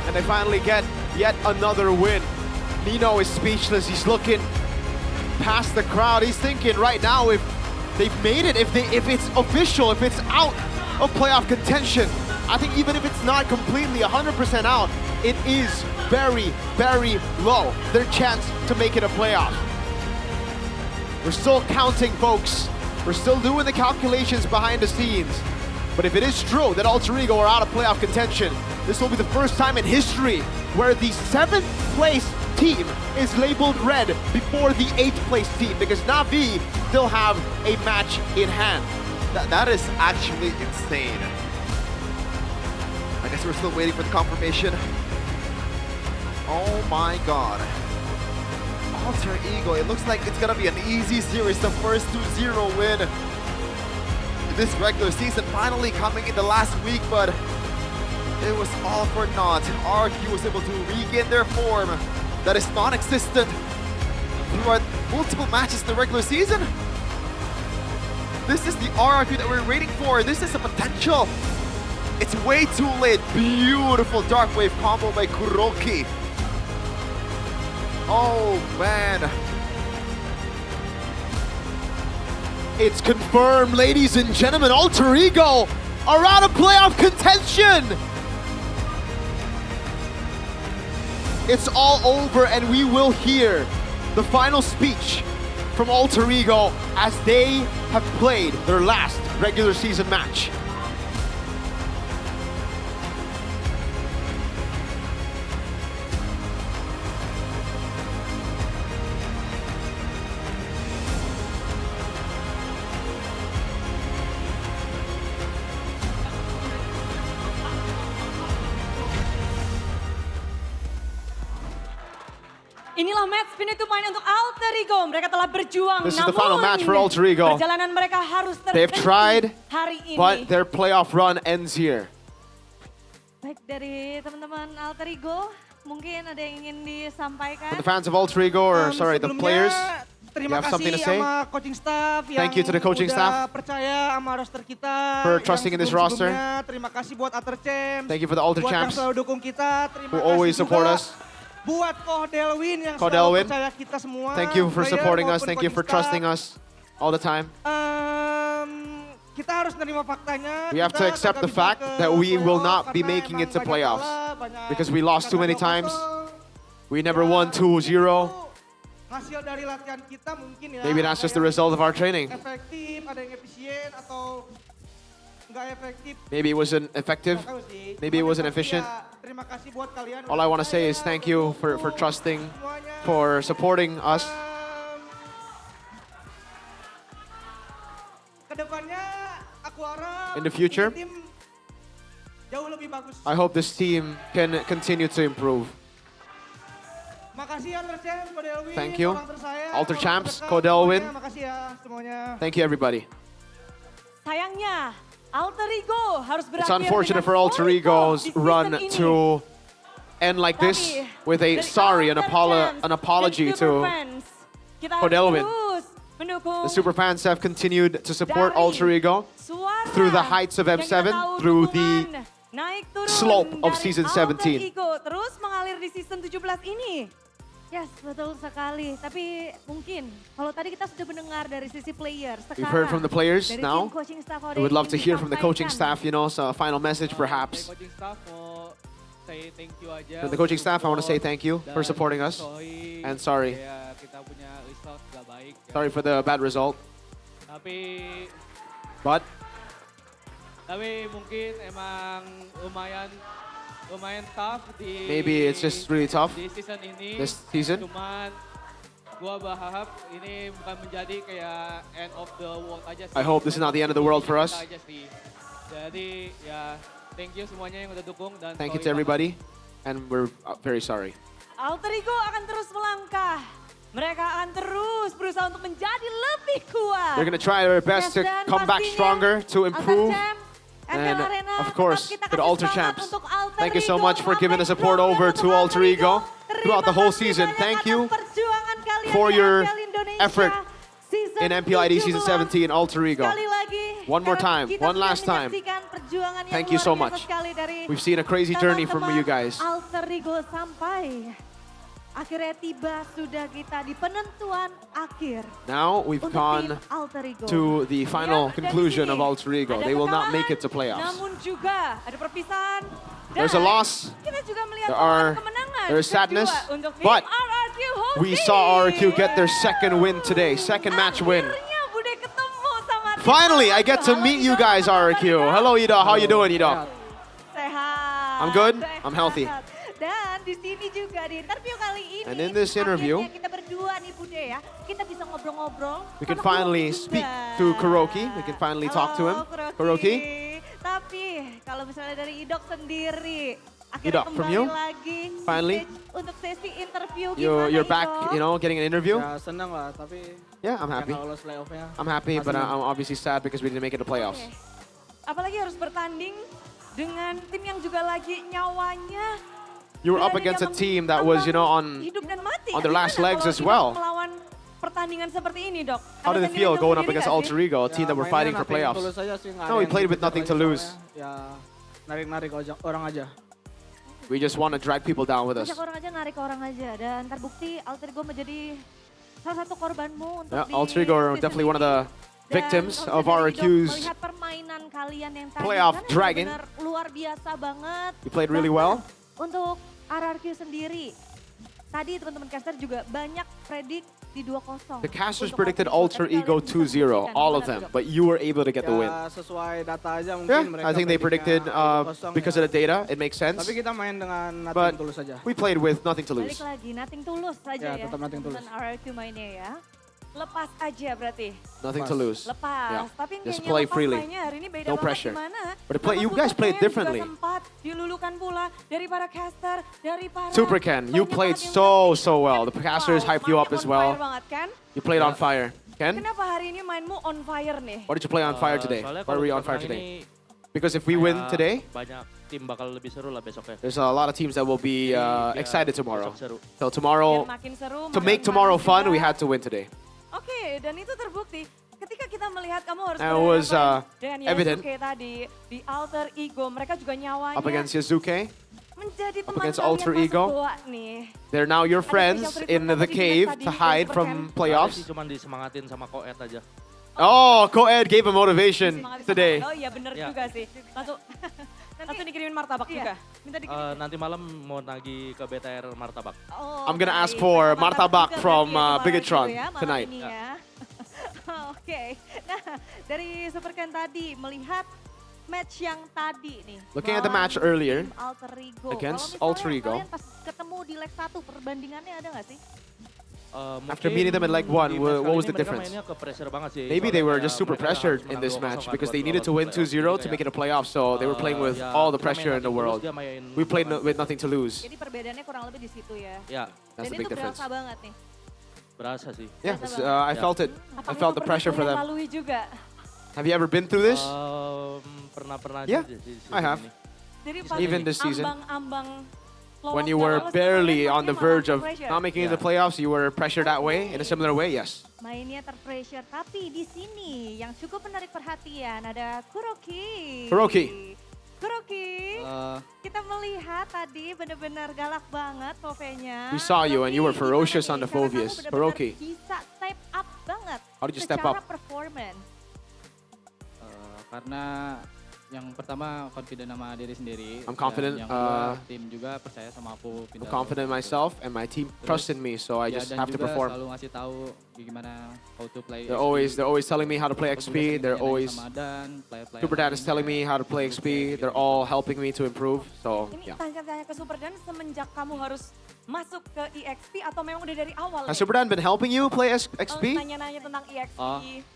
And they finally get yet another win. Nino is speechless. He's looking past the crowd. He's thinking right now if they've made it, if it's official, if it's out of playoff contention. I think even if it's not completely 100% out, it is very, very low, their chance to make it a playoff. We're still counting, folks. We're still doing the calculations behind the scenes. But if it is true that Alter Ego are out of playoff contention, this will be the first time in history where the 7th place team is labeled red before the 8th place team, because Na'Vi still have a match in hand. That is actually insane. I guess we're still waiting for the confirmation. Oh my god. Alter Ego, it looks like it's gonna be an easy series, the first 2-0 win this regular season, finally coming in the last week, but it was all for naught. RRQ was able to regain their form that is non-existent throughout multiple matches in the regular season. This is the RRQ that we're waiting for. This is a potential. It's way too late. Beautiful Dark Wave combo by Kuroki. Oh man. It's confirmed, ladies and gentlemen, Alter Ego are out of playoff contention. It's all over, and we will hear the final speech from Alter Ego as they have played their last regular season match. Inilah match penutup main untuk Alter Ego. Mereka telah berjuang, This is the final match for Alter Ego. perjalanan mereka harus They've terhenti tried, hari ini. but their playoff run ends here. Baik, dari teman-teman Alter Ego, mungkin ada yang ingin disampaikan. For the fans of Alter Ego, or sorry, the players, you Terima have something to kasih say? sama coaching staff yang Thank you to the coaching udah staff percaya sama roster kita. for yang trusting in this roster. sebelum-sebelumnya. Terima kasih buat Alter Champs. Thank you for the Alter buat Champs yang selalu dukung kita. Terima who kasih always juga support us. buat Kodelwin yang Kodelwin, selalu percaya kita semua. Thank you for player supporting us. maupun Thank you for coaching staff. trusting us all the time. Kita harus nerima faktanya. We have to kita accept kagak the bisa fact ke that we will playoff not be karena making it emang to banyak playoffs kalah, banyak because we lost too many kagak times. kosong. We never won 2-0. Hasil dari latihan kita mungkin ya. Maybe that's just the ada yang result of our training. Efektif, ada yang efisien atau nggak efektif. Maybe it wasn't effective. Nggak tahu sih. Maybe it Cuman wasn't yang pasti efficient. ya, terima kasih buat kalian. All I want to say is thank you for trusting, for supporting us. Kedepannya aku harap In the future, tim jauh lebih bagus. I hope this team can continue to improve. Makasih Alter Champs, Kodelwin, Thank you. orang tersayang, Alter orang Champs, terdekat, Kodelwin. semuanya. Makasih ya semuanya. Thank you, everybody. Sayangnya, Alter Ego harus berakhir It's unfortunate dengan for Alter poin Ego's di season run ini. to end like this with a sorry, an apology to Kita Kodelwin. terus mendukung The super fans have continued to support dari Alter Ego suara through the heights of yang kita M7, tahu through the dukungan naik turun slope of dari season Alter 17. Ego terus mengalir di season 17 ini. Yes, betul sekali. Tapi mungkin kalau tadi kita sudah mendengar dari sisi players, We've heard from the players dari now. tim coaching staff We would love to hear from the coaching disampaikan. staff, you know, so a final message perhaps. Coaching staff mau say thank you aja. For the coaching staff, I want to say thank you for supporting us. And sorry. Ya, kita punya result gak baik. Ya. Sorry for the bad result. Tapi mungkin emang lumayan tough di Maybe it's just really tough di season ini. this season. Cuman gua berharap ini bukan menjadi kayak end of the world aja sih. I hope this is not the end of the world for us. Aja sih. Jadi ya thank you semuanya yang udah dukung dan Thank you sorry to everybody, and we're very sorry. Alter Ego akan terus melangkah. Mereka akan terus berusaha untuk menjadi lebih kuat. We're gonna try our best to Dan come back pastinya stronger, to improve. MPL And Arena, of course, tetap kita to the kasih Alter semangat Champs. untuk Alter Thank you so Ego. much for giving the support over to Alter Ego throughout the whole season. Thank you Perjuangan kalian for di your MPL Indonesia effort season in MPL ID Season 17, Alter Ego. Sekali lagi, One more time, kita one sudah last time. menyaksikan perjuangan yang Thank you luar so biasa much. sekali dari We've seen a crazy journey from you guys. Alter Ego sampai akhirnya tiba sudah kita di penentuan akhir. Now we've untuk gone tim Alter Ego. to the final Dan conclusion di of sini Alter Ego. ada They will not kekalahan, make it to playoffs. Namun juga ada perpisahan. There's a Dan loss. Kita juga melihat There bahwa are- ada kemenangan. there is sadness, kedua untuk tim but RRQ Hoki. We saw RRQ get their second win today, second match win. Akhirnya Bude ketemu sama tim Finally, I get to Halo, meet you Ido. guys, RRQ. Hello, Ido. How you doing, Ido? Sehat. I'm good. Sehat. I'm healthy. Dan di sini juga di interview kali ini. And in this interview, akhirnya kita berdua nih Bude ya. Kita bisa ngobrol-ngobrol. We can sama finally Kuroki speak juga. to Kuroki. We can finally talk to him. Halo, Kuroki. Tapi kalau misalnya dari Idok sendiri, akhirnya Idok, from kembali you? lagi Finally? untuk sesi interview You're gimana back, Idok? you know, getting an interview. Ya seneng lah, tapi Yeah, I'm happy. nggak lolos playoff-nya. I'm happy, but Seneng. I'm obviously sad because we didn't make it to playoffs. Apalagi harus bertanding dengan tim yang juga lagi nyawanya You were up berada against a dalam team that was, you know, on hidup dan mati. on their last Gimana legs kalau as Idok well. melawan pertandingan seperti ini, Dok? How Ada did it feel sentimen going up tersendiri against nggak sih? Alter Ego, a team that were fighting for playoffs? No, we played with nothing to lose. Ya narik-narik orang aja. We just want to drag people down with us. Ajak orang aja, narik orang aja. Dan terbukti Alter Ego menjadi salah satu korbanmu untuk Yeah, di Alter Ego are season definitely one of the Dan victims kalau of misalnya RRQ's. melihat permainan kalian yang tadi playoff kan dragging. benar luar biasa banget. You played really Bahkan well. Untuk RRQ sendiri, tadi teman-teman caster juga banyak predik di 2-0. The casters untuk predicted Alter Alter Ego. Ego Tapi kalian bisa 2-0, membuktikan. all of Gimana, them, Dok? but you were able to get the win. Ya sesuai data aja mungkin Yeah, mereka I think they predicted because of the data, it makes sense. Tapi kita main dengan nothing But tulus aja. we played with nothing to Balik lose. lagi, nothing tulus saja Ya, ya. tetap nothing tulus. Teman RRQ mainnya ya. Lepas aja berarti. Nothing to lose. Lepas. Yeah. Tapi Just kayaknya play lepas freely. mainnya hari ini beda No banget pressure. gimana. But you guys played differently. Juga sempat dilulukan pula dari para caster, dari para Super Ken, you banyak played banget yang so well. The casters hyped you up as on well. fire banget kan? You played on fire. Ken, Kenapa hari ini mainmu on fire nih? why did you play on fire today? Soalnya Why kalau were you on bisa fire menang today? ini, Because if we win kayak today, banyak tim bakal lebih seru lah besoknya. there's a lot of teams that will be Jadi, biar excited tomorrow. besok seru. So tomorrow, Biar makin seru, to make makin tomorrow manis fun, we juga. had to win today. Oke, dan itu terbukti ketika kita melihat kamu harus That was, berhadapan dengan evident. Yasuke tadi di Alter Ego. Mereka juga nyawanya Up against Yasuke, menjadi up teman against kalian Alter masuk Ego. goa nih. They're now your friends in the cave to hide Ada from sih playoffs. cuman disemangatin sama Koet aja. Oh, Koed gave a motivation Semangat today. Oh iya bener Ya. juga sih. Langsung dikirimin martabak juga. Minta dikirimin. Nanti malam mau nagih ke BTR martabak. Oh, I'm gonna ask baik. for Martabak martabak juga from berarti ya kemarin Bigatron gitu ya, malam tonight. ini ya. Oke. Nah, dari Super Ken tadi melihat match yang tadi nih. Looking at the melawan match earlier tim Alter Ego. against Kalau misalnya Alter Ego. Kalian pas ketemu di leg 1 perbandingannya ada nggak sih? After meeting them in leg 1, di match what kali was ini the mereka difference? mainnya ke pressure banget sih. Maybe they Soalnya were kayak just super mereka pressured harus in menang this 2-0 match kan because buat they needed to lolos win playoff. 2-0 to Jadi make it a playoff, so they were playing with ya, all the kita main pressure in the nothing tulus, world. dia main We played with nothing to lose. Jadi perbedaannya kurang lebih di situ ya. Ya. That's Dan the big itu difference. berasa banget nih. Berasa sih. Yeah, I felt it. I Apakah felt itu the pressure for pernah them. kalian lalui juga? Have you ever been through this? Pernah Yeah, di season I have. ini. Jadi pas Even this season. ambang-ambang When you lolos were nggak lolos, barely kalian on the mainnya verge malah of pressure. not making it to the playoffs, you were pressured that way, in a similar way, yes. Mainnya terpressure, tapi di sini yang cukup menarik perhatian ada Kuroki. Kuroki. Kuroki, kita melihat tadi benar-benar galak banget Fovenya. We saw you and you were ferocious on the Karena kamu Phobius. benar-benar Kuroki. bisa step up banget. How did you step secara up? performance. Karena yang pertama confident sama diri sendiri. I'm confident, Dan yang kedua, tim juga percaya sama aku. I'm confident in myself and my team trusted me, so I just have to Dan juga perform. selalu ngasih tahu gimana how to play. They're always telling me how to play XP. They're always Super Dad is telling me how to play XP. They're all helping me to improve. So Ini yeah. tanya-tanya ke Super Dan semenjak kamu harus masuk ke EXP atau memang udah dari awal? Has nih? Super Dan been helping you play XP? Nanya-nanya tentang EXP.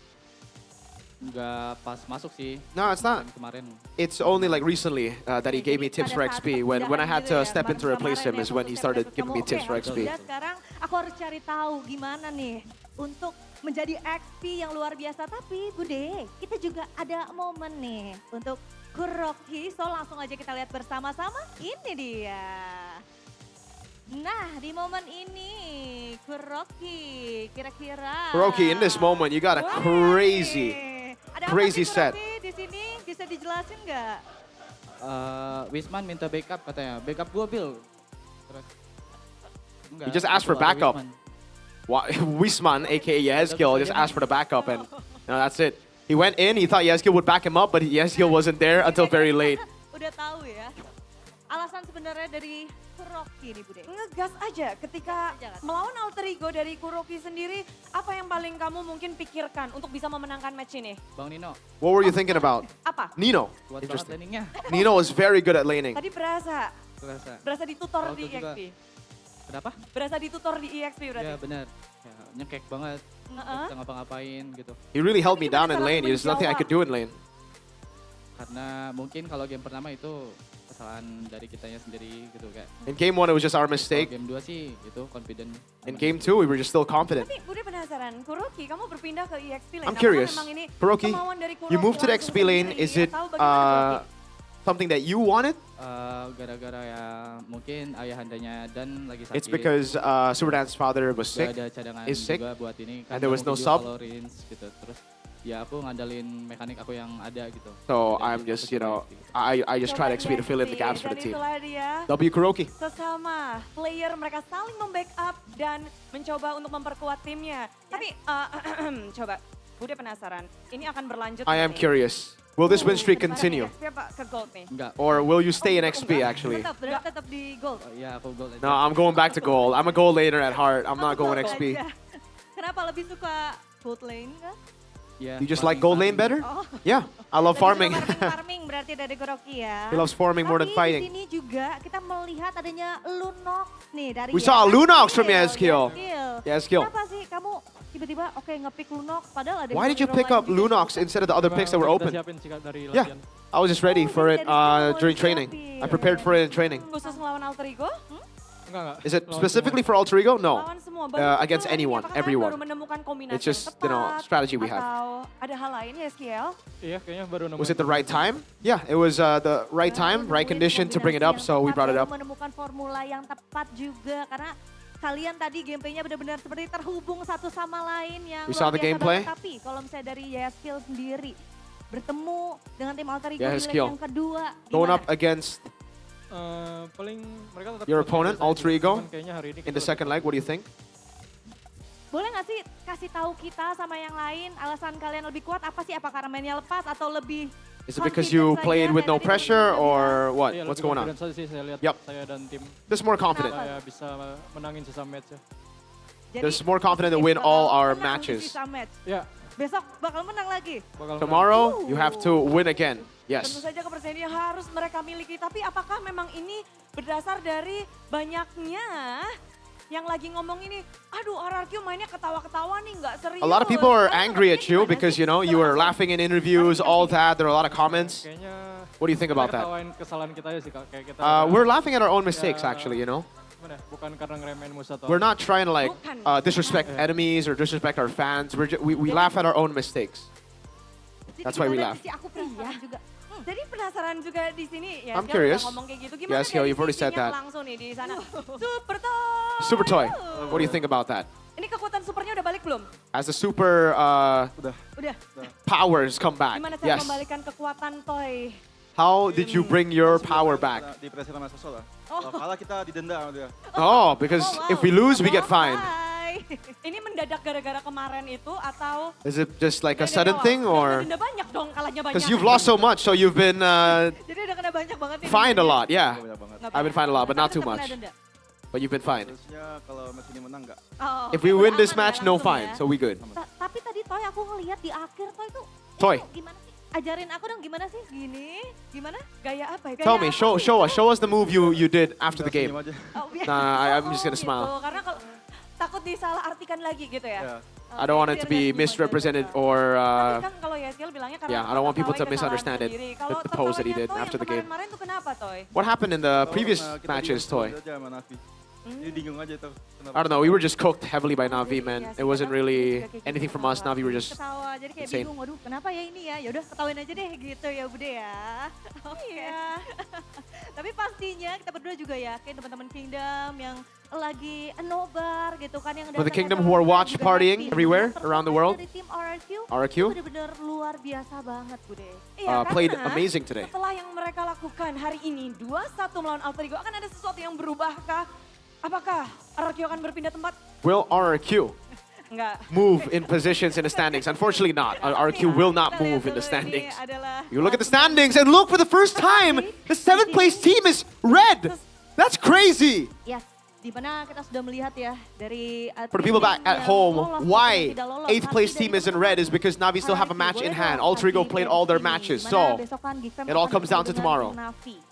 Enggak pas masuk sih. No, it's not. Kemarin. It's only like recently that he gave me tips for XP. When I had to step in to replace him is when he started giving me tips for XP. Udah sekarang aku harus cari tahu gimana nih untuk menjadi XP yang luar biasa. Tapi Bude, kita juga ada momen nih untuk Kuroki. So langsung aja kita lihat bersama-sama. Ini dia. Nah, di momen ini Kuroki kira-kira. Kuroki, in this moment, you got a crazy Ada crazy apa sih set. Kuroki di sini? Bisa dijelasin nggak? Wisman minta backup katanya. Backup gue Bill. Terus He just asked for backup. Wisman, aka Yezkiel, just asked for the backup, and that's it. He went in, he thought Yezkiel would back him up, but Yezkiel wasn't there until very late. Udah tahu ya. Alasan sebenarnya dari Kuroki nih Bude. Ngegas aja ketika melawan alter ego dari Kuroki sendiri, apa yang paling kamu mungkin pikirkan untuk bisa memenangkan match ini? Bang Nino. What were you thinking about? Apa? Nino. Kuat banget Interesting. landingnya. Nino was very good at laning. Tadi berasa ditutor Auto di juga. EXP. Kenapa? Berasa ditutor di EXP berarti. Ya benar. Ya, nyekek banget. Nggak bisa ngapa-ngapain gitu. He really held me down in lane. There's nothing I could do in lane. Karena mungkin kalau game pertama itu kesalahan dari kitanya sendiri gitu kayak. In game 1, it was just our mistake. Game 2 sih itu confident. In game 2, we were just still confident. Tapi Bude penasaran, Kuroki kamu berpindah ke EXP lane. I'm curious. Apakah memang ini Kuroki, kemauan dari you moved to the langsung XP lane. sendiri, Is it atau bagaimana, Kuroki? something that you wanted? Gara-gara ya mungkin ayahandanya dan lagi sakit. It's because Superdan's father was Gak sick, ada cadangan is sick, juga buat ini. and there was no video sub. Valorant gitu. Terus ya aku ngandalin mekanik aku yang ada gitu. So I'm just, I just try to XP to fill in the gaps for the team. Itulah dia. W Kuroki. Sesama player mereka saling membackup dan mencoba untuk memperkuat timnya. Tapi coba, Bude penasaran, ini akan berlanjut. I am curious. Will this win streak continue? XP apa ke gold nih? Enggak. Or will you stay in XP actually? Tetap di gold. Ya aku gold aja. No, I'm going back to gold. I'm a gold laner at heart. I'm not going XP. Kenapa lebih suka gold lane kah? Yeah, You just like gold lane better? Yeah, I love farming. Farming berarti dari Kuroki ya. He loves farming more than Tapi fighting. di sini juga kita melihat adanya Lunox nih dari We saw Lunox from Yezkiel. Yezkiel. Kenapa sih kamu tiba-tiba nge-pick Lunox padahal ada Why did you hero pick lain up juga? Lunox instead of the other picks that were open? Yeah, I was just ready for it during training. I prepared for it in training. Khusus melawan alter ego? Is it specifically for Alter Ego? No. Lawan semua. Against anyone, Apakah everyone. baru menemukan kombinasi It's just, yang tepat, strategy we have. Atau ada hal lain ya, Skiel? Iya, kayaknya baru nemu. Was it the right time? Yeah, it was the right time, right condition to bring it up, so we brought it up. Menemukan formula yang tepat juga karena kalian tadi gameplaynya benar-benar seperti terhubung satu sama lain yang We saw the gameplay. Tapi kalau misalnya dari Yezkiel sendiri bertemu dengan tim Alter Ego di Yezkiel. leg yang kedua, Going gimana? up against Paling mereka tetap your opponent, Alter Ego, cuman kayaknya hari ini in the second leg. What do you think? Boleh nggak sih kasih tahu kita sama yang lain alasan kalian lebih kuat apa sih? Apa karena mainnya lepas atau lebih Is it because you played with no pressure or what? Iya, What's lebih going on? confident saja sih saya lihat Yep. saya dan tim. Just more confident. Saya bisa menangin sisa match ya. Just more confident to win all our menang di matches. sisa match? Ya. Besok bakal menang lagi. Tomorrow, you have to win again. Tentu Yes. saja kepercayaan yang harus mereka miliki. Tapi apakah memang ini berdasar dari banyaknya yang lagi ngomong ini, aduh RRQ mainnya ketawa-ketawa nih, nggak serius. A lot of people are angry at you because, you were laughing in interviews, all that. There are a lot of comments. Kayaknya What do you think about that? ketawain kesalahan kita aja sih Kak. Kayak kita We're laughing at our own mistakes, actually, gimana ya, bukan karena ngeremehin musuh atau We're not trying to disrespect enemies or disrespect our fans. We laugh at our own mistakes. That's why we laugh. Aku penasaran juga. Jadi penasaran juga di sini ya. I'm curious. Ngomong kayak gitu. Gimana Yes, Gil, dari you've already said sisinya that. langsung nih di sana. Super Toy. Super Toy, what do you think about that? Ini kekuatan supernya udah balik belum? As the super Udah. powers come back, Gimana cara yes. membalikan kekuatan Toy? How did you bring your power back? Di pressure sama Soso lah. Kalau kalah kita didenda sama dia. Oh, because if we lose, we get fined. Ini mendadak gara-gara kemarin itu atau Is it just like a sudden thing or? denda banyak dong, kalahnya banyak. Because you've lost so much, so you've been Jadi udah kena banyak banget ini. fined a lot, yeah. Nggak I've been fined a lot, but not too tetap much. kena denda. But you've been fined. Harusnya kalau match ini menang nggak? Oh, If we oke, win this aman ya match, no langsung fine, ya. so we good. Tapi tadi Toy aku ngelihat di akhir Toy itu Toy, gimana sih? Ajarin aku dong gimana sih? Gini, gimana? Gaya apa ya? Gaya tell me, apa? show us the move you did after the game. Oh, biar- Nah, I'm just gonna gitu. smile. Karena kalau takut disalah artikan lagi gitu ya. I don't want it to be misrepresented or Tapi kan kalau Yezkiel bilangnya karena yeah, I don't want people to tertawai kesalahan misunderstand it. sendiri. Kalau The pose that he did tertawanya Toy after the yang game. kemarin tuh kenapa Toy? What happened in the previous Kita matches, Toy? bingung aja sama Navi. Jadi bingung aja tuh. I don't know. We were just cooked heavily by Navi, man. It wasn't really anything from us. Navi were just Ketawa, jadi kayak insane. bingung, waduh kenapa ya ini ya? Yaudah ketawain aja deh gitu ya Bude ya. Oke. Tapi pastinya kita berdua juga yakin teman-teman Kingdom yang lagi nobar gitu kan yang For the datang Kingdom ke who are Toronto watch juga partying happy. everywhere around the world. Dari tim RRQ, RRQ? itu benar-benar luar biasa banget Bude. Iya, Played karena amazing today. setelah yang mereka lakukan hari ini 2-1 melawan Alter Ego akan ada sesuatu yang berubah kah? Apakah RRQ akan berpindah tempat? Will RRQ Enggak. move in positions in the standings? Unfortunately not. RRQ will not move in the standings. You look at the standings and look, for the first time, the 7th place team is red. That's crazy. Yes. Di mana kita sudah melihat ya dari For the people back at home, why 8th place team is in red is because Navi still have a match in hand. Alter Ego played all their matches, so it all comes down to tomorrow.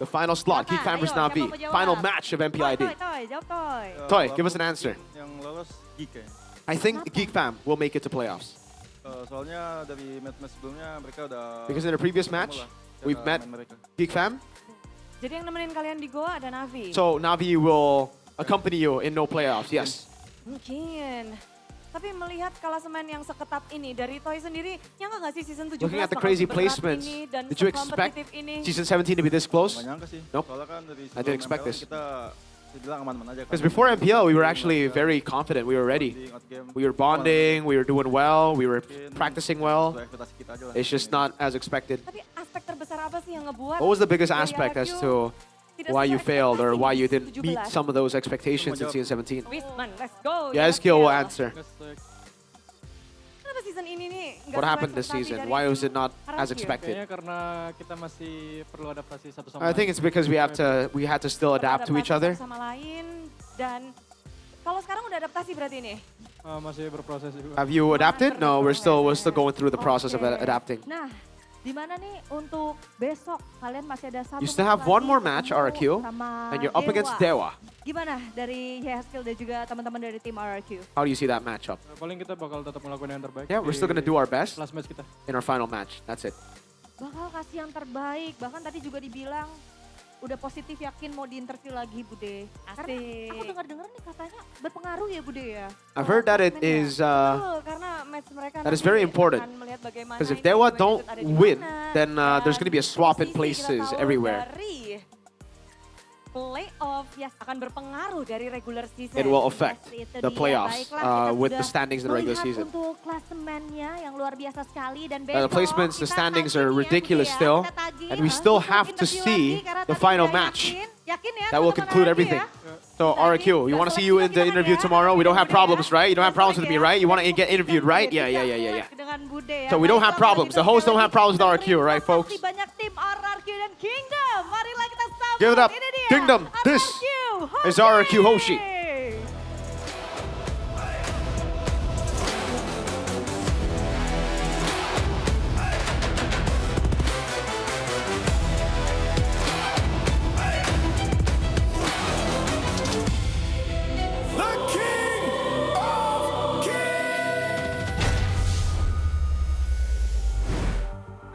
The final slot, Geek Fam vs Navi. Final match of MPL ID. Toy, give us an answer. Yang lolos Geek ya. I think Geek Fam will make it to playoffs. Soalnya dari match-match sebelumnya mereka udah. Because in the previous match, we've met Geek Fam. Jadi yang nemenin kalian di Goa ada Navi. So Navi will accompany you in no playoffs, yes. Mungkin. Tapi melihat klasemen yang seketat ini dari Toy sendiri, nyangka nggak sih season 17 Looking at the bakal crazy seberat placements, ini dan did you expect sekompetitif ini? season 17 to be this close? Nggak nyangka sih. Nope. Soalnya kan dari I didn't expect this. kita dibilang aman-aman aja. Because before MPL, we were actually very confident. We were ready. We were bonding. We were doing well. We were practicing well. It's just not as expected. Tapi aspek terbesar apa sih yang ngebuat? What was the biggest dari aspect as RRQ to why you failed or why you didn't meet 17? some of those expectations in season 17? Wisman, let's go. Yeah, Skill will answer. Kenapa season ini nih nggak What sesuai happened this ekspektasi season? dari Why was it not as RRQ? expected? Kayaknya karena kita masih perlu adaptasi satu sama I think it's because we had to still adapt to each other. Sama lain dan kalau sekarang udah adaptasi berarti ini. Masih berproses juga. Have you adapted? No, we're still going through the process of adapting. Nah, di mana nih untuk besok kalian masih ada satu You still have one more match, RRQ, sama and you're up against Dewa. Gimana dari Skill dan juga teman-teman dari tim RRQ? How do you see that matchup? Paling kita bakal tetap melakukan yang terbaik. Yeah, we're still gonna do our best Last match kita. in our final match. That's it. Bakal kasih yang terbaik. Bahkan tadi juga dibilang udah positif yakin mau diinterview lagi Bude. Karena aku dengar-dengar nih katanya berpengaruh ya Bude ya. I've heard that it is karena match mereka that is very important. Because if Dewa don't win, then there's going to be a swap in places everywhere. Playoff akan berpengaruh dari regular season. It will affect Yes, itu the dia. playoffs Baiklah, kita with the sudah standings in the regular melihat season. Untuk klasemennya yang luar biasa sekali dan The besok placements, the kita standings tagih are ya, ridiculous Bude ya. still, Kita tagih and we langsung still untuk have to interview see lagi, karena the tadi final udah match yakin ya, that will teman-teman conclude RRQ everything. ya. So RRQ, you want to see you in the interview tomorrow? We don't have problems, right? You don't have problems with me, right? You want to get interviewed, right? Yeah. Dengan Bude ya. So we don't have Baiklah, problems. The hosts don't have problems with RRQ, right, folks? Masih banyak tim RRQ dan Kingdom. Marilah kita sambut. Give it up, Ini dia, Kingdom. This is RRQ Hoshi.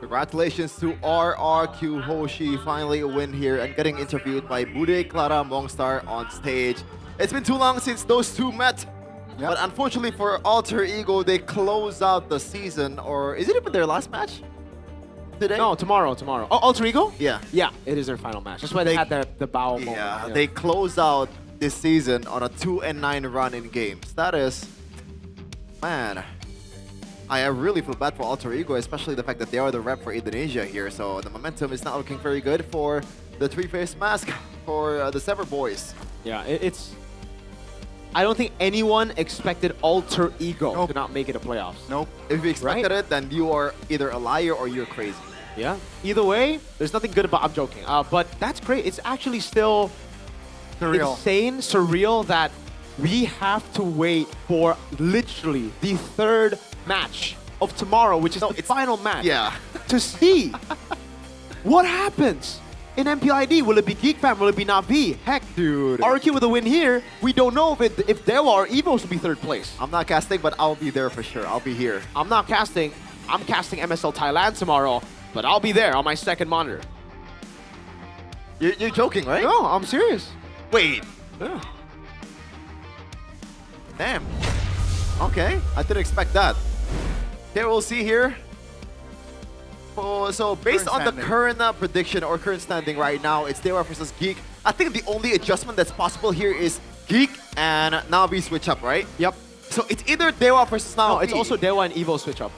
Congratulations to RRQ Hoshi, finally a win here and getting interviewed by Bude, Clara, Mongstar on stage. It's been too long since those two met, but unfortunately for Alter Ego, they close out the season, or is it even their last match today? No, tomorrow. Oh, Alter Ego? Yeah. Yeah, it is their final match. That's why they had the bow moment. Yeah, they close out this season on a 2-9 run in games. That is, man, I really feel bad for Alter Ego, especially the fact that they are the rep for Indonesia here. So the momentum is not looking very good for the three-face mask for the Sever boys. Yeah, it's... I don't think anyone expected Alter Ego to not make it to playoffs. Nope. If you expected it, then you are either a liar or you're crazy. Yeah. Either way, there's nothing good about... I'm joking. But that's great. It's actually still insane, surreal that we have to wait for literally the third match of tomorrow, which is the final match. Yeah. To see what happens in MPL ID. Will it be Geek Fam? Will it be Navi? Heck, dude. RQ with a win here. We don't know if Dewa or Evos will be third place. I'm not casting, but I'll be there for sure. I'll be here. I'm not casting. I'm casting MSL Thailand tomorrow, but I'll be there on my second monitor. You're joking, right? No, I'm serious. Wait. Yeah. Damn. Okay, I didn't expect that. Okay, we'll see here. Oh, so based on the current prediction or current standing right now, it's Dewa versus Geek. I think the only adjustment that's possible here is Geek and Navi switch up, right? Yep. So it's either Dewa versus Navi. No, it's also Dewa and Evo switch up.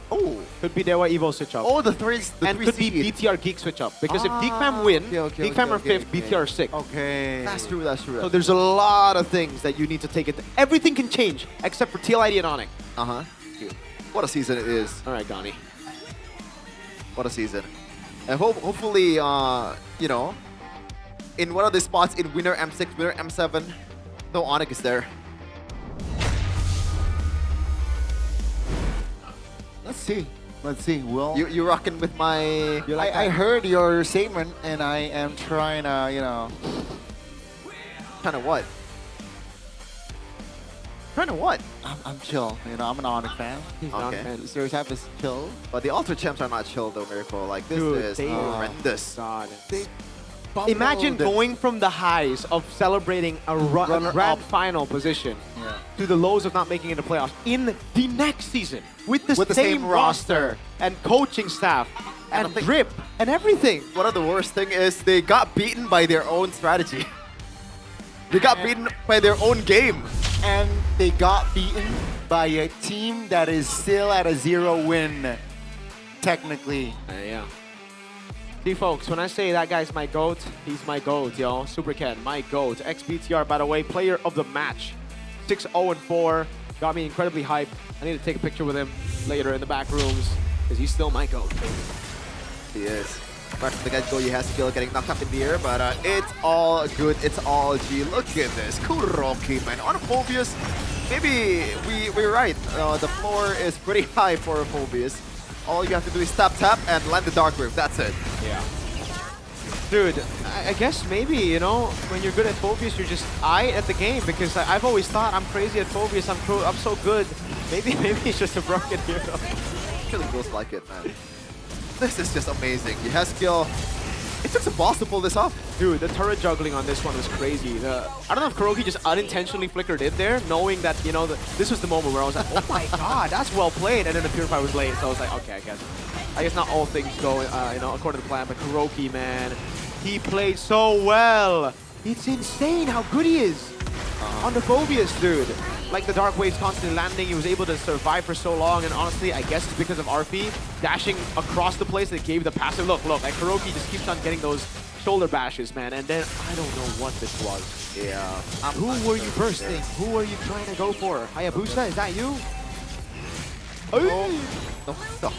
Oh. Could be Dewa Evo switch up. Oh, the three and could be seed. BTR Geek switch up. Because if Geek Fam win, Geek Fam are 5th, BTR 6th. Okay. That's true, that's true. So there's a lot of things that you need to take it. Everything can change except for TL ID and Onyx. What a season it is. All right, Donnie. What a season. And hopefully, you know, in one of the spots in winner M6, winner M7, no Onyx is there. Let's see. Let's see. Well, you rocking with my... I heard your statement, and I am trying to, you know... Trying to what? Trying to what? I'm chill. You know, I'm an Onyx fan. He's an Onyx fan. Stereotype type is chill. But the Ultra Champs are not chill though, Miracle. Like, this is horrendous. God. Imagine going from the highs of celebrating a grand final position to the lows of not making it to playoffs in the next season with the same roster and coaching staff and drip and everything. One of the worst thing is they got beaten by their own strategy. They got beaten by their own game. And they got beaten by a team that is still at a 0-win, technically. Yeah. See, folks, when I say that guy's my GOAT, he's my GOAT, yo. Super Ken, my GOAT. Ex-BTR, by the way, player of the match. 6-0-4. Got me incredibly hyped. I need to take a picture with him later in the back rooms, because he's still my GOAT. He is. Right from the get-go, you have skill getting knocked up in the air, but it's all good. It's all G. Look at this. Kuroki, man. On Phobius, maybe we're right. The floor is pretty high for Phobius. All you have to do is tap and land the Dark Wave. That's it. Yeah. Dude, I guess maybe, you know, when you're good at Phobius, you're just at the game, because I've always thought I'm crazy at Phobius. I'm so good. Maybe it's just a broken hero. It really feels like it, man. This is just amazing. You have skill. It took some balls to pull this off. Dude, the turret juggling on this one was crazy. I don't know if Kuroki just unintentionally flickered in there, knowing that, you know, this was the moment where I was like, oh my god, that's well played. And then the Purify was late, so I was like, okay, I guess not all things go, you know, according to the plan. But Kuroki, man, he played so well. It's insane how good he is on the Phobius, dude. Like the Dark Waves constantly landing, he was able to survive for so long, and honestly, I guess it's because of RP dashing across the place that gave the passive. Look, like Kuroki just keeps on getting those shoulder bashes, man, and then I don't know what this was. Yeah. Who were you bursting? Who were you trying to go for? Hayabusa, is that you? No, stop.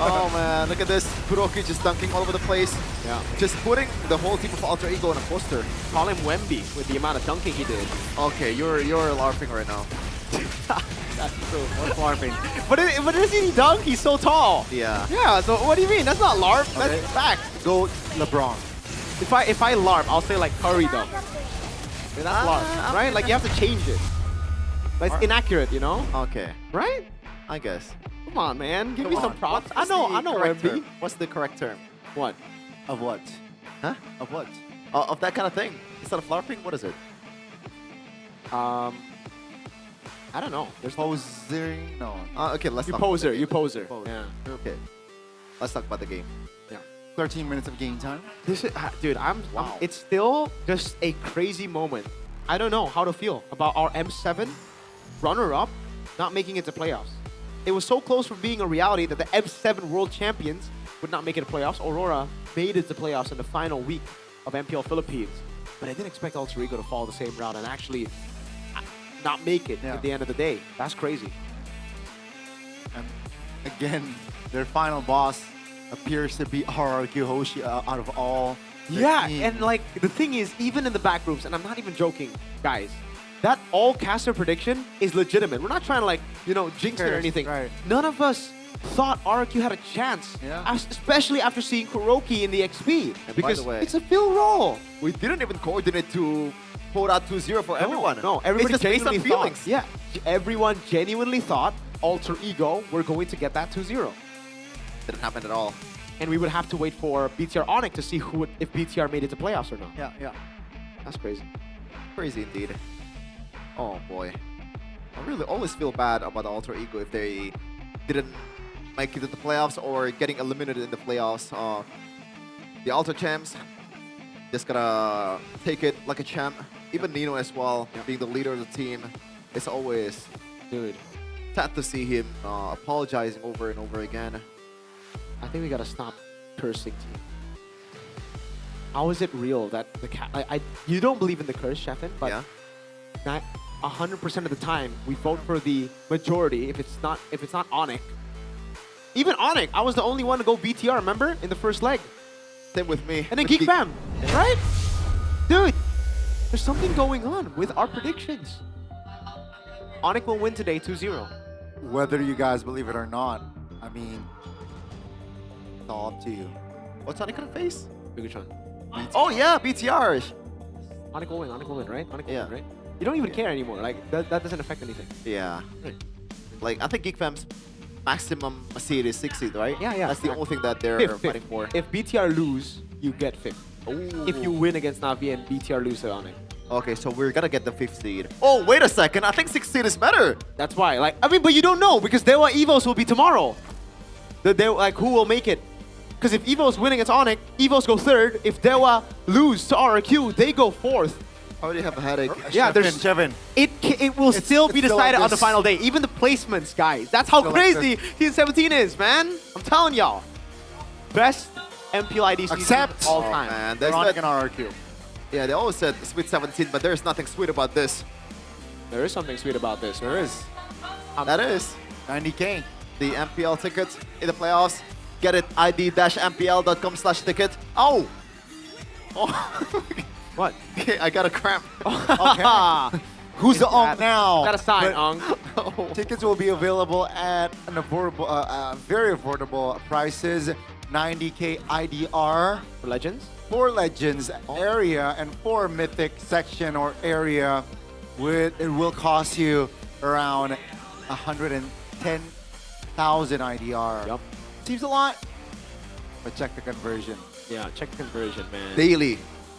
Oh man, look at this. Kuroki just dunking all over the place. Yeah. Just putting the whole team of Alter Ego in a poster. Call him Wemby with the amount of dunking he did. Okay, you're LARPing right now. That's true. What's LARPing? But isn't he dunk? He's so tall. Yeah. Yeah, so what do you mean? That's not LARP. Okay. That's fact. Go LeBron. If I LARP, I'll say like Curry dunk. And that's LARP, right? Like you have to change it. But it's inaccurate, you know? Okay. Right? I guess. Come on, man. Give me some props. I know Wemby. What's the correct term? What? Of what? Huh? Of what? Of that kind of thing. Instead of LARPing, what is it? I don't know. There's posing. No. Okay, let's you talk poser. about the You game. poser. Yeah. Okay. Let's talk about the game. Yeah. 13 minutes of game time. This is, dude. It's still just a crazy moment. I don't know how to feel about our M7 runner-up not making it to playoffs. It was so close from being a reality that the M7 World Champions would not make it to playoffs. Aurora made it to playoffs in the final week of MPL Philippines. But I didn't expect Alter Ego to follow the same route and actually not make it at the end of the day. That's crazy. And again, their final boss appears to be RRQ Hoshi out of all. Yeah, and like the thing is, even in the back rooms, and I'm not even joking, guys, that all caster prediction is legitimate. We're not trying to like, you know, jinx it or anything. Right. None of us thought RRQ had a chance, especially after seeing Kuroki in the XP, because by the way, it's a fill roll. We didn't even coordinate to pull out 2-0 for everyone. No, everybody it's just based on genuinely feelings. thought. Yeah, everyone genuinely thought Alter Ego were going to get that 2-0. Didn't happen at all. And we would have to wait for BTR Onyx to see if BTR made it to playoffs or not. Yeah. That's crazy. Crazy indeed. Oh boy. I really always feel bad about the Alter Ego if they didn't make it to the playoffs or getting eliminated in the playoffs. The Alter Champs just gotta take it like a champ. Even Nino as well, being the leader of the team. It's always... Dude. sad to see him apologizing over and over again. I think we gotta stop cursing team. How is it real that the you don't believe in the curse, Sheffin, but yeah. 100% of the time we vote for the majority if it's not Onyx. Even Onyx, I was the only one to go BTR, remember? In the first leg. Same with me. And then Geek Fam, right? Dude, there's something going on with our predictions. Onyx will win today 2-0. Whether you guys believe it or not, I mean, it's all up to you. What's Onyx gonna face? Which one? Oh yeah, BTR. Onyx will win, right? Onyx will win, right? You don't even care anymore. Like that doesn't affect anything. Yeah. Like I think Geek Fam's maximum seed is 6 seed, right? Yeah. That's the only thing that they're fighting for. If BTR lose, you get 5th. Ooh. If you win against Navi and BTR lose to Onyx. Okay, so we're gonna get the 5th seed. Oh, wait a second. I think 6th seed is better. That's why. Like, I mean, but you don't know because Dewa Evos will be tomorrow. Like, who will make it? Because if Evos win against Onyx, Evos go 3rd. If Dewa lose to RRQ, they go 4th. I already have a headache. Yeah, Shevin. It will still be decided like on the final day. Even the placements, guys. That's how crazy Season 17 is, man. I'm telling y'all. Best MPL ID season of all time. Man, There's that's an RRQ. Yeah, they always said sweet 17, but there's nothing sweet about this. There is something sweet about this. There is. That is 90K. the MPL ticket in the playoffs. Get it, id-mpl.com/ticket. Oh! What? I got a cramp. Okay. Who's the Ong now? Got a sign, Ong. Tickets will be available at an affordable, very affordable prices. 90K IDR. For Legends? For Legends area and for Mythic section or area, it will cost you around 110,000 IDR. Yup. Seems a lot, but check the conversion. Yeah, check the conversion, man. Daily.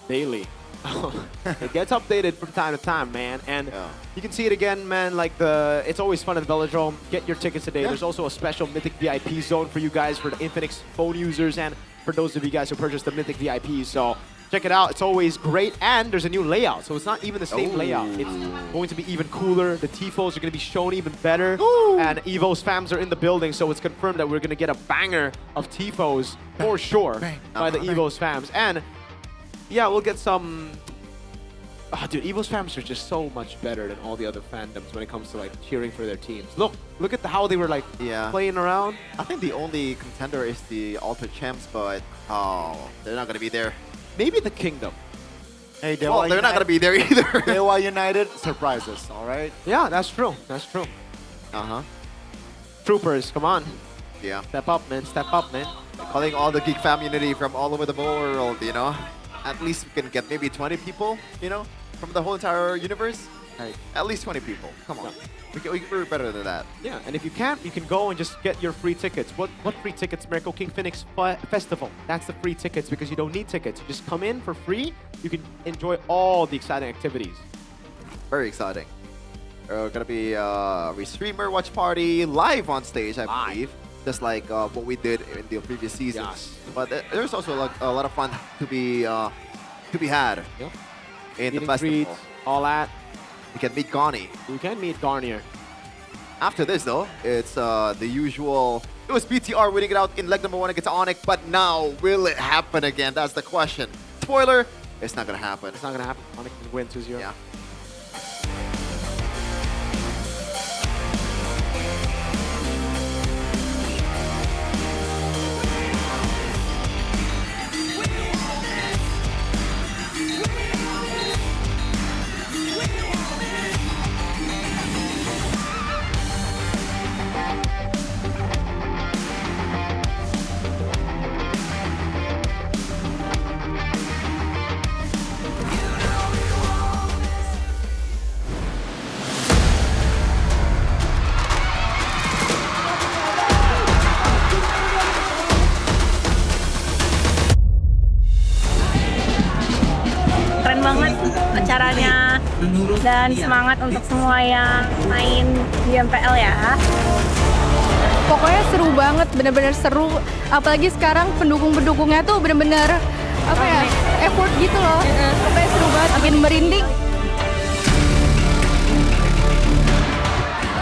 It gets updated from time to time, man. And you can see it again, man. Like it's always fun at the Velodrome. Get your tickets today. There's also a special Mythic VIP zone for you guys, for the Infinix phone users, and for those of you guys who purchased the Mythic VIP. So check it out. It's always great. And there's a new layout. So it's not even the same layout. It's going to be even cooler. The TIFOs are going to be shown even better. And Evo's fams are in the building. So it's confirmed that we're going to get a banger of TIFOs for sure by the Evo's fams. And yeah, we'll get some... Oh, dude, Evo's fams are just so much better than all the other fandoms when it comes to like cheering for their teams. Look at how they were like playing around. I think the only contender is the Ultra Champs, but they're not gonna be there. Maybe the Kingdom. Hey, they're not gonna be there either. Dewa United surprise us, all right? Yeah, that's true. That's true. Troopers, come on. Yeah. Step up, man. Step up, man. Calling all the Geek Fam community from all over the world, you know. At least we can get maybe 20 people, you know, from the whole entire universe. Right. At least 20 people. Come on. We're better than that. Yeah, and if you can't, you can go and just get your free tickets. What free tickets? Miracle King Phoenix Festival. That's the free tickets because you don't need tickets. You just come in for free. You can enjoy all the exciting activities. Very exciting. Gonna be a streamer watch party live on stage, I believe. Just like what we did in the previous seasons. Yes. But there's also a lot of fun to be had in the festival. Greets, all that. You can meet Gani. You can meet Garnier. After this, though, it's the usual. It was BTR winning it out in leg number 1 against Onyx, but now will it happen again? That's the question. Spoiler: it's not gonna happen. It's not gonna happen. Onyx can win 2-0. Yeah. Keren banget acaranya dan semangat untuk semua yang main di MPL ya. Pokoknya seru banget, bener-bener seru. Apalagi sekarang pendukung-pendukungnya tuh bener-bener effort gitu loh. Pokoknya seru banget, bikin merinding.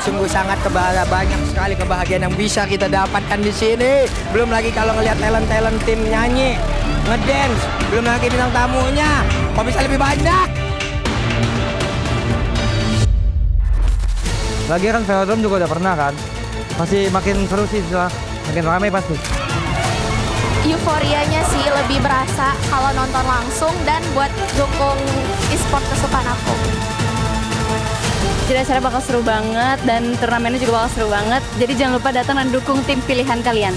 Sungguh sangat banyak sekali kebahagiaan yang bisa kita dapatkan di sini. Belum lagi kalau ngelihat talent tim nyanyi, ngedance, belum lagi bintang tamunya. Kok bisa lebih banyak? Lagi kan Velodrome juga udah pernah kan. Pasti makin seru sih, makin ramai pasti. Euforianya sih lebih berasa kalau nonton langsung dan buat dukung e-sport kesukaan aku. Jadi acara bakal seru banget dan turnamennya juga bakal seru banget. Jadi jangan lupa datang dan dukung tim pilihan kalian.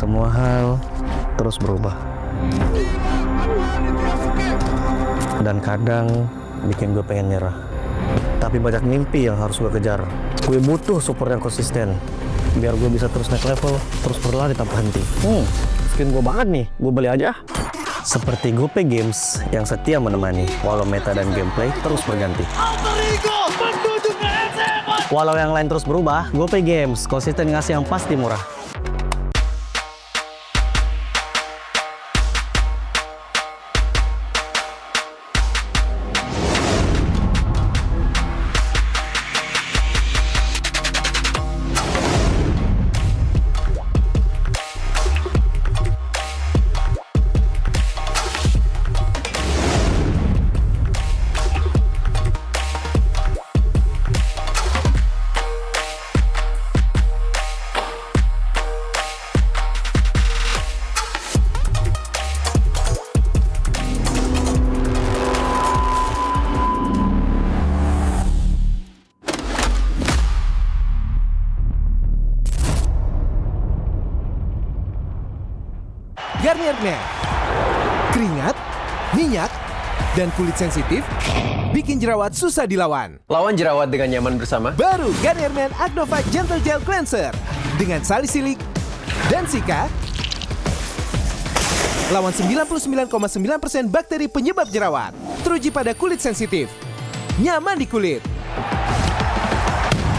Semua hal terus berubah. Dan kadang bikin gue pengen nyerah. Tapi banyak mimpi yang harus gue kejar. Gue butuh support yang konsisten. Biar gue bisa terus naik level, terus berlari tanpa henti. Skin gue banget nih, gue beli aja. Seperti GoPay Games yang setia menemani, walau meta dan gameplay terus berganti. Walau yang lain terus berubah, GoPay Games konsisten ngasih yang pasti murah. Garnier Men. Keringat, minyak, dan kulit sensitif bikin jerawat susah dilawan. Lawan jerawat dengan nyaman bersama. Baru Garnier Men Acno Fight Gentle Gel Cleanser dengan salisilik dan sika. Lawan 99,9% bakteri penyebab jerawat. Teruji pada kulit sensitif. Nyaman di kulit.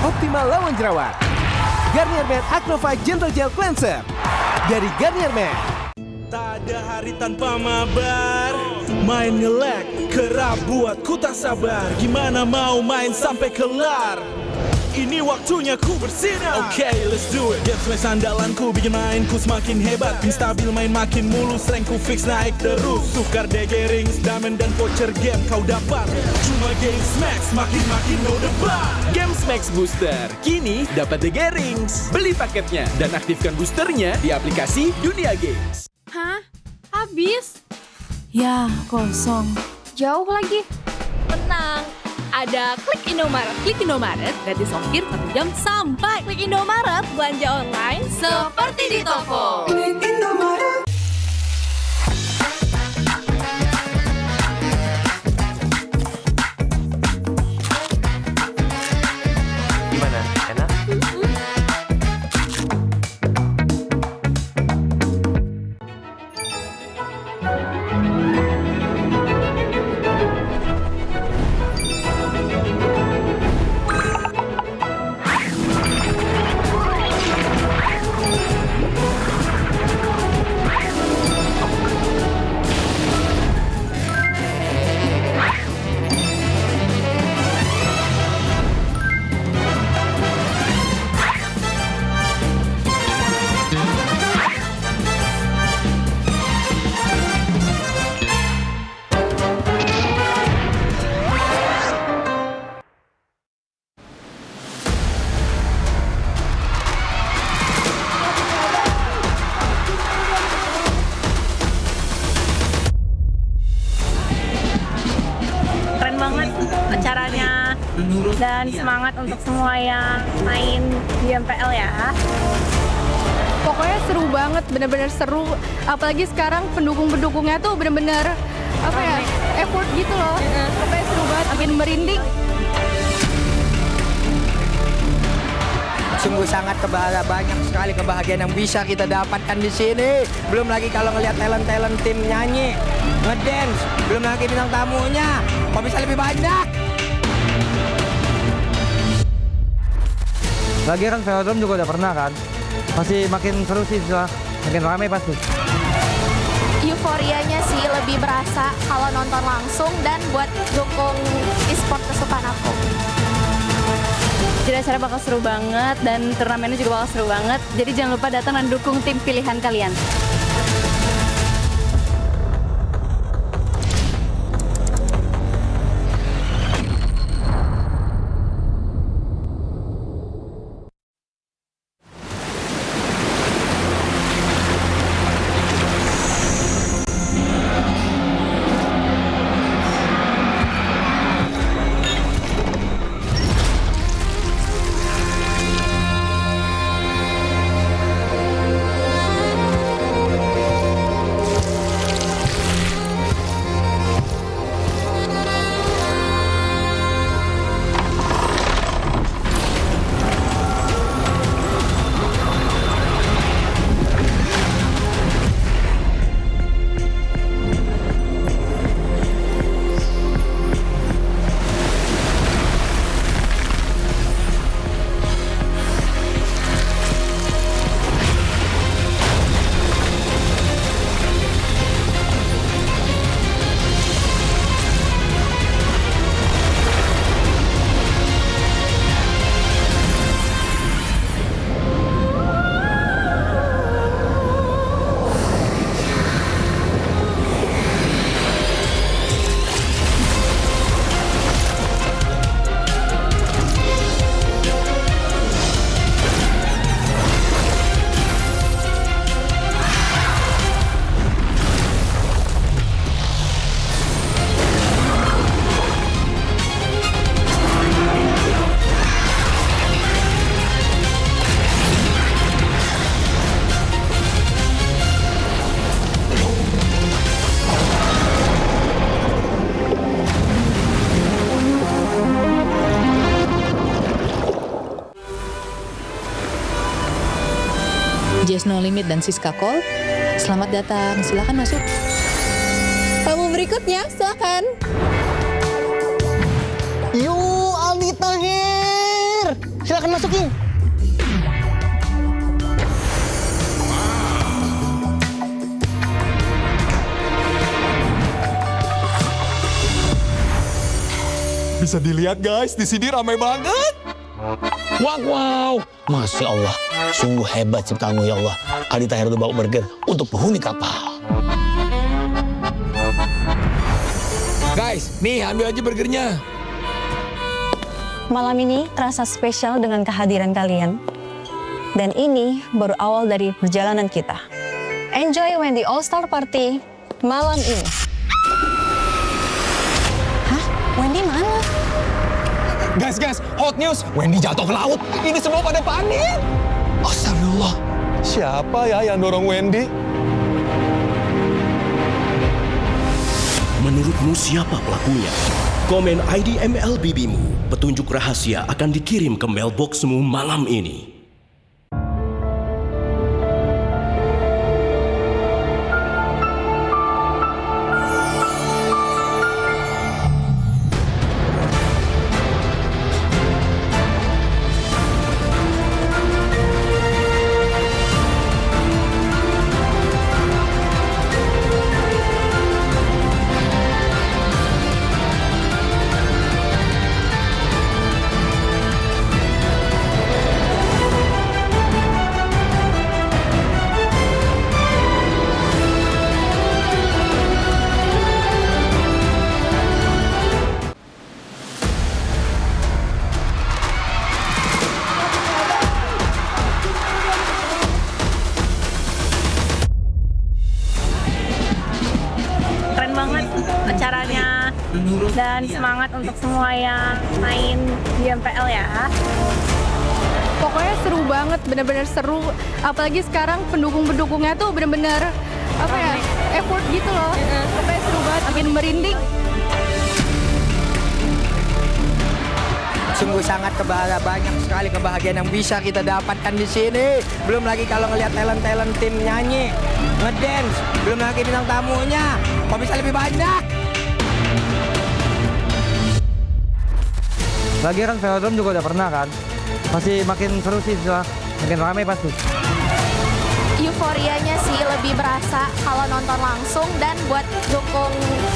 Optimal lawan jerawat. Garnier Men Acno Fight Gentle Gel Cleanser dari Garnier Men. Tak ada hari tanpa mabar. Main nge-lag, kerap buat ku tak sabar. Gimana mau main sampai kelar? Ini waktunya ku bersinar. Oke, let's do it. Games main sandalanku bikin mainku semakin hebat. Pin stabil main makin mulus, rankku fix naik terus. Tukar DG rings, diamond dan voucher game kau dapat. Cuma Games Max, makin no debat. Games Max Booster, kini dapat DG rings. Beli paketnya dan aktifkan boosternya di aplikasi Dunia Games. Hah? Habis? Ya, kosong. Jauh lagi. Tenang, ada Klik Indomaret. Klik Indomaret gratis ongkir 1 jam sampai. Klik Indomaret, belanja online seperti di toko. Klik Indomaret. Gimana? Enak? dan semangat untuk semua yang main di MPL ya. Pokoknya seru banget, bener-bener seru. Apalagi sekarang pendukung-pendukungnya tuh bener-bener effort gitu loh. Pokoknya seru banget, bikin merinding. Sungguh sangat banyak sekali kebahagiaan yang bisa kita dapatkan di sini. Belum lagi kalau ngelihat talent tim nyanyi, ngedance, belum lagi bintang tamunya. Kok bisa lebih banyak? Lagi kan velodrome juga udah pernah kan. Pasti makin seru sih setelah makin ramai pasti. Euforianya sih lebih berasa kalau nonton langsung dan buat dukung e-sport kesukaan aku. Jadi acara bakal seru banget dan turnamennya juga bakal seru banget. Jadi jangan lupa datang dan dukung tim pilihan kalian. Jazz No Limit dan Siska Call, selamat datang, silakan masuk. Tamu berikutnya, silakan. Yo, Aldi Tahir, silakan masukin. Bisa dilihat guys, di sini ramai banget. Wow, Masya Allah, sungguh hebat ciptamu ya Allah. Aldi Tahir udah bawa burger untuk penghuni kapal. Guys, nih ambil aja burgernya. Malam ini terasa spesial dengan kehadiran kalian. Dan ini baru awal dari perjalanan kita. Enjoy Wendy All Star Party malam ini. Hah? Wendy mana? Guys, hot news. Wendy jatuh ke laut. Ini semua pada panik. Astagfirullah. Siapa ya yang dorong Wendy? Menurutmu siapa pelakunya? Komen ID MLBB-mu. Petunjuk rahasia akan dikirim ke mailboxmu malam ini. Keren banget acaranya dan semangat untuk semua yang main di MPL ya. Pokoknya seru banget, bener-bener seru. Apalagi sekarang pendukung-pendukungnya tuh bener-bener effort gitu loh. Pokoknya seru banget, bikin merinding. Sungguh sangat banyak sekali kebahagiaan yang bisa kita dapatkan di sini. Belum lagi kalau ngelihat talent tim nyanyi, ngedance, belum lagi bintang tamunya. Kok bisa lebih banyak? Lagi kan velodrome juga udah pernah kan. Masih makin seru sih, makin ramai pasti. Euforianya sih lebih berasa kalau nonton langsung dan buat dukung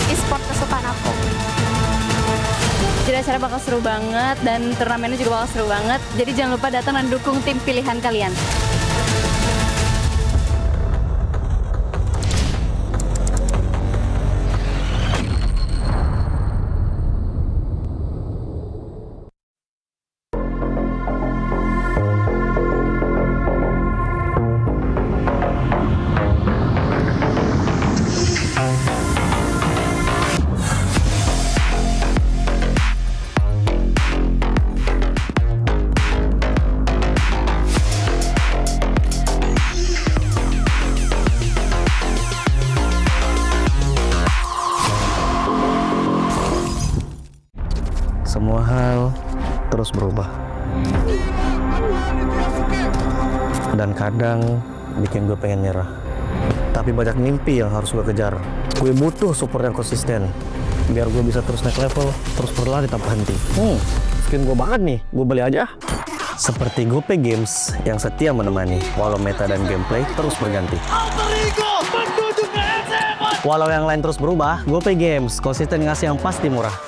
e-sport kesukaan aku. Jadi acara bakal seru banget dan turnamennya juga bakal seru banget. Jadi jangan lupa datang dan dukung tim pilihan kalian. Semua hal terus berubah. Dan kadang bikin gue pengen nyerah. Tapi banyak mimpi yang harus gue kejar. Gue butuh support yang konsisten. Biar gue bisa terus naik level, terus berlari tanpa henti. Skin gue banget nih, gue beli aja. Seperti GoPay Games yang setia menemani, walau meta dan gameplay terus berganti. Walau yang lain terus berubah, GoPay Games konsisten ngasih yang pasti murah.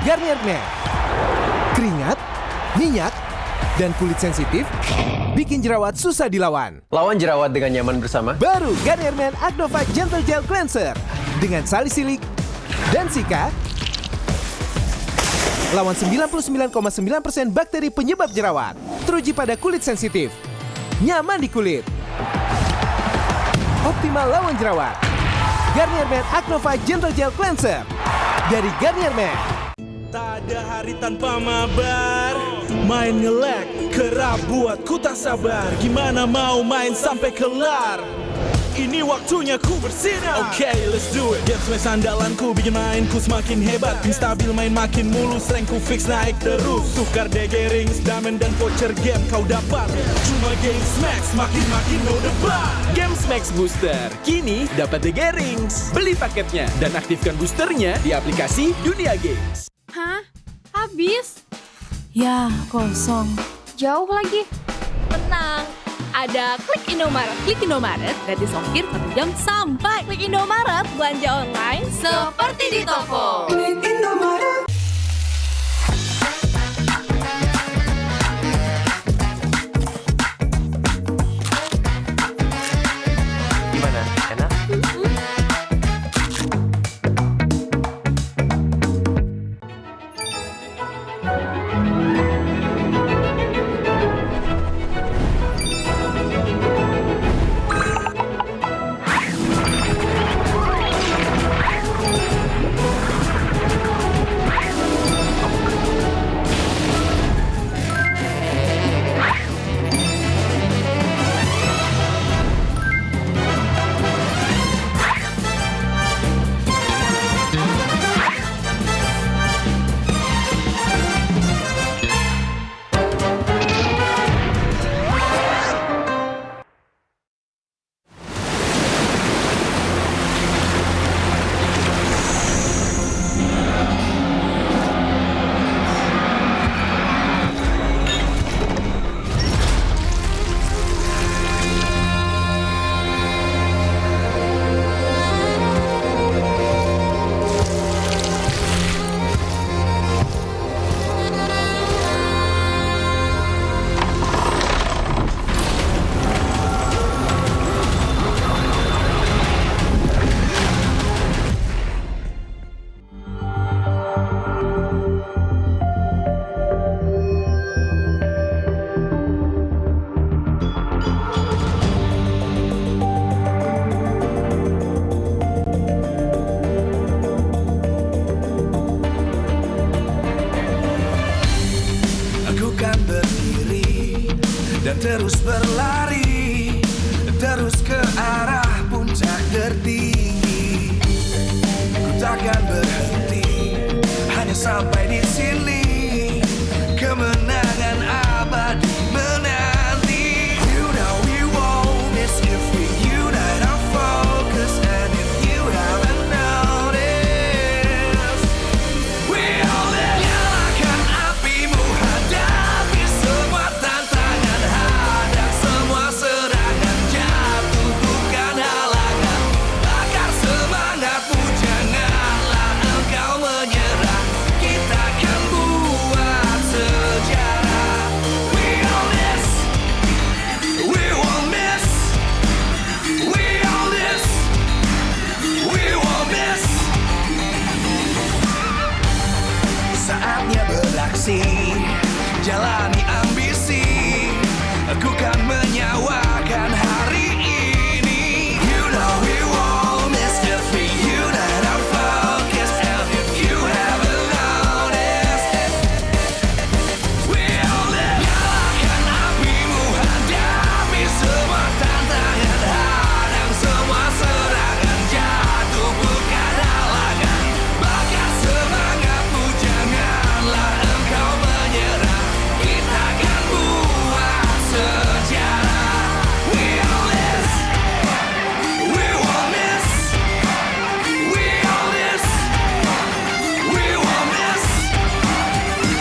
Garnier Men. Keringat, minyak, dan kulit sensitif bikin jerawat susah dilawan. Lawan jerawat dengan nyaman bersama. Baru Garnier Men Acno Fight Gentle Gel Cleanser dengan salisilik dan sika. Lawan 99,9% bakteri penyebab jerawat. Teruji pada kulit sensitif. Nyaman di kulit. Optimal lawan jerawat. Garnier Men Acno Fight Gentle Gel Cleanser dari Garnier Men. Tak ada hari tanpa mabar. Main nge-lag, kerap buat ku tak sabar. Gimana mau main sampai kelar? Ini waktunya ku bersinar. Okay, let's do it. Game smash andalanku bikin mainku semakin hebat. Tim stabil main makin mulus, rankku fix naik terus. Tukar DG rings, diamond dan voucher game kau dapat. Cuma Game Smash makin no debat. Game Max Booster, kini dapat DG Rings. Beli paketnya dan aktifkan boosternya di aplikasi Dunia Games. Hah? Habis? Ya, kosong. Jauh lagi. Tenang, ada Klik Indomaret. Klik Indomaret gratis ongkir 1 jam sampai. Klik Indomaret, belanja online seperti di toko. Klik Indomaret. Gimana? Enak? terus berlari, terus ke arah puncak tertinggi. Ku takkan berhenti, hanya sampai di sini. Kemenangan abadi menanti. You know we won't miss if we unite our focus. And if you haven't noticed, we all live. Nyalakan apimu, hadapi semua tantangan, hadang semua serangan, jatuh bukan halangan. Bakar semangatmu, janganlah engkau menyerah. Kita akan buat sejarah. We all this, we won't miss. We all this, we won't miss. Saatnya beraksi, jalani ambisi. Aku kan menyawakan hari ini. You know we won't miss if we unite our focus. And if you haven't noticed, we all live. Nyalakan apimu, hadapi semua tantangan, hadang semua serangan, jatuh bukan halangan. Bakar semangatmu, janganlah engkau menyerah. Kita akan buat sejarah. We all this, we won't miss. We all this, we won't miss.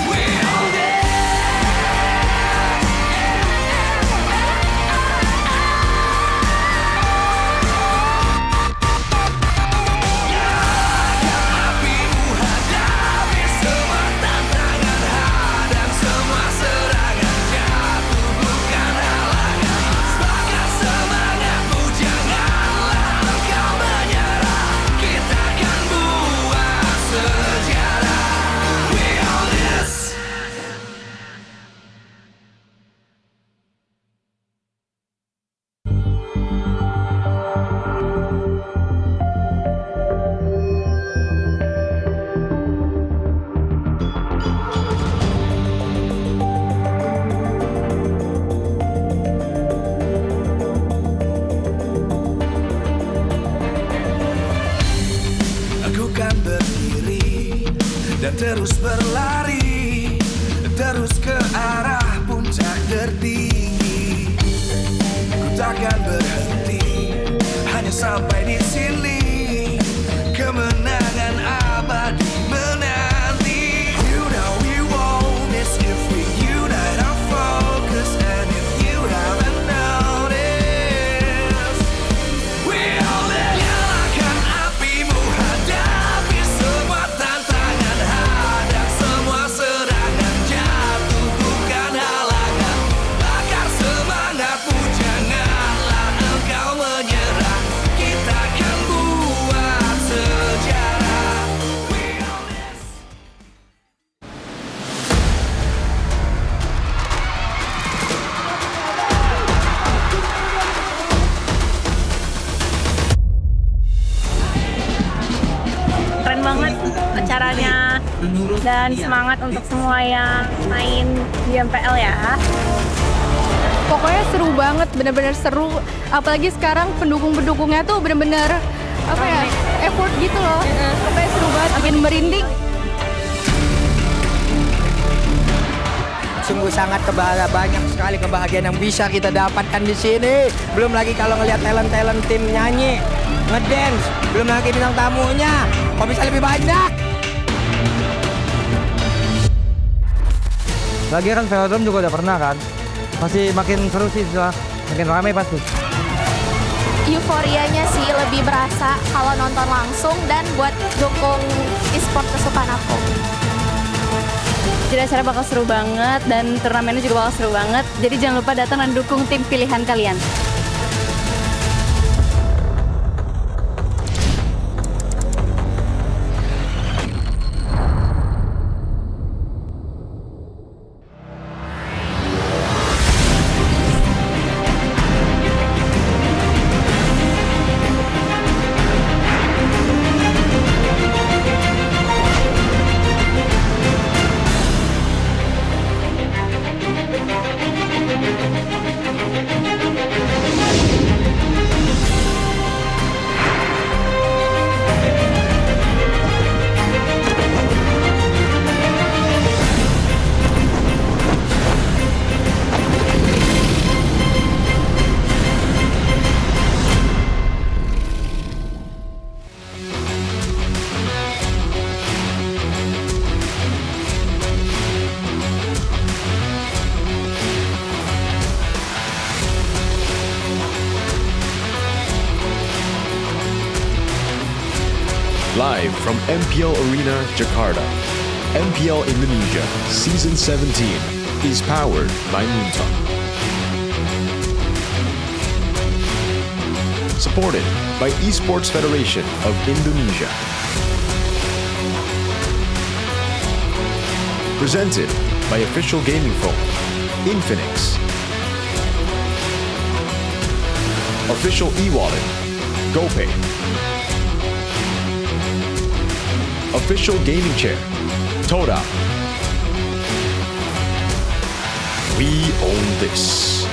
We all this. Apimu, hadapi semua tantangan, hadang semua serangan, jatuh bukan halangan. Bakar semangatmu, janganlah engkau menyerah. Kita akan buat sejarah. We all this. Aku kan berdiri dan terus berlari, terus ke arah puncak tertinggi. Ku takkan berhenti, hanya sampai di sini. Kemenangan abadi menanti. You know we won't miss if we unite our focus. And if you haven't noticed, we all live. Nyalakan apimu, hadapi semua tantangan, hadang semua serangan, jatuh bukan halangan. Bakar semangatmu, janganlah engkau menyerah. Kita akan buat sejarah. We all this. Keren banget acaranya dan semangat untuk semua yang main di MPL ya. Pokoknya seru banget, bener-bener seru. Apalagi sekarang pendukung-pendukungnya tuh bener-bener apa ya, effort gitu loh. Pokoknya seru banget, bikin merinding. Sungguh sangat banyak sekali kebahagiaan yang bisa kita dapatkan di sini. Belum lagi kalau ngelihat talent tim nyanyi, ngedance, belum lagi bintang tamunya. Kok bisa lebih banyak? Lagi kan velodrome juga udah pernah kan. Masih makin seru sih setelah makin ramai pasti. Euforianya sih lebih berasa kalau nonton langsung dan buat dukung e-sport kesukaan aku. Jadi acara bakal seru banget dan turnamennya juga bakal seru banget. Jadi jangan lupa datang dan dukung tim pilihan kalian. Live from MPL Arena, Jakarta. MPL Indonesia Season 17 is powered by Moontalk. Supported by Esports Federation of Indonesia. Presented by official gaming phone, Infinix. Official e-wallet, GoPay. Official gaming chair, Toda. We own this.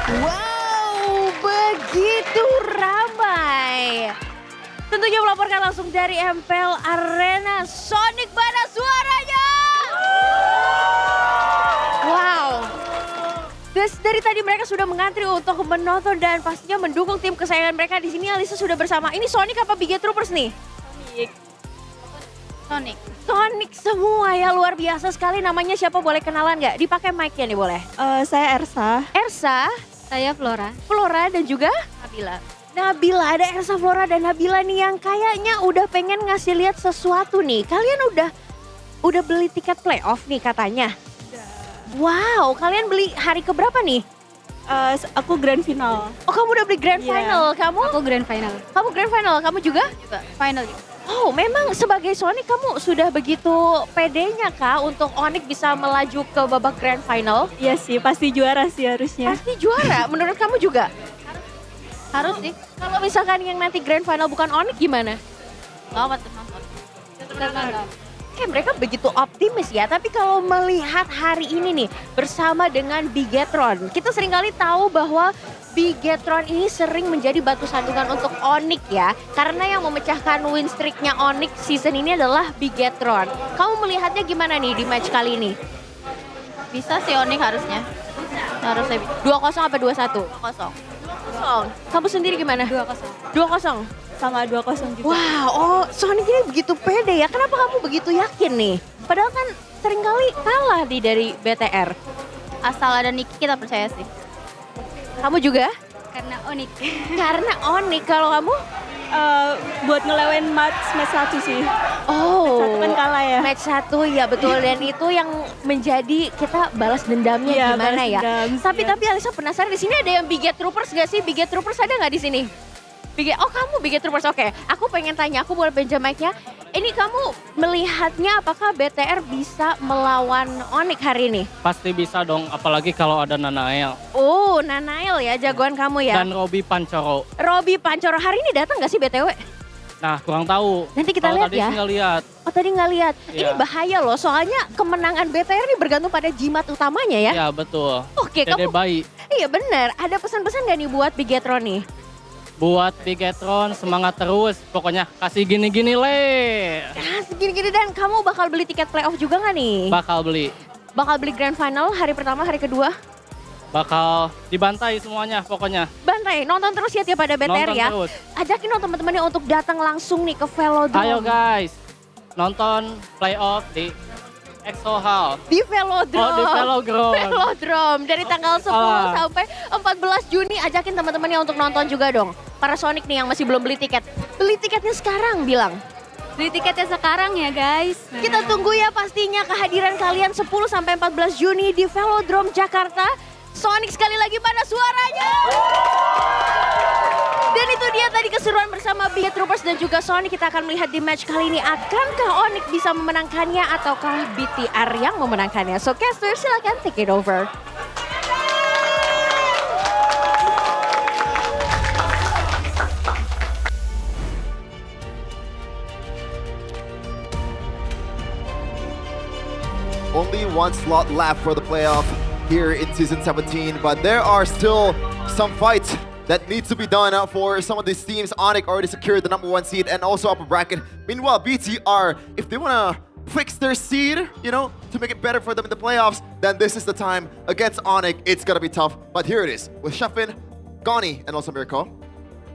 Wow, begitu ramai. Tentunya melaporkan langsung dari MPL Arena, Sonic mana suaranya? Wow. Guys, dari tadi mereka sudah mengantri untuk menonton dan pastinya mendukung tim kesayangan mereka. Di sini Alisa sudah bersama. Ini Sonic apa Big Troopers nih? Sonic semua ya, luar biasa sekali. Namanya siapa, boleh kenalan nggak? Dipakai mic-nya nih boleh. Saya Ersa. Ersa. Saya Flora. Flora dan juga Nabila. Nabila, ada Ersa, Flora dan Nabila nih yang kayaknya udah pengen ngasih lihat sesuatu nih. Kalian udah beli tiket playoff nih katanya. Wow, kalian beli hari keberapa nih? Aku grand final. Oh, kamu udah beli grand final. Kamu? Aku grand final. Kamu grand final, kamu juga? Juga final juga. Oh, memang sebagai Sonic kamu sudah begitu pedenya kah untuk Onyx bisa melaju ke babak grand final? Iya sih, pasti juara sih harusnya. Pasti juara, menurut kamu juga? Harus sih. Kalau misalkan yang nanti grand final bukan Onyx gimana? Lama tuh nonton. Mereka begitu optimis ya, tapi kalau melihat hari ini nih bersama dengan Bigetron, kita seringkali tahu bahwa Bigetron ini sering menjadi batu sandungan untuk Onyx ya, karena yang memecahkan win streak-nya Onyx season ini adalah Bigetron. Kamu melihatnya gimana nih di match kali ini? Bisa sih Onyx harusnya. Harusnya 2-0 apa 2-1? 2-0. 2-0. Kamu sendiri gimana? 2-0. 2-0. Sama 2-0 juga. Wow, Sonic ini begitu pede ya. Kenapa kamu begitu yakin nih? Padahal kan seringkali kalah nih dari BTR. Asal ada Niki kita percaya sih. Kamu juga? Karena Onyx. Karena Onyx. Kalau kamu? Buat ngelewain match 1 sih. Oh. Match 1 kan kalah ya. Match 1 ya betul. Dan itu yang menjadi kita balas dendamnya gimana ya. Tapi Alisa penasaran, di sini ada yang Biget Troopers gak sih? Biget Troopers ada gak di sini? Oh, kamu Biget Troopers, oke. Aku pengen tanya, aku boleh pinjam mic-nya. Ini kamu melihatnya apakah BTR bisa melawan Onyx hari ini? Pasti bisa dong, apalagi kalau ada Nanael. Oh, Nanael ya jagoan kamu ya? Dan Robby Pancoro. Robby Pancoro hari ini datang gak sih BTW? Nah, kurang tahu. Nanti kita lihat tadi ya. Tadi nggak lihat. Oh, tadi nggak lihat. Ini Iya. bahaya loh, soalnya kemenangan BTR ini bergantung pada jimat utamanya ya. Iya, betul. Oke, Dede kamu. bayi. Iya benar. Ada pesan-pesan gak nih buat Bigetron nih? Buat Bigetron semangat terus. Pokoknya kasih gini-gini le. Nah, segini-gini dan kamu bakal beli tiket playoff juga gak nih? Bakal beli. Bakal beli grand final hari pertama, hari kedua? Bakal dibantai semuanya pokoknya. Bantai, nonton terus ya tiap ada BTR Nonton ya. terus. Ajakin dong teman-temannya untuk datang langsung nih ke Velodrome. Ayo guys, nonton playoff di Exo Hall. Di Velodrome. Oh, di Velodrome. Velodrome. Dari tanggal 10 sampai 14 Juni ajakin teman-temannya untuk nonton juga dong. Para Sonic nih yang masih belum beli tiket. Beli tiketnya sekarang bilang. Beli tiketnya sekarang ya guys. Kita tunggu ya pastinya kehadiran kalian 10 sampai 14 Juni di Velodrome Jakarta. Sonic sekali lagi mana suaranya? Dan itu dia tadi keseruan bersama Biget Troopers dan juga Sonic. Kita akan melihat di match kali ini, akankah Onyx bisa memenangkannya ataukah BTR yang memenangkannya. So caster silakan take it over. Only one slot left for the playoff here in Season 17, but there are still some fights that needs to be done for some of these teams. Onyx already secured the #1 seed and also upper bracket. Meanwhile, BTR, if they want to fix their seed, you know, to make it better for them in the playoffs, then this is the time against Onyx. It's gonna be tough, but here it is with Shafin, Goni, and also Mirko.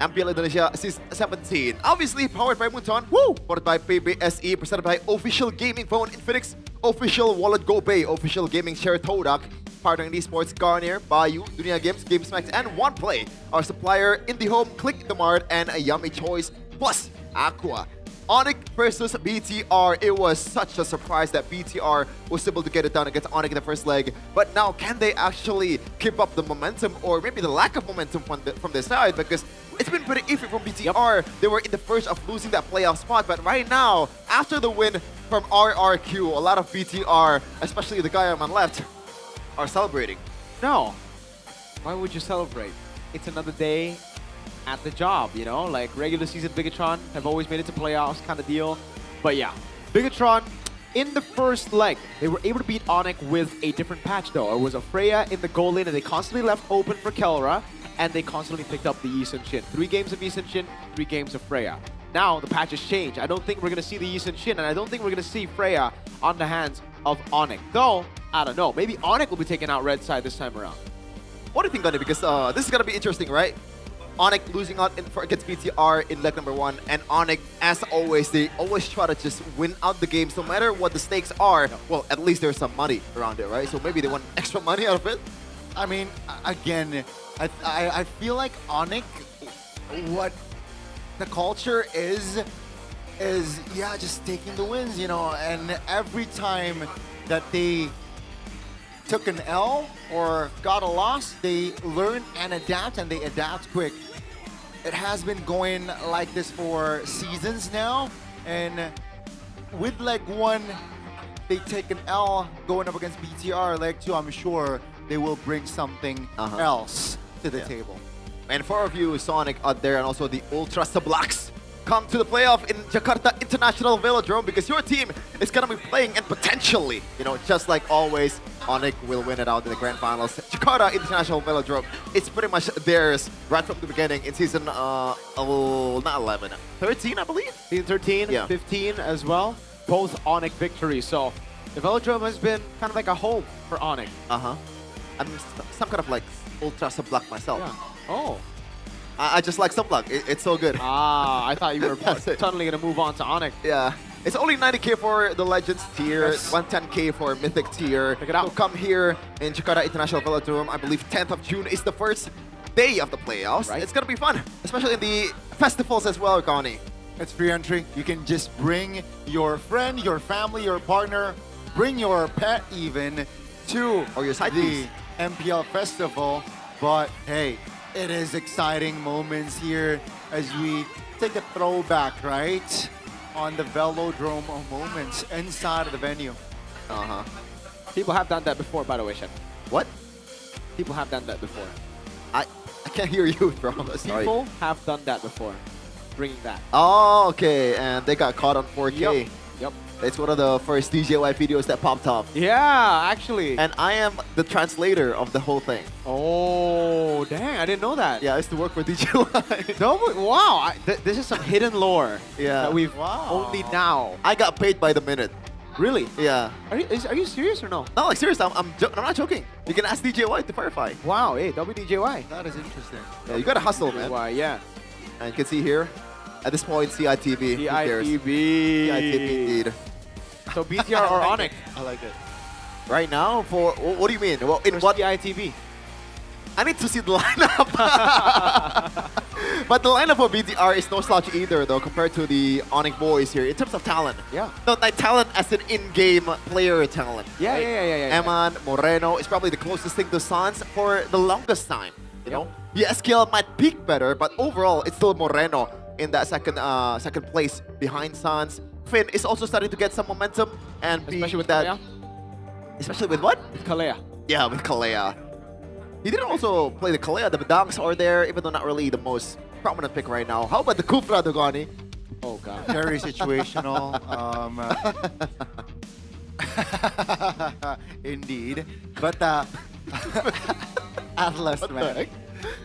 MPL Indonesia Season 17. Obviously powered by Munton, powered by PBSE, presented by Official Gaming Phone Infinix, Official Wallet GoPay, Official Gaming Share Todak, partnering esports Garnier, Bayou, Dunia Games, GameSmax, and OnePlay. Our supplier IndyHome, Click the Mart, and a Yummy Choice, plus Aqua. Onyx versus BTR. It was such a surprise that BTR was able to get it done against Onyx in the first leg. But now, can they actually keep up the momentum, or maybe the lack of momentum from their side? Because it's been pretty iffy from BTR. They were in the verge of losing that playoff spot. But right now, after the win from RRQ, a lot of BTR, especially the guy on my left, are celebrating. No. Why would you celebrate? It's another day at the job, you know? Like, regular season Bigatron have always made it to playoffs kind of deal. But yeah, Bigatron, in the first leg, they were able to beat Onyx with a different patch though. It was a Freya in the goal lane, and they constantly left open for Kelra, and they constantly picked up the Yi Sun-shin. 3 games of Yi Sun-shin, 3 games of Freya. Now, the patch has changed. I don't think we're going to see the Yi Sun-shin, and I don't think we're going to see Freya on the hands of Onyx. Though, I don't know. Maybe Onyx will be taking out red side this time around. What do you think, Gunny? Because this is going to be interesting, right? Onyx losing out against BTR in leg number 1, and Onyx, as always, they always try to just win out the games no matter what the stakes are. Well, at least there's some money around it, right? So maybe they want extra money out of it. I mean, again, I feel like Onyx, what the culture is yeah, just taking the wins, you know, and every time that they took an L or got a loss, they learn and adapt, and they adapt quick. It has been going like this for seasons now, and with leg 1, they take an L going up against BTR. Leg 2, I'm sure they will bring something else to the table. And for our view, Sonic out there and also the Ultra Sublux come to the playoff in Jakarta International Velodrome, because your team is going to be playing, and potentially, you know, just like always, Onyx will win it out in the grand finals. Jakarta International Velodrome, it's pretty much theirs right from the beginning in season, not 11, 13, I believe? Season 13, yeah. 15 as well, both Onyx victories. So the Velodrome has been kind of like a home for Onyx. I'm some kind of like Ultra Sublux myself. Yeah. Oh. I just like Sublux. It's so good. Ah, I thought you were suddenly going to move on to Onyx. Yeah. It's only 90k for the Legends tier, 110k for Mythic tier. Check it out. So come here in Jakarta International Velodrome. I believe 10th of June is the first day of the playoffs. Right. It's going to be fun, especially in the festivals as well, Connie. It's free entry. You can just bring your friend, your family, your partner, bring your pet even to or your side the piece. MPL festival. But hey, it is exciting moments here as we take a throwback, right? On the Velodrome moments inside of the venue. People have done that before, by the way, Chef. What? People have done that before. I can't hear you, bro. Sorry. People have done that before. Bringing that. Oh, okay. And they got caught on 4K. Yep. It's one of the first DJY videos that popped up. Yeah, actually. And I am the translator of the whole thing. Oh, dang. I didn't know that. Yeah, I used to work for DJY. No, wow. This is some hidden lore that we've only now. I got paid by the minute. Really? Yeah. Are you serious or no? No, like serious. I'm not joking. You can ask DJY to verify. Wow, hey, WDJY. That is interesting. Yeah, you gotta hustle, man. Why, yeah. And you can see here, at this point, CITV. Who cares? CITV. CITV indeed. So BTR or Onyx? I like it. Right now, for what do you mean? Well, in what CITV? I need to see the lineup. But the lineup for BTR is no slouch either, though, compared to the Onyx boys here in terms of talent. Yeah. No, like talent as an in-game player talent. Yeah, right? yeah. Eman, Moreno is probably the closest thing to Sans for the longest time. You know, SQL might peak better, but overall, it's still Moreno in that second place behind Sans. Finn is also starting to get some momentum, and especially with that. Kalea. Especially with what? With Kalea. Yeah, with Kalea. He didn't also play the Kalea. The Badangs are there, even though not really the most prominent pick right now. How about the Kufra, Dogani? Oh, God. Very situational. Indeed. But Atlas, man.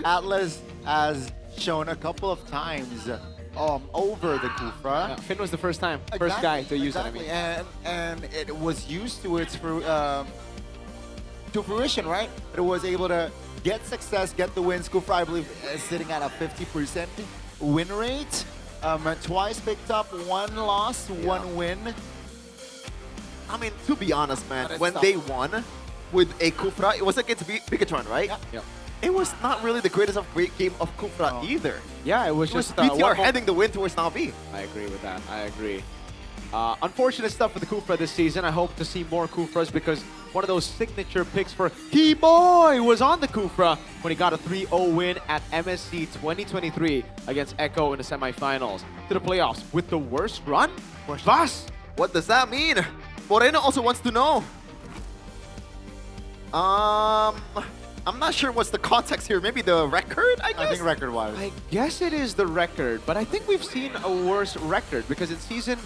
Atlas has shown a couple of times over the Kufra. Yeah, Finn was the first guy to use it. I mean, and it was used to its to fruition, right? It was able to get success, get the wins. Kufra, I believe, is sitting at a 50% win rate. Twice picked up, 1 loss, 1 win. I mean, to be honest, man, But it's when tough. they won with a Kufra, it was against Bigatron, right? Yeah. It was not really the greatest of great game of Kufra either. yeah, it was It was just BTR heading the win towards Navi. I agree with that. I agree. Unfortunate stuff for the Kufra this season. I hope to see more Kufras because one of those signature picks for T-Boy was on the Kufra when he got a 3-0 win at MSC 2023 against Echo in the semifinals. To the playoffs with the worst run? Vas! What does that mean? Moreno also wants to know. I'm not sure what's the context here. Maybe the record, I guess? I think record-wise. I guess it is the record, but I think we've seen a worse record because in season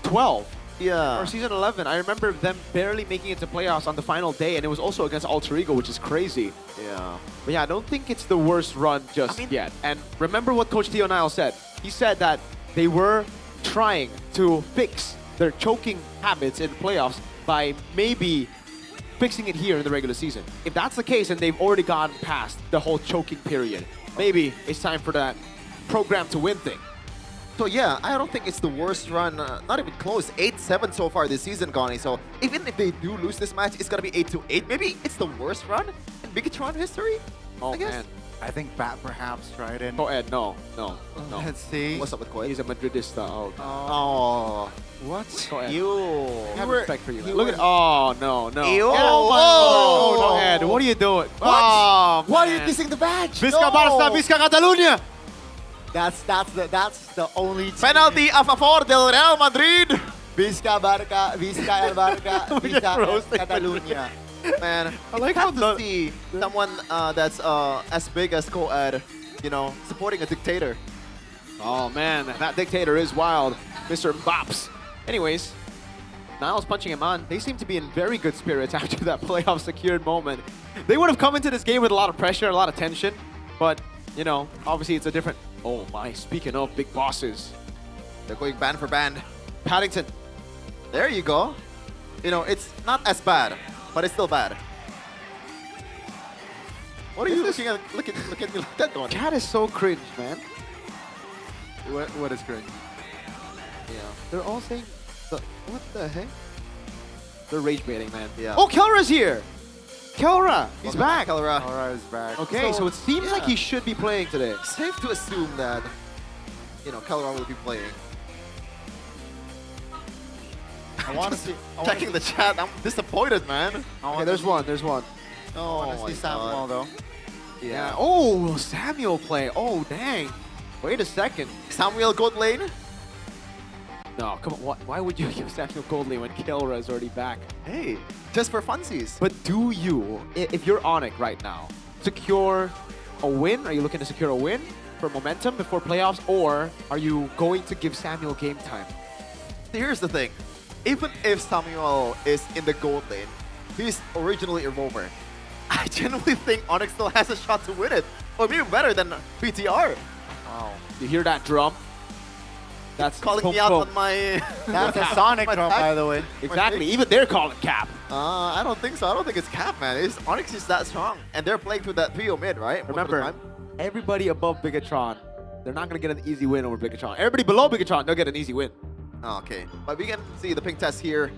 12 or season 11, I remember them barely making it to playoffs on the final day, and it was also against Alter Ego, which is crazy. Yeah. But yeah, I don't think it's the worst run just yet. And remember what Coach Theo Nile said. He said that they were trying to fix their choking habits in playoffs by maybe fixing it here in the regular season. If that's the case, and they've already gotten past the whole choking period, maybe it's time for that program to win thing. So yeah, I don't think it's the worst run, not even close. 8-7 so far this season, Gani. So even if they do lose this match, it's gonna be 8-8. Maybe it's the worst run in Bigatron history, I guess. Man. I think Bat perhaps, right? And Ed, no. Let's see. What's up with Koed? He's a Madridista. Oh, Oh. What? Ed. You. I have were- respect for you. you Man. Look were- at. Oh no. Ew. Oh, no, Ed. What are you doing? What? Oh, Why are you man. kissing the badge? Visca No! Barça, Visca Catalunya. That's the only team. Penalty a favor del Real Madrid. Visca Barca, Visca El Barca, Visca roasted. Catalunya. Man, I like I how have to see someone that's as big as Koed, you know, supporting a dictator. Oh man, that dictator is wild, Mr. Bops. Anyways, Niles punching him on. They seem to be in very good spirits after that playoff secured moment. They would have come into this game with a lot of pressure, a lot of tension, but you know, obviously it's a different. Oh my! Speaking of big bosses, They're going band for band. Paddington. There you go. You know, it's not as bad, but it's still bad. What are you looking at? Look at me like that one. Cat is so cringe, man. What is cringe? Yeah, they're all saying, what the heck? They're rage baiting, man. Yeah. Oh, Kelra's here. Kelra, he's back. Kelra. Aura is back. Okay, so it seems like he should be playing today. Safe to assume that, you know, Kelra will be playing. I want to see. Checking the chat, I'm disappointed, man. Okay, there's one. Oh, I want to see Samuel though. Yeah. Oh, will Samuel play? Oh, dang. Wait a second. Samuel Gold Lane. No, come on. Why would you give Samuel Goldley when Kelra is already back? Hey, just for funsies. But do you, if you're Onic right now, secure a win? Are you looking to secure a win for momentum before playoffs? Or are you going to give Samuel game time? Here's the thing. Even if Samuel is in the gold lane, he's originally a roamer. I genuinely think Onyx still has a shot to win it. Or maybe better than BTR. Wow. You hear that drum? That's Calling me out on my... That's a Sonic drum, by the way. Exactly. Even they're calling cap. I don't think so. I don't think it's cap, man. Onyx is that strong. And they're playing through that trio mid, right? Remember, everybody above Bigatron, they're not going to get an easy win over Bigatron. Everybody below Bigatron, they'll get an easy win. Okay. But we can see the pink test here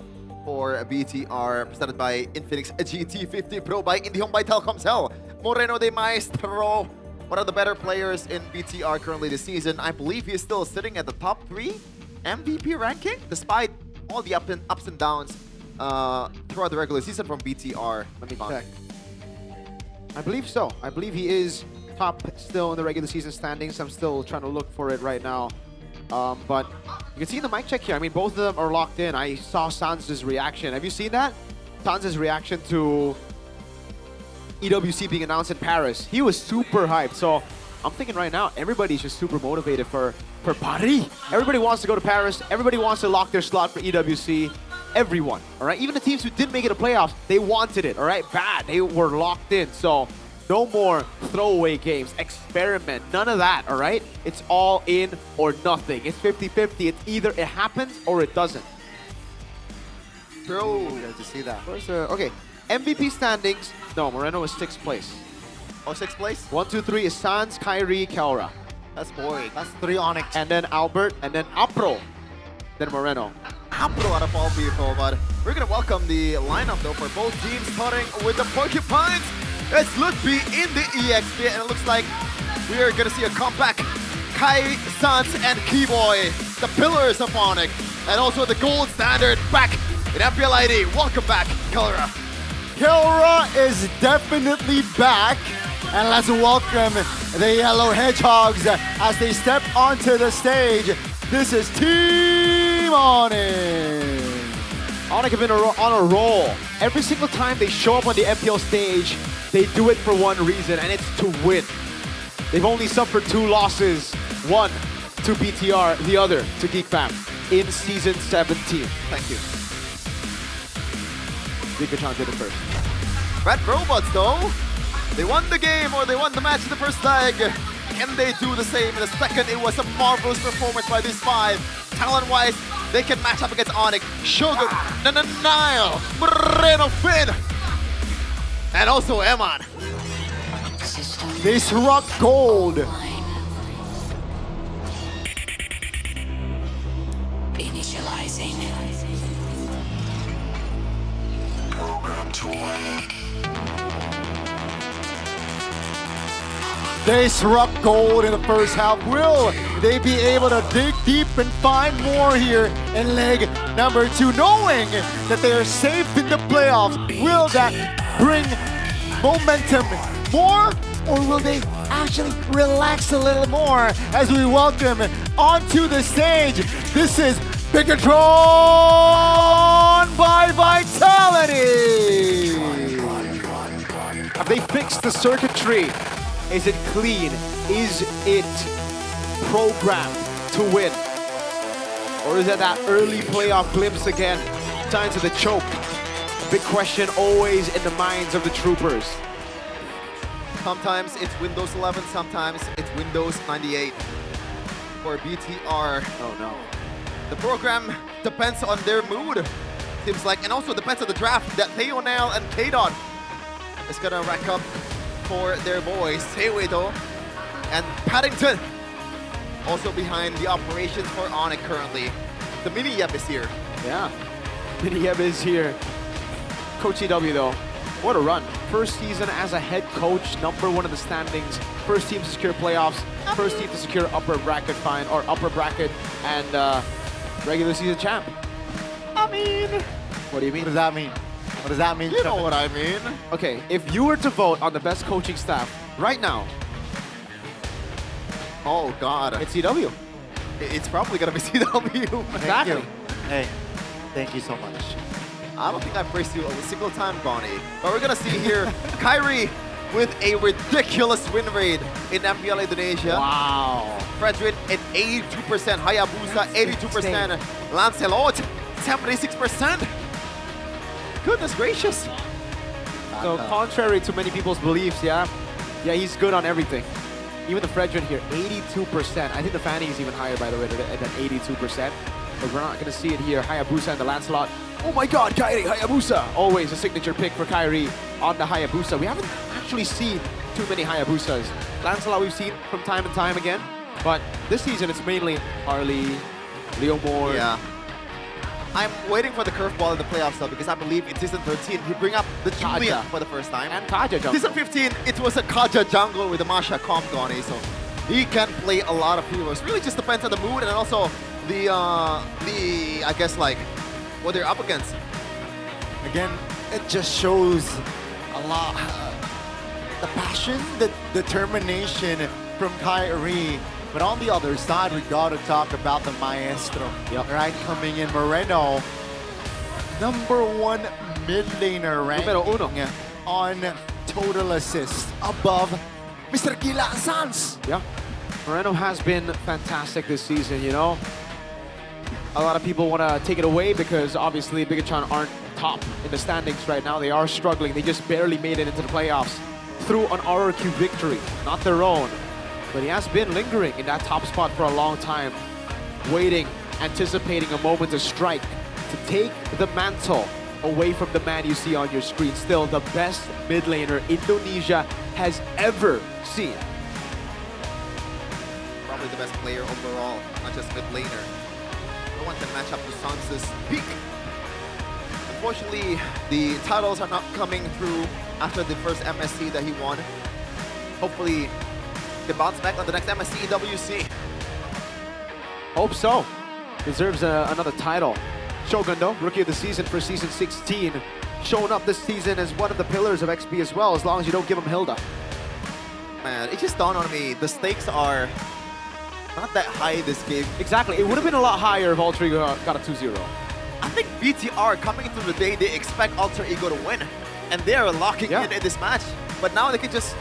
for BTR, presented by Infinix GT50 Pro by IndyHome by Telkomsel. Moreno de Maestro, one of the better players in BTR currently this season. I believe he's still sitting at the top 3 MVP ranking, despite all the ups and downs throughout the regular season from BTR. Let me check. I believe so. I believe he is top still in the regular season standings. I'm still trying to look for it right now. But you can see in the mic check here, I mean, both of them are locked in. I saw Sanz's reaction. Have you seen that? Sanz's reaction to EWC being announced in Paris. He was super hyped. So I'm thinking right now, everybody's just super motivated for Paris. Everybody wants to go to Paris. Everybody wants to lock their slot for EWC. Everyone, all right? Even the teams who didn't make it to playoffs, they wanted it, all right? Bad. They were locked in. So No more throwaway games, experiment, none of that, all right? It's all in or nothing. It's 50-50. It's either it happens or it doesn't. Bro, good to see that. Okay, MVP standings. No, Moreno is 6th place. Oh, 6th place? 1, 2, 3 is Sans, Kyrie, Kelra. That's boy. That's 3 Onyx. And then Albert, and then Apro. Then Moreno. Apro out of all people, but we're gonna welcome the lineup though for both teams, starting with the Porcupines. It's Lutfi in the EXP, and it looks like we are gonna see a comeback. Kai, Sans, and Keyboy, the pillars of Onyx, and also the gold standard back in MPL ID. Welcome back, Kelra. Kelra is definitely back. And let's welcome the Yellow Hedgehogs as they step onto the stage. This is Team Onyx. Onyx have been on a roll. Every single time they show up on the MPL stage, they do it for one reason, and it's to win. They've only suffered 2 losses. One to BTR, the other to GeekFam in Season 17. Thank you. Vikachan did it first. Red Robots though, they won the game, or they won the match in the first leg. Can they do the same in the second? It was a marvelous performance by these 5. Talent-wise, they can match up against Onyx, Sugar, Nile, Moreno, Finn, and also Eman. They struck gold. Initializing. Program to win. They struck gold in the first half. Will they be able to dig deep and find more here in leg number 2, knowing that they are safe in the playoffs? Will that bring momentum more, or will they actually relax a little more as we welcome onto the stage? This is Bigatron by Vitality. Have they fixed the circuitry? Is it clean? Is it programmed to win? Or is it that early playoff glimpse again? Signs of the choke. A big question always in the minds of the troopers. Sometimes it's Windows 11, sometimes it's Windows 98 for BTR. Oh no. The program depends on their mood, seems like, and also depends on the draft that Theonel and K-Dot is gonna rack up for their boys, Seiwedo and Paddington. Also behind the operations for Onyx currently. The Mini Yep is here. Yeah, Mini Yep is here. Coach EW though, what a run. First season as a head coach, #1 in the standings. First team to secure playoffs. First team to secure upper bracket upper bracket and regular season champ. I mean, what do you mean? What does that mean? What does that mean? You know what I mean. Okay, if you were to vote on the best coaching staff right now, oh God, it's CW. It's probably gonna be CW. Exactly. Hey, thank you so much. I don't think I've praised you a single time, Bonnie. But we're gonna see here Kyrie with a ridiculous win rate in MPL Indonesia. Wow. Fredrin at 82%, Hayabusa 82%, Lancelot 76%. Goodness gracious. So contrary to many people's beliefs, yeah, he's good on everything. Even the Fredrin here, 82%. I think the Fanny is even higher, by the way, at 82%. But we're not going to see it here. Hayabusa and the Lancelot. Oh my God, Kyrie, Hayabusa. Always a signature pick for Kyrie on the Hayabusa. We haven't actually seen too many Hayabusas. Lancelot we've seen from time and time again. But this season it's mainly Harley, Leo Moore. Yeah. I'm waiting for the curveball in the playoffs though, because I believe in season 13 he bring up the Julian for the first time. And Kaja jungle. Season 15 it was a Kaja jungle with the Masha comp Goni, so he can play a lot of heroes. Really just depends on the mood and also the I guess like what they're up against. Again, it just shows a lot the passion, the determination from Kyrie. But on the other side, we got to talk about the maestro, right? Coming in, Moreno, #1 mid laner ranking on total assists, above Mr. Gila Sans. Yeah, Moreno has been fantastic this season, you know. A lot of people want to take it away because obviously Bigatron aren't top in the standings right now. They are struggling. They just barely made it into the playoffs. through an RRQ victory, not their own. But he has been lingering in that top spot for a long time, waiting, anticipating a moment to strike, to take the mantle away from the man you see on your screen. Still the best mid laner Indonesia has ever seen. Probably the best player overall, not just mid laner. No one can match up to Sans' peak. Unfortunately, the titles are not coming through after the first MSC that he won. Hopefully, he can bounce back on the next MSC WC. Hope so. Deserves another title. Shogun though, Rookie of the Season for Season 16. Showing up this season as one of the pillars of XP as well, as long as you don't give him Hilda. Man, it just dawned on me, the stakes are not that high this game. Exactly, it would have been a lot higher if Alter Ego got a 2-0. I think BTR coming into the day, they expect Alter Ego to win. And they are locking in this match. But now they can just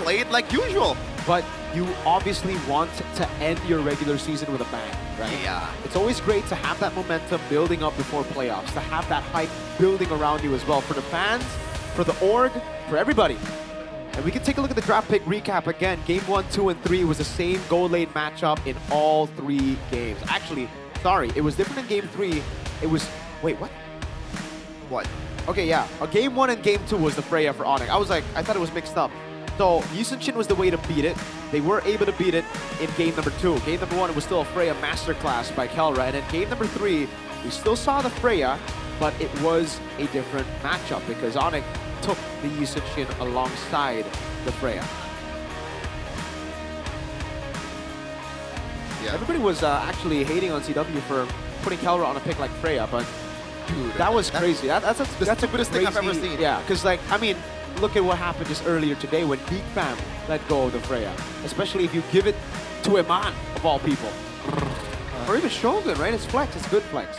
play it like usual. But you obviously want to end your regular season with a bang, right? Yeah. It's always great to have that momentum building up before playoffs, to have that hype building around you as well, for the fans, for the org, for everybody. And we can take a look at the draft pick recap again. Game 1, 2, and 3 was the same goal lane matchup in all 3 games. Actually, sorry, it was different in Game 3. It was, wait, what? What? Okay, yeah. Game 1 and Game 2 was the Freya for Onyx. I thought it was mixed up. So, Yusun-Shin was the way to beat it. They were able to beat it in Game number 2. Game number 1, it was still a Freya masterclass by Kelra. And in Game number 3, we still saw the Freya, but it was a different matchup because Onyx took the Yusun-Shin alongside the Freya. Yeah. Everybody was actually hating on CW for putting Kelra on a pick like Freya, but dude, that was crazy. That's the greatest thing I've ever seen. Yeah, because like, I mean, look at what happened just earlier today when Geek Fam let go of the Freya. Especially if you give it to Iman, of all people. Or even Shogun, right? It's flex, it's good flex.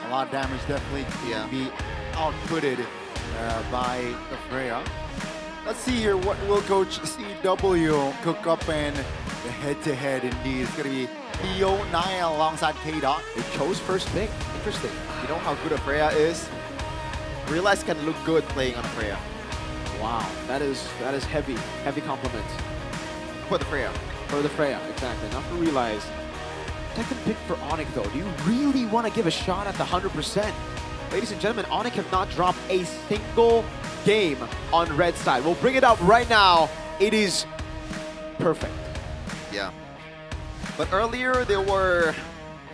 A lot of damage definitely can be outputted by the Freya. Let's see here, what will Coach CW cook up in the head-to-head indeed? It's going to be Theo, Naya alongside K-Dot. They chose first pick. Interesting. You know how good a Freya is? Realize can look good playing on a Freya. Wow, that is heavy compliments. For the Freya. For the Freya, exactly. Not for Realize. Second pick for Onyx though. Do you really want to give a shot at the 100%? Ladies and gentlemen, Onyx have not dropped a single game on red side. We'll bring it up right now. It is perfect. Yeah. But earlier there were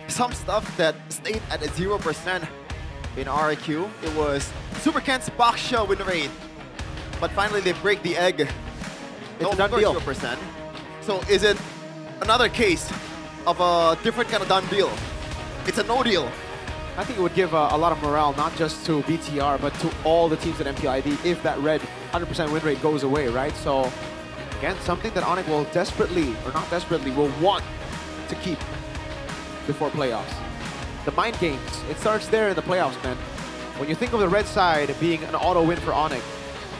some stuff that stayed at a 0% in RRQ. It was Super Kent's Baksha win rate. But finally they break the egg. It's a done deal. 0%. So is it another case of a different kind of done deal? It's a no deal. I think it would give a lot of morale, not just to BTR, but to all the teams at MPL ID if that red 100% win rate goes away, right? So, again, something that Onyx will desperately, or not desperately, will want to keep before playoffs. The mind games, it starts there in the playoffs, man. When you think of the red side being an auto win for Onyx,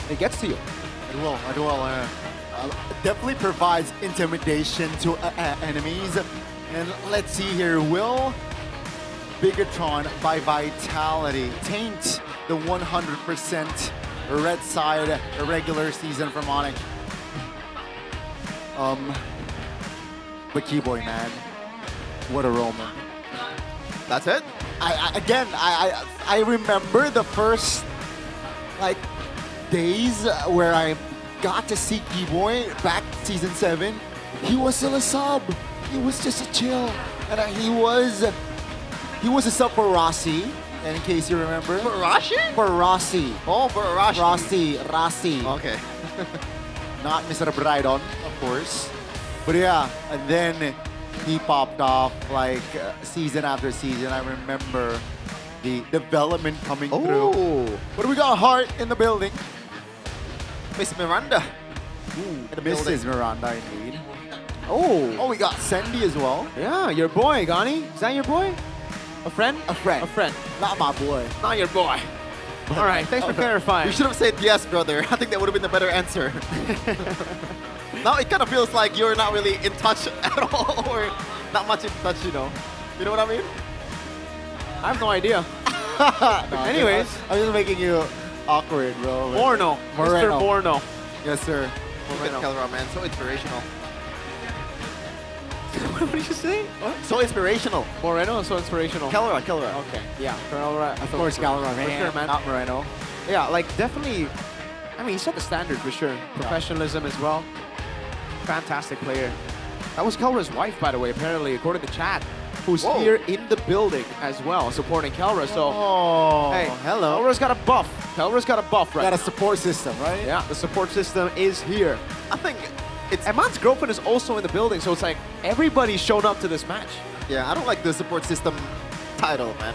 it gets to you. It will. Definitely provides intimidation to enemies. And let's see here, will Bigatron by Vitality taint the 100% red side regular season from Onyx? But Keyboy, man, what a Roman. That's it? I remember the first like days where I got to see Keyboy back season 7. He was still a sub. He was just a chill, and he was a sub for Rossi. In case you remember. For Rashi? For Rossi. Oh, for Rashi. Rossi. Okay. Not Mr. Brydon, of course. But yeah, and then he popped off like season after season. I remember the development coming through. But we got Heart in the building. Miss Miranda. Mrs. Miranda, indeed. Oh, we got Sandy as well. Yeah, your boy, Gani. Is that your boy? A friend? A friend. A friend. Not my boy. Not your boy. All right, thanks for clarifying. You should have said yes, brother. I think that would have been the better answer. Now it kind of feels like you're not really in touch at all, or not much in touch, you know. You know what I mean? I have no idea. Anyways, I'm just making you awkward, bro. Borno. Mr. Borno. Yes, sir. Look at Moreno. Kelra, man. So inspirational. What did you say? What? So inspirational. Moreno is so inspirational. Kelra. Okay, yeah. Kelra. Of course, Kelra, For man. sure, man. Not Moreno. Yeah, like definitely. I mean, he set the standard for sure. Professionalism as well. Fantastic player. That was Kelra's wife, by the way, apparently, according to chat, who's Whoa. here in the building as well, supporting Kelra. So, Oh, hey, hello. Kelra's got a buff. Kelra's got a buff, right? Got a support system, right? Yeah, the support system is here. I think it's... Eman's girlfriend is also in the building, so it's like everybody's shown up to this match. Yeah, I don't like the support system title, man.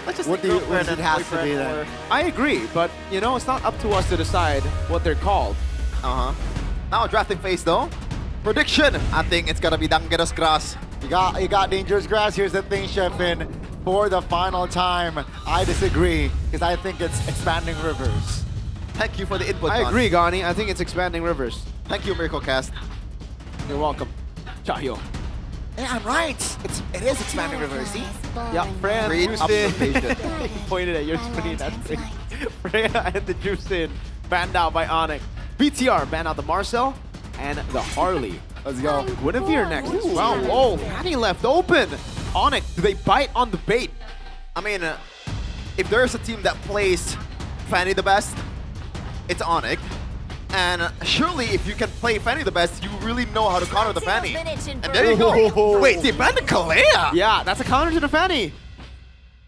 Let's just What say do you- girlfriend what does it and have to be boyfriend then? or- I agree, but you know, it's not up to us to decide what they're called. Uh-huh. Now drafting phase though. Prediction. I think it's gonna be Dangerous Grass. You got Dangerous Grass. Here's the thing, Sheffin. For the final time, I disagree because I think it's Expanding Rivers. Thank you for the input. I Don. agree, Gani. I think it's Expanding Rivers. Thank you, Miracle Cast. You're welcome. Chayo. Hey, I'm right. It is Expanding Rivers. See? Yeah, Freya and Great Justin. observation. He pointed at your screen. That's great. Freya and the Justin banned out by Onyx. BTR banned out the Marcel and the Harley. Let's go. Guinevere next as well. Whoa, Fanny left open. Onyx, do they bite on the bait? I mean, if there's a team that plays Fanny the best, it's Onyx. And surely if you can play Fanny the best, you really know how to counter the Fanny. And there you go. Wait, they banned the Kalea? Yeah, that's a counter to the Fanny.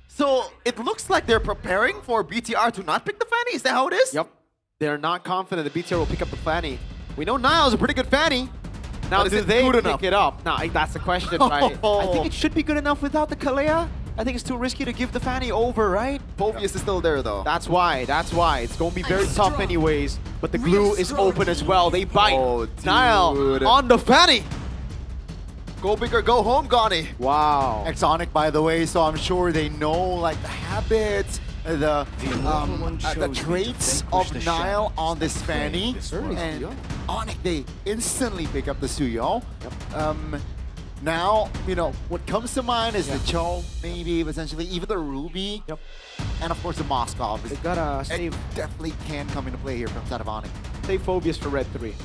So it looks like they're preparing for BTR to not pick the Fanny. Is that how it is? Yep. They're not confident that BTR will pick up the Fanny. We know Niall's a pretty good Fanny. Now, But is do it they good pick enough? it up? No, that's the question, right? I think it should be good enough without the Kalea. I think it's too risky to give the Fanny over, right? Phobius is still there though. That's why. It's going to be very tough anyways. But the glue is open as well. They bite. Oh, dude. Niall on the Fanny. Go big or go home, Gani. Wow. Exonic, by the way, so I'm sure they know like the habits, the traits of Nile on this Fanny. And Onyx, they instantly pick up the Suyo. Now, you know, what comes to mind is the Cho, maybe, potentially, even the Ruby. Yep. And of course the Moskov. They gotta save, It definitely can come into play here from side of Onyx. save Phobius for Red 3.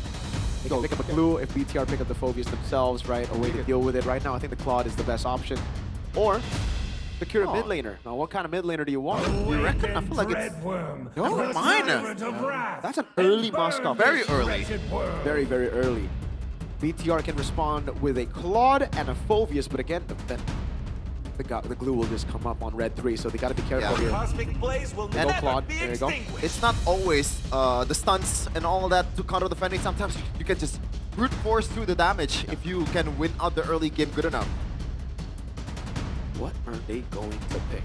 They can pick up a glue if BTR pick up the Phobius themselves, right? A way to deal with it. Right now, I think the Claude is the best option. Or secure a mid laner. Now, what kind of mid laner do you want? You reckon? I feel like it's... No, mine. That's an early Moskov. Very early. Very, very early. BTR can respond with a Claude and a Phobius, but again, then the glue will just come up on Red 3, so they gotta be careful here. Cosmic Blaze will Go, never Claude. be There you go. extinguished. It's not always the stunts and all that to counter the Fanny. Sometimes you can just brute force through the damage if you can win out the early game good enough. What are they going to pick?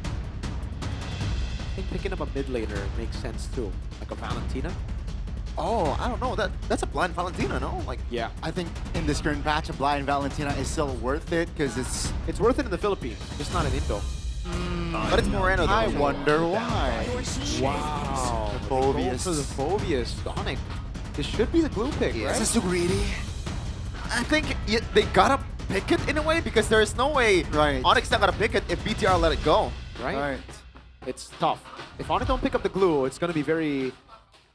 I think picking up a mid laner makes sense too, like a Valentina. Oh, I don't know. That's a blind Valentina, no? Like, Yeah, I think in this current patch, a Blind Valentina is still worth it because it's worth it in the Philippines, just not in Indo. but it's Moreno though. I wonder why. Wow, Phobius. for the Phobius, Sonic. This should be the glue pick, Yeah. right? This is too greedy. I think they gotta pick it in a way because there's no way Right. Onyx not gonna pick it if BTR let it go. Right? It's tough. If Onyx don't pick up the glue, it's gonna be very,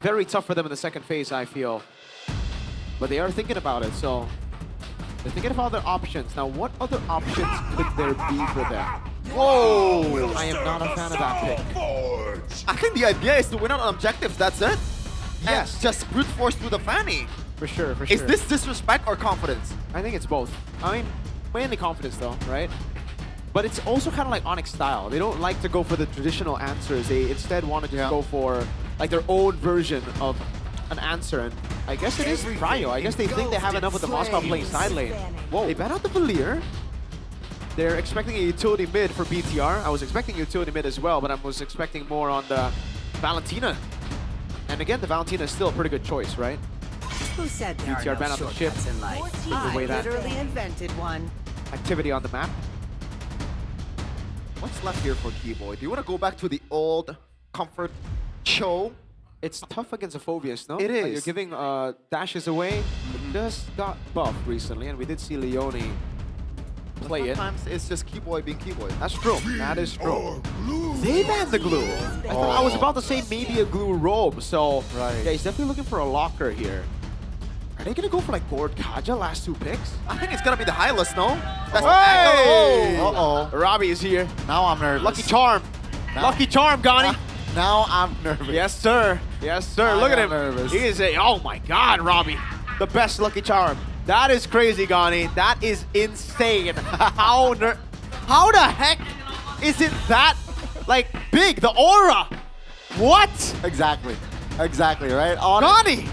very tough for them in the second phase, I feel. But they are thinking about it, so they're thinking of other options. Now, what other options could there be for them? Whoa! I am not a fan of that pick. I think the idea is to win on objectives, that's it. Yes. And just brute force through the Fanny. For sure, for sure. Is this disrespect or confidence? I think it's both. I mean, mainly confidence though, right? But it's also kind of like Onyx style. They don't like to go for the traditional answers. They instead want to just go for like their own version of an answer. And I guess it is Cryo. I guess they think they have enough with the Moscow playing side lane. Whoa. They ban out the Valier. They're expecting a utility mid for BTR. I was expecting utility mid as well, but I was expecting more on the Valentina. And again, the Valentina is still a pretty good choice, right? Who said there BTR are ban no out the shortcuts ship. in life? The I way that literally invented one. activity on the map. What's left here for Keyboy? Do you want to go back to the old comfort show? It's tough against a Phobius, no? It Like, is. you're giving dashes away. It just got buffed recently, and we did see Leone play it. Sometimes it's just Keyboy being Keyboy. That's true. That is true. They banned the glue. I was about to say maybe a glue robe. So yeah, he's definitely looking for a locker here. Are they gonna go for like Gord Kaja last 2 picks? I think it's gonna be the Hylas, no? That's Hey! Uh-oh. Robbie is here. Now I'm nervous. Lucky Charm. Lucky Charm, Gani. Now I'm nervous. Yes, sir. Yes, sir. Look at him. Nervous. He is a, oh my God, Robbie. The best Lucky Charm. That is crazy, Gani. That is insane. How the heck is it that, like, big? The aura. What? Exactly, right? Gani.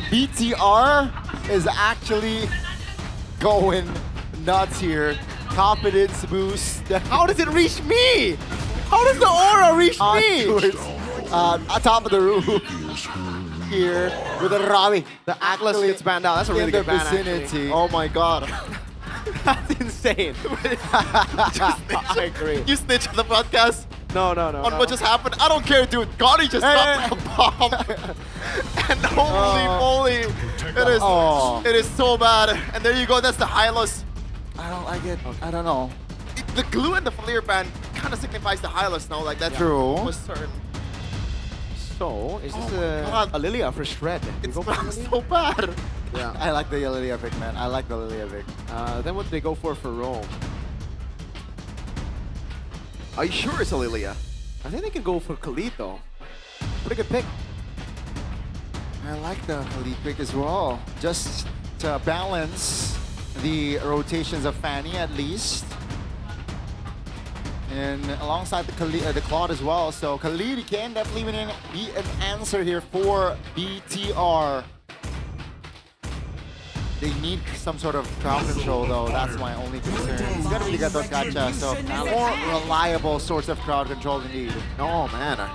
BTR is actually going nuts here. Confidence boost. How does it reach me? How does the aura reach me? On top of the roof here with a Robbie. The Atlas gets banned out. That's a really good ban, actually. Oh my God. That's insane. I agree. You snitch on the podcast No. on what just happened. I don't care, dude. Gotti just dropped a bomb. And holy moly, it is so bad. And there you go. That's the Hylos. I don't like it. I don't know. The glue and the Flair band kind of signifies the Hylos now. Like that's True. for certain. So, is this a Lilia for Shred? It's so bad. Yeah. I like the Lilia Vic, man. I like the Lilia Vic. Then what did they go for Rome? Are you sure it's a Lilia? I think they can go for Khalid though. Pretty good pick. I like the Khalid pick as well. Just to balance the rotations of Fanny at least. And alongside the Claude as well. So Khalid can definitely be an answer here for BTR. They need some sort of crowd control though. That's my only concern. It's gonna be the Gato Gacha, so more reliable source of crowd control indeed. Oh man. I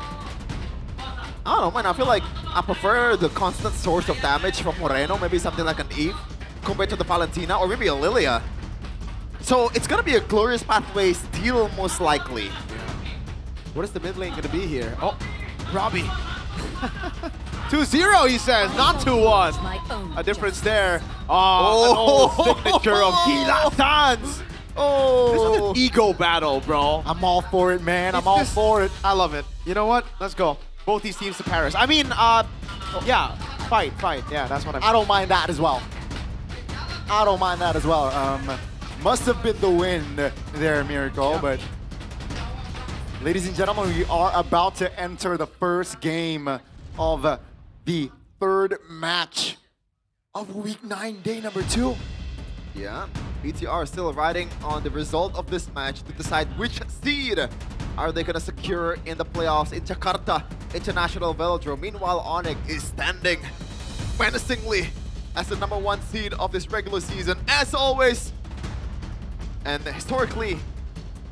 don't know, man. I feel like I prefer the constant source of damage from Moreno. Maybe something like an Eve compared to the Valentina, or maybe a Lilia. So it's gonna be a glorious pathway steal most likely. What is the mid lane gonna be here? Oh, Robbie. 2-0, he says, not 2-1. A difference there. Oh, an old signature of Gila Sans. Oh, this was an ego battle, bro. I'm all for it, man. I'm all for it. I love it. You know what? Let's go. Both these teams to Paris. I mean, yeah, fight. Yeah, that's what I mean. I don't mind that as well. Must have been the win there, Miracle, yeah. But ladies and gentlemen, we are about to enter the first game of the third match of week 9, day number 2. Yeah, BTR is still riding on the result of this match to decide which seed are they gonna secure in the playoffs in Jakarta International Velodrome. Meanwhile, Onyx is standing menacingly as the #1 seed of this regular season, as always. And historically,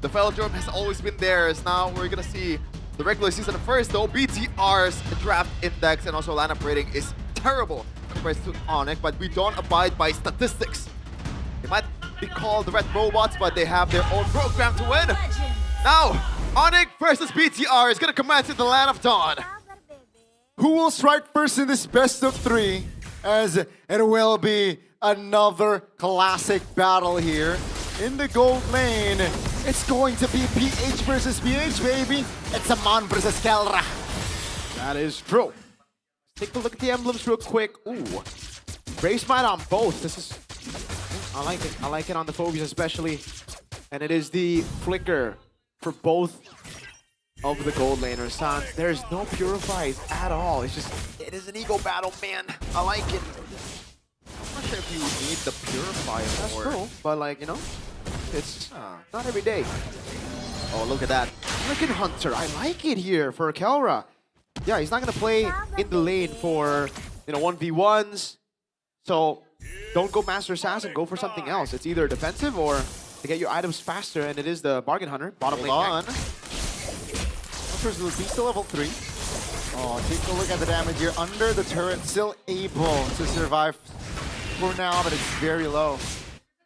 the Velodrome has always been theirs. Now we're gonna see the regular season first, though. BTR's draft index and also lineup rating is terrible compared to Onyx, but we don't abide by statistics. They might be called the Red Robots, but they have their own program to win. Now, Onyx versus BTR is gonna commence in the Land of Dawn. Who will strike first in this best of 3? As it will be another classic battle here. In the gold lane, it's going to be PH versus PH, baby. It's a man versus Kelra. That is true. Take a look at the emblems real quick. Ooh, Brace Might on both. This is, I like it. I like it on the phobias especially. And it is the flicker for both of the gold laners. Sans, there's no purifies at all. It's just, it is an ego battle, man. I like it. I'm not sure if you need the purifier That's more. true, but like, you know, it's not every day. Oh, look at that. Freaking Hunter, I like it here for Kelra. Yeah, he's not gonna play in the lane for, 1v1s. So don't go Master Assassin, go for something else. It's either defensive or to get your items faster, and it is the Bargain Hunter, bottom lane. Hold on. Hunter's still level 3. Oh, take a look at the damage here. Under the turret, still able to survive for now, but it's very low.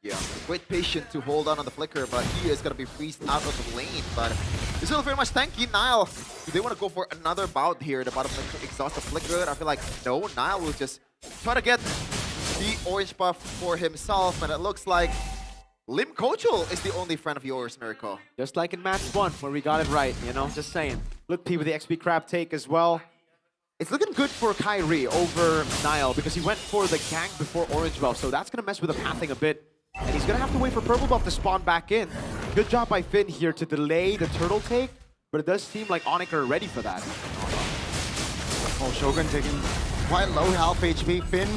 Yeah, great patient to hold on the flicker, but he is going to be freezed out of the lane. But it's still very much tanky. Nile, do they want to go for another bout here? The bottom lane to exhaust the flicker? I feel like no, Nile will just try to get the orange buff for himself, and it looks like Lim Kochul is the only friend of yours, Miracle. Just like in match 1, where we got it right, you know, just saying. Look, P with the XP crab take as well. It's looking good for Kyrie over Niall because he went for the gank before orange buff, so that's going to mess with the pathing a bit. And he's going to have to wait for purple buff to spawn back in. Good job by Finn here to delay the turtle take, but it does seem like Onyx are ready for that. Oh, Shogun taking quite low health HP. Finn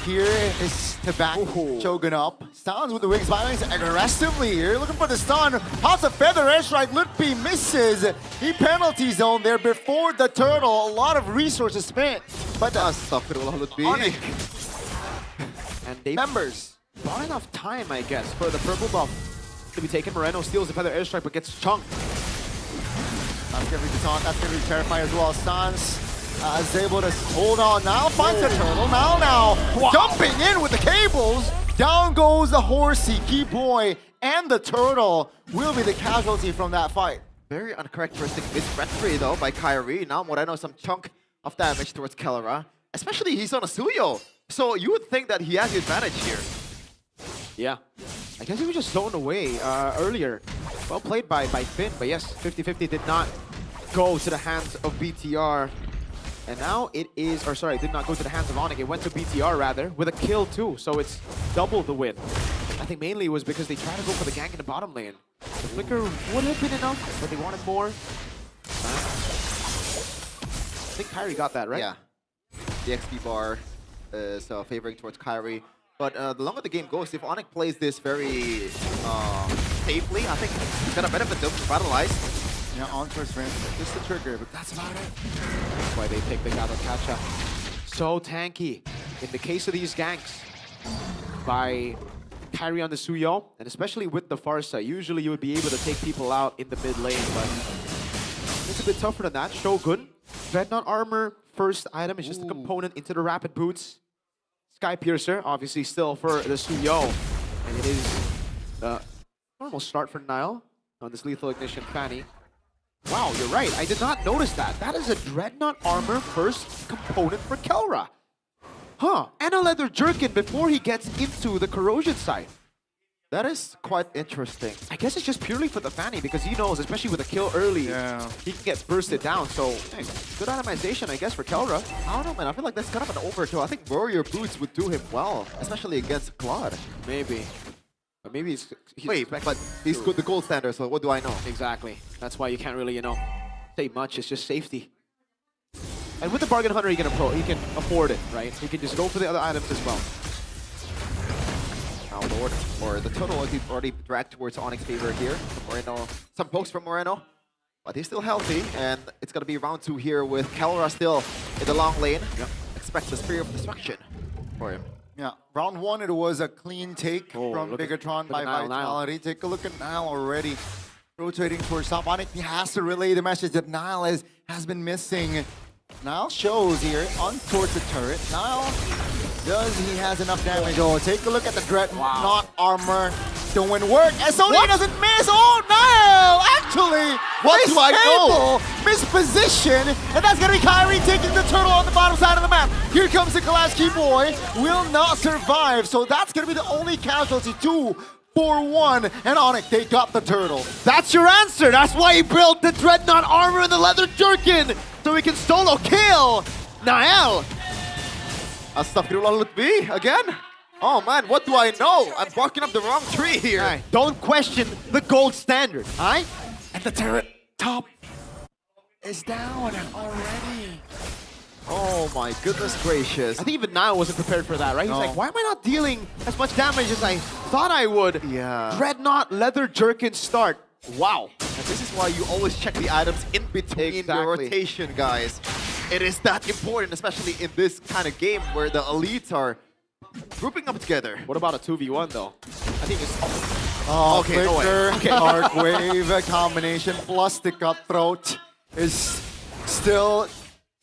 here is to back Shogun up. Sounds with the wings violence aggressively here, looking for the stun. House of Feather airstrike. Lutpi misses. He penalty zone there before the turtle. A lot of resources spent. But Onyx and they members bought enough time, I guess, for the purple buff to be taken. Moreno steals the Feather airstrike but gets chunked. That's gonna be Baton. That's gonna be terrifying as well. Sans is able to hold on. Now finds the turtle. Now jumping in with the cables. Down goes the horsey. Key boy and the turtle will be the casualty from that fight. Very uncharacteristic mid-threat though by Kyrie. Now Moreno some chunk of damage towards Kelleher. Especially he's on a Suyo. So you would think that he has the advantage here. Yeah. I guess he was just zoned away earlier. Well played by Finn, but yes, 50-50 did not go to the hands of BTR. And now it is, or sorry, it did not go to the hands of Onyx. It went to BTR rather, with a kill too. So it's double the win. I think mainly it was because they tried to go for the gank in the bottom lane. The flicker would have been enough, but they wanted more. I think Kyrie got that, right? Yeah. The XP bar is favoring towards Kyrie. But the longer the game goes, if Onyx plays this very safely, I think he's gonna benefit them to Vitalize. Yeah, on first ramp, just the trigger, but that's about it. That's why they pick the Gato-Kacha. So tanky. In the case of these ganks, by Kyrie on the Suyo, and especially with the Farsa, usually you would be able to take people out in the mid lane, but it's a bit tougher than that. Shogun, Dreadnought armor, first item is just a component into the rapid boots. Sky Piercer, obviously still for the Suyo. And it is the normal start for Niall on this Lethal Ignition Fanny. Wow, you're right. I did not notice that. That is a Dreadnought armor first component for Kelleher. Huh. And a leather jerkin before he gets into the corrosion side. That is quite interesting. I guess it's just purely for the Fanny because he knows, especially with a kill early, he can get bursted down. So, hey, good itemization, I guess, for Kelleher. I don't know, man. I feel like that's kind of an overkill. I think Warrior Boots would do him well, especially against Claude. Maybe. But maybe he's wait, but he's good, the gold standard, so what do I know? Exactly. That's why you can't really, you know, say much. It's just safety. And with the Bargain Hunter, he can afford it, right? He can just go for the other items as well. Now Lord, or the total already dragged towards Onyx favor here. Moreno, some pokes from Moreno, but he's still healthy, and it's gonna be round 2 here with Kelleher still in the long lane. Yep. Expect the Spear of Destruction for him. Yeah, round 1 it was a clean take from Bigatron by Vitality. Take a look at Niall already rotating towards top. Onyx has to relay the message that Niall has been missing. Niall shows here on towards the turret. Niall, does he has enough damage? Oh, take a look at the Dreadnought armor doing work. SOD doesn't miss. Oh, Niall! Actually, what do I know? Misposition, and that's gonna be Kyrie taking the turtle on the bottom side of the map. Here comes the Kalaski boy, will not survive, so that's gonna be the only casualty. 2-4-1, and Onyx, they got the turtle. That's your answer. That's why he built the Dreadnought armor and the leather jerkin, so he can solo kill Niall. Astaghfirullah Lutfi again? Oh man, what do I know? I'm barking up the wrong tree here. Right. Don't question the gold standard, alright? And the turret top is down already. Oh my goodness gracious. I think even Niall wasn't prepared for that, right? He's like, why am I not dealing as much damage as I thought I would? Yeah. Dreadnought leather jerkin start. Wow. And this is why you always check the items in between your rotation, guys. It is that important, especially in this kind of game where the elites are grouping up together. What about a 2v1 though? I think it's... Oh, okay, no way. Flicker, Dark Wave combination plus the Cutthroat is still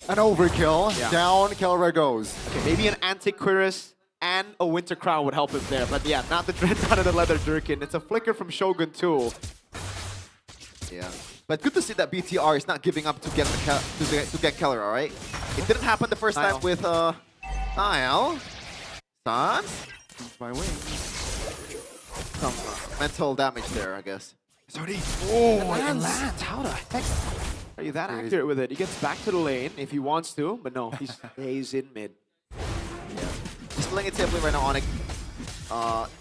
an overkill. Yeah. Down, Kelleher goes. Okay, maybe an Antiquirus and a Winter Crown would help him there. But yeah, not the Dreadnought and the leather jerkin. It's a flicker from Shogun too. Yeah. But good to see that BTR is not giving up to get Kelleher, alright? It didn't happen the first time with Niall. Sans. My wings. some mental damage there, I guess. Sorry. Oh, it lands. How the heck are you that accurate with it? He gets back to the lane if he wants to, but no, he stays in mid. He's playing it safely right now, Onyx.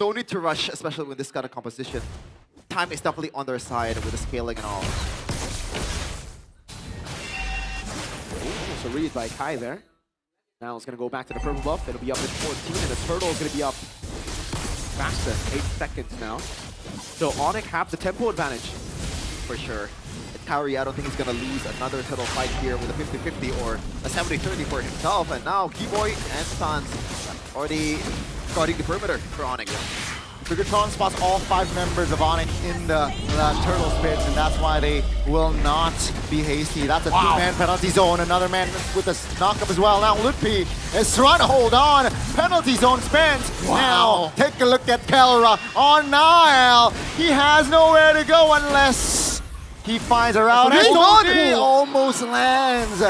No need to rush, especially with this kind of composition. Time is definitely on their side with the scaling and all. Almost a read by Kai there. Now it's going to go back to the purple buff. It'll be up at 14, and the turtle is going to be up faster, 8 seconds now. So Onyx have the tempo advantage. For sure. Kairi, I don't think he's going to lose another turtle fight here with a 50-50 or a 70-30 for himself. And now Keyboy and Sans already guarding the perimeter for Onyx. Bigatron spots all 5 members of Onyx in the turtle spits, and that's why they will not be hasty. That's a 2-man penalty zone. Another man with a knockup as well. Now Lutpi is trying to hold on. Penalty zone spent. Now take a look at Kelra on Nile. He has nowhere to go unless he finds a route. He almost lands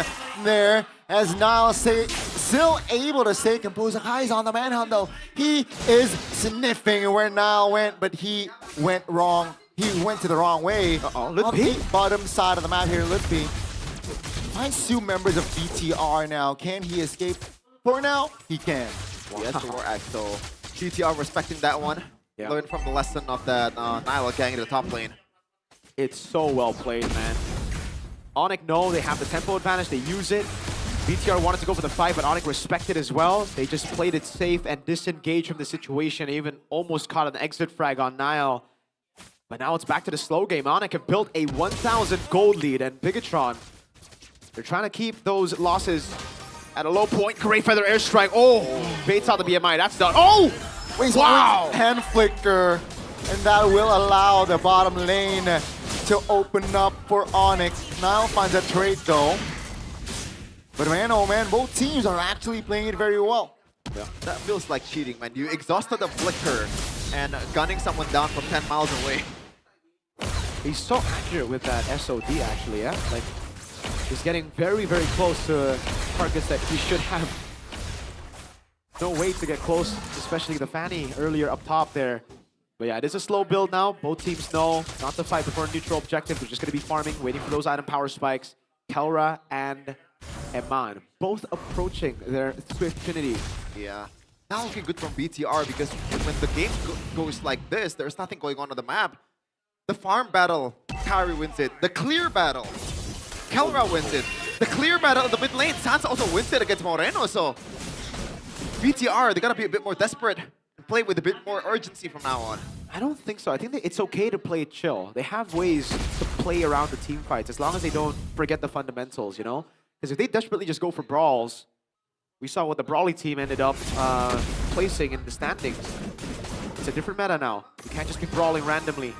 there as Nile still able to stay composed. Kai's on the manhunt though. He is sniffing where Nile went, but he went wrong. He went to the wrong way. On the bottom side of the map here, Lutpi finds 2 members of BTR now. Can he escape? For now, he can. Yes, for Axel. BTR respecting that one. Learn from the lesson of that Nile gang in the top lane. It's so well played, man. Onyx know they have the tempo advantage. They use it. BTR wanted to go for the fight, but Onyx respected as well. They just played it safe and disengaged from the situation, even almost caught an exit frag on Nile. But now it's back to the slow game. Onyx have built a 1,000 gold lead, and Bigatron, they're trying to keep those losses at a low point. Great feather airstrike. Oh, baits out the BMI. That's done. Oh! Wow! Hand flicker, and that will allow the bottom lane to open up for Onyx. Nile finds a trade though. But man, oh man, both teams are actually playing it very well. Yeah, that feels like cheating, man. You exhausted the flicker and gunning someone down from 10 miles away. He's so accurate with that SOD actually, yeah? Like, he's getting very, very close to targets that he should have no way to get close, especially the Fanny earlier up top there. But yeah, it is a slow build now. Both teams know not to fight before a neutral objective. They're just going to be farming, waiting for those item power spikes. Kelra and Eman, both approaching their Swift Trinity. Yeah. Not looking good from BTR because when the game goes like this, there's nothing going on the map. The farm battle, Kairi wins it. The clear battle, Kelra wins it. The clear battle in the mid lane, Sansa also wins it against Moreno. So BTR, they gotta be a bit more desperate and play with a bit more urgency from now on. I don't think so. I think it's okay to play chill. They have ways to play around the team fights as long as they don't forget the fundamentals, you know? Because if they desperately just go for brawls, we saw what the Brawly team ended up placing in the standings. It's a different meta now. You can't just be brawling randomly.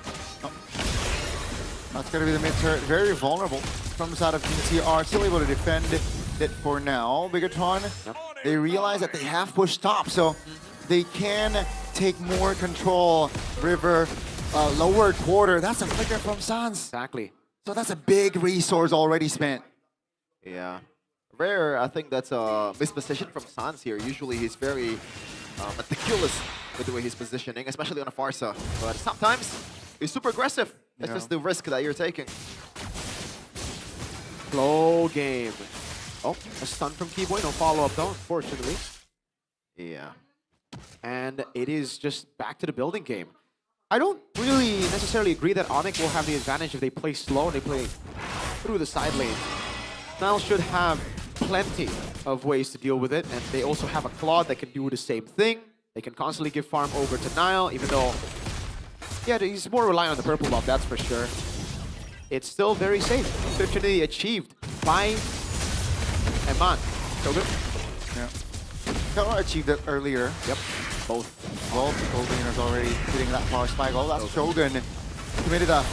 That's going to be the mid turret. Very vulnerable from the side of BTR. Still able to defend it for now. Bigatron, they realize that they have pushed top, so they can take more control. River, lower quarter. That's a flicker from Sans. Exactly. So that's a big resource already spent. Yeah. Rare, I think that's a misposition from Sans here. Usually he's very meticulous with the way he's positioning, especially on a Farsa. But sometimes he's super aggressive. That's just the risk that you're taking. Slow game. Oh, a stun from Keyboy. No follow-up though, unfortunately. Yeah. And it is just back to the building game. I don't really necessarily agree that Onyx will have the advantage if they play slow and they play through the side lane. Nile should have plenty of ways to deal with it, and they also have a Claude that can do the same thing. They can constantly give farm over to Nile, even though, yeah, he's more reliant on the purple buff, that's for sure. It's still very safe. Opportunity achieved by Eman. So good. Yeah. Kelra achieved it earlier. Yep. Both gold laners already hitting that power spike. Oh, that's Shogun. Committed a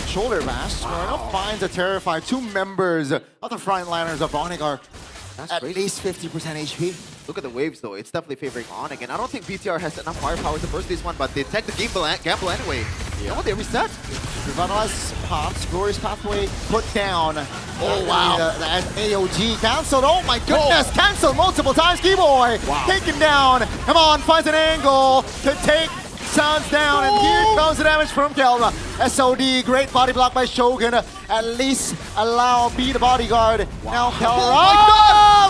shoulder bash. Moreno finds a Terrify. 2 members of the frontliners of Onyx are at least 50% HP. Look at the waves though, it's definitely favoring Onyx, and I don't think BTR has enough firepower to burst this one, but they take the gamble anyway. You know what, they reset? Revitalize pops, Glorious Pathway put down. Oh wow. That AOG cancelled, oh my goodness, cancelled multiple times, Keyboy taken down. Come on, finds an angle to take Sounds down, and here comes the damage from Kelra. SOD, great body block by Shogun. At least allow B the bodyguard. Now Kelra. Oh my God!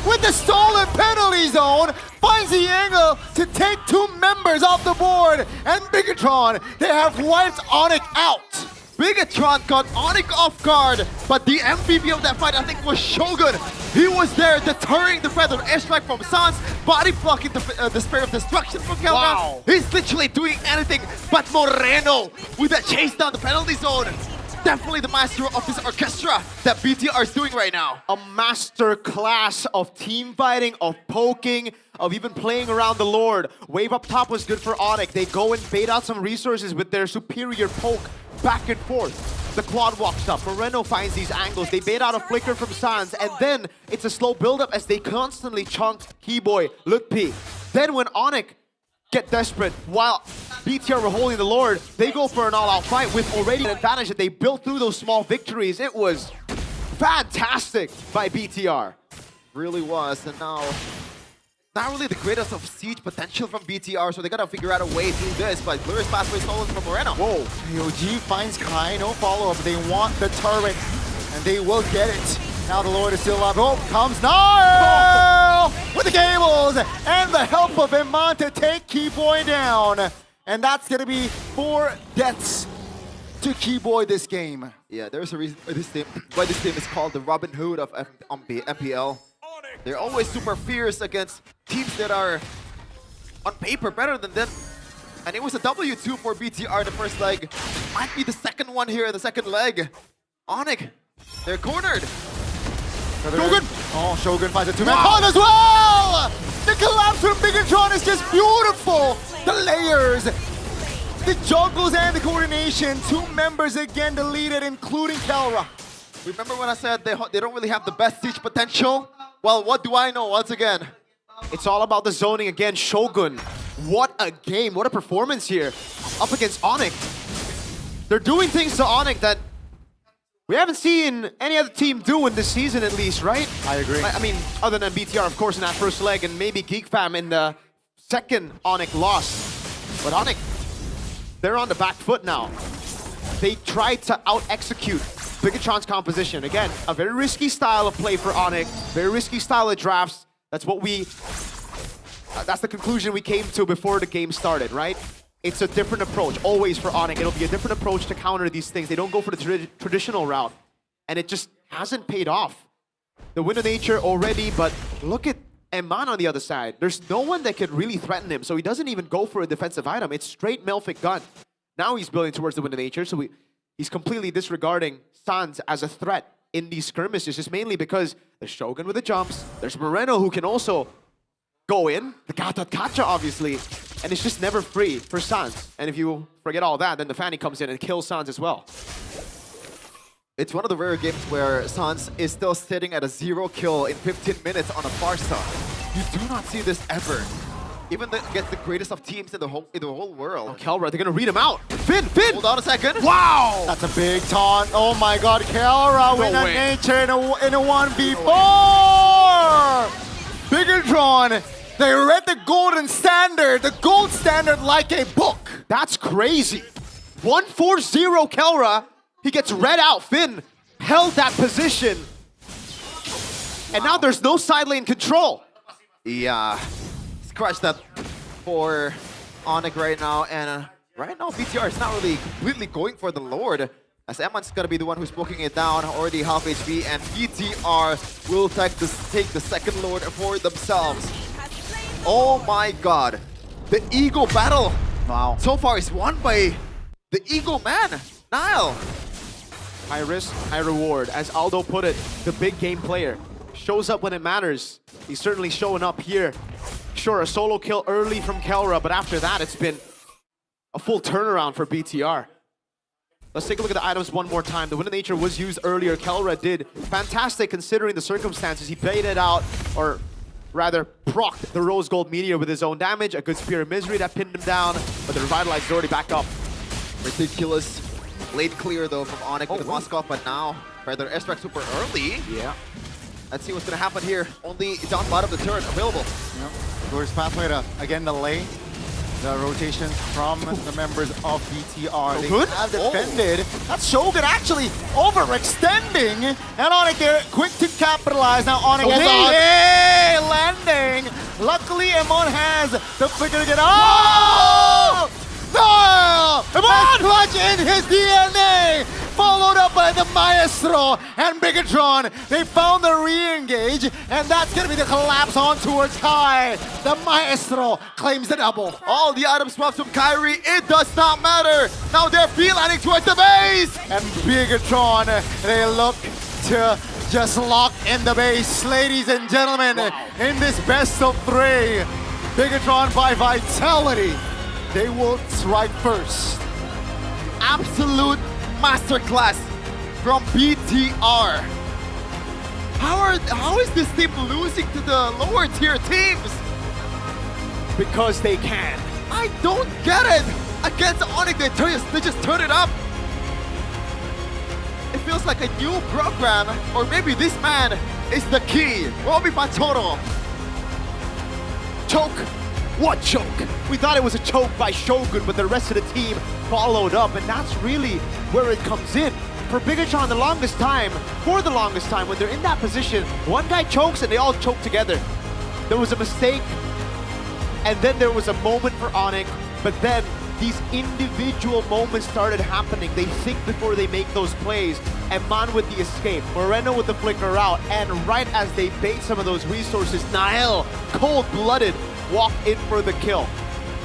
Moreno! With the stolen penalty zone, finds the angle to take 2 members off the board. And Bigatron, they have wiped Onyx out. Bigatron got Onyx off guard, but the MVP of that fight, I think, was Shogun. He was there deterring the Feather Airstrike from Sans, body blocking the Spirit of Destruction from Kelra. Wow. He's literally doing anything but Moreno with that chase down the penalty zone. Definitely the master of this orchestra that BTR is doing right now. A master class of team fighting, of poking, of even playing around the Lord. Wave up top was good for Onyx. They go and bait out some resources with their superior poke back and forth. The quad walks up. Moreno finds these angles. They bait out a flicker from Sans, and then it's a slow build-up as they constantly chunk Keyboy, Lutpi. Then when Onyx get desperate, while BTR were holding the Lord, they go for an all-out fight with already an advantage that they built through those small victories. It was fantastic by BTR. Really was, and now not really the greatest of siege potential from BTR, so they gotta figure out a way through this, but Glorious Pathway stolen from Moreno. Whoa, AOG finds Kai, no follow-up. They want the turret, and they will get it. Now the Lord is still up. Oh, comes Niall with the cables and the help of Iman to take Keyboy down. And that's gonna be 4 deaths to Keyboy this game. Yeah, there's a reason why this team is called the Robin Hood of MPL. They're always super fierce against teams that are on paper better than them. And it was a W2 for BTR the first leg. Might be the second one here, the second leg. Onyx, they're cornered. Shogun! Oh, Shogun finds a 2-man pod as well! The collapse from Bigatron is just beautiful! The layers, the juggles and the coordination. 2 members again deleted, including Kelra. Remember when I said they don't really have the best siege potential? Well, what do I know once again? It's all about the zoning again. Shogun, what a game, what a performance here. Up against Onyx. They're doing things to Onyx that we haven't seen any other team do in this season at least, right? I agree. I mean, other than BTR, of course, in that first leg, and maybe GeekFam in the second Onyx loss. But Onyx, they're on the back foot now. They tried to out-execute Bigatron's composition. Again, a very risky style of play for Onyx, very risky style of drafts. That's what that's the conclusion we came to before the game started, right? It's a different approach, always for Onyx. It'll be a different approach to counter these things. They don't go for the traditional route, and it just hasn't paid off. The Wind of Nature already, but look at Eman on the other side. There's no one that could really threaten him, so he doesn't even go for a defensive item. It's straight Melfic gun. Now he's building towards the Wind of Nature, so he's completely disregarding Sans as a threat in these skirmishes, just mainly because there's Shogun with the jumps, there's Moreno who can also go in, the Gata Kacha obviously, and it's just never free for Sans. And if you forget all that, then the Fanny comes in and kills Sans as well. It's one of the rare games where Sans is still sitting at a 0 kill in 15 minutes on a Barca. You do not see this ever. Even against the greatest of teams in the whole world. Oh, Kelra, they're gonna read him out. Finn! Hold on a second. Wow! That's a big taunt. Oh my god, Kelra with a nature in a 1v4! Bigatron, they read the gold standard like a book. That's crazy. 1-4-0 Kelra. He gets read out. Finn held that position. And now there's no side lane control. Yeah. Scratch that for Onyx right now. And right now, BTR is not really completely going for the Lord. As Eman's gonna be the one who's poking it down, already half HP, and BTR will take the second Lord for themselves. Oh my god. The ego battle. Wow. So far is won by the ego man, Niall. High risk, high reward. As Aldo put it, the big game player shows up when it matters. He's certainly showing up here. Sure, a solo kill early from Kelra, but after that, it's been a full turnaround for BTR. Let's take a look at the items one more time. The Wind of Nature was used earlier. Kelra did fantastic considering the circumstances. He baited out, or rather procced the Rose Gold Meteor with his own damage. A good Spear of Misery that pinned him down, but the Revitalize is already back up. Ridiculous. Late clear though from Onyx with the Moskov, but now Feather Airstrike super early. Yeah. Let's see what's gonna happen here. Only down bottom of the turret available. Yep. Glorious pathway to again delay the rotations from the members of BTR. They good? have defended. That's Shogun actually overextending. And Onyx there, quick to capitalize. Now Onyx is on. Hey, landing. Luckily, Emon has the flicker to get. Oh! No! Emon! Clutch in his DNA! Followed up by the Maestro and Bigatron. They found the re-engage, and that's gonna be the collapse on towards Kai. The Maestro claims the double. All the item swaps from Kyrie, it does not matter. Now they're feelining towards the base. And Bigatron, they look to just lock in the base. Ladies and gentlemen, in this best of 3, Bigatron by Vitality, they will strike first. Absolute masterclass from BTR. How is this team losing to the lower tier teams? Because they can. I don't get it. Against Onyx, they just turn it up. It feels like a new program, or maybe this man is the key. Robbie Pantoro. Choke. What choke? We thought it was a choke by Shogun, but the rest of the team followed up, and that's really where it comes in. For Bigatron, for the longest time, when they're in that position, one guy chokes and they all choke together. There was a mistake, and then there was a moment for Onyx, but then these individual moments started happening. They think before they make those plays. Eman with the escape, Moreno with the flicker out, and right as they bait some of those resources, Nael, cold-blooded, walked in for the kill.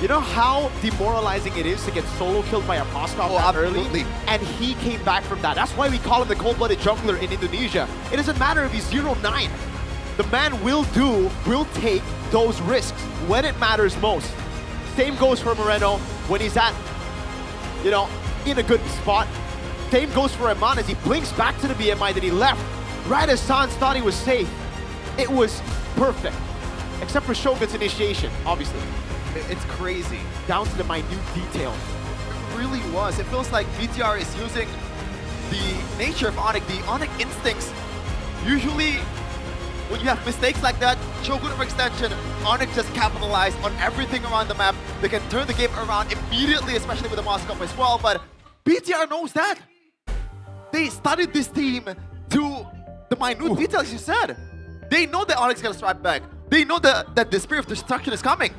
You know how demoralizing it is to get solo killed by a Moskov that early? And he came back from that. That's why we call him the cold-blooded jungler in Indonesia. It doesn't matter if he's 0-9. The man will take those risks when it matters most. Same goes for Moreno when he's at, in a good spot. Same goes for Eman as he blinks back to the BMI that he left. Right as Sans thought he was safe. It was perfect. Except for Shogun's initiation, obviously. It's crazy. Down to the minute details. It really was. It feels like BTR is using the nature of Onyx, the Onyx instincts. Usually, when you have mistakes like that, Shogun overextension, Onyx just capitalize on everything around the map. They can turn the game around immediately, especially with the Moskov as well, but BTR knows that. They studied this team to the minute details you said. They know that Onyx is gonna strike back. They know that the Spear of Destruction is coming.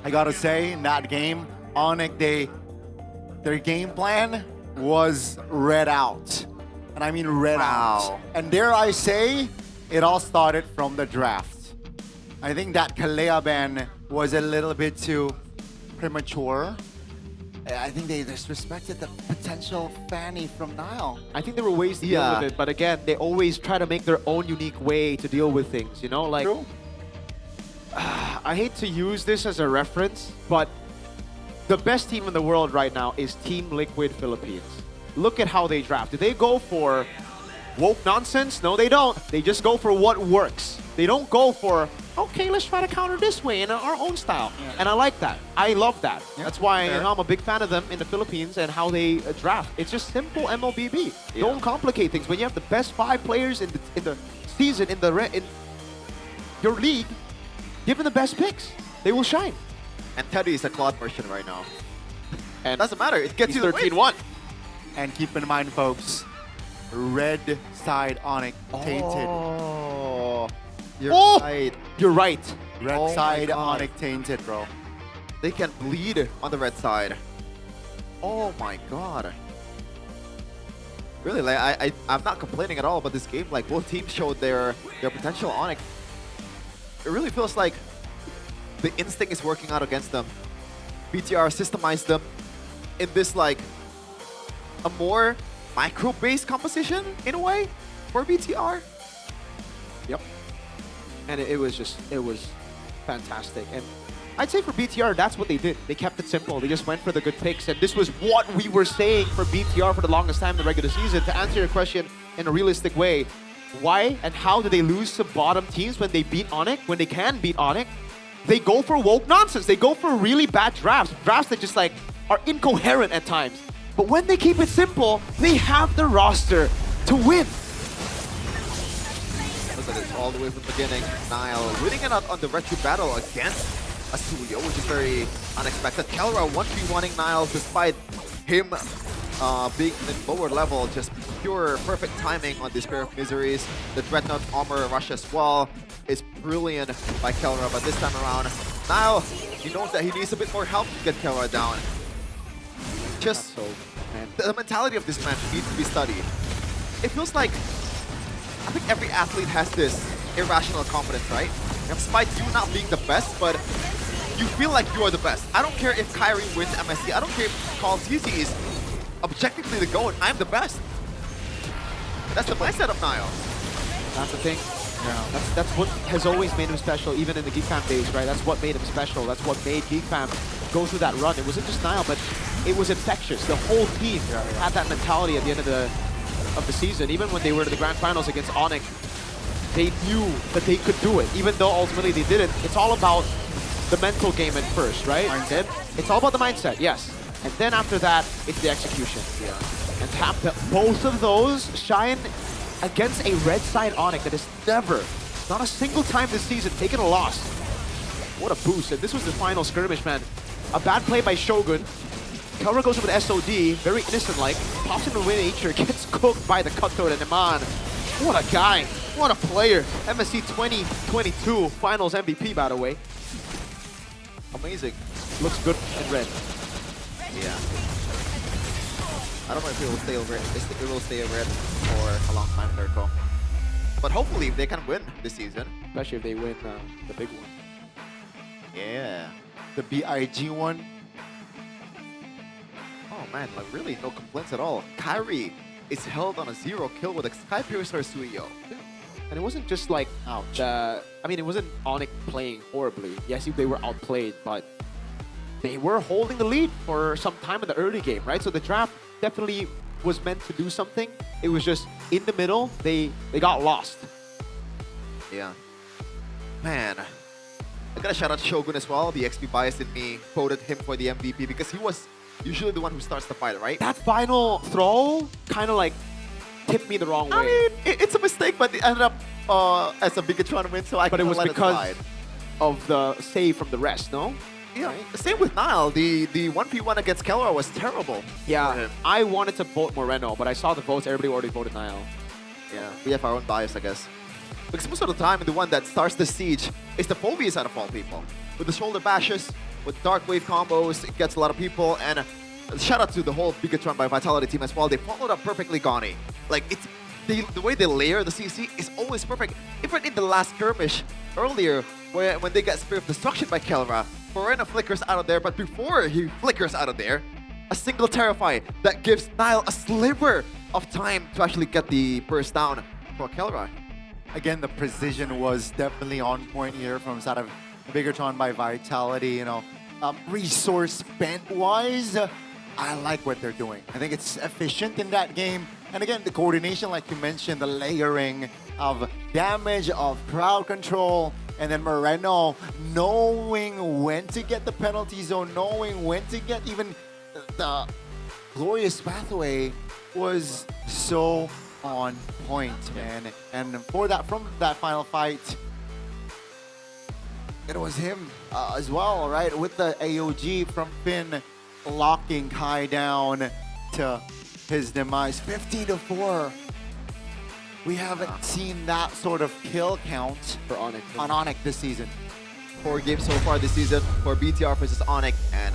I gotta say, in that game, Onyx, their game plan was read out. And I mean read out. And dare I say, it all started from the draft. I think that Kalea ban was a little bit too premature. I think they disrespected the potential Fanny from Nile. I think there were ways to deal with it, but again, they always try to make their own unique way to deal with things, Like, True. I hate to use this as a reference, but the best team in the world right now is Team Liquid Philippines. Look at how they draft. Do they go for woke nonsense? No, they don't. They just go for what works. They don't go for, okay, let's try to counter this way in our own style. And I like that. I love that. That's why I'm a big fan of them in the Philippines and how they draft. It's just simple MLBB. Don't complicate things. When you have the best 5 players in the season, in your league, give them the best picks. They will shine. And Teddy is a Claude version right now. And doesn't matter. It gets you the 13-1. And keep in mind, folks, red side Onyx tainted. Oh, you're right. You're right. Red side Onyx tainted, bro. They can bleed on the red side. Oh my god. Really, like I'm not complaining at all about this game. Like both teams showed their potential on it. It really feels like the instinct is working out against them. BTR systemized them in this like a more micro-based composition in a way for BTR. Yep. And it was fantastic. And I'd say for BTR, that's what they did. They kept it simple. They just went for the good picks. And this was what we were saying for BTR for the longest time in the regular season. To answer your question in a realistic way, why and how do they lose to bottom teams when they beat Onyx, when they can beat Onyx? They go for woke nonsense. They go for really bad drafts. Drafts that just like are incoherent at times. But when they keep it simple, they have the roster to win. Look at this all the way from the beginning. Nile winning it out on the retro battle against a Suyo, which is very unexpected. Kelra 1v1ing Niles despite him being in lower level, just pure perfect timing on this pair of miseries. The Dreadnought armor rush as well is brilliant by Kelra, but this time around, Nile, he knows that he needs a bit more help to get Kelra down. Just the mentality of this man needs to be studied. It feels like, I think every athlete has this irrational confidence, right? Despite you not being the best, but you feel like you are the best. I don't care if Kyrie wins MSC. I don't care if Call CC is objectively the GOAT. I'm the best. That's the mindset of Nile. That's the thing. That's what has always made him special, even in the Geek Fam days, right? That's what made him special. That's what made Geek Fam go through that run. It wasn't just Nile, but it was infectious. The whole team had that mentality at the end of the season. Even when they were to the grand finals against Onyx, they knew that they could do it. Even though ultimately they didn't, it's all about the mental game at first, right? Mindset. It's all about the mindset, yes. And then after that, it's the execution. Yeah. And both of those shine against a red side Onyx that has never, not a single time this season, taken a loss. What a boost. And this was the final skirmish, man. A bad play by Shogun. Kelra goes in with SOD, very innocent-like, pops into win nature, gets cooked by the Cutthroat and Iman. What a guy. What a player. MSC 2022 Finals MVP, by the way. Amazing. Looks good in red. Yeah. I don't know if it will stay over. It will stay red for a long time, Turco. But hopefully they can win this season. Especially if they win the big one. Yeah. The BIG one. Oh man, like really no complaints at all. Kyrie is held on a 0 kill with a Sky Piercer Suyo. And it wasn't just like, I mean, it wasn't Onyx playing horribly. Yes, they were outplayed, but they were holding the lead for some time in the early game, right? So the draft definitely was meant to do something. It was just in the middle, they got lost. Yeah. Man. I gotta shout out Shogun as well. The XP bias in me quoted him for the MVP because he was usually the one who starts the fight, right? That final throw kind of like tipped me the wrong way. I mean, it's a mistake, but it ended up as a Bigatron win, so I But it was because of the save from the rest, no? Yeah, right? Same with Nile. The 1v1 against Kelra was terrible. Yeah, I wanted to vote Moreno, but I saw the votes, everybody already voted Nile. Yeah, we have our own bias, I guess. Because most of the time, the one that starts the siege is the Phobias out of all people. With the shoulder bashes, with dark wave combos, it gets a lot of people, and shout out to the whole Bigatron by Vitality team as well. They followed up perfectly Gani. Like, it's the way they layer the CC is always perfect. Even in the last skirmish earlier, when they get Spirit of Destruction by Kelra, Moreno flickers out of there, but before he flickers out of there, a single Terrify that gives Nile a sliver of time to actually get the burst down for Kelra. Again, the precision was definitely on point here from side of Bigatron by Vitality. You know, resource spent-wise, I like what they're doing. I think it's efficient in that game. And again, the coordination, like you mentioned, the layering of damage, of crowd control, and then Moreno knowing when to get the penalty zone, knowing when to get even the glorious pathway was so on point, man. And for that, from that final fight, it was him as well, right? With the AOG from Finn locking Kai down to his demise. 15-4. We haven't seen that sort of kill count for Onyx on Onyx this season. 4 games so far this season for BTR versus Onyx, and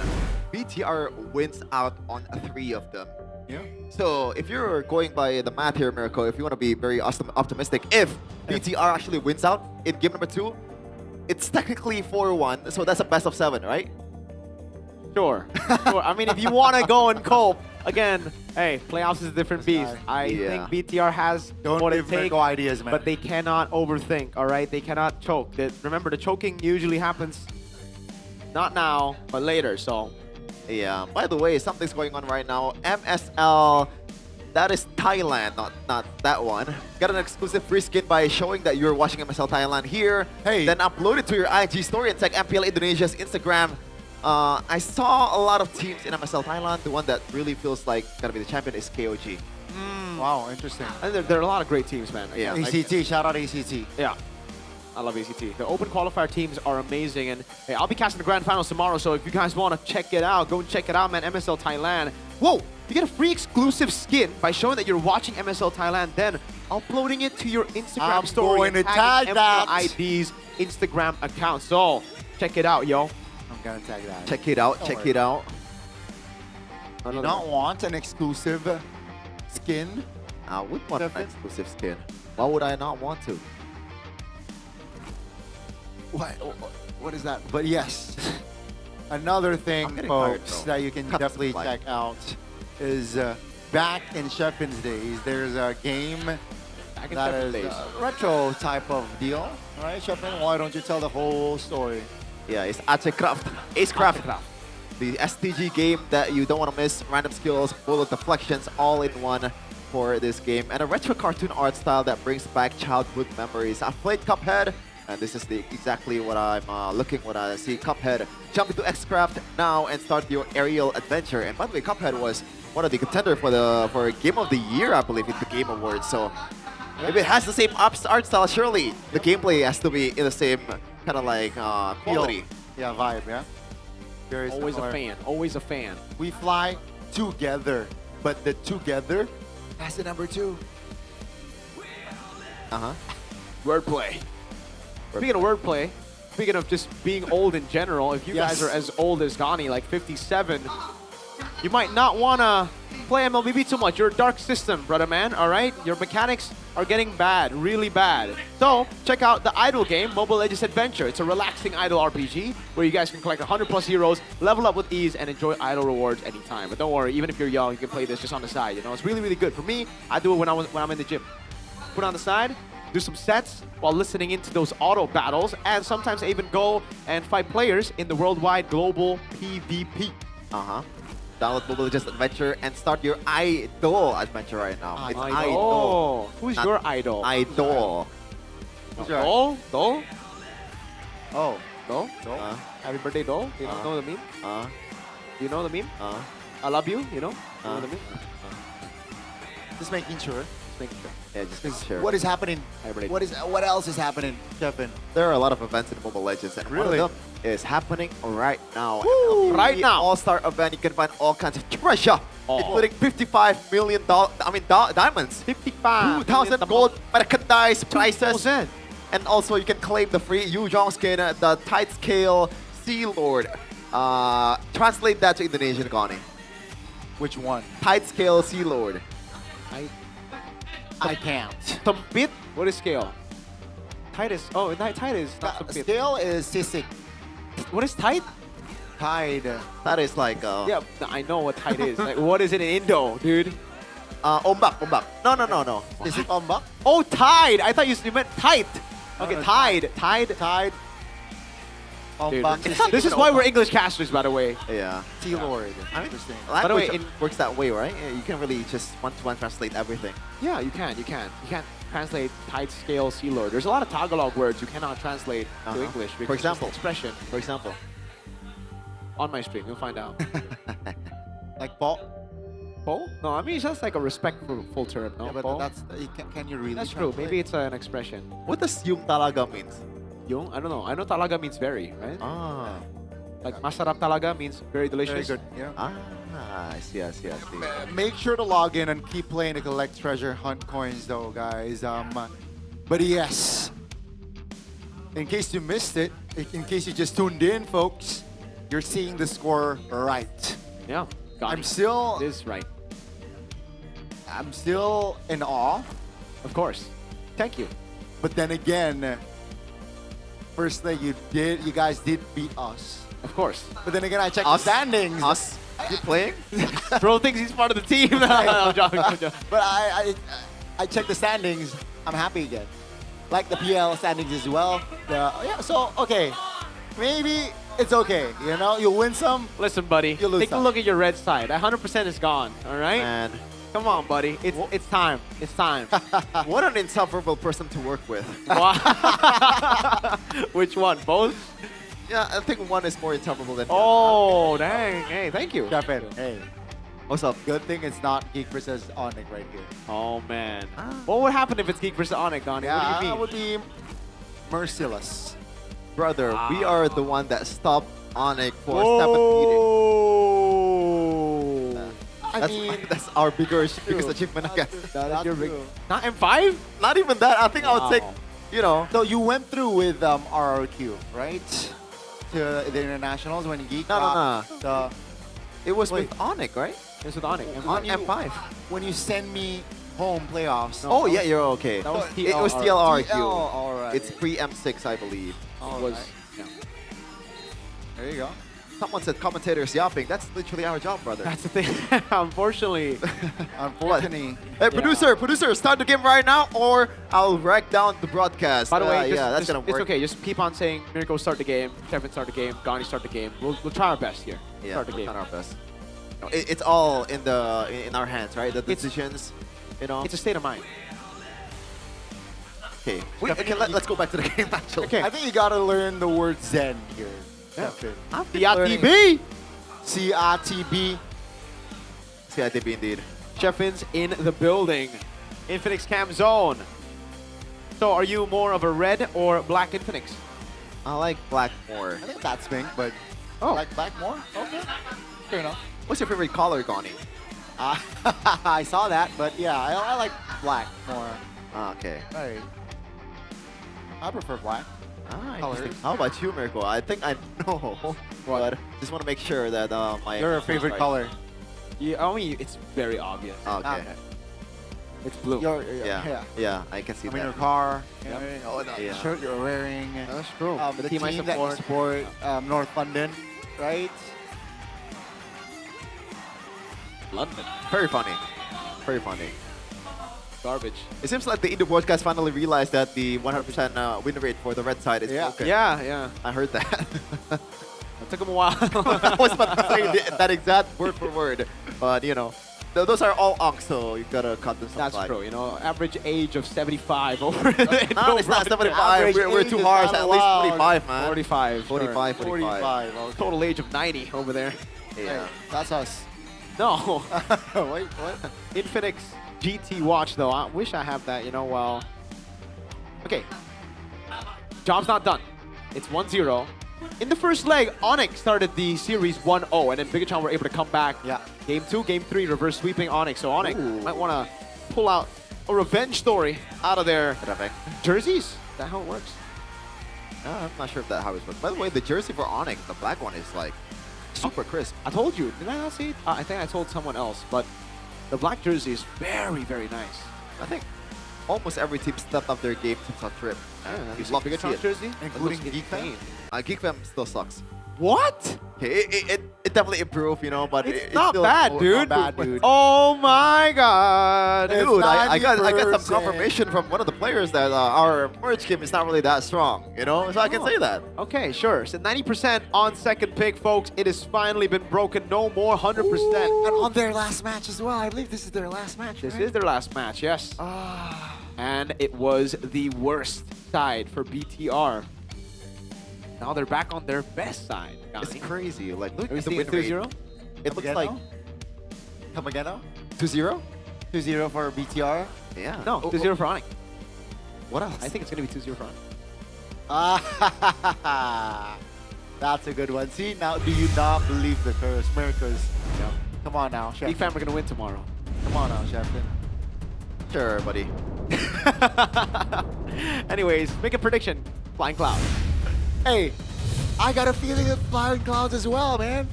BTR wins out on 3 of them. Yeah. So if you're going by the math here, Miracle, if you want to be very optimistic, if BTR actually wins out in game number 2, it's technically 4-1, so that's a best of 7, right? Sure. Sure. I mean, if you want to go and cope, again, hey, playoffs is a different beast. I think BTR has what it takes, ideas, man. but they cannot overthink, all right? They cannot choke. Remember, the choking usually happens not now, but later, so. Yeah, by the way, something's going on right now. MSL, that is Thailand, not that one. Got an exclusive free skin by showing that you're watching MSL Thailand here. Hey. Then upload it to your IG story and tag MPL Indonesia's Instagram. I saw a lot of teams in MSL Thailand. The one that really feels like gonna be the champion is KOG. Wow, interesting. And there are a lot of great teams, man. Yeah. ACT, shout out ACT. Yeah. I love ACT. The open qualifier teams are amazing, and hey, I'll be casting the grand finals tomorrow, so if you guys want to check it out, go and check it out, man. MSL Thailand. Whoa! You get a free exclusive skin by showing that you're watching MSL Thailand, then uploading it to your Instagram I'm story going and to tagging tag that. MPL ID's Instagram account. So check it out, yo. I'm gonna tag that. Check it out. Don't Check worry. it out. Do you not want an exclusive skin? I would want an exclusive skin. Why would I not want to? What is that? But yes, another thing, getting tired, folks, though. that you can Cut the definitely line. check out is back in Sheffen's days. There's a game in that Sheffen's is days. a retro type of deal. All right, Sheffen, why don't you tell the whole story? Yeah, it's Acecraft. Acecraft. The STG game that you don't want to miss. Random skills, bullet deflections, all in one for this game. And a retro cartoon art style that brings back childhood memories. I've played Cuphead, and this is exactly what I'm looking when I see Cuphead. Jump into Xcraft now and start your aerial adventure. And by the way, Cuphead was one of the contender for Game of the Year, I believe, in the Game Awards. So if it has the same art style, surely the gameplay has to be in the same kind of like quality. Yeah, vibe, yeah? Very Always similar. a fan. Always a fan. We fly together, but the together has the number 2. Wordplay. Speaking of wordplay, speaking of just being old in general, if you guys are as old as Gani, like 57, you might not want to play MLBB too much. You're a dark system, brother man, all right? Your mechanics are getting bad, really bad. So check out the Idol game, Mobile Legends Adventure. It's a relaxing Idol RPG where you guys can collect 100+ heroes, level up with ease, and enjoy Idol rewards anytime. But don't worry, even if you're young, you can play this just on the side. You know, it's really, really good. For me, I do it when I'm in the gym. Put it on the side, do some sets while listening into those auto battles, and sometimes I even go and fight players in the worldwide global PvP. Download Mobile Legends Adventure and start your Idol adventure right now. It's Idol. Who's not your idol? Idol. Dol? Dol? Oh. Dol? Dol? Happy birthday, Dol? You don't know the meme? You know the meme? I love you, you know? You know the meme? Just making sure. Just making sure. Yeah, just making sure. What is happening? What else is happening, Sheffen? There are a lot of events in Mobile Legends, and Really? one of them is happening right now. Woo! Right now. All-Star event, you can find all kinds of treasure, including $55 million, diamonds, 55 2,000 gold merchandise prizes, and also you can claim the free Yu Zhong skin, the Tide Scale Sea Lord. Translate that to Indonesian, Gani. Which one? Tide Scale Sea Lord. I can't. Sempit? What is scale? Titus. Oh, tide is not sempit. Scale is sisik. What is tide? Tide. That is like Yeah, I know what tide is. Like, what is it in Indo, dude? ombak. No. Is it ombak? Oh, tide. I thought you meant tight. Okay, no, tide. Tide. Dude, Ombak. this is why we're English casters, by the way. Yeah. Sea Lord. I mean, Interesting. By the way, language works that way, right? Yeah, you can really just one-to-one translate everything. Yeah, you can. You can't translate tide scale sea lord. There's a lot of Tagalog words you cannot translate to English. For because example. it's expression. For example. On my stream, you'll find out. Like po? Po? No, I mean it's just like a respectful term. No, Yeah, but po? that's can you really? That's true. translate? Maybe it's an expression. What does yung talaga means? Yung? I don't know. I know talaga means very, right? Ah. Like masarap talaga means very delicious. Very good. Yeah. I see. Make sure to log in and keep playing to collect treasure hunt coins, though, guys. But yes, in case you missed it, in case you just tuned in, folks, you're seeing the score right. Yeah. I'm still right. I'm still in awe. Of course. Thank you. But then again, firstly, you guys did beat us. Of course. But then again, I checked the standings. Us? You playing? Bro thinks he's part of the team. No, I'm joking. But I checked the standings. I'm happy again. Like the PL standings as well. Yeah. So okay, maybe it's okay. You know, you win some. Listen, buddy. You lose Take a some. look at your red side. 100% is gone. All right. Man. Come on, buddy. It's time. It's time. What an insufferable person to work with. Which one? Both? Yeah, I think one is more insufferable than the Oh, dang. Hey, thank you. Sheffen, hey. What's up? Good thing it's not Geek versus Onyx right here. Oh, man. What would happen if it's Geek versus Onyx, Donnie? Yeah, What do you mean? merciless. Brother, we are the one that stopped Onyx for I mean, that's our biggest achievement again. That is your big. Not M5? Not even that. I think I would take, you know. So you went through with RRQ, right? To the internationals when you No. It was Wait. with Onyx, right? It was with Onyx. On M5. when you send me home playoffs. Oh yeah, you're okay. That was It was TLR. TLRQ. alright. It's pre M6, I believe. Was There you go. Someone said commentators yapping. That's literally our job, brother. That's the thing. Unfortunately. Unfortunately. Hey, producer, start the game right now, or I'll wreck down the broadcast. By the way, yeah, that's gonna work. It's okay. Just keep on saying Miracle start the game, Kevin start the game, Gani start the game. We'll try our best here. Yeah, Start the we're game. trying our best. No, it's all in our hands, right? The decisions, you know. It's a state of mind. Okay, let's go back to the game actually. Okay. I think you gotta learn the word Zen here. Yeah. CRTB! CRTB. CRTB indeed. Sheffins in the building. Infinix Cam Zone. So are you more of a red or black Infinix? I like black more. I think that's pink, but like black more? Okay. Fair enough. What's your favorite color, Gani? I saw that, but yeah, I like black more. Okay. Right. I prefer black. Interesting. How about you, Miracle? I think I know, but just want to make sure that my... Your favorite right. color? Yeah, I mean, it's very obvious. Okay. It's blue. Yeah, I can see I mean, that. your car, Yep. the shirt you're wearing. That's true. The team that you support, North London, right? London. Very funny. Very funny. Garbage. It seems like the Indo broadcast finally realized that the 100% win rate for the red side is broken. Yeah. I heard that. It took him a while. I was about to say that exact word for word. But, you know, those are all onks, so you gotta cut them some That's slack. true. You know, average age of 75 over the No, it's not 75. We're too harsh. At least 45, man. 45. 45, 45. 45. Okay. Total age of 90 over there. Yeah. That's us. No. Wait, what? Infinix GT watch, though. I wish I have that, you know, well. Okay. Job's not done. It's 1-0. In the first leg, Onyx started the series 1-0, and then Bigatron were able to come back. Yeah. Game 2, Game 3, reverse sweeping Onyx. So Onyx might want to pull out a revenge story out of their jerseys. Is that how it works? I'm not sure if that's how it works. By the way, the jersey for Onyx, the black one, is like super crisp. I told you. Did I not see it? I think I told someone else, but the black jersey is very, very nice. I think almost every team stepped up their game to such trip. Yeah, You'd love to see Bigatron it. jersey, Including it looks Geek insane. Geek Fam still sucks. What? Okay, it definitely improved, you know, but It's it's not still bad, dude. Not bad, dude. Oh my god. Dude, I got some 90%. confirmation from one of the players that our merge game is not really that strong, you know, so I can say that. Okay, sure. So 90% on second pick, folks. It has finally been broken. No more 100%. And on their last match as well. I believe this is their last match. This right? is their last match, yes. And it was the worst side for BTR. Now they're back on their best side. It's crazy. Like, look Are we at the seeing win rate. 2-0? It looks like Come again now? 2-0. 2-0 for BTR. Yeah. No, 2-0 for Onyx. What else? I think it's going to be 2-0 for Onyx. That's a good one. See, now do you not believe the curse? Miracles. Yeah. Come on now, Chef. Big fan, we're going to win tomorrow. Come on now, Chef. Sure, buddy. Anyways, make a prediction. Flying Cloud. Hey, I got a feeling of flying clouds as well, man.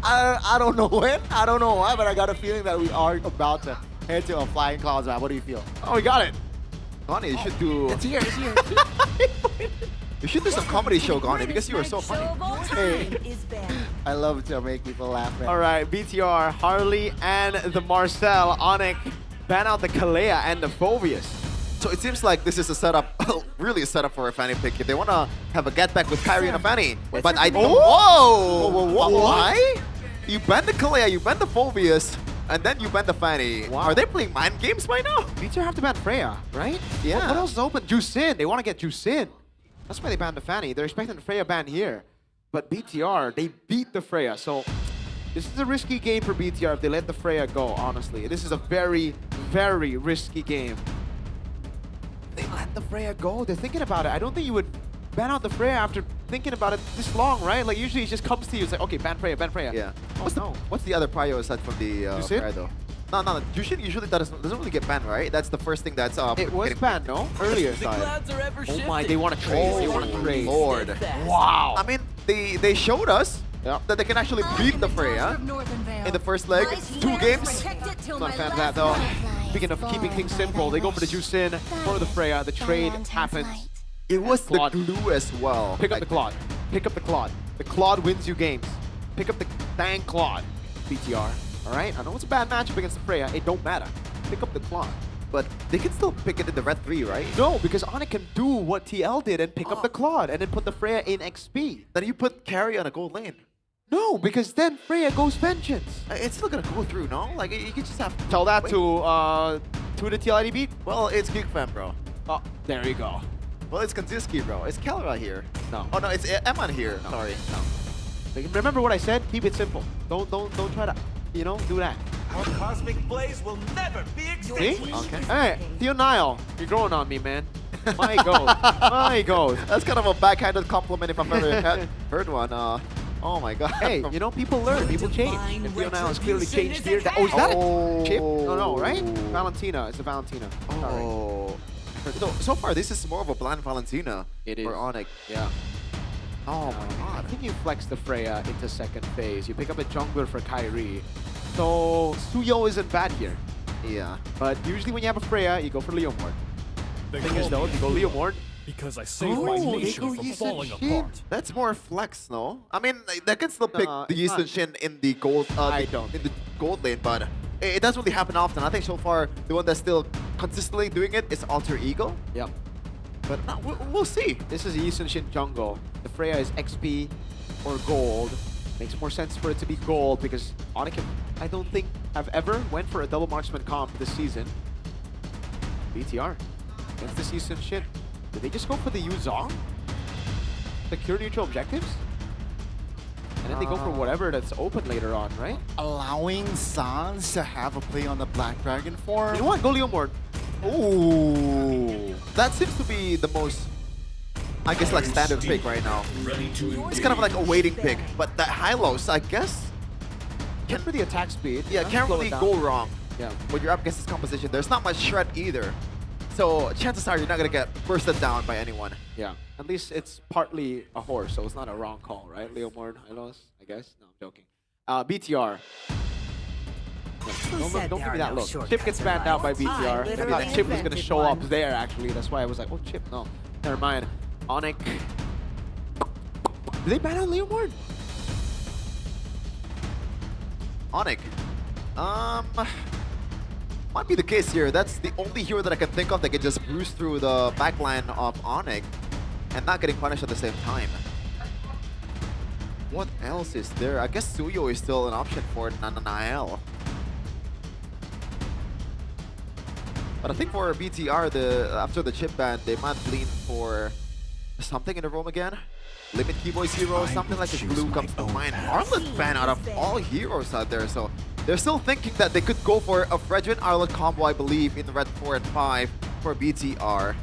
I don't know when, I don't know why, but I got a feeling that we are about to head to a flying clouds, man. What do you feel? Oh, we got it. Gani, you should do... It's here, it's here. You should do some comedy show, Gani, because you are so funny. Hey, I love to make people laugh, man. All right, BTR, Harley, and the Marcel. Onyx ban out the Kalea and the Phobius. So it seems like this is a setup, really a setup for a Fanny pick. If they want to have a get back with Kyrie and a Fanny. But I don't... Whoa! Why? You ban the Kalea, you ban the Phobius, and then you ban the Fanny. Wow. Are they playing mind games by now? BTR have to ban Freya, right? Yeah. What else is open? Juicin. They want to get Juicin. That's why they banned the Fanny. They're expecting the Freya ban here. But BTR, they beat the Freya. So this is a risky game for BTR if they let the Freya go, honestly. This is a very, very risky game. They let let the Freya go. They're thinking about it. I don't think you would ban out the Freya after thinking about it this long, right? Like usually it just comes to you. It's like, okay, ban Freya, ban Freya. Yeah. Oh, What's the other prio aside from the Jushin? Freya though? No. Usually that doesn't really get banned, right? That's the first thing that's It was getting banned, no? Earlier side. Oh my, they want to trade. They want to trade. Lord. Wow. I mean, they showed us that they can actually beat the Freya in the first leg. 2 games. Not a fan of that though. Speaking of keeping things simple, they go for the Jushin, for the Freya. The trade happens. It was the glue as well. Pick up the Claude. Pick up the Claude. The Claude wins you games. Pick up the dang Claude. BTR. Alright? I know it's a bad matchup against the Freya. It don't matter. Pick up the Claude. But they can still pick it in the red 3, right? No, because Onyx can do what TL did and pick up the Claude and then put the Freya in XP. Then you put carry on a gold lane. No, because then Freya goes Vengeance. It's still gonna go through, no? Like, you can just have to tell that wait. to the TL ID beat? Well, it's Geek Fam, bro. Oh, there you go. Well, it's Kanziski, bro. It's Kelra here. No. Oh, no, it's Eman here. No. Sorry. No. Remember what I said? Keep it simple. Don't try to, do that. Our cosmic blaze will never be See? extinguished. Okay. Hey, Theo Nile, you're growing on me, man. My God. My God. That's kind of a backhanded compliment if I've ever heard one. Oh my God. Hey, people learn, people change. And Theo Nile has clearly changed here. Is that a chip? No, right? Valentina. It's a Valentina. Oh. So far, this is more of a blind Valentina for Onyx. Yeah. Oh my God. I think you flex the Freya into second phase. You pick up a jungler for Kyrie. So Suyo isn't bad here. Yeah. But usually when you have a Freya, you go for Leomord. The thing is though, if you go Leomord, because I saved my nation from falling apart. That's more flex, no? I mean, they can still pick the Yi Sun Shin in the gold. In the gold lane, but it doesn't really happen often. I think so far the one that's still consistently doing it is Alter Ego. Yep. But we'll see. This is Yi Sun Shin jungle. The Freya is XP or gold. Makes more sense for it to be gold because Onyx, I don't think have ever went for a double marksman comp this season. BTR against this Yi Sun Shin. Did they just go for the Yuzong? Secure neutral objectives? And then they go for whatever that's open later on, right? Allowing Sans to have a play on the Black Dragon form. You know what? Go Leomord. Ooh. That seems to be the most, I guess, like standard pick right now. It's kind of like a waiting pick, but that Hylos, I guess, Can for the attack speed. Yeah, can't really go wrong. Yeah. When you're up against this composition, there's not much shred either. So chances are you're not gonna get bursted down by anyone. Yeah. At least it's partly a horse, so it's not a wrong call, right? Leomord, Hylos, I guess? No, I'm joking. BTR. Don't give me that look. Chip gets banned out by BTR. I thought Chip was gonna show up there actually. That's why I was like, oh Chip, no. Never mind. Onyx. Did they ban out Leomord? Onyx. Might be the case here. That's the only hero that I can think of that can just bruise through the backline of Onyx and not getting punished at the same time. What else is there? I guess Suyo is still an option for Nanael. But I think for BTR, after the chip ban, they might lean for something in the roam again. Limit Keyboy's hero, something like a glue comes to mind. Arlet ban out of all heroes out there, so they're still thinking that they could go for a Fredrin Arlet combo, I believe, in the red 4 and 5 for BTR.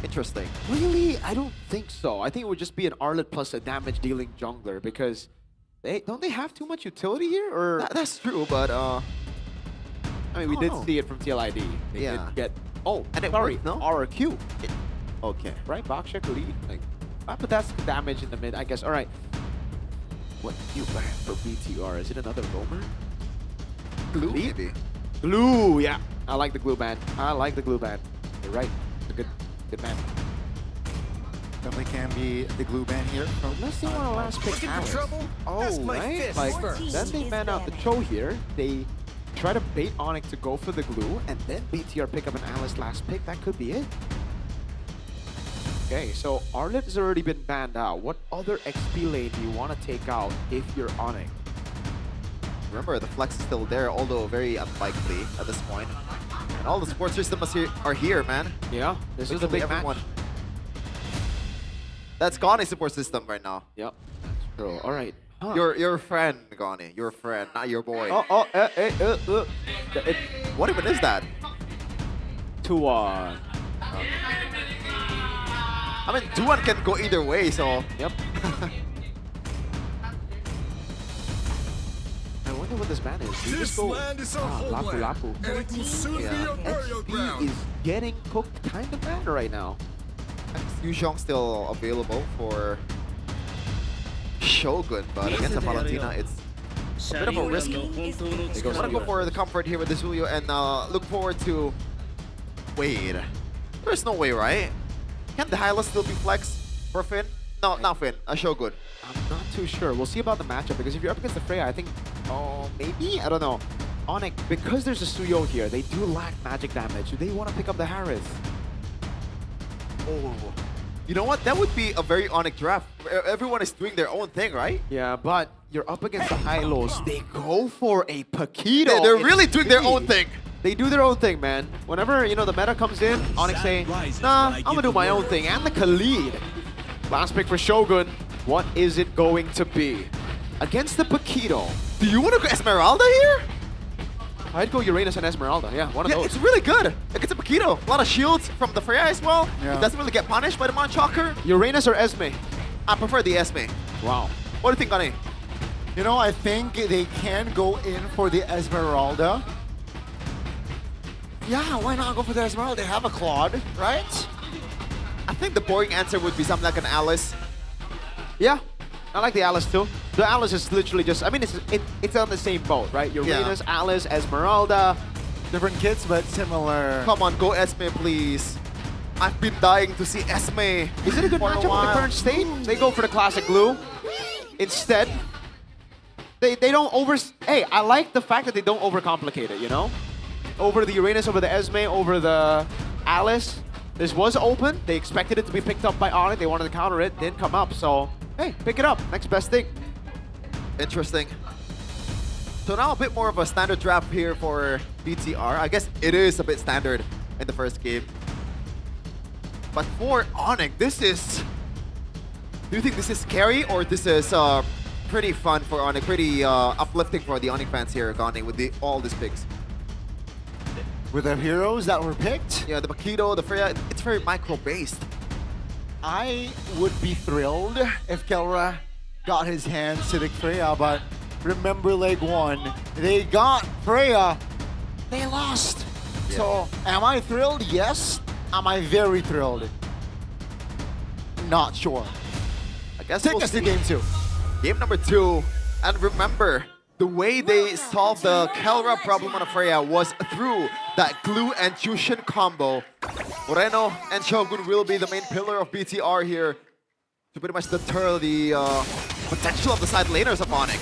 Interesting. Really? I don't think so. I think it would just be an Arlet plus a damage dealing jungler because don't they have too much utility here? Or that's true, but I mean, we did see it from TLID. They did get and it sorry, worked, no? RQ. Okay. Right? Bakshak lead. Like, but that's damage in the mid, I guess. All right. What do you ban for BTR? Is it another roamer? Glue, maybe. Glue, yeah. I like the glue ban. I like the glue ban. You're right. It's a good man. Definitely can be the glue ban here. Unless they want to last pick Alice. Oh, right? Like, then they ban out the Cho here. They try to bait Onyx to go for the glue, and then BTR pick up an Alice last pick. That could be it. Okay, so Arlet has already been banned out. What other XP lane do you want to take out if you're Onyx? Remember, the flex is still there, although very unlikely at this point. And all the support systems are here, man. Yeah, this is a big match. That's Ghani's support system right now. Yep, that's true. All right. Huh. Your friend, Ghani. Your friend, not your boy. What even is that? 2-1. I mean, Duan can go either way, so. Yep. I wonder what this ban is. Do you just go Lapu Lapu? XP is getting cooked kind of bad right now. Yuzhong still available for Shogun, but against the Valentina, it's a bit of a risk. They want to go for the comfort here with the Zulio and look forward to... Wait, there's no way, right? Can the Hyla still be flexed for Finn? No, not Finn, a Shogun. I'm not too sure. We'll see about the matchup because if you're up against the Freya, I think, maybe? I don't know. Onyx, because there's a Suyo here, they do lack magic damage. Do they want to pick up the Harris? Oh, you know what? That would be a very Onyx draft. Everyone is doing their own thing, right? Yeah, but you're up against the Hylos. They go for a Paquito. They're really doing their own thing. They do their own thing, man. Whenever, you know, the meta comes in, Onyx say, nah, I'm gonna do my own thing. And the Khalid. Last pick for Shogun. What is it going to be? Against the Paquito. Do you want to go Esmeralda here? I'd go Uranus and Esmeralda. Yeah, one of those. It's really good. Against a Paquito. A lot of shields from the Freya as well. Yeah. It doesn't really get punished by the Monchoker. Uranus or Esme? I prefer the Esme. Wow. What do you think, Gani? You know, I think they can go in for the Esmeralda. Yeah, why not go for the Esmeralda? They have a Claude, right? I think the boring answer would be something like an Alice. Yeah, I like the Alice too. The Alice is literally just, I mean, it's on the same boat, right? Uranus, Alice, Esmeralda. Different kits, but similar. Come on, go Esme, please. I've been dying to see Esme. Is it a good matchup in the current state? They go for the classic glue. Instead, they don't Hey, I like the fact that they don't overcomplicate it, you know? Over the Uranus, over the Esme, over the Alice. This was open. They expected it to be picked up by Onyx. They wanted to counter it. Didn't come up. So, hey, pick it up. Next best thing. Interesting. So now a bit more of a standard draft here for BTR. I guess it is a bit standard in the first game. But for Onyx, this is... Do you think this is scary or this is pretty fun for Onyx? Pretty uplifting for the Onyx fans here, Gani, with all these picks? With the heroes that were picked? Yeah, the Paquito, the Freya, it's very micro-based. I would be thrilled if Kelra got his hands to the Freya, but remember leg one, they got Freya, they lost. Yeah. So, am I thrilled? Yes. Am I very thrilled? Not sure. I guess Take we'll us to see. game 2. Game number 2. And remember, the way they solved the Kelra problem on a Freya was through that glue and Jushin combo. Moreno and Shogun will be the main pillar of BTR here to pretty much deter the potential of the side laners of Onyx.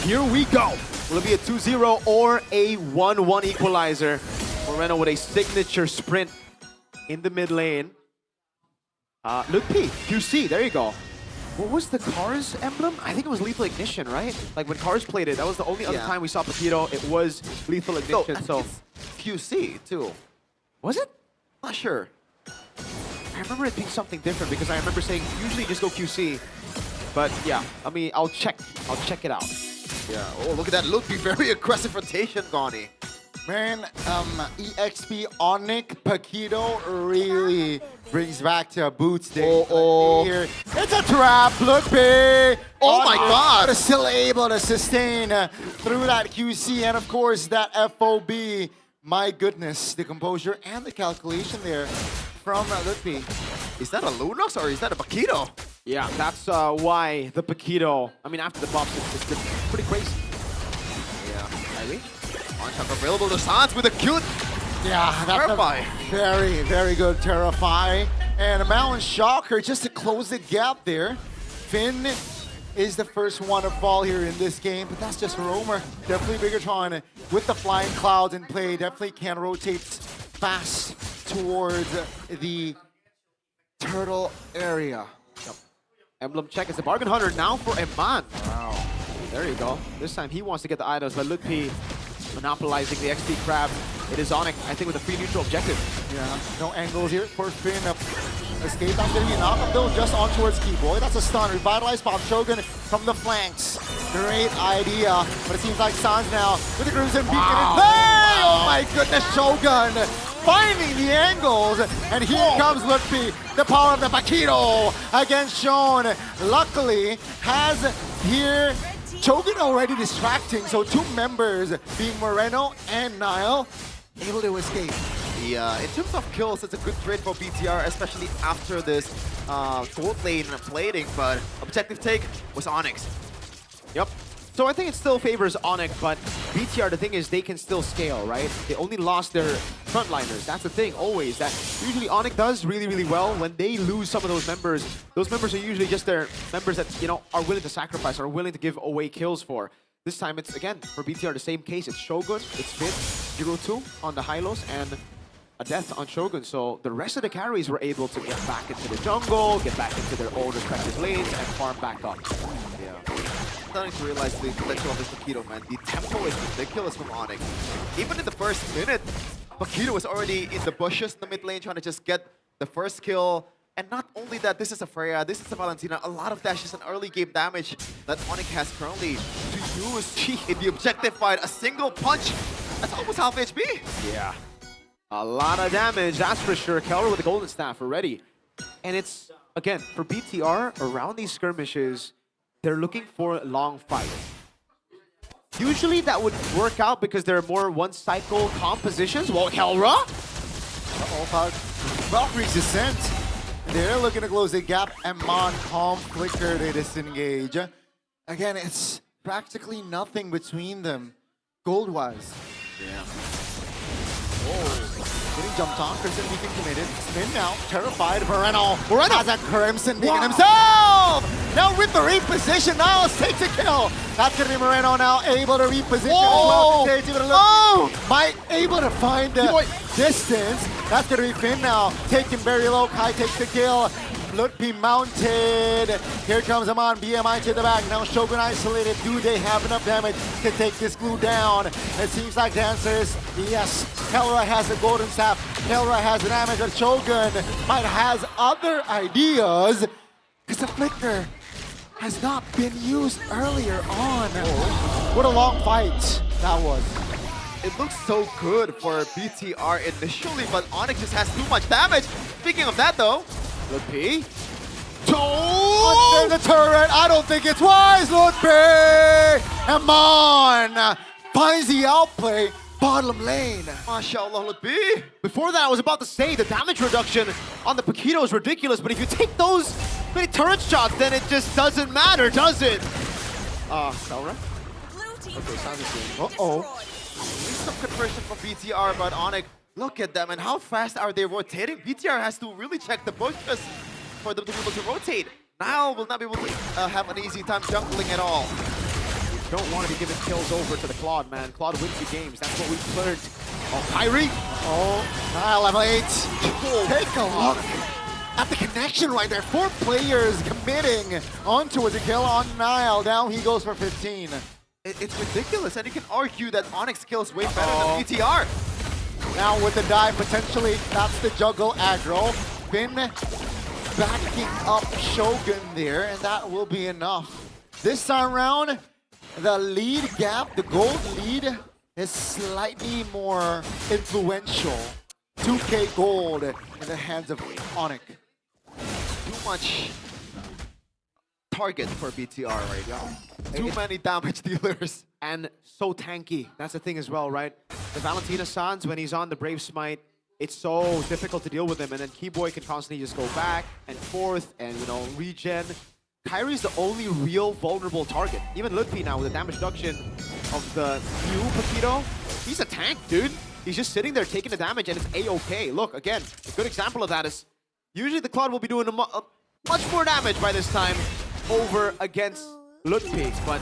Here we go. Will it be a 2-0 or a 1-1 equalizer? Moreno with a signature sprint in the mid lane. Look P, QC, there you go. What was the Cars emblem? I think it was Lethal Ignition, right? Like when Cars played it, that was the only other time we saw Paquito. It was Lethal Ignition, so... QC too. Was it? Not sure. I remember it being something different because I remember saying usually just go QC. But yeah, I mean, I'll check it out. Yeah, oh look at that, Look, very aggressive rotation, Gani. Man, EXP Onyx Paquito really brings back to Boots days. Here. It's a trap, look big! Oh my god! But still able to sustain through that QC and of course that FOB. My goodness, the composure and the calculation there from Lutfi. Is that a Lunox or is that a Paquito? Yeah, that's why the Paquito, I mean after the buffs, it's pretty crazy. Yeah, Ivy. Monchoker available to Sans with a cute Yeah, that's Terrify. Very, very good Terrify. And a Mountain Shocker just to close the gap there. Finn is the first one to fall here in this game, but that's just Roamer. Definitely Bigatron with the Flying Clouds in play. Definitely can rotate fast towards the turtle area. Yep. Emblem check is the Bargain Hunter now for Eman. Wow. There you go. This time he wants to get the items, but look, he monopolizing the XP Crab. It is Onyx, I think, with a free neutral objective. Yeah, no angles here for Finn. Escape, that's going to be a knockup though, just on towards Keyboy. That's a stun. Revitalized Pop Shogun from the flanks. Great idea, but it seems like Sans now with the Crimson Beacon in play! Oh my goodness, Shogun finding the angles. And here comes Lutfi, the power of the Paquito against Sean. Luckily, has here Chogan already distracting, so two members, being Moreno and Nile, able to escape. Yeah, in terms of kills, it's a good trade for BTR, especially after this gold lane plating, but objective take was Onyx. Yep. So I think it still favors Onyx, but BTR, the thing is they can still scale, right? They only lost their frontliners. That's the thing, always. That usually Onyx does really, really well. When they lose some of those members are usually just their members that, you know, are willing to sacrifice, are willing to give away kills for. This time it's, again, for BTR, the same case. It's Shogun, it's Fit, 0-2 on the Hylos, and a death on Shogun. So the rest of the carries were able to get back into the jungle, get back into their own respective lanes, and farm back up. Yeah. Starting to realize the potential of this Paquito, man. The tempo is ridiculous from Onyx. Even in the first minute, Paquito was already in the bushes in the mid lane trying to just get the first kill. And not only that, this is a Freya, this is a Valentina, a lot of dashes and early game damage that Onyx has currently to use in the objective fight. A single punch, that's almost half HP. Yeah. A lot of damage, that's for sure. Keller with the golden staff already. And it's, again, for BTR, around these skirmishes, they're looking for long fights. Usually that would work out because there are more one-cycle compositions. Well, Kelra? Uh-oh, Valkyrie's Descent. They're looking to close the gap, and Mon, Calm, Flicker, they disengage. Again, it's practically nothing between them, gold-wise. Yeah. Getting jumped on, Crimson beacon committed. Spin now, terrified. Moreno has a Crimson beacon himself! Now with the reposition, Niles takes a kill. That's gonna be Moreno now, able to reposition as well. Might able to find the distance. That's gonna be Finn now, taking very low. Kai takes the kill. Lutfi mounted. Here comes Amon, BMI to the back. Now Shogun isolated. Do they have enough damage to take this glue down? It seems like the answer is yes. Kelra has the golden staff. Kelra has the damage, but Shogun might has other ideas. Because the flicker has not been used earlier on. What a long fight that was. It looks so good for BTR initially, but Onyx just has too much damage. Speaking of that though, Lutfi. Under the turret, I don't think it's wise, Lutfi! Amon finds the outplay, bottom lane. Mashallah, Lutfi. Before that, I was about to say the damage reduction on the Paquito is ridiculous, but if you take those many turret shots, then it just doesn't matter, does it? Kelra? Okay, sounds good. Uh-oh. Some conversion from BTR, but Onyx, look at them and how fast are they rotating? BTR has to really check the bushes for them to be able to rotate. Nile will not be able to have an easy time jungling at all. You don't want to be giving kills over to the Claude, man. Claude wins you games. That's what we've learned. Oh, Kyrie. Oh, Nile level 8. Take a look at the connection right there. 4 players committing onto a kill on Nile. Down he goes for 15. It's ridiculous, and you can argue that Onyx kills way better than BTR. Now with the dive, potentially, that's the juggle aggro. Finn backing up Shogun there, and that will be enough. This time around, the lead gap, the gold lead, is slightly more influential. 2K gold in the hands of Onyx. Too much target for BTR right now. Too many damage dealers. And so tanky. That's the thing as well, right? The Valentina Sans, when he's on the Brave Smite, it's so difficult to deal with him. And then Keyboy can constantly just go back and forth and, you know, regen. Kyrie's the only real vulnerable target. Even Lutfi now with the damage reduction of the new Paquito, he's a tank, dude. He's just sitting there taking the damage and it's A-okay. Look, again, a good example of that is usually the Claude will be doing much more damage by this time over against Lutfi, but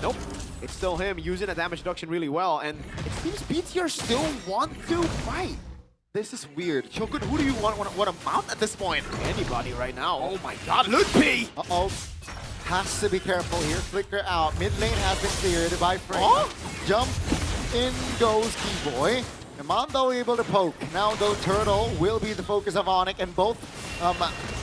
nope. It's still him using a damage reduction really well, and it seems BTR still want to fight. This is weird. Shogun, who do you want to mount at this point? Anybody right now. Oh my god, Lutfi! Uh-oh. Has to be careful here. Flicker out. Mid lane has been cleared by Frey. Jump in goes Keyboy. Mondo able to poke. Now though, Turtle will be the focus of Onyx, and both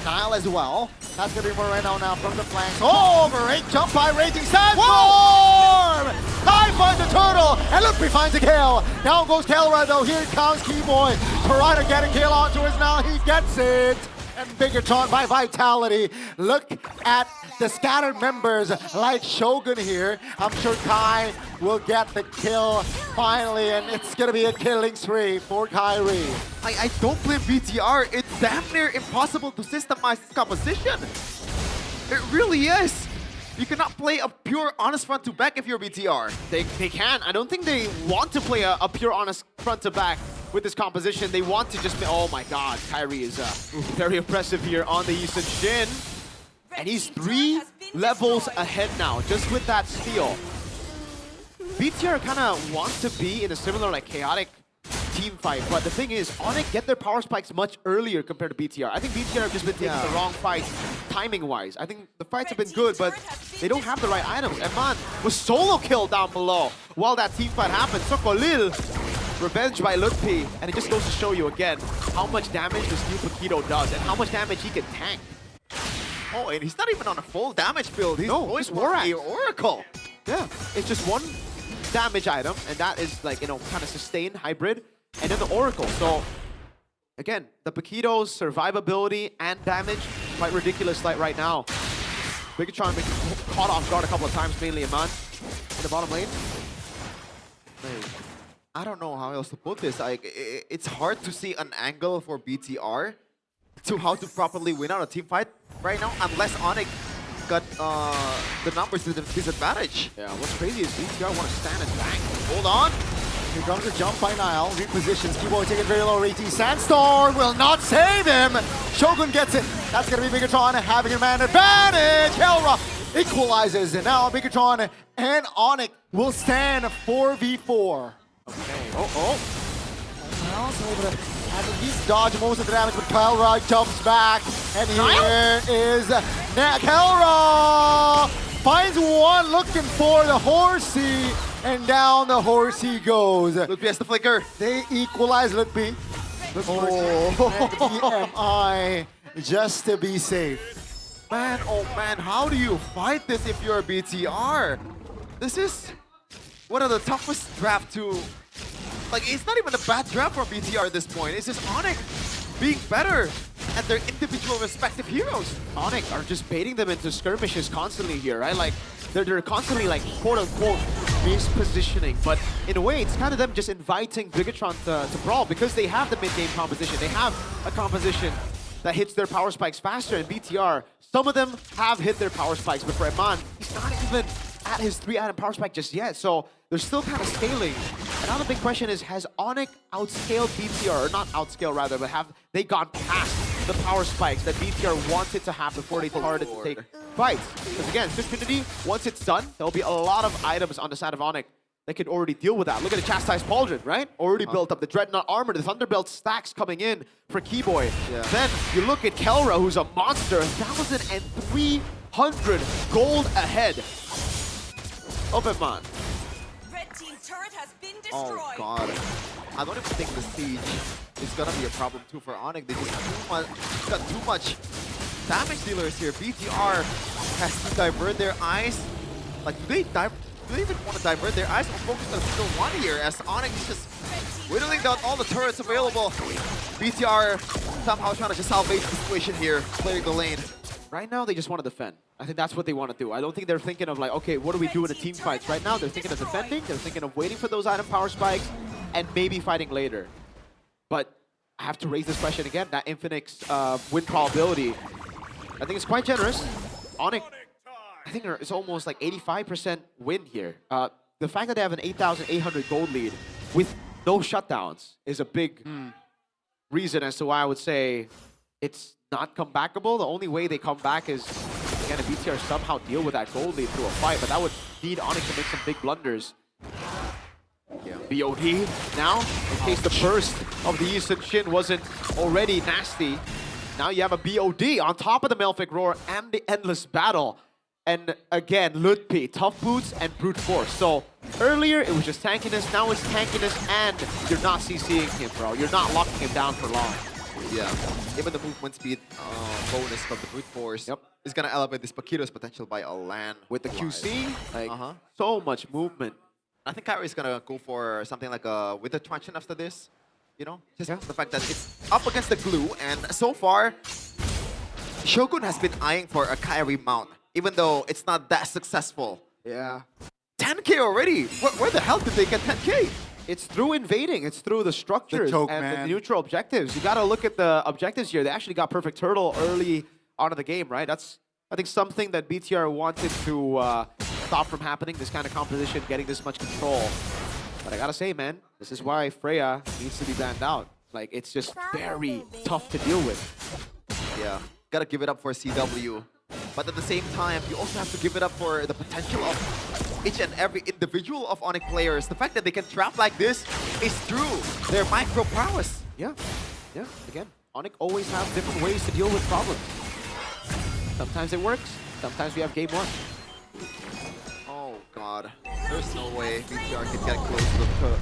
Nile as well. That's gonna be Moreno now from the flank. Oh, great jump by Raging Sandstorm! Kai finds the Turtle, and Lutfi finds a kill. Down goes Kelra though, here comes Keyboy. Torino getting kill onto his now. He gets it. And Bigatron by Vitality. Look at the scattered members like Shogun here. I'm sure Kai will get the kill finally, and it's gonna be a killing spree for Kyrie. I don't blame BTR. It's damn near impossible to systemize this composition. It really is. You cannot play a pure honest front to back if you're BTR. They can. I don't think they want to play a pure honest front to back with this composition. They want to just... Oh my god, Kyrie is very impressive here on the Eastern Shin. And he's 3 levels ahead now, just with that steal. BTR kind of wants to be in a similar like chaotic team fight, but the thing is, Onyx get their power spikes much earlier compared to BTR. I think BTR have just been taking the wrong fights, timing-wise. I think the fights have been good, but they don't have the right items. Eman was solo killed down below while that team fight happened. Sokolil, revenge by Lutpi, and it just goes to show you again how much damage this new Paquito does and how much damage he can tank. Oh, and he's not even on a full damage build. He's always Warrack. Oracle. Yeah, it's just one damage item, and that is like, you know, kind of sustained hybrid, and then the Oracle. So again, the Paquito's survivability and damage quite ridiculous like right now. Bigatron been caught off guard a couple of times, mainly Eman in the bottom lane. I don't know how else to put this. Like, it's hard to see an angle for BTR to how to properly win out a team fight right now, unless Onyx got the numbers to the disadvantage. Yeah, what's crazy is BTR want to stand and bang. Hold on. Here comes a jump by Nile. Repositions. Keyboy taking very low rating. Sandstorm will not save him. Shogun gets it. That's going to be Bigatron having a man advantage. Kelra equalizes. And now Bigatron and Onyx will stand 4v4. Okay. Oh. Nile's able to at least dodge most of the damage, but Kelra jumps back. And here is Kelra. Finds one looking for the horsey. And down the horsey goes. Lutpi has the flicker. They equalize Lutpi. EMI just to be safe. Man, oh man, how do you fight this if you're a BTR? This is one of the toughest draft to... Like, it's not even a bad draft for BTR at this point. It's just Onyx being better at their individual respective heroes. Onyx are just baiting them into skirmishes constantly here, right? Like, they're constantly like quote-unquote mispositioning, but in a way it's kind of them just inviting Bigatron to brawl because they have the mid-game composition. They have a composition that hits their power spikes faster, and BTR, some of them have hit their power spikes, but for Eman, he's not even at his 3-item power spike just yet, so they're still kind of scaling. And now the big question is, has Onyx outscaled BTR, or not outscaled rather, but have they gone past the power spikes that BTR wanted to have before they started to take fights? Because again, Trinity, once it's done, there'll be a lot of items on the side of Onyx that can already deal with that. Look at the Chastised Pauldron, right? Already built up the Dreadnought armor, the Thunderbelt stacks coming in for Keyboy. Then you look at Kelra, who's a monster, 1,300 gold ahead of Eman. Oh god. I don't even think the siege is gonna be a problem too for Onyx. They just got too much damage dealers here. BTR has to divert their eyes. Like, do they even want to divert their eyes or focus on still one here as Onyx is just whittling down all the turrets available. BTR somehow trying to just salvage the situation here, clearing the lane. Right now, they just want to defend. I think that's what they want to do. I don't think they're thinking of like, okay, what do we do in the team fights? Right now, they're thinking of defending. They're thinking of waiting for those item power spikes and maybe fighting later. But I have to raise this question again. That Infinix win probability, I think it's quite generous. Onyx, I think it's almost like 85% win here. The fact that they have an 8,800 gold lead with no shutdowns is a big reason as to why I would say it's not comebackable. The only way they come back is, again, if BTR somehow deal with that gold lead through a fight, but that would need Onyx to make some big blunders. BOD now, in case the burst of the Eastern Shin wasn't already nasty. Now you have a BOD on top of the Melfic Roar and the Endless Battle. And again, Lutpi, Tough Boots, and Brute Force. So earlier it was just tankiness, now it's tankiness, and you're not CCing him, bro. You're not locking him down for long. Yeah, even the movement speed bonus from the Brute Force is going to elevate this Paquito's potential by a land. With the QC, like, so much movement. I think Kyrie is going to go for something like a Wither Truncheon after this. You know, just the fact that it's up against the glue, and so far, Shogun has been eyeing for a Kairi mount, even though it's not that successful. Yeah. 10k already. Where the hell did they get 10k? It's through invading. It's through the structures choke, and man. the neutral objectives. You got to look at the objectives here. They actually got perfect turtle early on in the game, right? That's, I think, something that BTR wanted to stop from happening, this kind of composition, getting this much control. But I got to say, man, this is why Freya needs to be banned out. Like, it's just very tough to deal with. Yeah, gotta give it up for CW. But at the same time, you also have to give it up for the potential of each and every individual of Onyx players. The fact that they can trap like this is through their micro prowess. Yeah, yeah. Again, Onyx always have different ways to deal with problems. Sometimes it works. Sometimes we have game one. Oh god, there's no way BTR can get close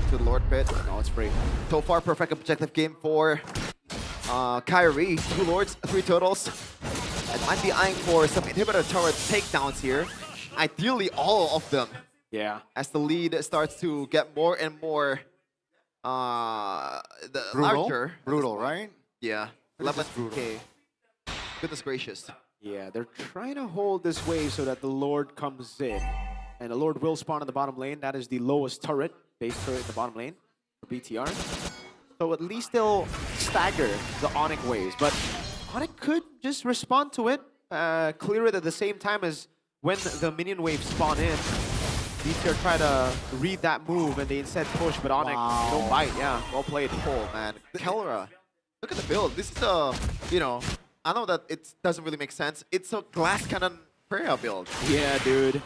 to the Lord Pit. No, it's free. So far, perfect objective game for Kairi. 2 Lords, 3 turtles. And might be eyeing for some inhibitor turret takedowns here. Ideally, all of them. Yeah. As the lead starts to get more and more larger. Brutal, right? Yeah. 11k. Goodness gracious. Yeah, they're trying to hold this wave so that the Lord comes in. And the Lord will spawn in the bottom lane. That is the lowest turret, base turret in the bottom lane for BTR. So at least they'll stagger the Onyx waves. But Onyx could just respond to it, clear it at the same time as when the minion waves spawn in. BTR try to read that move and they instead push, but Onyx don't bite. Yeah, well played. Oh man, Kelra. Look at the build. This is a, you know, I know that it doesn't really make sense. It's a glass cannon Freya build. Yeah, dude.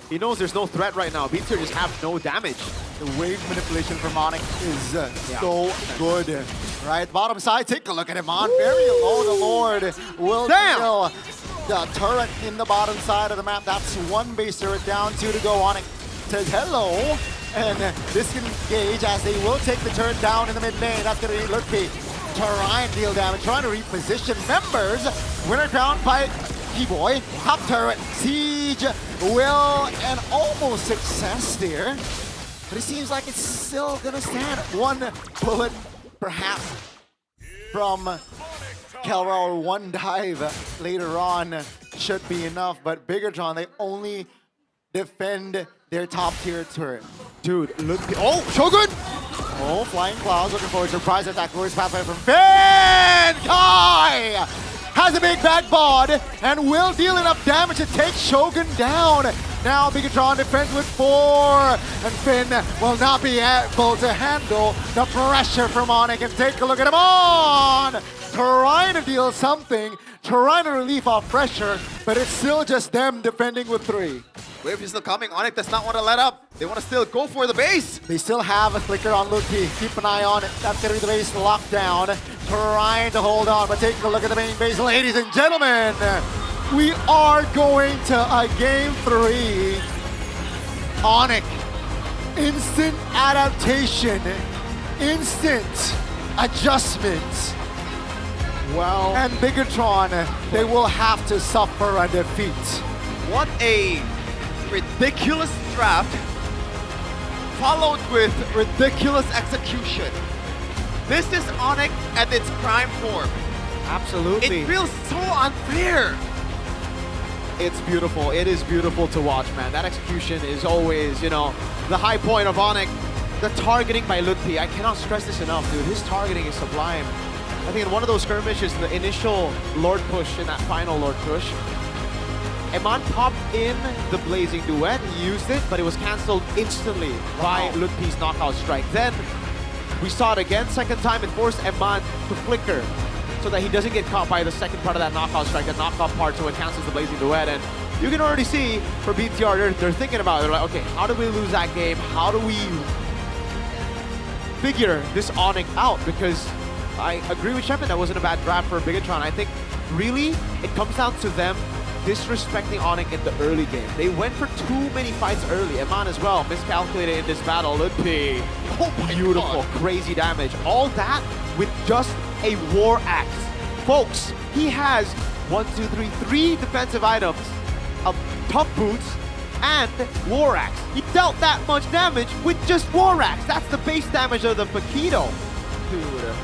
He knows there's no threat right now. BTR just have no damage. The wave manipulation from Onyx is so good. Right, bottom side, take a look at him on. Very low, the Lord will kill the turret in the bottom side of the map. That's 1 base turret down, 2 to go. Onyx says hello, and disengage as they will take the turret down in the mid lane. That's going to be Lurky. Trying to deal damage, trying to reposition members. Winner crowned by P-Boy. Top turret, Siege will, and almost success there. But it seems like it's still gonna stand. 1 bullet, perhaps, from Kelra, or 1 dive later on should be enough. But Bigatron, they only defend their top tier turret. Dude, look. Oh, Shogun! Oh, Flying Clouds looking for a surprise attack. Glorious pathway from Finn! Kai has a big back bod and will deal enough damage to take Shogun down. Now Bigatron defends with 4, and Finn will not be able to handle the pressure from Onyx. And take a look at him on! Trying to deal something, trying to relieve off pressure, but it's still just them defending with 3. Wave is still coming. Onyx does not want to let up. They want to still go for the base. They still have a flicker on Luki. Keep an eye on it. That's going to be the base lockdown. Trying to hold on, but taking a look at the main base. Ladies and gentlemen, we are going to a game 3. Onyx. Instant adaptation. Instant adjustment. Well, and Bigatron, they will have to suffer a defeat. What a ridiculous draft, followed with ridiculous execution. This is Onyx at its prime form. Absolutely. It feels so unfair. It's beautiful. It is beautiful to watch, man. That execution is always, you know, the high point of Onyx. The targeting by Lutpi, I cannot stress this enough, dude. His targeting is sublime. I think in one of those skirmishes, the initial Lord push in that final Lord push, Eman popped in the Blazing Duet, he used it, but it was cancelled instantly by Lutpi's knockout strike. Then we saw it again, second time, and forced Eman to flicker so that he doesn't get caught by the second part of that knockout strike, the knockout part, so it cancels the Blazing Duet. And you can already see for BTR, they're thinking about it. They're like, okay, how do we lose that game? How do we figure this Onyx out? Because I agree with Shepard, that wasn't a bad draft for Bigatron. I think really it comes down to them disrespecting Onyx in the early game. They went for too many fights early. Eman as well miscalculated in this battle. Lutpi, beautiful, crazy damage. All that with just a War Axe. Folks, he has 3 defensive items of Tough Boots and War Axe. He dealt that much damage with just War Axe. That's the base damage of the Paquito. Dude,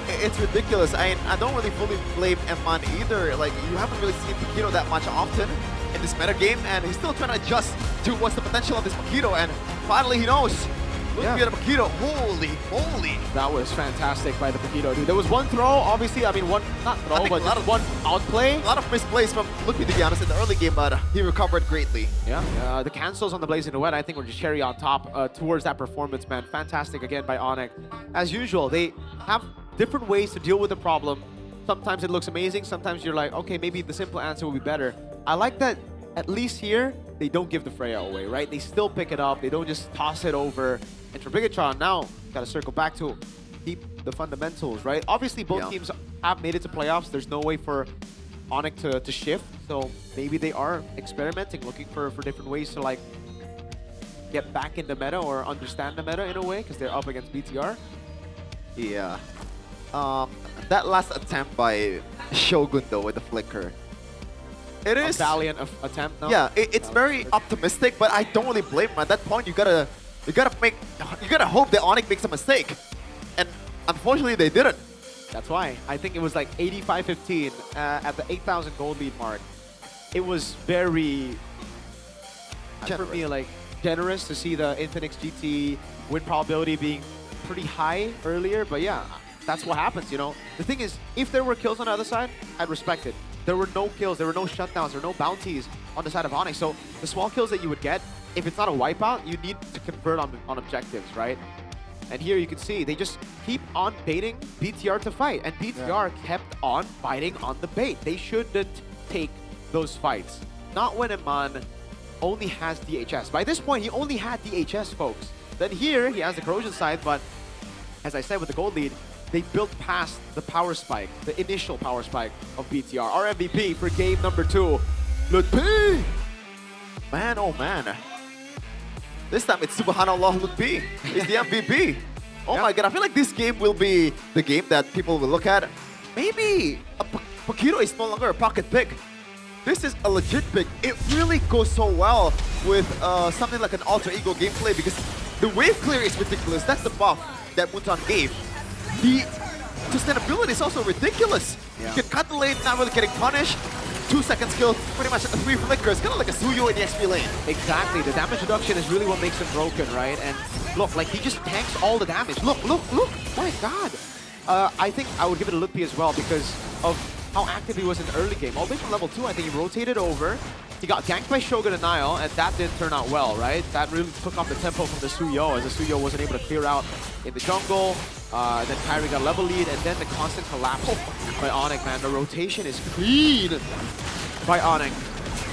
it's ridiculous. I don't really fully blame Eman either. Like, you haven't really seen Paquito that much often in this meta game, and he's still trying to adjust to what's the potential of this Paquito, and finally he knows. Look at Paquito. Holy moly. That was fantastic by the Paquito, dude. There was one throw, obviously. I mean, not throw, but just one outplay. A lot of misplays from Lupi, to be honest, in the early game, but he recovered greatly. Yeah, the cancels on the Blazing Duet, I think, were just cherry on top towards that performance, man. Fantastic again by Onyx. As usual, they have different ways to deal with the problem. Sometimes it looks amazing. Sometimes you're like, okay, maybe the simple answer will be better. I like that at least here, they don't give the Freya away, right? They still pick it up. They don't just toss it over. And for Bigatron, now, got to circle back to keep the fundamentals, right? Obviously, both teams have made it to playoffs. There's no way for Onyx to shift. So maybe they are experimenting, looking for different ways to, like, get back in the meta or understand the meta in a way, because they're up against BTR. Yeah. That last attempt by Shogun, though, with the flicker. It is a valiant attempt, no? Yeah, it's very optimistic, but I don't really blame him. At that point, you gotta hope that Onyx makes a mistake, and unfortunately, they didn't. That's why I think it was like 85-15 at the 8,000 gold lead mark. It was very for me, like, generous to see the Infinix GT win probability being pretty high earlier, but yeah, that's what happens, you know? The thing is, if there were kills on the other side, I'd respect it. There were no kills, there were no shutdowns, there were no bounties on the side of Onyx, so the small kills that you would get, if it's not a wipeout, you need to convert on objectives, right? And here you can see, they just keep on baiting BTR to fight, and BTR kept on fighting on the bait. They shouldn't take those fights. Not when Eman only has DHS. By this point, he only had DHS, folks. Then here, he has the corrosion side, but as I said with the gold lead, they built past the power spike, the initial power spike of BTR. Our MVP for game number 2, Lutpi! Man, oh man. This time it's Subhanallah Lutpi. He's the MVP. Oh my god, I feel like this game will be the game that people will look at. Maybe Paquito is no longer a pocket pick. This is a legit pick. It really goes so well with something like an alter ego gameplay because the wave clear is ridiculous. That's the buff that Mutan gave. The sustainability is also ridiculous. You can cut the lane, not really getting punished. 2 seconds kill, pretty much 3 flickers, kind of like a Suyo in the XP lane. Exactly, the damage reduction is really what makes him broken, right? And look, like he just tanks all the damage. Look, my god. I think I would give it a Lutpi as well because of how active he was in the early game. All the way from level 2, I think he rotated over. He got ganked by Shogun and Nile, and that didn't turn out well, right? That really took off the tempo from the Suyo, as the Suyo wasn't able to clear out in the jungle. Then Kyrie got level lead, and then the constant collapse by Onyx, man. The rotation is clean by Onyx.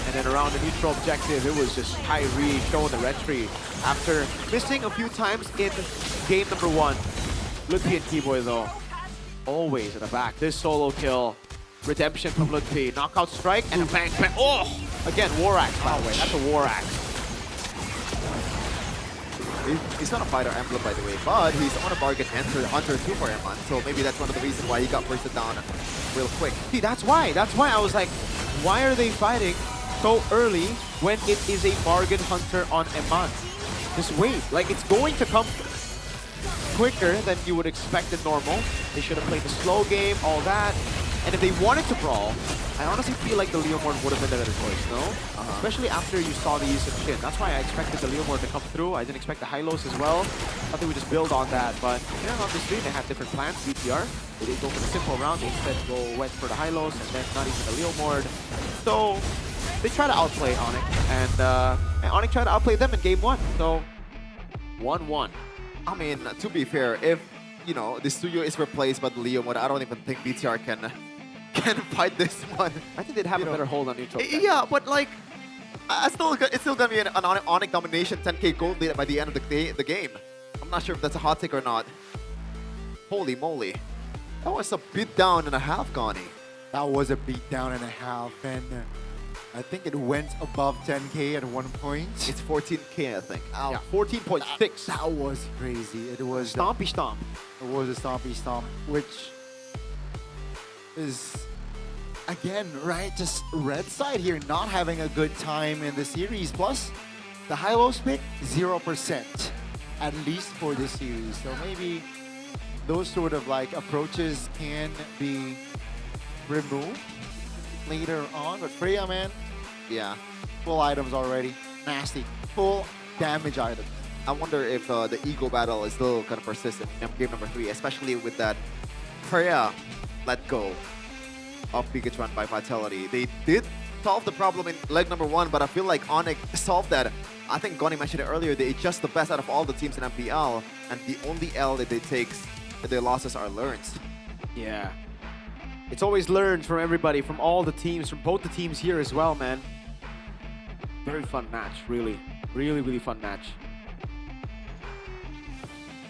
And then around the neutral objective, it was just Kyrie showing the red tree. After missing a few times in game number 1, Lutpi and Keyboy, though, always at the back. This solo kill, redemption from Lutpi, knockout strike, and a bang bang. Oh! Again, War Axe, by the way. That's a War Axe. He's not a fighter emblem, by the way, but he's on a bargain Hunter 2 for Eman, so maybe that's one of the reasons why he got bursted down real quick. See, that's why I was like, why are they fighting so early when it is a bargain hunter on Eman? Just wait, like it's going to come quicker than you would expect in normal. They should have played the slow game, all that. And if they wanted to brawl, I honestly feel like the Leomord would have been the better choice, no? Especially after you saw the use of Shin. That's why I expected the Leomord to come through. I didn't expect the Hylos as well. I thought they would just build on that, but yeah, obviously they had different plans, BTR. They didn't go for the simple round, they instead went for the Hylos and then not even the Leomord. So they try to outplay Onyx, and Onyx tried to outplay them in game 1. So 1-1. I mean, to be fair, if you know the Suyo is replaced by the Leomord, I don't even think BTR can fight this one. I think they'd have a better hold on neutral. Yeah, but like, it's still gonna be an Onyx domination, 10k gold lead by the end of the game. I'm not sure if that's a hot take or not. Holy moly, that was a beatdown and a half, Gani. That was a beatdown and a half, and I think it went above 10k at one point. It's 14k, I think. Yeah, 14.6. That was crazy. It was stompy stomp. It was a stompy stomp, which is again, right? Just red side here not having a good time in the series. Plus, the Hylos pick 0%, at least for this series. So maybe those sort of like approaches can be removed later on. But Freya, man, Yeah. full items already. Nasty. Full damage items. I wonder if the ego battle is still kind of persistent in game number 3, especially with that Freya let go of Bigatron by Vitality. They did solve the problem in leg number 1, but I feel like Onyx solved that. I think Goni mentioned it earlier, they adjust the best out of all the teams in MPL, and the only L that they take, their losses are learned. Yeah. It's always learned from everybody, from all the teams, from both the teams here as well, man. Very fun match, really. Really, really fun match.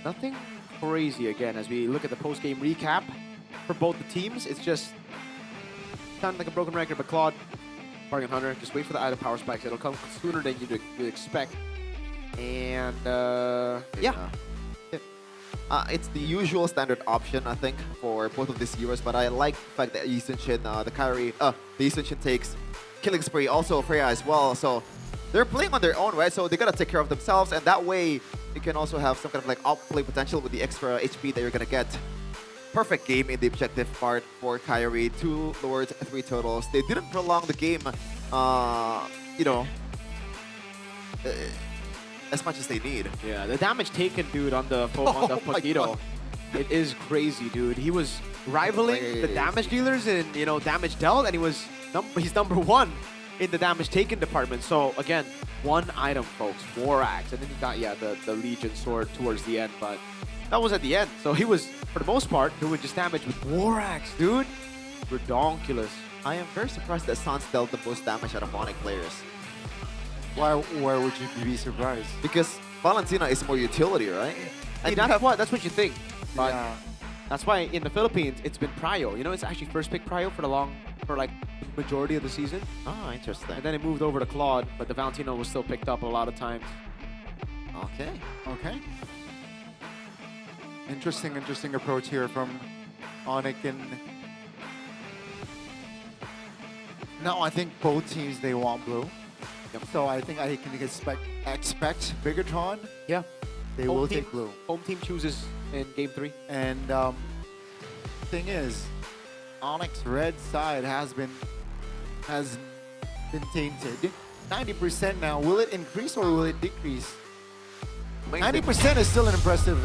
Nothing crazy again as we look at the post-game recap for both the teams. It's just sounding like a broken record, but Claude, Bargain Hunter, just wait for the item power spikes. It'll come sooner than you'd expect. And yeah. It's the usual standard option, I think, for both of these heroes, but I like the fact that Yi Sun-shin, the Yi Sun-shin takes Killing Spree, also Freya as well, so they're playing on their own, right? So they gotta take care of themselves, and that way you can also have some kind of like outplay potential with the extra HP that you're gonna get. Perfect game in the objective part for Kyrie. 2 lords, 3 totals. They didn't prolong the game, you know, as much as they need. Yeah, the damage taken, dude, on the Poquito, it is crazy, dude. He was rivaling the damage dealers in, you know, damage dealt, and he's number 1 in the damage taken department. So again, 1 item, folks, Morax, and then you got the Legion sword towards the end, but that was at the end. So he was, for the most part, doing just damage with Morax, dude. Redonkulous. I am very surprised that Sans dealt the most damage out of Onyx players. Why would you be surprised? Because Valentina is more utility, right? And that's what you think. But that's why in the Philippines it's been Prio. You know, it's actually first pick Prio for like majority of the season. Oh, interesting. And then it moved over to Claude, but the Valentino was still picked up a lot of times. Okay. Okay. Interesting approach here from Onyx. And no, I think both teams, they want blue. Yep. So I think I can expect Bigatron. Yeah. They will take blue. Home team chooses in game 3. And thing is, Onyx red side has been tainted. 90% now. Will it increase or will it decrease? 90% is still an impressive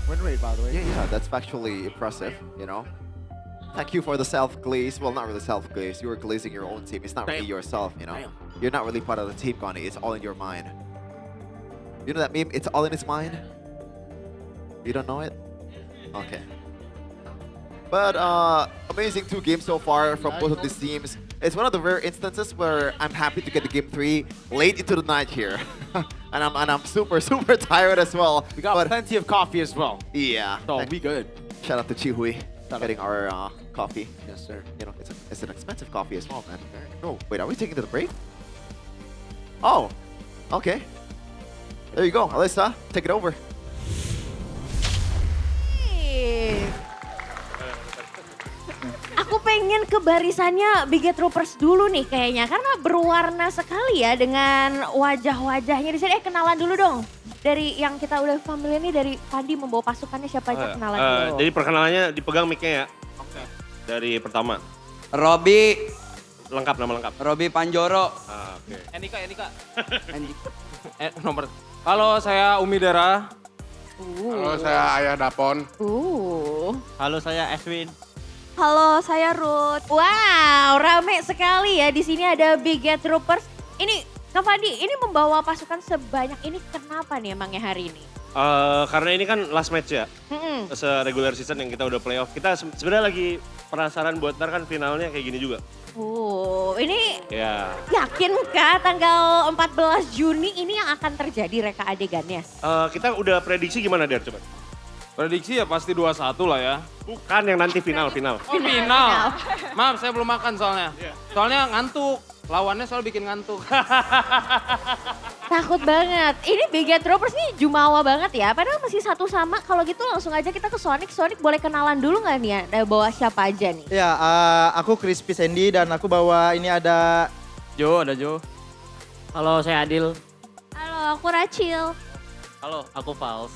win rate, by the way. Yeah, that's factually impressive, you know? Thank you for the self-glaze. Well, not really self-glaze. You were glazing your own team. It's not really yourself, you know? You're not really part of the team, Connie. It's all in your mind. You know that meme? It's all in his mind? You don't know it? Okay. But amazing 2 games so far from both of these teams. It's one of the rare instances where I'm happy to get the game 3 late into the night here. and I'm super tired as well. We got plenty of coffee as well. Yeah. So we good. Shout out to Chihui getting our coffee. Yes, sir. You know, it's an expensive coffee as well, man. Oh, wait, are we taking to the break? Oh, okay. There you go, Alyssa. Take it over. Aku pengen ke barisannya Biget Troopers dulu nih kayaknya. Karena berwarna sekali ya dengan wajah-wajahnya di sini. Kenalan dulu dong. Dari yang kita udah familiar nih, dari Pandi membawa pasukannya siapa aja, kenalan dulu. Jadi perkenalannya dipegang mic-nya ya. Oke. Dari pertama. Robi. Lengkap, nama lengkap. Robi Panjoro. Oke. Enika. Nomor. Halo, saya Umi Dera. Halo, saya Ayah Dapon. Halo, saya Eswin. Halo, saya Ruth. Wow, rame sekali ya. Di sini ada Biget Troopers. Ini, Kak Fandi, ini membawa pasukan sebanyak ini kenapa nih emangnya hari ini? Karena ini kan last match ya. Se-regular season yang kita udah playoff. Kita sebenarnya lagi penasaran buat ntar kan finalnya kayak gini juga. Ini Ya. yakinkah tanggal 14 Juni ini yang akan terjadi reka adegannya? Kita udah prediksi gimana, Der? Coba. Prediksi ya pasti 2-1 lah ya. Bukan yang nanti final. Oh, final. Maaf, saya belum makan soalnya. Soalnya ngantuk. Lawannya selalu bikin ngantuk. Takut banget. Ini Biget Troopers nih jumawa banget ya. Padahal masih satu sama. Kalau gitu langsung aja kita ke Sonic. Sonic boleh kenalan dulu nggak nih ya? Bawa siapa aja nih? Ya, aku Crispy Sandy dan aku bawa ini ada ada Jo. Halo, saya Adil. Halo, aku Rachel. Halo, aku Fals.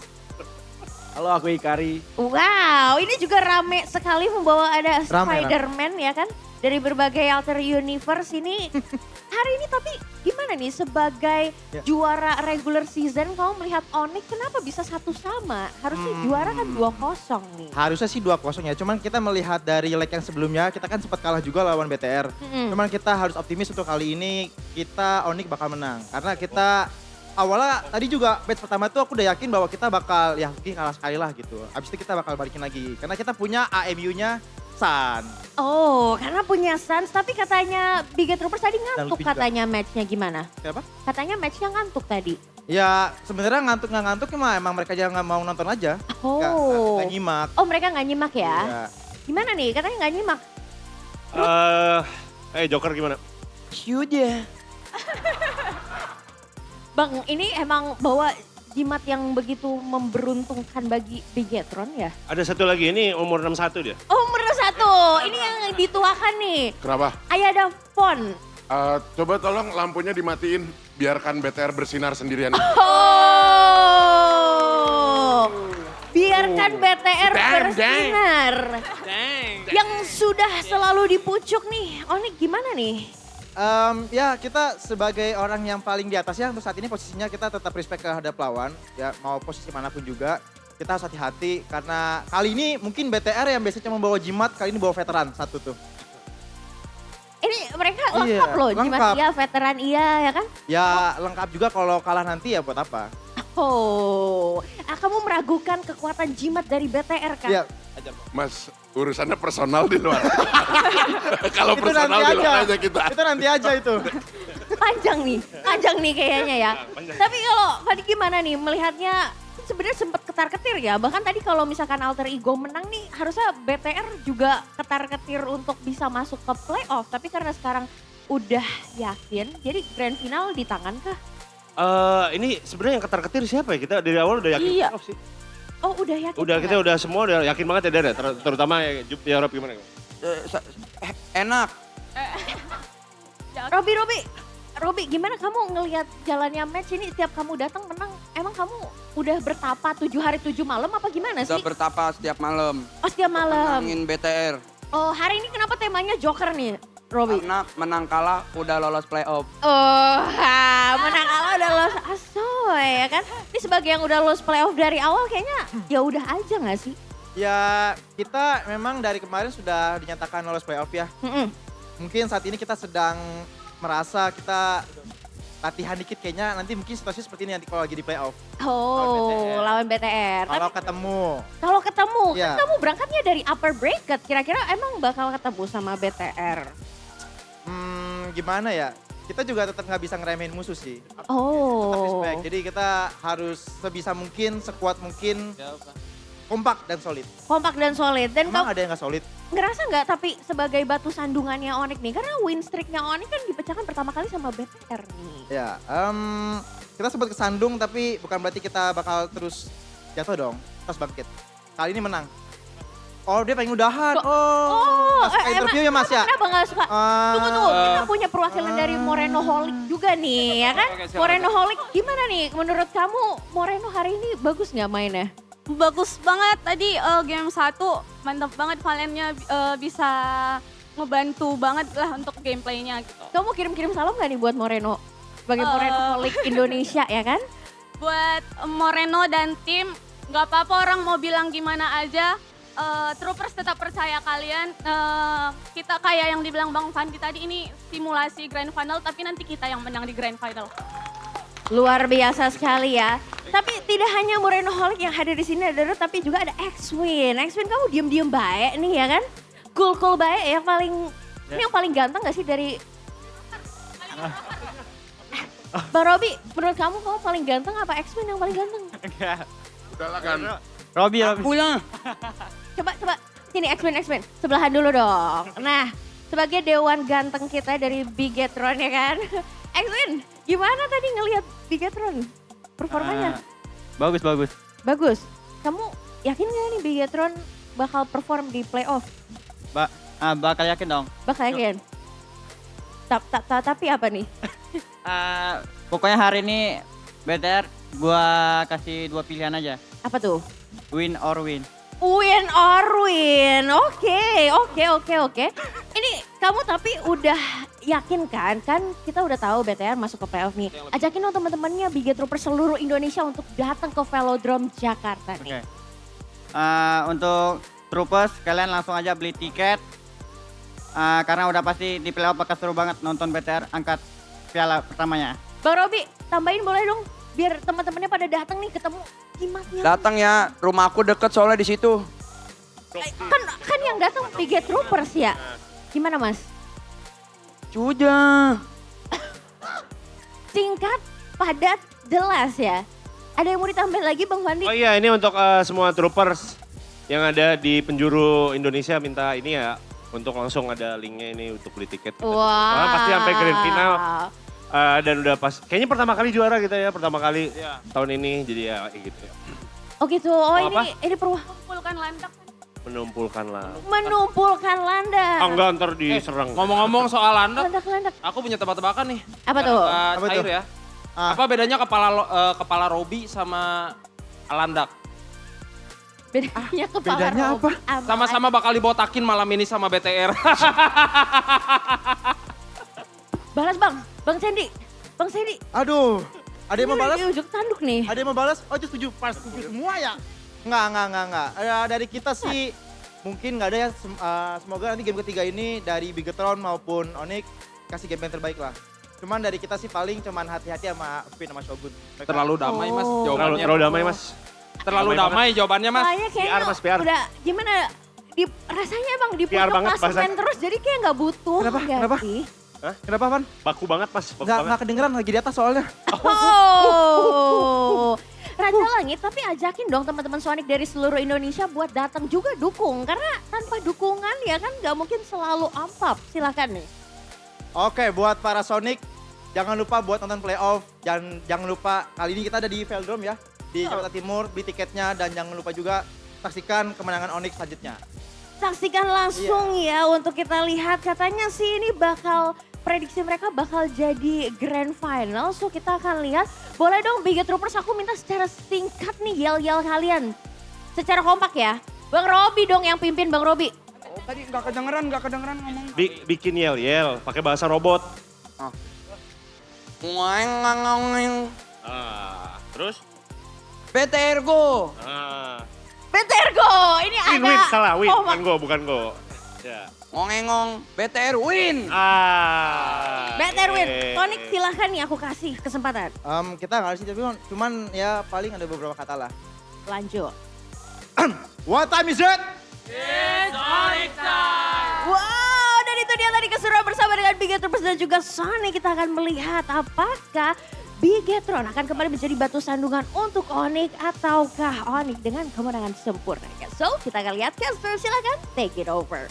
Halo, aku Ikari. Wow, ini juga rame sekali membawa ada Rame, Spider-Man ya kan. Dari berbagai alter universe ini. Hari ini tapi gimana nih sebagai juara regular season kamu melihat Onyx kenapa bisa satu sama? Harusnya juara kan 2-0 nih. Harusnya sih 2-0 ya, cuman kita melihat dari leg yang sebelumnya kita kan sempat kalah juga lawan BTR. Cuman kita harus optimis untuk kali ini kita Onyx bakal menang. Karena kita awalnya tadi juga match pertama tuh aku udah yakin bahwa kita bakal ya mungkin kalah sekali lah gitu. Abis itu kita bakal balikin lagi. Karena kita punya AMU-nya Sun. Oh, karena punya Suns tapi katanya Big Troopers tadi ngantuk katanya matchnya gimana? Siapa? Katanya matchnya ngantuk tadi. Ya sebenarnya ngantuk nggak ngantuk emang mereka aja nggak mau nonton aja. Nggak nyimak. Oh mereka nggak nyimak ya? Iya. Gimana nih? Katanya nggak nyimak. Joker gimana? Sudah. Bang, ini emang bawa jimat yang begitu memberuntungkan bagi Bigetron ya? Ada satu lagi, ini umur 61 dia. Oh umur 1, ini yang dituakan nih. Kenapa? Ayah ada font. Coba tolong lampunya dimatiin, biarkan BTR bersinar sendirian. Oh, biarkan BTR bersinar. Yang sudah selalu dipucuk nih, Onyx gimana nih? Ya kita sebagai orang yang paling di atas ya untuk saat ini posisinya kita tetap respect terhadap lawan. Ya mau posisi manapun juga kita harus hati-hati karena kali ini mungkin BTR yang biasanya membawa jimat kali ini bawa veteran satu tuh. Ini mereka lengkap loh, jimat iya, veteran iya ya kan? Ya lengkap juga kalau kalah nanti ya buat apa. Oh, kamu meragukan kekuatan jimat dari BTR kan? Iya. Mas, urusannya personal di luar. Kalau Itu personal nanti di luar aja. aja kita. Itu nanti aja itu. Panjang nih kayaknya ya. Tapi kalau tadi gimana nih melihatnya sebenarnya sempat ketar-ketir ya. Bahkan tadi kalau misalkan Alter Ego menang nih harusnya BTR juga ketar-ketir untuk bisa masuk ke playoff. Tapi karena sekarang udah yakin, jadi grand final di tangan kah? Ini sebenarnya yang ketar-ketir siapa ya? Kita dari awal udah yakin playoff sih. Oh udah yakin? Kita udah semua udah yakin banget ya Dara. Terutama ya Rob gimana? Enak. Robi, gimana kamu ngelihat jalannya match ini setiap kamu datang menang, emang kamu udah bertapa 7 hari 7 malam apa gimana sih? Udah bertapa setiap malam. Oh setiap malam. Menangin BTR. Oh hari ini kenapa temanya Joker nih, Robi? Karena menang kalah udah lolos playoff. Oh, menang kalah udah lolos asoy ya kan? Ini sebagai yang udah lolos playoff dari awal kayaknya ya udah aja gak sih? Ya kita memang dari kemarin sudah dinyatakan lolos playoff ya. Mungkin saat ini kita sedang merasa kita latihan dikit kayaknya nanti mungkin situasi seperti ini nanti kalau lagi di playoff. Oh, lawan BTR. Kalau ketemu. Kalau ketemu, Ya. kan kamu berangkatnya dari upper bracket. Kira-kira emang bakal ketemu sama BTR? Gimana ya? Kita juga tetap nggak bisa ngeremehin musuh sih. Oh. Tetap respect. Jadi kita harus sebisa mungkin, sekuat mungkin, kompak dan solid. Kompak dan solid. Dan Emang kamu ada yang nggak solid? ngerasa nggak tapi sebagai batu sandungannya Onyx nih? Karena win streaknya Onyx kan dipecahkan pertama kali sama BTR nih. Ya, kita sempat kesandung tapi bukan berarti kita bakal terus jatuh dong. Terus bangkit. Kali ini menang. Oh dia pengen udahan. Pas suka interview ya Mas ya? Kenapa nggak suka? Tunggu, kita punya perwakilan dari Moreno Holic juga nih ya kan? Moreno Holic gimana nih menurut kamu Moreno hari ini bagus nggak mainnya? Bagus banget tadi game 1, mantap banget Valiantnya bisa ngebantu banget lah untuk gameplaynya gitu. Kamu kirim-kirim salam gak nih buat Moreno? Sebagai Moreno Holic Indonesia ya kan? Buat Moreno dan tim, gak apa-apa orang mau bilang gimana aja. Troopers tetap percaya kalian. Kita kayak yang dibilang Bang Fandi tadi ini simulasi grand final tapi nanti kita yang menang di grand final. Luar biasa sekali ya. Tapi tidak hanya Moreno Holic yang hadir di sini ada tapi juga ada X-Win. X-Win kamu diem-diem baik nih ya kan? Cool baik yang paling ini yang paling ganteng gak sih dari Bang Robi, menurut kamu paling ganteng apa X-Win yang paling ganteng? Enggak. Udahlah kan. Robi. Coba sini X-Win sebelahan dulu dong. Nah, sebagai dewan ganteng kita dari Bigetron ya kan? X-Win, gimana tadi ngelihat Bigetron performanya? Bagus. Kamu yakin gak nih Bigetron bakal perform di playoff? Bakal yakin dong. Bakal yakin? Tapi apa nih? Pokoknya hari ini BTR Gua kasih 2 pilihan aja. Apa tuh? Win or win. Win or win. Oke. Ini kamu tapi udah yakin kan? Kan kita udah tahu BTR masuk ke playoff nih. Ajakin dong teman-temannya Bigetroopers seluruh Indonesia untuk datang ke Velodrome Jakarta nih. Untuk Troopers, kalian langsung aja beli tiket. Karena udah pasti di playoff bakal seru banget nonton BTR angkat piala pertamanya. Bang Robi, tambahin boleh dong? Biar teman-temannya pada datang nih ketemu Imatnya. Datang ya, rumah aku deket soalnya di situ. Kan yang datang Bigetroopers ya? Gimana Mas? Sudah. Singkat, padat, jelas ya. Ada yang mau ditambahin lagi Bang Fandi? Oh iya, ini untuk semua troopers yang ada di penjuru Indonesia minta ini ya. Untuk langsung ada linknya ini untuk beli tiket. Wah. Pasti sampai grand final. Dan udah pas, kayaknya pertama kali juara kita ya, pertama kali tahun ini. Jadi ya gitu ya. Oh gitu, oh Apa? ini Mengumpulkan landak. Menumpulkan lah. menumpulkan landak. Oh enggak, ntar diserang. Ngomong-ngomong soal landak, Landak. aku punya tebak-tebakan nih. Apa tuh? Apa cair ya. Apa bedanya kepala Robi sama landak? Bedanya kepala Robi sama- Sama-sama bakal dibotakin malam ini sama BTR. Balas Bang Sandy. Aduh, ada yang mau balas? Di ujung tanduk nih. Ada yang mau balas? Oh itu setuju, pas setuju semua ya? Enggak. Dari kita sih mungkin nggak ada ya. Semoga nanti game ketiga ini dari Bigetron maupun Onyx kasih game yang terbaik lah. Cuman dari kita sih paling cuman hati-hati sama Vin sama Shogun. Terlalu damai Mas Oh. jawabannya. Terlalu damai Mas. Terlalu damai jawabannya Mas. Soalnya kayaknya PR. udah gimana, rasanya Bang di PR pojok banget, klasemen Mas. terus jadi kayak nggak butuh. Kenapa? Sih? Hah? Kenapa Van? Baku banget Mas, baku Nggak banget. kedengeran lagi di atas soalnya. Oh, Raja Langit, tapi ajakin dong teman-teman Sonic dari seluruh Indonesia buat datang juga dukung. Karena tanpa dukungan ya kan nggak mungkin selalu ampap. Silakan nih. Oke, buat para Sonic, jangan lupa buat nonton playoff. Jangan lupa kali ini kita ada di Velodrome ya. Di Jakarta Timur, beli tiketnya dan jangan lupa juga saksikan kemenangan Onyx selanjutnya. Saksikan langsung ya untuk kita lihat. Katanya sih ini prediksi mereka bakal jadi grand final. So kita akan lihat. Boleh dong Bigetroopers, aku minta secara singkat nih yel-yel kalian. Secara kompak ya. Bang Robi dong yang pimpin Bang Robi. Oh, tadi nggak kedengeran ngomong. Bikin yel-yel, pakai bahasa robot. Terus? BTR Go. BTR Go, ini ada. Win, salah, win, kompak. bukan go. Ya. Ngong BTR win. BTR win. Sonic silahkan nih aku kasih kesempatan. Kita nggak sih, tapi cuman ya paling ada beberapa kata lah. Lanjut. What time is it? It's Sonic time! Wow, dan itu dia tadi keseruan bersama dengan Bigetroopers dan juga Sonic. Kita akan melihat apakah Bigetron akan kembali menjadi batu sandungan untuk Onyx ataukah Onyx dengan kemenangan sempurna. So, kita akan lihat Casper, silakan take it over.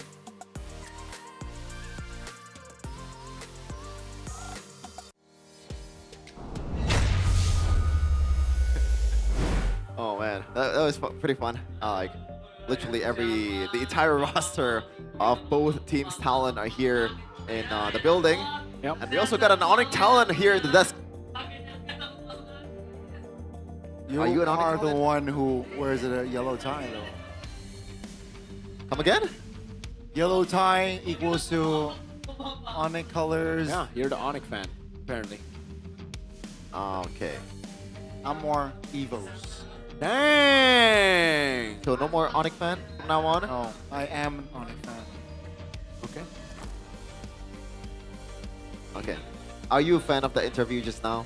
Oh man, that was pretty fun. Like literally the entire roster of both teams' talent are here in the building. Yep. And we also got an Onyx talent here at the desk. You Are you an Onyx are the talent? one who wears a yellow tie though. Come again? Yellow tie equals to Onyx colors. Yeah, you're the Onyx fan, apparently. Okay. I'm more Evos. Dang! So no more Onyx fan from now on? No, I am an Onyx fan. Okay. Okay. Are you a fan of the interview just now?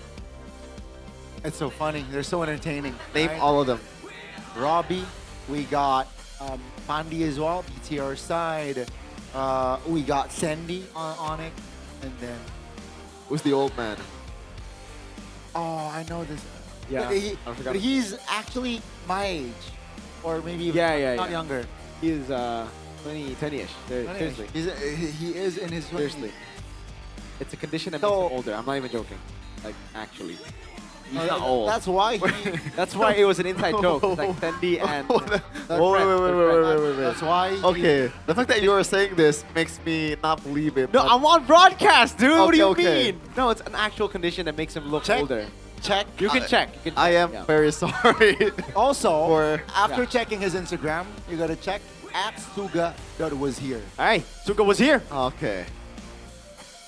It's so funny. They're so entertaining. Name right? all of them. Robbie. We got Pandi as well, BTR side. We got Sandy on Onyx. And then... Who's the old man? Oh, I know this. Yeah, I forgot. But he's actually my age. Or maybe not younger. He is 20-ish. Seriously. He is in his 20s. Seriously. It's a condition that makes him older. I'm not even joking. Like, actually. He's not old. That's why That's why it was an inside joke. It's like Sandy and... Wait. That's why. Okay, the fact that you are saying this makes me not believe it. No, but- I'm on broadcast, dude. What do you Okay. mean? No, it's an actual condition that makes him look older. check. You can check. You can I check, am yeah. very sorry. Also, after Yeah. checking his Instagram, you gotta check at Suga that was here. Hey, Suga was here. Okay.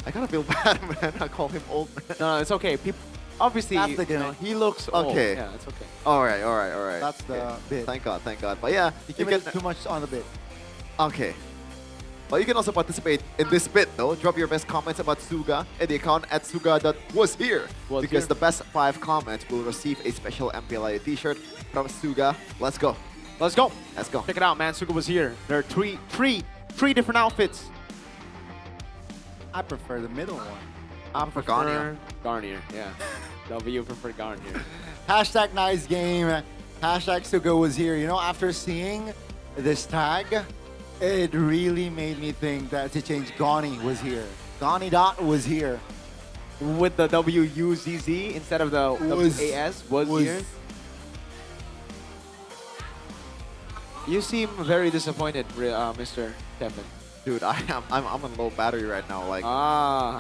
I kind of feel bad, man. I call him old man. No, it's okay. People, obviously, That's the you know, gimmick. he looks old. Okay. Yeah, it's okay. All right, all right, all right. That's the bit. Thank God, thank God. But yeah, You you can can. too much on the bit. Okay. Well, you can also participate in this bit though. Drop your best comments about Suga in the account at suga.washere. Was Because here. the best 5 comments will receive a special MPL ID t-shirt from Suga. Let's go. Let's go. Let's go. Check it out, man. Suga was here. There are three different outfits. I prefer the middle one. I prefer Garnier. Garnier, yeah. W prefer Garnier. Hashtag nice game. Hashtag Suga was here. You know, after seeing this tag, it really made me think that to change Gani was here. Gani Dot was here. With the WUZZ instead of the WAS was here. You seem very disappointed, Mr. Kevin. Dude, I'm on low battery right now. Like,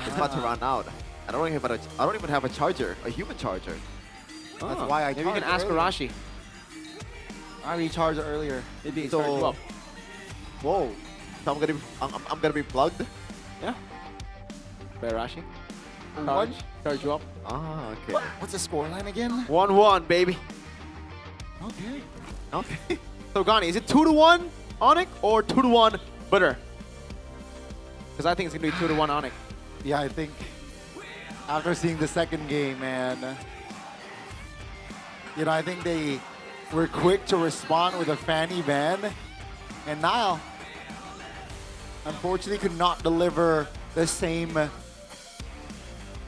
it's about to run out. I don't even have a charger, a human charger. That's why I Maybe you can charged ask earlier. Arashi. I recharged earlier. Maybe he So- charge you up. Whoa. So I'm gonna be plugged. Yeah. By Arashi. What? Charge you up. Ah, okay. What's the scoreline again? 1-1, baby. Okay. Okay. So Gani, is it 2-1 Onyx or 2-1 Butter? Because I think it's gonna be 2-1 Onyx. Yeah, I think after seeing the second game, man, you know, I think they were quick to respond with a Fanny ban. And Nile, unfortunately, could not deliver the same.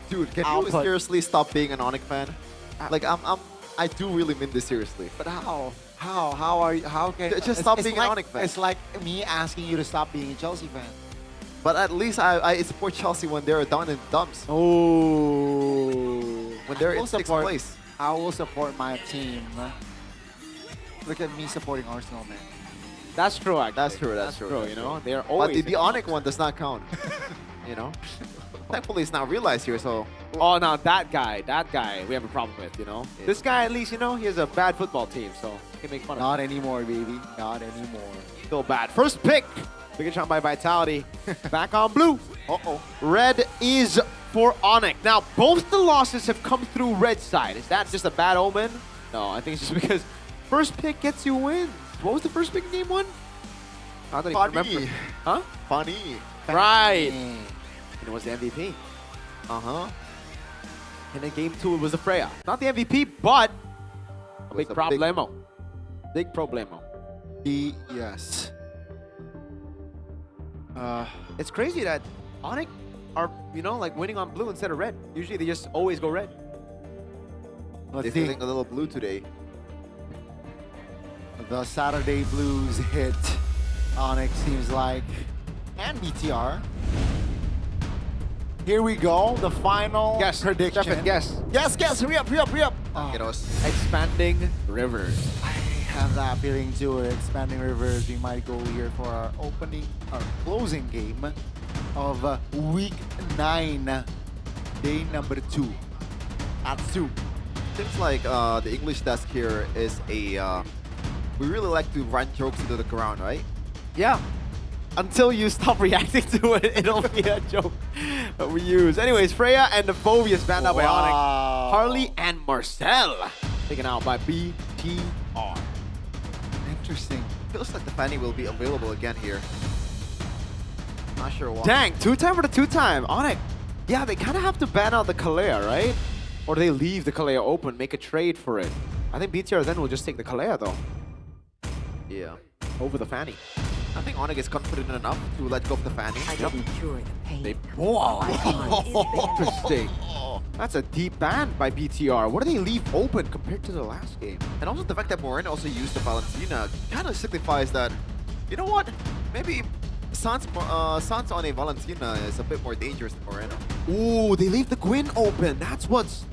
Dude, can you output. seriously stop being an Onyx fan? Like, I do really mean this seriously. But how? How are you? How can Just stop being an like, Onyx fan. It's like me asking you to stop being a Chelsea fan. But at least I support Chelsea when they're down in dumps. Oh. When they're I will in 6th support- place. I will support my team. Look at me supporting Arsenal, man. That's true, actually. That's true, that's true. You know, they're But always. the Onyx one does not count. You know? Thankfully, it's not realized here, so. Oh, now that guy, we have a problem with, you know? This guy, at least, you know, he has a bad football team, so you can make fun of him. Not anymore, baby. Not anymore. Still bad. First pick. Big shot by Vitality. Back on blue. Uh-oh. Red is for Onyx. Now, both the losses have come through red side. Is that just a bad omen? No, I think it's just because first pick gets you wins. What was the first pick in game 1? I don't even remember. Huh? Funny. Right. And it was the MVP. Uh-huh. And in game 2, it was the Freya. Not the MVP, but a big problemo. Big problemo. Yes. It's crazy that Onyx are, you know, like winning on blue instead of red. Usually they just always go red. They're Let's see. feeling a little blue today. The Saturday Blues hit Onyx, seems like, and BTR. Here we go, the final prediction. Stefan, guess. Yes, hurry up. Oh, Expanding Rivers. I have that feeling too. Expanding Rivers, we might go here for our closing game of week 9, day number 2. That's 2. Seems like the English desk here is a. We really like to run jokes into the ground, right? Yeah. Until you stop reacting to it, it'll be a joke that we use. Anyways, Freya and the Phobias banned out by Onyx. Harley and Marcel taken out by BTR. Interesting. Feels like the Fanny will be available again here. Not sure why. Dang, 2-time for the 2-time. Onyx. Yeah, they kind of have to ban out the Kalea, right? Or they leave the Kalea open, make a trade for it. I think BTR then will just take the Kalea though. Yeah. Over the Fanny. I think Onyx is confident enough to let go of the Fanny. I didn't cure the pain. They Interesting. That's a deep ban by BTR. What do they leave open compared to the last game? And also the fact that Moreno also used the Valentina kind of signifies that, you know what? Maybe Sans on a Valentina is a bit more dangerous than Moreno. Ooh, they leave the Gwyn open. That's what's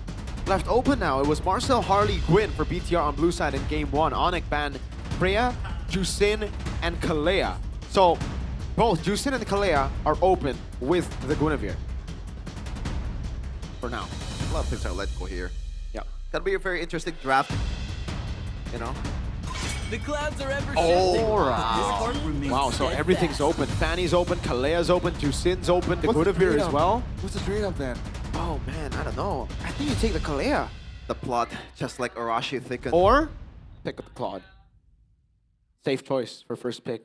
left open now. It was Marcel, Harley, Gwyn for BTR on blue side in game 1. Onyx banned Freya, Jusin, and Kalea. So both Jusin and Kalea are open with the Guinevere. For now. A lot of things are let go here. Yep. gonna be a very interesting draft. You know. The clouds are ever Oh, wow, so everything's open. Fanny's open, Kalea's open, Jusin's open, the Guinevere as well. What's the trade-up then? Oh man, I don't know. I think you take the Kalea. The plot, just like Arashi thickened. Or pick up the Claude. Safe choice for first pick.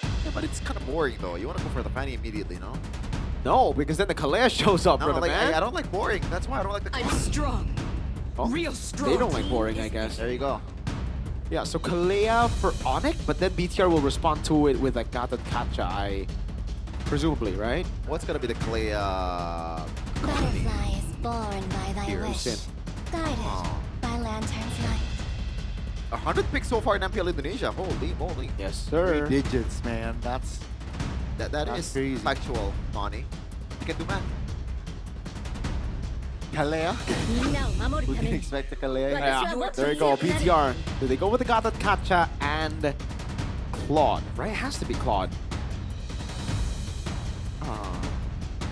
Yeah, but it's kind of boring though. You want to go for the Fanny immediately, no? No, because then the Kalea shows up, No, brother, like, man. I don't like boring. That's why I don't like the I'm strong. Oh, Real strong. They don't like boring, I guess. There you go. Yeah, so Kalea for Onyx, but then BTR will respond to it with like Gata Kacha, presumably, right? What's gonna be the Clay Butterflies born by thy Here, wish, Sin. guided by lantern's light. 100 picks so far in MPL Indonesia. Holy moly. Yes, sir. 3 digits, man. That's That is crazy. factual, Money. You can do math. Kalea. We can expect a Kalea. Yeah, there you go, BTR. Do they go with the Gata Kacha and Claude, right? It has to be Claude.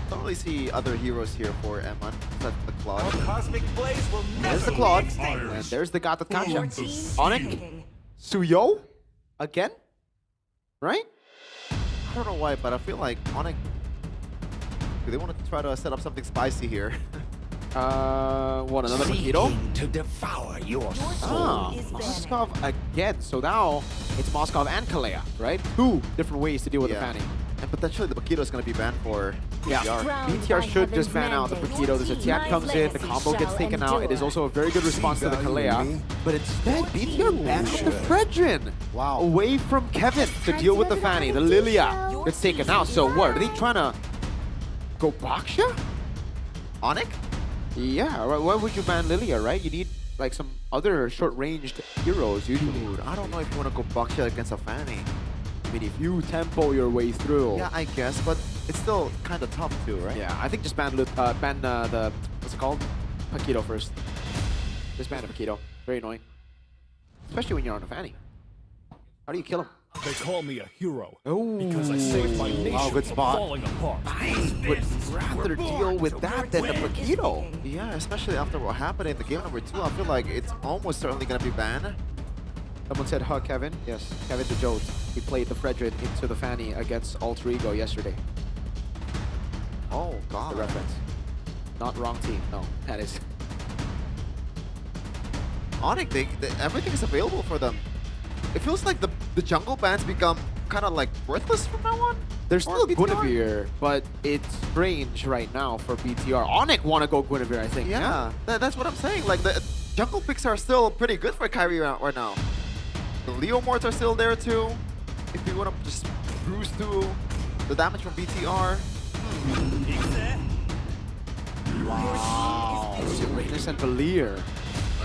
Don't really see other heroes here for Eman. Except the Claude. Cosmic blaze will There's the Claude, and there's the Gata Kacha. Onyx, Suyo, again, right? I don't know why, but I feel like Onyx. Do they want to try to set up something spicy here? What, another Paquito? to devour your Ah, Moskov again. So now it's Moskov and Kalea, right? 2 different ways to deal with the Fanny. And potentially the Paquito is going to be banned for Yeah, BTR should just ban out the Paquito. There's a Tian comes in, the combo gets taken out. It is also a very good response to the Kalea. But instead, BTR bans the Fredrin. Wow. Away from Kevin to deal with the Fanny. The Lilia gets taken out. So what, are they trying to go Baksha? Onyx? Yeah, why would you ban Lilia, right? You need like some other short-ranged heroes usually. Dude, I don't know if you want to go Baksha against a Fanny. I mean, if you tempo your way through. Yeah, I guess, but it's still kind of tough too, right? Yeah, I think just ban the, what's it called? Paquito first. Just ban the Paquito. Very annoying. Especially when you're on a Fanny. How do you kill him? They call me a hero Oh, because I saved my nation good from spot. falling apart. I would rather deal with that than the Paquito. Yeah, especially after what happened in the game number 2, I feel like it's almost certainly going to be banned. Someone said, huh, Kevin? Yes, Kevin the Jote. He played the Fredrin into the Fanny against Alter Ego yesterday. Oh, God. The reference. Not wrong team, no. That is. Onyx, everything is available for them. It feels like the jungle bans become kind of like worthless from now on. There's Or still BTR? Guinevere, but it's strange right now for BTR. Onyx want to go Guinevere, I think. Yeah, that's what I'm saying. Like, the jungle picks are still pretty good for Kyrie right now. The Leo Morts are still there too. If you want to just cruise through the damage from BTR. Wow. Uranus and Valir.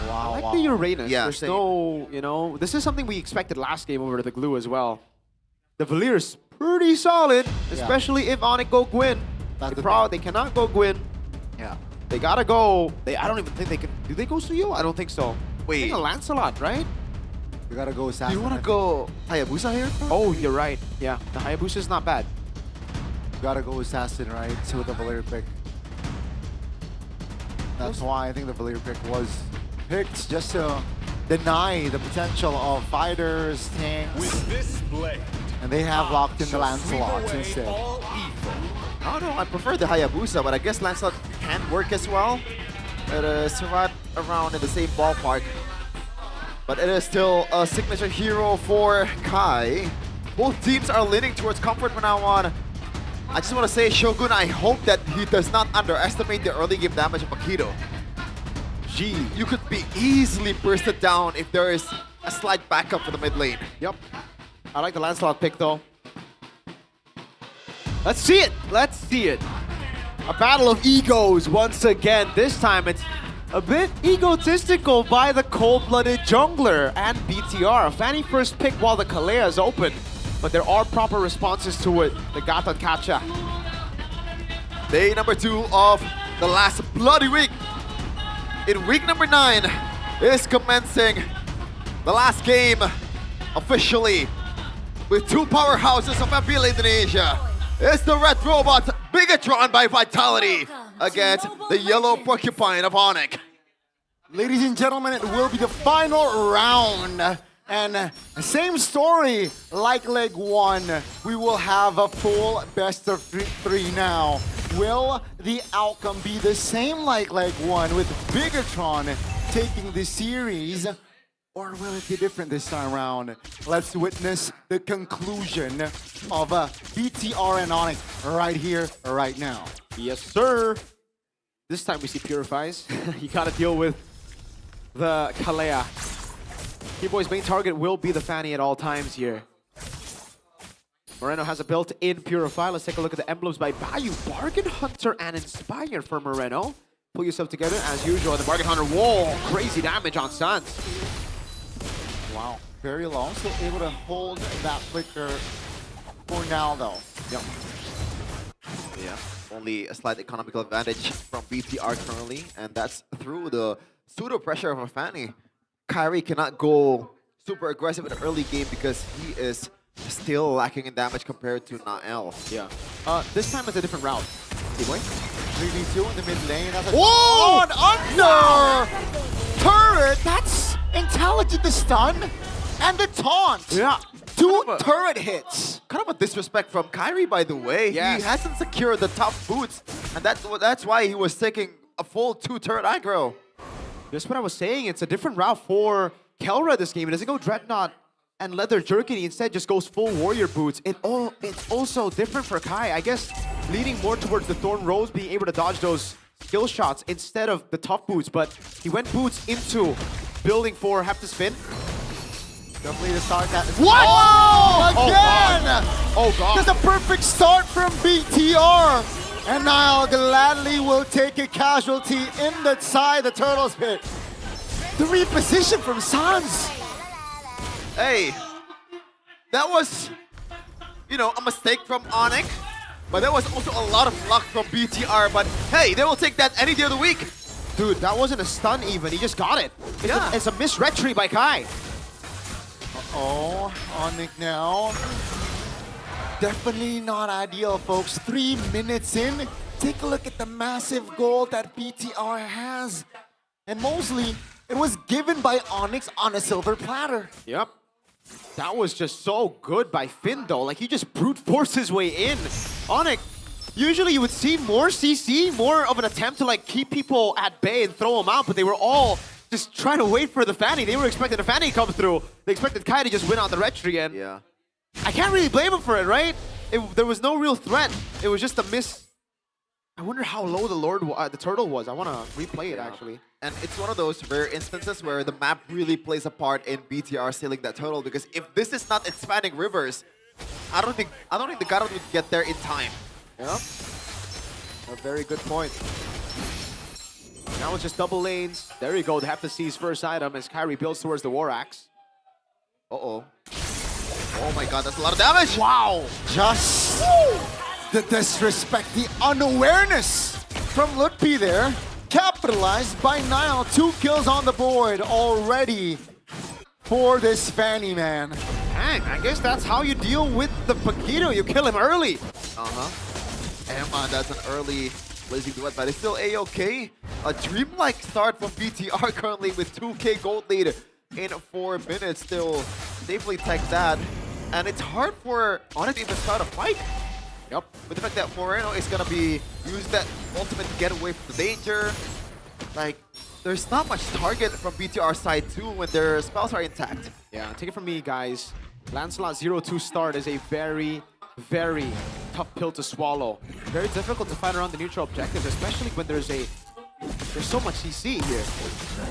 Wow, I like the Uranus. Yeah, There's same. no, you know, this is something we expected last game over the Glue as well. The Valir is pretty solid, especially if Onyx go Gwyn. They cannot go Gwyn. Yeah. They gotta go. I don't even think they can. Do they go Suyo? I don't think so. Wait. I think a Lancelot, right? You gotta go Do assassin. you want to go Hayabusa here? Oh, you're right. Yeah, the Hayabusa is not bad. You gotta go assassin, right? So with the Valir pick. That's why I think the Valir pick was picked, just to deny the potential of fighters, tanks. With this blade, And they have locked in the shall sweep Lancelots away instead. all evil. I don't know. I prefer the Hayabusa, but I guess Lancelot can work as well. It is right around in the same ballpark. But it is still a signature hero for Kai. Both teams are leaning towards comfort from now on. I just want to say, Shogun, I hope that he does not underestimate the early game damage of Paquito. Gee, you could be easily bursted down if there is a slight backup for the mid lane. Yep. I like the Lancelot pick though. Let's see it. Let's see it. A battle of egos once again. This time it's a bit egotistical by the cold-blooded jungler and BTR. A Fanny first pick while the Kalea is open, but there are proper responses to it. The Gata Kacha. Day number 2 of the last bloody week. In week number 9 is commencing the last game officially with 2 powerhouses of MPL Indonesia. It's the Red Robot Bigatron by Vitality against the Yellow Porcupine of Onyx. Ladies and gentlemen, it will be the final round. And same story like leg 1. We will have a full best of 3 now. Will the outcome be the same like leg 1 with Bigatron taking the series? Or will it be different this time around? Let's witness the conclusion of BTR and Onyx right here, right now. Yes, sir. This time we see Purifies. You gotta deal with the Kalea. Keyboy's main target will be the Fanny at all times here. Moreno has a built-in Purify. Let's take a look at the emblems by Bayou. Bargain Hunter and Inspire for Moreno. Pull yourself together as usual. The Bargain Hunter, whoa, crazy damage on Suns. Wow, very long, still able to hold that flicker for now though. Yep. Yeah, only a slight economical advantage from BTR currently, and that's through the pseudo pressure of a Fanny. Kyrie cannot go super aggressive in the early game because he is still lacking in damage compared to Nael. Yeah. This time it's a different route. Keyboy. 3v2 in the mid lane. That's a Whoa! under turret. That's intelligent, the stun and the taunt. Yeah. 2 turret hits. Kind of a disrespect from Kyrie, by the way. Yes. He hasn't secured the top boots, and that's why he was taking a full 2 turret aggro. That's what I was saying. It's a different route for Kelra this game. It doesn't go Dreadnought and Leather Jerkin. He instead just goes full Warrior Boots. It's also different for Kai. I guess leaning more towards the Thorn Rose, being able to dodge those skill shots instead of the tough boots. But he went boots into building for have to spin. Definitely to start that. What? Oh, again! Oh, God. Just a perfect start from BTR. And Niall gladly will take a casualty in the side, the Turtles pit. The reposition from Sans. Hey, that was, a mistake from Onyx, but there was also a lot of luck from BTR, but hey, they will take that any day of the week. Dude, that wasn't a stun even. He just got it. It's a misread tree by Kai. Uh-oh, Onyx now. Definitely not ideal, folks. 3 minutes in. Take a look at the massive gold that BTR has. And mostly, it was given by Onyx on a silver platter. Yep. That was just so good by Finn, though. Like, he just brute forced his way in. Onyx, usually you would see more CC, more of an attempt to, like, keep people at bay and throw them out, but they were all just trying to wait for the Fanny. They were expecting the Fanny to come through. They expected Kai to just win on the red tree, and yeah. I can't really blame him for it, right? There was no real threat. It was just a miss. I wonder how low the turtle was. I want to replay it, actually. And it's one of those rare instances where the map really plays a part in BTR stealing that turtle, because if this is not expanding rivers, I don't think the God would get there in time. Yep. A very good point. Now it's just double lanes. There you go. They have to see his first item as Kyrie builds towards the War Axe. Uh-oh. Oh my God, that's a lot of damage! Wow! Just the disrespect, the unawareness from Lutpi there. Capitalized by Niall. 2 kills on the board already for this Fanny man. Dang, I guess that's how you deal with the Paquito. You kill him early. Emma, that's an early blazing duet, but it's still A-okay. A dreamlike start from BTR currently with 2K gold lead in 4 minutes. Still safely tech that. And it's hard for Onyx to even start a fight. Yep. With the fact that Moreno is gonna be use that ultimate to get away from the danger. Like, there's not much target from BTR side too when their spells are intact. Yeah, take it from me, guys. Lancelot 0-2 start is a very, very tough pill to swallow. Very difficult to find around the neutral objectives, especially when there's so much CC here.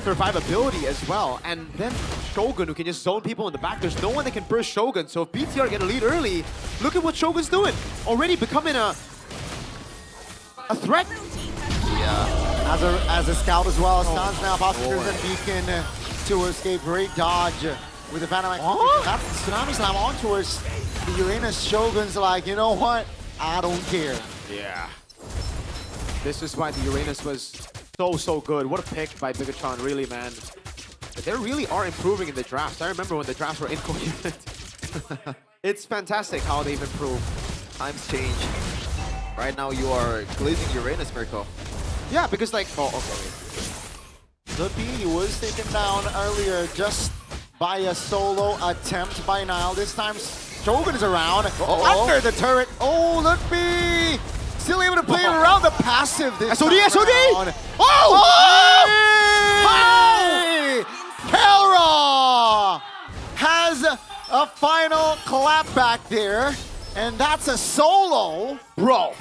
Survivability as well. And then Shogun, who can just zone people in the back. There's no one that can burst Shogun. So if BTR get a lead early, look at what Shogun's doing. Already becoming a threat. Yeah. As a scout as well. Sans now possibly and Beacon to escape. Great dodge with the Phantom activation. That's the Tsunami Slam on towards the Uranus. Shogun's like, you know what? I don't care. Yeah. This is why the Uranus was so good. What a pick by Bigatron, really, man. But they really are improving in the drafts. I remember when the drafts were incoherent. It's fantastic how they've improved. Times change. Right now you are glazing Uranus, Mirko. Yeah, because like, oh, okay. Lupi, he was taken down earlier just by a solo attempt by Nile. This time Shogun is around under the turret. Oh, Lupi still able to play around the passive this SOD, time SOD! around. Oh! Hey! Kelra has a final clap back there, and that's a solo. Bro,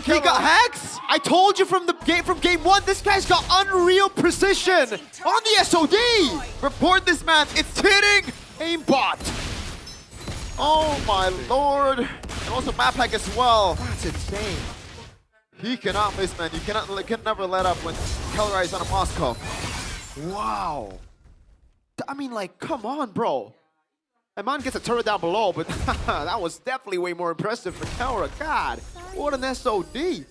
he got hacks. I told you from game one, this guy's got unreal precision on the SOD. Report this man. It's hitting aimbot. Oh my lord. And also map hack as well. That's insane. He cannot miss, man. You can never let up when Kelra is on a Moscow. Wow. I mean, like, come on, bro. Man gets a turret down below, but that was definitely way more impressive for Kelra. God, what an SOD.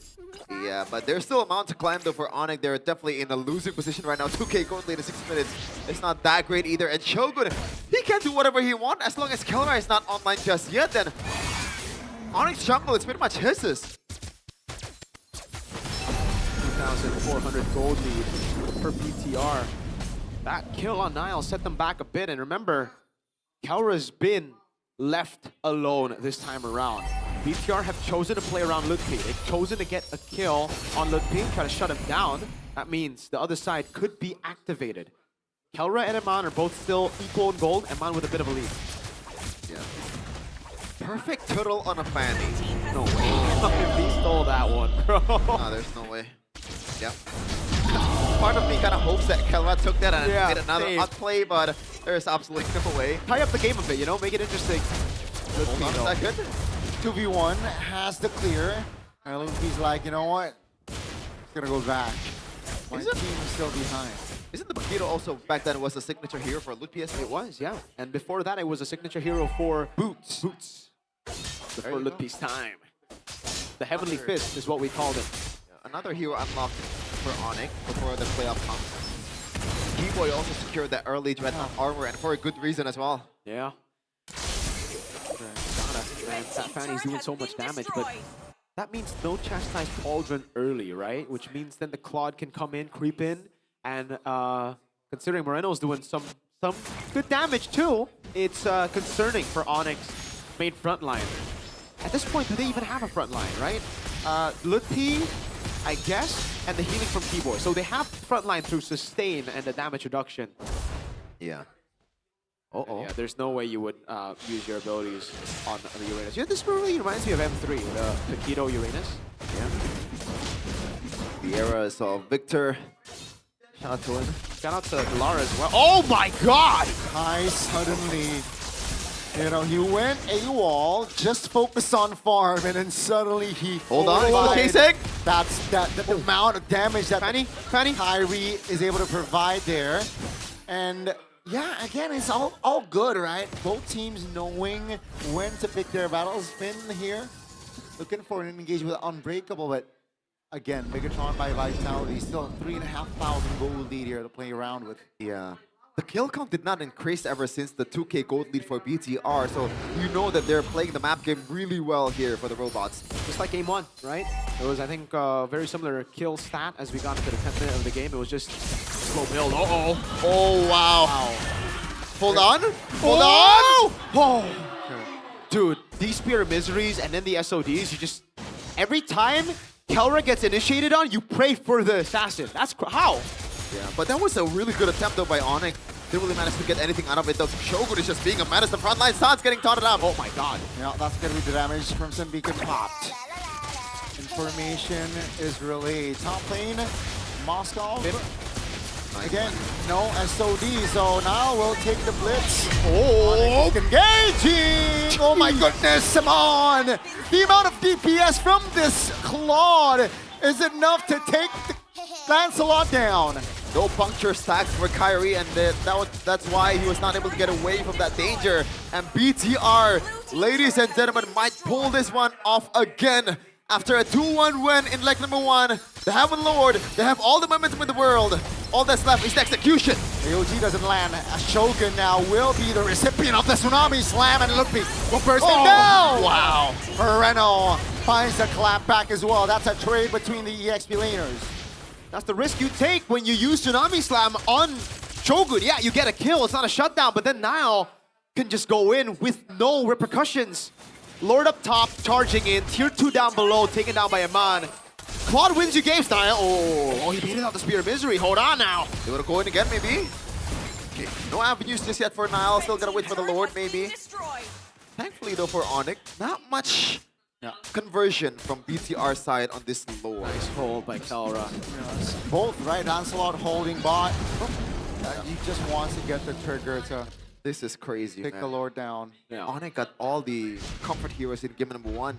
Yeah, but there's still a mountain to climb though for Onyx. They're definitely in a losing position right now. 2K going late in 6 minutes. It's not that great either. And Shogun, he can do whatever he wants as long as Kelra is not online just yet. Then Onyx jungle is pretty much his's. 2,400 gold lead for BTR. That kill on Nile set them back a bit. And remember, Kelra's been left alone this time around. BTR have chosen to play around Ludpi. They've chosen to get a kill on Ludpi, try to shut him down. That means the other side could be activated. Kelra and Eman are both still equal in gold, Eman with a bit of a lead. Yeah. Perfect turtle on a Fanny. No way. He stole that one, bro. No, there's no way. Yep. Part of me kind of hopes that Kelra took that and made another hot play, but there's absolutely no way. Tie up the game a bit, you know, make it interesting. Hold on, is that good? 2v1 has the clear. And Lupi's like, you know what? It's gonna go back. My team's still behind. Isn't the Bakito also back then was a signature hero for Ludpi? It was, yeah. And before that, it was a signature hero for Boots. Before Ludpi's time. The Heavenly Fist is what we called it. Another hero unlocked for Onyx before the playoff comes. B-Boy also secured that early Dreadnought armor, and for a good reason as well. Yeah. Man, that Fanny's doing so much damage, but that means no chastised Pauldron early, right? Which means then the Claude can come in, creep in, and considering Moreno's doing some good damage too, it's concerning for Onyx main front line. At this point, do they even have a front line, right? Ludpi, I guess, and the healing from Keyboy. So they have front line through sustain and the damage reduction. Yeah. Uh-oh. Yeah, there's no way you would use your abilities on the Uranus. Yeah, this really reminds me of M3, the Paquito Uranus. Yeah. The eras of Victor. Shout out to him. Shout out to Lara as well. Oh my god! Kai suddenly, you know, he went AWOL, just focused on farm, and then suddenly he... Hold on, Kasek! That's the amount of damage that Kyrie is able to provide there. And yeah, again, it's all good, right? Both teams knowing when to pick their battles. Finn here, looking for an engagement with Unbreakable, but again, Megatron by Vitality, still 3,500 gold lead here to play around with. Yeah. The kill count did not increase ever since the 2K gold lead for BTR, so you know that they're playing the map game really well here for the robots. Just like game one, right? It was, I think, very similar kill stat as we got into the 10th minute of the game. It was just slow build. Uh-oh. Oh, wow. Hold on. Hold on. Oh. Dude, these Spear of Miseries and then the SODs, you just... Every time Kelra gets initiated on, you pray for the assassin. That's... How? Yeah, but that was a really good attempt though by Onyx. Didn't really manage to get anything out of it though. Shogun is just being a menace. The frontline San's getting taunted out. Oh my god. Yeah, that's gonna be the damage from some beacon popped. Information is relayed. Top lane, Moscow. Again, no SOD, so now we'll take the blitz. Oh, engaging! Oh my goodness, Simon! The amount of DPS from this Claude is enough to take the Lancelot down. No puncture stacks for Kyrie, and that's why he was not able to get away from that danger. And BTR, ladies and gentlemen, might pull this one off again. After a 2-1 win in leg number 1, the Heaven Lord, they have all the momentum in the world. All that's left is the execution. AOG doesn't land. Shogun now will be the recipient of the Tsunami Slam, and Lupi will burst him down. Wow. Moreno finds the clap back as well. That's a trade between the EXP laners. That's the risk you take when you use Tsunami Slam on Shogun. Yeah, you get a kill. It's not a shutdown, but then Nile can just go in with no repercussions. Lord up top, charging in. Tier 2 down below, taken down by Aman. Claude wins you games, Nile. Oh, he baited out the Spear of Misery. Hold on now. They want to go in again, maybe? Okay, no avenues just yet for Nile. Still gotta wait for the Lord, maybe. Thankfully, though, for Onyx, not much conversion from BTR side on this Lord. Nice hold by Kelra. Both, right? Lancelot holding bot. He just wants to get the trigger to This is crazy, take man. the Lord down. Onyx got all the comfort heroes in game number 1.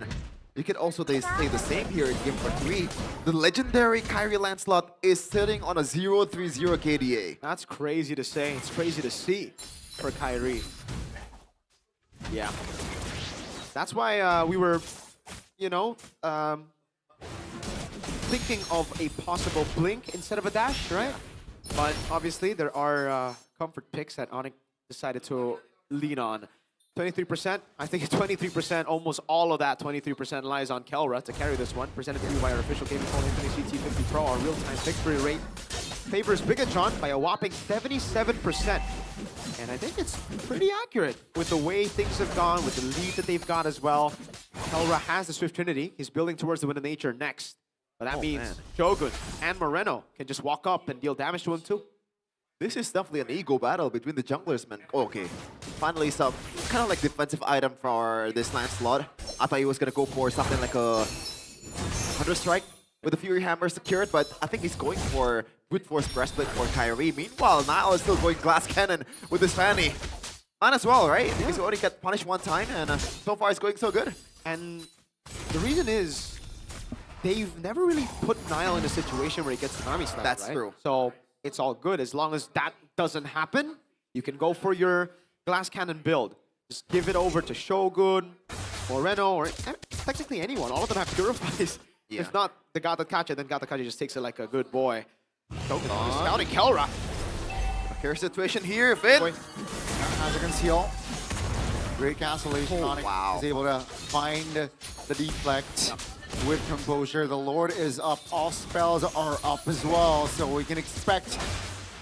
You could also say the same here in game number 3. The legendary Kyrie Lancelot is sitting on a 0-3-0 KDA. That's crazy to say. It's crazy to see for Kyrie. Yeah. That's why we were, you know, thinking of a possible blink instead of a dash, right? But obviously there are comfort picks that Onyx decided to lean on. 23%, I think 23%, almost all of that 23% lies on Kelra to carry this one. Presented to you by our official gaming phone, Infinix GT50 Pro. Our real-time victory rate favors Bigatron by a whopping 77%. And I think it's pretty accurate with the way things have gone, with the lead that they've got as well. Kelra has the Swift Trinity. He's building towards the Wind of Nature next. But that means Shogun and Moreno can just walk up and deal damage to him too. This is definitely an ego battle between the junglers, man. Okay, finally some kind of like defensive item for this Lancelot. I thought he was gonna go for something like a Hunter Strike with the Fury Hammer secured, but I think he's going for Brute Force Breastplate for Kyrie. Meanwhile, Nile is still going Glass Cannon with his Fanny. Might as well, right? Because he already got punished one time, and so far it's going so good. And the reason is they've never really put Nile in a situation where he gets Tsunami Slam, That's right? true. So it's all good. As long as that doesn't happen, you can go for your Glass Cannon build. Just give it over to Shogun, Moreno, or technically anyone. All of them have Purifies. Yeah. If not, the Gatakachi, then Gatakachi just takes it like a good boy. Shogun scouting Kelra. Here's the situation here, Finn. As you can see, great cancellation. Onyx is able to find the deflect with composure. The Lord is up. All spells are up as well, so we can expect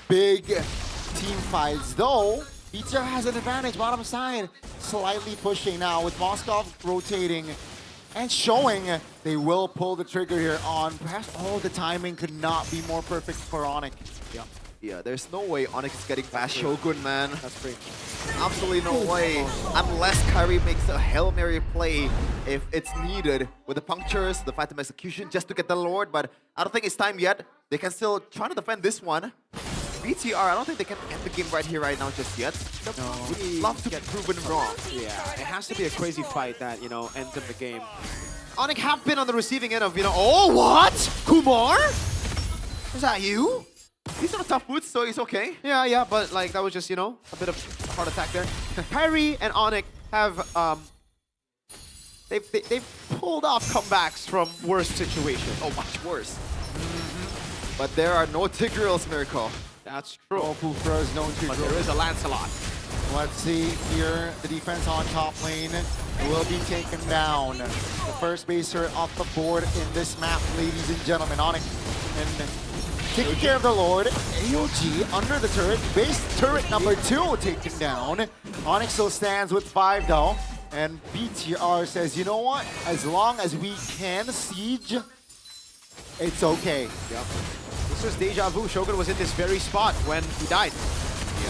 big team fights. Though BTR has an advantage, bottom side, slightly pushing now with Moskov rotating and showing they will pull the trigger here on. Perhaps all the timing could not be more perfect for Onyx. Yeah, there's no way Onyx is getting past Shogun, man. That's free. Absolutely no way. Unless Kyrie makes a Hail Mary play if it's needed with the punctures, the Phantom Execution, just to get the Lord. But I don't think it's time yet. They can still try to defend this one. BTR, I don't think they can end the game right here, right now, just yet. No. Would love to get proven wrong. Yeah, it has to be a crazy fight that, you know, ends in the game. Onyx have been on the receiving end of, you know, oh, what? Kumar? Is that you? He's on a tough boot, so he's okay. Yeah, but like that was just, you know, a bit of heart attack there. Kyrie and Onyx have they've pulled off comebacks from worse situations. Oh, much worse. But there are no Tigreals, Miracle. That's true. No Pufras, no But there is a Lancelot. Let's see here. The defense on top lane will be taken down. The first baser off the board in this map, ladies and gentlemen. Onyx and taking care of the Lord. AOG under the turret. Base turret number 2 taken down. Onyx still stands with 5 though. And BTR says, you know what? As long as we can siege, it's okay. Yep. This was deja vu. Shogun was in this very spot when he died.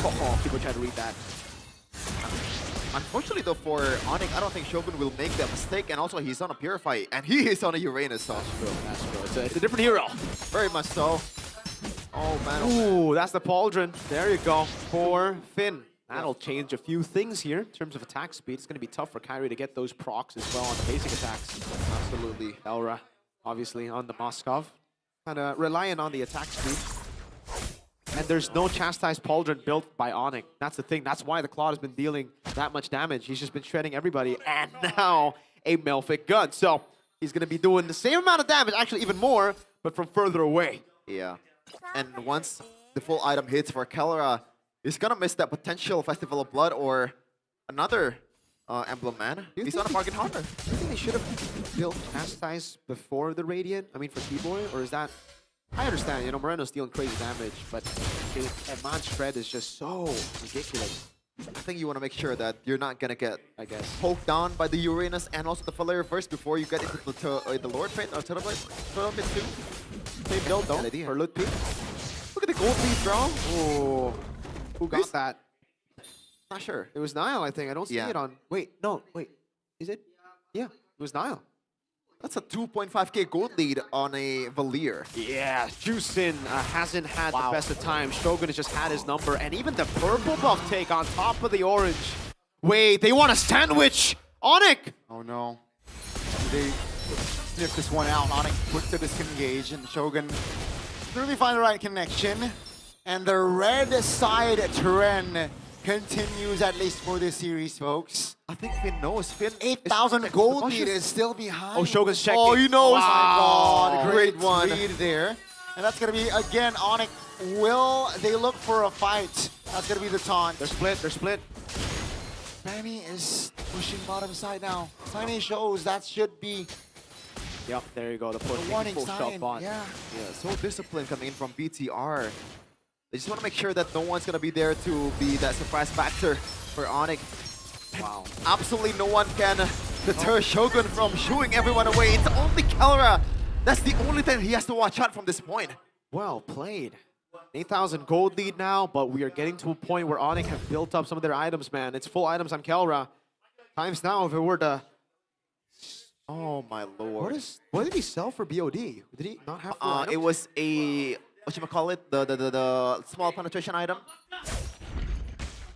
Oh, people try to read that. Unfortunately, though, for Onyx, I don't think Shogun will make that mistake. And also, he's on a Purify, and he is on a Uranus. So. That's true. It's a different hero. Very much so. Oh, man. Ooh, that's the Pauldron. There you go. For Finn. That'll change a few things here in terms of attack speed. It's going to be tough for Kyrie to get those procs as well on the basic attacks. Absolutely. Elra, obviously, on the Moskov. Kind of relying on the attack speed. And there's no Chastised Pauldron built by Onyx. That's the thing. That's why the Claude has been dealing that much damage. He's just been shredding everybody. And now a Melphic gun. So he's going to be doing the same amount of damage, actually even more, but from further away. Yeah. And once the full item hits for Kelra, he's going to miss that potential Festival of Blood or another Emblem Man. He's on a bargain hunter. Do you think they should have built Chastise before the Radiant? I mean, for T-Boy? Or is that I understand, you know, Moreno's dealing crazy damage, but Eman's shred is just so ridiculous. I think you want to make sure that you're not gonna get, I guess, poked down by the Uranus and also the Falair first before you get into the Lord Fate or Turtle Blade too. Same build though for Loot P. Look at the gold lead, bro. Oh, who got that? Not sure. It was Nile, I think. I don't see it on. Wait, no, wait. Is it? Yeah, it was Nile. That's a 2.5k gold lead on a Valier. Yeah, Juicin hasn't had the best of times. Shogun has just had his number, and even the purple buff take on top of the orange. Wait, they want a sandwich! Onic! Oh no. They sniff this one out. Onic puts to disengage, and Shogun really find the right connection. And the red side trend continues, at least for this series, folks. I think Finn knows. Finn 8,000 gold lead is still behind. Oh, Shogun's checking. Oh, he knows. Wow. Oh my God, Great great one. read there. And that's going to be, again, Onic. Will they look for a fight? That's going to be the taunt. They're split. Fanny is pushing bottom side now. Tiny shows that should be Yep, there you go. The push. warning Full sign. shove bot. Yeah. Yeah, so disciplined coming in from BTR. They just want to make sure that no one's going to be there to be that surprise factor for Onic. Wow. Absolutely no one can deter Shogun from shooing everyone away. It's only Kelra. That's the only thing he has to watch out from this point. Well played. 8,000 gold lead now, but we are getting to a point where Onic have built up some of their items, man. It's full items on Kelra. Times now, if it were to... Oh my lord. What did he sell for BOD? Did he not have full items? It was a, whatchamacallit, the small penetration item.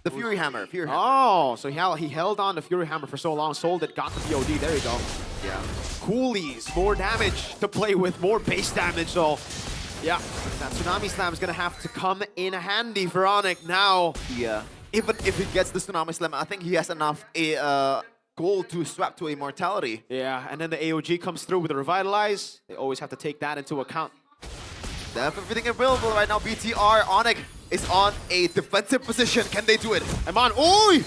The Fury Hammer. Oh, so he held on to Fury Hammer for so long, sold it, got the BOD. There you go. Yeah. Coolies, more damage to play with, more base damage. So, yeah, that Tsunami Slam is going to have to come in handy for Onic now. Yeah. Even if he gets the Tsunami Slam, I think he has enough gold to swap to Immortality. Yeah, and then the AOG comes through with the Revitalize. They always have to take that into account. They have everything available right now. BTR, Onic is on a defensive position. Can they do it? Eman, oi!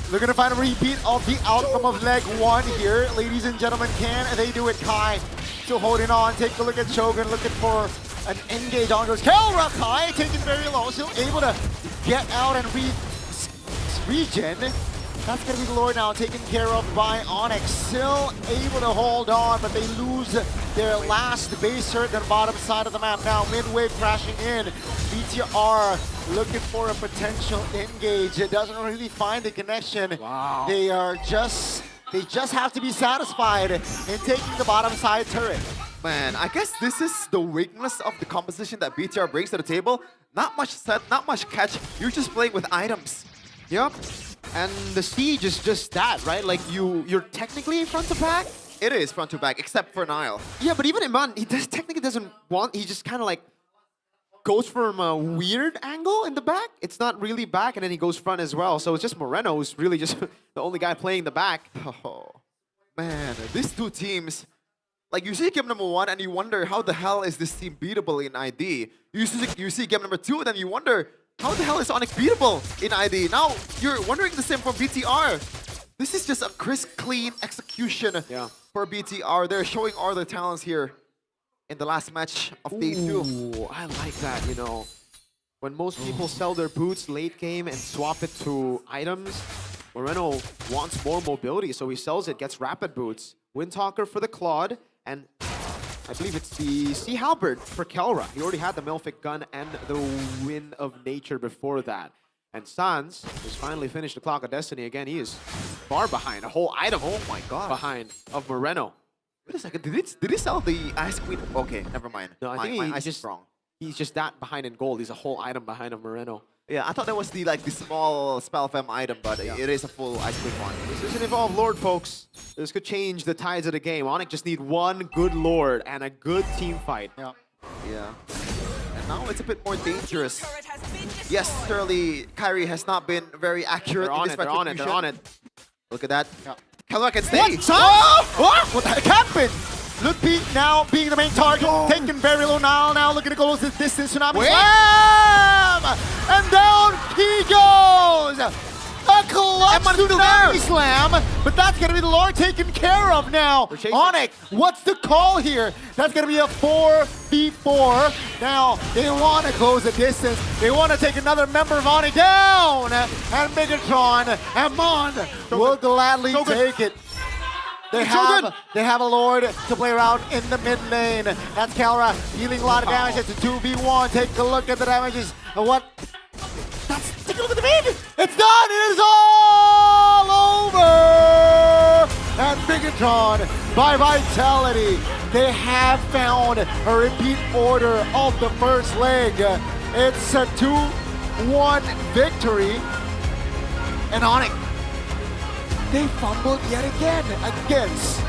They're going to find a repeat of the outcome of leg one here. Ladies and gentlemen, can they do it? Kai still holding on. Take a look at Shogun, looking for an engage on goes Kelra. Kai taking very low, still able to get out and regen. That's going to be the Lord now, taken care of by Onyx. Still able to hold on, but they lose their last base hurt on the bottom side of the map. Now midway crashing in. BTR looking for a potential engage. It doesn't really find a connection. Wow. They just have to be satisfied in taking the bottom side turret. Man, I guess this is the weakness of the composition that BTR brings to the table. Not much set, not much catch. You're just playing with items. Yep. And the Siege is just that, right? Like, you're technically front to back? It is front to back, except for Nile. Yeah, but even Iman, he technically doesn't want... He just kind of like goes from a weird angle in the back. It's not really back, and then he goes front as well. So it's just Moreno who's really just the only guy playing the back. Oh, man, these two teams... Like, you see game number 1, and you wonder, how the hell is this team beatable in ID? You see game number 2, and then you wonder... How the hell is Onyx beatable in ID? Now, you're wondering the same from BTR. This is just a crisp, clean execution for BTR. They're showing all their talents here in the last match of day 2. I like that, you know. When most people sell their boots late game and swap it to items, Moreno wants more mobility, so he sells it, gets rapid boots. Windtalker for the Claude, and I believe it's the Sea Halberd for Kelra. He already had the Melfic gun and the Wind of Nature before that. And Sans has finally finished the Clock of Destiny. Again, he is far behind, a whole item behind of Moreno. Wait a second, did he sell the Ice Queen? Okay, never mind. No, I think he's just that behind in gold. He's a whole item behind of Moreno. Yeah, I thought that was the small spell fem item, but it is a full Ice Queen one. This is an Evolved Lord, folks. This could change the tides of the game. Onyx just need one good Lord and a good team fight. Yeah. And now it's a bit more dangerous. Yes, Sterling, Kyrie has not been very accurate in this retribution. They're on it. Look at that. Kelra can stay. What the heck happened? Look, Pete now being the main target, taken very low now looking to close the distance. Tsunami Slam! And down he goes! A clutch tsunami slam, but that's gonna be the Lord taken care of now. Onyx, what's the call here? That's gonna be a 4v4. Now, they want to close the distance. They want to take another member of Onyx down. And Megatron and Mon will gladly take it. They have a Lord to play around in the mid lane. That's Kalra dealing a lot of damage. It's a 2v1. Take a look at the damages. Take a look at the mid. It's done. It is all over. And Megatron by Vitality. They have found a repeat order of the first leg. It's a 2-1 victory. And Onyx, they fumbled yet again against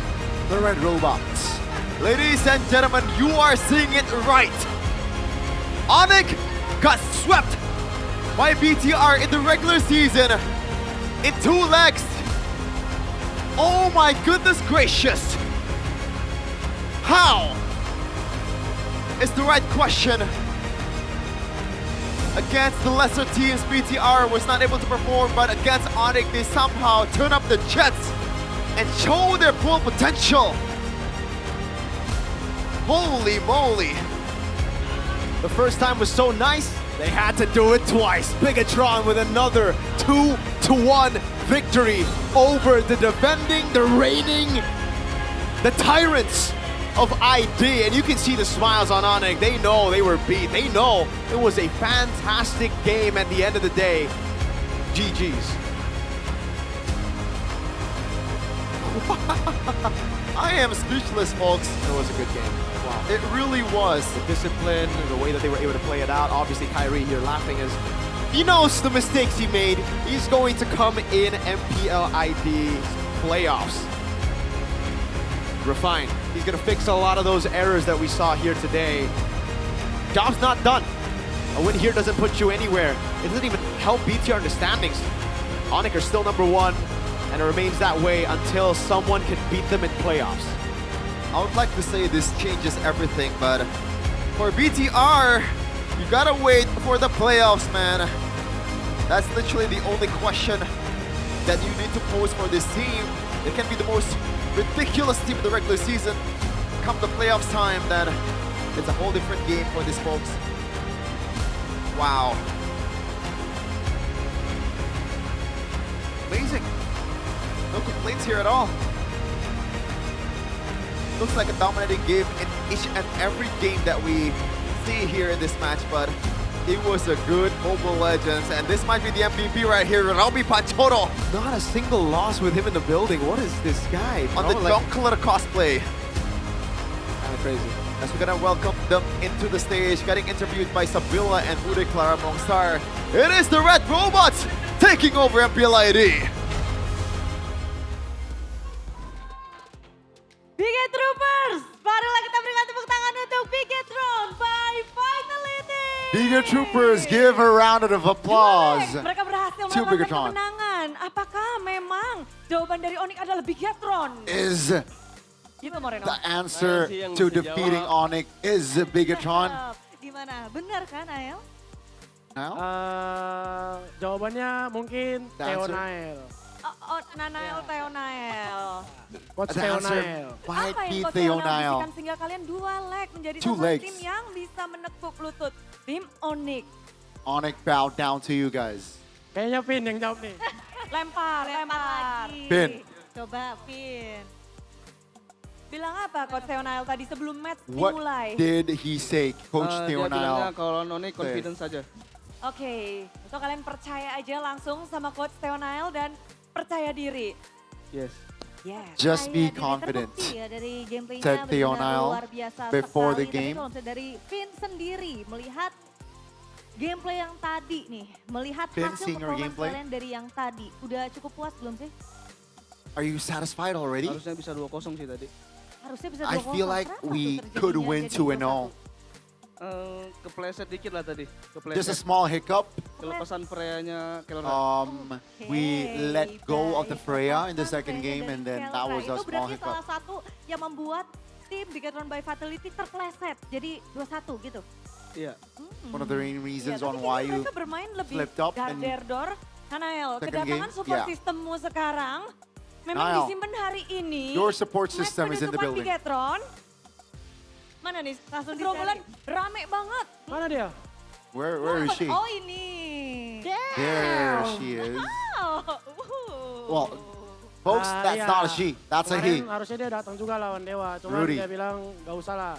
the Red Robots. Ladies and gentlemen, you are seeing it right. Onyx got swept by BTR in the regular season in 2 legs. Oh my goodness gracious. How is the right question. Against the lesser teams, BTR was not able to perform, but against Onyx, they somehow turn up the jets and show their full potential. Holy moly. The first time was so nice, they had to do it twice. Bigatron with another 2-1 victory over the defending, the reigning, the tyrants of ID. And you can see the smiles on Onyx. They know they were beat. They know it was a fantastic game at the end of the day. GG's. I am speechless, folks. It was a good game. Wow. It really was. The discipline, the way that they were able to play it out. Obviously, Kyrie here laughing as he knows the mistakes he made. He's going to come in MPL ID playoffs refined. He's going to fix a lot of those errors that we saw here today. Job's not done. A win here doesn't put you anywhere. It doesn't even help BTR in the standings. Onyx are still #1, and it remains that way until someone can beat them in playoffs. I would like to say this changes everything, but for BTR, you gotta wait for the playoffs, man. That's literally the only question that you need to pose for this team. It can be the most ridiculous team of the regular season. Come the playoffs time, then it's a whole different game for these folks. Wow. Amazing. No complaints here at all. Looks like a dominating game in each and every game that we see here in this match, but it was a good Mobile Legends, and this might be the MVP right here, Raubi Pachoro. Not a single loss with him in the building. What is this guy? On the Jungle cosplay. Kind of crazy. As we're gonna welcome them into the stage, getting interviewed by Sabila and Ude Clara Mongstar. It is the Red Robots taking over MPL ID. Biget Troopers, marilah kita berikan tepuk tangan untuk Bigetron by Vitality. Biget Troopers, give a round of applause Mereka berhasil to mendapatkan Bigetron. kemenangan. Apakah memang jawaban dari Onyx adalah Bigetron? Is Gitu Moreno. the answer to defeating Onyx is Bigetron? Gimana? Benar kan, Ael? Jawabannya mungkin The answer- Theonael. Oh, Nanael, Theonael. Coach The answer Theonael. might Apa be yang Coach Theonael. bisikan sehingga kalian 2 leg menjadi Two salah satu legs. tim yang bisa menekuk lutut tim Onyx. Onyx bowed down to you guys. Kayaknya Vin yang jawab nih. Lempar lagi. Vin. Coba Vin. Bilang apa Coach Theonael tadi sebelum match What dimulai? did he say, Coach Dia bilangnya Theonael? kalau Noni confidence saja. Oke, so kalian percaya aja langsung sama Coach Theonael dan percaya diri. Yes. Yes. Just be Percaya diri. confident, Terbukti ya dari gameplaynya said benar-benar Theonael luar biasa before the sekali. Tapi game. kalau misalnya dari Vin sendiri melihat gameplay yang tadi nih, melihat Vin, hasil seeing your performance gameplay? kalian dari yang tadi, udah cukup puas belum sih? Are you satisfied already? Harusnya bisa 2-0 sih tadi. Harusnya bisa 2-0. I feel like Kenapa we tuh could terjadinya win jadi 2-0. Kepleset dikit lah tadi. Just a small hiccup. Kelepasan Freya-nya Kelora. We let go of the Freya in the second game, and then that was a Itu small berarti hiccup. salah satu yang membuat tim Bigetron by Vitality terpleset jadi 2-1 gitu. Iya. One of the main reasons Iya, on tapi why kayaknya you mereka bermain lebih flipped up and Garderdor Nael, Second kedatangan game, support yeah. sistemmu sekarang memang Nael, disimpan hari ini. your support Match system is in the penutupan building. Bigetron. Mana nih? Langsung gerombolan rame banget. Mana dia? Where is she? Oh ini. There she is. Wow. Well, folks, that's iya. not a she. That's a he. Kemarin harusnya dia datang juga lawan Dewa, cuma Rudy. dia bilang gak usah lah.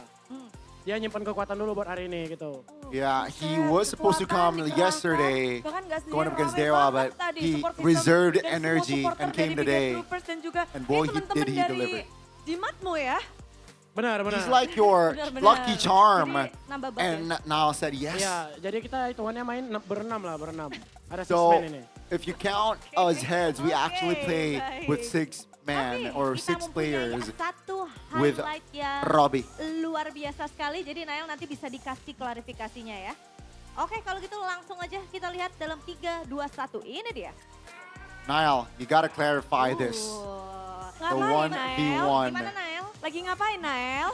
Dia nyimpan kekuatan dulu buat hari ini gitu. Yeah, he was supposed to come yesterday Bahkan nggak sendiri, going up against rame Dewa, banget but tadi he support system reserved dan semua energy supporter and came dari Biget today. Troopers dan juga And boy, teman-teman did he dari deliver. Jimatmu ya. Benar. He's like your Benar. lucky charm. Jadi nambah buff And Niall said yes. Iya, jadi kita hitungannya main berenam. Ada six So, man ini. if you count us heads, we actually play baik. with 6 men or Kita 6 mempunyai players satu with highlight yang Robbie. luar biasa sekali. Jadi Nael nanti bisa dikasih klarifikasinya ya. Oke, kalau gitu langsung aja kita lihat dalam 3, 2, 1. Ini dia. Niall, you gotta clarify this. The Ngapain 1v1 Gimana Nael? Lagi ngapain Nael?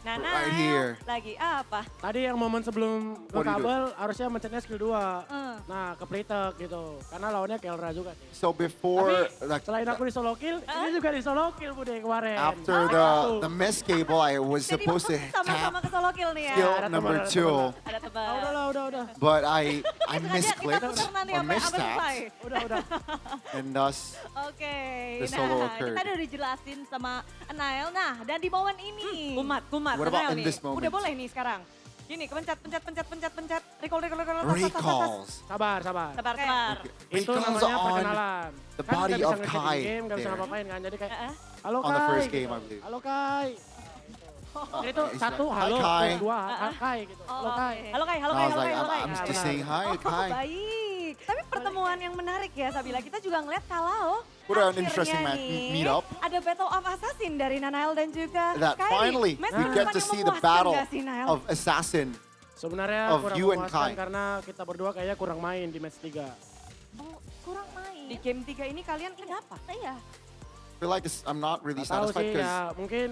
Nah, right here. Lagi apa? Tadi yang momen sebelum ke What do you do? kabel harusnya mencetnya skill 2. Nah, ke plitek gitu. Karena lawannya Kelra juga sih. So before, Tapi like, selain aku di solo kill, ini juga di solo kill Bude kemarin. after the miss cable, I was supposed to Sama-sama tap ke solo kill nih ya. skill Ada number teman, 2, Ada tebak. Udah. but I Kita misclicked putar nanti or sampai selesai. mistapped, Udah. and thus Oke, The solo nah occurred. kita udah dijelasin sama Nael. Nah, dan di momen ini. Kumat, What about Nael in nih. this moment? Udah boleh nih sekarang. Gini, pencet. Recall. recalls. Sabar. Sabar. Itu Recalls namanya on perkenalan. the Kan body nggak bisa of nge-hit Kai in game, nggak bisa there. ngapa-ngapain kan. Jadi kayak, halo On the Kai. first game, gitu. I believe. Halo Kai. Jadi itu He's satu, like, halo, "Hi, Kai." dua, Kai gitu. Halo Kai. Halo Kai. I was like, I'm just saying hi, Kai. Baik. Tapi pertemuan yang menarik ya Sabila. Kita juga ngeliat kalau What an akhirnya interesting nih, meet up. ada Battle of Assassin dari Nanael dan juga That Kai. finally Match we get penutupan to yang see the memuaskan battle nggak sih, Nael? of assassin. Sebenarnya Of kurang you and memuaskan Kai. karena kita berdua kayaknya kurang main di match 3. Kurang main. Di game 3 ini kalian kenapa? Iya. I feel like I'm not really Nggak tahu satisfied sih because ya, mungkin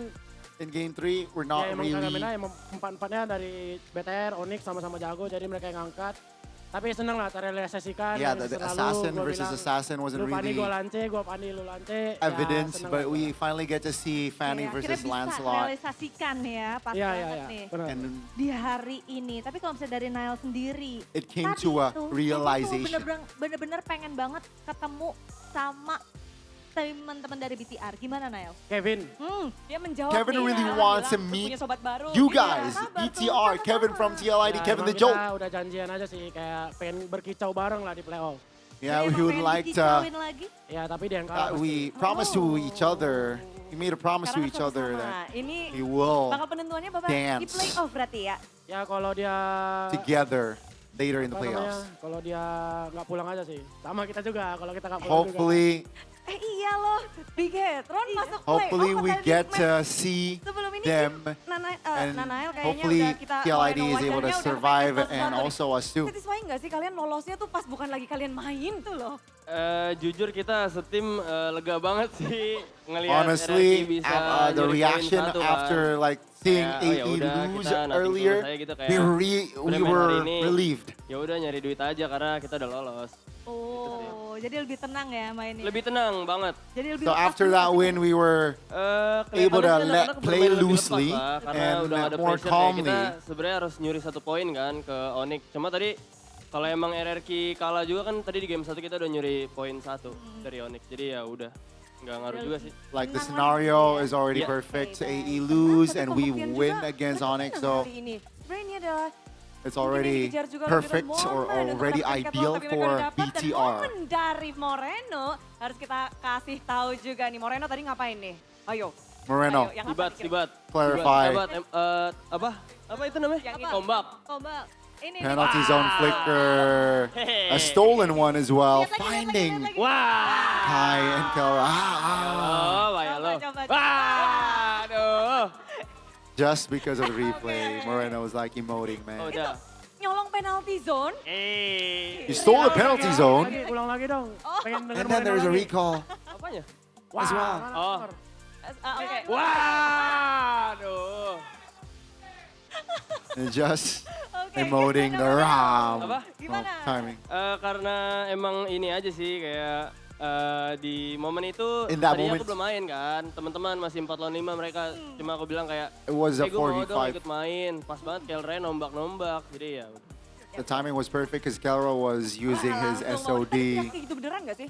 in game 3 we're not ya emang kagak really. main emang empat-empatnya dari BTR, Onyx sama-sama jago jadi mereka yang ngangkat. Tapi seneng lah terrealisasikan. Yeah, yang the selalu assassin gua versus bilang, assassin wasn't lu Pani really gua lance, gua Pani lu lance. evidence, ya, but seneng we lah. finally get to see Fanny Oke, versus akhirnya bisa Lancelot. realisasikan ya, pas Iya, banget iya, nih. benar. And Di hari ini, tapi kalau misalnya dari Nael sendiri. it came tadi to a tuh, realization. Bener-bener pengen banget ketemu sama teman-teman dari BTR. Gimana Nael? Kevin. Dia menjawab Kevin nih, really ya, wants to bilang, meet punya sobat baru. you Iya, guys, sabar tuh, BTR, sama-sama. Kevin from TLID, Ya, Kevin emang the Joke. kita udah janjian aja sih, kayak pengen berkicau bareng lah di playoff. Yeah, we Emang would pengen like to. dikicauin lagi? Ya, tapi dia yang kalah. We promised to each other. We made a promise to Karena each other sama-sama. that Ini we will bakal penentuannya Bapak di dance playoff berarti ya? Ya kalau dia together later in the apa namanya, playoffs. kalau dia nggak pulang aja sih. Sama kita juga kalau kita nggak pulang Hopefully, Iya loh, Bigetron masuk hopefully playoff we tadi get match to see sebelum ini them, Nanael kayaknya hopefully udah kita TLID is wajarnya able to udah survive pengen and banget. also us too. Satisfying gak sih kalian lolosnya tuh pas bukan lagi kalian main tuh loh? Jujur kita setim lega banget sih ngelihat Honestly, RRQ bisa the nyuri poin reaction satu kan. after like seeing Kayak, oh ya AE udah, lose kita nothing earlier, tulus aja gitu, kayak, we udah main were hari ini, relieved. Ya udah nyari duit aja karena kita udah lolos. Oh, jadi lebih tenang ya mainnya? Lebih tenang banget. Jadi lebih So lepas after dulu that gitu. win, we were able to Kelihatannya sih let anak-anak play bermain lebih loosely lepas lah, karena and udah nggak ada more pressure kayak kita calmly. sebenarnya harus nyuri 1 poin kan ke Onyx. Cuma tadi kalau emang RRQ kalah juga kan tadi di game 1 kita udah nyuri poin 1 dari Onyx. Jadi ya udah nggak ngaruh juga sih. Like the scenario is already Yeah. perfect. AE lose and we win against Onyx, so Hari ini. Sebenarnya ini adalah it's already dikejar juga perfect oleh or momen untuk already mendapatkan ideal tapi mereka for udah dapat. Dan BTR. momen dari Moreno harus kita kasih tahu juga nih. Moreno tadi ngapain nih? Ayo. Moreno, Ayo, yang apa Sibat. clarify. Apa itu namanya? Tombak. Tombak. Ini nih. Penalty zone flicker, a stolen one as well, finding Kai and Kelra. Oh, bahaya lo. Aduh. Just because of the replay, Moreno was like emoting, Oh, man. udah. Nyolong penalty zone. You stole the penalty zone, Ulang lagi dong. Pengen denger and then Moreno there's a lagi. recall Apanya? as well. Oh. Oke. Waduh. And just emoting the ram. Apa? Timing. Karena emang ini aja sih kayak di momen itu In that tadinya moment- aku belum main kan, teman-teman masih 4 lawan 5 mereka, cuma aku bilang kayak, It was a gue mau 4v5. dong ikut main, pas banget Kelre nombak-nombak, jadi ya udah. The timing was perfect because Kelro was using his SOD. Kayak gitu beneran gak sih?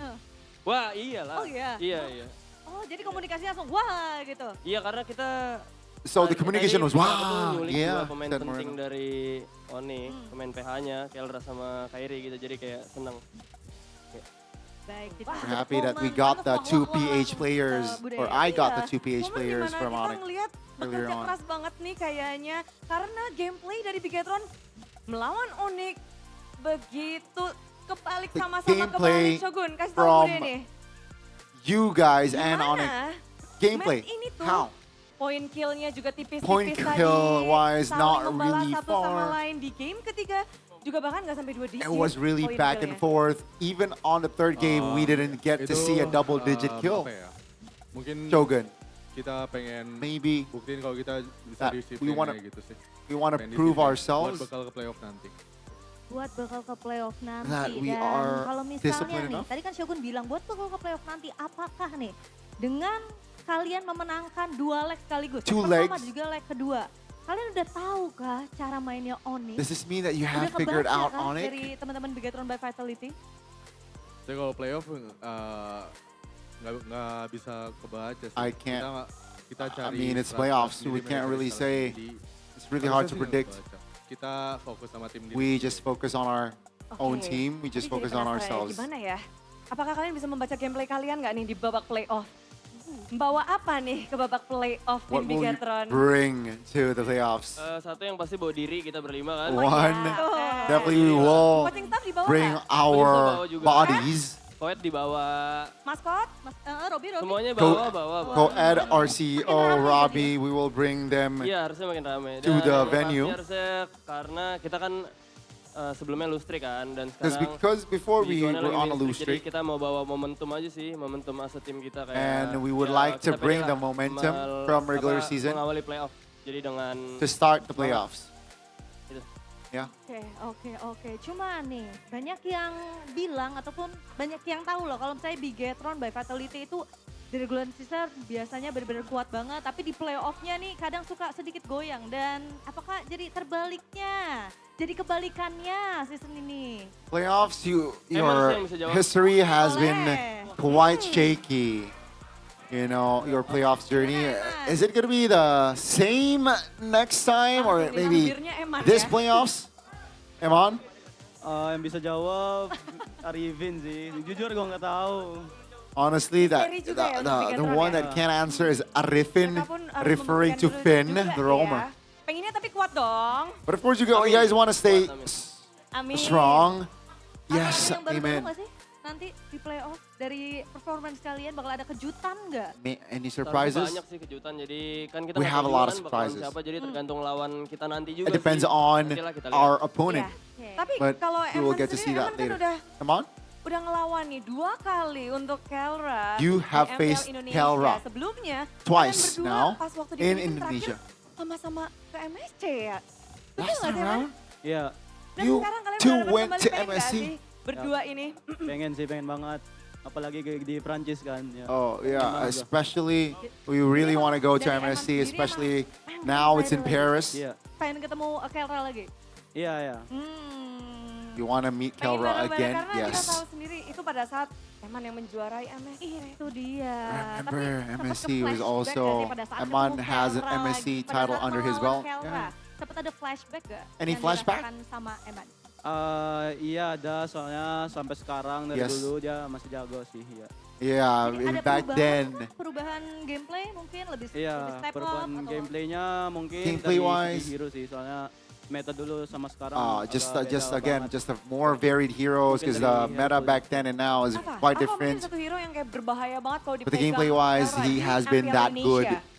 Wah iyalah, Oh iya? iya. Oh jadi komunikasi langsung wah gitu. Iya karena kita So the communication was aku tuh wow, nyulik yeah. dua pemain said penting Moreno. dari Oni, pemain PH-nya, Kelra sama Kairi gitu, jadi kayak seneng. Baik, We're happy that we got the two PH players, or I got the two PH players from Kita Onyx ngeliat earlier bekerja on. keras banget nih kayaknya. Karena gameplay dari Bigetron melawan Onyx begitu kebalik sama-sama gameplay kebalik. Shogun, kasih tau from gue nih. You guys and Gimana? Onyx gameplay. Match ini tuh How? poin kill-nya juga tipis-tipis Point tadi. kill-wise, Saling not membalas really satu sama far. lain di game ketiga. Juga bahkan nggak sampai 2 digit. It was really poin back and kill-nya. forth. Even on the third game, we didn't get to see a double-digit kill. apa ya, mungkin Shogun. kita pengen Maybe buktiin kalau kita bisa that disiplin we wanna- kayak gitu sih. we wanna Pengen prove disiplin ourselves. buat bekal ke playoff nanti. Buat bakal ke playoff nanti. That we Dan are kalau misalnya disciplined nih, enough. tadi kan Shogun bilang buat bakal ke playoff nanti, apakah nih dengan kalian memenangkan 2 leg sekaligus, Two leg pertama legs. juga leg kedua, kalian udah tahu kah cara mainnya Onyx? Does this mean that you have Udah figured kebaca out kah Onyx? dari teman-teman Bigetron by Vitality? Tapi kalau playoff nggak bisa kebaca sih. I can't. Kita I cari mean, it's strategi playoffs, so sendiri, we can't mereka really salah say. sendiri. It's really Harusnya hard to sih nggak predict. kebaca. Kita fokus sama tim We just focus on our own Oke, team. We just tapi focus jadi on penasaran ya, ourselves. Gimana ya? Apakah kalian bisa membaca gameplay kalian nggak nih di babak playoff? Bawa apa nih ke babak playoff tim What will you Bigetron? bring to the playoffs? Satu yang pasti bawa diri kita berlima kan. One, definitely we will Coaching staff dibawa bring nggak? our bawa juga. bodies. Koet dibawa, Maskot? Robi. semuanya Go, bawa. go Ed, our CEO, Robbie, we will bring them. Iya harusnya makin rame. To the yang venue. pasti harusnya karena kita kan sebelumnya lose streak kan dan Because sekarang because before we Bigetronnya were lagi on a win lose Jadi streak, kita mau bawa momentum aja sih, momentum as a tim kita kayak. and we would ya, like to kita bring pengen the lah momentum from regular season mengawali playoff. Jadi dengan to start the playoffs. Gitu. Yeah. Oke. Cuma nih, banyak yang bilang ataupun banyak yang tahu loh kalau misalnya Bigetron by Vitality itu di regular season biasanya benar-benar kuat banget, tapi di playoff-nya nih kadang suka sedikit goyang. Dan apakah jadi terbaliknya? Jadi kebalikannya season ini? Playoffs, your yang bisa jawab. history has been Boleh. quite shaky. You know, your playoffs journey. Is it going to be the same next time or maybe Lampirnya Eman this ya. playoffs? Eman? Yang bisa jawab Arifin sih. Jujur gue nggak tahu. Honestly, Misteri juga ya untuk the Bigetron one ya. that can't answer is Arifin, Mereka pun harus referring to membuktikan Finn, dulu juga the ya. roamer. Pengennya tapi kuat dong. But of course, you guys want to stay Amin. strong. Ada Yes, yang baru-baru amen. nggak sih nanti di playoff dari performance kalian bakal ada kejutan nggak? Any Terlalu surprises? banyak sih kejutan, jadi kan kita We nggak have tahu a lot juga of kan bakalan surprises. Siapa, jadi tergantung lawan kita nanti juga It depends sih. on Nantilah kita lihat. our opponent. Tapi But kalau we will Eman get to see sendiri, that Eman kan later. Come on. udah ngelawan nih 2 kali untuk Kelra. You di have MPL faced Indonesia. Kelra Sebelumnya twice kalian berdua now pas waktu di in Indonesia Indonesia. sama-sama ke MSC ya. Betul Last nggak time sih, Eman? around, Iya. Dan you sekarang kalian two benar-benar went kembali to main nggak MSC. sih? Berdua ini. Pengen banget. Apalagi di Prancis kan. Ya. Oh yeah, Gimana juga. especially we really want to go to MSC, especially now it's in Paris. Iya. Pengen ketemu Kelra lagi. Iya. You want to meet Pengen Kelra bareng-bareng again? karena kita tahu Yes. sendiri itu pada saat Eman yang menjuarai MSC itu dia. Remember, Tapi MSC sempet was ke-flashback nggak also sih pada saat Eman ketemu has an Kelra MSC lagi, pada title saat under his melawan belt. Kelra? Yeah. Sempet ada flashback gak? Any yang flashback? dirasakan sama Eman? Iya ada, soalnya sampai sekarang dari Yes. dulu dia masih jago sih. Iya. Yeah, Jadi ada back then, perubahan gameplay mungkin lebih Iya, step up perubahan atau gameplaynya mungkin Gameplay-wise. dari segi hero sih, soalnya meta dulu sama sekarang. just agak just beda again, banget. just a more varied heroes because the meta back then and now is apa? quite Apa mungkin different. satu hero yang kayak berbahaya banget kalau But the dipegang gameplay-wise, Kelra he di has been MPL that good Indonesia?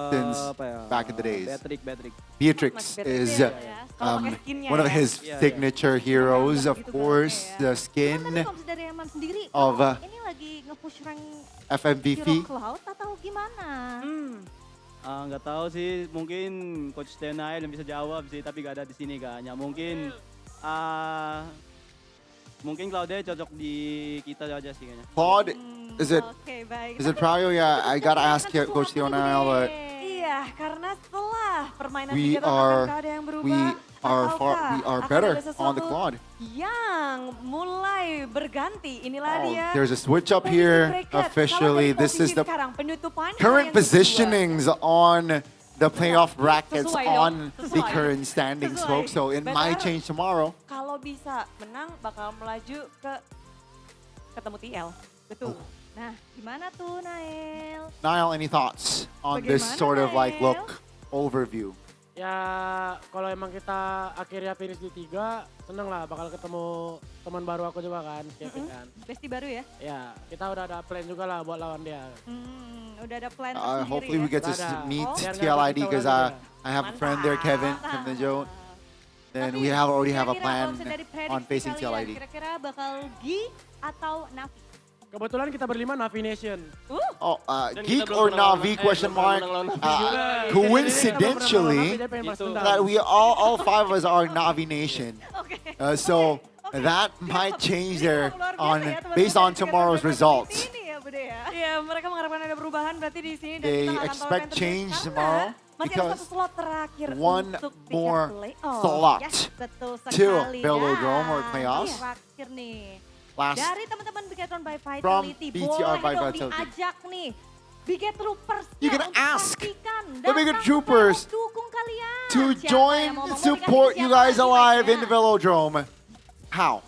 since apa ya? back in the days. Patrick. Beatrix Beatrix is ya. Kalau pakai skinnya one of ya. his Iya, iya. signature heroes, of Gitu course, banget ya. the Cuman skin tapi kalau misalnya dari Eman sendiri, of kamu ini lagi nge-push rank FMVP. Hero Cloud atau gimana? Nggak tahu sih, mungkin Coach Denai yang bisa jawab sih, tapi nggak ada di sini kan. Ya mungkin mungkin Claudia cocok di kita aja sih kayaknya. Claude, is it Oke, baik. is it Prio? Yeah, I gotta ask you, Coach Tionail, but Iya, karena setelah permainan we Bigetron are akan ada yang berubah. we are ataukah better akan ada on the sesuatu Claude. yang mulai berganti. Inilah Oh, dia. there's a switch up here officially. This is the Sekarang penutupan current yang kedua. positionings on the playoff brackets Sesuai dong, on the sesuai. current standings, Sesuai. folks. So it might Better. change tomorrow. Kalau bisa menang bakal melaju ke ketemu TL. Betul. Nah, gimana tuh Nael? Niall, any thoughts on this Bagaimana, sort of like Nael? look overview? Ya kalau emang kita akhirnya finish di 3, seneng lah bakal ketemu teman baru aku juga kan, Kevin kan. Besti baru ya? Ya, kita udah ada plan juga lah buat lawan dia. Udah ada plan Hopefully we get to meet Biar nggak TLID kita because ulang I have a friend there, Kevin from the Joe. Then we already have a plan on facing TLID. Kira-kira bakal Gi atau Navi? Kebetulan kita berlima Navi Nation. Oh, Dan Geek kita or belum pernah Navi? lawan- Question belum pernah mark. menang lawan Navi juga. Coincidentally, Dia pengen balas dendam. that we all 5 of us are Navi Nation. So that might change there on based on tomorrow's results. Iya, mereka mengharapkan ada perubahan berarti di sini dan They kita akan expect tawarkan change terus tomorrow karena masih ada because satu slot terakhir one untuk tiket more playoff. slot Yes, betul to sekali. Velodrome or Dan playoffs. terakhir nih. Last Dari teman-teman Bigetron by from Vitality, BTR by boleh dong Vitality. diajak nih Biget Troopers You can ask the bigger datang troopers dukung kalian. to Siapa join yang mau support you guys alive in the Velodrome. How?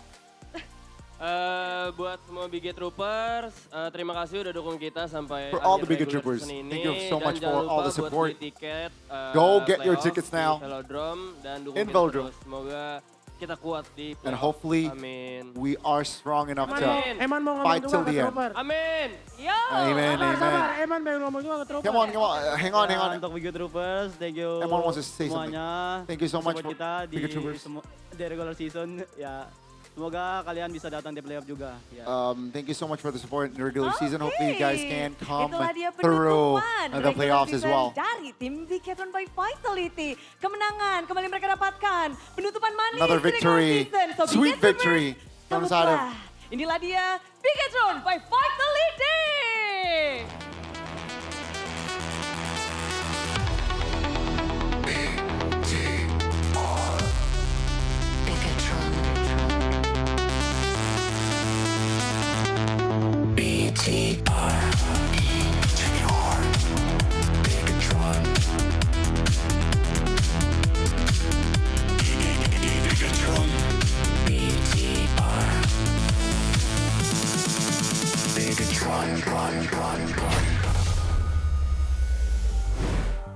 Buat semua Biget Troopers, terima kasih udah dukung kita sampai For all the akhir Biget regular Troopers, season ini. thank you so Dan much jangan for lupa all the buat support. beli tiket, Go get your playoff tickets di now. Velodrome dan dukung In kita Velodrome. terus. Semoga kita kuat di And playoff. hopefully Amin. we are strong enough to Eman mau ngomong fight juga till ke the end. Trooper. Amin. Yo. Amen, Sabar, amen. Eman pengen ngomong juga ke Trooper. Come on, hang on, hang on. Untuk Biget Troopers, thank you Emon wants to say something. semuanya. Thank you so much Support for kita di Biget Troopers. di regular season. Ya, semoga kalian bisa datang di playoff juga. Ya. Thank you so much for the support in the regular season. Hopefully you guys can come Itulah dia through penutupan the playoffs as regular well. season dari tim Bigetron by Vitality. Kemenangan kembali mereka dapatkan. Penutupan manis Another di regular victory, season. So, sweet Biget victory Troopers, from the side of sambutlah. Inilah dia Bigetron by Vitality.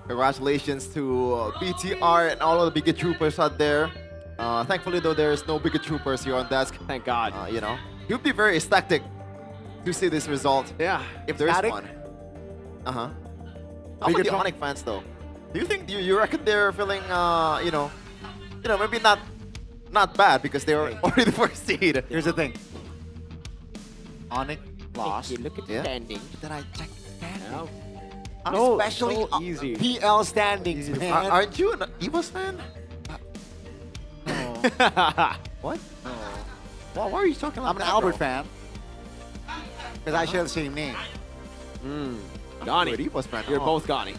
Congratulations to BTR and all of the Biget Troopers out there. Thankfully, though, there is no Biget Troopers here on desk. Thank God. You know, he would be very ecstatic to see this result. Yeah, if there is ecstatic. one. How about the Onyx fans, though? Do you think you reckon they're feeling, maybe not bad because they were already the first seed? Here's the thing. Onyx lost. Look at the Yeah. standing. Did I check the standings? Especially so easy. PL standings, man. Aren't you an Evos fan? What? Well, why are you talking like I'm an that, Albert bro? fan. Because I share the same name. Gani. You're an Evos fan. You're Oh. both Gani.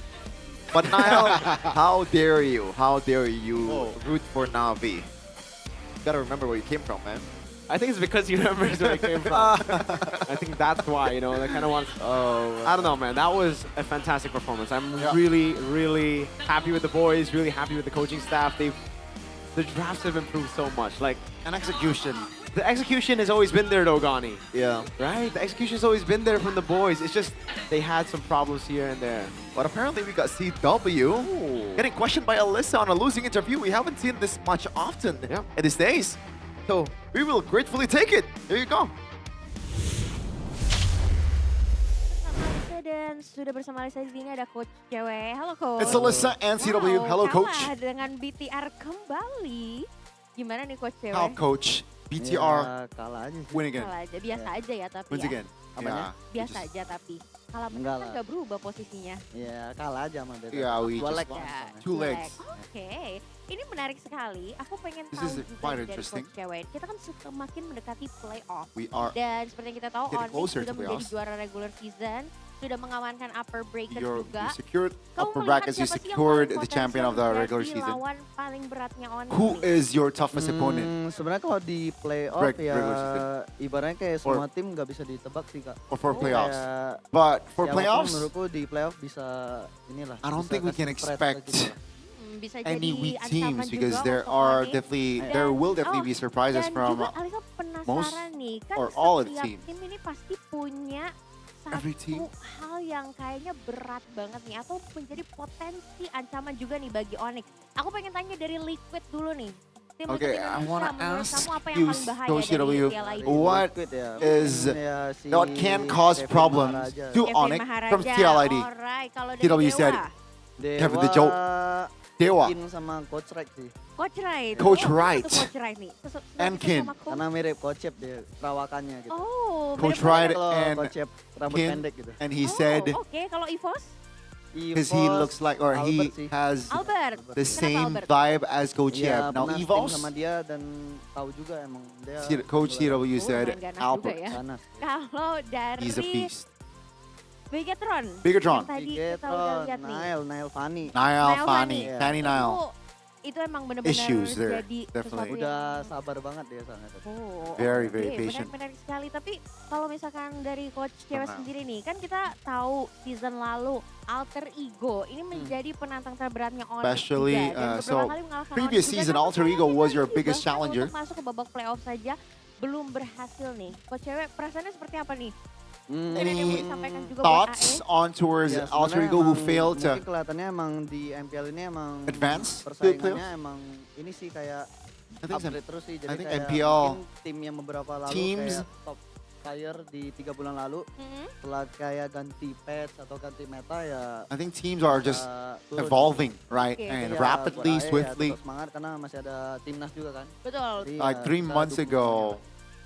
But Niall, how dare you? How dare you root for Navi? You gotta remember where you came from, man. I think it's because he remembers where I came from. I think that's why, that kind of wants... I don't know, man. That was a fantastic performance. I'm really, really happy with the boys, really happy with the coaching staff. The drafts have improved so much. And execution. The execution has always been there, though, Gani. Yeah. Right? The execution has always been there from the boys. It's just they had some problems here and there. But apparently we got CW getting questioned by Alyssa on a losing interview. We haven't seen this much often in these days. So we will gratefully take it. There you go. Dan sudah bersama Alisa di sini ada coach cewek. Halo coach. It's Alyssa and CW. Hello, coach. Kalah dengan BTR kembali. Gimana nih coach cewek? How, coach? BTR kalah aja sih. win again. Kalah aja, biasa aja ya tapi Wins ya. again. Apanya? Biasa aja tapi. Kalah menang Enggak kan lah. gak berubah posisinya. Ya kalah aja sama BTR. Yeah, we Dua just leg lost. ya. Two legs. Oke, ini menarik sekali. Aku pengen This tahu is juga quite nih dari interesting. coach cewek. Kita kan semakin mendekati playoff. We are Dan seperti yang kita tahu, getting Onyx closer sudah to menjadi playoffs. juara regular season, sudah mengamankan upper bracket you juga. secured Kamu upper melihat brackets, you siapa sih yang secured paling the champion of the potensial regular menjadi season. lawan paling beratnya Onyx Who nih? is your toughest opponent? Sebenarnya kalau di playoff Regular season. ya ibaratnya kayak Or- semua tim nggak bisa ditebak sih kak. Or for playoffs. Kayak But for siapapun playoffs, menurutku di playoff bisa inilah. I don't bisa think we kasih can spread expect gitu lah. Bisa any jadi weak ancaman teams juga because there untuk are Onyx. definitely Dan- there will definitely be surprises dan from juga Alisa penasaran most nih, kan or all of the setiap teams. tim ini pasti punya Every team. satu hal yang kayaknya berat banget nih atau menjadi potensi ancaman juga nih bagi Onyx. Aku pengen tanya dari Liquid dulu nih. Tim Okay, Liquid I Indonesia, wanna menurut ask kamu apa yang you, paling bahaya Coach dari CW, MPL ID? what is what can cause problems to Kevin Onyx from Maharaja, TLID? alright. Kalau dari TW said Dewa? Kevin the joke. Dewa. Kin sama Coach Rek sih. Coach Wright. Coach Oh, Wright. itu Coach Wright nih. And Kin. Sama Coach. Karena mirip Coach Chep dia perawakannya gitu. Oh, Coach mirip-mirip. Wright Kalau and Coach Chep rambut Kin, pendek gitu. and he Oh, said Oke, kalau Evos? because he looks like or he Albert sih. has Albert. the Kenapa same Albert? vibe as Coach Iya, Yeb. Now pernah tim Evos, sama dia dan tahu juga emang dia Coach CW said lumayan ganas juga Albert. ya. ganas. Kalau dari He's a beast. Bigetron. Bigetron. Yang tadi kita udah lihat nih. Nile Fanny. Niall, Niall Fanny, Fanny. Fanny Niall. Itu emang benar-benar Issues there, jadi definitely. sesuatu Udah yang sabar banget dia sangat. Oh, Very, oke. very patient. Menarik sekali. Tapi kalau misalkan dari coach cewek Tenang. sendiri nih, kan kita tahu season lalu Alter Ego ini menjadi penantang terberatnya Onyx Especially, juga. Dan beberapa so kali mengalahkan previous Onyx juga. season Dan Alter Coach Ego Cewek was kita your tadi biggest bahkan challenger. Untuk masuk ke babak playoff saja belum berhasil nih. Coach cewek perasaannya seperti apa nih? Mungkin ada yang mau Any disampaikan juga buat thoughts AE? on towards Ya, Alter sebenarnya Ego who emang failed mungkin to kelihatannya emang di MPL ini emang advance to the persaingannya playoffs? emang ini sih kayak I think upgrade terus sih. Jadi I think kayak MPL mungkin tim yang beberapa lalu teams kayak top tier di 3 bulan lalu setelah kayak ganti patch atau ganti meta ya I think teams are just turun. evolving, right? Oke, And ya, rapidly, buat AE ya swiftly. tetap semangat karena masih ada timnas juga kan. Betul. Jadi Like ya 3 kita months dukung ago,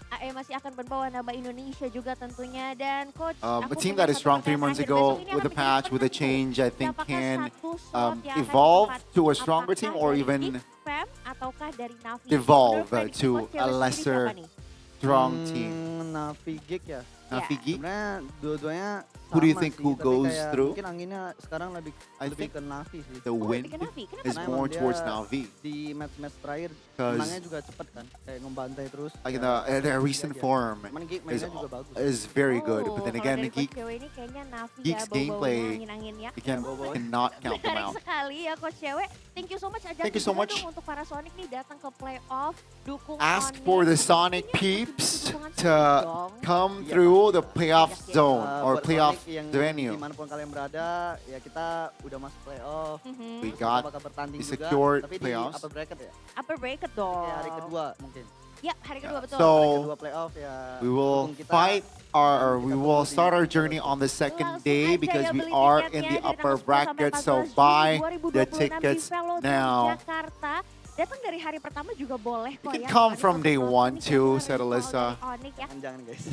AE masih akan membawa nama Indonesia juga tentunya dan coach a aku team punya that is satu strong 3 pertanyaan months terakhir. ago Besok ini with akan a patch, with a menjadi change, I think Siapakah can satu slot yang akan evolve ditempati? to a stronger team Apakah or dari even Big Fam ataukah dari Navi? devolve Menurut prediksi to coach a cewek sendiri lesser siapa nih? strong team. Navi Geek ya. Navi Geek? Sebenarnya dua-duanya Who do you sama think sih, who tapi goes kayak through? Mungkin anginnya sekarang lebih I lebih think ke Navi sih. the wind lebih ke Navi. Kenapa? is Karena more emang dia towards Navi. Di match-match terakhir 'Cause menangnya juga cepet kan, kayak ngebantai terus. Like ya, their iya recent aja. form Cuman Geek is mainnya juga bagus. very good, but Oh, then kalau again, dari coach Geek cewek ini kayaknya Navi Geek's ya bau-baunya gameplay, angin-anginnya. you cannot count them Menarik out. sekali ya coach cewek. Thank you so much. Ajak Thank you so juga much. dong untuk para Sonic nih datang ke playoff, dukung Ask Onyx. for the Sonic Pastinya peeps dukungan to Sonic dong. come through the playoff zone or Buat playoff Sonic yang venue. dimanapun kalian berada, ya kita udah masuk playoff. We Terus got kita bakal bertanding we juga, secured tapi playoffs. di upper bracket ya. Upper bracket dong. Kayak hari kedua mungkin. Ya, hari kedua betul. So, Hari kedua playoff ya. We will dukung kita. fight or we will start our journey on the second day because we are in the upper bracket. So buy the tickets now. Jakarta. Datang dari hari pertama juga boleh kok You can ya. come Onyx from untuk day nonton one nih too, kayaknya said dari Alyssa. Onyx ya. Jangan guys.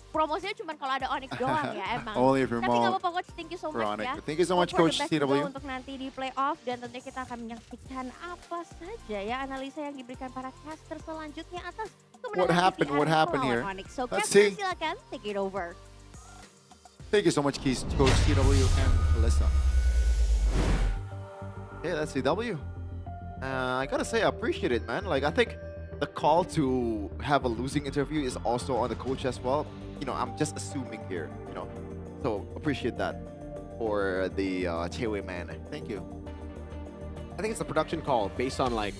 Promosinya cuma kalau ada Onyx doang ya emang. Only if Tapi remote nggak apa-apa coach, thank you so for much Onyx. ya. But thank you so much, Hope for Coach the best juga CW. untuk nanti di playoff dan tentunya kita akan menyaksikan apa saja ya analisa yang diberikan para caster selanjutnya atas kemenangan happened? What TVR happened melawan here? Onyx. So Let's caster see. silakan take it over. Thank you so much, Coach CW and Alyssa. Yeah, that's CW. I gotta say, I appreciate it, man. Like, I think the call to have a losing interview is also on the coach as well. You know, I'm just assuming here, you know. So, appreciate that for the Chewe man. Thank you. I think it's a production call based on like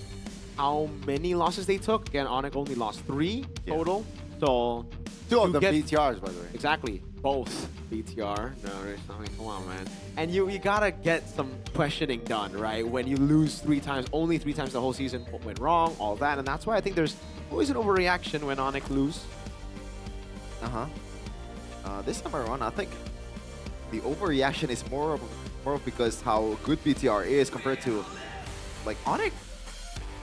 how many losses they took. Again, Onyx only lost 3 total. So Two of to them BTRs, by the way. Exactly. Both BTR. No, there's nothing. Come on, man. And you gotta get some questioning done, right? When you lose 3 times, only 3 times the whole season, what went wrong, all that. And that's why I think there's always an overreaction when Onyx lose. This time around, I think the overreaction is more of because how good BTR is compared to like Onyx.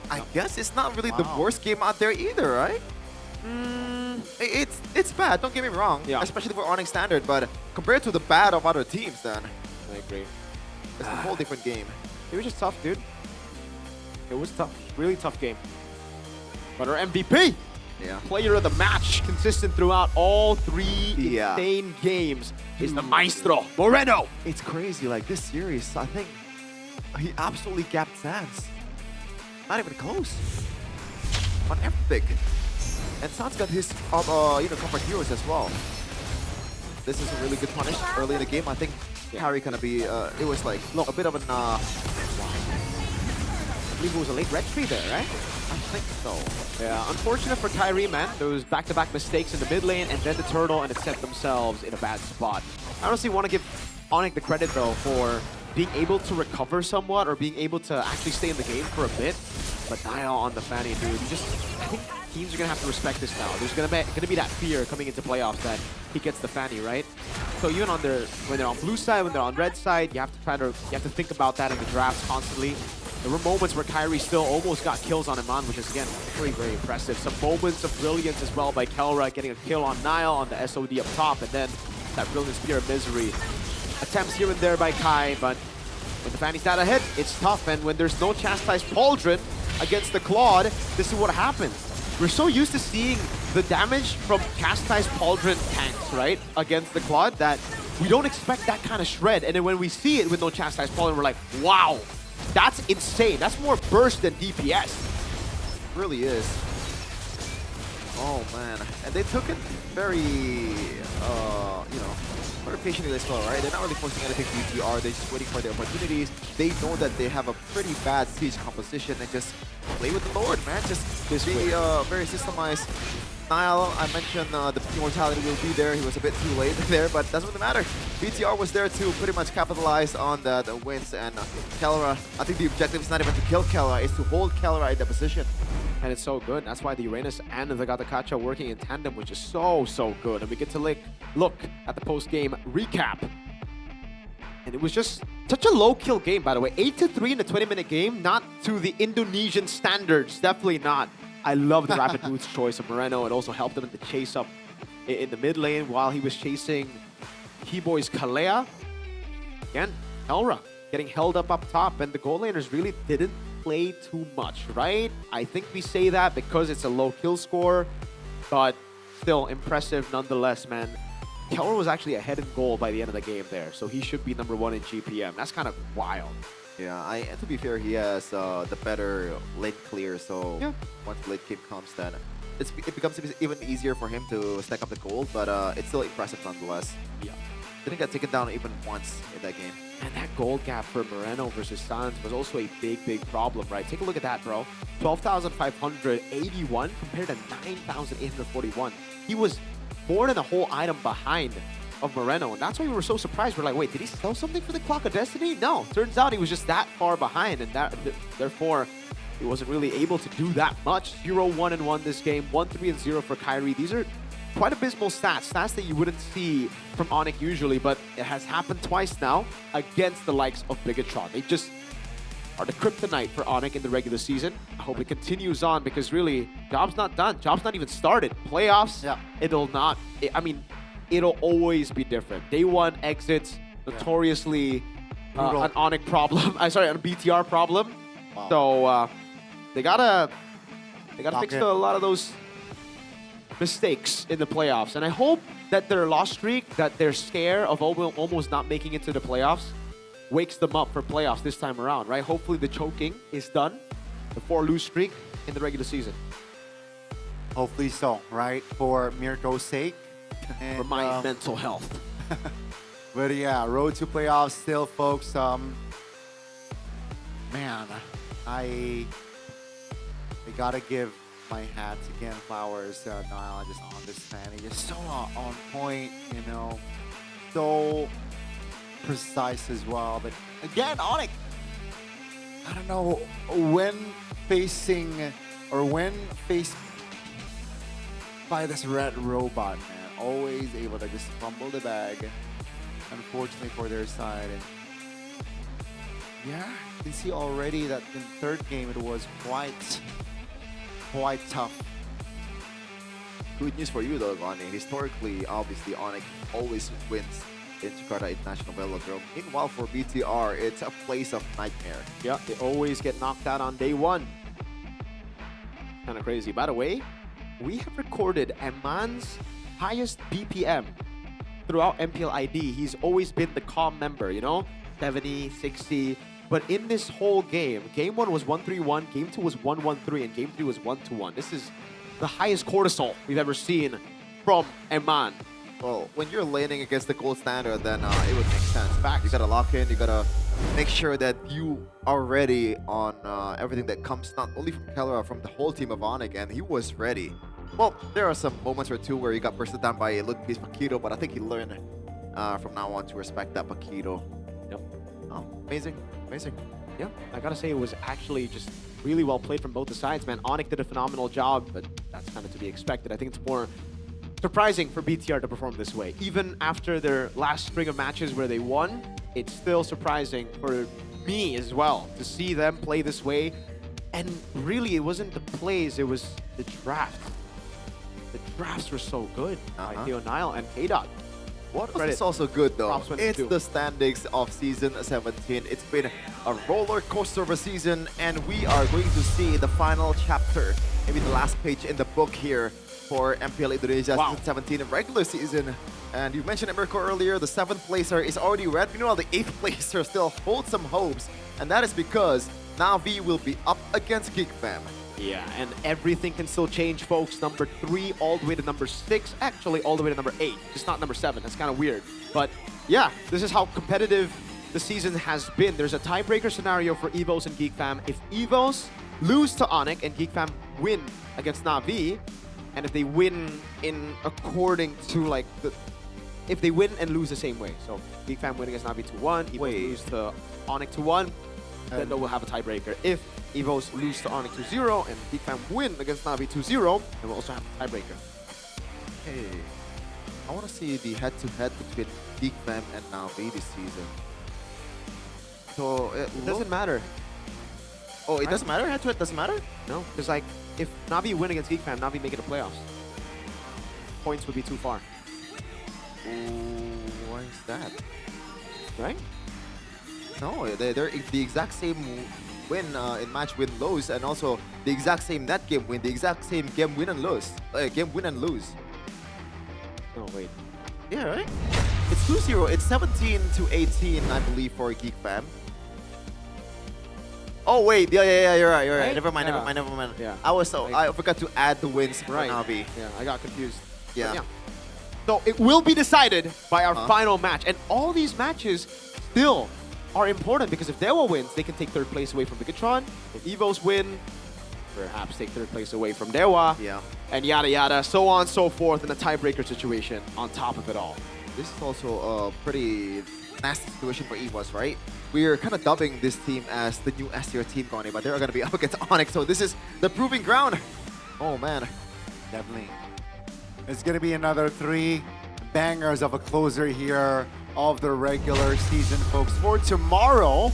I guess it's not really the Wow. worst game out there either, right? it's bad, don't get me wrong, especially for Onyx standard, but compared to the bad of other teams, then I agree. it's a whole different game. It was just tough, dude. It was tough. Really tough game. But our MVP, player of the match, consistent throughout all 3 insane games, is the Maestro, Moreno. It's crazy, like this series, I think he absolutely gapped Sans. Not even close on everything. And Sans got his comfort heroes as well. This is a really good punish early in the game. I think Harry gonna be, it was like a bit of an, I believe it was a late red tree there, right? I think so. Yeah, unfortunate for Kyrie, man. Those back-to-back mistakes in the mid lane and then the turtle, and it set themselves in a bad spot. I honestly want to give Onyx the credit, though, for being able to recover somewhat or being able to actually stay in the game for a bit. But Niall on the Fanny, dude, I think teams are going to have to respect this now. There's going to be that fear coming into playoffs that he gets the Fanny, right? So even on when they're on blue side, when they're on red side, you have to think about that in the drafts constantly. There were moments where Kyrie still almost got kills on Iman, which is, again, very, very impressive. Some moments of brilliance as well by Kelra, getting a kill on Niall on the SOD up top, and then that brilliant Spear of Misery. Attempts here and there by Kai, but when the Fanny's not ahead, it's tough. And when there's no Chastised Pauldron against the Claude, this is what happens. We're so used to seeing the damage from Chastised Pauldron tanks, right, against the Claude, that we don't expect that kind of shred. And then when we see it with no Chastised Pauldron, we're like, wow. That's insane. That's more burst than DPS. It really is. Oh man, and they took it very, very patiently as well, right? They're not really forcing anything to BTR. They're just waiting for their opportunities. They know that they have a pretty bad siege composition and just play with the Lord, man. Just be very systemized. Niall, I mentioned the immortality will be there. He was a bit too late there, but doesn't really matter. BTR was there to pretty much capitalize on the wins, and Kelra, I think the objective is not even to kill Kelra, it's to hold Kelra in the position. And it's so good. That's why the Uranus and the Gatakacha working in tandem, which is so good. And we get to look at the post-game recap. And it was just such a low-kill game, by the way. 8-3 in a 20-minute game, not to the Indonesian standards, definitely not. I love the rapid boots choice of Moreno. It also helped him in the chase up in the mid lane while he was chasing Keyboy's Kalea. Again, Elra getting held up top, and the gold laners really didn't play too much, right? I think we say that because it's a low kill score, but still impressive nonetheless, man. Kelra was actually ahead in goal by the end of the game there, so he should be #1 in GPM. That's kind of wild. Yeah, and to be fair, he has the better lane clear, so once the late game comes, then it becomes even easier for him to stack up the gold, but it's still impressive nonetheless. Yeah. Didn't get taken down even once in that game. And that gold gap for Moreno versus Sans was also a big problem, right? Take a look at that, bro. 12,581 compared to 9,841. He was more than a whole item behind of Moreno, and that's why we were so surprised. We're like, wait, did he sell something for the Clock of Destiny? No, turns out he was just that far behind, and therefore he wasn't really able to do that much. 0-1-1 this game, 1-3-0 for Kyrie. These are quite abysmal stats that you wouldn't see from Onyx usually, but it has happened twice now against the likes of Bigatron. They just are the kryptonite for Onyx in the regular season. I hope it continues on, because really, job's not done. Job's not even started. Playoffs, it'll always be different. Day one exits, notoriously an Onyx problem. A BTR problem. Wow. So they gotta fix a lot of those mistakes in the playoffs. And I hope that their loss streak, that their scare of almost not making it to the playoffs, wakes them up for playoffs this time around, right? Hopefully the choking is done, the 4-lose streak in the regular season. Hopefully so, right? For Mirko's sake. And, for my mental health. But yeah, road to playoffs still, folks. Man, I gotta give my hat again, flowers, Niall, just on this fan. He's just so on point, so precise as well. But again, Onyx, I don't know, when faced by this red robot, man, always able to just fumble the bag, unfortunately for their side. And yeah, you can see already that in third game it was quite tough. good news for you though, Gani. Historically, obviously, Onyx always wins in Jakarta International Velodrome. Meanwhile, for BTR, it's a place of nightmare. Yeah, they always get knocked out on day one. Kind of crazy. By the way, we have recorded Eman's highest BPM throughout MPL ID. He's always been the calm member, you know, 70, 60. But in this whole game, game 1 was 1-3-1, game 2 was 1-1-3, and game 3 was 1-1. This is the highest cortisol we've ever seen from Eman. Well, when you're laning against the gold standard, then it would make sense. Fact, you gotta lock in, you gotta make sure that you are ready on everything that comes not only from Kelra, from the whole team of Onyx, and he was ready. Well, there are some moments or two where he got bursted down by Ludwig's Paquito, but I think he learned from now on to respect that Paquito. Yep. Oh, amazing, amazing. Yeah, I gotta say it was actually just really well played from both the sides, man. Onyx did a phenomenal job, but that's kind of to be expected. I think it's more surprising for BTR to perform this way. Even after their last string of matches where they won, it's still surprising for me as well to see them play this way. And really, it wasn't the plays, it was the draft. The drafts were so good by Theo Nile and K-Dot. What is also good though, it's too. the standings of Season 17. It's been a roller coaster of a season, and we are going to see the final chapter, maybe the last page in the book here for MPL Indonesia Season 17 regular season. And you mentioned it, Mirko, earlier, the 7th placer is already red. Meanwhile, the 8th placer still holds some hopes, and that is because Na'Vi will be up against Geek Fam. Yeah, and everything can still change, folks. Number 3 all the way to number 6, actually all the way to number 8. Just not number 7. That's kind of weird. But yeah, this is how competitive the season has been. There's a tiebreaker scenario for EVOS and Geek Fam. If EVOS lose to Onyx and Geek Fam win against Na'Vi, and if they win in according to like the, if they win and lose the same way. So Geek Fam win against Na'Vi 2-1, EVOS lose to Onyx 2-1, then they will have a tiebreaker. If EVOS lose to Onyx 2-0 and Geek Fam win against Na'Vi 2-0, then we'll also have a tiebreaker. Hey, I want to see the head-to-head between Geek Fam and Na'Vi this season. So It doesn't matter. Oh, it doesn't matter? Head-to-head doesn't matter? No, because like if Na'Vi win against Geek Fam, Na'Vi make it to playoffs. Points would be too far. Why is that? Right? No, they're the exact same win in match win lows, and also the exact same net game win, the exact same game win and lose. Game win and lose. Oh wait. Yeah, right? It's 2-0. It's 17-18, I believe, for Geek Fam. Oh wait, yeah, you're right. Right? Never mind. Yeah. I forgot to add the wins for Right. Na'Vi. Yeah, I got confused. Yeah. But so it will be decided by our final match, and all these matches still are important because if Dewa wins, they can take 3rd place away from Bigatron. If EVOS win, perhaps take 3rd place away from Dewa. Yeah. And yada yada, so on and so forth in a tiebreaker situation on top of it all. This is also a pretty nasty situation for EVOS, right? We're kind of dubbing this team as the new S tier team, Connie, but they're going to be up against Onyx, so this is the proving ground. Oh, man. Definitely. It's going to be another 3 bangers of a closer here of the regular season, folks, for tomorrow.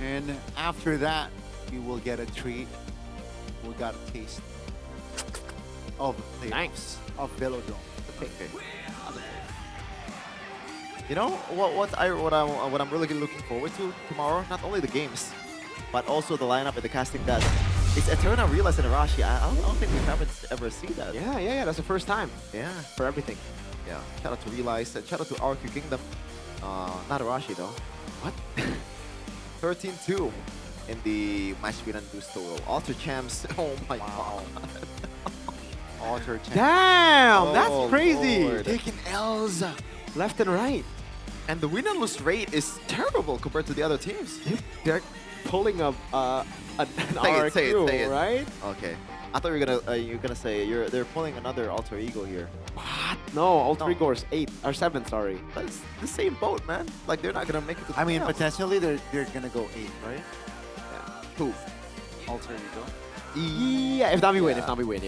And after that, you will get a treat. We got a taste of the of Velodrome. Okay. You know what I'm really looking forward to tomorrow? Not only the games, but also the lineup and the casting that it's Eterna, Realize, and Arashi. I don't think we haven't ever seen that. Yeah. That's the first time. Yeah. For everything. Yeah. Shout out to Realize and shout out to RQ Kingdom. Not Arashi though. What? 13-2 in the match win and lose total. Alter champs. Oh my god. Alter champs. Damn, that's crazy. Lord. Taking L's left and right. And the win and lose rate is terrible compared to the other teams. They're pulling up an say RQ, it. right? Okay. I thought you were gonna say they're pulling another alter ego here. What? No, alter ego is 8 or 7. Sorry. That's the same boat, man. Like they're not gonna make it to the I mean, playoffs. potentially they're gonna go 8, right? Yeah. Who? Alter ego. Yeah, if Na'Vi win, yeah. Na'Vi wins,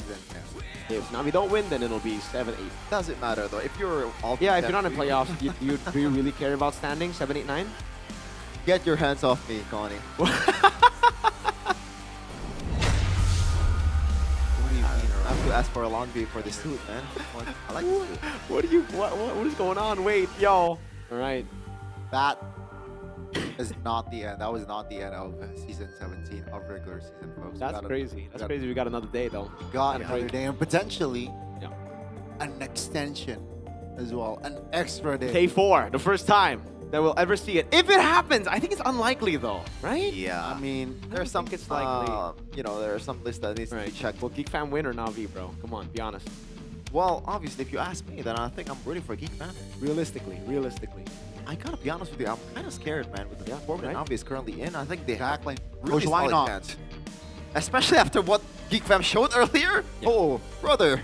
then If Na'Vi don't win, then it'll be 7-8. Doesn't matter though. If you're Yeah, if you're not in playoffs, do you really care about standing 7, 8, 9? Get your hands off me, Connie. I have to ask for for a long for the suit, man. I like the suit. What is going on? Wait, yo. All right. That is not the end. That was not the end of season 17 of regular season, folks. That's crazy. That's crazy. We got another day though. Got And a another break. day and potentially Yeah. an extension as well. An extra day. Day 4, the first time that we'll ever see it. If it happens, I think it's unlikely though, right? Yeah. I mean, There's some it's likely. you know, there are some lists that needs to be checked. Will Geek Fam win or Navi, bro? Come on, be honest. Well, obviously, if you ask me, then I think I'm rooting for Geek Fan. Realistically. I gotta be honest with you, I'm kind of scared, man, with the form that right? Navi is currently in. I think they have Exactly. really Coach, why solid not? chance. Especially after what Geek Fam showed earlier. Oh, brother,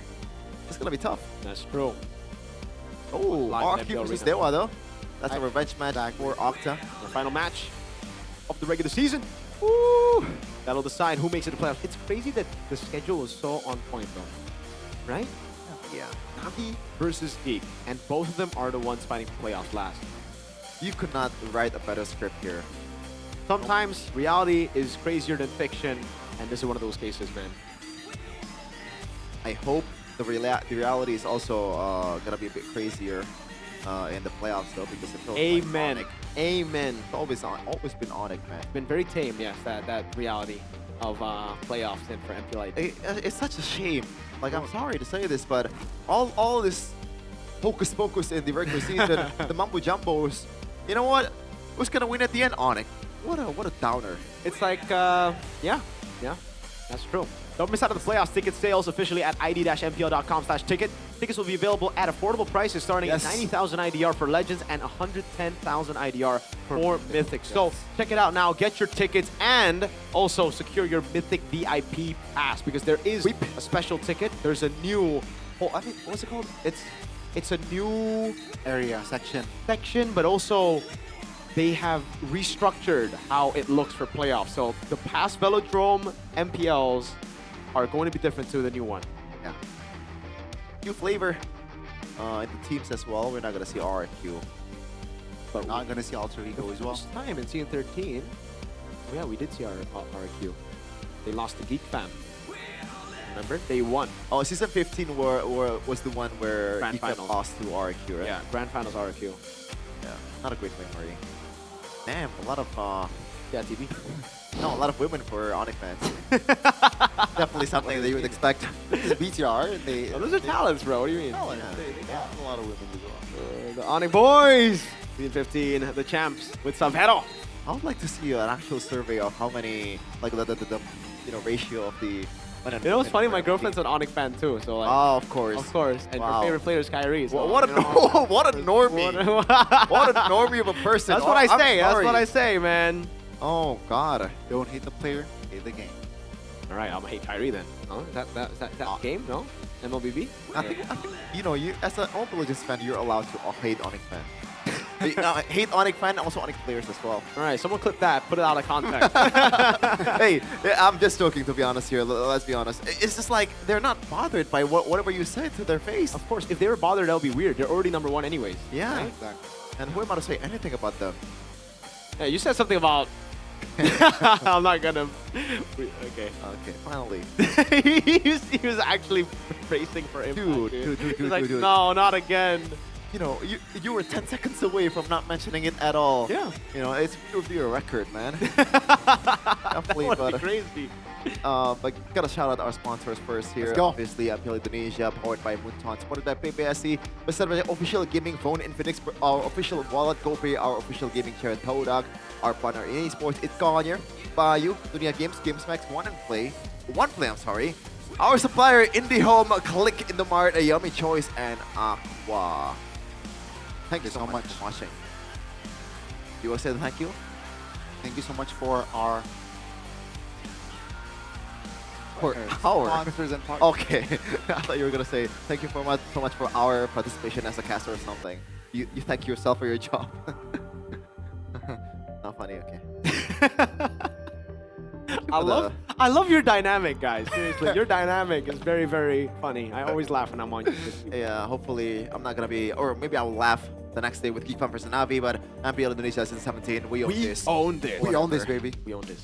it's gonna be tough. That's true. Oh, Live RQ MPL versus Arena. Dewa though. That's a revenge match for Octa. The final match of the regular season. Woo! That'll decide who makes it to playoffs. It's crazy that the schedule is so on point though, right? Yeah. Navi versus Geek, and both of them are the ones fighting for playoffs last. You could not write a better script here. Sometimes reality is crazier than fiction, and this is one of those cases, man. I hope the reality is also gonna be a bit crazier in the playoffs though, because it feels Amen. like Onyx. Amen. It's always been Onyx, man. It's been very tame, yes, that reality of playoffs and for MPL ID. It's such a shame. Like, I'm sorry to say this, but all this hocus pocus in the regular season, the mumbo jumbos. You know what? Who's gonna win at the end? Onyx. What a downer. It's like, yeah, that's true. Don't miss out on the playoffs. Ticket sales officially at id-mpl.com/ticket. Tickets will be available at affordable prices starting at 90,000 IDR for Legends and 110,000 IDR for Mythic. So check it out now. Get your tickets and also secure your Mythic VIP pass because there is a special ticket. There's a new, what's it called? It's a new section, but also they have restructured how it looks for playoffs. So the past Velodrome MPLs are going to be different to the new one. Yeah. New flavor in the teams as well. We're not gonna see RQ. But not gonna see Alter Ego as well. First time in Season 13. Oh yeah, we did see RQ. They lost to Geek Fam. Remember? They won. Oh, Season 15 was the one where Grand Geek Fam Finals. lost to RQ, right? Yeah, Grand Finals RQ. Yeah, not a great memory. Damn, a lot of yeah, TV. No, a lot of women for Onyx fans. Definitely something that you would expect. BTR, those are talents, bro. What do you mean? Talent. They got a lot of women as well. The Onyx boys, Season 15, the champs with Savero. I would like to see an actual survey of how many, like the ratio of the. You know what's funny? My girlfriend's an Onyx fan too, so like. Oh, of course. Of course, and Wow. her favorite player is Kyrie. So, What a normie! What a normie of a person. That's what I I'm say. That's sorry. what I say, man. Oh God. Don't hate the player, hate the game. All right, I'm gonna hate Kyrie then. Oh, is that game? No, MLBB. I think you as an Open Legends fan, you're allowed to hate Onyx fan. Hate Onyx fan, also Onyx players as well. All right, someone clip that, put it out of context. Hey, I'm just joking, to be honest here. Let's be honest. It's just like they're not bothered by whatever you say to their face. Of course, if they were bothered, that would be weird. They're already #1 anyways. Yeah. Right? Exactly. And who am I to say anything about them? Hey, you said something about. I'm not gonna. Okay. Okay. Finally. he was actually racing for him. Dude. He's like, no, not again. You know, you were 10 seconds away from not mentioning it at all. Yeah. You know, it would be a record, man. Definitely, That would but be crazy. But gotta shout out our sponsors first here. Let's go. Obviously, MPL Indonesia, powered by Moonton, supported by PPSC, presented by the official gaming phone Infinix, our official wallet GoPay, our official gaming chair Todag, our partner in esports Itconyer, Bayu, Dunia Games, GamesMax, One Play, I'm sorry. Our supplier IndieHome, Click in the Mart, a Yummy Choice, and Aqua. Thank you so much for watching. You want to say thank you? Thank you so much for our sponsors and partners. Okay, I thought you were gonna say thank you so much for our participation as a caster or something. You thank yourself for your job. Not funny. Okay. I love your dynamic, guys. Seriously, your dynamic is very, very funny. I always laugh when I'm on YouTube. Yeah, hopefully I'm not gonna be, or maybe I will laugh the next day with Geek Fam versus Navi, but MPL Indonesia since 17, we own this. Own this. We own this, baby. We own this.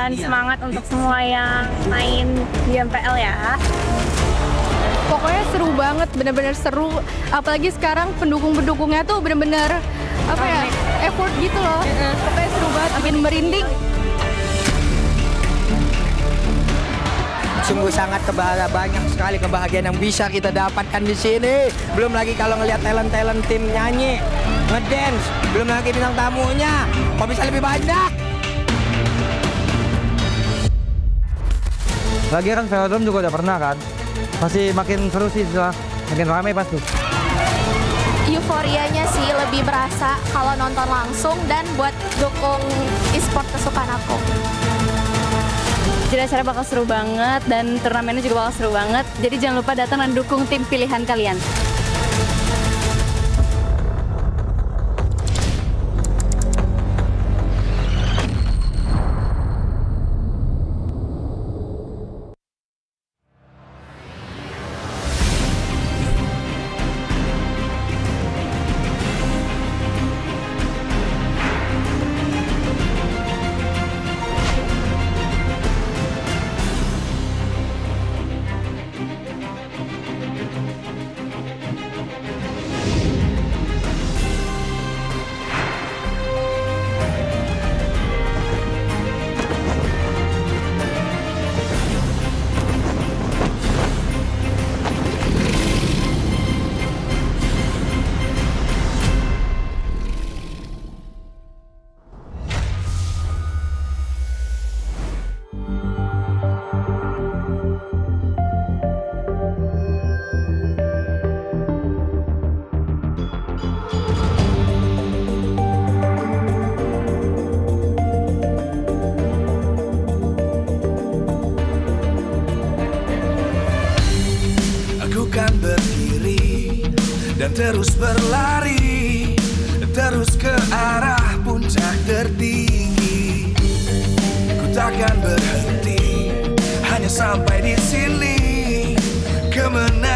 dan semangat untuk semua yang main di MPL ya. Pokoknya seru banget, bener-bener seru. Apalagi sekarang pendukung-pendukungnya tuh bener-bener effort gitu loh. Pokoknya seru banget, bikin merinding. Sungguh sangat banyak sekali kebahagiaan yang bisa kita dapatkan di sini. Belum lagi kalau ngelihat talent-talent tim nyanyi, ngedance, belum lagi bintang tamunya. Kok bisa lebih banyak? Lagi kan Velodrome juga udah pernah kan. Masih makin seru sih setelah makin ramai pasti. Euforianya sih lebih berasa kalau nonton langsung dan buat dukung e-sport kesukaan aku. Jadi acara bakal seru banget dan turnamennya juga bakal seru banget. Jadi jangan lupa datang dan dukung tim pilihan kalian. Kan berdiri dan terus berlari, terus ke arah puncak tertinggi. Ku takkan berhenti hanya sampai di sini. Kemenangan